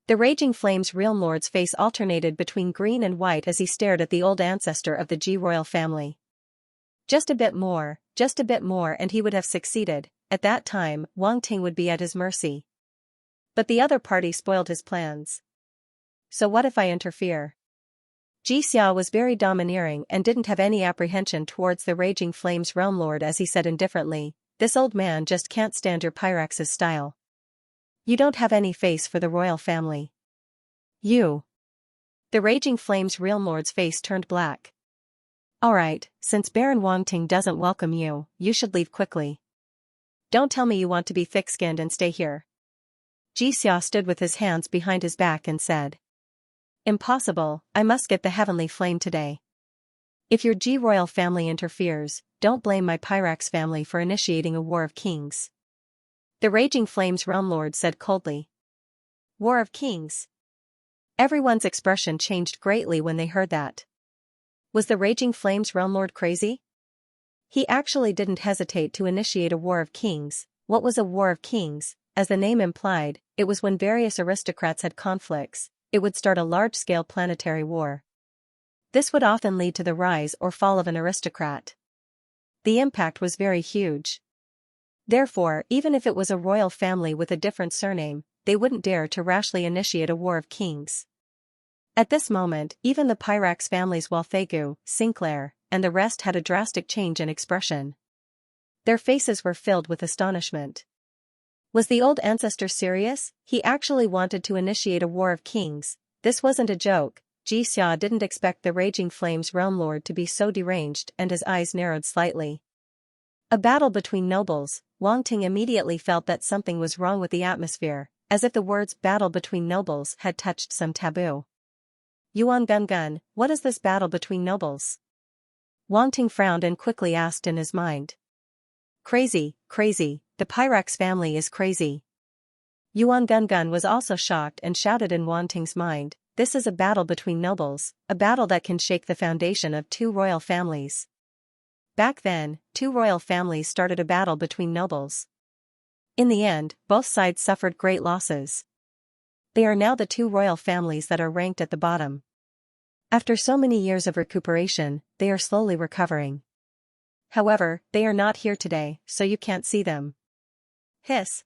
The raging flames realm lord's face alternated between green and white as he stared at the old ancestor of the Ji royal family. Just a bit more, and he would have succeeded. At that time, Wang Ting would be at his mercy. But the other party spoiled his plans. So what if I interfere? Xianxia was very domineering and didn't have any apprehension towards the raging flames realm lord as he said indifferently, this old man just can't stand your Pyrax's style. You don't have any face for the royal family. You. The raging flames realm lord's face turned black. Alright, since Baron Wang Ting doesn't welcome you, you should leave quickly. Don't tell me you want to be thick-skinned and stay here. Xianxia stood with his hands behind his back and said. Impossible, I must get the heavenly flame today. If your Ji royal family interferes, don't blame my Pyrax family for initiating a war of kings. The raging flames realm lord said coldly. War of kings? Everyone's expression changed greatly when they heard that. Was the raging flames realm lord crazy? He actually didn't hesitate to initiate a war of kings. What was a war of kings? As the name implied, it was when various aristocrats had conflicts, it would start a large-scale planetary war. This would often lead to the rise or fall of an aristocrat. The impact was very huge. Therefore, even if it was a royal family with a different surname, they wouldn't dare to rashly initiate a war of kings. At this moment, even the Pyrax families Walthegu, Sinclair, and the rest had a drastic change in expression. Their faces were filled with astonishment. Was the old ancestor serious? He actually wanted to initiate a war of kings. This wasn't a joke. Xianxia didn't expect the raging flames realm lord to be so deranged and his eyes narrowed slightly. A battle between nobles. Wang Ting immediately felt that something was wrong with the atmosphere, as if the words battle between nobles had touched some taboo. Yuan Gun Gun, what is this battle between nobles? Wang Ting frowned and quickly asked in his mind. Crazy, the Pyrax family is crazy. Yuan Gun Gun was also shocked and shouted in Wang Ting's mind, this is a battle between nobles, a battle that can shake the foundation of 2 royal families. Back then, 2 royal families started a battle between nobles. In the end, both sides suffered great losses. They are now the 2 royal families that are ranked at the bottom. After so many years of recuperation, they are slowly recovering. However, they are not here today, so you can't see them. Hiss.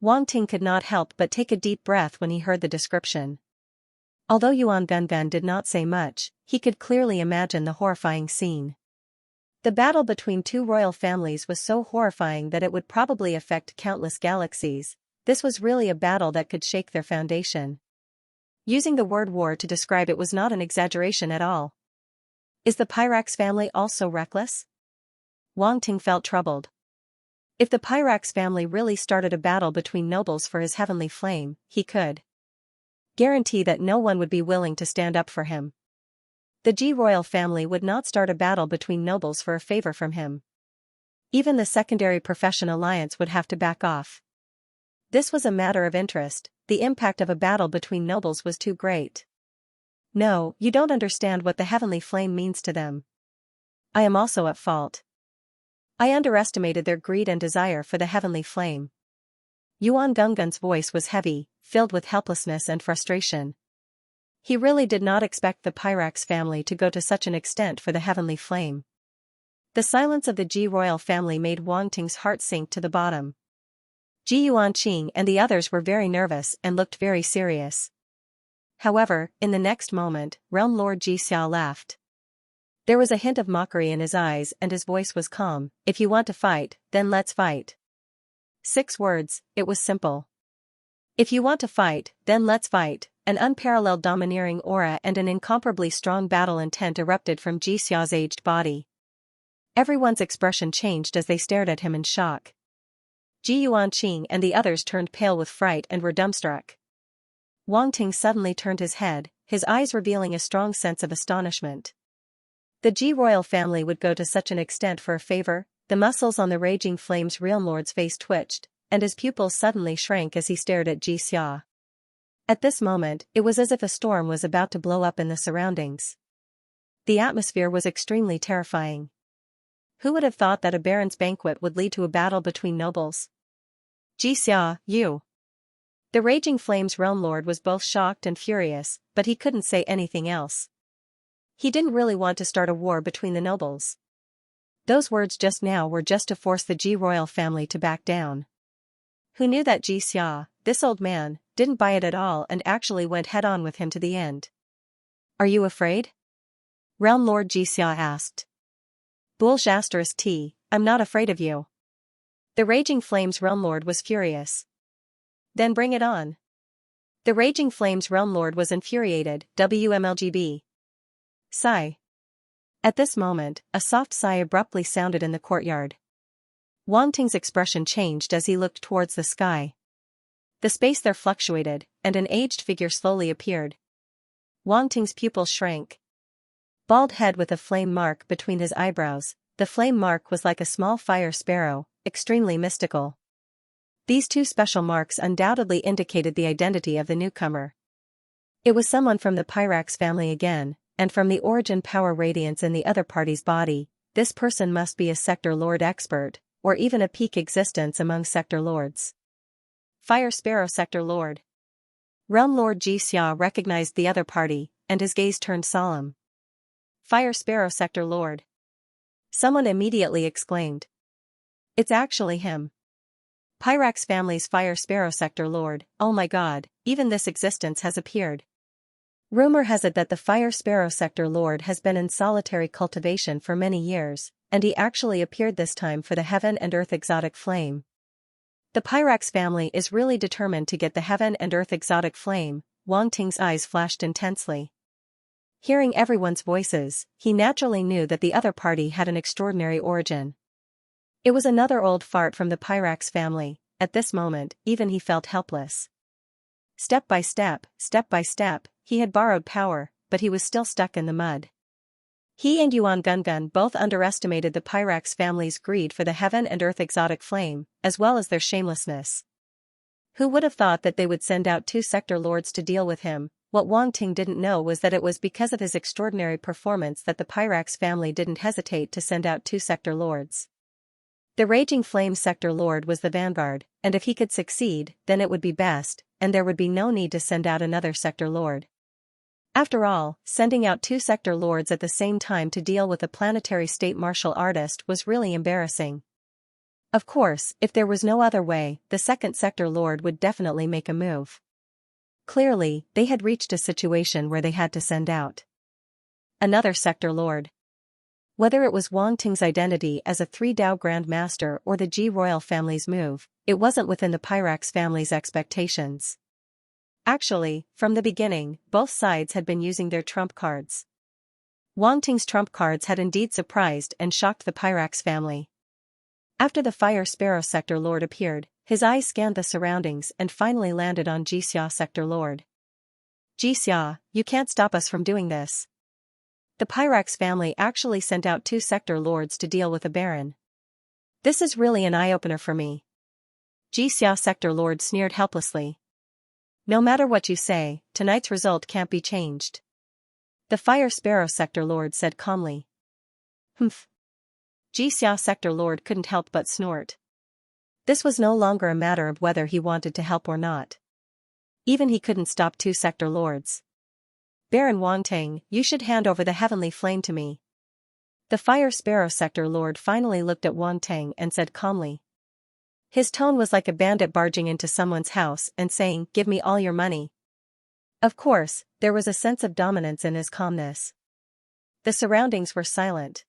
Wang Ting could not help but take a deep breath when he heard the description. Although Yuan Gungun did not say much, he could clearly imagine the horrifying scene. The battle between 2 royal families was so horrifying that it would probably affect countless galaxies. This was really a battle that could shake their foundation. Using the word war to describe it was not an exaggeration at all. Is the Pyrax family also reckless? Wang Ting felt troubled. If the Pyrax family really started a battle between nobles for his heavenly flame, he could guarantee that no one would be willing to stand up for him. The Ji royal family would not start a battle between nobles for a favor from him. Even the secondary profession alliance would have to back off. This was a matter of interest. The impact of a battle between nobles was too great. No, you don't understand what the heavenly flame means to them. I am also at fault. I underestimated their greed and desire for the heavenly flame. Yuan Gunggun's voice was heavy, filled with helplessness and frustration. He really did not expect the Pyrax family to go to such an extent for the heavenly flame. The silence of the Ji royal family made Wang Ting's heart sink to the bottom. Ji Yuanqing and the others were very nervous and looked very serious. However, in the next moment, Realm Lord Xianxia laughed. There was a hint of mockery in his eyes and his voice was calm. If you want to fight, then let's fight. 6 words, it was simple. If you want to fight, then let's fight. An unparalleled domineering aura and an incomparably strong battle intent erupted from Xiao's aged body. Everyone's expression changed as they stared at him in shock. Ji Yuanqing and the others turned pale with fright and were dumbstruck. Wang Ting suddenly turned his head, his eyes revealing a strong sense of astonishment. The Ji royal family would go to such an extent for a favor. The muscles on the Raging Flame's realm lord's face twitched, and his pupils suddenly shrank as he stared at Xianxia. At this moment, it was as if a storm was about to blow up in the surroundings. The atmosphere was extremely terrifying. Who would have thought that a baron's banquet would lead to a battle between nobles? Xianxia, you. The Raging Flame's realm lord was both shocked and furious, but he couldn't say anything else. He didn't really want to start a war between the nobles. Those words just now were just to force the Ji royal family to back down. Who knew that Xianxia, this old man, didn't buy it at all and actually went head-on with him to the end? Are you afraid? Realm Lord Xianxia asked. Bullsh*T, I'm not afraid of you. The Raging Flame's realm lord was furious. Then bring it on. The Raging Flame's realm lord was infuriated. WMLGB. Sigh. At this moment, a soft sigh abruptly sounded in the courtyard. Wang Ting's expression changed as he looked towards the sky. The space there fluctuated, and an aged figure slowly appeared. Wang Ting's pupils shrank. Bald head with a flame mark between his eyebrows, the flame mark was like a small fire sparrow, extremely mystical. These 2 special marks undoubtedly indicated the identity of the newcomer. It was someone from the Pyrax family again, and from the origin power radiance in the other party's body, this person must be a sector lord expert, or even a peak existence among sector lords. Fire Sparrow Sector Lord. Realm Lord Xianxia recognized the other party, and his gaze turned solemn. Fire Sparrow Sector Lord. Someone immediately exclaimed. It's actually him. Pyrax family's Fire Sparrow Sector Lord, oh my god, even this existence has appeared. Rumor has it that the Fire Sparrow Sector Lord has been in solitary cultivation for many years, and he actually appeared this time for the Heaven and Earth Exotic Flame. The Pyrax family is really determined to get the Heaven and Earth Exotic Flame. Wang Ting's eyes flashed intensely. Hearing everyone's voices, he naturally knew that the other party had an extraordinary origin. It was another old fart from the Pyrax family. At this moment, even he felt helpless. Step by step, he had borrowed power, but he was still stuck in the mud. He and Yuan Gungun both underestimated the Pyrax family's greed for the Heaven and Earth Exotic Flame, as well as their shamelessness. Who would have thought that they would send out 2 sector lords to deal with him? What Wang Ting didn't know was that it was because of his extraordinary performance that the Pyrax family didn't hesitate to send out 2 sector lords. The Raging Flame Sector Lord was the vanguard, and if he could succeed, then it would be best, and there would be no need to send out another sector lord. After all, sending out 2 sector lords at the same time to deal with a planetary state martial artist was really embarrassing. Of course, if there was no other way, the second sector lord would definitely make a move. Clearly, they had reached a situation where they had to send out another sector lord. Whether it was Wang Ting's identity as a 3-Dao Grand Master or the Ji royal family's move, it wasn't within the Pyrax family's expectations. Actually, from the beginning, both sides had been using their trump cards. Wang Ting's trump cards had indeed surprised and shocked the Pyrax family. After the Fire Sparrow Sector Lord appeared, his eyes scanned the surroundings and finally landed on Xianxia Sector Lord. Xianxia, you can't stop us from doing this. The Pyrax family actually sent out 2 sector lords to deal with a baron. This is really an eye-opener for me. Xianxia Sector Lord sneered helplessly. No matter what you say, tonight's result can't be changed. The Fire Sparrow Sector Lord said calmly. Humph. Xianxia Sector Lord couldn't help but snort. This was no longer a matter of whether he wanted to help or not. Even he couldn't stop two Sector Lords. Baron Wangting, you should hand over the heavenly flame to me. The Fire Sparrow Sector Lord finally looked at Wangting and said calmly. His tone was like a bandit barging into someone's house and saying, "Give me all your money." Of course, there was a sense of dominance in his calmness. The surroundings were silent.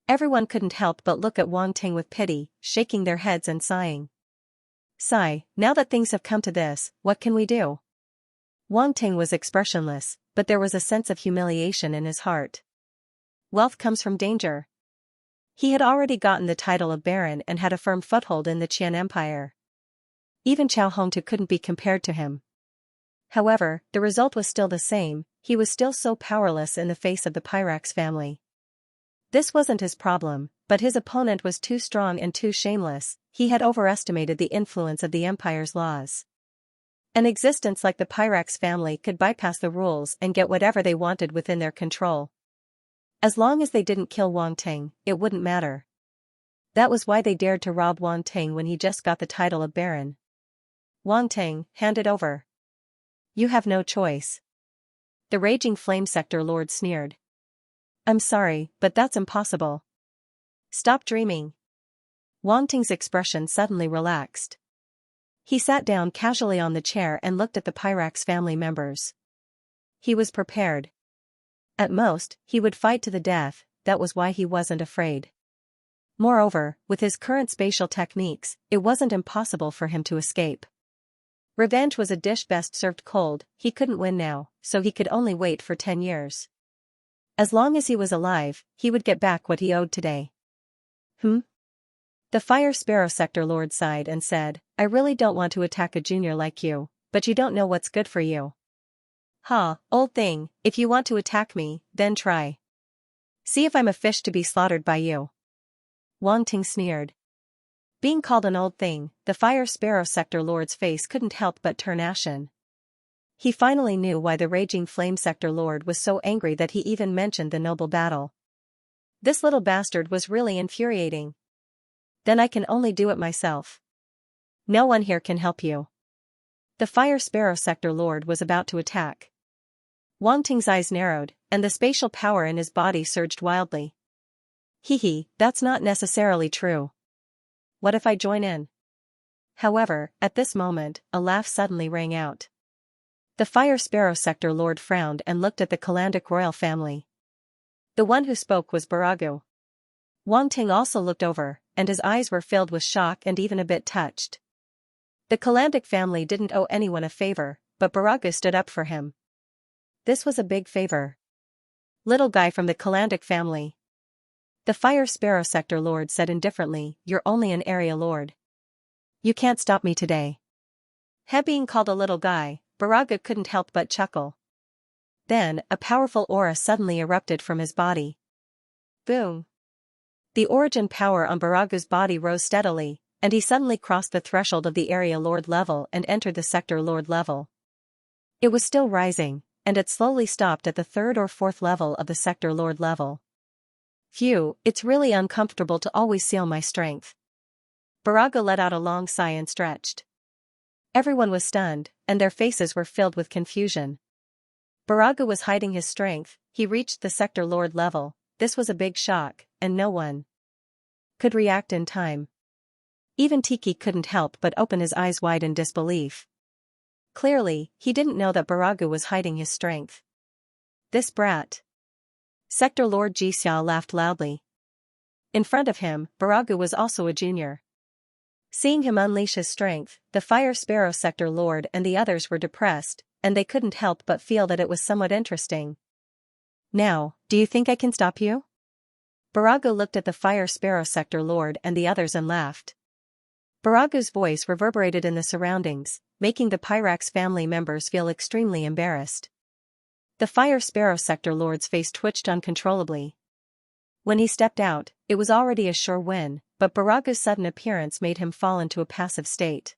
Everyone couldn't help but look at Wangting with pity, shaking their heads and sighing. Sigh, now that things have come to this, what can we do? Wangting was expressionless, but there was a sense of humiliation in his heart. Wealth comes from danger. He had already gotten the title of Baron and had a firm foothold in the Qian Empire. Even Chao Hongtu couldn't be compared to him. However, the result was still the same, he was still so powerless in the face of the Pyrax family. This wasn't his problem, but his opponent was too strong and too shameless, he had overestimated the influence of the Empire's laws. An existence like the Pyrax family could bypass the rules and get whatever they wanted within their control. As long as they didn't kill Wangting, it wouldn't matter. That was why they dared to rob Wangting when he just got the title of Baron. Wangting, hand it over. You have no choice. The Raging Flame Sector Lord sneered. I'm sorry, but that's impossible. Stop dreaming. Wangting's expression suddenly relaxed. He sat down casually on the chair and looked at the Pyrax family members. He was prepared. At most, he would fight to the death, that was why he wasn't afraid. Moreover, with his current spatial techniques, it wasn't impossible for him to escape. Revenge was a dish best served cold, he couldn't win now, so he could only wait for 10 years. As long as he was alive, he would get back what he owed today. The Fire Sparrow Sector Lord sighed and said, I really don't want to attack a junior like you, but you don't know what's good for you. Ha, old thing, if you want to attack me, then try. See if I'm a fish to be slaughtered by you. Wangting sneered. Being called an old thing, the Fire Sparrow Sector Lord's face couldn't help but turn ashen. He finally knew why the Raging Flame Sector Lord was so angry that he even mentioned the noble battle. This little bastard was really infuriating. Then I can only do it myself. No one here can help you. The Fire Sparrow Sector Lord was about to attack. Wangting's eyes narrowed, and the spatial power in his body surged wildly. That's not necessarily true. What if I join in? However, at this moment, a laugh suddenly rang out. The Fire Sparrow Sector Lord frowned and looked at the Kalandic royal family. The one who spoke was Baragu. Wangting also looked over, and his eyes were filled with shock and even a bit touched. The Kalandic family didn't owe anyone a favor, but Baragu stood up for him. This was a big favor. Little guy from the Kalandic family. The Fire Sparrow Sector Lord said indifferently, you're only an area lord. You can't stop me today. Being called a little guy, Baragu couldn't help but chuckle. Then, a powerful aura suddenly erupted from his body. Boom! The origin power on Baragu's body rose steadily, and he suddenly crossed the threshold of the area lord level and entered the sector lord level. It was still rising, and it slowly stopped at the 3rd or 4th level of the sector lord level. Phew, it's really uncomfortable to always seal my strength. Baragu let out a long sigh and stretched. Everyone was stunned, and their faces were filled with confusion. Baragu was hiding his strength, he reached the sector lord level, this was a big shock, and no one could react in time. Even Tiki couldn't help but open his eyes wide in disbelief. Clearly, he didn't know that Baragu was hiding his strength. This brat. Sector Lord Xianxia laughed loudly. In front of him, Baragu was also a junior. Seeing him unleash his strength, the Fire Sparrow Sector Lord and the others were depressed, and they couldn't help but feel that it was somewhat interesting. Now, do you think I can stop you? Baragu looked at the Fire Sparrow Sector Lord and the others and laughed. Baragu's voice reverberated in the surroundings, making the Pyrax family members feel extremely embarrassed. The Fire Sparrow Sector Lord's face twitched uncontrollably. When he stepped out, it was already a sure win, but Baragu's sudden appearance made him fall into a passive state.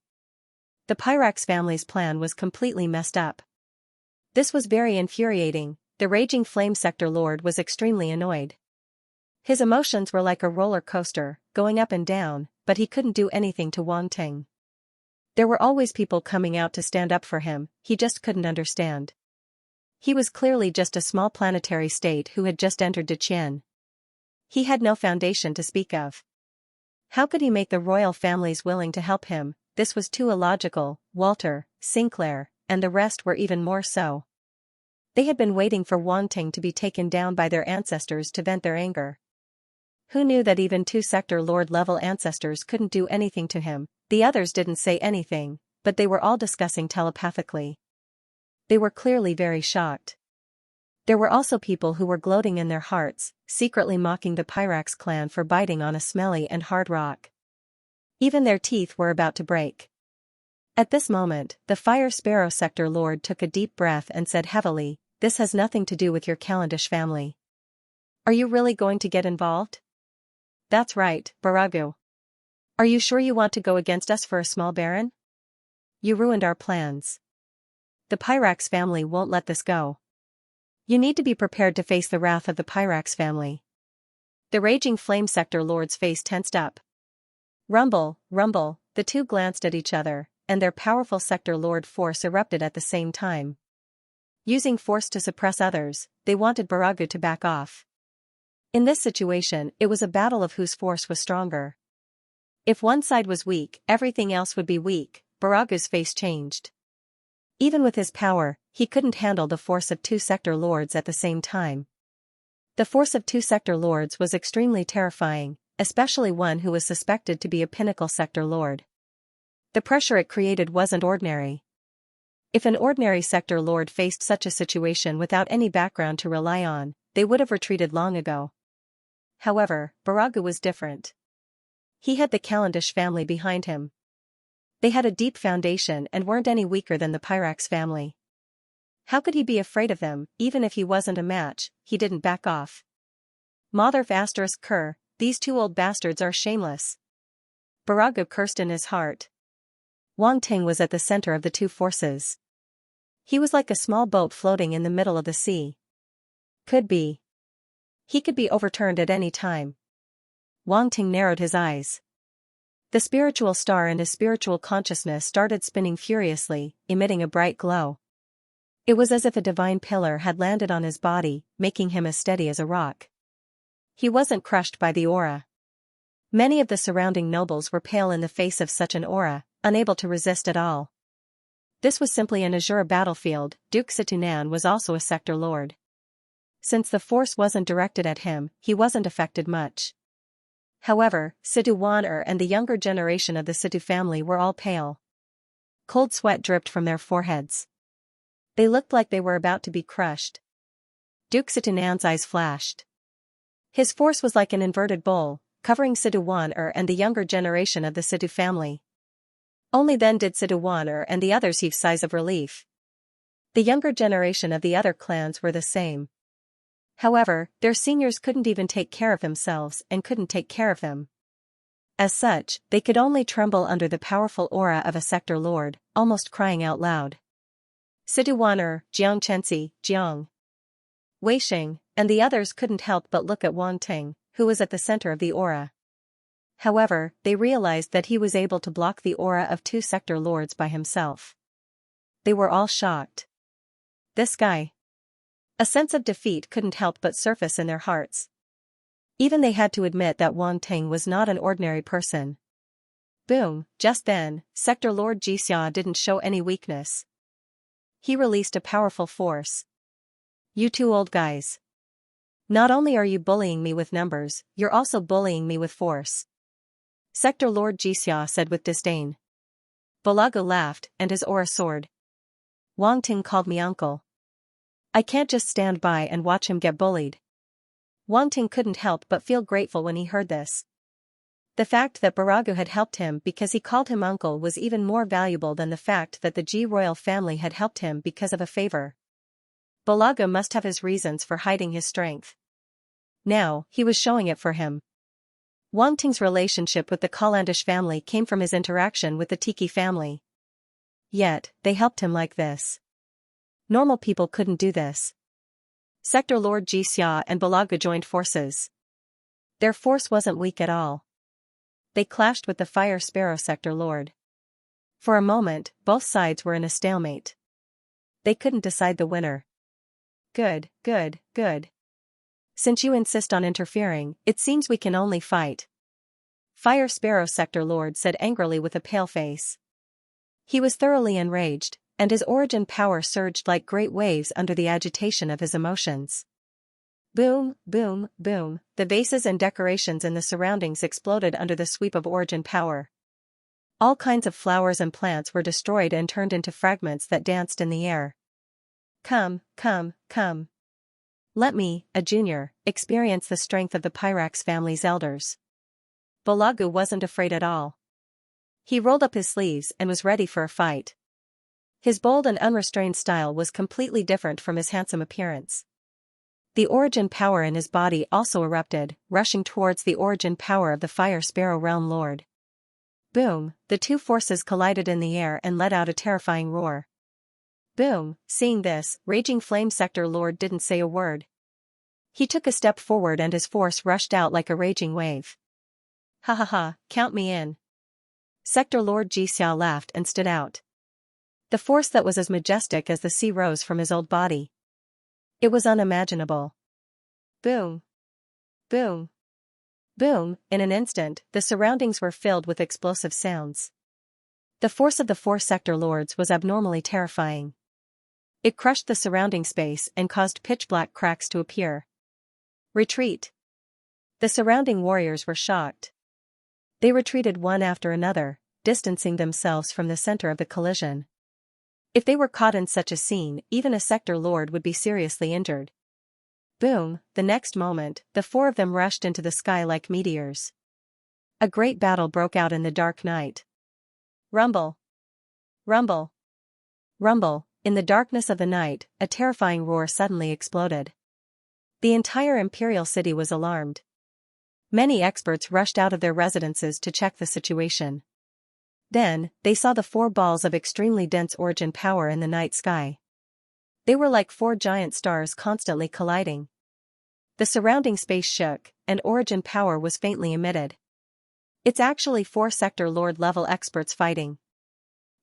The Pyrax family's plan was completely messed up. This was very infuriating, the Raging Flame Sector Lord was extremely annoyed. His emotions were like a roller coaster, going up and down, but he couldn't do anything to Wang Ting. There were always people coming out to stand up for him, he just couldn't understand. He was clearly just a small planetary state who had just entered Deqian. He had no foundation to speak of. How could he make the royal families willing to help him? This was too illogical. Walter, Sinclair, and the rest were even more so. They had been waiting for Wang Ting to be taken down by their ancestors to vent their anger. Who knew that even 2 Sector Lord level ancestors couldn't do anything to him? The others didn't say anything, but they were all discussing telepathically. They were clearly very shocked. There were also people who were gloating in their hearts, secretly mocking the Pyrax clan for biting on a smelly and hard rock. Even their teeth were about to break. At this moment, the Fire Sparrow Sector Lord took a deep breath and said heavily, "This has nothing to do with your Calendish family. Are you really going to get involved?" "That's right, Baragu. Are you sure you want to go against us for a small baron? You ruined our plans. The Pyrax family won't let this go. You need to be prepared to face the wrath of the Pyrax family." The Raging Flame Sector Lord's face tensed up. Rumble, rumble, the two glanced at each other, and their powerful Sector Lord force erupted at the same time. Using force to suppress others, they wanted Baragu to back off. In this situation, it was a battle of whose force was stronger. If one side was weak, everything else would be weak. Baragu's face changed. Even with his power, he couldn't handle the force of 2 Sector Lords at the same time. The force of 2 Sector Lords was extremely terrifying, especially one who was suspected to be a pinnacle Sector Lord. The pressure it created wasn't ordinary. If an ordinary Sector Lord faced such a situation without any background to rely on, they would have retreated long ago. However, Baragu was different. He had the Calendish family behind him. They had a deep foundation and weren't any weaker than the Pyrax family. How could he be afraid of them? Even if he wasn't a match, he didn't back off. Mother ****, these 2 old bastards are shameless. Baragu cursed in his heart. Wang Ting was at the center of the 2 forces. He was like a small boat floating in the middle of the sea. Could be. He could be overturned at any time. Wang Ting narrowed his eyes. The spiritual star in his spiritual consciousness started spinning furiously, emitting a bright glow. It was as if a divine pillar had landed on his body, making him as steady as a rock. He wasn't crushed by the aura. Many of the surrounding nobles were pale in the face of such an aura, unable to resist at all. This was simply an azure battlefield. Duke Situnan was also a Sector Lord. Since the force wasn't directed at him, he wasn't affected much. However, Situ Wan and the younger generation of the Situ family were all pale. Cold sweat dripped from their foreheads. They looked like they were about to be crushed. Duke Situnan's eyes flashed. His force was like an inverted bowl, covering Situ Wan and the younger generation of the Situ family. Only then did Situ Wan and the others heave sighs of relief. The younger generation of the other clans were the same. However, their seniors couldn't even take care of themselves and couldn't take care of them. As such, they could only tremble under the powerful aura of a Sector Lord, almost crying out loud. Situ Wan, Jiang Chenxi, Jiang Weixing, and the others couldn't help but look at Wang Ting, who was at the center of the aura. However, they realized that he was able to block the aura of 2 Sector Lords by himself. They were all shocked. This guy. A sense of defeat couldn't help but surface in their hearts. Even they had to admit that Wang Ting was not an ordinary person. Boom, just then, Sector Lord Xianxia didn't show any weakness. He released a powerful force. "You 2 old guys. Not only are you bullying me with numbers, you're also bullying me with force." Sector Lord Xianxia said with disdain. Balago laughed, and his aura soared. "Wang Ting called me uncle. I can't just stand by and watch him get bullied." Wang Ting couldn't help but feel grateful when he heard this. The fact that Baragu had helped him because he called him uncle was even more valuable than the fact that the Ji royal family had helped him because of a favor. Balagu must have his reasons for hiding his strength. Now, he was showing it for him. Wang Ting's relationship with the Calendish family came from his interaction with the Tiki family. Yet, they helped him like this. Normal people couldn't do this. Sector Lord Xianxia and Balagu joined forces. Their force wasn't weak at all. They clashed with the Fire Sparrow Sector Lord. For a moment, both sides were in a stalemate. They couldn't decide the winner. Good, good, good. Since you insist on interfering, it seems we can only fight. Fire Sparrow Sector Lord said angrily with a pale face. He was thoroughly enraged, and his origin power surged like great waves under the agitation of his emotions. Boom, boom, boom, the vases and decorations in the surroundings exploded under the sweep of origin power. All kinds of flowers and plants were destroyed and turned into fragments that danced in the air. Come, come, come. Let me, a junior, experience the strength of the Pyrax family's elders. Balagu wasn't afraid at all. He rolled up his sleeves and was ready for a fight. His bold and unrestrained style was completely different from his handsome appearance. The origin power in his body also erupted, rushing towards the origin power of the Fire Sparrow Realm Lord. Boom, the two forces collided in the air and let out a terrifying roar. Boom, seeing this, Raging Flame Sector Lord didn't say a word. He took a step forward and his force rushed out like a raging wave. Ha ha ha, count me in. Sector Lord Xianxia laughed and stood out. The force that was as majestic as the sea rose from his old body. It was unimaginable. Boom. Boom. Boom, in an instant, the surroundings were filled with explosive sounds. The force of the four sector lords was abnormally terrifying. It crushed the surrounding space and caused pitch-black cracks to appear. Retreat. The surrounding warriors were shocked. They retreated one after another, distancing themselves from the center of the collision. If they were caught in such a scene, even a sector lord would be seriously injured. Boom, the next moment, the four of them rushed into the sky like meteors. A great battle broke out in the dark night. Rumble. Rumble. Rumble, in the darkness of the night, a terrifying roar suddenly exploded. The entire imperial city was alarmed. Many experts rushed out of their residences to check the situation. Then, they saw the four balls of extremely dense origin power in the night sky. They were like four giant stars constantly colliding. The surrounding space shook, and origin power was faintly emitted. It's actually four sector lord level experts fighting.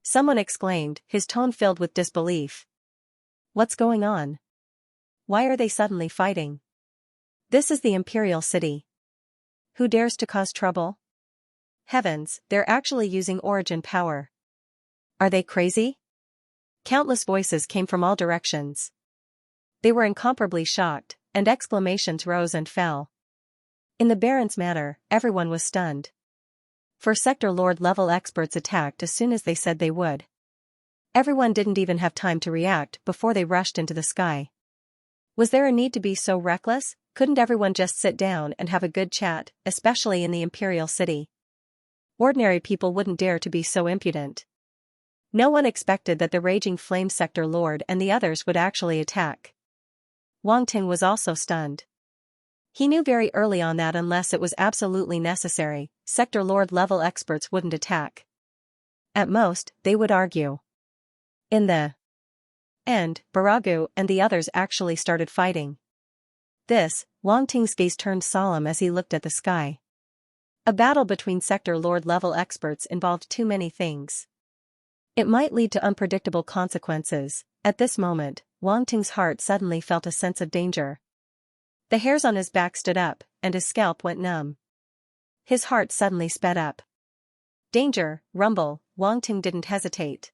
Someone exclaimed, his tone filled with disbelief. What's going on? Why are they suddenly fighting? This is the Imperial City. Who dares to cause trouble? Heavens, they're actually using origin power. Are they crazy? Countless voices came from all directions. They were incomparably shocked, and exclamations rose and fell. In the Baron's manner, everyone was stunned. For sector lord level experts attacked as soon as they said they would. Everyone didn't even have time to react before they rushed into the sky. Was there a need to be so reckless? Couldn't everyone just sit down and have a good chat, especially in the Imperial City? Ordinary people wouldn't dare to be so impudent. No one expected that the Raging Flame Sector Lord and the others would actually attack. Wang Ting was also stunned. He knew very early on that unless it was absolutely necessary, Sector Lord level experts wouldn't attack. At most, they would argue. In the end, Baragu and the others actually started fighting. Wang Ting's gaze turned solemn as he looked at the sky. A battle between sector lord level experts involved too many things. It might lead to unpredictable consequences. At this moment, Wang Ting's heart suddenly felt a sense of danger. The hairs on his back stood up, and his scalp went numb. His heart suddenly sped up. Danger, rumble, Wang Ting didn't hesitate.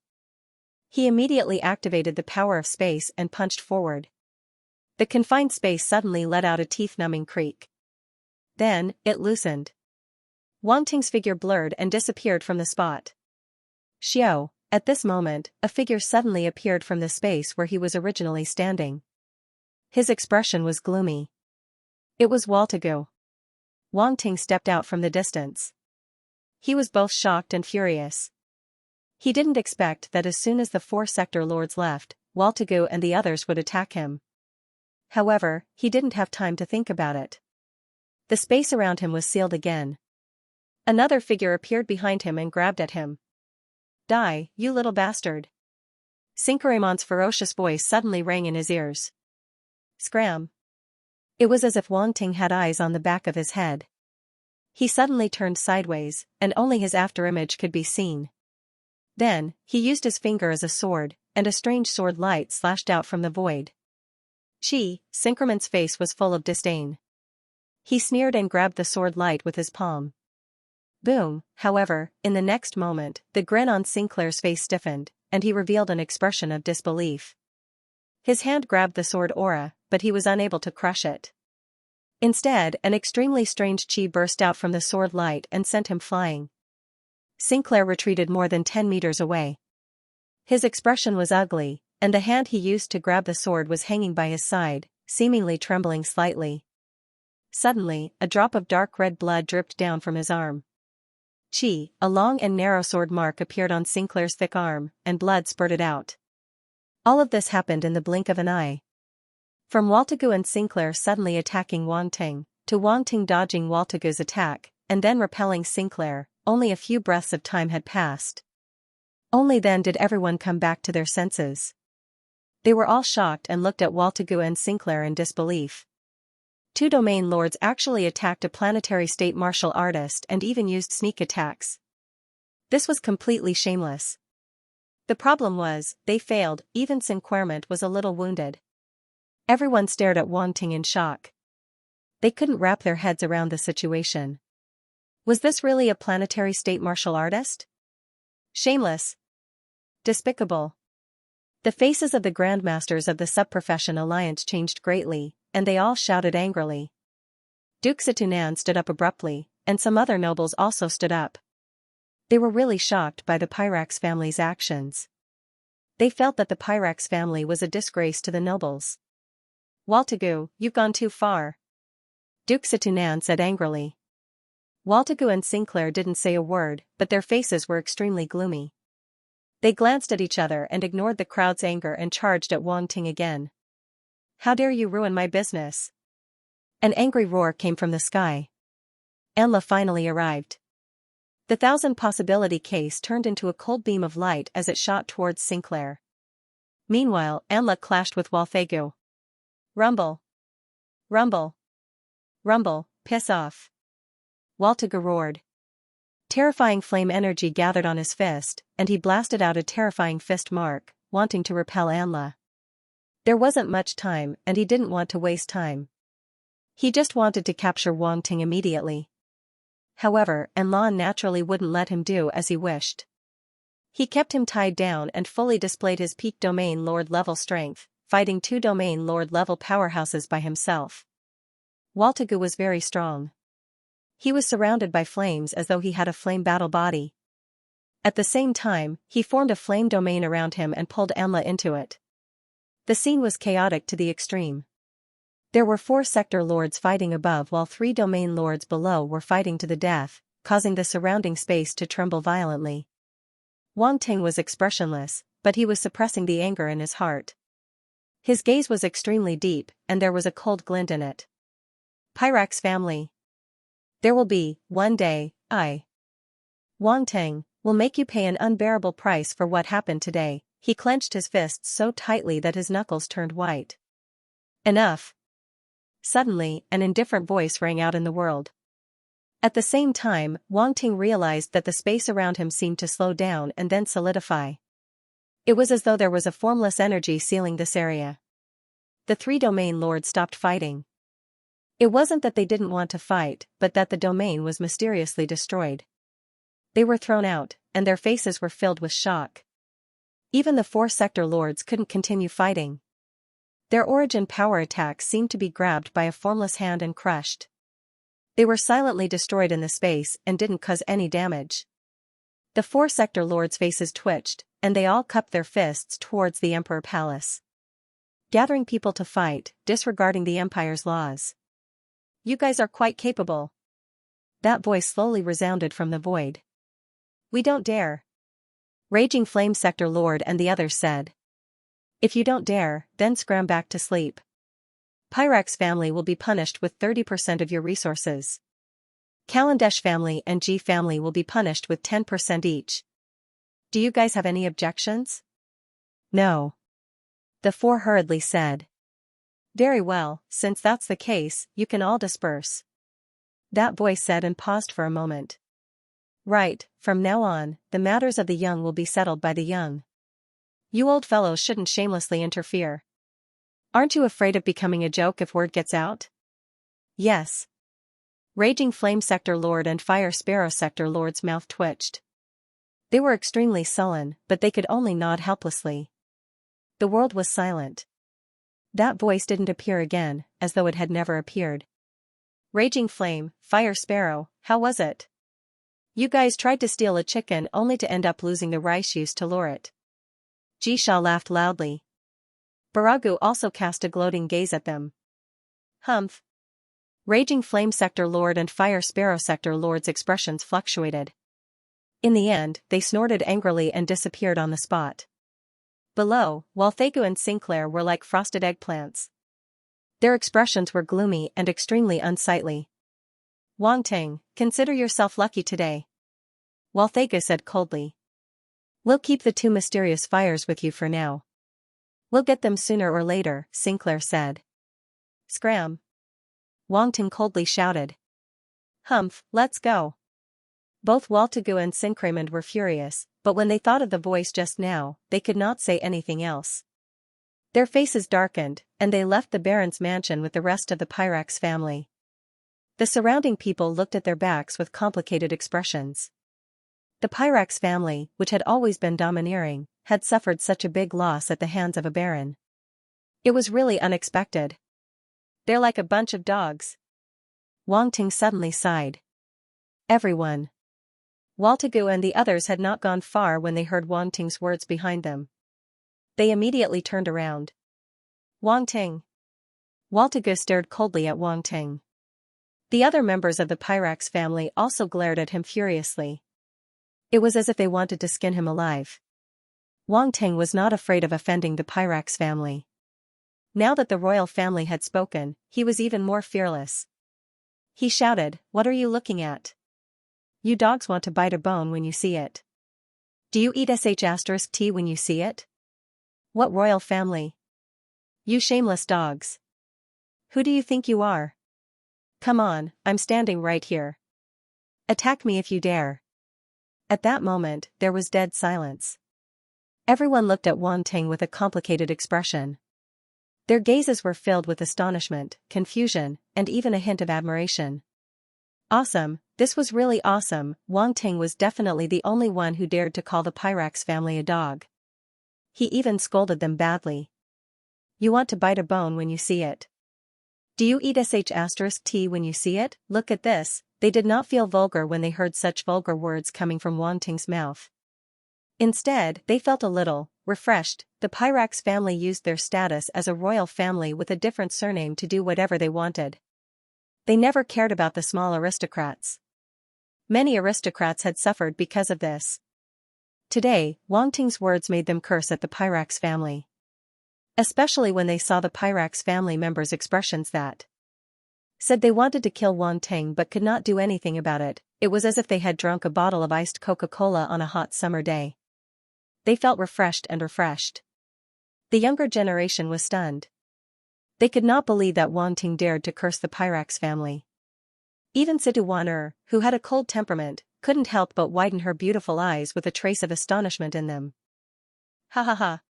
He immediately activated the power of space and punched forward. The confined space suddenly let out a teeth-numbing creak. Then, it loosened. Wang Ting's figure blurred and disappeared from the spot. Xiao, at this moment, a figure suddenly appeared from the space where he was originally standing. His expression was gloomy. It was Waltagu. Wang Ting stepped out from the distance. He was both shocked and furious. He didn't expect that as soon as the four sector lords left, Waltagu and the others would attack him. However, he didn't have time to think about it. The space around him was sealed again. Another figure appeared behind him and grabbed at him. Die, you little bastard. Sinkaremon's ferocious voice suddenly rang in his ears. Scram. It was as if Wang Ting had eyes on the back of his head. He suddenly turned sideways, and only his afterimage could be seen. Then, he used his finger as a sword, and a strange sword light slashed out from the void. Xianxia's face was full of disdain. He sneered and grabbed the sword light with his palm. Boom, however, in the next moment, the grin on Xianxia's face stiffened, and he revealed an expression of disbelief. His hand grabbed the sword aura, but he was unable to crush it. Instead, an extremely strange chi burst out from the sword light and sent him flying. Xianxia retreated more than 10 meters away. His expression was ugly, and the hand he used to grab the sword was hanging by his side, seemingly trembling slightly. Suddenly, a drop of dark red blood dripped down from his arm. A long and narrow sword mark appeared on Xianxia's thick arm, and blood spurted out. All of this happened in the blink of an eye. From Waltigu and Xianxia suddenly attacking Wang Ting, to Wang Ting dodging Waltigu's attack, and then repelling Xianxia, only a few breaths of time had passed. Only then did everyone come back to their senses. They were all shocked and looked at Waltigu and Xianxia in disbelief. Two domain lords actually attacked a planetary state martial artist and even used sneak attacks. This was completely shameless. The problem was, they failed, even Xianxia was a little wounded. Everyone stared at Wang Ting in shock. They couldn't wrap their heads around the situation. Was this really a planetary state martial artist? Shameless. Despicable. The faces of the grandmasters of the Subprofession Alliance changed greatly, and they all shouted angrily. Duke Situnan stood up abruptly, and some other nobles also stood up. They were really shocked by the Pyrax family's actions. They felt that the Pyrax family was a disgrace to the nobles. Waltigu, you've gone too far. Duke Situnan said angrily. Waltigu and Xianxia didn't say a word, but their faces were extremely gloomy. They glanced at each other and ignored the crowd's anger and charged at Wang Ting again. How dare you ruin my business? An angry roar came from the sky. Anla finally arrived. The 1000-possibility case turned into a cold beam of light as it shot towards Xianxia. Meanwhile, Anla clashed with Walthigu. Rumble. Rumble. Rumble, piss off. Waltigu roared. Terrifying flame energy gathered on his fist, and he blasted out a terrifying fist mark, wanting to repel Anla. There wasn't much time, and he didn't want to waste time. He just wanted to capture Wang Ting immediately. However, Anlan naturally wouldn't let him do as he wished. He kept him tied down and fully displayed his peak domain lord level strength, fighting two domain lord level powerhouses by himself. Waltigu was very strong. He was surrounded by flames as though he had a flame battle body. At the same time, he formed a flame domain around him and pulled Anla into it. The scene was chaotic to the extreme. There were 4 sector lords fighting above while 3 domain lords below were fighting to the death, causing the surrounding space to tremble violently. Wang Ting was expressionless, but he was suppressing the anger in his heart. His gaze was extremely deep, and there was a cold glint in it. Pyrax family. There will be, one day, Wang Ting, will make you pay an unbearable price for what happened today. He clenched his fists so tightly that his knuckles turned white. Enough. Suddenly, an indifferent voice rang out in the world. At the same time, Wang Ting realized that the space around him seemed to slow down and then solidify. It was as though there was a formless energy sealing this area. The 3 domain lords stopped fighting. It wasn't that they didn't want to fight, but that the domain was mysteriously destroyed. They were thrown out, and their faces were filled with shock. Even the 4 sector lords couldn't continue fighting. Their origin power attacks seemed to be grabbed by a formless hand and crushed. They were silently destroyed in the space and didn't cause any damage. The 4 sector lords' faces twitched, and they all cupped their fists towards the Emperor Palace. Gathering people to fight, disregarding the Empire's laws. You guys are quite capable. That voice slowly resounded from the void. We don't dare. Raging Flame Sector Lord and the others said. If you don't dare, then scram back to sleep. Pyrax family will be punished with 30% of your resources. Kalandesh family and G family will be punished with 10% each. Do you guys have any objections? No. The 4 hurriedly said. Very well, since that's the case, you can all disperse. That voice said and paused for a moment. Right, from now on, the matters of the young will be settled by the young. You old fellows shouldn't shamelessly interfere. Aren't you afraid of becoming a joke if word gets out? Yes. Raging Flame Sector Lord and Fire Sparrow Sector Lord's mouth twitched. They were extremely sullen, but they could only nod helplessly. The world was silent. That voice didn't appear again, as though it had never appeared. Raging Flame, Fire Sparrow, how was it? You guys tried to steal a chicken only to end up losing the rice used to lure it. Xianxia laughed loudly. Baragu also cast a gloating gaze at them. Humph. Raging Flame Sector Lord and Fire Sparrow Sector Lord's expressions fluctuated. In the end, they snorted angrily and disappeared on the spot. Below, Walthegu and Sinclair were like frosted eggplants. Their expressions were gloomy and extremely unsightly. Wang Ting, consider yourself lucky today. Walthegu said coldly. We'll keep the two mysterious fires with you for now. We'll get them sooner or later, Sinclair said. Scram. Wang Ting coldly shouted. Humph, let's go. Both Walthegu and Sincraymond were furious, but when they thought of the voice just now, they could not say anything else. Their faces darkened, and they left the Baron's mansion with the rest of the Pyrax family. The surrounding people looked at their backs with complicated expressions. The Pyrax family, which had always been domineering, had suffered such a big loss at the hands of a baron. It was really unexpected. They're like a bunch of dogs. Wang Ting suddenly sighed. Everyone. Walthegu and the others had not gone far when they heard Wang Ting's words behind them. They immediately turned around. Wang Ting. Walthegu stared coldly at Wang Ting. The other members of the Pyrax family also glared at him furiously. It was as if they wanted to skin him alive. Wang Ting was not afraid of offending the Pyrax family. Now that the royal family had spoken, he was even more fearless. He shouted, "What are you looking at? You dogs want to bite a bone when you see it. Do you eat sh*t when you see it? What royal family? You shameless dogs. Who do you think you are? Come on, I'm standing right here. Attack me if you dare." At that moment, there was dead silence. Everyone looked at Wang Ting with a complicated expression. Their gazes were filled with astonishment, confusion, and even a hint of admiration. Awesome, this was really awesome. Wang Ting was definitely the only one who dared to call the Pyrax family a dog. He even scolded them badly. You want to bite a bone when you see it. Do you eat sh*t when you see it? Look at this. They did not feel vulgar when they heard such vulgar words coming from Wang Ting's mouth. Instead, they felt a little refreshed. The Pyrax family used their status as a royal family with a different surname to do whatever they wanted. They never cared about the small aristocrats. Many aristocrats had suffered because of this. Today, Wang Ting's words made them curse at the Pyrax family. Especially when they saw the Pyrax family members' expressions that said they wanted to kill Wang Ting but could not do anything about it. It was as if they had drunk a bottle of iced Coca-Cola on a hot summer day. They felt refreshed. The younger generation was stunned. They could not believe that Wang Ting dared to curse the Pyrax family. Even Situ Wan, who had a cold temperament, couldn't help but widen her beautiful eyes with a trace of astonishment in them. Ha ha ha.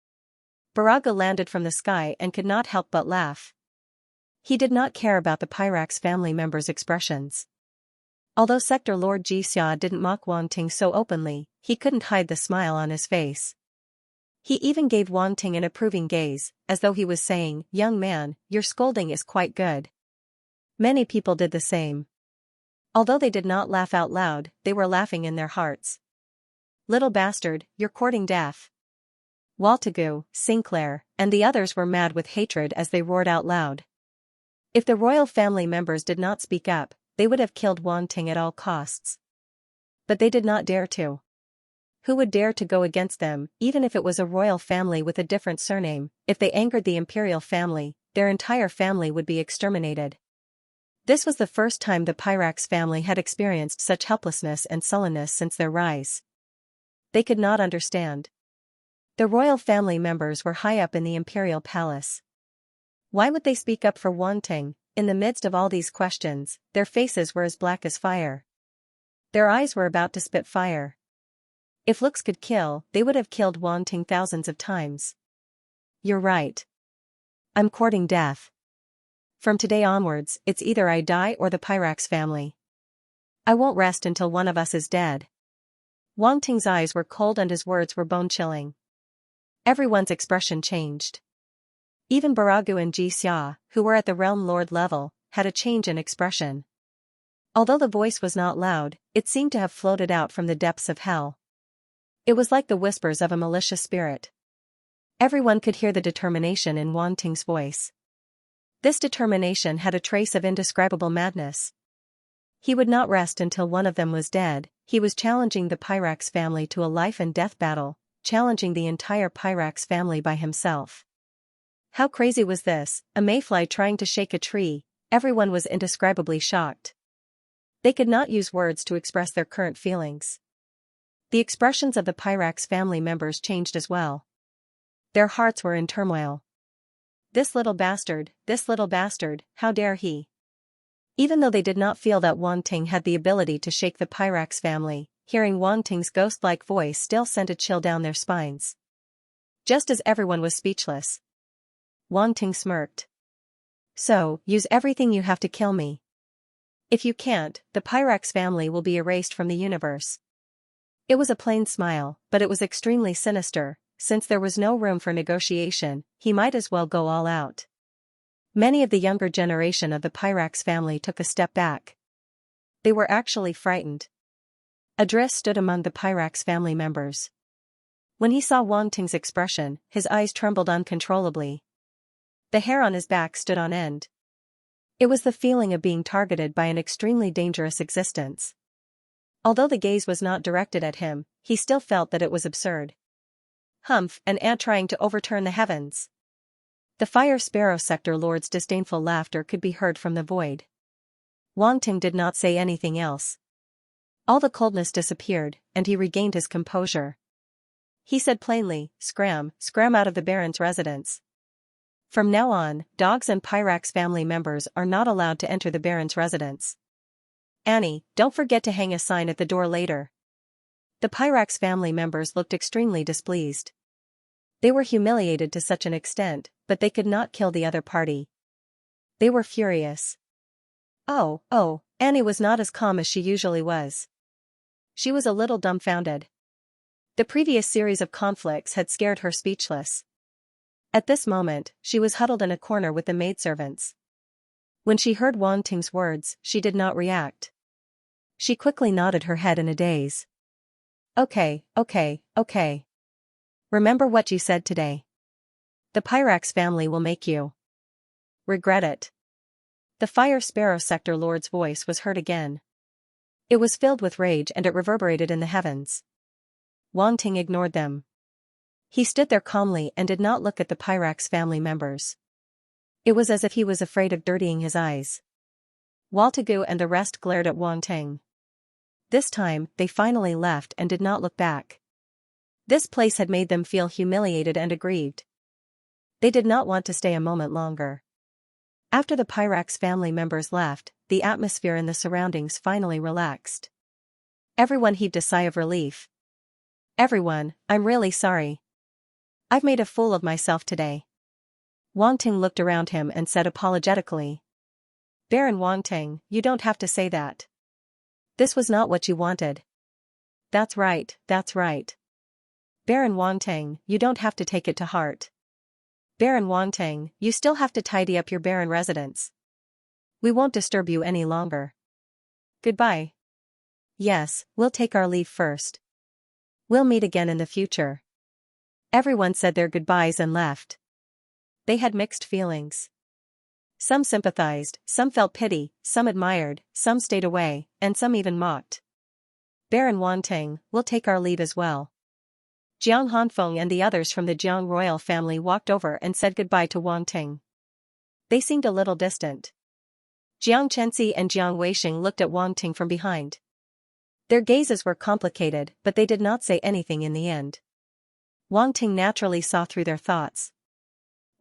Baraga landed from the sky and could not help but laugh. He did not care about the Pyrax family members' expressions. Although Sector Lord Xianxia didn't mock Wang Ting so openly, he couldn't hide the smile on his face. He even gave Wang Ting an approving gaze, as though he was saying, "Young man, your scolding is quite good." Many people did the same. Although they did not laugh out loud, they were laughing in their hearts. Little bastard, you're courting death. Walthegu, Sinclair, and the others were mad with hatred as they roared out loud. If the royal family members did not speak up, they would have killed Wang Ting at all costs. But they did not dare to. Who would dare to go against them, even if it was a royal family with a different surname? If they angered the imperial family, their entire family would be exterminated. This was the first time the Pyrax family had experienced such helplessness and sullenness since their rise. They could not understand. The royal family members were high up in the imperial palace. Why would they speak up for Wang Ting? in the midst of all these questions, their faces were as black as fire. Their eyes were about to spit fire. If looks could kill, they would have killed Wang Ting thousands of times. You're right. I'm courting death. From today onwards, it's either I die or the Pyrax family. I won't rest until one of us is dead. Wang Ting's eyes were cold and his words were bone-chilling. Everyone's expression changed. Even Baragu and Xianxia, who were at the Realm Lord level, had a change in expression. Although the voice was not loud, it seemed to have floated out from the depths of hell. It was like the whispers of a malicious spirit. Everyone could hear the determination in Wang Ting's voice. This determination had a trace of indescribable madness. He would not rest until one of them was dead. He was challenging the Pyrax family to a life-and-death battle, challenging the entire Pyrax family by himself. How crazy was this, a mayfly trying to shake a tree? Everyone was indescribably shocked. They could not use words to express their current feelings. The expressions of the Pyrax family members changed as well. Their hearts were in turmoil. This little bastard, how dare he? Even though they did not feel that Wang Ting had the ability to shake the Pyrax family, hearing Wang Ting's ghost-like voice still sent a chill down their spines. Just as everyone was speechless, Wang Ting smirked. So, use everything you have to kill me. If you can't, the Pyrax family will be erased from the universe. It was a plain smile, but it was extremely sinister. Since there was no room for negotiation, he might as well go all out. Many of the younger generation of the Pyrax family took a step back. They were actually frightened. Adris stood among the Pyrax family members. When he saw Wang Ting's expression, his eyes trembled uncontrollably. The hair on his back stood on end. It was the feeling of being targeted by an extremely dangerous existence. Although the gaze was not directed at him, he still felt that it was absurd. Humph, an ant trying to overturn the heavens. The Fire Sparrow Sector Lord's disdainful laughter could be heard from the void. Wang Ting did not say anything else. All the coldness disappeared, and he regained his composure. He said plainly, scram out of the Baron's residence. From now on, dogs and Pyrax family members are not allowed to enter the Baron's residence. Annie, don't forget to hang a sign at the door later. The Pyrax family members looked extremely displeased. They were humiliated to such an extent, but they could not kill the other party. They were furious. Oh, Annie was not as calm as she usually was. She was a little dumbfounded. The previous series of conflicts had scared her speechless. At this moment, she was huddled in a corner with the maidservants. When she heard Wang Ting's words, she did not react. She quickly nodded her head in a daze. Okay. Remember what you said today. The Pyrax family will make you regret it. The Fire Sparrow Sector Lord's voice was heard again. It was filled with rage and it reverberated in the heavens. Wang Ting ignored them. He stood there calmly and did not look at the Pyrax family members. It was as if he was afraid of dirtying his eyes. Waltagu and the rest glared at Wang Ting. This time, they finally left and did not look back. This place had made them feel humiliated and aggrieved. They did not want to stay a moment longer. After the Pyrax family members left, the atmosphere in the surroundings finally relaxed. Everyone heaved a sigh of relief. Everyone, I'm really sorry. I've made a fool of myself today. Wang Ting looked around him and said apologetically. Baron Wang Ting, you don't have to say that. This was not what you wanted. That's right. Baron Wang Ting, you don't have to take it to heart. Baron Wang Ting, you still have to tidy up your Baron residence. We won't disturb you any longer. Goodbye. Yes, we'll take our leave first. We'll meet again in the future. Everyone said their goodbyes and left. They had mixed feelings. Some sympathized, some felt pity, some admired, some stayed away, and some even mocked. Baron Wang Ting, we'll take our leave as well. Jiang Hanfeng and the others from the Jiang royal family walked over and said goodbye to Wang Ting. They seemed a little distant. Jiang Chenxi and Jiang Weixing looked at Wang Ting from behind. Their gazes were complicated, but they did not say anything in the end. Wang Ting naturally saw through their thoughts.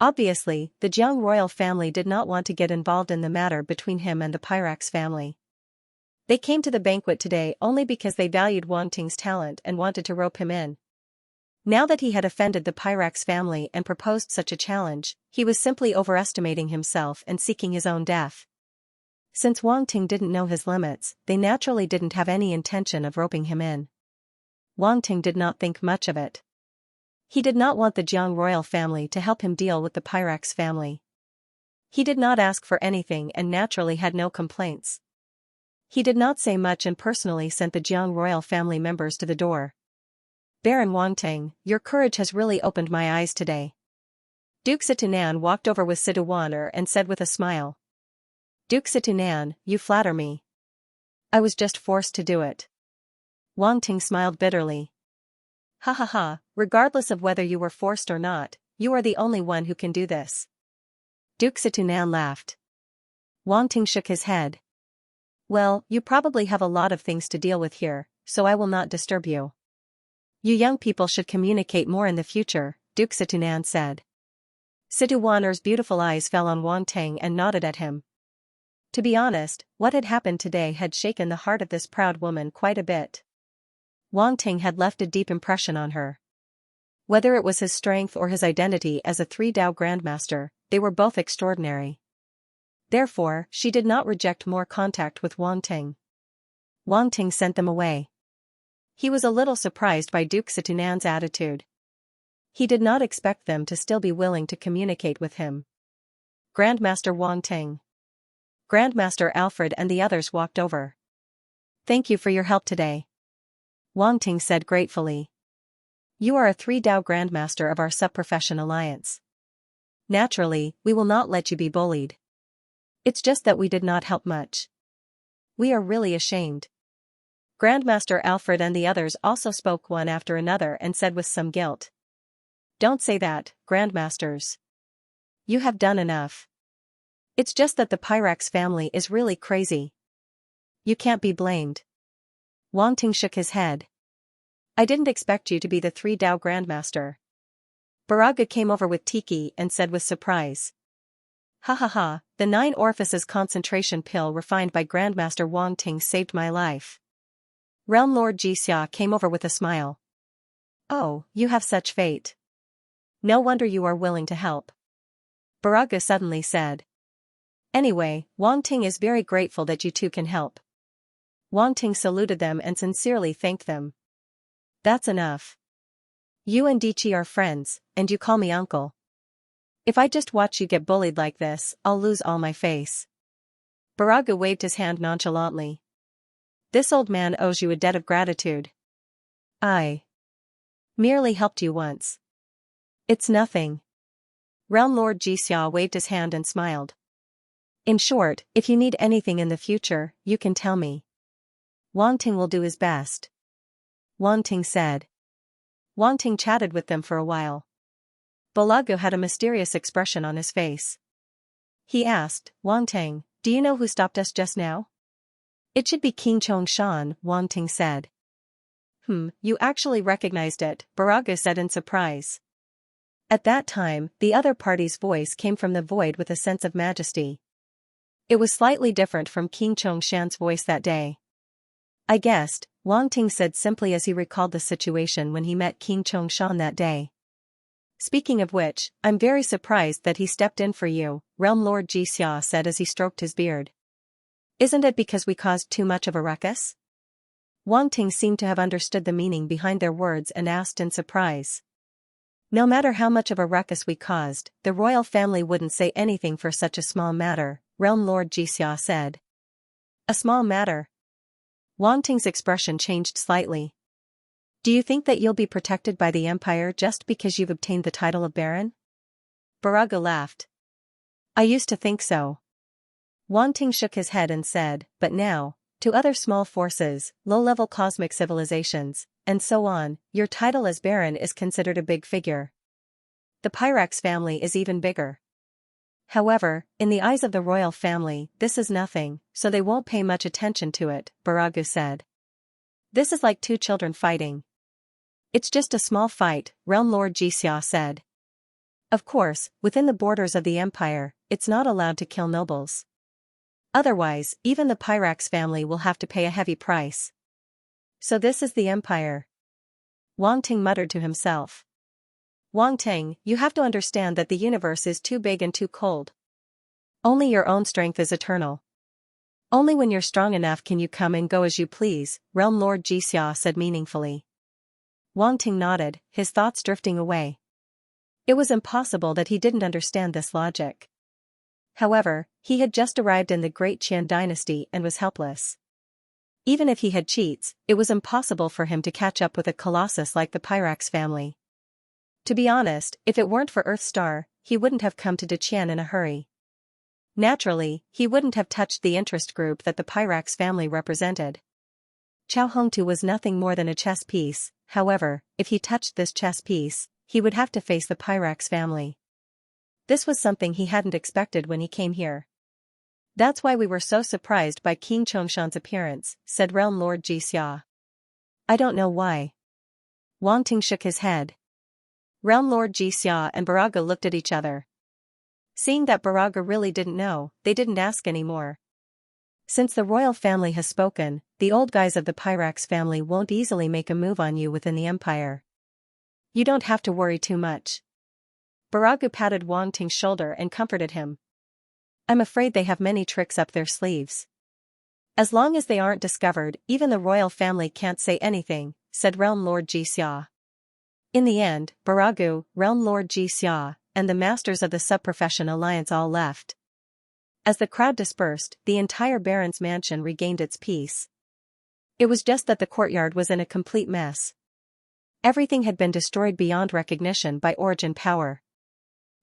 Obviously, the Jiang royal family did not want to get involved in the matter between him and the Pyrax family. They came to the banquet today only because they valued Wang Ting's talent and wanted to rope him in. Now that he had offended the Pyrax family and proposed such a challenge, he was simply overestimating himself and seeking his own death. Since Wang Ting didn't know his limits, they naturally didn't have any intention of roping him in. Wang Ting did not think much of it. He did not want the Jiang royal family to help him deal with the Pyrax family. He did not ask for anything and naturally had no complaints. He did not say much and personally sent the Jiang royal family members to the door. Baron Wang Ting, your courage has really opened my eyes today. Duke Situnan walked over with Situwaner and said with a smile. Duke Situnan, you flatter me. I was just forced to do it. Wang Ting smiled bitterly. Ha ha ha, regardless of whether you were forced or not, you are the only one who can do this. Duke Situnan laughed. Wang Ting shook his head. Well, you probably have a lot of things to deal with here, so I will not disturb you. You young people should communicate more in the future, Duke Situnan said. Situwaner's beautiful eyes fell on Wang Ting and nodded at him. To be honest, what had happened today had shaken the heart of this proud woman quite a bit. Wang Ting had left a deep impression on her. Whether it was his strength or his identity as a 3-Dao grandmaster, they were both extraordinary. Therefore, she did not reject more contact with Wang Ting. Wang Ting sent them away. He was a little surprised by Duke Situnan's attitude. He did not expect them to still be willing to communicate with him. Grandmaster Wang Ting. Grandmaster Alfred and the others walked over. Thank you for your help today. Wang Ting said gratefully. You are a 3-Dao grandmaster of our sub-profession alliance. Naturally, we will not let you be bullied. It's just that we did not help much. We are really ashamed. Grandmaster Alfred and the others also spoke one after another and said with some guilt. Don't say that, Grandmasters. You have done enough. It's just that the Pyrax family is really crazy. You can't be blamed. Wang Ting shook his head. I didn't expect you to be the 3-Dao grandmaster. Baraga came over with Tiki and said with surprise. Ha ha ha, the 9 orifices concentration pill refined by Grandmaster Wang Ting saved my life. Realm Lord Xianxia came over with a smile. Oh, you have such fate. No wonder you are willing to help. Baraga suddenly said. Anyway, Wang Ting is very grateful that you two can help. Wang Ting saluted them and sincerely thanked them. That's enough. You and Dichi are friends, and you call me uncle. If I just watch you get bullied like this, I'll lose all my face. Baraga waved his hand nonchalantly. This old man owes you a debt of gratitude. I merely helped you once. It's nothing. Realm Lord Xianxia waved his hand and smiled. In short, if you need anything in the future, you can tell me. Wang Ting will do his best. Wang Ting said. Wang Ting chatted with them for a while. Balagu had a mysterious expression on his face. He asked, Wang Ting, do you know who stopped us just now? It should be King Chongshan, Wang Ting said. You actually recognized it, Baraga said in surprise. At that time, the other party's voice came from the void with a sense of majesty. It was slightly different from King Chongshan's voice that day. I guessed, Wang Ting said simply as he recalled the situation when he met King Chongshan that day. Speaking of which, I'm very surprised that he stepped in for you, Realm Lord Xianxia said as he stroked his beard. Isn't it because we caused too much of a ruckus? Wang Ting seemed to have understood the meaning behind their words and asked in surprise. No matter how much of a ruckus we caused, the royal family wouldn't say anything for such a small matter, Realm Lord Xianxia said. A small matter? Wang Ting's expression changed slightly. Do you think that you'll be protected by the Empire just because you've obtained the title of Baron? Baraga laughed. I used to think so. Wang Ting shook his head and said, but now, to other small forces, low-level cosmic civilizations, and so on, your title as Baron is considered a big figure. The Pyrax family is even bigger. However, in the eyes of the royal family, this is nothing, so they won't pay much attention to it, Baraga said. This is like 2 children fighting. It's just a small fight, Realm Lord Xianxia said. Of course, within the borders of the empire, it's not allowed to kill nobles. Otherwise, even the Pyrax family will have to pay a heavy price. So this is the empire. Wang Ting muttered to himself. Wang Ting, you have to understand that the universe is too big and too cold. Only your own strength is eternal. Only when you're strong enough can you come and go as you please, Realm Lord Xianxia said meaningfully. Wang Ting nodded, his thoughts drifting away. It was impossible that he didn't understand this logic. However, he had just arrived in the Great Qian dynasty and was helpless. Even if he had cheats, it was impossible for him to catch up with a colossus like the Pyrax family. To be honest, if it weren't for Earthstar, he wouldn't have come to Deqian in a hurry. Naturally, he wouldn't have touched the interest group that the Pyrax family represented. Chao Hongtu was nothing more than a chess piece, however, if he touched this chess piece, he would have to face the Pyrax family. This was something he hadn't expected when he came here. That's why we were so surprised by King Chongshan's appearance, said Realm Lord Xianxia. I don't know why. Wang Ting shook his head. Realm Lord Xianxia and Baraga looked at each other. Seeing that Baraga really didn't know, they didn't ask anymore. Since the royal family has spoken, the old guys of the Pyrax family won't easily make a move on you within the empire. You don't have to worry too much. Baraga patted Wang Ting's shoulder and comforted him. I'm afraid they have many tricks up their sleeves. As long as they aren't discovered, even the royal family can't say anything, said Realm Lord Xianxia. In the end, Baraga, Realm Lord Xianxia, and the masters of the Subprofession Alliance all left. As the crowd dispersed, the entire Baron's mansion regained its peace. It was just that the courtyard was in a complete mess. Everything had been destroyed beyond recognition by origin power.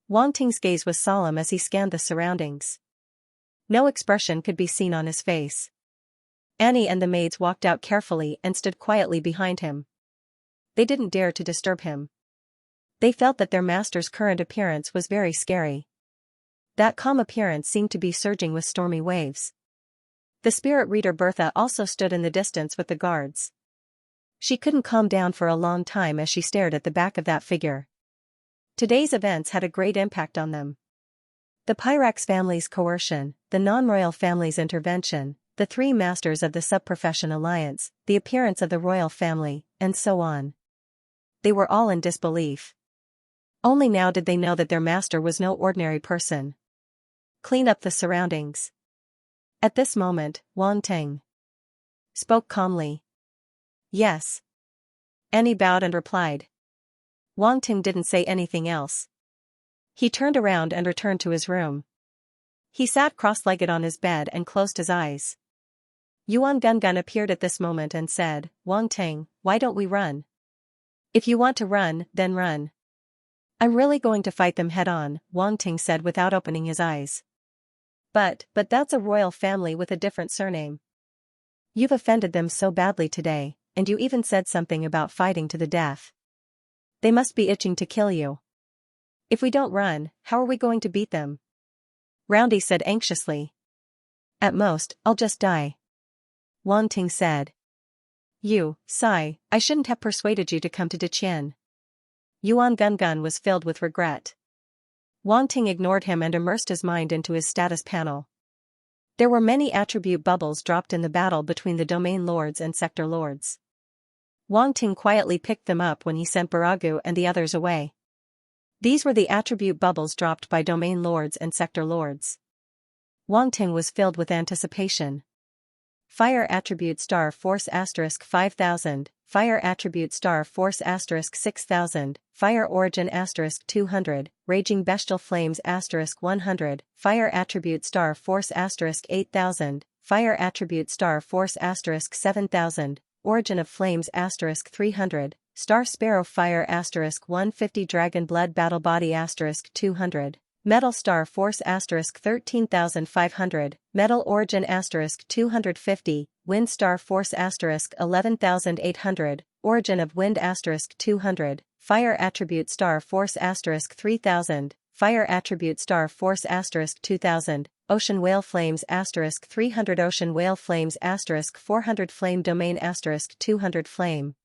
Wang Ting's gaze was solemn as he scanned the surroundings. No expression could be seen on his face. Annie and the maids walked out carefully and stood quietly behind him. They didn't dare to disturb him. They felt that their master's current appearance was very scary. That calm appearance seemed to be surging with stormy waves. The spirit reader Bertha also stood in the distance with the guards. She couldn't calm down for a long time as she stared at the back of that figure. Today's events had a great impact on them. The Pyrax family's coercion, the non-royal family's intervention, the three masters of the Subprofession Alliance, the appearance of the royal family, and so on. They were all in disbelief. Only now did they know that their master was no ordinary person. Clean up the surroundings. At this moment, Wang Ting spoke calmly. Yes. Annie bowed and replied. Wang Ting didn't say anything else. He turned around and returned to his room. He sat cross-legged on his bed and closed his eyes. Yuan Gungun appeared at this moment and said, Wang Ting, why don't we run? If you want to run, then run. I'm really going to fight them head-on, Wang Ting said without opening his eyes. But that's a royal family with a different surname. You've offended them so badly today, and you even said something about fighting to the death. They must be itching to kill you. If we don't run, how are we going to beat them? Roundy said anxiously. At most, I'll just die. Wang Ting said. You, Sai, I shouldn't have persuaded you to come to Deqian. Yuan Gungun was filled with regret. Wang Ting ignored him and immersed his mind into his status panel. There were many attribute bubbles dropped in the battle between the domain lords and sector lords. Wang Ting quietly picked them up when he sent Baragu and the others away. These were the attribute bubbles dropped by domain lords and sector lords. Wang Ting was filled with anticipation. Fire attribute star force asterisk 5000, fire attribute star force asterisk 6000, fire origin asterisk 200, raging bestial flames asterisk 100, fire attribute star force asterisk 8000, fire attribute star force asterisk 7000, origin of flames asterisk 300, star sparrow fire asterisk 150, dragon blood battle body asterisk 200. Metal star force asterisk 13,500, metal origin asterisk 250, wind star force asterisk 11,800, origin of wind asterisk 200, fire attribute star force asterisk 3000, fire attribute star force asterisk 2000, ocean whale flames asterisk 300, ocean whale flames asterisk 400, flame domain asterisk 200, flame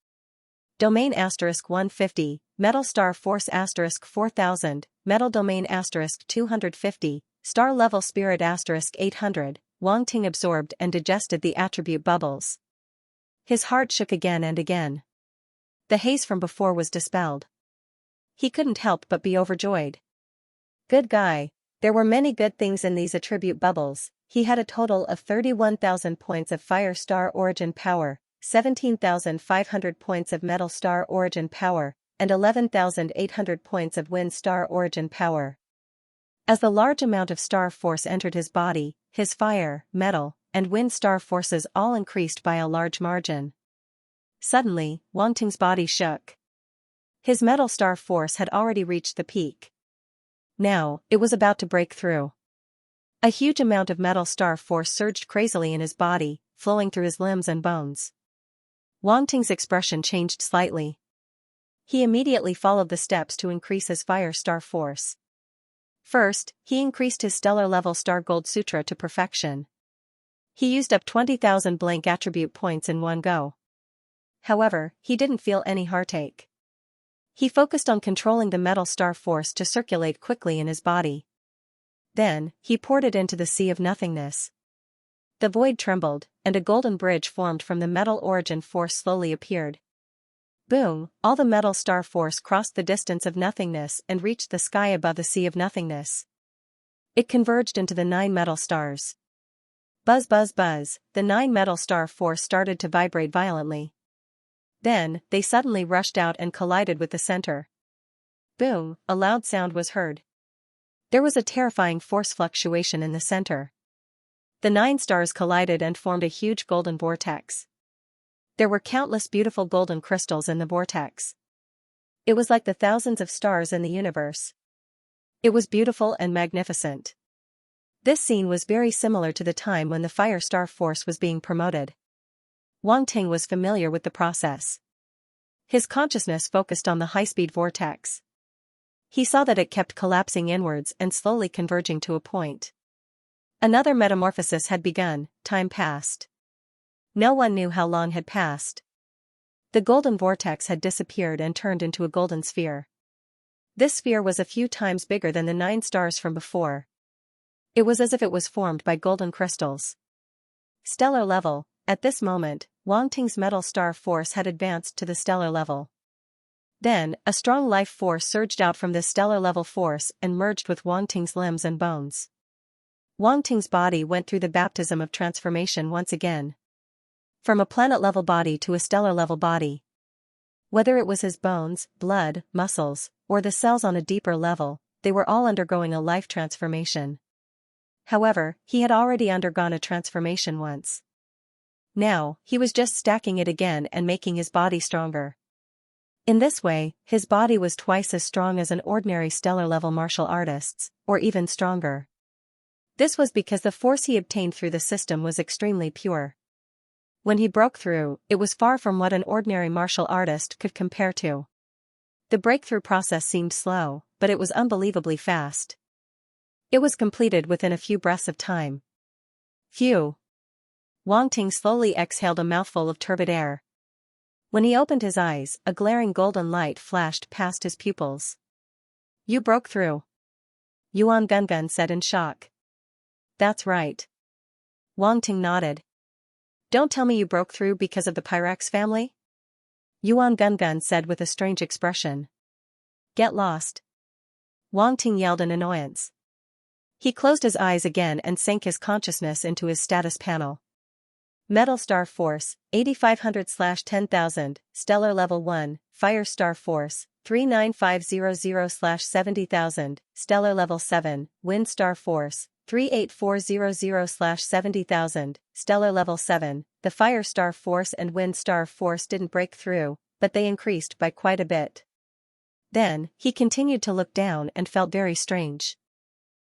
domain asterisk 150, metal star force asterisk 4000, Metal Domain *250, Star Level Spirit *800, Wang Ting absorbed and digested the attribute bubbles. His heart shook again and again. The haze from before was dispelled. He couldn't help but be overjoyed. Good guy. There were many good things in these attribute bubbles. He had a total of 31,000 points of Fire Star Origin Power, 17,500 points of Metal Star Origin Power, and 11,800 points of Wind Star Origin Power. As the large amount of star force entered his body, his fire, metal, and wind star forces all increased by a large margin. Suddenly, Wang Ting's body shook. His metal star force had already reached the peak. Now, it was about to break through. A huge amount of metal star force surged crazily in his body, flowing through his limbs and bones. Wang Ting's expression changed slightly. He immediately followed the steps to increase his fire star force. First, he increased his stellar level Star Gold Sutra to perfection. He used up 20,000 blank attribute points in one go. However, he didn't feel any heartache. He focused on controlling the metal star force to circulate quickly in his body. Then, he poured it into the sea of nothingness. The void trembled, and a golden bridge formed from the metal origin force slowly appeared. Boom, all the metal star force crossed the distance of nothingness and reached the sky above the sea of nothingness. It converged into the 9 metal stars. Buzz buzz buzz, the 9 metal star force started to vibrate violently. Then, they suddenly rushed out and collided with the center. Boom, a loud sound was heard. There was a terrifying force fluctuation in the center. The 9 stars collided and formed a huge golden vortex. There were countless beautiful golden crystals in the vortex. It was like the thousands of stars in the universe. It was beautiful and magnificent. This scene was very similar to the time when the Fire Star Force was being promoted. Wang Ting was familiar with the process. His consciousness focused on the high-speed vortex. He saw that it kept collapsing inwards and slowly converging to a point. Another metamorphosis had begun. Time passed. No one knew how long had passed. The golden vortex had disappeared and turned into a golden sphere. This sphere was a few times bigger than the 9 stars from before. It was as if it was formed by golden crystals. Stellar level. At this moment, Wang Ting's metal star force had advanced to the stellar level. Then, a strong life force surged out from this stellar level force and merged with Wang Ting's limbs and bones. Wang Ting's body went through the baptism of transformation once again. From a planet-level body to a stellar-level body. Whether it was his bones, blood, muscles, or the cells on a deeper level, they were all undergoing a life transformation. However, he had already undergone a transformation once. Now, he was just stacking it again and making his body stronger. In this way, his body was twice as strong as an ordinary stellar-level martial artist's, or even stronger. This was because the force he obtained through the system was extremely pure. When he broke through, it was far from what an ordinary martial artist could compare to. The breakthrough process seemed slow, but it was unbelievably fast. It was completed within a few breaths of time. Phew! Wang Ting slowly exhaled a mouthful of turbid air. When he opened his eyes, a glaring golden light flashed past his pupils. You broke through. Yuan Gungun said in shock. That's right. Wang Ting nodded. Don't tell me you broke through because of the Pyrex family? Yuan Gungun said with a strange expression. Get lost. Wang Ting yelled in annoyance. He closed his eyes again and sank his consciousness into his status panel. Metal Star Force, 8500/10,000, Stellar Level 1, Fire Star Force, 39500/70,000, Stellar Level 7, Wind Star Force, 38400/70,000, Stellar Level 7. The Fire Star Force and Wind Star Force didn't break through, but they increased by quite a bit. Then, he continued to look down and felt very strange.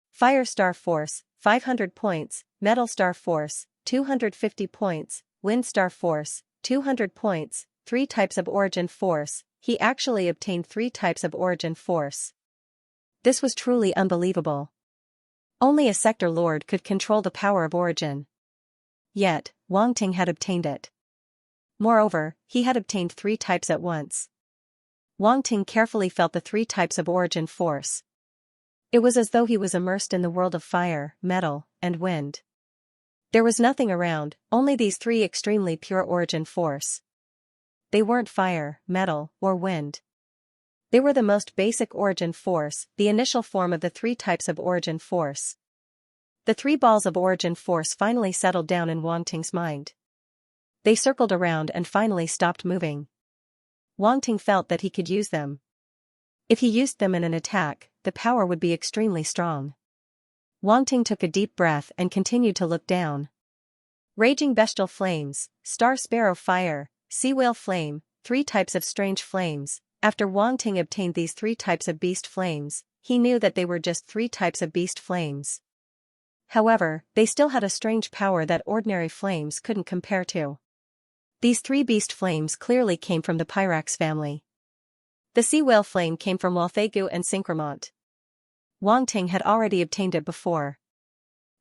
Fire Star Force, 500 points, Metal Star Force, 250 points, Wind Star Force, 200 points, 3 types of Origin Force. He actually obtained 3 types of Origin Force. This was truly unbelievable. Only a Sector Lord could control the power of Origin. Yet, Wang Ting had obtained it. Moreover, he had obtained 3 types at once. Wang Ting carefully felt the 3 types of Origin Force. It was as though he was immersed in the world of fire, metal, and wind. There was nothing around, only these three extremely pure origin force. They weren't fire, metal, or wind. They were the most basic origin force, the initial form of the three types of origin force. The three balls of origin force finally settled down in Wang Ting's mind. They circled around and finally stopped moving. Wang Ting felt that he could use them. If he used them in an attack, the power would be extremely strong. Wang Ting took a deep breath and continued to look down. Raging bestial flames, star sparrow fire, sea whale flame, three types of strange flames. After Wang Ting obtained these three types of beast flames, he knew that they were just three types of beast flames. However, they still had a strange power that ordinary flames couldn't compare to. These three beast flames clearly came from the Pyrax family. The sea whale flame came from Walthegu and Synchromont. Wang Ting had already obtained it before.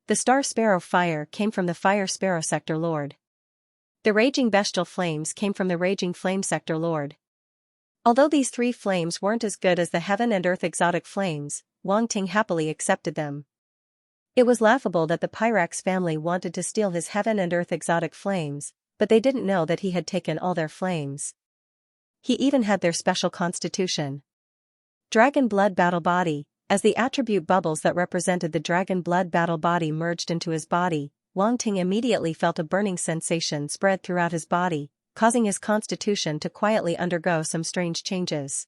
The star sparrow fire came from the fire sparrow sector lord. The raging bestial flames came from the raging flame sector lord. Although these three flames weren't as good as the heaven and earth exotic flames, Wang Ting happily accepted them. It was laughable that the Pyrax family wanted to steal his heaven and earth exotic flames, but they didn't know that he had taken all their flames. He even had their special constitution. Dragon blood battle body. As the attribute bubbles that represented the dragon blood battle body merged into his body, Wang Ting immediately felt a burning sensation spread throughout his body, causing his constitution to quietly undergo some strange changes.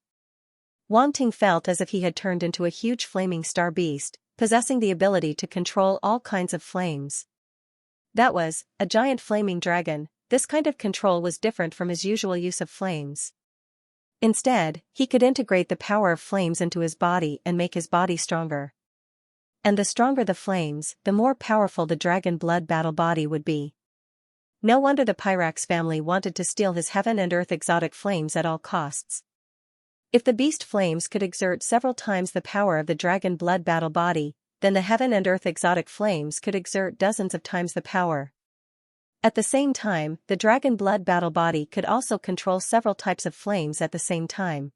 Wang Ting felt as if he had turned into a huge flaming star beast, possessing the ability to control all kinds of flames. That was, a giant flaming dragon. This kind of control was different from his usual use of flames. Instead, he could integrate the power of flames into his body and make his body stronger. And the stronger the flames, the more powerful the dragon blood battle body would be. No wonder the Pyrax family wanted to steal his heaven and earth exotic flames at all costs. If the beast flames could exert several times the power of the dragon blood battle body, then the heaven and earth exotic flames could exert dozens of times the power. At the same time, the dragon blood battle body could also control several types of flames at the same time.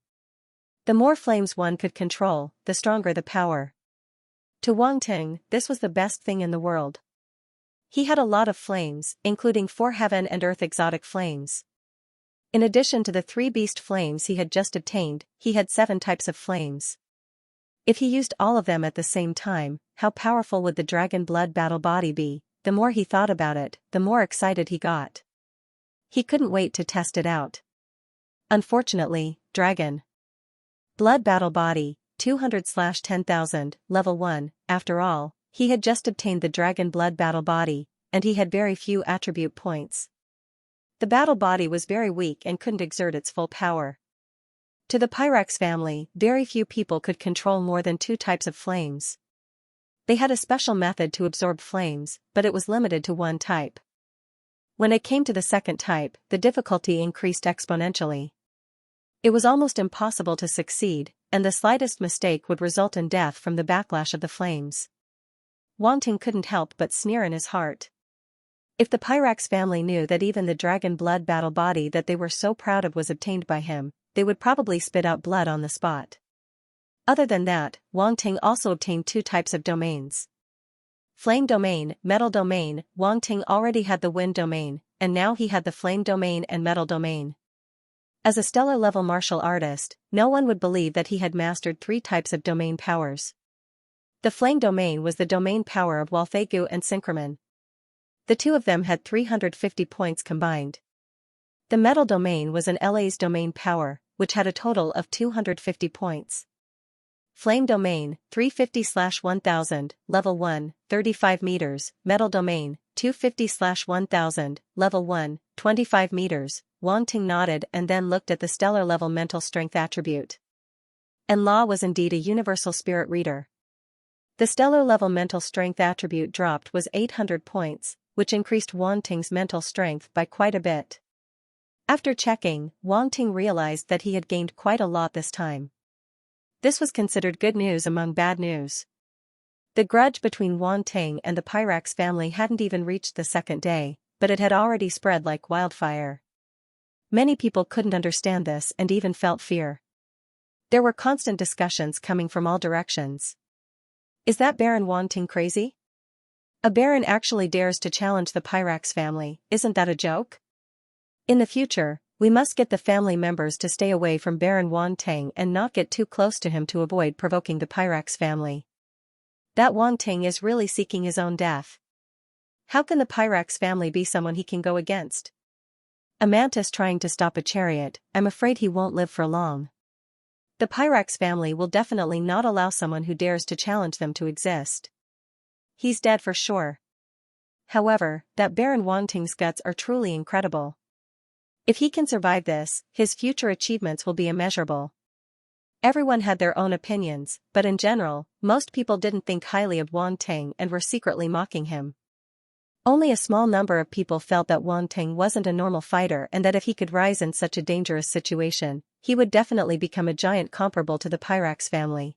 The more flames one could control, the stronger the power. To Wang Ting, this was the best thing in the world. He had a lot of flames, including 4 heaven and earth exotic flames. In addition to the 3 beast flames he had just obtained, he had 7 types of flames. If he used all of them at the same time, how powerful would the dragon blood battle body be? The more he thought about it, the more excited he got. He couldn't wait to test it out. Unfortunately, dragon blood battle body, 200/10,000, level 1, after all, he had just obtained the dragon blood battle body, and he had very few attribute points. The battle body was very weak and couldn't exert its full power. To the Pyrax family, very few people could control more than 2 types of flames. They had a special method to absorb flames, but it was limited to 1 type. When it came to the second type, the difficulty increased exponentially. It was almost impossible to succeed, and the slightest mistake would result in death from the backlash of the flames. Wang Ting couldn't help but sneer in his heart. If the Pyrax family knew that even the dragon blood battle body that they were so proud of was obtained by him, they would probably spit out blood on the spot. Other than that, Wang Ting also obtained 2 types of domains. Flame domain, metal domain. Wang Ting already had the wind domain, and now he had the flame domain and metal domain. As a stellar-level martial artist, no one would believe that he had mastered 3 types of domain powers. The flame domain was the domain power of Walthegu and Synchroman. The 2 of them had 350 points combined. The metal domain was an LA's domain power, which had a total of 250 points. Flame domain, 350/1000, level 1, 35 meters, metal domain, 250/1000, level 1, 25 meters. Wang Ting nodded and then looked at the stellar-level mental strength attribute. And Law was indeed a universal spirit reader. The stellar-level mental strength attribute dropped was 800 points, which increased Wang Ting's mental strength by quite a bit. After checking, Wang Ting realized that he had gained quite a lot this time. This was considered good news among bad news. The grudge between Wang Ting and the Pyrax family hadn't even reached the second day, but it had already spread like wildfire. Many people couldn't understand this and even felt fear. There were constant discussions coming from all directions. Is that Baron Wanting crazy? A baron actually dares to challenge the Pyrax family, isn't that a joke? In the future, we must get the family members to stay away from Baron Wanting and not get too close to him to avoid provoking the Pyrax family. That Wanting is really seeking his own death. How can the Pyrax family be someone he can go against? A mantis trying to stop a chariot, I'm afraid he won't live for long. The Pyrax family will definitely not allow someone who dares to challenge them to exist. He's dead for sure. However, that Baron Wanting's guts are truly incredible. If he can survive this, his future achievements will be immeasurable. Everyone had their own opinions, but in general, most people didn't think highly of Wanting and were secretly mocking him. Only a small number of people felt that Wanting wasn't a normal fighter and that if he could rise in such a dangerous situation, he would definitely become a giant comparable to the Pyrax family.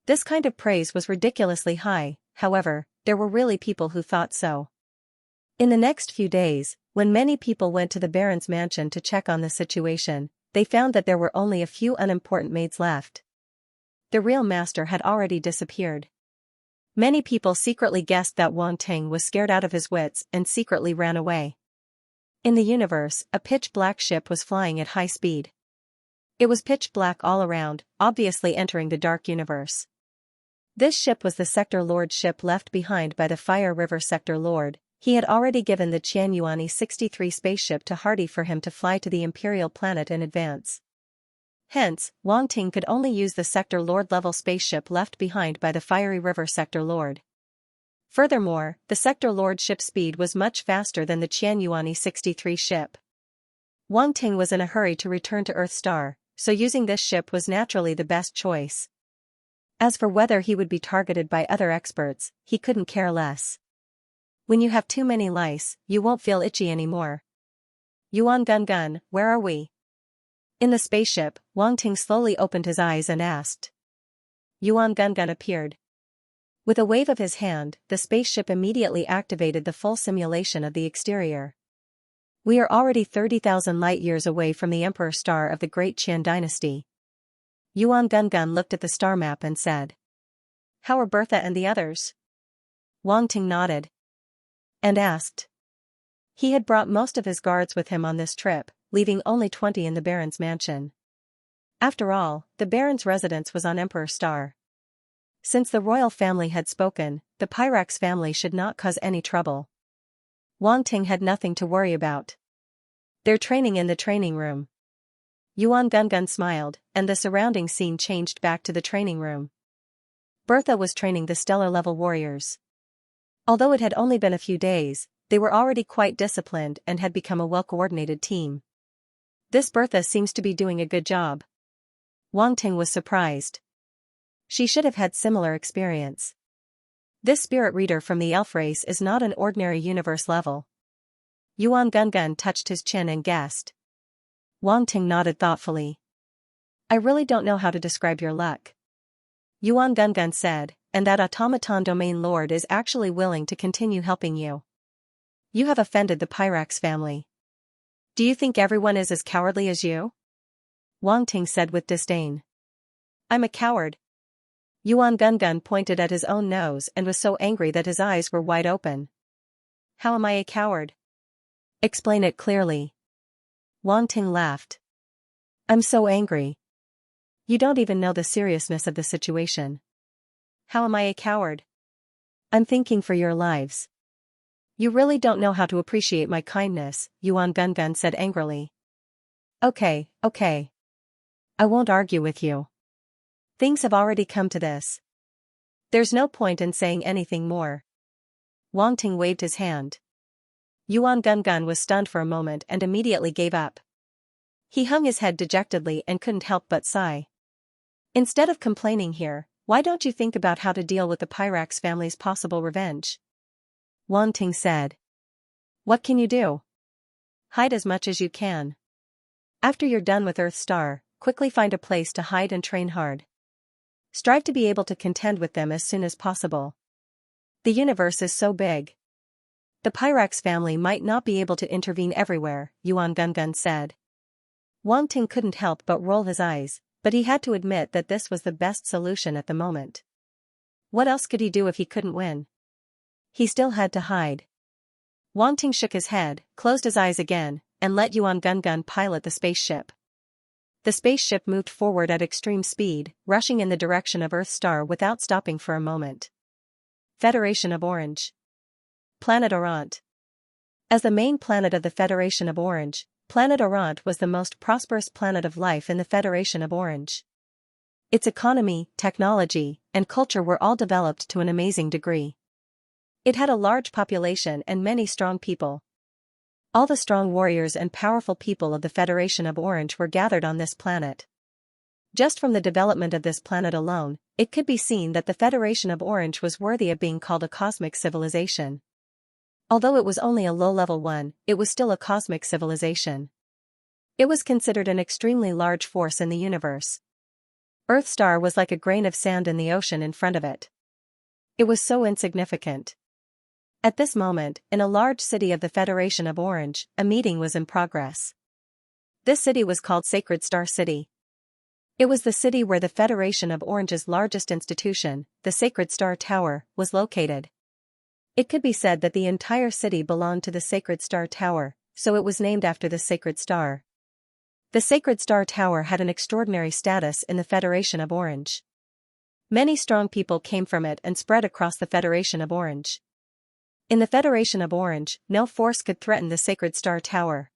This kind of praise was ridiculously high, however, there were really people who thought so. In the next few days, when many people went to the Baron's mansion to check on the situation, they found that there were only a few unimportant maids left. The real master had already disappeared. Many people secretly guessed that Wanting was scared out of his wits and secretly ran away. In the universe, a pitch-black ship was flying at high speed. It was pitch black all around, obviously entering the dark universe. This ship was the Sector Lord's ship left behind by the Fire River Sector Lord. He had already given the Xianxia 63 spaceship to Hardy for him to fly to the Imperial planet in advance. Hence, Wanting could only use the Sector Lord level spaceship left behind by the Fiery River Sector Lord. Furthermore, the Sector Lord ship speed was much faster than the Xianxia 63 ship. Wanting was in a hurry to return to Earth Star, so using this ship was naturally the best choice. As for whether he would be targeted by other experts, he couldn't care less. When you have too many lice, you won't feel itchy anymore. Yuan Gun, where are we? In the spaceship, Wanting slowly opened his eyes and asked. Yuan Gun appeared. With a wave of his hand, the spaceship immediately activated the full simulation of the exterior. We are already 30,000 light-years away from the Emperor Star of the Great Qian Dynasty. Yuan Gun looked at the star map and said. How are Bertha and the others? Wanting nodded. And asked. He had brought most of his guards with him on this trip, leaving only 20 in the Baron's mansion. After all, the Baron's residence was on Emperor Star. Since the royal family had spoken, the Pyrax family should not cause any trouble. Wanting had nothing to worry about. They're training in the training room. Yuan Gun smiled, and the surrounding scene changed back to the training room. Bertha was training the stellar-level warriors. Although it had only been a few days, they were already quite disciplined and had become a well-coordinated team. This Bertha seems to be doing a good job. Wanting was surprised. She should have had similar experience. This spirit reader from the elf race is not an ordinary universe level. Yuan Gun touched his chin and guessed. Wanting nodded thoughtfully. I really don't know how to describe your luck. Yuan Gun said, and that automaton domain lord is actually willing to continue helping you. You have offended the Pyrax family. Do you think everyone is as cowardly as you? Wanting said with disdain. I'm a coward. Yuan Gun pointed at his own nose and was so angry that his eyes were wide open. How am I a coward? Explain it clearly. Wanting laughed. I'm so angry. You don't even know the seriousness of the situation. How am I a coward? I'm thinking for your lives. You really don't know how to appreciate my kindness, Yuan Gun said angrily. Okay. I won't argue with you. Things have already come to this. There's no point in saying anything more. Wanting waved his hand. Yuan Gun was stunned for a moment and immediately gave up. He hung his head dejectedly and couldn't help but sigh. Instead of complaining here, why don't you think about how to deal with the Pyrax family's possible revenge? Wanting said. What can you do? Hide as much as you can. After you're done with Earth Star, quickly find a place to hide and train hard. Strive to be able to contend with them as soon as possible. The universe is so big. The Pyrax family might not be able to intervene everywhere, Yuan Gun said. Wanting couldn't help but roll his eyes, but he had to admit that this was the best solution at the moment. What else could he do if he couldn't win? He still had to hide. Wang Ting shook his head, closed his eyes again, and let Yuan Gun pilot the spaceship. The spaceship moved forward at extreme speed, rushing in the direction of Earth Star without stopping for a moment. Federation of Orange. Planet Orant. As the main planet of the Federation of Orange, Planet Orant was the most prosperous planet of life in the Federation of Orange. Its economy, technology, and culture were all developed to an amazing degree. It had a large population and many strong people. All the strong warriors and powerful people of the Federation of Orange were gathered on this planet. Just from the development of this planet alone, it could be seen that the Federation of Orange was worthy of being called a cosmic civilization. Although it was only a low-level one, it was still a cosmic civilization. It was considered an extremely large force in the universe. Earth Star was like a grain of sand in the ocean in front of it. It was so insignificant. At this moment, in a large city of the Federation of Orange, a meeting was in progress. This city was called Sacred Star City. It was the city where the Federation of Orange's largest institution, the Sacred Star Tower, was located. It could be said that the entire city belonged to the Sacred Star Tower, so it was named after the Sacred Star. The Sacred Star Tower had an extraordinary status in the Federation of Orange. Many strong people came from it and spread across the Federation of Orange. In the Federation of Orange, no force could threaten the Sacred Star Tower.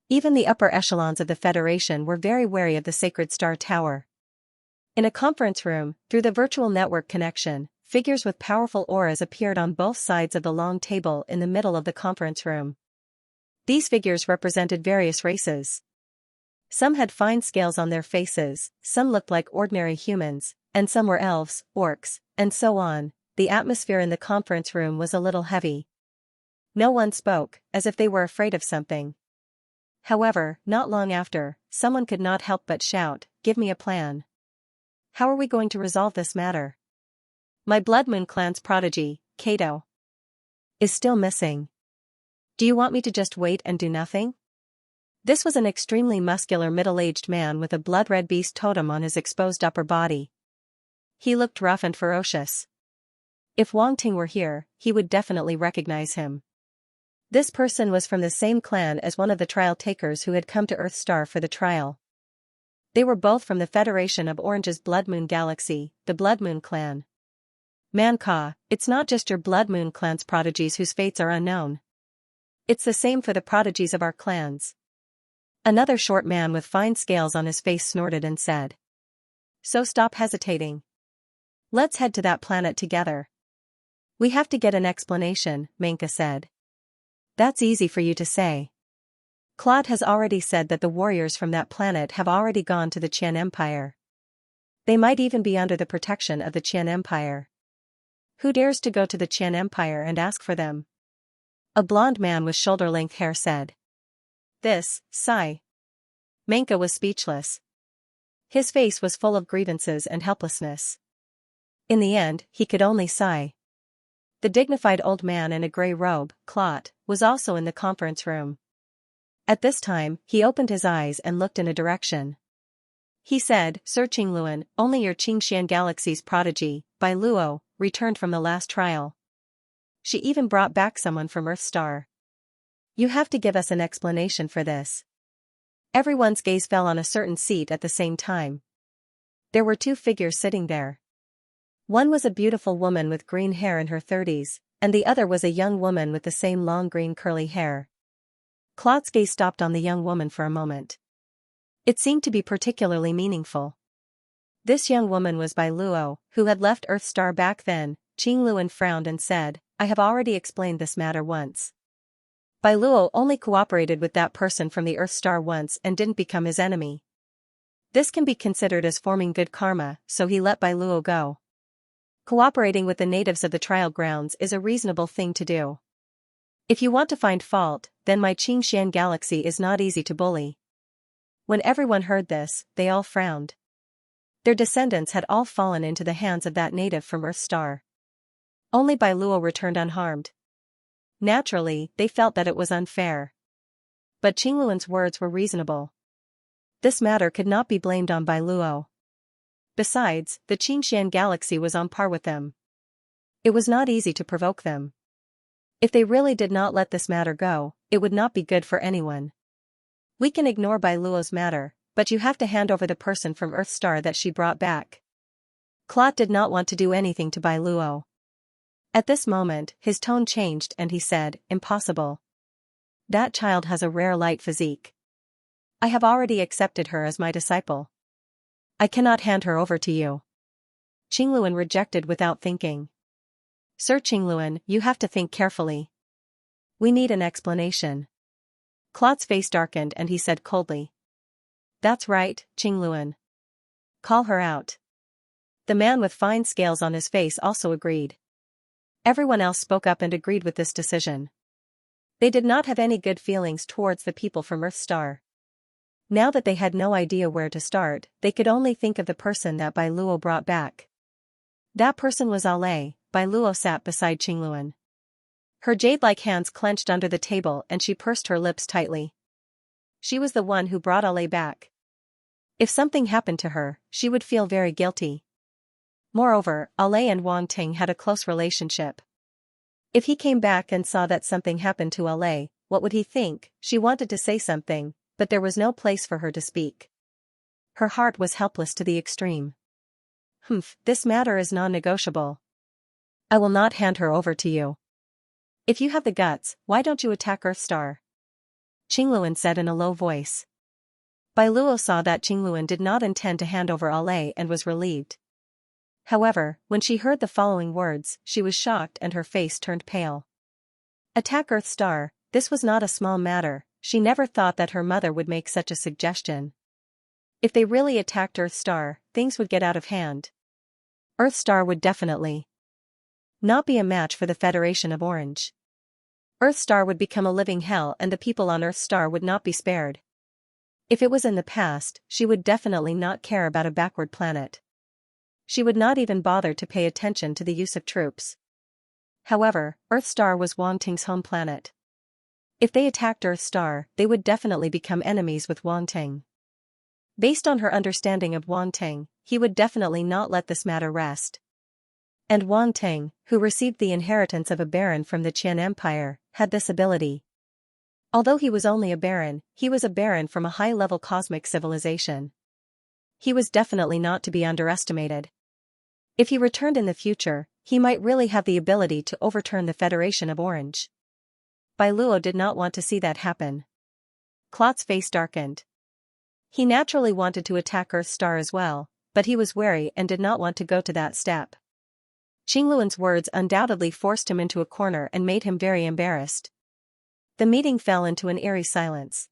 Even the upper echelons of the Federation were very wary of the Sacred Star Tower. In a conference room, through the virtual network connection, figures with powerful auras appeared on both sides of the long table in the middle of the conference room. These figures represented various races. Some had fine scales on their faces, some looked like ordinary humans, and some were elves, orcs, and so on. The atmosphere in the conference room was a little heavy. No one spoke, as if they were afraid of something. However, not long after, someone could not help but shout, "Give me a plan. How are we going to resolve this matter? My Blood Moon clan's prodigy, Kato, is still missing. Do you want me to just wait and do nothing?" This was an extremely muscular middle-aged man with a blood-red beast totem on his exposed upper body. He looked rough and ferocious. If Wang Ting were here, he would definitely recognize him. This person was from the same clan as one of the trial takers who had come to Earth Star for the trial. They were both from the Federation of Orange's Blood Moon Galaxy, the Blood Moon clan. "Man Ka, it's not just your Blood Moon clan's prodigies whose fates are unknown. It's the same for the prodigies of our clans." Another short man with fine scales on his face snorted and said. "So stop hesitating. Let's head to that planet together." "We have to get an explanation," Menka said. "That's easy for you to say. Claude has already said that the warriors from that planet have already gone to the Qian Empire. They might even be under the protection of the Qian Empire. Who dares to go to the Qian Empire and ask for them?" A blond man with shoulder-length hair said. "This, sigh." Menka was speechless. His face was full of grievances and helplessness. In the end, he could only sigh. The dignified old man in a grey robe, Claude, was also in the conference room. At this time, he opened his eyes and looked in a direction. He said, "Sir Qingluan, only your Xianxia Galaxy's prodigy, Bai Luo, returned from the last trial. She even brought back someone from Earth Star. You have to give us an explanation for this." Everyone's gaze fell on a certain seat at the same time. There were two figures sitting there. One was a beautiful woman with green hair in her 30s, and the other was a young woman with the same long green curly hair. Claude's gaze stopped on the young woman for a moment. It seemed to be particularly meaningful. This young woman was Bai Luo, who had left Earth Star back then. Qingluan frowned and said, "I have already explained this matter once. Bai Luo only cooperated with that person from the Earth Star once and didn't become his enemy. This can be considered as forming good karma, so he let Bai Luo go. Cooperating with the natives of the trial grounds is a reasonable thing to do. If you want to find fault, then my Xianxia Galaxy is not easy to bully." When everyone heard this, they all frowned. Their descendants had all fallen into the hands of that native from Earth Star. Only Bai Luo returned unharmed. Naturally, they felt that it was unfair. But Qingluan's words were reasonable. This matter could not be blamed on Bai Luo. Besides, the Xianxia galaxy was on par with them. It was not easy to provoke them. If they really did not let this matter go, it would not be good for anyone. We can ignore Bai Luo's matter, but you have to hand over the person from Earthstar that she brought back. Claude did not want to do anything to Bai Luo. At this moment, his tone changed and he said, "Impossible. That child has a rare light physique. I have already accepted her as my disciple. I cannot hand her over to you." Qingluan rejected without thinking. "Sir Qingluan, you have to think carefully. We need an explanation." Claude's face darkened and he said coldly. "That's right, Qingluan. Call her out." The man with fine scales on his face also agreed. Everyone else spoke up and agreed with this decision. They did not have any good feelings towards the people from Earthstar. Now that they had no idea where to start, they could only think of the person that Bai Luo brought back. That person was Ale. Bai Luo sat beside Qingluan. Her jade-like hands clenched under the table and she pursed her lips tightly. She was the one who brought Ale back. If something happened to her, she would feel very guilty. Moreover, Ale and Wang Ting had a close relationship. If he came back and saw that something happened to Ale, what would he think? She wanted to say something, but there was no place for her to speak. Her heart was helpless to the extreme. This matter is non-negotiable. I will not hand her over to you. If you have the guts, why don't you attack Earthstar? Qingluan said in a low voice. Bai Luo saw that Qingluan did not intend to hand over Ale and was relieved. However, when she heard the following words, she was shocked and her face turned pale. Attack Earthstar, this was not a small matter, she never thought that her mother would make such a suggestion. If they really attacked Earthstar, things would get out of hand. Earthstar would definitely not be a match for the Federation of Orange. Earthstar would become a living hell and the people on Earthstar would not be spared. If it was in the past, she would definitely not care about a backward planet. She would not even bother to pay attention to the use of troops. However, Earthstar was Wang Ting's home planet. If they attacked Earthstar, they would definitely become enemies with Wang Ting. Based on her understanding of Wang Ting, he would definitely not let this matter rest. And Wang Ting, who received the inheritance of a baron from the Qian Empire, had this ability. Although he was only a baron, he was a baron from a high-level cosmic civilization. He was definitely not to be underestimated. If he returned in the future, he might really have the ability to overturn the Federation of Orange. Bai Luo did not want to see that happen. Claude's face darkened. He naturally wanted to attack Earthstar as well, but he was wary and did not want to go to that step. Qingluan's words undoubtedly forced him into a corner and made him very embarrassed. The meeting fell into an eerie silence.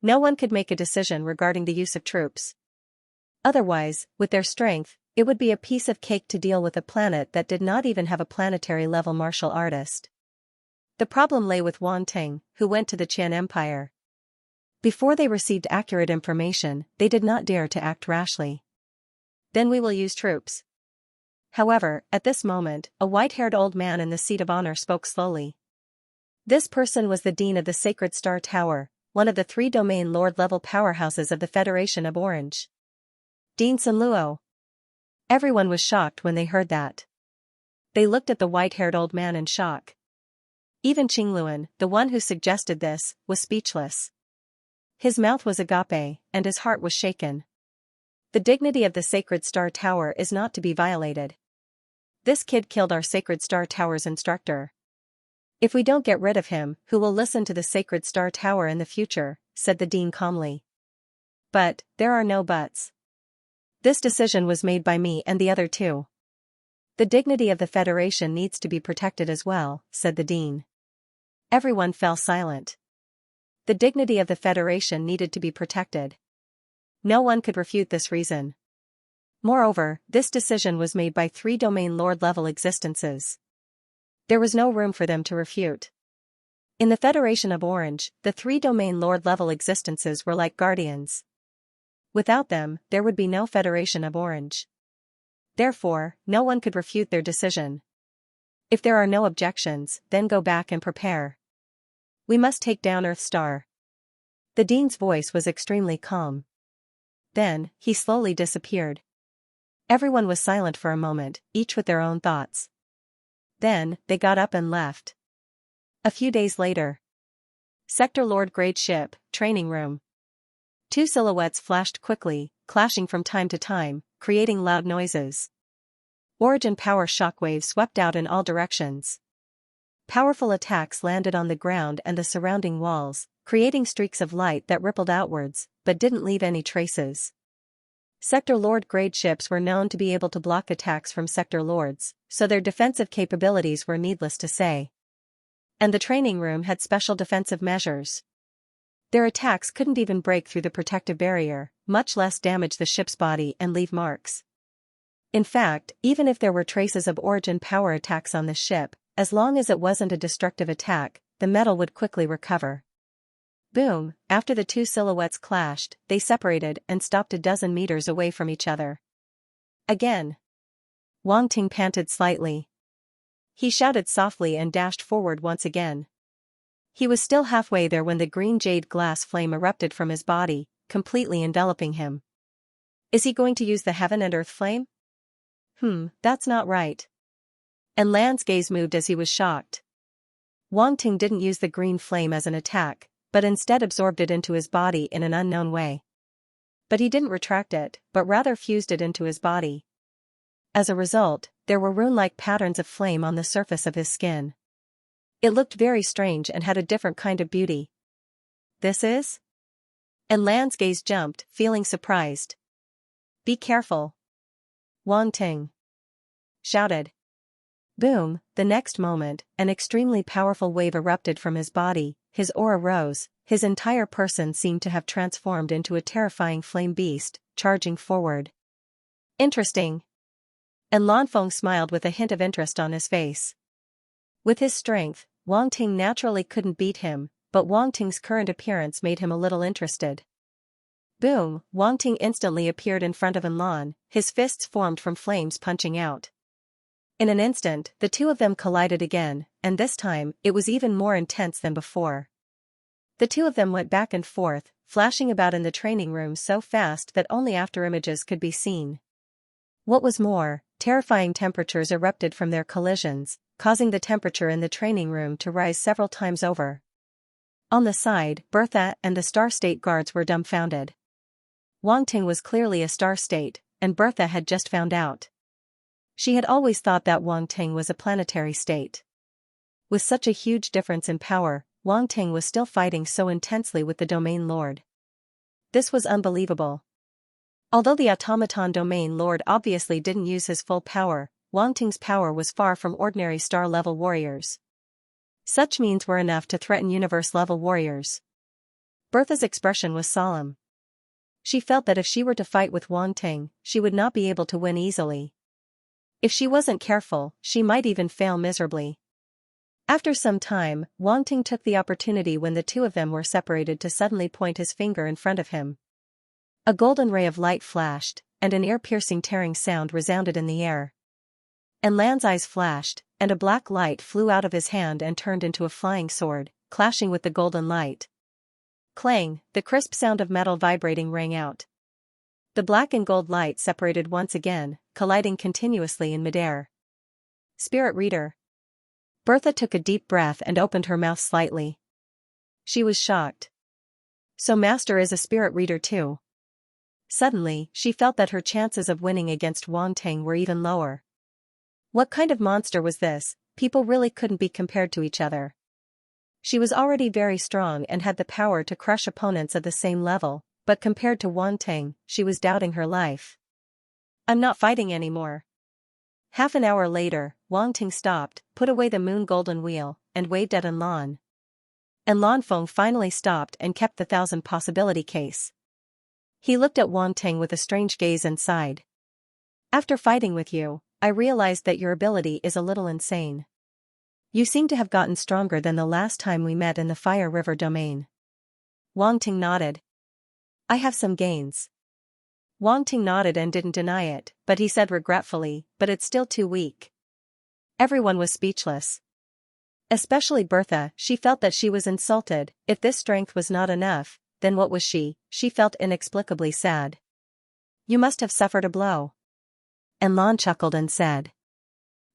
No one could make a decision regarding the use of troops. Otherwise, with their strength, it would be a piece of cake to deal with a planet that did not even have a planetary-level martial artist. The problem lay with Wang Ting, who went to the Qian Empire. Before they received accurate information, they did not dare to act rashly. Then we will use troops. However, at this moment, a white-haired old man in the seat of honor spoke slowly. This person was the Dean of the Sacred Star Tower, one of the 3-domain Lord-level powerhouses of the Federation of Orange. Dean Sunluo. Everyone was shocked when they heard that. They looked at the white-haired old man in shock. Even Qingluan, the one who suggested this, was speechless. His mouth was agape, and his heart was shaken. The dignity of the Sacred Star Tower is not to be violated. This kid killed our Sacred Star Tower's instructor. If we don't get rid of him, who will listen to the Sacred Star Tower in the future, said the Dean calmly. But, there are no buts. This decision was made by me and the other two. The dignity of the Federation needs to be protected as well, said the Dean. Everyone fell silent. The dignity of the Federation needed to be protected. No one could refute this reason. Moreover, this decision was made by 3-domain Lord-level existences. There was no room for them to refute. In the Federation of Orange, the 3-domain Lord-level existences were like guardians. Without them, there would be no Federation of Orange. Therefore, no one could refute their decision. If there are no objections, then go back and prepare. We must take down Earthstar. The Dean's voice was extremely calm. Then, he slowly disappeared. Everyone was silent for a moment, each with their own thoughts. Then, they got up and left. A few days later. Sector Lord Grade Ship, Training Room. Two silhouettes flashed quickly, clashing from time to time, creating loud noises. Origin power shockwaves swept out in all directions. Powerful attacks landed on the ground and the surrounding walls, creating streaks of light that rippled outwards, but didn't leave any traces. Sector Lord grade ships were known to be able to block attacks from Sector Lords, so their defensive capabilities were needless to say. And the training room had special defensive measures. Their attacks couldn't even break through the protective barrier, much less damage the ship's body and leave marks. In fact, even if there were traces of origin power attacks on the ship, as long as it wasn't a destructive attack, the metal would quickly recover. Boom, after the two silhouettes clashed, they separated and stopped a dozen meters away from each other. Again. Wang Ting panted slightly. He shouted softly and dashed forward once again. He was still halfway there when the green jade glass flame erupted from his body, completely enveloping him. Is he going to use the heaven and earth flame? That's not right. And Lan's gaze moved as he was shocked. Wang Ting didn't use the green flame as an attack, but instead absorbed it into his body in an unknown way. But he didn't retract it, but rather fused it into his body. As a result, there were rune-like patterns of flame on the surface of his skin. It looked very strange and had a different kind of beauty. This is? And Lan's gaze jumped, feeling surprised. Be careful. Wang Ting shouted. Boom, the next moment, an extremely powerful wave erupted from his body, his aura rose, his entire person seemed to have transformed into a terrifying flame beast, charging forward. Interesting. And Lanfeng smiled with a hint of interest on his face. With his strength, Wang Ting naturally couldn't beat him, but Wang Ting's current appearance made him a little interested. Boom, Wang Ting instantly appeared in front of Lan, his fists formed from flames punching out. In an instant, the two of them collided again, and this time, it was even more intense than before. The two of them went back and forth, flashing about in the training room so fast that only after images could be seen. What was more, terrifying temperatures erupted from their collisions, causing the temperature in the training room to rise several times over. On the side, Bertha and the Star State guards were dumbfounded. Wang Ting was clearly a Star State, and Bertha had just found out. She had always thought that Wang Ting was a planetary state. With such a huge difference in power, Wang Ting was still fighting so intensely with the Domain Lord. This was unbelievable. Although the Automaton Domain Lord obviously didn't use his full power, Wang Ting's power was far from ordinary star-level warriors. Such means were enough to threaten universe-level warriors. Bertha's expression was solemn. She felt that if she were to fight with Wang Ting, she would not be able to win easily. If she wasn't careful, she might even fail miserably. After some time, Wang Ting took the opportunity when the two of them were separated to suddenly point his finger in front of him. A golden ray of light flashed, and an ear-piercing tearing sound resounded in the air. And Lan's eyes flashed, and a black light flew out of his hand and turned into a flying sword, clashing with the golden light. Clang, the crisp sound of metal vibrating rang out. The black and gold light separated once again, colliding continuously in midair. Spirit Reader. Bertha took a deep breath and opened her mouth slightly. She was shocked. So Master is a Spirit Reader too. Suddenly, she felt that her chances of winning against Wang Ting were even lower. What kind of monster was this? People really couldn't be compared to each other. She was already very strong and had the power to crush opponents at the same level, but compared to Wang Ting, she was doubting her life. I'm not fighting anymore. Half an hour later, Wang Ting stopped, put away the moon golden wheel, and waved at Lan. And Lanfeng finally stopped and kept the 1,000 possibility case. He looked at Wang Ting with a strange gaze and sighed. After fighting with you, I realized that your ability is a little insane. You seem to have gotten stronger than the last time we met in the Fire River domain. Wang Ting nodded. I have some gains. Wang Ting nodded and didn't deny it, but he said regretfully, but it's still too weak. Everyone was speechless. Especially Bertha, she felt that she was insulted. If this strength was not enough, then what was she? She felt inexplicably sad. You must have suffered a blow. And Lan chuckled and said,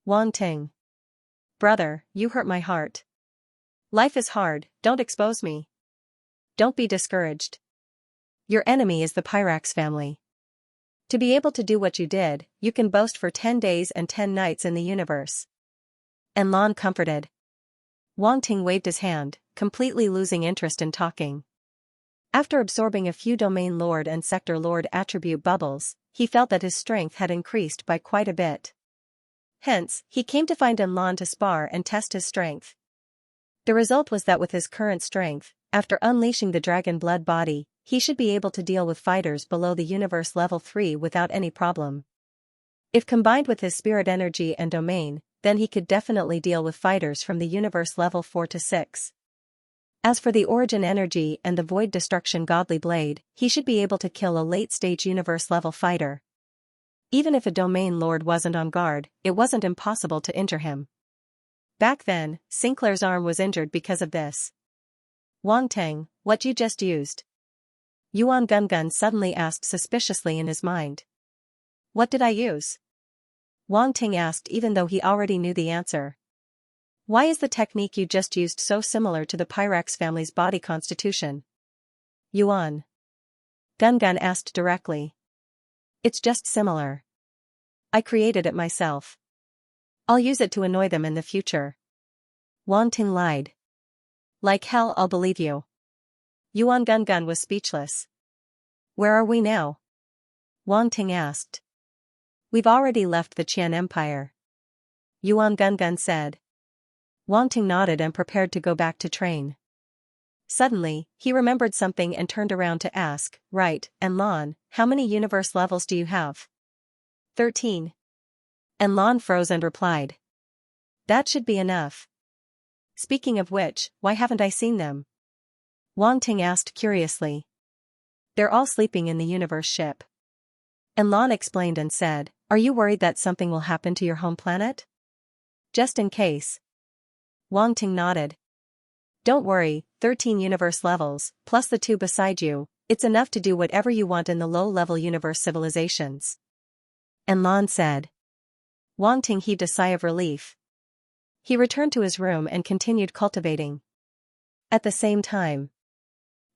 Wang Ting. Brother, you hurt my heart. Life is hard, don't expose me. Don't be discouraged. Your enemy is the Pyrax family. To be able to do what you did, you can boast for 10 days and 10 nights in the universe. And Lan comforted. Wang Ting waved his hand, completely losing interest in talking. After absorbing a few Domain Lord and Sector Lord attribute bubbles, he felt that his strength had increased by quite a bit. Hence, he came to find Lan to spar and test his strength. The result was that with his current strength, after unleashing the dragon blood body, he should be able to deal with fighters below the universe level 3 without any problem. If combined with his spirit energy and domain, then he could definitely deal with fighters from the universe level 4 to 6. As for the origin energy and the void destruction godly blade, he should be able to kill a late-stage universe level fighter. Even if a domain lord wasn't on guard, it wasn't impossible to injure him. Back then, Sinclair's arm was injured because of this. Wang Teng, what you just used? Yuan Gungun suddenly asked suspiciously in his mind. What did I use? Wang Ting asked even though he already knew the answer. Why is the technique you just used so similar to the Pyrax family's body constitution? Yuan Gungun asked directly. It's just similar. I created it myself. I'll use it to annoy them in the future. Wang Ting lied. Like hell I'll believe you. Yuan Gungun was speechless. Where are we now? Wang Ting asked. We've already left the Qian Empire. Yuan Gungun said. Wang Ting nodded and prepared to go back to train. Suddenly, he remembered something and turned around to ask, right, and Lan, how many universe levels do you have? 13. And Lan froze and replied. That should be enough. Speaking of which, why haven't I seen them? Wang Ting asked curiously. They're all sleeping in the universe ship. And Lan explained and said, are you worried that something will happen to your home planet? Just in case. Wang Ting nodded. Don't worry, 13 universe levels, plus the 2 beside you, it's enough to do whatever you want in the low-level universe civilizations. And Lan said. Wang Ting heaved a sigh of relief. He returned to his room and continued cultivating. At the same time,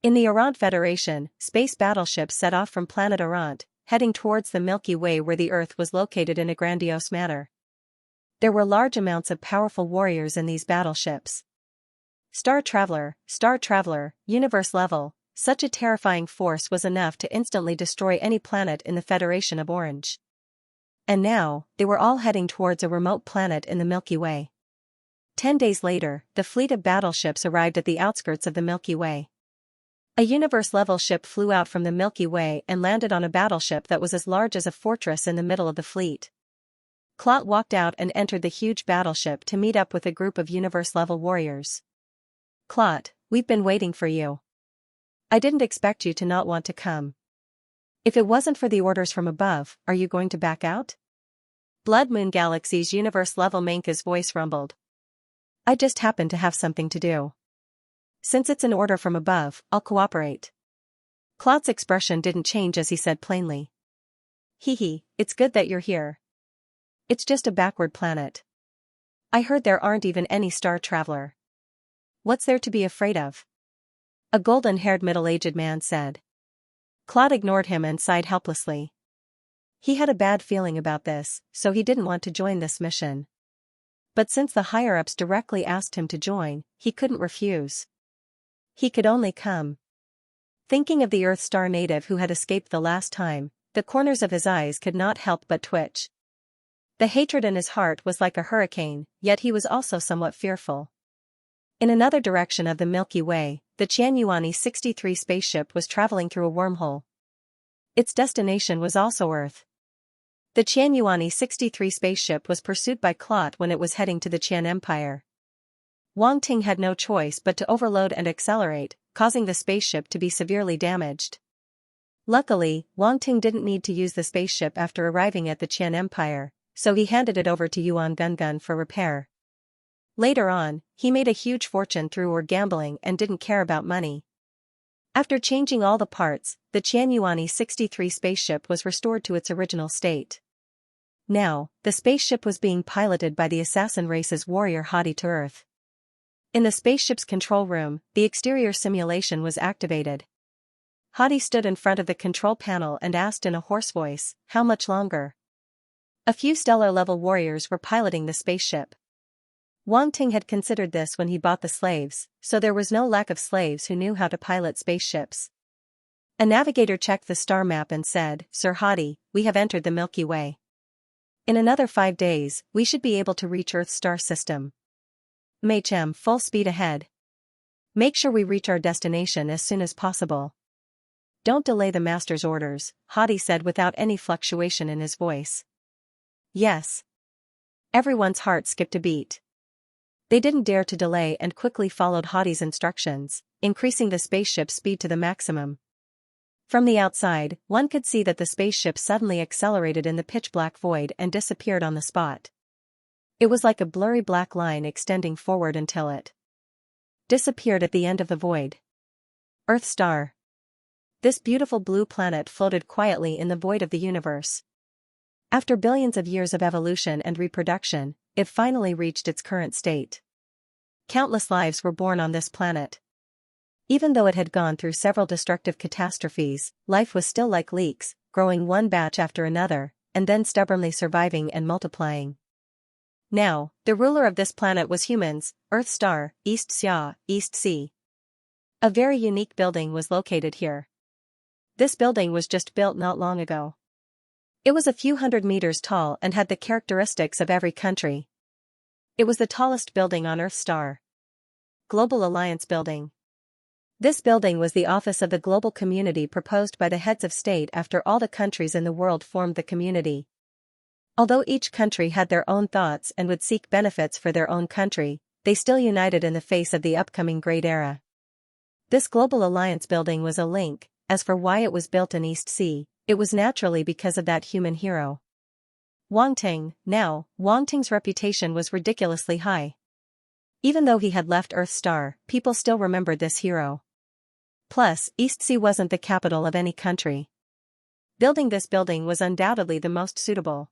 in the Arant Federation, space battleships set off from planet Arant, heading towards the Milky Way where the Earth was located in a grandiose manner. There were large amounts of powerful warriors in these battleships. Star Traveler, universe level, such a terrifying force was enough to instantly destroy any planet in the Federation of Orange. And now, they were all heading towards a remote planet in the Milky Way. 10 days later, the fleet of battleships arrived at the outskirts of the Milky Way. A universe-level ship flew out from the Milky Way and landed on a battleship that was as large as a fortress in the middle of the fleet. Clot walked out and entered the huge battleship to meet up with a group of universe-level warriors. Clot, we've been waiting for you. I didn't expect you to not want to come. If it wasn't for the orders from above, are you going to back out? Blood Moon Galaxy's universe-level Manka's voice rumbled. I just happen to have something to do. Since it's an order from above, I'll cooperate. Clot's expression didn't change as he said plainly. Hee, it's good that you're here. It's just a backward planet. I heard there aren't even any Star Traveler. What's there to be afraid of? A golden-haired middle-aged man said. Clot ignored him and sighed helplessly. He had a bad feeling about this, so he didn't want to join this mission. But since the higher-ups directly asked him to join, he couldn't refuse. He could only come. Thinking of the Earth Star native who had escaped the last time, the corners of his eyes could not help but twitch. The hatred in his heart was like a hurricane, yet he was also somewhat fearful. In another direction of the Milky Way, the Qianyuani 63 spaceship was traveling through a wormhole. Its destination was also Earth. The Qianyuani 63 spaceship was pursued by Clot when it was heading to the Qian Empire. Wang Ting had no choice but to overload and accelerate, causing the spaceship to be severely damaged. Luckily, Wang Ting didn't need to use the spaceship after arriving at the Qian Empire, so he handed it over to Yuan Gungun for repair. Later on, he made a huge fortune through gambling and didn't care about money. After changing all the parts, the Qianyuani 63 spaceship was restored to its original state. Now, the spaceship was being piloted by the assassin race's warrior Hadi to Earth. In the spaceship's control room, the exterior simulation was activated. Hadi stood in front of the control panel and asked in a hoarse voice, "How much longer?" A few stellar-level warriors were piloting the spaceship. Wang Ting had considered this when he bought the slaves, so there was no lack of slaves who knew how to pilot spaceships. A navigator checked the star map and said, "Sir Hadi, we have entered the Milky Way. In another 5 days, we should be able to reach Earth's star system. MHM, full speed ahead. Make sure we reach our destination as soon as possible. Don't delay the master's orders," Hadi said without any fluctuation in his voice. Yes. Everyone's heart skipped a beat. They didn't dare to delay and quickly followed Hadi's instructions, increasing the spaceship's speed to the maximum. From the outside, one could see that the spaceship suddenly accelerated in the pitch-black void and disappeared on the spot. It was like a blurry black line extending forward until it disappeared at the end of the void. Earth star. This beautiful blue planet floated quietly in the void of the universe. After billions of years of evolution and reproduction, it finally reached its current state. Countless lives were born on this planet. Even though it had gone through several destructive catastrophes, life was still like leeks, growing one batch after another, and then stubbornly surviving and multiplying. Now, the ruler of this planet was humans, Earth star, Xianxia, East Sea. A very unique building was located here. This building was just built not long ago. It was a few hundred meters tall and had the characteristics of every country. It was the tallest building on Earth star. Global Alliance Building. This building was the office of the global community proposed by the heads of state after all the countries in the world formed the community. Although each country had their own thoughts and would seek benefits for their own country, they still united in the face of the upcoming Great Era. This Global Alliance Building was a link. As for why it was built in East Sea, it was naturally because of that human hero. Wang Ting. Now, Wang Ting's reputation was ridiculously high. Even though he had left Earth star, people still remembered this hero. Plus, East Sea wasn't the capital of any country. Building this building was undoubtedly the most suitable.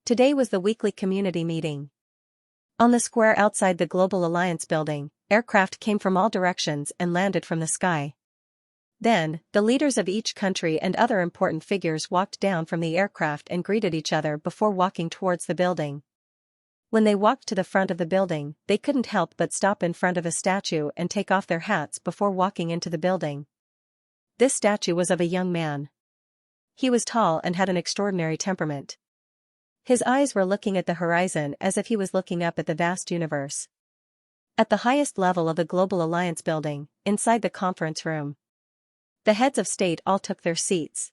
Today was the weekly community meeting. On the square outside the Global Alliance Building, aircraft came from all directions and landed from the sky. Then, the leaders of each country and other important figures walked down from the aircraft and greeted each other before walking towards the building. When they walked to the front of the building, they couldn't help but stop in front of a statue and take off their hats before walking into the building. This statue was of a young man. He was tall and had an extraordinary temperament. His eyes were looking at the horizon as if he was looking up at the vast universe. At the highest level of the Global Alliance Building, inside the conference room, the heads of state all took their seats.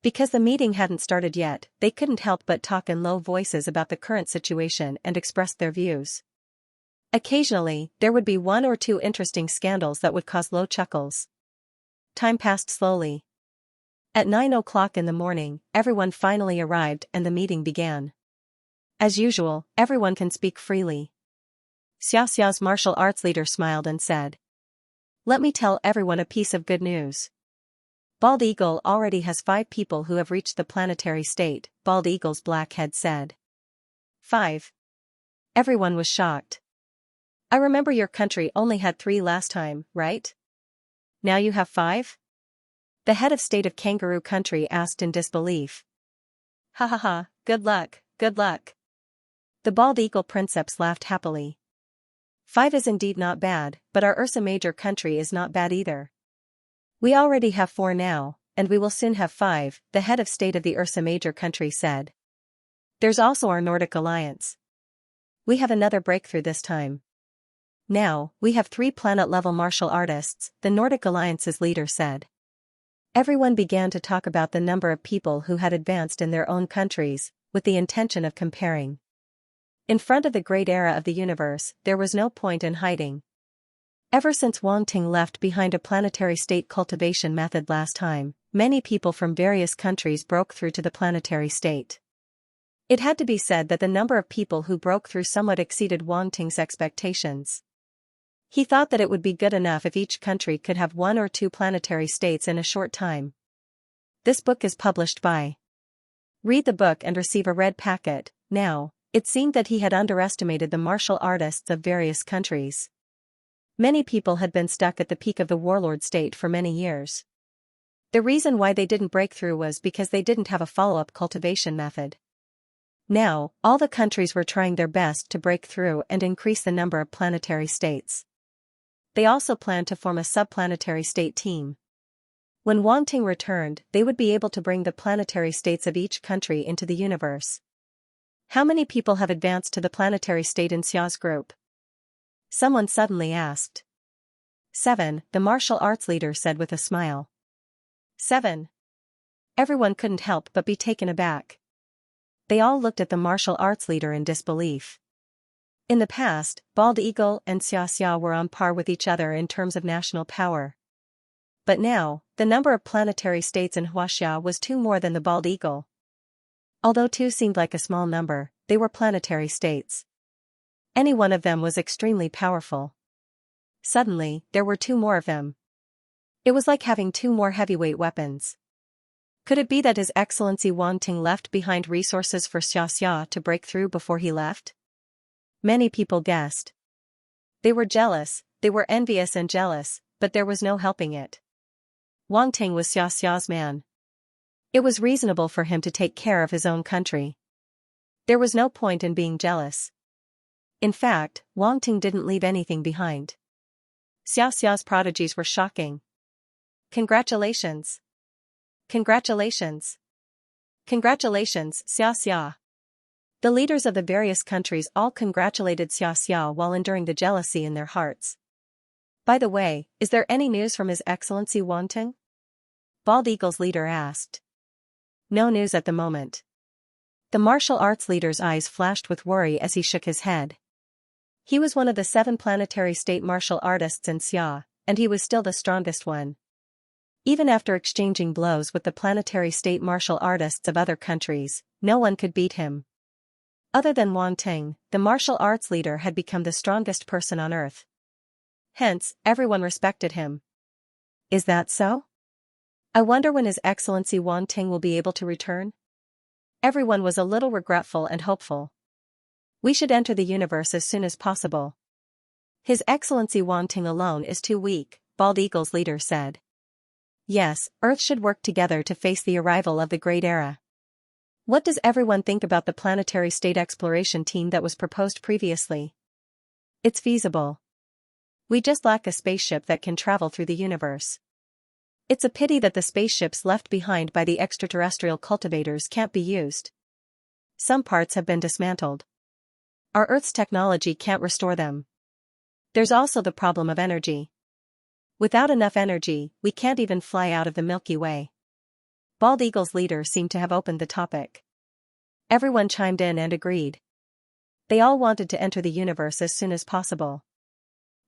Because the meeting hadn't started yet, they couldn't help but talk in low voices about the current situation and express their views. Occasionally, there would be one or two interesting scandals that would cause low chuckles. Time passed slowly. At 9 o'clock in the morning, everyone finally arrived and the meeting began. As usual, everyone can speak freely. Xiaoxia's martial arts leader smiled and said, "Let me tell everyone a piece of good news. Bald Eagle already has 5 people who have reached the planetary state," Bald Eagle's black head said. 5. Everyone was shocked. "I remember your country only had 3 last time, right? Now you have 5? The head of state of Kangaroo Country asked in disbelief. "Ha ha ha, good luck, good luck." The Bald Eagle Princeps laughed happily. 5 is indeed not bad, but our Ursa Major country is not bad either. We already have 4 now, and we will soon have 5, the head of state of the Ursa Major country said. There's also our Nordic alliance. We have another breakthrough this time. Now, we have 3 planet-level martial artists, the Nordic alliance's leader said. Everyone began to talk about the number of people who had advanced in their own countries, with the intention of comparing. In front of the great era of the universe, there was no point in hiding. Ever since Wang Ting left behind a planetary state cultivation method last time, many people from various countries broke through to the planetary state. It had to be said that the number of people who broke through somewhat exceeded Wang Ting's expectations. He thought that it would be good enough if each country could have 1 or 2 planetary states in a short time. This book is published by read the book and receive a red packet. Now, it seemed that he had underestimated the martial artists of various countries. Many people had been stuck at the peak of the warlord state for many years. The reason why they didn't break through was because they didn't have a follow-up cultivation method. Now, all the countries were trying their best to break through and increase the number of planetary states. They also planned to form a subplanetary state team. When Wang Ting returned, they would be able to bring the planetary states of each country into the universe. How many people have advanced to the planetary state in Xia's group? Someone suddenly asked. 7, the martial arts leader said with a smile. 7. Everyone couldn't help but be taken aback. They all looked at the martial arts leader in disbelief. In the past, Bald Eagle and Xianxia were on par with each other in terms of national power. But now, the number of planetary states in Xianxia was 2 more than the Bald Eagle. Although 2 seemed like a small number, they were planetary states. Any one of them was extremely powerful. Suddenly, there were 2 more of them. It was like having 2 more heavyweight weapons. Could it be that His Excellency Wang Ting left behind resources for Xianxia to break through before he left? Many people guessed. They were jealous, they were envious and jealous, but there was no helping it. Wang Ting was Xiaxia's man. It was reasonable for him to take care of his own country. There was no point in being jealous. In fact, Wang Ting didn't leave anything behind. Xiaxia's prodigies were shocking. Congratulations! Congratulations! Congratulations, Xiaxia! The leaders of the various countries all congratulated Xiaxia while enduring the jealousy in their hearts. By the way, is there any news from His Excellency Wang Ting? Bald Eagle's leader asked. No news at the moment. The martial arts leader's eyes flashed with worry as he shook his head. He was one of the 7 planetary state martial artists in Xia, and he was still the strongest one. Even after exchanging blows with the planetary state martial artists of other countries, no one could beat him. Other than Wang Ting, the martial arts leader had become the strongest person on Earth. Hence, everyone respected him. Is that so? I wonder when His Excellency Wang Ting will be able to return? Everyone was a little regretful and hopeful. We should enter the universe as soon as possible. His Excellency Wang Ting alone is too weak, Bald Eagle's leader said. Yes, Earth should work together to face the arrival of the Great Era. What does everyone think about the planetary state exploration team that was proposed previously? It's feasible. We just lack a spaceship that can travel through the universe. It's a pity that the spaceships left behind by the extraterrestrial cultivators can't be used. Some parts have been dismantled. Our Earth's technology can't restore them. There's also the problem of energy. Without enough energy, we can't even fly out of the Milky Way. Bald Eagle's leader seemed to have opened the topic. Everyone chimed in and agreed. They all wanted to enter the universe as soon as possible.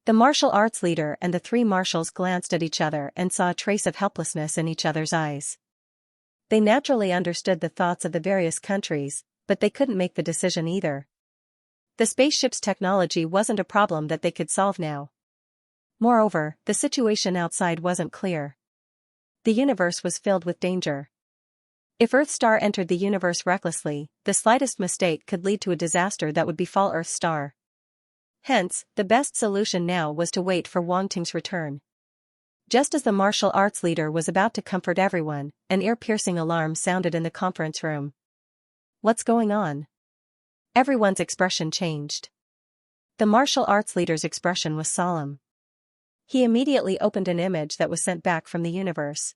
The martial arts leader and the 3 marshals glanced at each other and saw a trace of helplessness in each other's eyes. They naturally understood the thoughts of the various countries, but they couldn't make the decision either. The spaceship's technology wasn't a problem that they could solve now. Moreover, the situation outside wasn't clear. The universe was filled with danger. If Earthstar entered the universe recklessly, the slightest mistake could lead to a disaster that would befall Earthstar. Hence, the best solution now was to wait for Wang Ting's return. Just as the martial arts leader was about to comfort everyone, an ear-piercing alarm sounded in the conference room. What's going on? Everyone's expression changed. The martial arts leader's expression was solemn. He immediately opened an image that was sent back from the universe.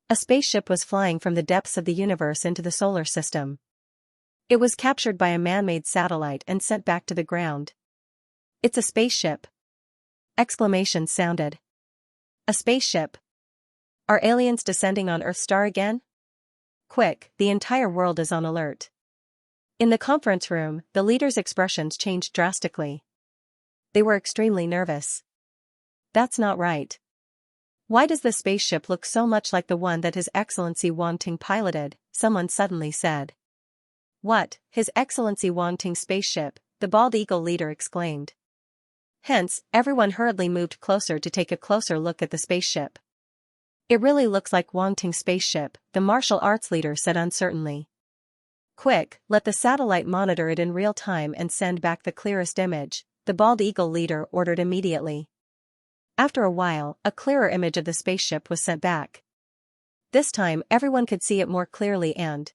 A spaceship was flying from the depths of the universe into the solar system. It was captured by a man-made satellite and sent back to the ground. It's a spaceship! Exclamations sounded. A spaceship! Are aliens descending on Earthstar again? Quick, the entire world is on alert. In the conference room, the leaders' expressions changed drastically. They were extremely nervous. That's not right. Why does the spaceship look so much like the one that His Excellency Wang Ting piloted? Someone suddenly said. What, His Excellency Wang Ting's spaceship? The Bald Eagle leader exclaimed. Hence, everyone hurriedly moved closer to take a closer look at the spaceship. It really looks like Wang Ting's spaceship, the martial arts leader said uncertainly. Quick, let the satellite monitor it in real time and send back the clearest image, the bald eagle leader ordered immediately. After a while, a clearer image of the spaceship was sent back. This time everyone could see it more clearly and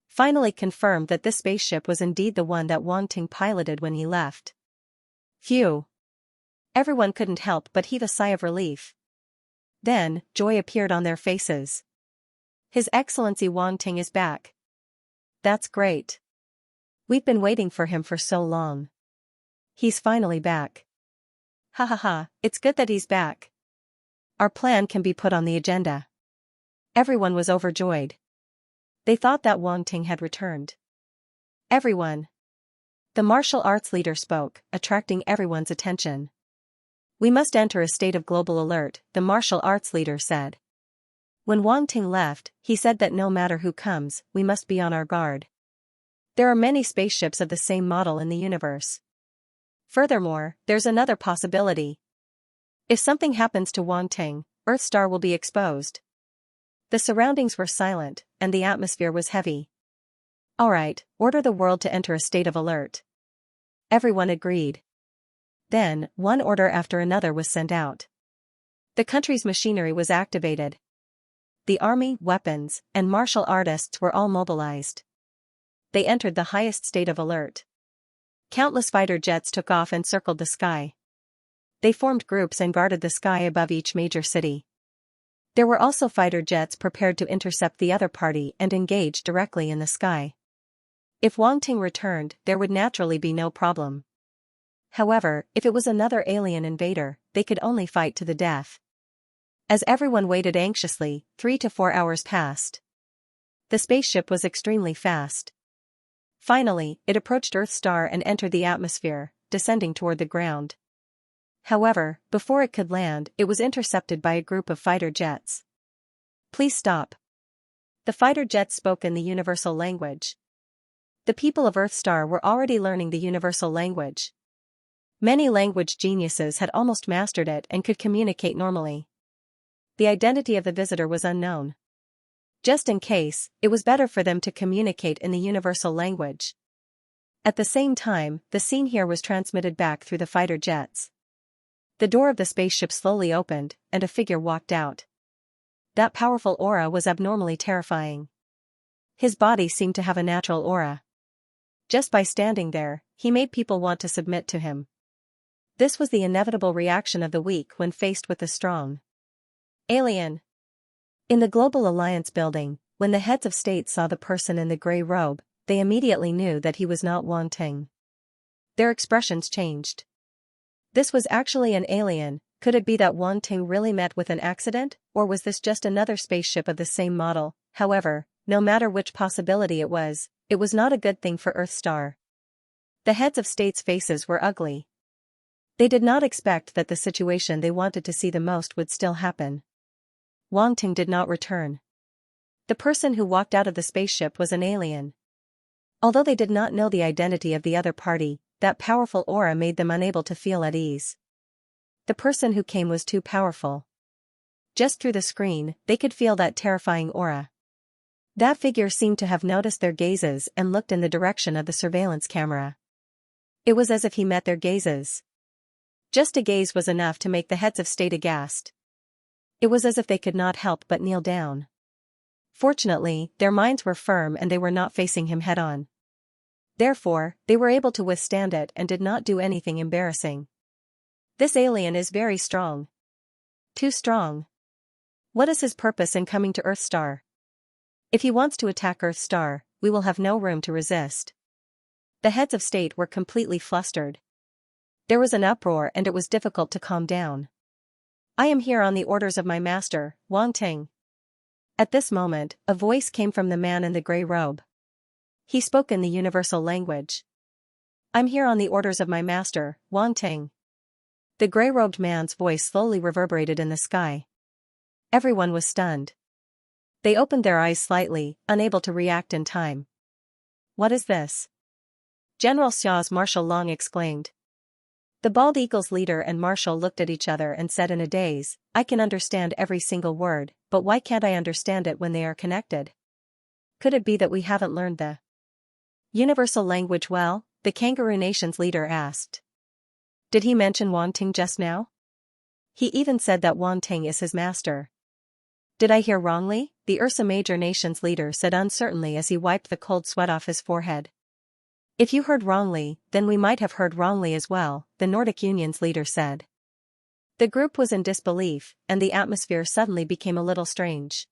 finally confirmed that this spaceship was indeed the one that Wang Ting piloted when he left. Phew! Everyone couldn't help but heave a sigh of relief. Then, joy appeared on their faces. His Excellency Wang Ting is back. That's great. We've been waiting for him for so long. He's finally back. Ha ha ha, it's good that he's back. Our plan can be put on the agenda. Everyone was overjoyed. They thought that Wang Ting had returned. Everyone. The martial arts leader spoke, attracting everyone's attention. We must enter a state of global alert, the martial arts leader said. When Wang Ting left, he said that no matter who comes, we must be on our guard. There are many spaceships of the same model in the universe. Furthermore, there's another possibility. If something happens to Wang Ting, Earthstar will be exposed. The surroundings were silent, and the atmosphere was heavy. Alright, order the world to enter a state of alert. Everyone agreed. Then, one order after another was sent out. The country's machinery was activated. The army, weapons, and martial artists were all mobilized. They entered the highest state of alert. Countless fighter jets took off and circled the sky. They formed groups and guarded the sky above each major city. There were also fighter jets prepared to intercept the other party and engage directly in the sky. If Wang Ting returned, there would naturally be no problem. However, if it was another alien invader, they could only fight to the death. As everyone waited anxiously, 3 to 4 hours passed. The spaceship was extremely fast. Finally, it approached Earthstar and entered the atmosphere, descending toward the ground. However, before it could land, it was intercepted by a group of fighter jets. Please stop. The fighter jets spoke in the universal language. The people of Earthstar were already learning the universal language. Many language geniuses had almost mastered it and could communicate normally. The identity of the visitor was unknown. Just in case, it was better for them to communicate in the universal language. At the same time, the scene here was transmitted back through the fighter jets. The door of the spaceship slowly opened, and a figure walked out. That powerful aura was abnormally terrifying. His body seemed to have a natural aura. Just by standing there, he made people want to submit to him. This was the inevitable reaction of the weak when faced with the strong. Alien. In the Global Alliance building, when the heads of state saw the person in the gray robe, they immediately knew that he was not Wang Ting. Their expressions changed. This was actually an alien. Could it be that Wang Ting really met with an accident, or was this just another spaceship of the same model? However, no matter which possibility it was not a good thing for Earthstar. The heads of states' faces were ugly. They did not expect that the situation they wanted to see the most would still happen. Wang Ting did not return. The person who walked out of the spaceship was an alien. Although they did not know the identity of the other party, that powerful aura made them unable to feel at ease. The person who came was too powerful. Just through the screen, they could feel that terrifying aura. That figure seemed to have noticed their gazes and looked in the direction of the surveillance camera. It was as if he met their gazes. Just a gaze was enough to make the heads of state aghast. It was as if they could not help but kneel down. Fortunately, their minds were firm and they were not facing him head-on. Therefore, they were able to withstand it and did not do anything embarrassing. This alien is very strong. Too strong. What is his purpose in coming to Earthstar? If he wants to attack Earthstar, we will have no room to resist. The heads of state were completely flustered. There was an uproar and it was difficult to calm down. I am here on the orders of my master, Wang Ting. At this moment, a voice came from the man in the gray robe. He spoke in the universal language. I'm here on the orders of my master, Wang Ting. The gray-robed man's voice slowly reverberated in the sky. Everyone was stunned. They opened their eyes slightly, unable to react in time. What is this? General Xia's Marshal Long exclaimed. The Bald Eagle's leader and Marshal looked at each other and said in a daze, I can understand every single word, but why can't I understand it when they are connected? Could it be that we haven't learned the Universal language well? The Kangaroo Nation's leader asked. Did he mention Wanting just now? He even said that Wanting is his master. Did I hear wrongly? The Ursa Major Nation's leader said uncertainly as he wiped the cold sweat off his forehead. If you heard wrongly, then we might have heard wrongly as well, the Nordic Union's leader said. The group was in disbelief, and the atmosphere suddenly became a little strange.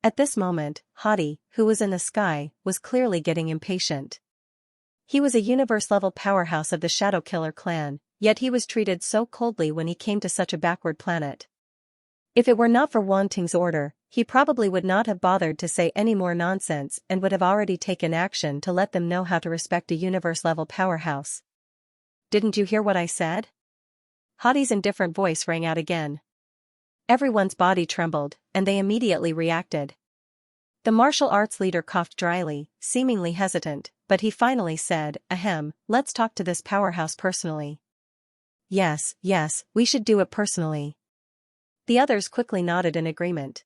At this moment, Hadi, who was in the sky, was clearly getting impatient. He was a universe-level powerhouse of the Shadow Killer clan, yet he was treated so coldly when he came to such a backward planet. If it were not for Wanting's order, he probably would not have bothered to say any more nonsense and would have already taken action to let them know how to respect a universe-level powerhouse. Didn't you hear what I said? Hadi's indifferent voice rang out again. Everyone's body trembled, and they immediately reacted. The martial arts leader coughed dryly, seemingly hesitant, but he finally said, "Ahem, let's talk to this powerhouse personally." Yes, we should do it personally. The others quickly nodded in agreement.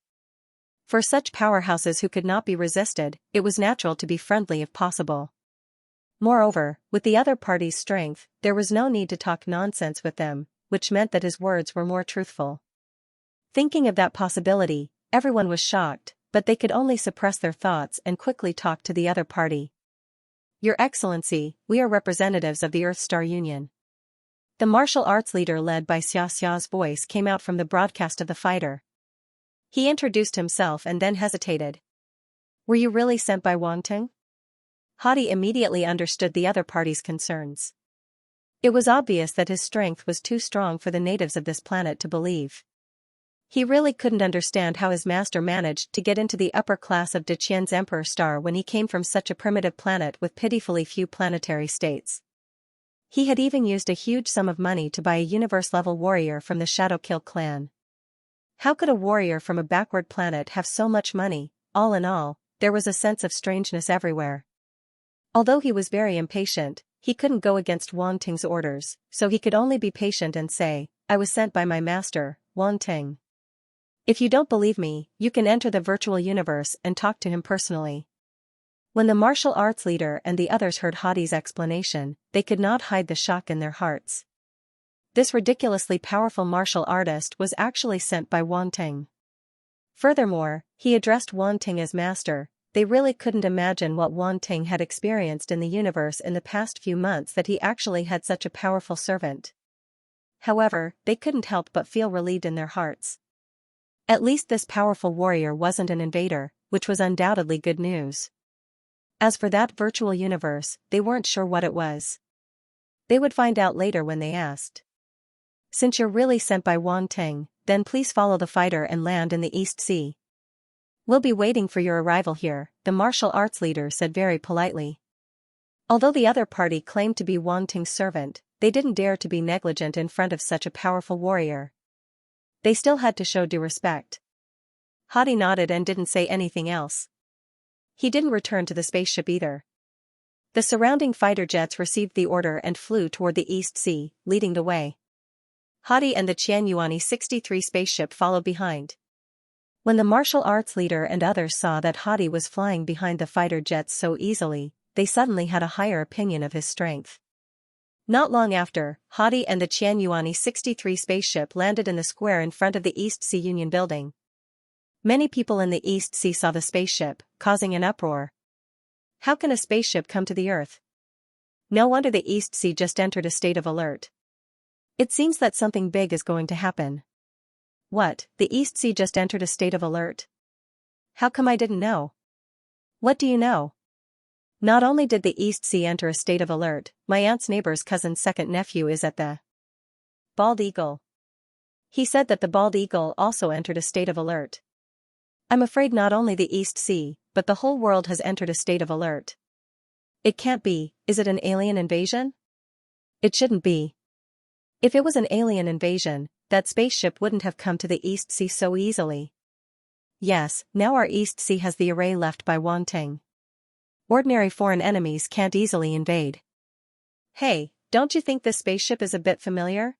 For such powerhouses who could not be resisted, it was natural to be friendly if possible. Moreover, with the other party's strength, there was no need to talk nonsense with them, which meant that his words were more truthful. Thinking of that possibility, everyone was shocked, but they could only suppress their thoughts and quickly talk to the other party. Your Excellency, we are representatives of the Earthstar Union. The martial arts leader led by Xiaxia's voice came out from the broadcast of the fighter. He introduced himself and then hesitated. Were you really sent by Wanting? Hadi immediately understood the other party's concerns. It was obvious that his strength was too strong for the natives of this planet to believe. He really couldn't understand how his master managed to get into the upper class of Deqian's Emperor Star when he came from such a primitive planet with pitifully few planetary states. He had even used a huge sum of money to buy a universe-level warrior from the Shadowkill clan. How could a warrior from a backward planet have so much money? All in all, there was a sense of strangeness everywhere. Although he was very impatient, he couldn't go against Wanting's orders, so he could only be patient and say, "I was sent by my master, Wanting. If you don't believe me, you can enter the virtual universe and talk to him personally." When the martial arts leader and the others heard Hadi's explanation, they could not hide the shock in their hearts. This ridiculously powerful martial artist was actually sent by Wanting. Furthermore, he addressed Wanting as master. They really couldn't imagine what Wanting had experienced in the universe in the past few months that he actually had such a powerful servant. However, they couldn't help but feel relieved in their hearts. At least this powerful warrior wasn't an invader, which was undoubtedly good news. As for that virtual universe, they weren't sure what it was. They would find out later when they asked. Since you're really sent by Wanting, then please follow the fighter and land in the East Sea. We'll be waiting for your arrival here, the martial arts leader said very politely. Although the other party claimed to be Wanting's servant, they didn't dare to be negligent in front of such a powerful warrior. They still had to show due respect. Hadi nodded and didn't say anything else. He didn't return to the spaceship either. The surrounding fighter jets received the order and flew toward the East Sea, leading the way. Hadi and the Qianyuani 63 spaceship followed behind. When the martial arts leader and others saw that Hadi was flying behind the fighter jets so easily, they suddenly had a higher opinion of his strength. Not long after, Hadi and the Qianyuani 63 spaceship landed in the square in front of the East Sea Union building. Many people in the East Sea saw the spaceship, causing an uproar. How can a spaceship come to the Earth? No wonder the East Sea just entered a state of alert. It seems that something big is going to happen. What, the East Sea just entered a state of alert? How come I didn't know? What do you know? Not only did the East Sea enter a state of alert, my aunt's neighbor's cousin's second nephew is at the Bald Eagle. He said that the Bald Eagle also entered a state of alert. I'm afraid not only the East Sea, but the whole world has entered a state of alert. It can't be. Is it an alien invasion? It shouldn't be. If it was an alien invasion, that spaceship wouldn't have come to the East Sea so easily. Yes, now our East Sea has the array left by Wanting. Ordinary foreign enemies can't easily invade. Hey, don't you think this spaceship is a bit familiar?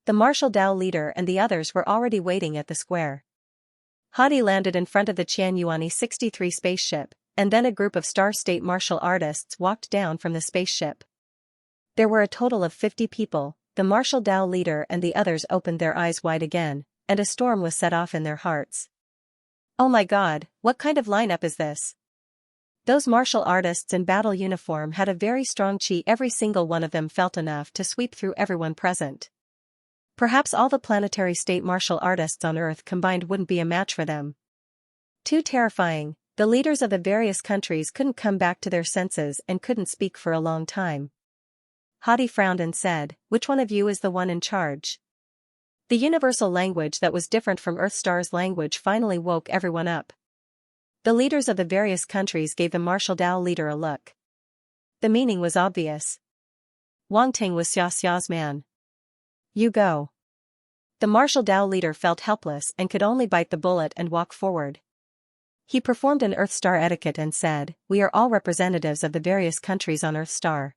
The Martial Dao leader and the others were already waiting at the square. Hadi landed in front of the Qianyuani 63 spaceship, and then a group of Star State martial artists walked down from the spaceship. There were a total of 50 people. The martial Dao leader and the others opened their eyes wide again, and a storm was set off in their hearts. Oh my God, what kind of lineup is this? Those martial artists in battle uniform had a very strong chi. Every single one of them felt enough to sweep through everyone present. Perhaps all the planetary state martial artists on Earth combined wouldn't be a match for them. Too terrifying. The leaders of the various countries couldn't come back to their senses and couldn't speak for a long time. Hadi frowned and said, "Which one of you is the one in charge?" The universal language that was different from Earthstar's language finally woke everyone up. The leaders of the various countries gave the martial Dao leader a look. The meaning was obvious. Wang Ting was Xiaxia's man. You go. The martial Dao leader felt helpless and could only bite the bullet and walk forward. He performed an Earthstar etiquette and said, "We are all representatives of the various countries on Earthstar.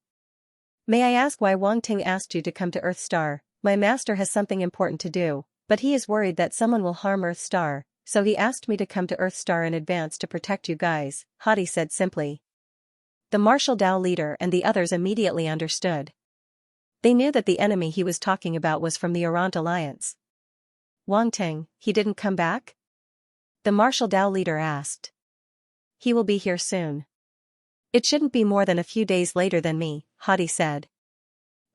May I ask why Wang Ting asked you to come to Earthstar? My master has something important to do, but he is worried that someone will harm Earthstar, so he asked me to come to Earthstar in advance to protect you guys," Hadi said simply. The martial Dao leader and the others immediately understood. They knew that the enemy he was talking about was from the Orant Alliance. Wang Ting, he didn't come back? The martial Dao leader asked. He will be here soon. It shouldn't be more than a few days later than me, Hadi said.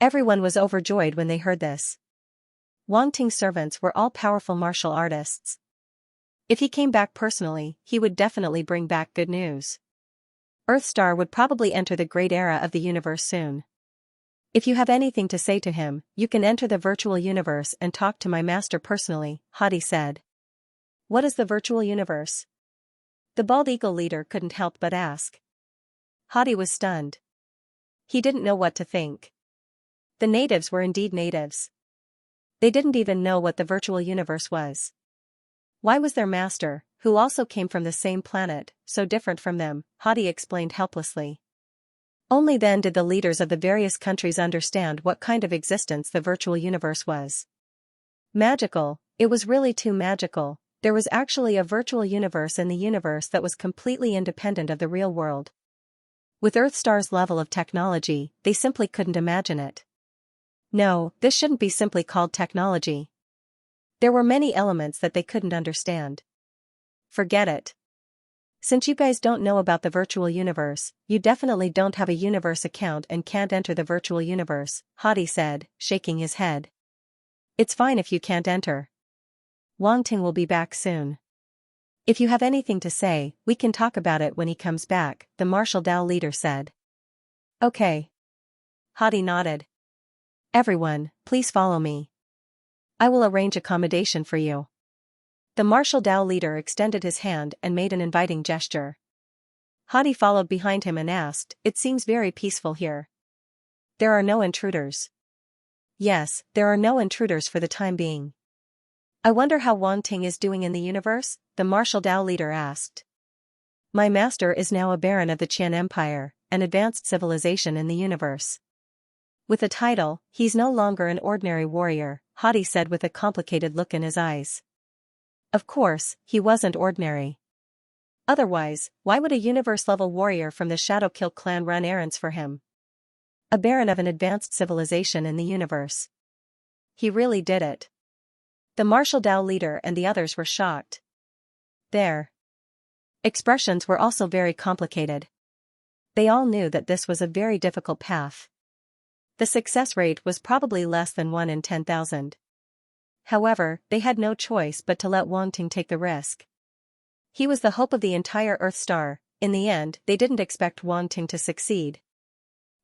Everyone was overjoyed when they heard this. Wang Ting's servants were all powerful martial artists. If he came back personally, he would definitely bring back good news. Earthstar would probably enter the great era of the universe soon. If you have anything to say to him, you can enter the virtual universe and talk to my master personally, Hadi said. What is the virtual universe? The bald eagle leader couldn't help but ask. Hadi was stunned. He didn't know what to think. The natives were indeed natives. They didn't even know what the virtual universe was. Why was their master, who also came from the same planet, so different from them? Hadi explained helplessly. Only then did the leaders of the various countries understand what kind of existence the virtual universe was. Magical, it was really too magical. There was actually a virtual universe in the universe that was completely independent of the real world. With Earthstar's level of technology, they simply couldn't imagine it. No, this shouldn't be simply called technology. There were many elements that they couldn't understand. Forget it. Since you guys don't know about the virtual universe, you definitely don't have a universe account and can't enter the virtual universe, Hadi said, shaking his head. It's fine if you can't enter. Wang Ting will be back soon. If you have anything to say, we can talk about it when he comes back, the martial Dao leader said. Okay. Hadi nodded. Everyone, please follow me. I will arrange accommodation for you. The martial Dao leader extended his hand and made an inviting gesture. Hadi followed behind him and asked, It seems very peaceful here. There are no intruders. Yes, there are no intruders for the time being. I wonder how Wang Ting is doing in the universe, the martial Dao leader asked. My master is now a baron of the Qian Empire, an advanced civilization in the universe. With a title, he's no longer an ordinary warrior, Hadi said with a complicated look in his eyes. Of course, he wasn't ordinary. Otherwise, why would a universe-level warrior from the Shadowkill clan run errands for him? A baron of an advanced civilization in the universe. He really did it. The martial Dao leader and the others were shocked. Their expressions were also very complicated. They all knew that this was a very difficult path. The success rate was probably less than 1 in 10,000. However, they had no choice but to let Wang Ting take the risk. He was the hope of the entire Earthstar. In the end, they didn't expect Wang Ting to succeed.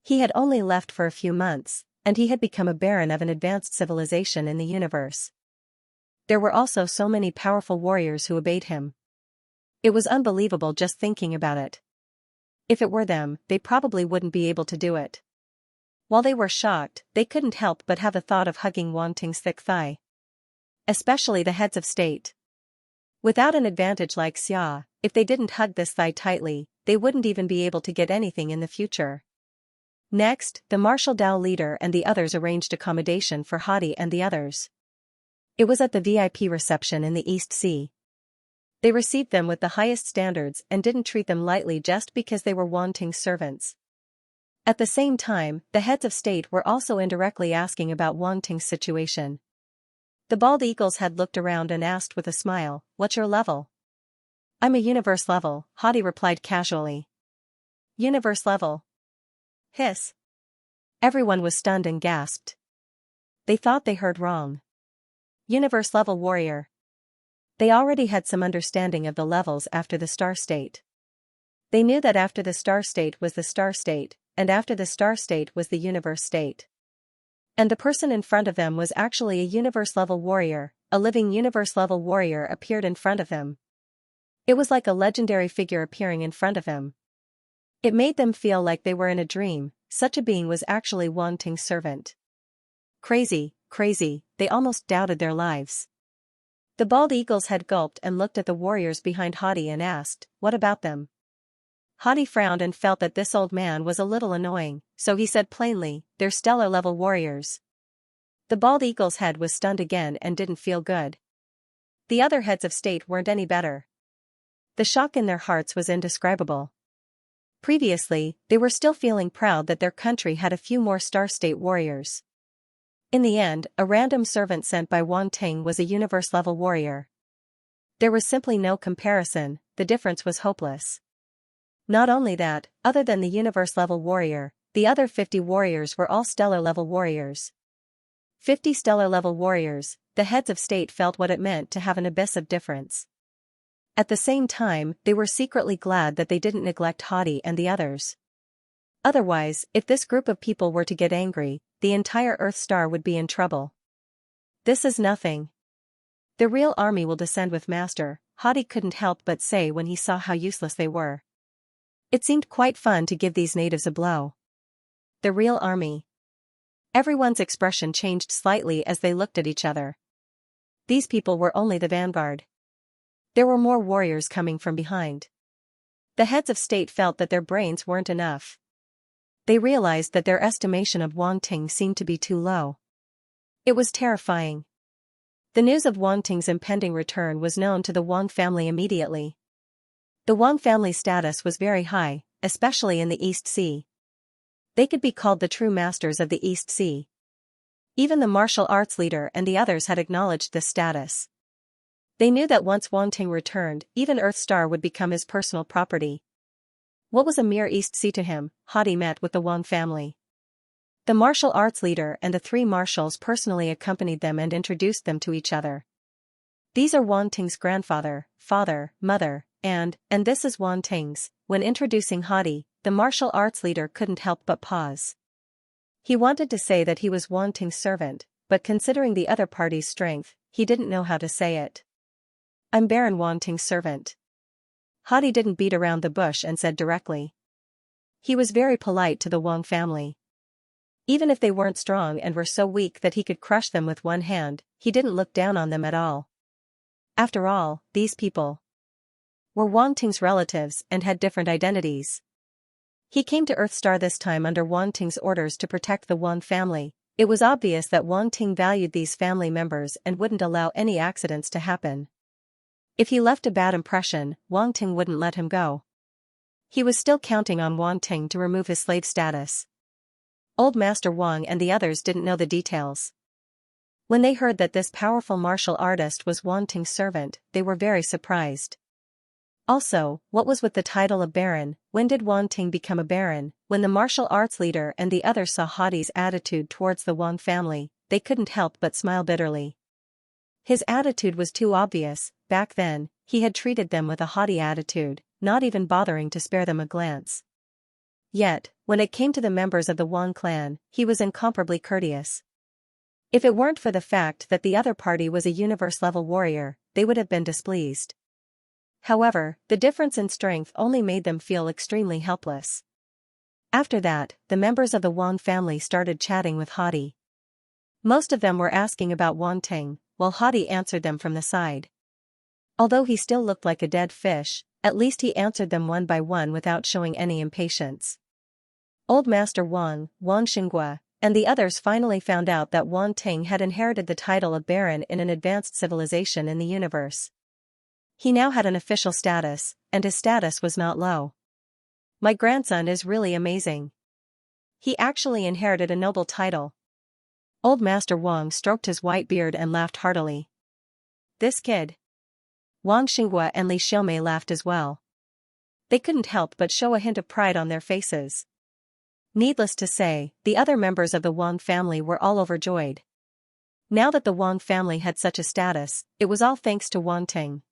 He had only left for a few months, and he had become a baron of an advanced civilization in the universe. There were also so many powerful warriors who obeyed him. It was unbelievable just thinking about it. If it were them, they probably wouldn't be able to do it. While they were shocked, they couldn't help but have the thought of hugging Wang Ting's thick thigh. Especially the heads of state. Without an advantage like Xia, if they didn't hug this thigh tightly, they wouldn't even be able to get anything in the future. Next, the martial Dao leader and the others arranged accommodation for Hadi and the others. It was at the VIP reception in the East Sea. They received them with the highest standards and didn't treat them lightly just because they were Wanting's servants. At the same time, the heads of state were also indirectly asking about Wanting's situation. The bald eagle's head looked around and asked with a smile, "What's your level?" "I'm a universe level," Hadi replied casually. "Universe level?" Hiss. Everyone was stunned and gasped. They thought they heard wrong. Universe level warrior. They already had some understanding of the levels after the star state. They knew that after the star state was the star state, and after the star state was the universe state. And the person in front of them was actually a universe-level warrior. A living universe-level warrior appeared in front of them. It was like a legendary figure appearing in front of them. It made them feel like they were in a dream. Such a being was actually Wanting's servant. Crazy, crazy, they almost doubted their lives. The bald eagle's head gulped and looked at the warriors behind Hadi and asked, "What about them?" Hadi frowned and felt that this old man was a little annoying, so he said plainly, "They're stellar-level warriors." The bald eagle's head was stunned again and didn't feel good. The other heads of state weren't any better. The shock in their hearts was indescribable. Previously, they were still feeling proud that their country had a few more star state warriors. In the end, a random servant sent by Wanting was a universe-level warrior. There was simply no comparison, the difference was hopeless. Not only that, other than the universe-level warrior, the other 50 warriors were all stellar-level warriors. 50 stellar-level warriors, the heads of state felt what it meant to have an abyss of difference. At the same time, they were secretly glad that they didn't neglect Hadi and the others. Otherwise, if this group of people were to get angry, the entire Earth star would be in trouble. "This is nothing. The real army will descend with Master," Hadi couldn't help but say when he saw how useless they were. It seemed quite fun to give these natives a blow. The real army. Everyone's expression changed slightly as they looked at each other. These people were only the vanguard. There were more warriors coming from behind. The heads of state felt that their brains weren't enough. They realized that their estimation of Wanting seemed to be too low. It was terrifying. The news of Wanting's impending return was known to the Wang family immediately. The Wang family's status was very high, especially in the East Sea. They could be called the true masters of the East Sea. Even the martial arts leader and the others had acknowledged this status. They knew that once Wanting returned, even Earthstar would become his personal property. What was a mere East Sea to him? Hadi met with the Wang family. The martial arts leader and the 3 marshals personally accompanied them and introduced them to each other. "These are Wanting's grandfather, father, mother, and this is Wanting's." When introducing Hadi, the martial arts leader couldn't help but pause. He wanted to say that he was Wanting's servant, but considering the other party's strength, he didn't know how to say it. "I'm Baron Wanting's servant." Hadi didn't beat around the bush and said directly. He was very polite to the Wang family. Even if they weren't strong and were so weak that he could crush them with one hand, he didn't look down on them at all. After all, these people were Wanting's relatives and had different identities. He came to Earthstar this time under Wanting's orders to protect the Wang family. It was obvious that Wanting valued these family members and wouldn't allow any accidents to happen. If he left a bad impression, Wanting wouldn't let him go. He was still counting on Wanting to remove his slave status. Old Master Wang and the others didn't know the details. When they heard that this powerful martial artist was Wanting's servant, they were very surprised. Also, what was with the title of Baron? When did Wanting become a Baron? When the martial arts leader and the others saw Hadi's attitude towards the Wang family, they couldn't help but smile bitterly. His attitude was too obvious. Back then, he had treated them with a haughty attitude, not even bothering to spare them a glance. Yet, when it came to the members of the Wang clan, he was incomparably courteous. If it weren't for the fact that the other party was a universe-level warrior, they would have been displeased. However, the difference in strength only made them feel extremely helpless. After that, the members of the Wang family started chatting with Hadi. Most of them were asking about Wanting, while Hadi answered them from the side. Although he still looked like a dead fish, at least he answered them one by one without showing any impatience. Old Master Wang, Wang Xinghua, and the others finally found out that Wanting had inherited the title of Baron in an advanced civilization in the universe. He now had an official status, and his status was not low. My grandson is really amazing. He actually inherited a noble title. Old Master Wang stroked his white beard and laughed heartily. This kid. Wang Xinghua and Li Xiaomei laughed as well. They couldn't help but show a hint of pride on their faces. Needless to say, the other members of the Wang family were all overjoyed. Now that the Wang family had such a status, it was all thanks to Wang Ting.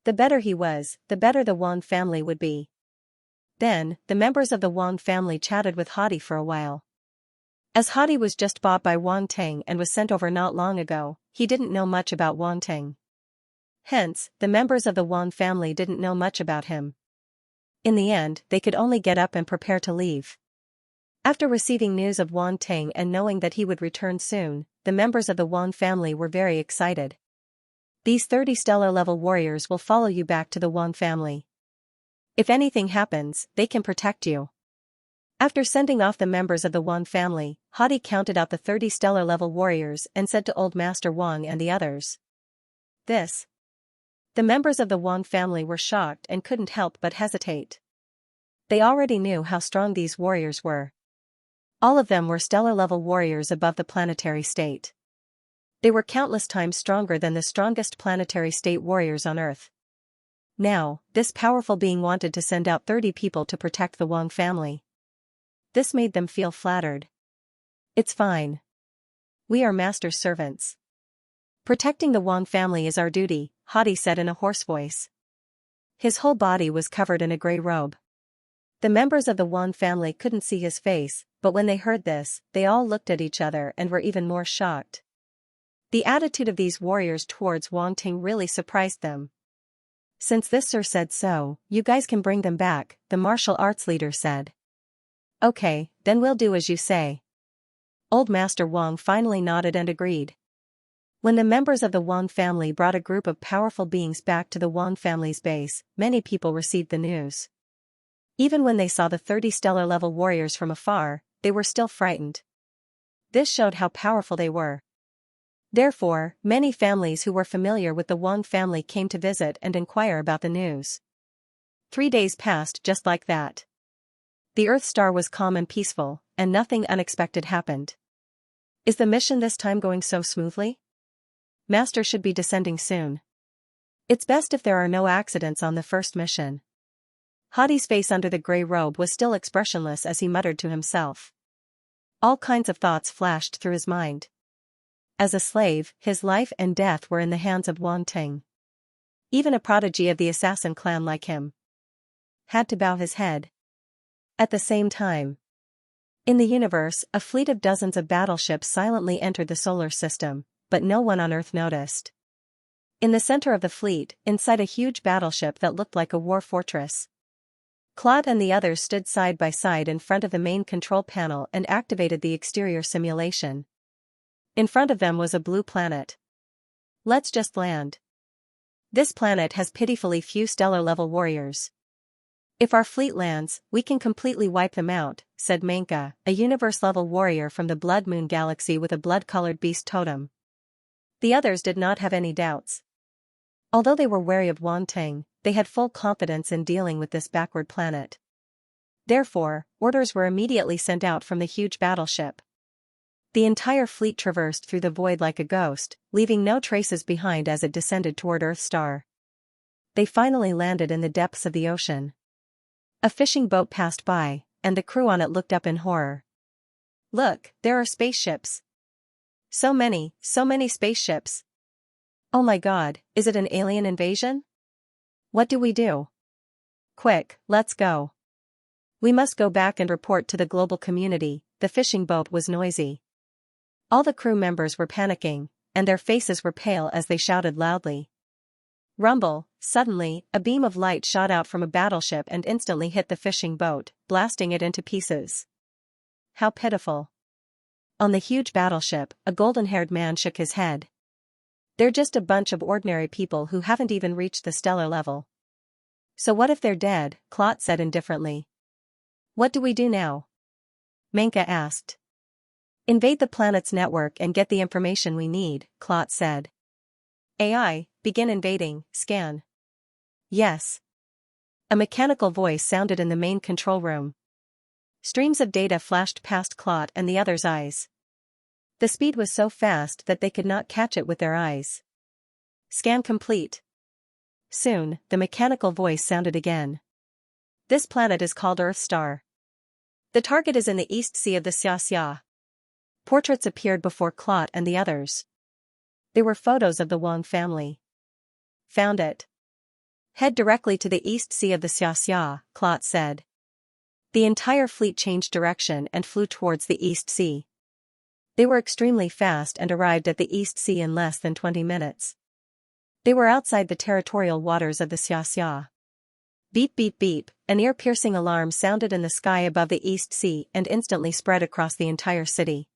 The better he was, the better the Wang family would be. Then, the members of the Wang family chatted with Hadi for a while. As Hadi was just bought by Wang Ting and was sent over not long ago, he didn't know much about Wang Ting. Hence, the members of the Wang family didn't know much about him. In the end, they could only get up and prepare to leave. After receiving news of Wang Ting and knowing that he would return soon, the members of the Wang family were very excited. These 30 stellar-level warriors will follow you back to the Wang family. If anything happens, they can protect you. After sending off the members of the Wang family, Hadi counted out the 30 stellar-level warriors and said to Old Master Wang and the others. This. The members of the Wang family were shocked and couldn't help but hesitate. They already knew how strong these warriors were. All of them were stellar-level warriors above the planetary state. They were countless times stronger than the strongest planetary state warriors on Earth. Now, this powerful being wanted to send out 30 people to protect the Wang family. This made them feel flattered. It's fine. We are master's servants. Protecting the Wang family is our duty, Hadi said in a hoarse voice. His whole body was covered in a gray robe. The members of the Wang family couldn't see his face, but when they heard this, they all looked at each other and were even more shocked. The attitude of these warriors towards Wang Ting really surprised them. Since this sir said so, you guys can bring them back, the martial arts leader said. Okay, then we'll do as you say. Old Master Wang finally nodded and agreed. When the members of the Wang family brought a group of powerful beings back to the Wang family's base, many people received the news. Even when they saw the 30 stellar-level warriors from afar, they were still frightened. This showed how powerful they were. Therefore, many families who were familiar with the Wang family came to visit and inquire about the news. 3 days passed just like that. The Earth star was calm and peaceful, and nothing unexpected happened. Is the mission this time going so smoothly? Master should be descending soon. It's best if there are no accidents on the first mission. Hadi's face under the gray robe was still expressionless as he muttered to himself. All kinds of thoughts flashed through his mind. As a slave, his life and death were in the hands of Wang Ting. Even a prodigy of the assassin clan like him had to bow his head. At the same time, in the universe, a fleet of dozens of battleships silently entered the solar system, but no one on Earth noticed. In the center of the fleet, inside a huge battleship that looked like a war fortress, Claude and the others stood side by side in front of the main control panel and activated the exterior simulation. In front of them was a blue planet. Let's just land. This planet has pitifully few stellar-level warriors. If our fleet lands, we can completely wipe them out, said Menka, a universe-level warrior from the Blood Moon galaxy with a blood-colored beast totem. The others did not have any doubts. Although they were wary of Wang Ting, they had full confidence in dealing with this backward planet. Therefore, orders were immediately sent out from the huge battleship. The entire fleet traversed through the void like a ghost, leaving no traces behind as it descended toward Earth Star. They finally landed in the depths of the ocean. A fishing boat passed by, and the crew on it looked up in horror. Look, there are spaceships. So many spaceships. Oh my God, is it an alien invasion? What do we do? Quick, let's go. We must go back and report to the global community. The fishing boat was noisy. All the crew members were panicking, and their faces were pale as they shouted loudly. Rumble, suddenly, a beam of light shot out from a battleship and instantly hit the fishing boat, blasting it into pieces. How pitiful. On the huge battleship, a golden-haired man shook his head. They're just a bunch of ordinary people who haven't even reached the stellar level. So what if they're dead? Klot said indifferently. What do we do now? Menka asked. Invade the planet's network and get the information we need, Klot said. AI, begin invading, scan. Yes. A mechanical voice sounded in the main control room. Streams of data flashed past Clot and the others' eyes. The speed was so fast that they could not catch it with their eyes. Scan complete. Soon, the mechanical voice sounded again. This planet is called Earth Star. The target is in the East Sea of the Xianxia. Portraits appeared before Clot and the others. They were photos of the Wang family. Found it. Head directly to the East Sea of the Xianxia, Clot said. The entire fleet changed direction and flew towards the East Sea. They were extremely fast and arrived at the East Sea in less than 20 minutes. They were outside the territorial waters of the Xianxia. Beep beep beep, an ear-piercing alarm sounded in the sky above the East Sea and instantly spread across the entire city.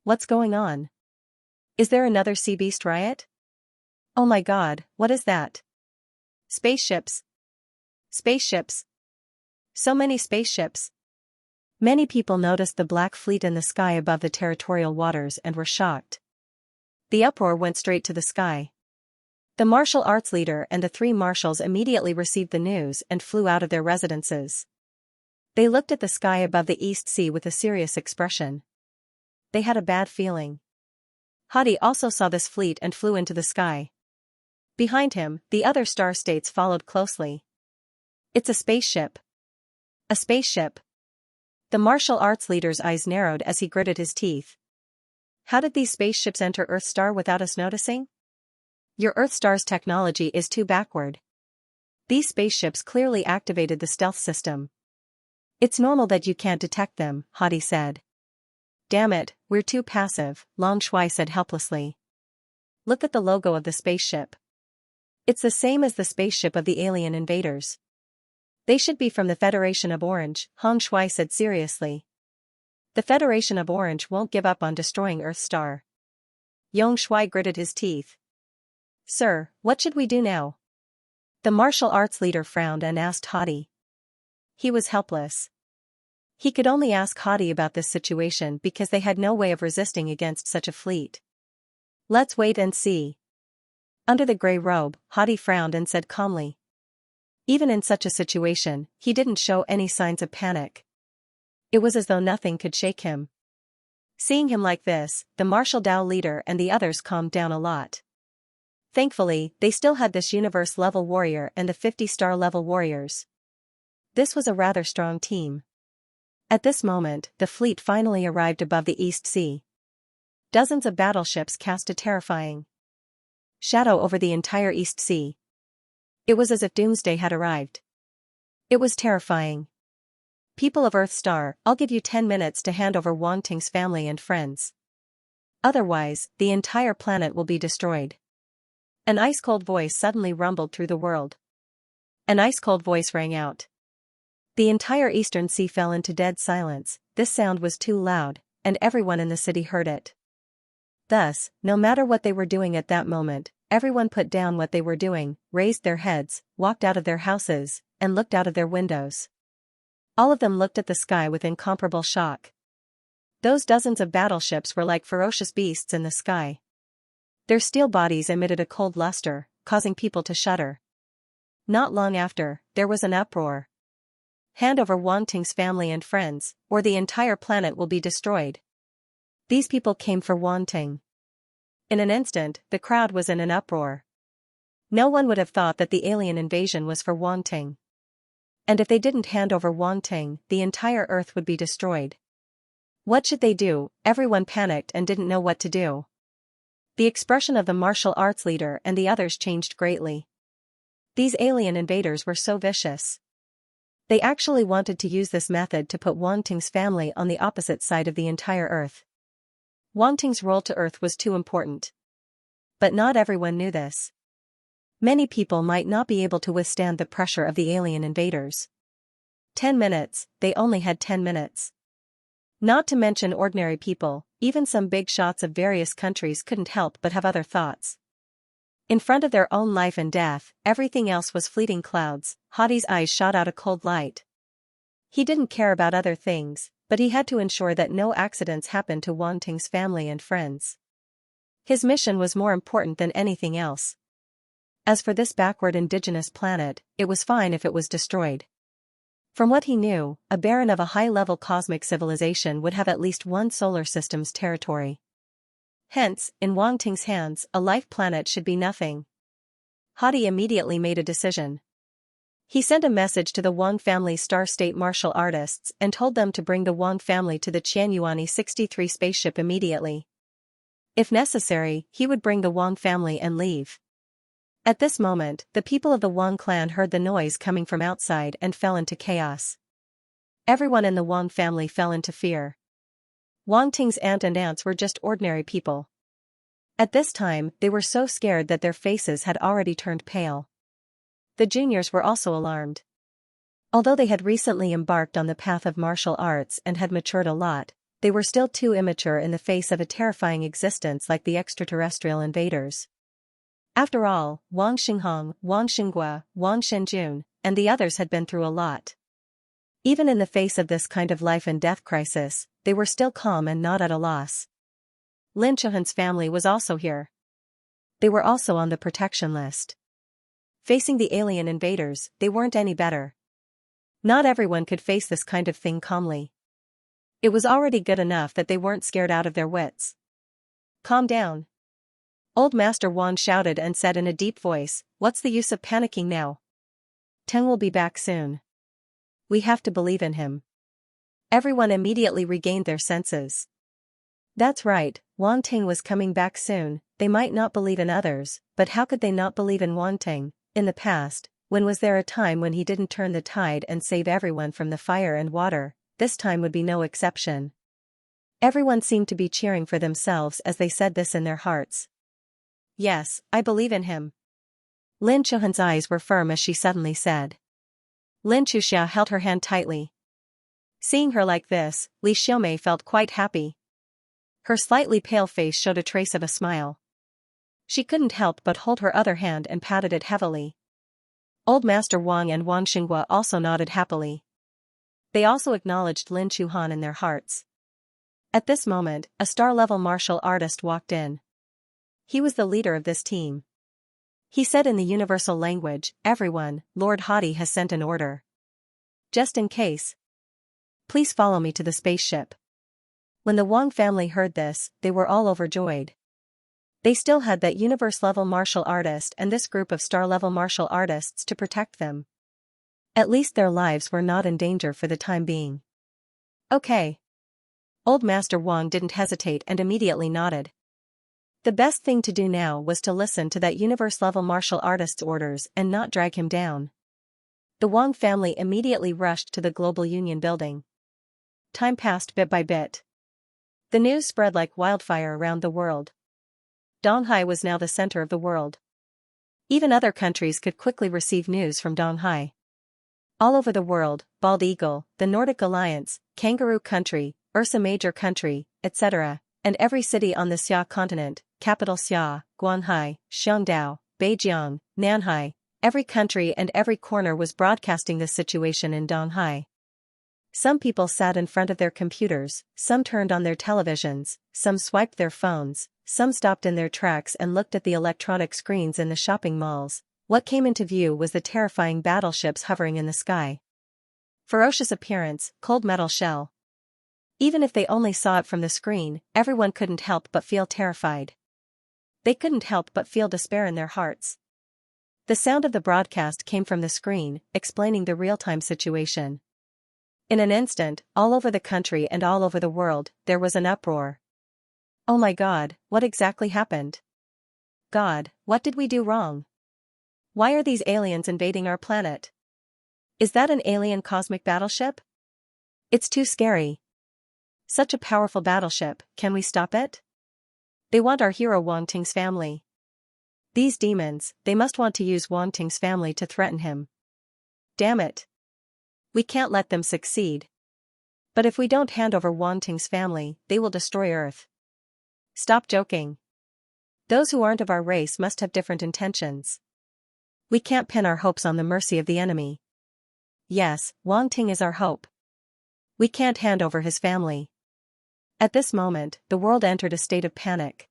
What's going on? Is there another sea beast riot? Oh my god, what is that? Spaceships. Spaceships. So many spaceships. Many people noticed the black fleet in the sky above the territorial waters and were shocked. The uproar went straight to the sky. The martial arts leader and the 3 marshals immediately received the news and flew out of their residences. They looked at the sky above the East Sea with a serious expression. They had a bad feeling. Hadi also saw this fleet and flew into the sky. Behind him, the other star states followed closely. It's a spaceship. A spaceship. The martial arts leader's eyes narrowed as he gritted his teeth. How did these spaceships enter Earth Star without us noticing? Your Earth Star's technology is too backward. These spaceships clearly activated the stealth system. It's normal that you can't detect them, Hadi said. Damn it, we're too passive, Long Shui said helplessly. Look at the logo of the spaceship. It's the same as the spaceship of the alien invaders. They should be from the Federation of Orange, Hong Shui said seriously. The Federation of Orange won't give up on destroying Earth Star. Yong Shui gritted his teeth. Sir, what should we do now? The martial arts leader frowned and asked Hadi. He was helpless. He could only ask Hadi about this situation because they had no way of resisting against such a fleet. Let's wait and see. Under the grey robe, Hadi frowned and said calmly. Even in such a situation, he didn't show any signs of panic. It was as though nothing could shake him. Seeing him like this, the martial Dao leader and the others calmed down a lot. Thankfully, they still had this universe-level warrior and the 50-star level warriors. This was a rather strong team. At this moment, the fleet finally arrived above the East Sea. Dozens of battleships cast a terrifying shadow over the entire East Sea. It was as if doomsday had arrived. It was terrifying. People of Earth Star, I'll give you 10 minutes to hand over Wang Ting's family and friends. Otherwise, the entire planet will be destroyed. An ice-cold voice suddenly rumbled through the world. An ice-cold voice rang out. The entire Eastern Sea fell into dead silence. This sound was too loud, and everyone in the city heard it. Thus, no matter what they were doing at that moment, everyone put down what they were doing, raised their heads, walked out of their houses, and looked out of their windows. All of them looked at the sky with incomparable shock. Those dozens of battleships were like ferocious beasts in the sky. Their steel bodies emitted a cold luster, causing people to shudder. Not long after, there was an uproar. Hand over Wang Ting's family and friends, or the entire planet will be destroyed. These people came for Wang Ting. In an instant, the crowd was in an uproar. No one would have thought that the alien invasion was for Wang Ting. And if they didn't hand over Wang Ting, the entire Earth would be destroyed. What should they do? Everyone panicked and didn't know what to do. The expression of the martial arts leader and the others changed greatly. These alien invaders were so vicious. They actually wanted to use this method to put Wang Ting's family on the opposite side of the entire Earth. Wang Ting's role to Earth was too important. But not everyone knew this. Many people might not be able to withstand the pressure of the alien invaders. 10 minutes, they only had 10 minutes. Not to mention ordinary people, even some big shots of various countries couldn't help but have other thoughts. In front of their own life and death, everything else was fleeting clouds. Hadi's eyes shot out a cold light. He didn't care about other things, but he had to ensure that no accidents happened to Wang Ting's family and friends. His mission was more important than anything else. As for this backward indigenous planet, it was fine if it was destroyed. From what he knew, a baron of a high-level cosmic civilization would have at least one solar system's territory. Hence, in Wang Ting's hands, a life planet should be nothing. Hadi immediately made a decision. He sent a message to the Wang family's Star State martial artists and told them to bring the Wang family to the Qianyuani 63 spaceship immediately. If necessary, he would bring the Wang family and leave. At this moment, the people of the Wang clan heard the noise coming from outside and fell into chaos. Everyone in the Wang family fell into fear. Wang Ting's aunt and aunts were just ordinary people. At this time, they were so scared that their faces had already turned pale. The juniors were also alarmed. Although they had recently embarked on the path of martial arts and had matured a lot, they were still too immature in the face of a terrifying existence like the extraterrestrial invaders. After all, Wang Xinghong, Wang Xinghua, Wang Shenjun, and the others had been through a lot. Even in the face of this kind of life and death crisis, they were still calm and not at a loss. Lin Chuhan's family was also here. They were also on the protection list. Facing the alien invaders, they weren't any better. Not everyone could face this kind of thing calmly. It was already good enough that they weren't scared out of their wits. Calm down. Old Master Wan shouted and said in a deep voice, "What's the use of panicking now? Teng will be back soon. We have to believe in him." Everyone immediately regained their senses. That's right, Wang Ting was coming back soon. They might not believe in others, but how could they not believe in Wang Ting? In the past, when was there a time when he didn't turn the tide and save everyone from the fire and water? This time would be no exception. Everyone seemed to be cheering for themselves as they said this in their hearts. Yes, I believe in him. Lin Chuhan's eyes were firm as she suddenly said. Lin Chuxia held her hand tightly. Seeing her like this, Li Xiaomei felt quite happy. Her slightly pale face showed a trace of a smile. She couldn't help but hold her other hand and patted it heavily. Old Master Wang and Wang Xinghua also nodded happily. They also acknowledged Lin Chuhan in their hearts. At this moment, a star-level martial artist walked in. He was the leader of this team. He said in the universal language, "Everyone, Lord Hadi has sent an order. Just in case. Please follow me to the spaceship." When the Wang family heard this, they were all overjoyed. They still had that universe-level martial artist and this group of star-level martial artists to protect them. At least their lives were not in danger for the time being. Okay. Old Master Wang didn't hesitate and immediately nodded. The best thing to do now was to listen to that universe-level martial artist's orders and not drag him down. The Wang family immediately rushed to the Global Union building. Time passed bit by bit. The news spread like wildfire around the world. Donghai was now the center of the world. Even other countries could quickly receive news from Donghai. All over the world, Bald Eagle, the Nordic Alliance, Kangaroo Country, Ursa Major Country, etc., and every city on the Xia continent, capital Xia, Guanhai, Xiangdao, Beijiang, Nanhai, every country and every corner was broadcasting the situation in Donghai. Some people sat in front of their computers, some turned on their televisions, some swiped their phones, some stopped in their tracks and looked at the electronic screens in the shopping malls. What came into view was the terrifying battleships hovering in the sky. Ferocious appearance, cold metal shell. Even if they only saw it from the screen, everyone couldn't help but feel terrified. They couldn't help but feel despair in their hearts. The sound of the broadcast came from the screen, explaining the real-time situation. In an instant, all over the country and all over the world, there was an uproar. Oh my God, what exactly happened? God, what did we do wrong? Why are these aliens invading our planet? Is that an alien cosmic battleship? It's too scary. Such a powerful battleship, can we stop it? They want our hero Wang Ting's family. These demons, they must want to use Wang Ting's family to threaten him. Damn it. We can't let them succeed. But if we don't hand over Wang Ting's family, they will destroy Earth. Stop joking. Those who aren't of our race must have different intentions. We can't pin our hopes on the mercy of the enemy. Yes, Wang Ting is our hope. We can't hand over his family. At this moment, the world entered a state of panic.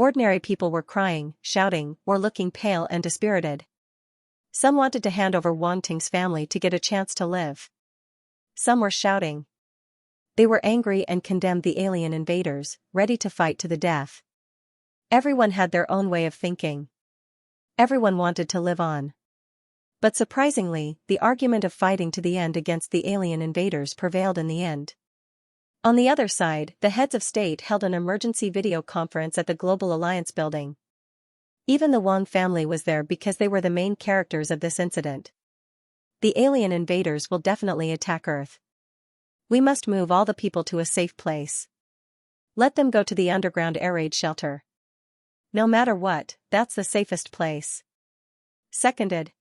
Ordinary people were crying, shouting, or looking pale and dispirited. Some wanted to hand over Wang Ting's family to get a chance to live. Some were shouting. They were angry and condemned the alien invaders, ready to fight to the death. Everyone had their own way of thinking. Everyone wanted to live on. But surprisingly, the argument of fighting to the end against the alien invaders prevailed in the end. On the other side, the heads of state held an emergency video conference at the Global Alliance building. Even the Wang family was there because they were the main characters of this incident. The alien invaders will definitely attack Earth. We must move all the people to a safe place. Let them go to the underground air raid shelter. No matter what, that's the safest place. Seconded.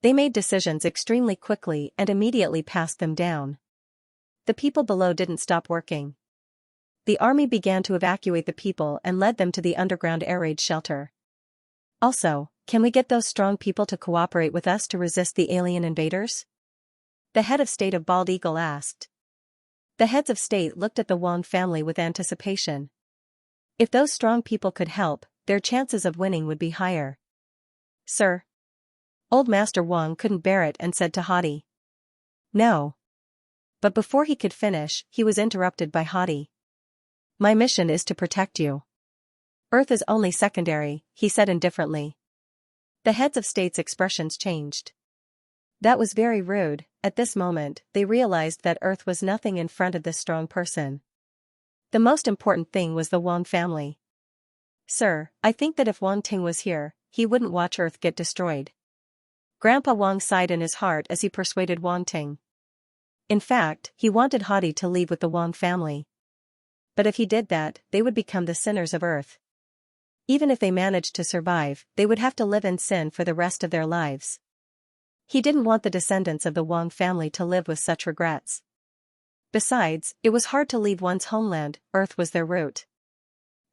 They made decisions extremely quickly and immediately passed them down. The people below didn't stop working. The army began to evacuate the people and led them to the underground air raid shelter. Also, can we get those strong people to cooperate with us to resist the alien invaders? The head of state of Bald Eagle asked. The heads of state looked at the Wang family with anticipation. If those strong people could help, their chances of winning would be higher. Sir. Old Master Wang couldn't bear it and said to Hadi. No. But before he could finish, he was interrupted by Hadi. My mission is to protect you. Earth is only secondary, he said indifferently. The heads of state's expressions changed. That was very rude. At this moment, they realized that Earth was nothing in front of this strong person. The most important thing was the Wang family. Sir, I think that if Wang Ting was here, he wouldn't watch Earth get destroyed. Grandpa Wang sighed in his heart as he persuaded Wang Ting. In fact, he wanted Hadi to leave with the Wang family. But if he did that, they would become the sinners of Earth. Even if they managed to survive, they would have to live in sin for the rest of their lives. He didn't want the descendants of the Wang family to live with such regrets. Besides, it was hard to leave one's homeland. Earth was their root.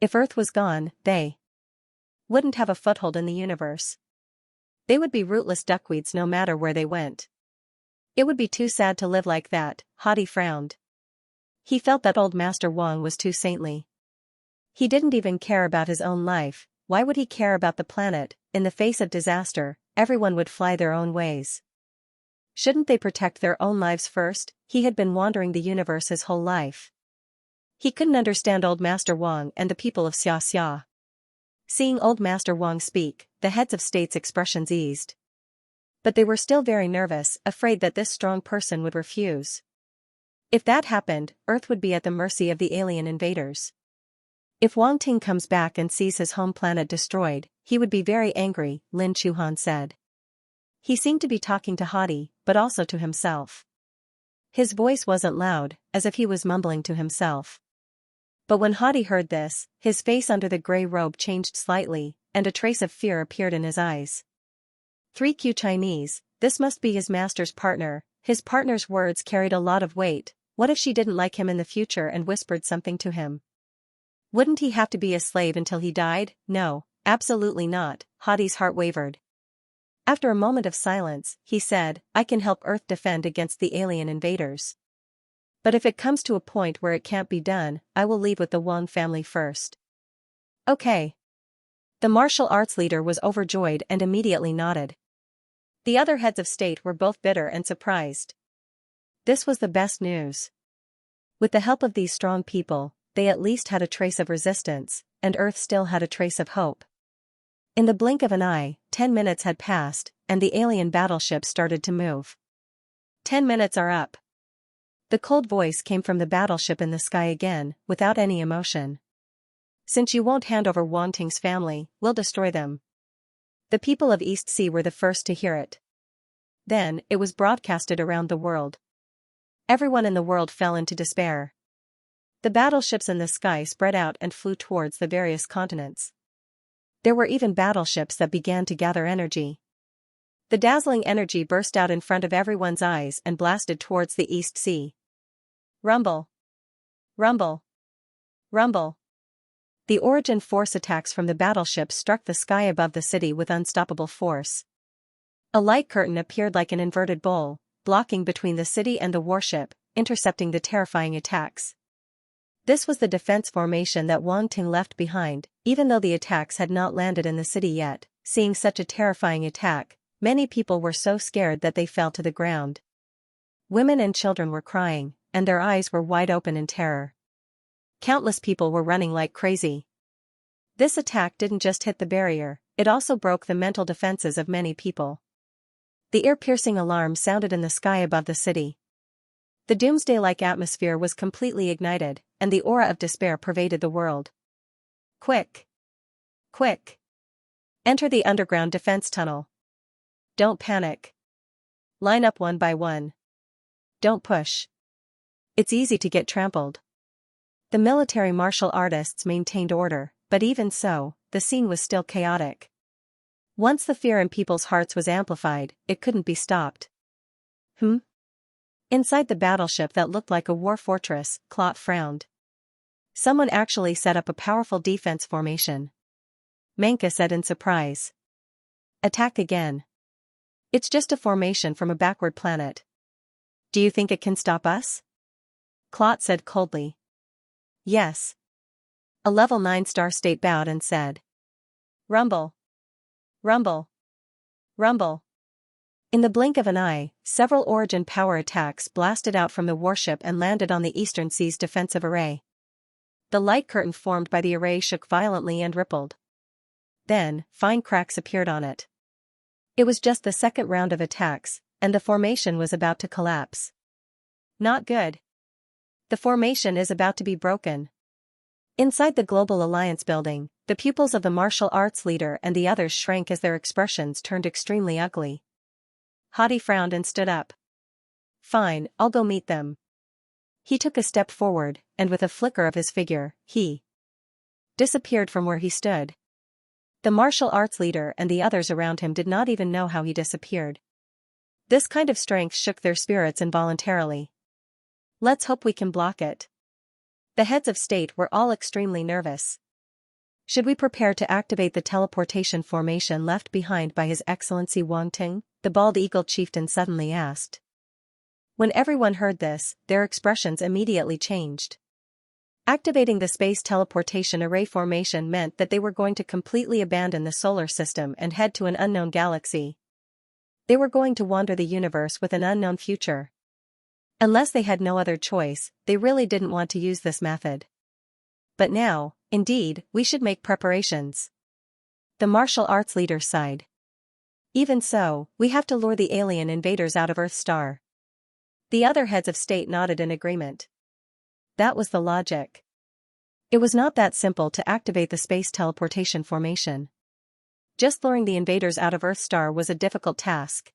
If Earth was gone, they wouldn't have a foothold in the universe. They would be rootless duckweeds no matter where they went. It would be too sad to live like that. Hadi frowned. He felt that old Master Wang was too saintly. He didn't even care about his own life. Why would he care about the planet? In the face of disaster, everyone would fly their own ways. Shouldn't they protect their own lives first? He had been wandering the universe his whole life. He couldn't understand old Master Wang and the people of Xianxia. Seeing old Master Wang speak, the heads of state's expressions eased. But they were still very nervous, afraid that this strong person would refuse. If that happened, Earth would be at the mercy of the alien invaders. If Wang Ting comes back and sees his home planet destroyed, he would be very angry, Lin Chuhan said. He seemed to be talking to Hadi, but also to himself. His voice wasn't loud, as if he was mumbling to himself. But when Hadi heard this, his face under the grey robe changed slightly, and a trace of fear appeared in his eyes. 3Q Chinese, this must be his master's partner. His partner's words carried a lot of weight. What if she didn't like him in the future and whispered something to him? Wouldn't he have to be a slave until he died? No, absolutely not. Hadi's heart wavered. After a moment of silence, he said, I can help Earth defend against the alien invaders. But if it comes to a point where it can't be done, I will leave with the Wang family first. Okay. The martial arts leader was overjoyed and immediately nodded. The other heads of state were both bitter and surprised. This was the best news. With the help of these strong people, they at least had a trace of resistance, and Earth still had a trace of hope. In the blink of an eye, 10 minutes had passed, and the alien battleship started to move. 10 minutes are up. The cold voice came from the battleship in the sky again, without any emotion. Since you won't hand over Wang Ting's family, we'll destroy them. The people of East Sea were the first to hear it. Then, it was broadcasted around the world. Everyone in the world fell into despair. The battleships in the sky spread out and flew towards the various continents. There were even battleships that began to gather energy. The dazzling energy burst out in front of everyone's eyes and blasted towards the East Sea. Rumble. Rumble. Rumble. The origin force attacks from the battleships struck the sky above the city with unstoppable force. A light curtain appeared like an inverted bowl, blocking between the city and the warship, intercepting the terrifying attacks. This was the defense formation that Wang Ting left behind, even though the attacks had not landed in the city yet. Seeing such a terrifying attack, many people were so scared that they fell to the ground. Women and children were crying, and their eyes were wide open in terror. Countless people were running like crazy. This attack didn't just hit the barrier, it also broke the mental defenses of many people. The ear-piercing alarm sounded in the sky above the city. The doomsday-like atmosphere was completely ignited, and the aura of despair pervaded the world. Quick! Quick! Enter the underground defense tunnel. Don't panic. Line up one by one. Don't push. It's easy to get trampled. The military martial artists maintained order, but even so, the scene was still chaotic. Once the fear in people's hearts was amplified, it couldn't be stopped. Inside the battleship that looked like a war fortress, Clot frowned. Someone actually set up a powerful defense formation. Menka said in surprise. Attack again. It's just a formation from a backward planet. Do you think it can stop us? Clot said coldly. Yes. A level 9 star state bowed and said. Rumble. Rumble. Rumble. In the blink of an eye, several origin power attacks blasted out from the warship and landed on the Eastern Sea's defensive array. The light curtain formed by the array shook violently and rippled. Then, fine cracks appeared on it. It was just the second round of attacks, and the formation was about to collapse. Not good. The formation is about to be broken. Inside the Global Alliance building, the pupils of the martial arts leader and the others shrank as their expressions turned extremely ugly. Hadi frowned and stood up. Fine, I'll go meet them. He took a step forward, and with a flicker of his figure, he disappeared from where he stood. The martial arts leader and the others around him did not even know how he disappeared. This kind of strength shook their spirits involuntarily. Let's hope we can block it. The heads of state were all extremely nervous. Should we prepare to activate the teleportation formation left behind by His Excellency Wang Ting? The bald eagle chieftain suddenly asked. When everyone heard this, their expressions immediately changed. Activating the space teleportation array formation meant that they were going to completely abandon the solar system and head to an unknown galaxy. They were going to wander the universe with an unknown future. Unless they had no other choice, they really didn't want to use this method. But now, indeed, we should make preparations. The martial arts leader sighed. Even so, we have to lure the alien invaders out of Earth Star. The other heads of state nodded in agreement. That was the logic. It was not that simple to activate the space teleportation formation. Just luring the invaders out of Earth Star was a difficult task.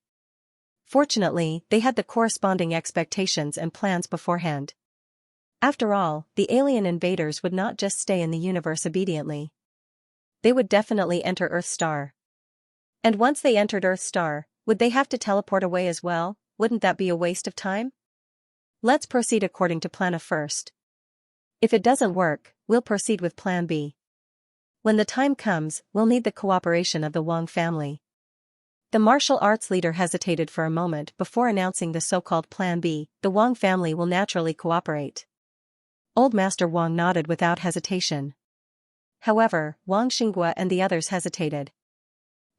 Fortunately, they had the corresponding expectations and plans beforehand. After all, the alien invaders would not just stay in the universe obediently. They would definitely enter Earth Star. And once they entered Earth Star, would they have to teleport away as well? Wouldn't that be a waste of time? Let's proceed according to Plan A first. If it doesn't work, we'll proceed with Plan B. When the time comes, we'll need the cooperation of the Wang family. The martial arts leader hesitated for a moment before announcing the so-called Plan B. The Wang family will naturally cooperate. Old Master Wang nodded without hesitation. However, Wang Xinghua and the others hesitated.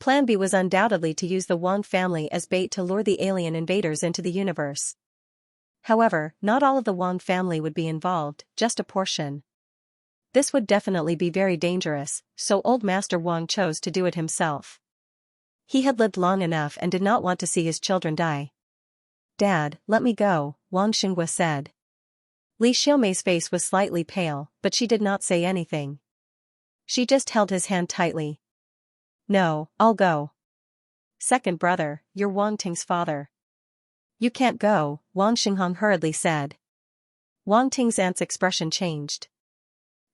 Plan B was undoubtedly to use the Wang family as bait to lure the alien invaders into the universe. However, not all of the Wang family would be involved, just a portion. This would definitely be very dangerous, so Old Master Wang chose to do it himself. He had lived long enough and did not want to see his children die. Dad, let me go, Wang Xinghua said. Li Xiaomei's face was slightly pale, but she did not say anything. She just held his hand tightly. No, I'll go. Second brother, you're Wang Ting's father. You can't go, Wang Xinghong hurriedly said. Wang Ting's aunt's expression changed.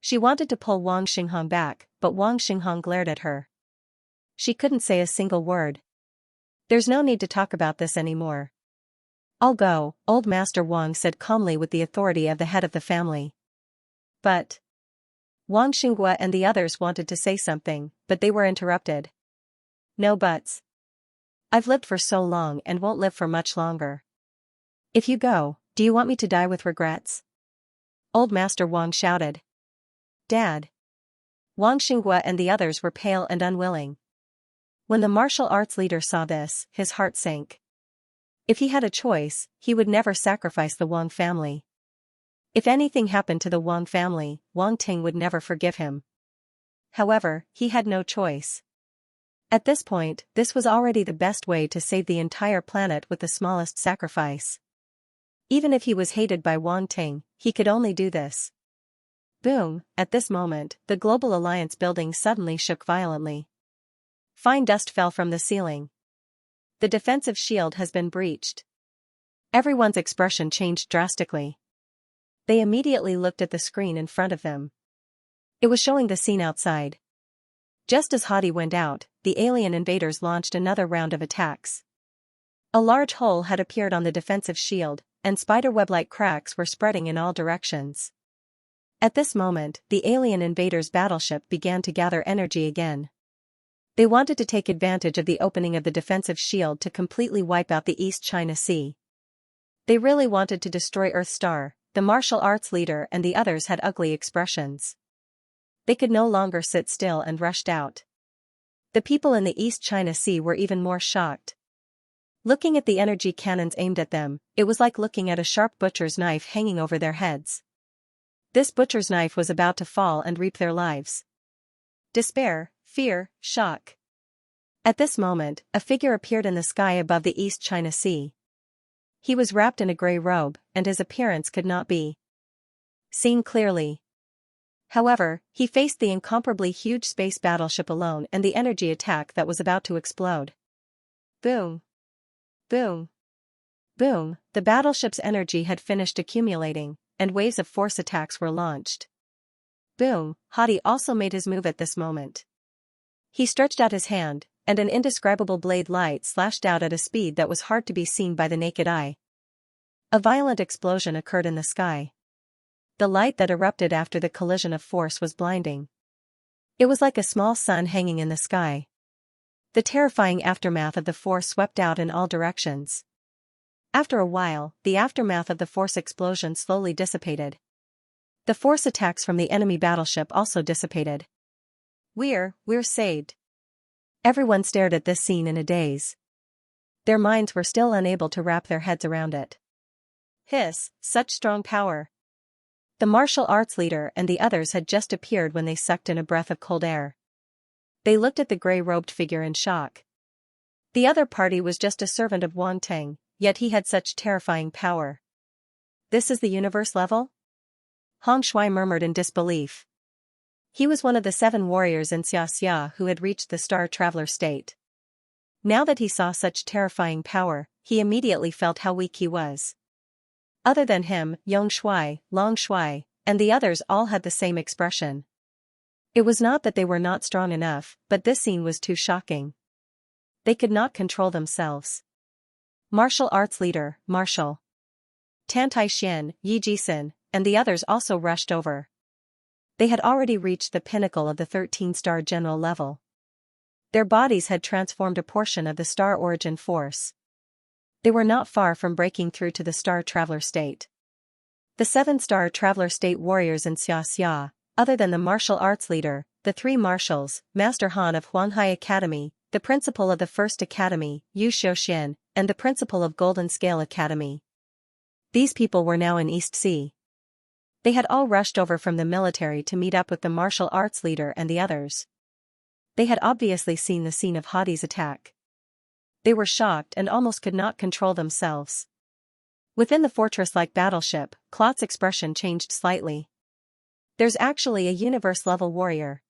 She wanted to pull Wang Xinghong back, but Wang Xinghong glared at her. She couldn't say a single word. There's no need to talk about this anymore. I'll go, Old Master Wang said calmly with the authority of the head of the family. But Wang Xinghua and the others wanted to say something, but they were interrupted. No buts. I've lived for so long and won't live for much longer. If you go, do you want me to die with regrets? Old Master Wang shouted. Dad. Wang Xinghua and the others were pale and unwilling. When the martial arts leader saw this, his heart sank. If he had a choice, he would never sacrifice the Wang family. If anything happened to the Wang family, Wang Ting would never forgive him. However, he had no choice. At this point, this was already the best way to save the entire planet with the smallest sacrifice. Even if he was hated by Wang Ting, he could only do this. Boom! At this moment, the Global Alliance building suddenly shook violently. Fine dust fell from the ceiling. The defensive shield has been breached. Everyone's expression changed drastically. They immediately looked at the screen in front of them. It was showing the scene outside. Just as Hadi went out, the alien invaders launched another round of attacks. A large hole had appeared on the defensive shield, and spiderweb-like cracks were spreading in all directions. At this moment, the alien invaders' battleship began to gather energy again. They wanted to take advantage of the opening of the defensive shield to completely wipe out the East China Sea. They really wanted to destroy Earthstar. The martial arts leader and the others had ugly expressions. They could no longer sit still and rushed out. The people in the East China Sea were even more shocked. Looking at the energy cannons aimed at them, it was like looking at a sharp butcher's knife hanging over their heads. This butcher's knife was about to fall and reap their lives. Despair, fear, shock. At this moment, a figure appeared in the sky above the East China Sea. He was wrapped in a gray robe, and his appearance could not be seen clearly. However, he faced the incomparably huge space battleship alone and the energy attack that was about to explode. Boom! Boom! Boom! The battleship's energy had finished accumulating, and waves of force attacks were launched. Boom! Hadi also made his move at this moment. He stretched out his hand, and an indescribable blade light slashed out at a speed that was hard to be seen by the naked eye. A violent explosion occurred in the sky. The light that erupted after the collision of force was blinding. It was like a small sun hanging in the sky. The terrifying aftermath of the force swept out in all directions. After a while, the aftermath of the force explosion slowly dissipated. The force attacks from the enemy battleship also dissipated. We're saved. Everyone stared at this scene in a daze. Their minds were still unable to wrap their heads around it. Hiss, such strong power. The martial arts leader and the others had just appeared when they sucked in a breath of cold air. They looked at the gray-robed figure in shock. The other party was just a servant of Wang Ting, yet he had such terrifying power. This is the universe level? Hong Shui murmured in disbelief. He was one of the 7 warriors in Xianxia who had reached the Star Traveler state. Now that he saw such terrifying power, he immediately felt how weak he was. Other than him, Yong Shui, Long Shui, and the others all had the same expression. It was not that they were not strong enough, but this scene was too shocking. They could not control themselves. Martial arts leader, Marshal Tan Tai Xian, Yi Jisun, and the others also rushed over. They had already reached the pinnacle of the 13-star general level. Their bodies had transformed a portion of the star origin force. They were not far from breaking through to the Star Traveler state. The 7-star Traveler state warriors in Xiaxia, other than the martial arts leader, the 3 marshals, Master Han of Huanghai Academy, the principal of the First Academy, Yu Xiuxian, and the principal of Golden Scale Academy. These people were now in East Sea. They had all rushed over from the military to meet up with the martial arts leader and the others. They had obviously seen the scene of Hadi's attack. They were shocked and almost could not control themselves. Within the fortress-like battleship, Klot's expression changed slightly. There's actually a universe-level warrior.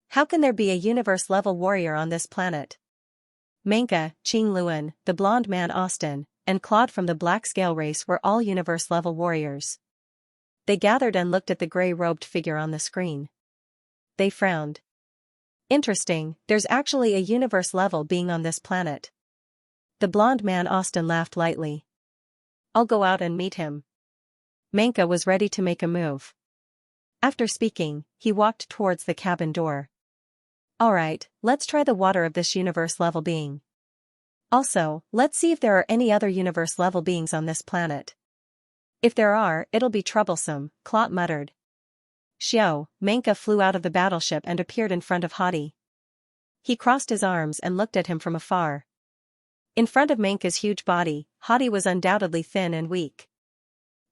How can there be a universe-level warrior on this planet? Menka, Qing Luan, the blonde man Austin, and Claude from the Black Scale race were all universe-level warriors. They gathered and looked at the gray-robed figure on the screen. They frowned. Interesting, there's actually a universe-level being on this planet. The blonde man Austin laughed lightly. I'll go out and meet him. Menka was ready to make a move. After speaking, he walked towards the cabin door. Alright, let's try the water of this universe-level being. Also, let's see if there are any other universe-level beings on this planet. If there are, it'll be troublesome, Clot muttered. Xiao, Manka flew out of the battleship and appeared in front of Hadi. He crossed his arms and looked at him from afar. In front of Manka's huge body, Hadi was undoubtedly thin and weak.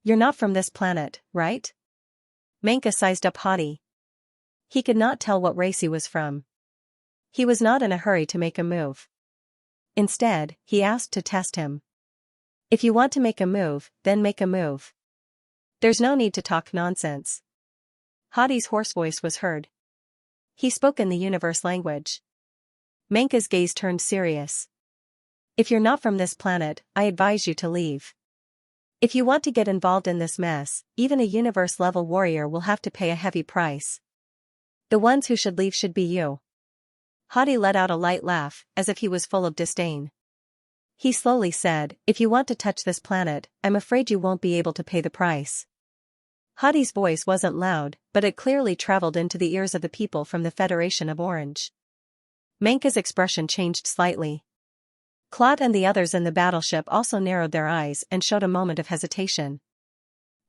You're not from this planet, right? Manka sized up Hadi. He could not tell what race he was from. He was not in a hurry to make a move. Instead, he asked to test him. If you want to make a move, then make a move. There's no need to talk nonsense. Hadi's hoarse voice was heard. He spoke in the universe language. Manka's gaze turned serious. If you're not from this planet, I advise you to leave. If you want to get involved in this mess, even a universe-level warrior will have to pay a heavy price. The ones who should leave should be you. Hadi let out a light laugh, as if he was full of disdain. He slowly said, if you want to touch this planet, I'm afraid you won't be able to pay the price. Hadi's voice wasn't loud, but it clearly traveled into the ears of the people from the Federation of Orange. Manka's expression changed slightly. Clot and the others in the battleship also narrowed their eyes and showed a moment of hesitation.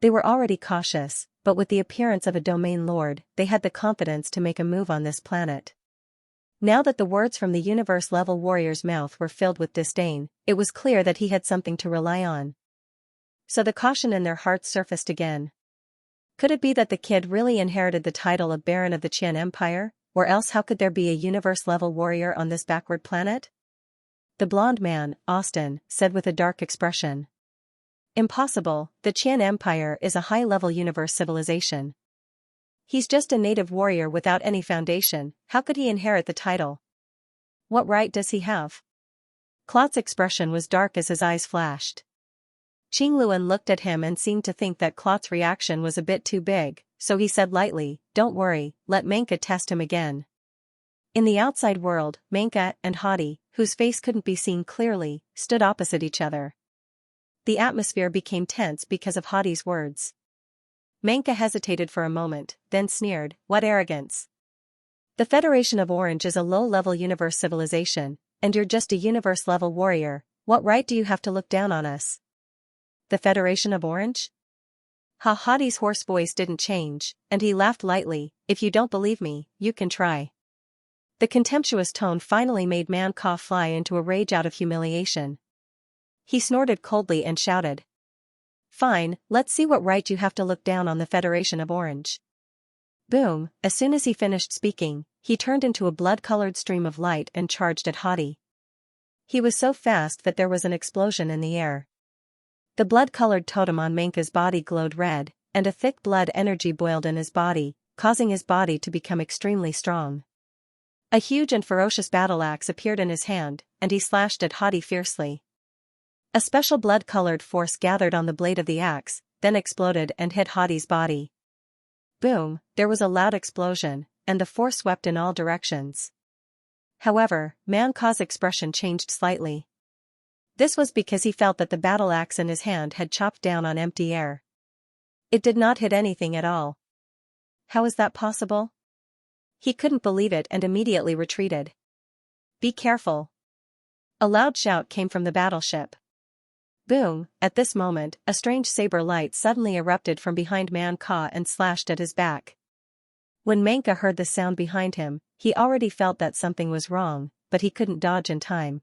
They were already cautious, but with the appearance of a domain lord, they had the confidence to make a move on this planet. Now that the words from the universe-level warrior's mouth were filled with disdain, it was clear that he had something to rely on. So the caution in their hearts surfaced again. Could it be that the kid really inherited the title of Baron of the Qian Empire, or else how could there be a universe-level warrior on this backward planet? The blonde man, Austin, said with a dark expression. Impossible, the Qian Empire is a high-level universe civilization. He's just a native warrior without any foundation, how could he inherit the title? What right does he have? Clot's expression was dark as his eyes flashed. Qingluan looked at him and seemed to think that Clot's reaction was a bit too big, so he said lightly, don't worry, let Manka test him again. In the outside world, Manka and Hadi, whose face couldn't be seen clearly, stood opposite each other. The atmosphere became tense because of Hadi's words. Manka hesitated for a moment, then sneered, what arrogance. The Federation of Orange is a low-level universe civilization, and you're just a universe-level warrior, what right do you have to look down on us? The Federation of Orange? Hadi's hoarse voice didn't change, and he laughed lightly, if you don't believe me, you can try. The contemptuous tone finally made Man Ka fly into a rage out of humiliation. He snorted coldly and shouted. Fine, let's see what right you have to look down on the Federation of Orange. Boom, as soon as he finished speaking, he turned into a blood-colored stream of light and charged at Hadi. He was so fast that there was an explosion in the air. The blood-colored totem on Manka's body glowed red, and a thick blood energy boiled in his body, causing his body to become extremely strong. A huge and ferocious battle axe appeared in his hand, and he slashed at Hadi fiercely. A special blood-colored force gathered on the blade of the axe, then exploded and hit Hadi's body. Boom, there was a loud explosion, and the force swept in all directions. However, Man Ka's expression changed slightly. This was because he felt that the battle axe in his hand had chopped down on empty air. It did not hit anything at all. How is that possible? He couldn't believe it and immediately retreated. Be careful. A loud shout came from the battleship. Boom, at this moment, a strange saber light suddenly erupted from behind Man Ka and slashed at his back. When Manka heard the sound behind him, he already felt that something was wrong, but he couldn't dodge in time.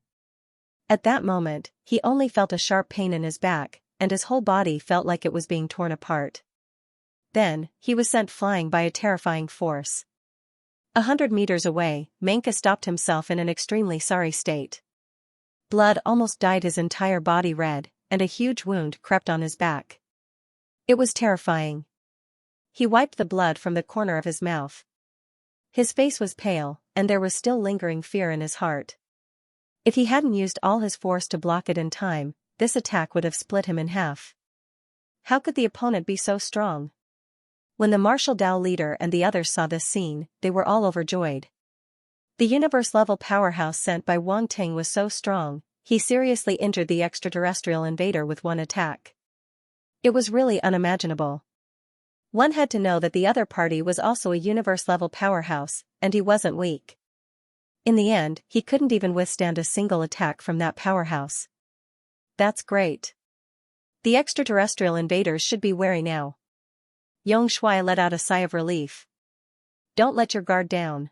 At that moment, he only felt a sharp pain in his back, and his whole body felt like it was being torn apart. Then, he was sent flying by a terrifying force. 100 meters away, Manka stopped himself in an extremely sorry state. Blood almost dyed his entire body red, and a huge wound crept on his back. It was terrifying. He wiped the blood from the corner of his mouth. His face was pale, and there was still lingering fear in his heart. If he hadn't used all his force to block it in time, this attack would have split him in half. How could the opponent be so strong? When the martial Dao leader and the others saw this scene, they were all overjoyed. The universe-level powerhouse sent by Wang Ting was so strong, he seriously injured the extraterrestrial invader with one attack. It was really unimaginable. One had to know that the other party was also a universe-level powerhouse, and he wasn't weak. In the end, he couldn't even withstand a single attack from that powerhouse. That's great. The extraterrestrial invaders should be wary now. Xianxia let out a sigh of relief. Don't let your guard down.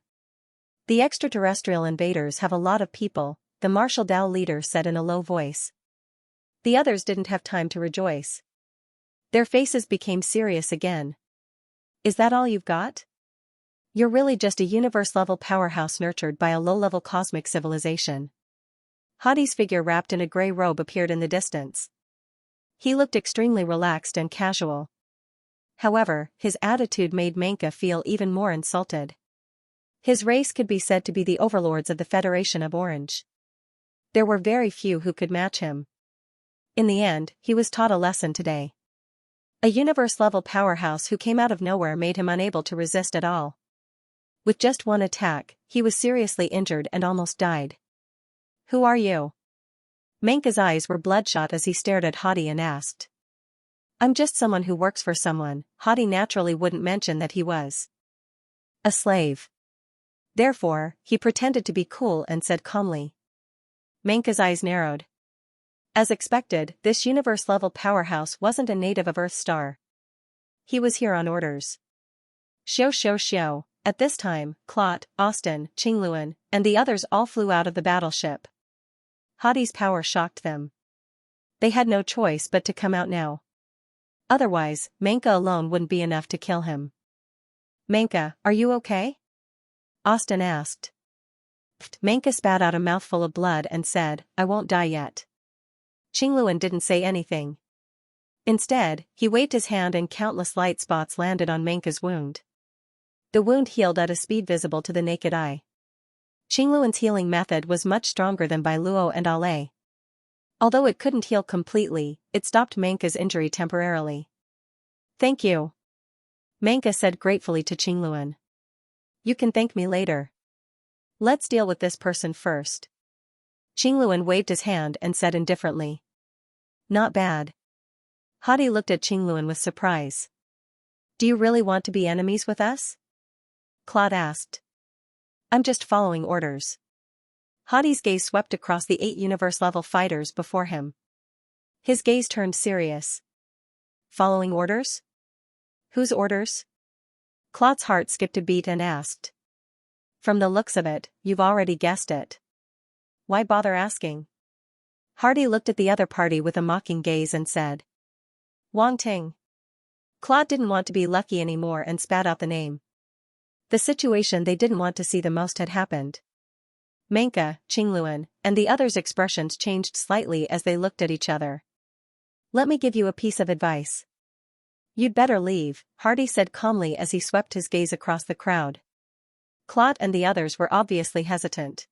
The extraterrestrial invaders have a lot of people, the martial Dao leader said in a low voice. The others didn't have time to rejoice. Their faces became serious again. Is that all you've got? You're really just a universe-level powerhouse nurtured by a low-level cosmic civilization. Hadi's figure wrapped in a gray robe appeared in the distance. He looked extremely relaxed and casual. However, his attitude made Menka feel even more insulted. His race could be said to be the overlords of the Federation of Orange. There were very few who could match him. In the end, he was taught a lesson today. A universe-level powerhouse who came out of nowhere made him unable to resist at all. With just one attack, he was seriously injured and almost died. Who are you? Menka's eyes were bloodshot as he stared at Hadi and asked. I'm just someone who works for someone. Hadi naturally wouldn't mention that he was a slave. Therefore, he pretended to be cool and said calmly. Menka's eyes narrowed. As expected, this universe-level powerhouse wasn't a native of Earthstar. He was here on orders. Xiao. At this time, Clot, Austin, Qingluan, and the others all flew out of the battleship. Hadi's power shocked them. They had no choice but to come out now. Otherwise, Menka alone wouldn't be enough to kill him. Menka, are you okay? Austin asked. Menka spat out a mouthful of blood and said, I won't die yet. Qingluan didn't say anything. Instead, he waved his hand and countless light spots landed on Menka's wound. The wound healed at a speed visible to the naked eye. Qingluan's healing method was much stronger than by Luo and Ale. Although it couldn't heal completely, it stopped Menka's injury temporarily. Thank you. Menka said gratefully to Qingluan. You can thank me later. Let's deal with this person first. Qingluan waved his hand and said indifferently. Not bad. Hadi looked at Qingluan with surprise. Do you really want to be enemies with us? Claude asked. I'm just following orders. Hadi's gaze swept across the 8 universe-level fighters before him. His gaze turned serious. Following orders? Whose orders? Claude's heart skipped a beat and asked. From the looks of it, you've already guessed it. Why bother asking? Hadi looked at the other party with a mocking gaze and said. Wang Ting. Claude didn't want to be lucky anymore and spat out the name. The situation they didn't want to see the most had happened. Menka, Qingluan, and the others' expressions changed slightly as they looked at each other. Let me give you a piece of advice. You'd better leave, Hadi said calmly as he swept his gaze across the crowd. Claude and the others were obviously hesitant.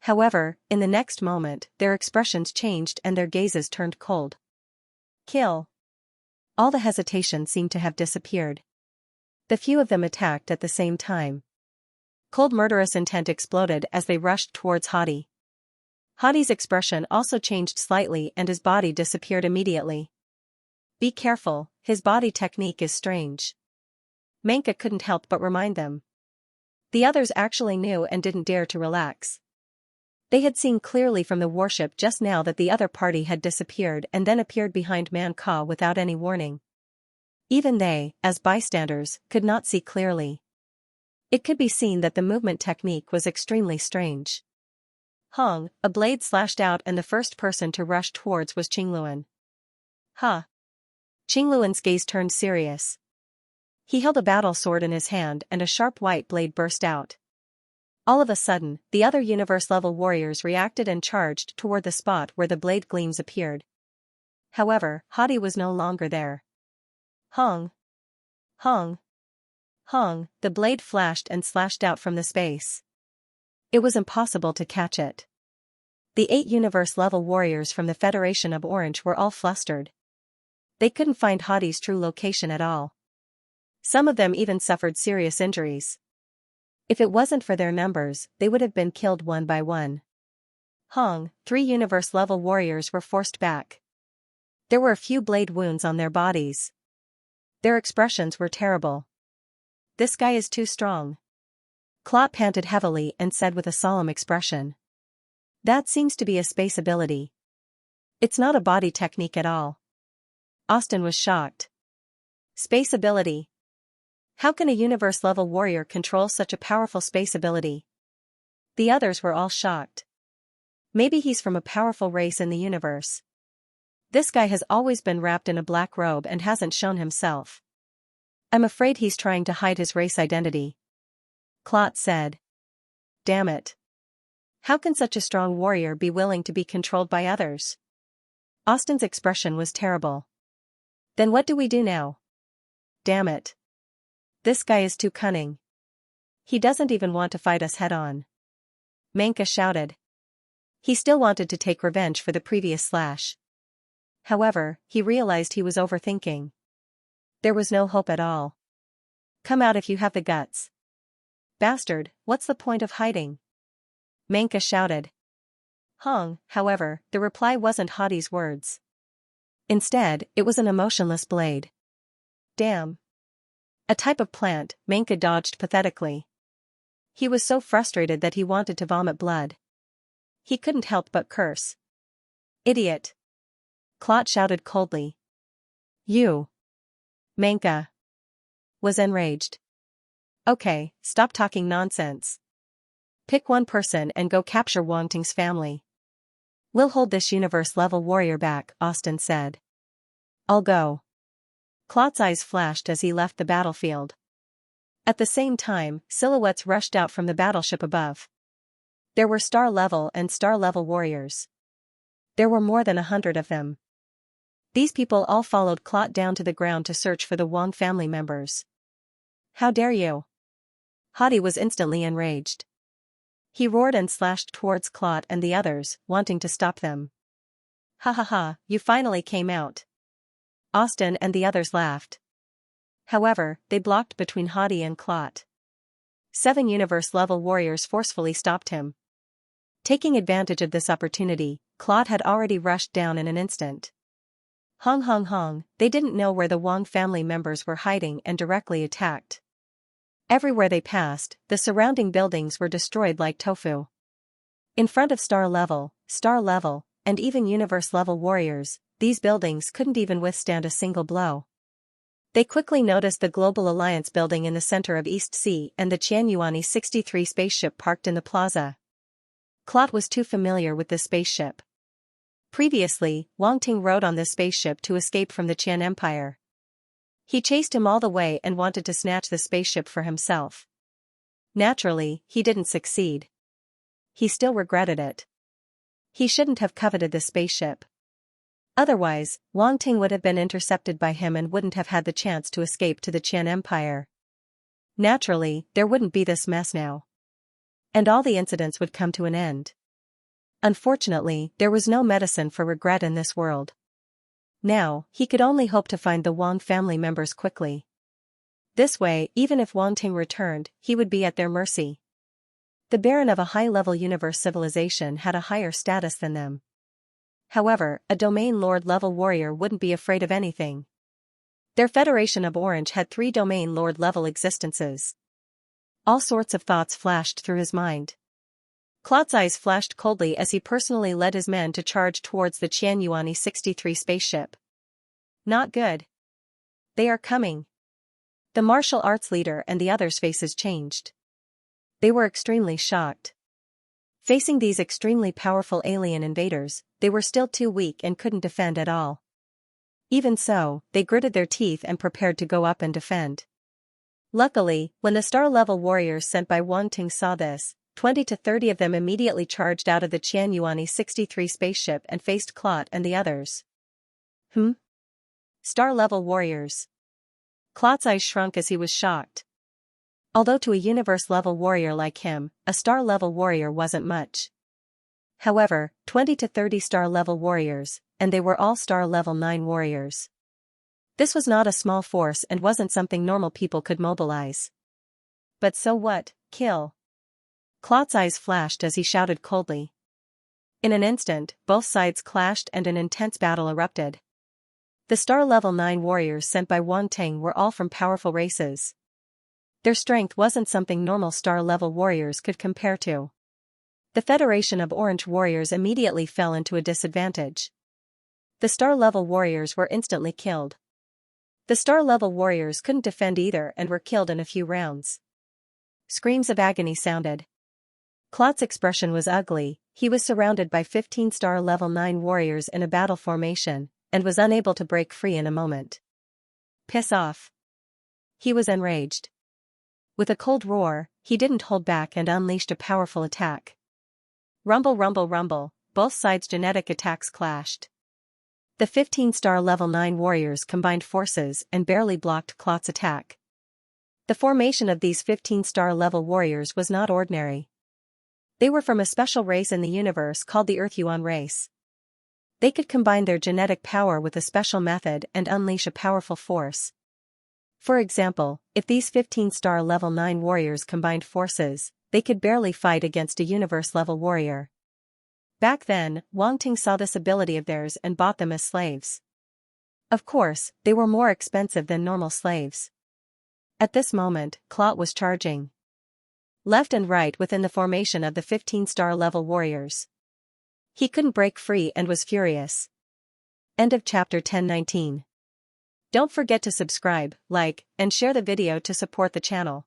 However, in the next moment, their expressions changed and their gazes turned cold. Kill. All the hesitation seemed to have disappeared. The few of them attacked at the same time. Cold murderous intent exploded as they rushed towards Hadi. Hadi's expression also changed slightly and his body disappeared immediately. Be careful, his body technique is strange. Menka couldn't help but remind them. The others actually knew and didn't dare to relax. They had seen clearly from the warship just now that the other party had disappeared and then appeared behind Man Ka without any warning. Even they, as bystanders, could not see clearly. It could be seen that the movement technique was extremely strange. Hong, a blade slashed out and the first person to rush towards was Qingluan. Huh. Qingluan's gaze turned serious. He held a battle sword in his hand and a sharp white blade burst out. All of a sudden, the other universe-level warriors reacted and charged toward the spot where the blade gleams appeared. However, Hadi was no longer there. Hong. Hong. Hong, the blade flashed and slashed out from the space. It was impossible to catch it. The 8 universe-level warriors from the Federation of Orange were all flustered. They couldn't find Hadi's true location at all. Some of them even suffered serious injuries. If it wasn't for their numbers, they would have been killed one by one. Hong, 3 universe-level warriors were forced back. There were a few blade wounds on their bodies. Their expressions were terrible. This guy is too strong. Clot panted heavily and said with a solemn expression. That seems to be a space ability. It's not a body technique at all. Austin was shocked. Space ability. How can a universe-level warrior control such a powerful space ability? The others were all shocked. Maybe he's from a powerful race in the universe. This guy has always been wrapped in a black robe and hasn't shown himself. I'm afraid he's trying to hide his race identity. Klot said. Damn it. How can such a strong warrior be willing to be controlled by others? Austin's expression was terrible. Then what do we do now? Damn it. This guy is too cunning. He doesn't even want to fight us head-on. Xianxia shouted. He still wanted to take revenge for the previous slash. However, he realized he was overthinking. There was no hope at all. Come out if you have the guts. Bastard, what's the point of hiding? Xianxia shouted. However, the reply wasn't Hadi's words. Instead, it was an emotionless blade. Damn. A type of plant, Xianxia dodged pathetically. He was so frustrated that he wanted to vomit blood. He couldn't help but curse. Idiot. Klot shouted coldly. You. Xianxia was enraged. Okay, stop talking nonsense. Pick one person and go capture Wang Ting's family. We'll hold this universe-level warrior back, Austin said. I'll go. Klot's eyes flashed as he left the battlefield. At the same time, silhouettes rushed out from the battleship above. There were star-level and star-level warriors. There were more than 100 of them. These people all followed Klot down to the ground to search for the Wang family members. How dare you? Hadi was instantly enraged. He roared and slashed towards Klot and the others, wanting to stop them. Ha ha ha, you finally came out. Austin and the others laughed. However, they blocked between Hadi and Klot. 7 universe-level warriors forcefully stopped him. Taking advantage of this opportunity, Klot had already rushed down in an instant. They didn't know where the Wang family members were hiding and directly attacked. Everywhere they passed, the surrounding buildings were destroyed like tofu. In front of star-level, and even universe-level warriors, these buildings couldn't even withstand a single blow. They quickly noticed the Global Alliance building in the center of East Sea and the Xianxia 63 spaceship parked in the plaza. Klot was too familiar with this spaceship. Previously, Wang Ting rode on this spaceship to escape from the Qian Empire. He chased him all the way and wanted to snatch the spaceship for himself. Naturally, he didn't succeed. He still regretted it. He shouldn't have coveted the spaceship. Otherwise, Wang Ting would have been intercepted by him and wouldn't have had the chance to escape to the Qian Empire. Naturally, there wouldn't be this mess now. And all the incidents would come to an end. Unfortunately, there was no medicine for regret in this world. Now, he could only hope to find the Wang family members quickly. This way, even if Wang Ting returned, he would be at their mercy. The Baron of a high-level universe civilization had a higher status than them. However, a Domain Lord-level warrior wouldn't be afraid of anything. Their Federation of Orange had 3 Domain Lord-level existences. All sorts of thoughts flashed through his mind. Klot's eyes flashed coldly as he personally led his men to charge towards the Xianxia 63 spaceship. Not good. They are coming. The martial arts leader and the others' faces changed. They were extremely shocked. Facing these extremely powerful alien invaders, they were still too weak and couldn't defend at all. Even so, they gritted their teeth and prepared to go up and defend. Luckily, when the star-level warriors sent by Wang Ting saw this, 20 to 30 of them immediately charged out of the Xianxia 63 spaceship and faced Klot and the others. Star-level warriors. Klot's eyes shrunk as he was shocked. Although to a universe-level warrior like him, a star-level warrior wasn't much. However, 20 to 30 star-level warriors, and they were all star-level 9 warriors. This was not a small force and wasn't something normal people could mobilize. But so what, kill. Klot's eyes flashed as he shouted coldly. In an instant, both sides clashed and an intense battle erupted. The star-level 9 warriors sent by Wang Ting were all from powerful races. Their strength wasn't something normal star-level warriors could compare to. The Federation of Orange warriors immediately fell into a disadvantage. The star-level warriors were instantly killed. The star-level warriors couldn't defend either and were killed in a few rounds. Screams of agony sounded. Clot's expression was ugly. He was surrounded by 15 star level 9 warriors in a battle formation, and was unable to break free in a moment. Piss off. He was enraged. With a cold roar, he didn't hold back and unleashed a powerful attack. Rumble rumble rumble, both sides' genetic attacks clashed. The 15 star level 9 warriors combined forces and barely blocked Clot's attack. The formation of these 15 star level warriors was not ordinary. They were from a special race in the universe called the Earth-Yuan race. They could combine their genetic power with a special method and unleash a powerful force. For example, if these 15 star level 9 warriors combined forces, they could barely fight against a universe-level warrior. Back then, Wang Ting saw this ability of theirs and bought them as slaves. Of course, they were more expensive than normal slaves. At this moment, Clot was charging left and right within the formation of the 15 star level warriors. He couldn't break free and was furious. End of chapter 1019. Don't forget to subscribe, like, and share the video to support the channel.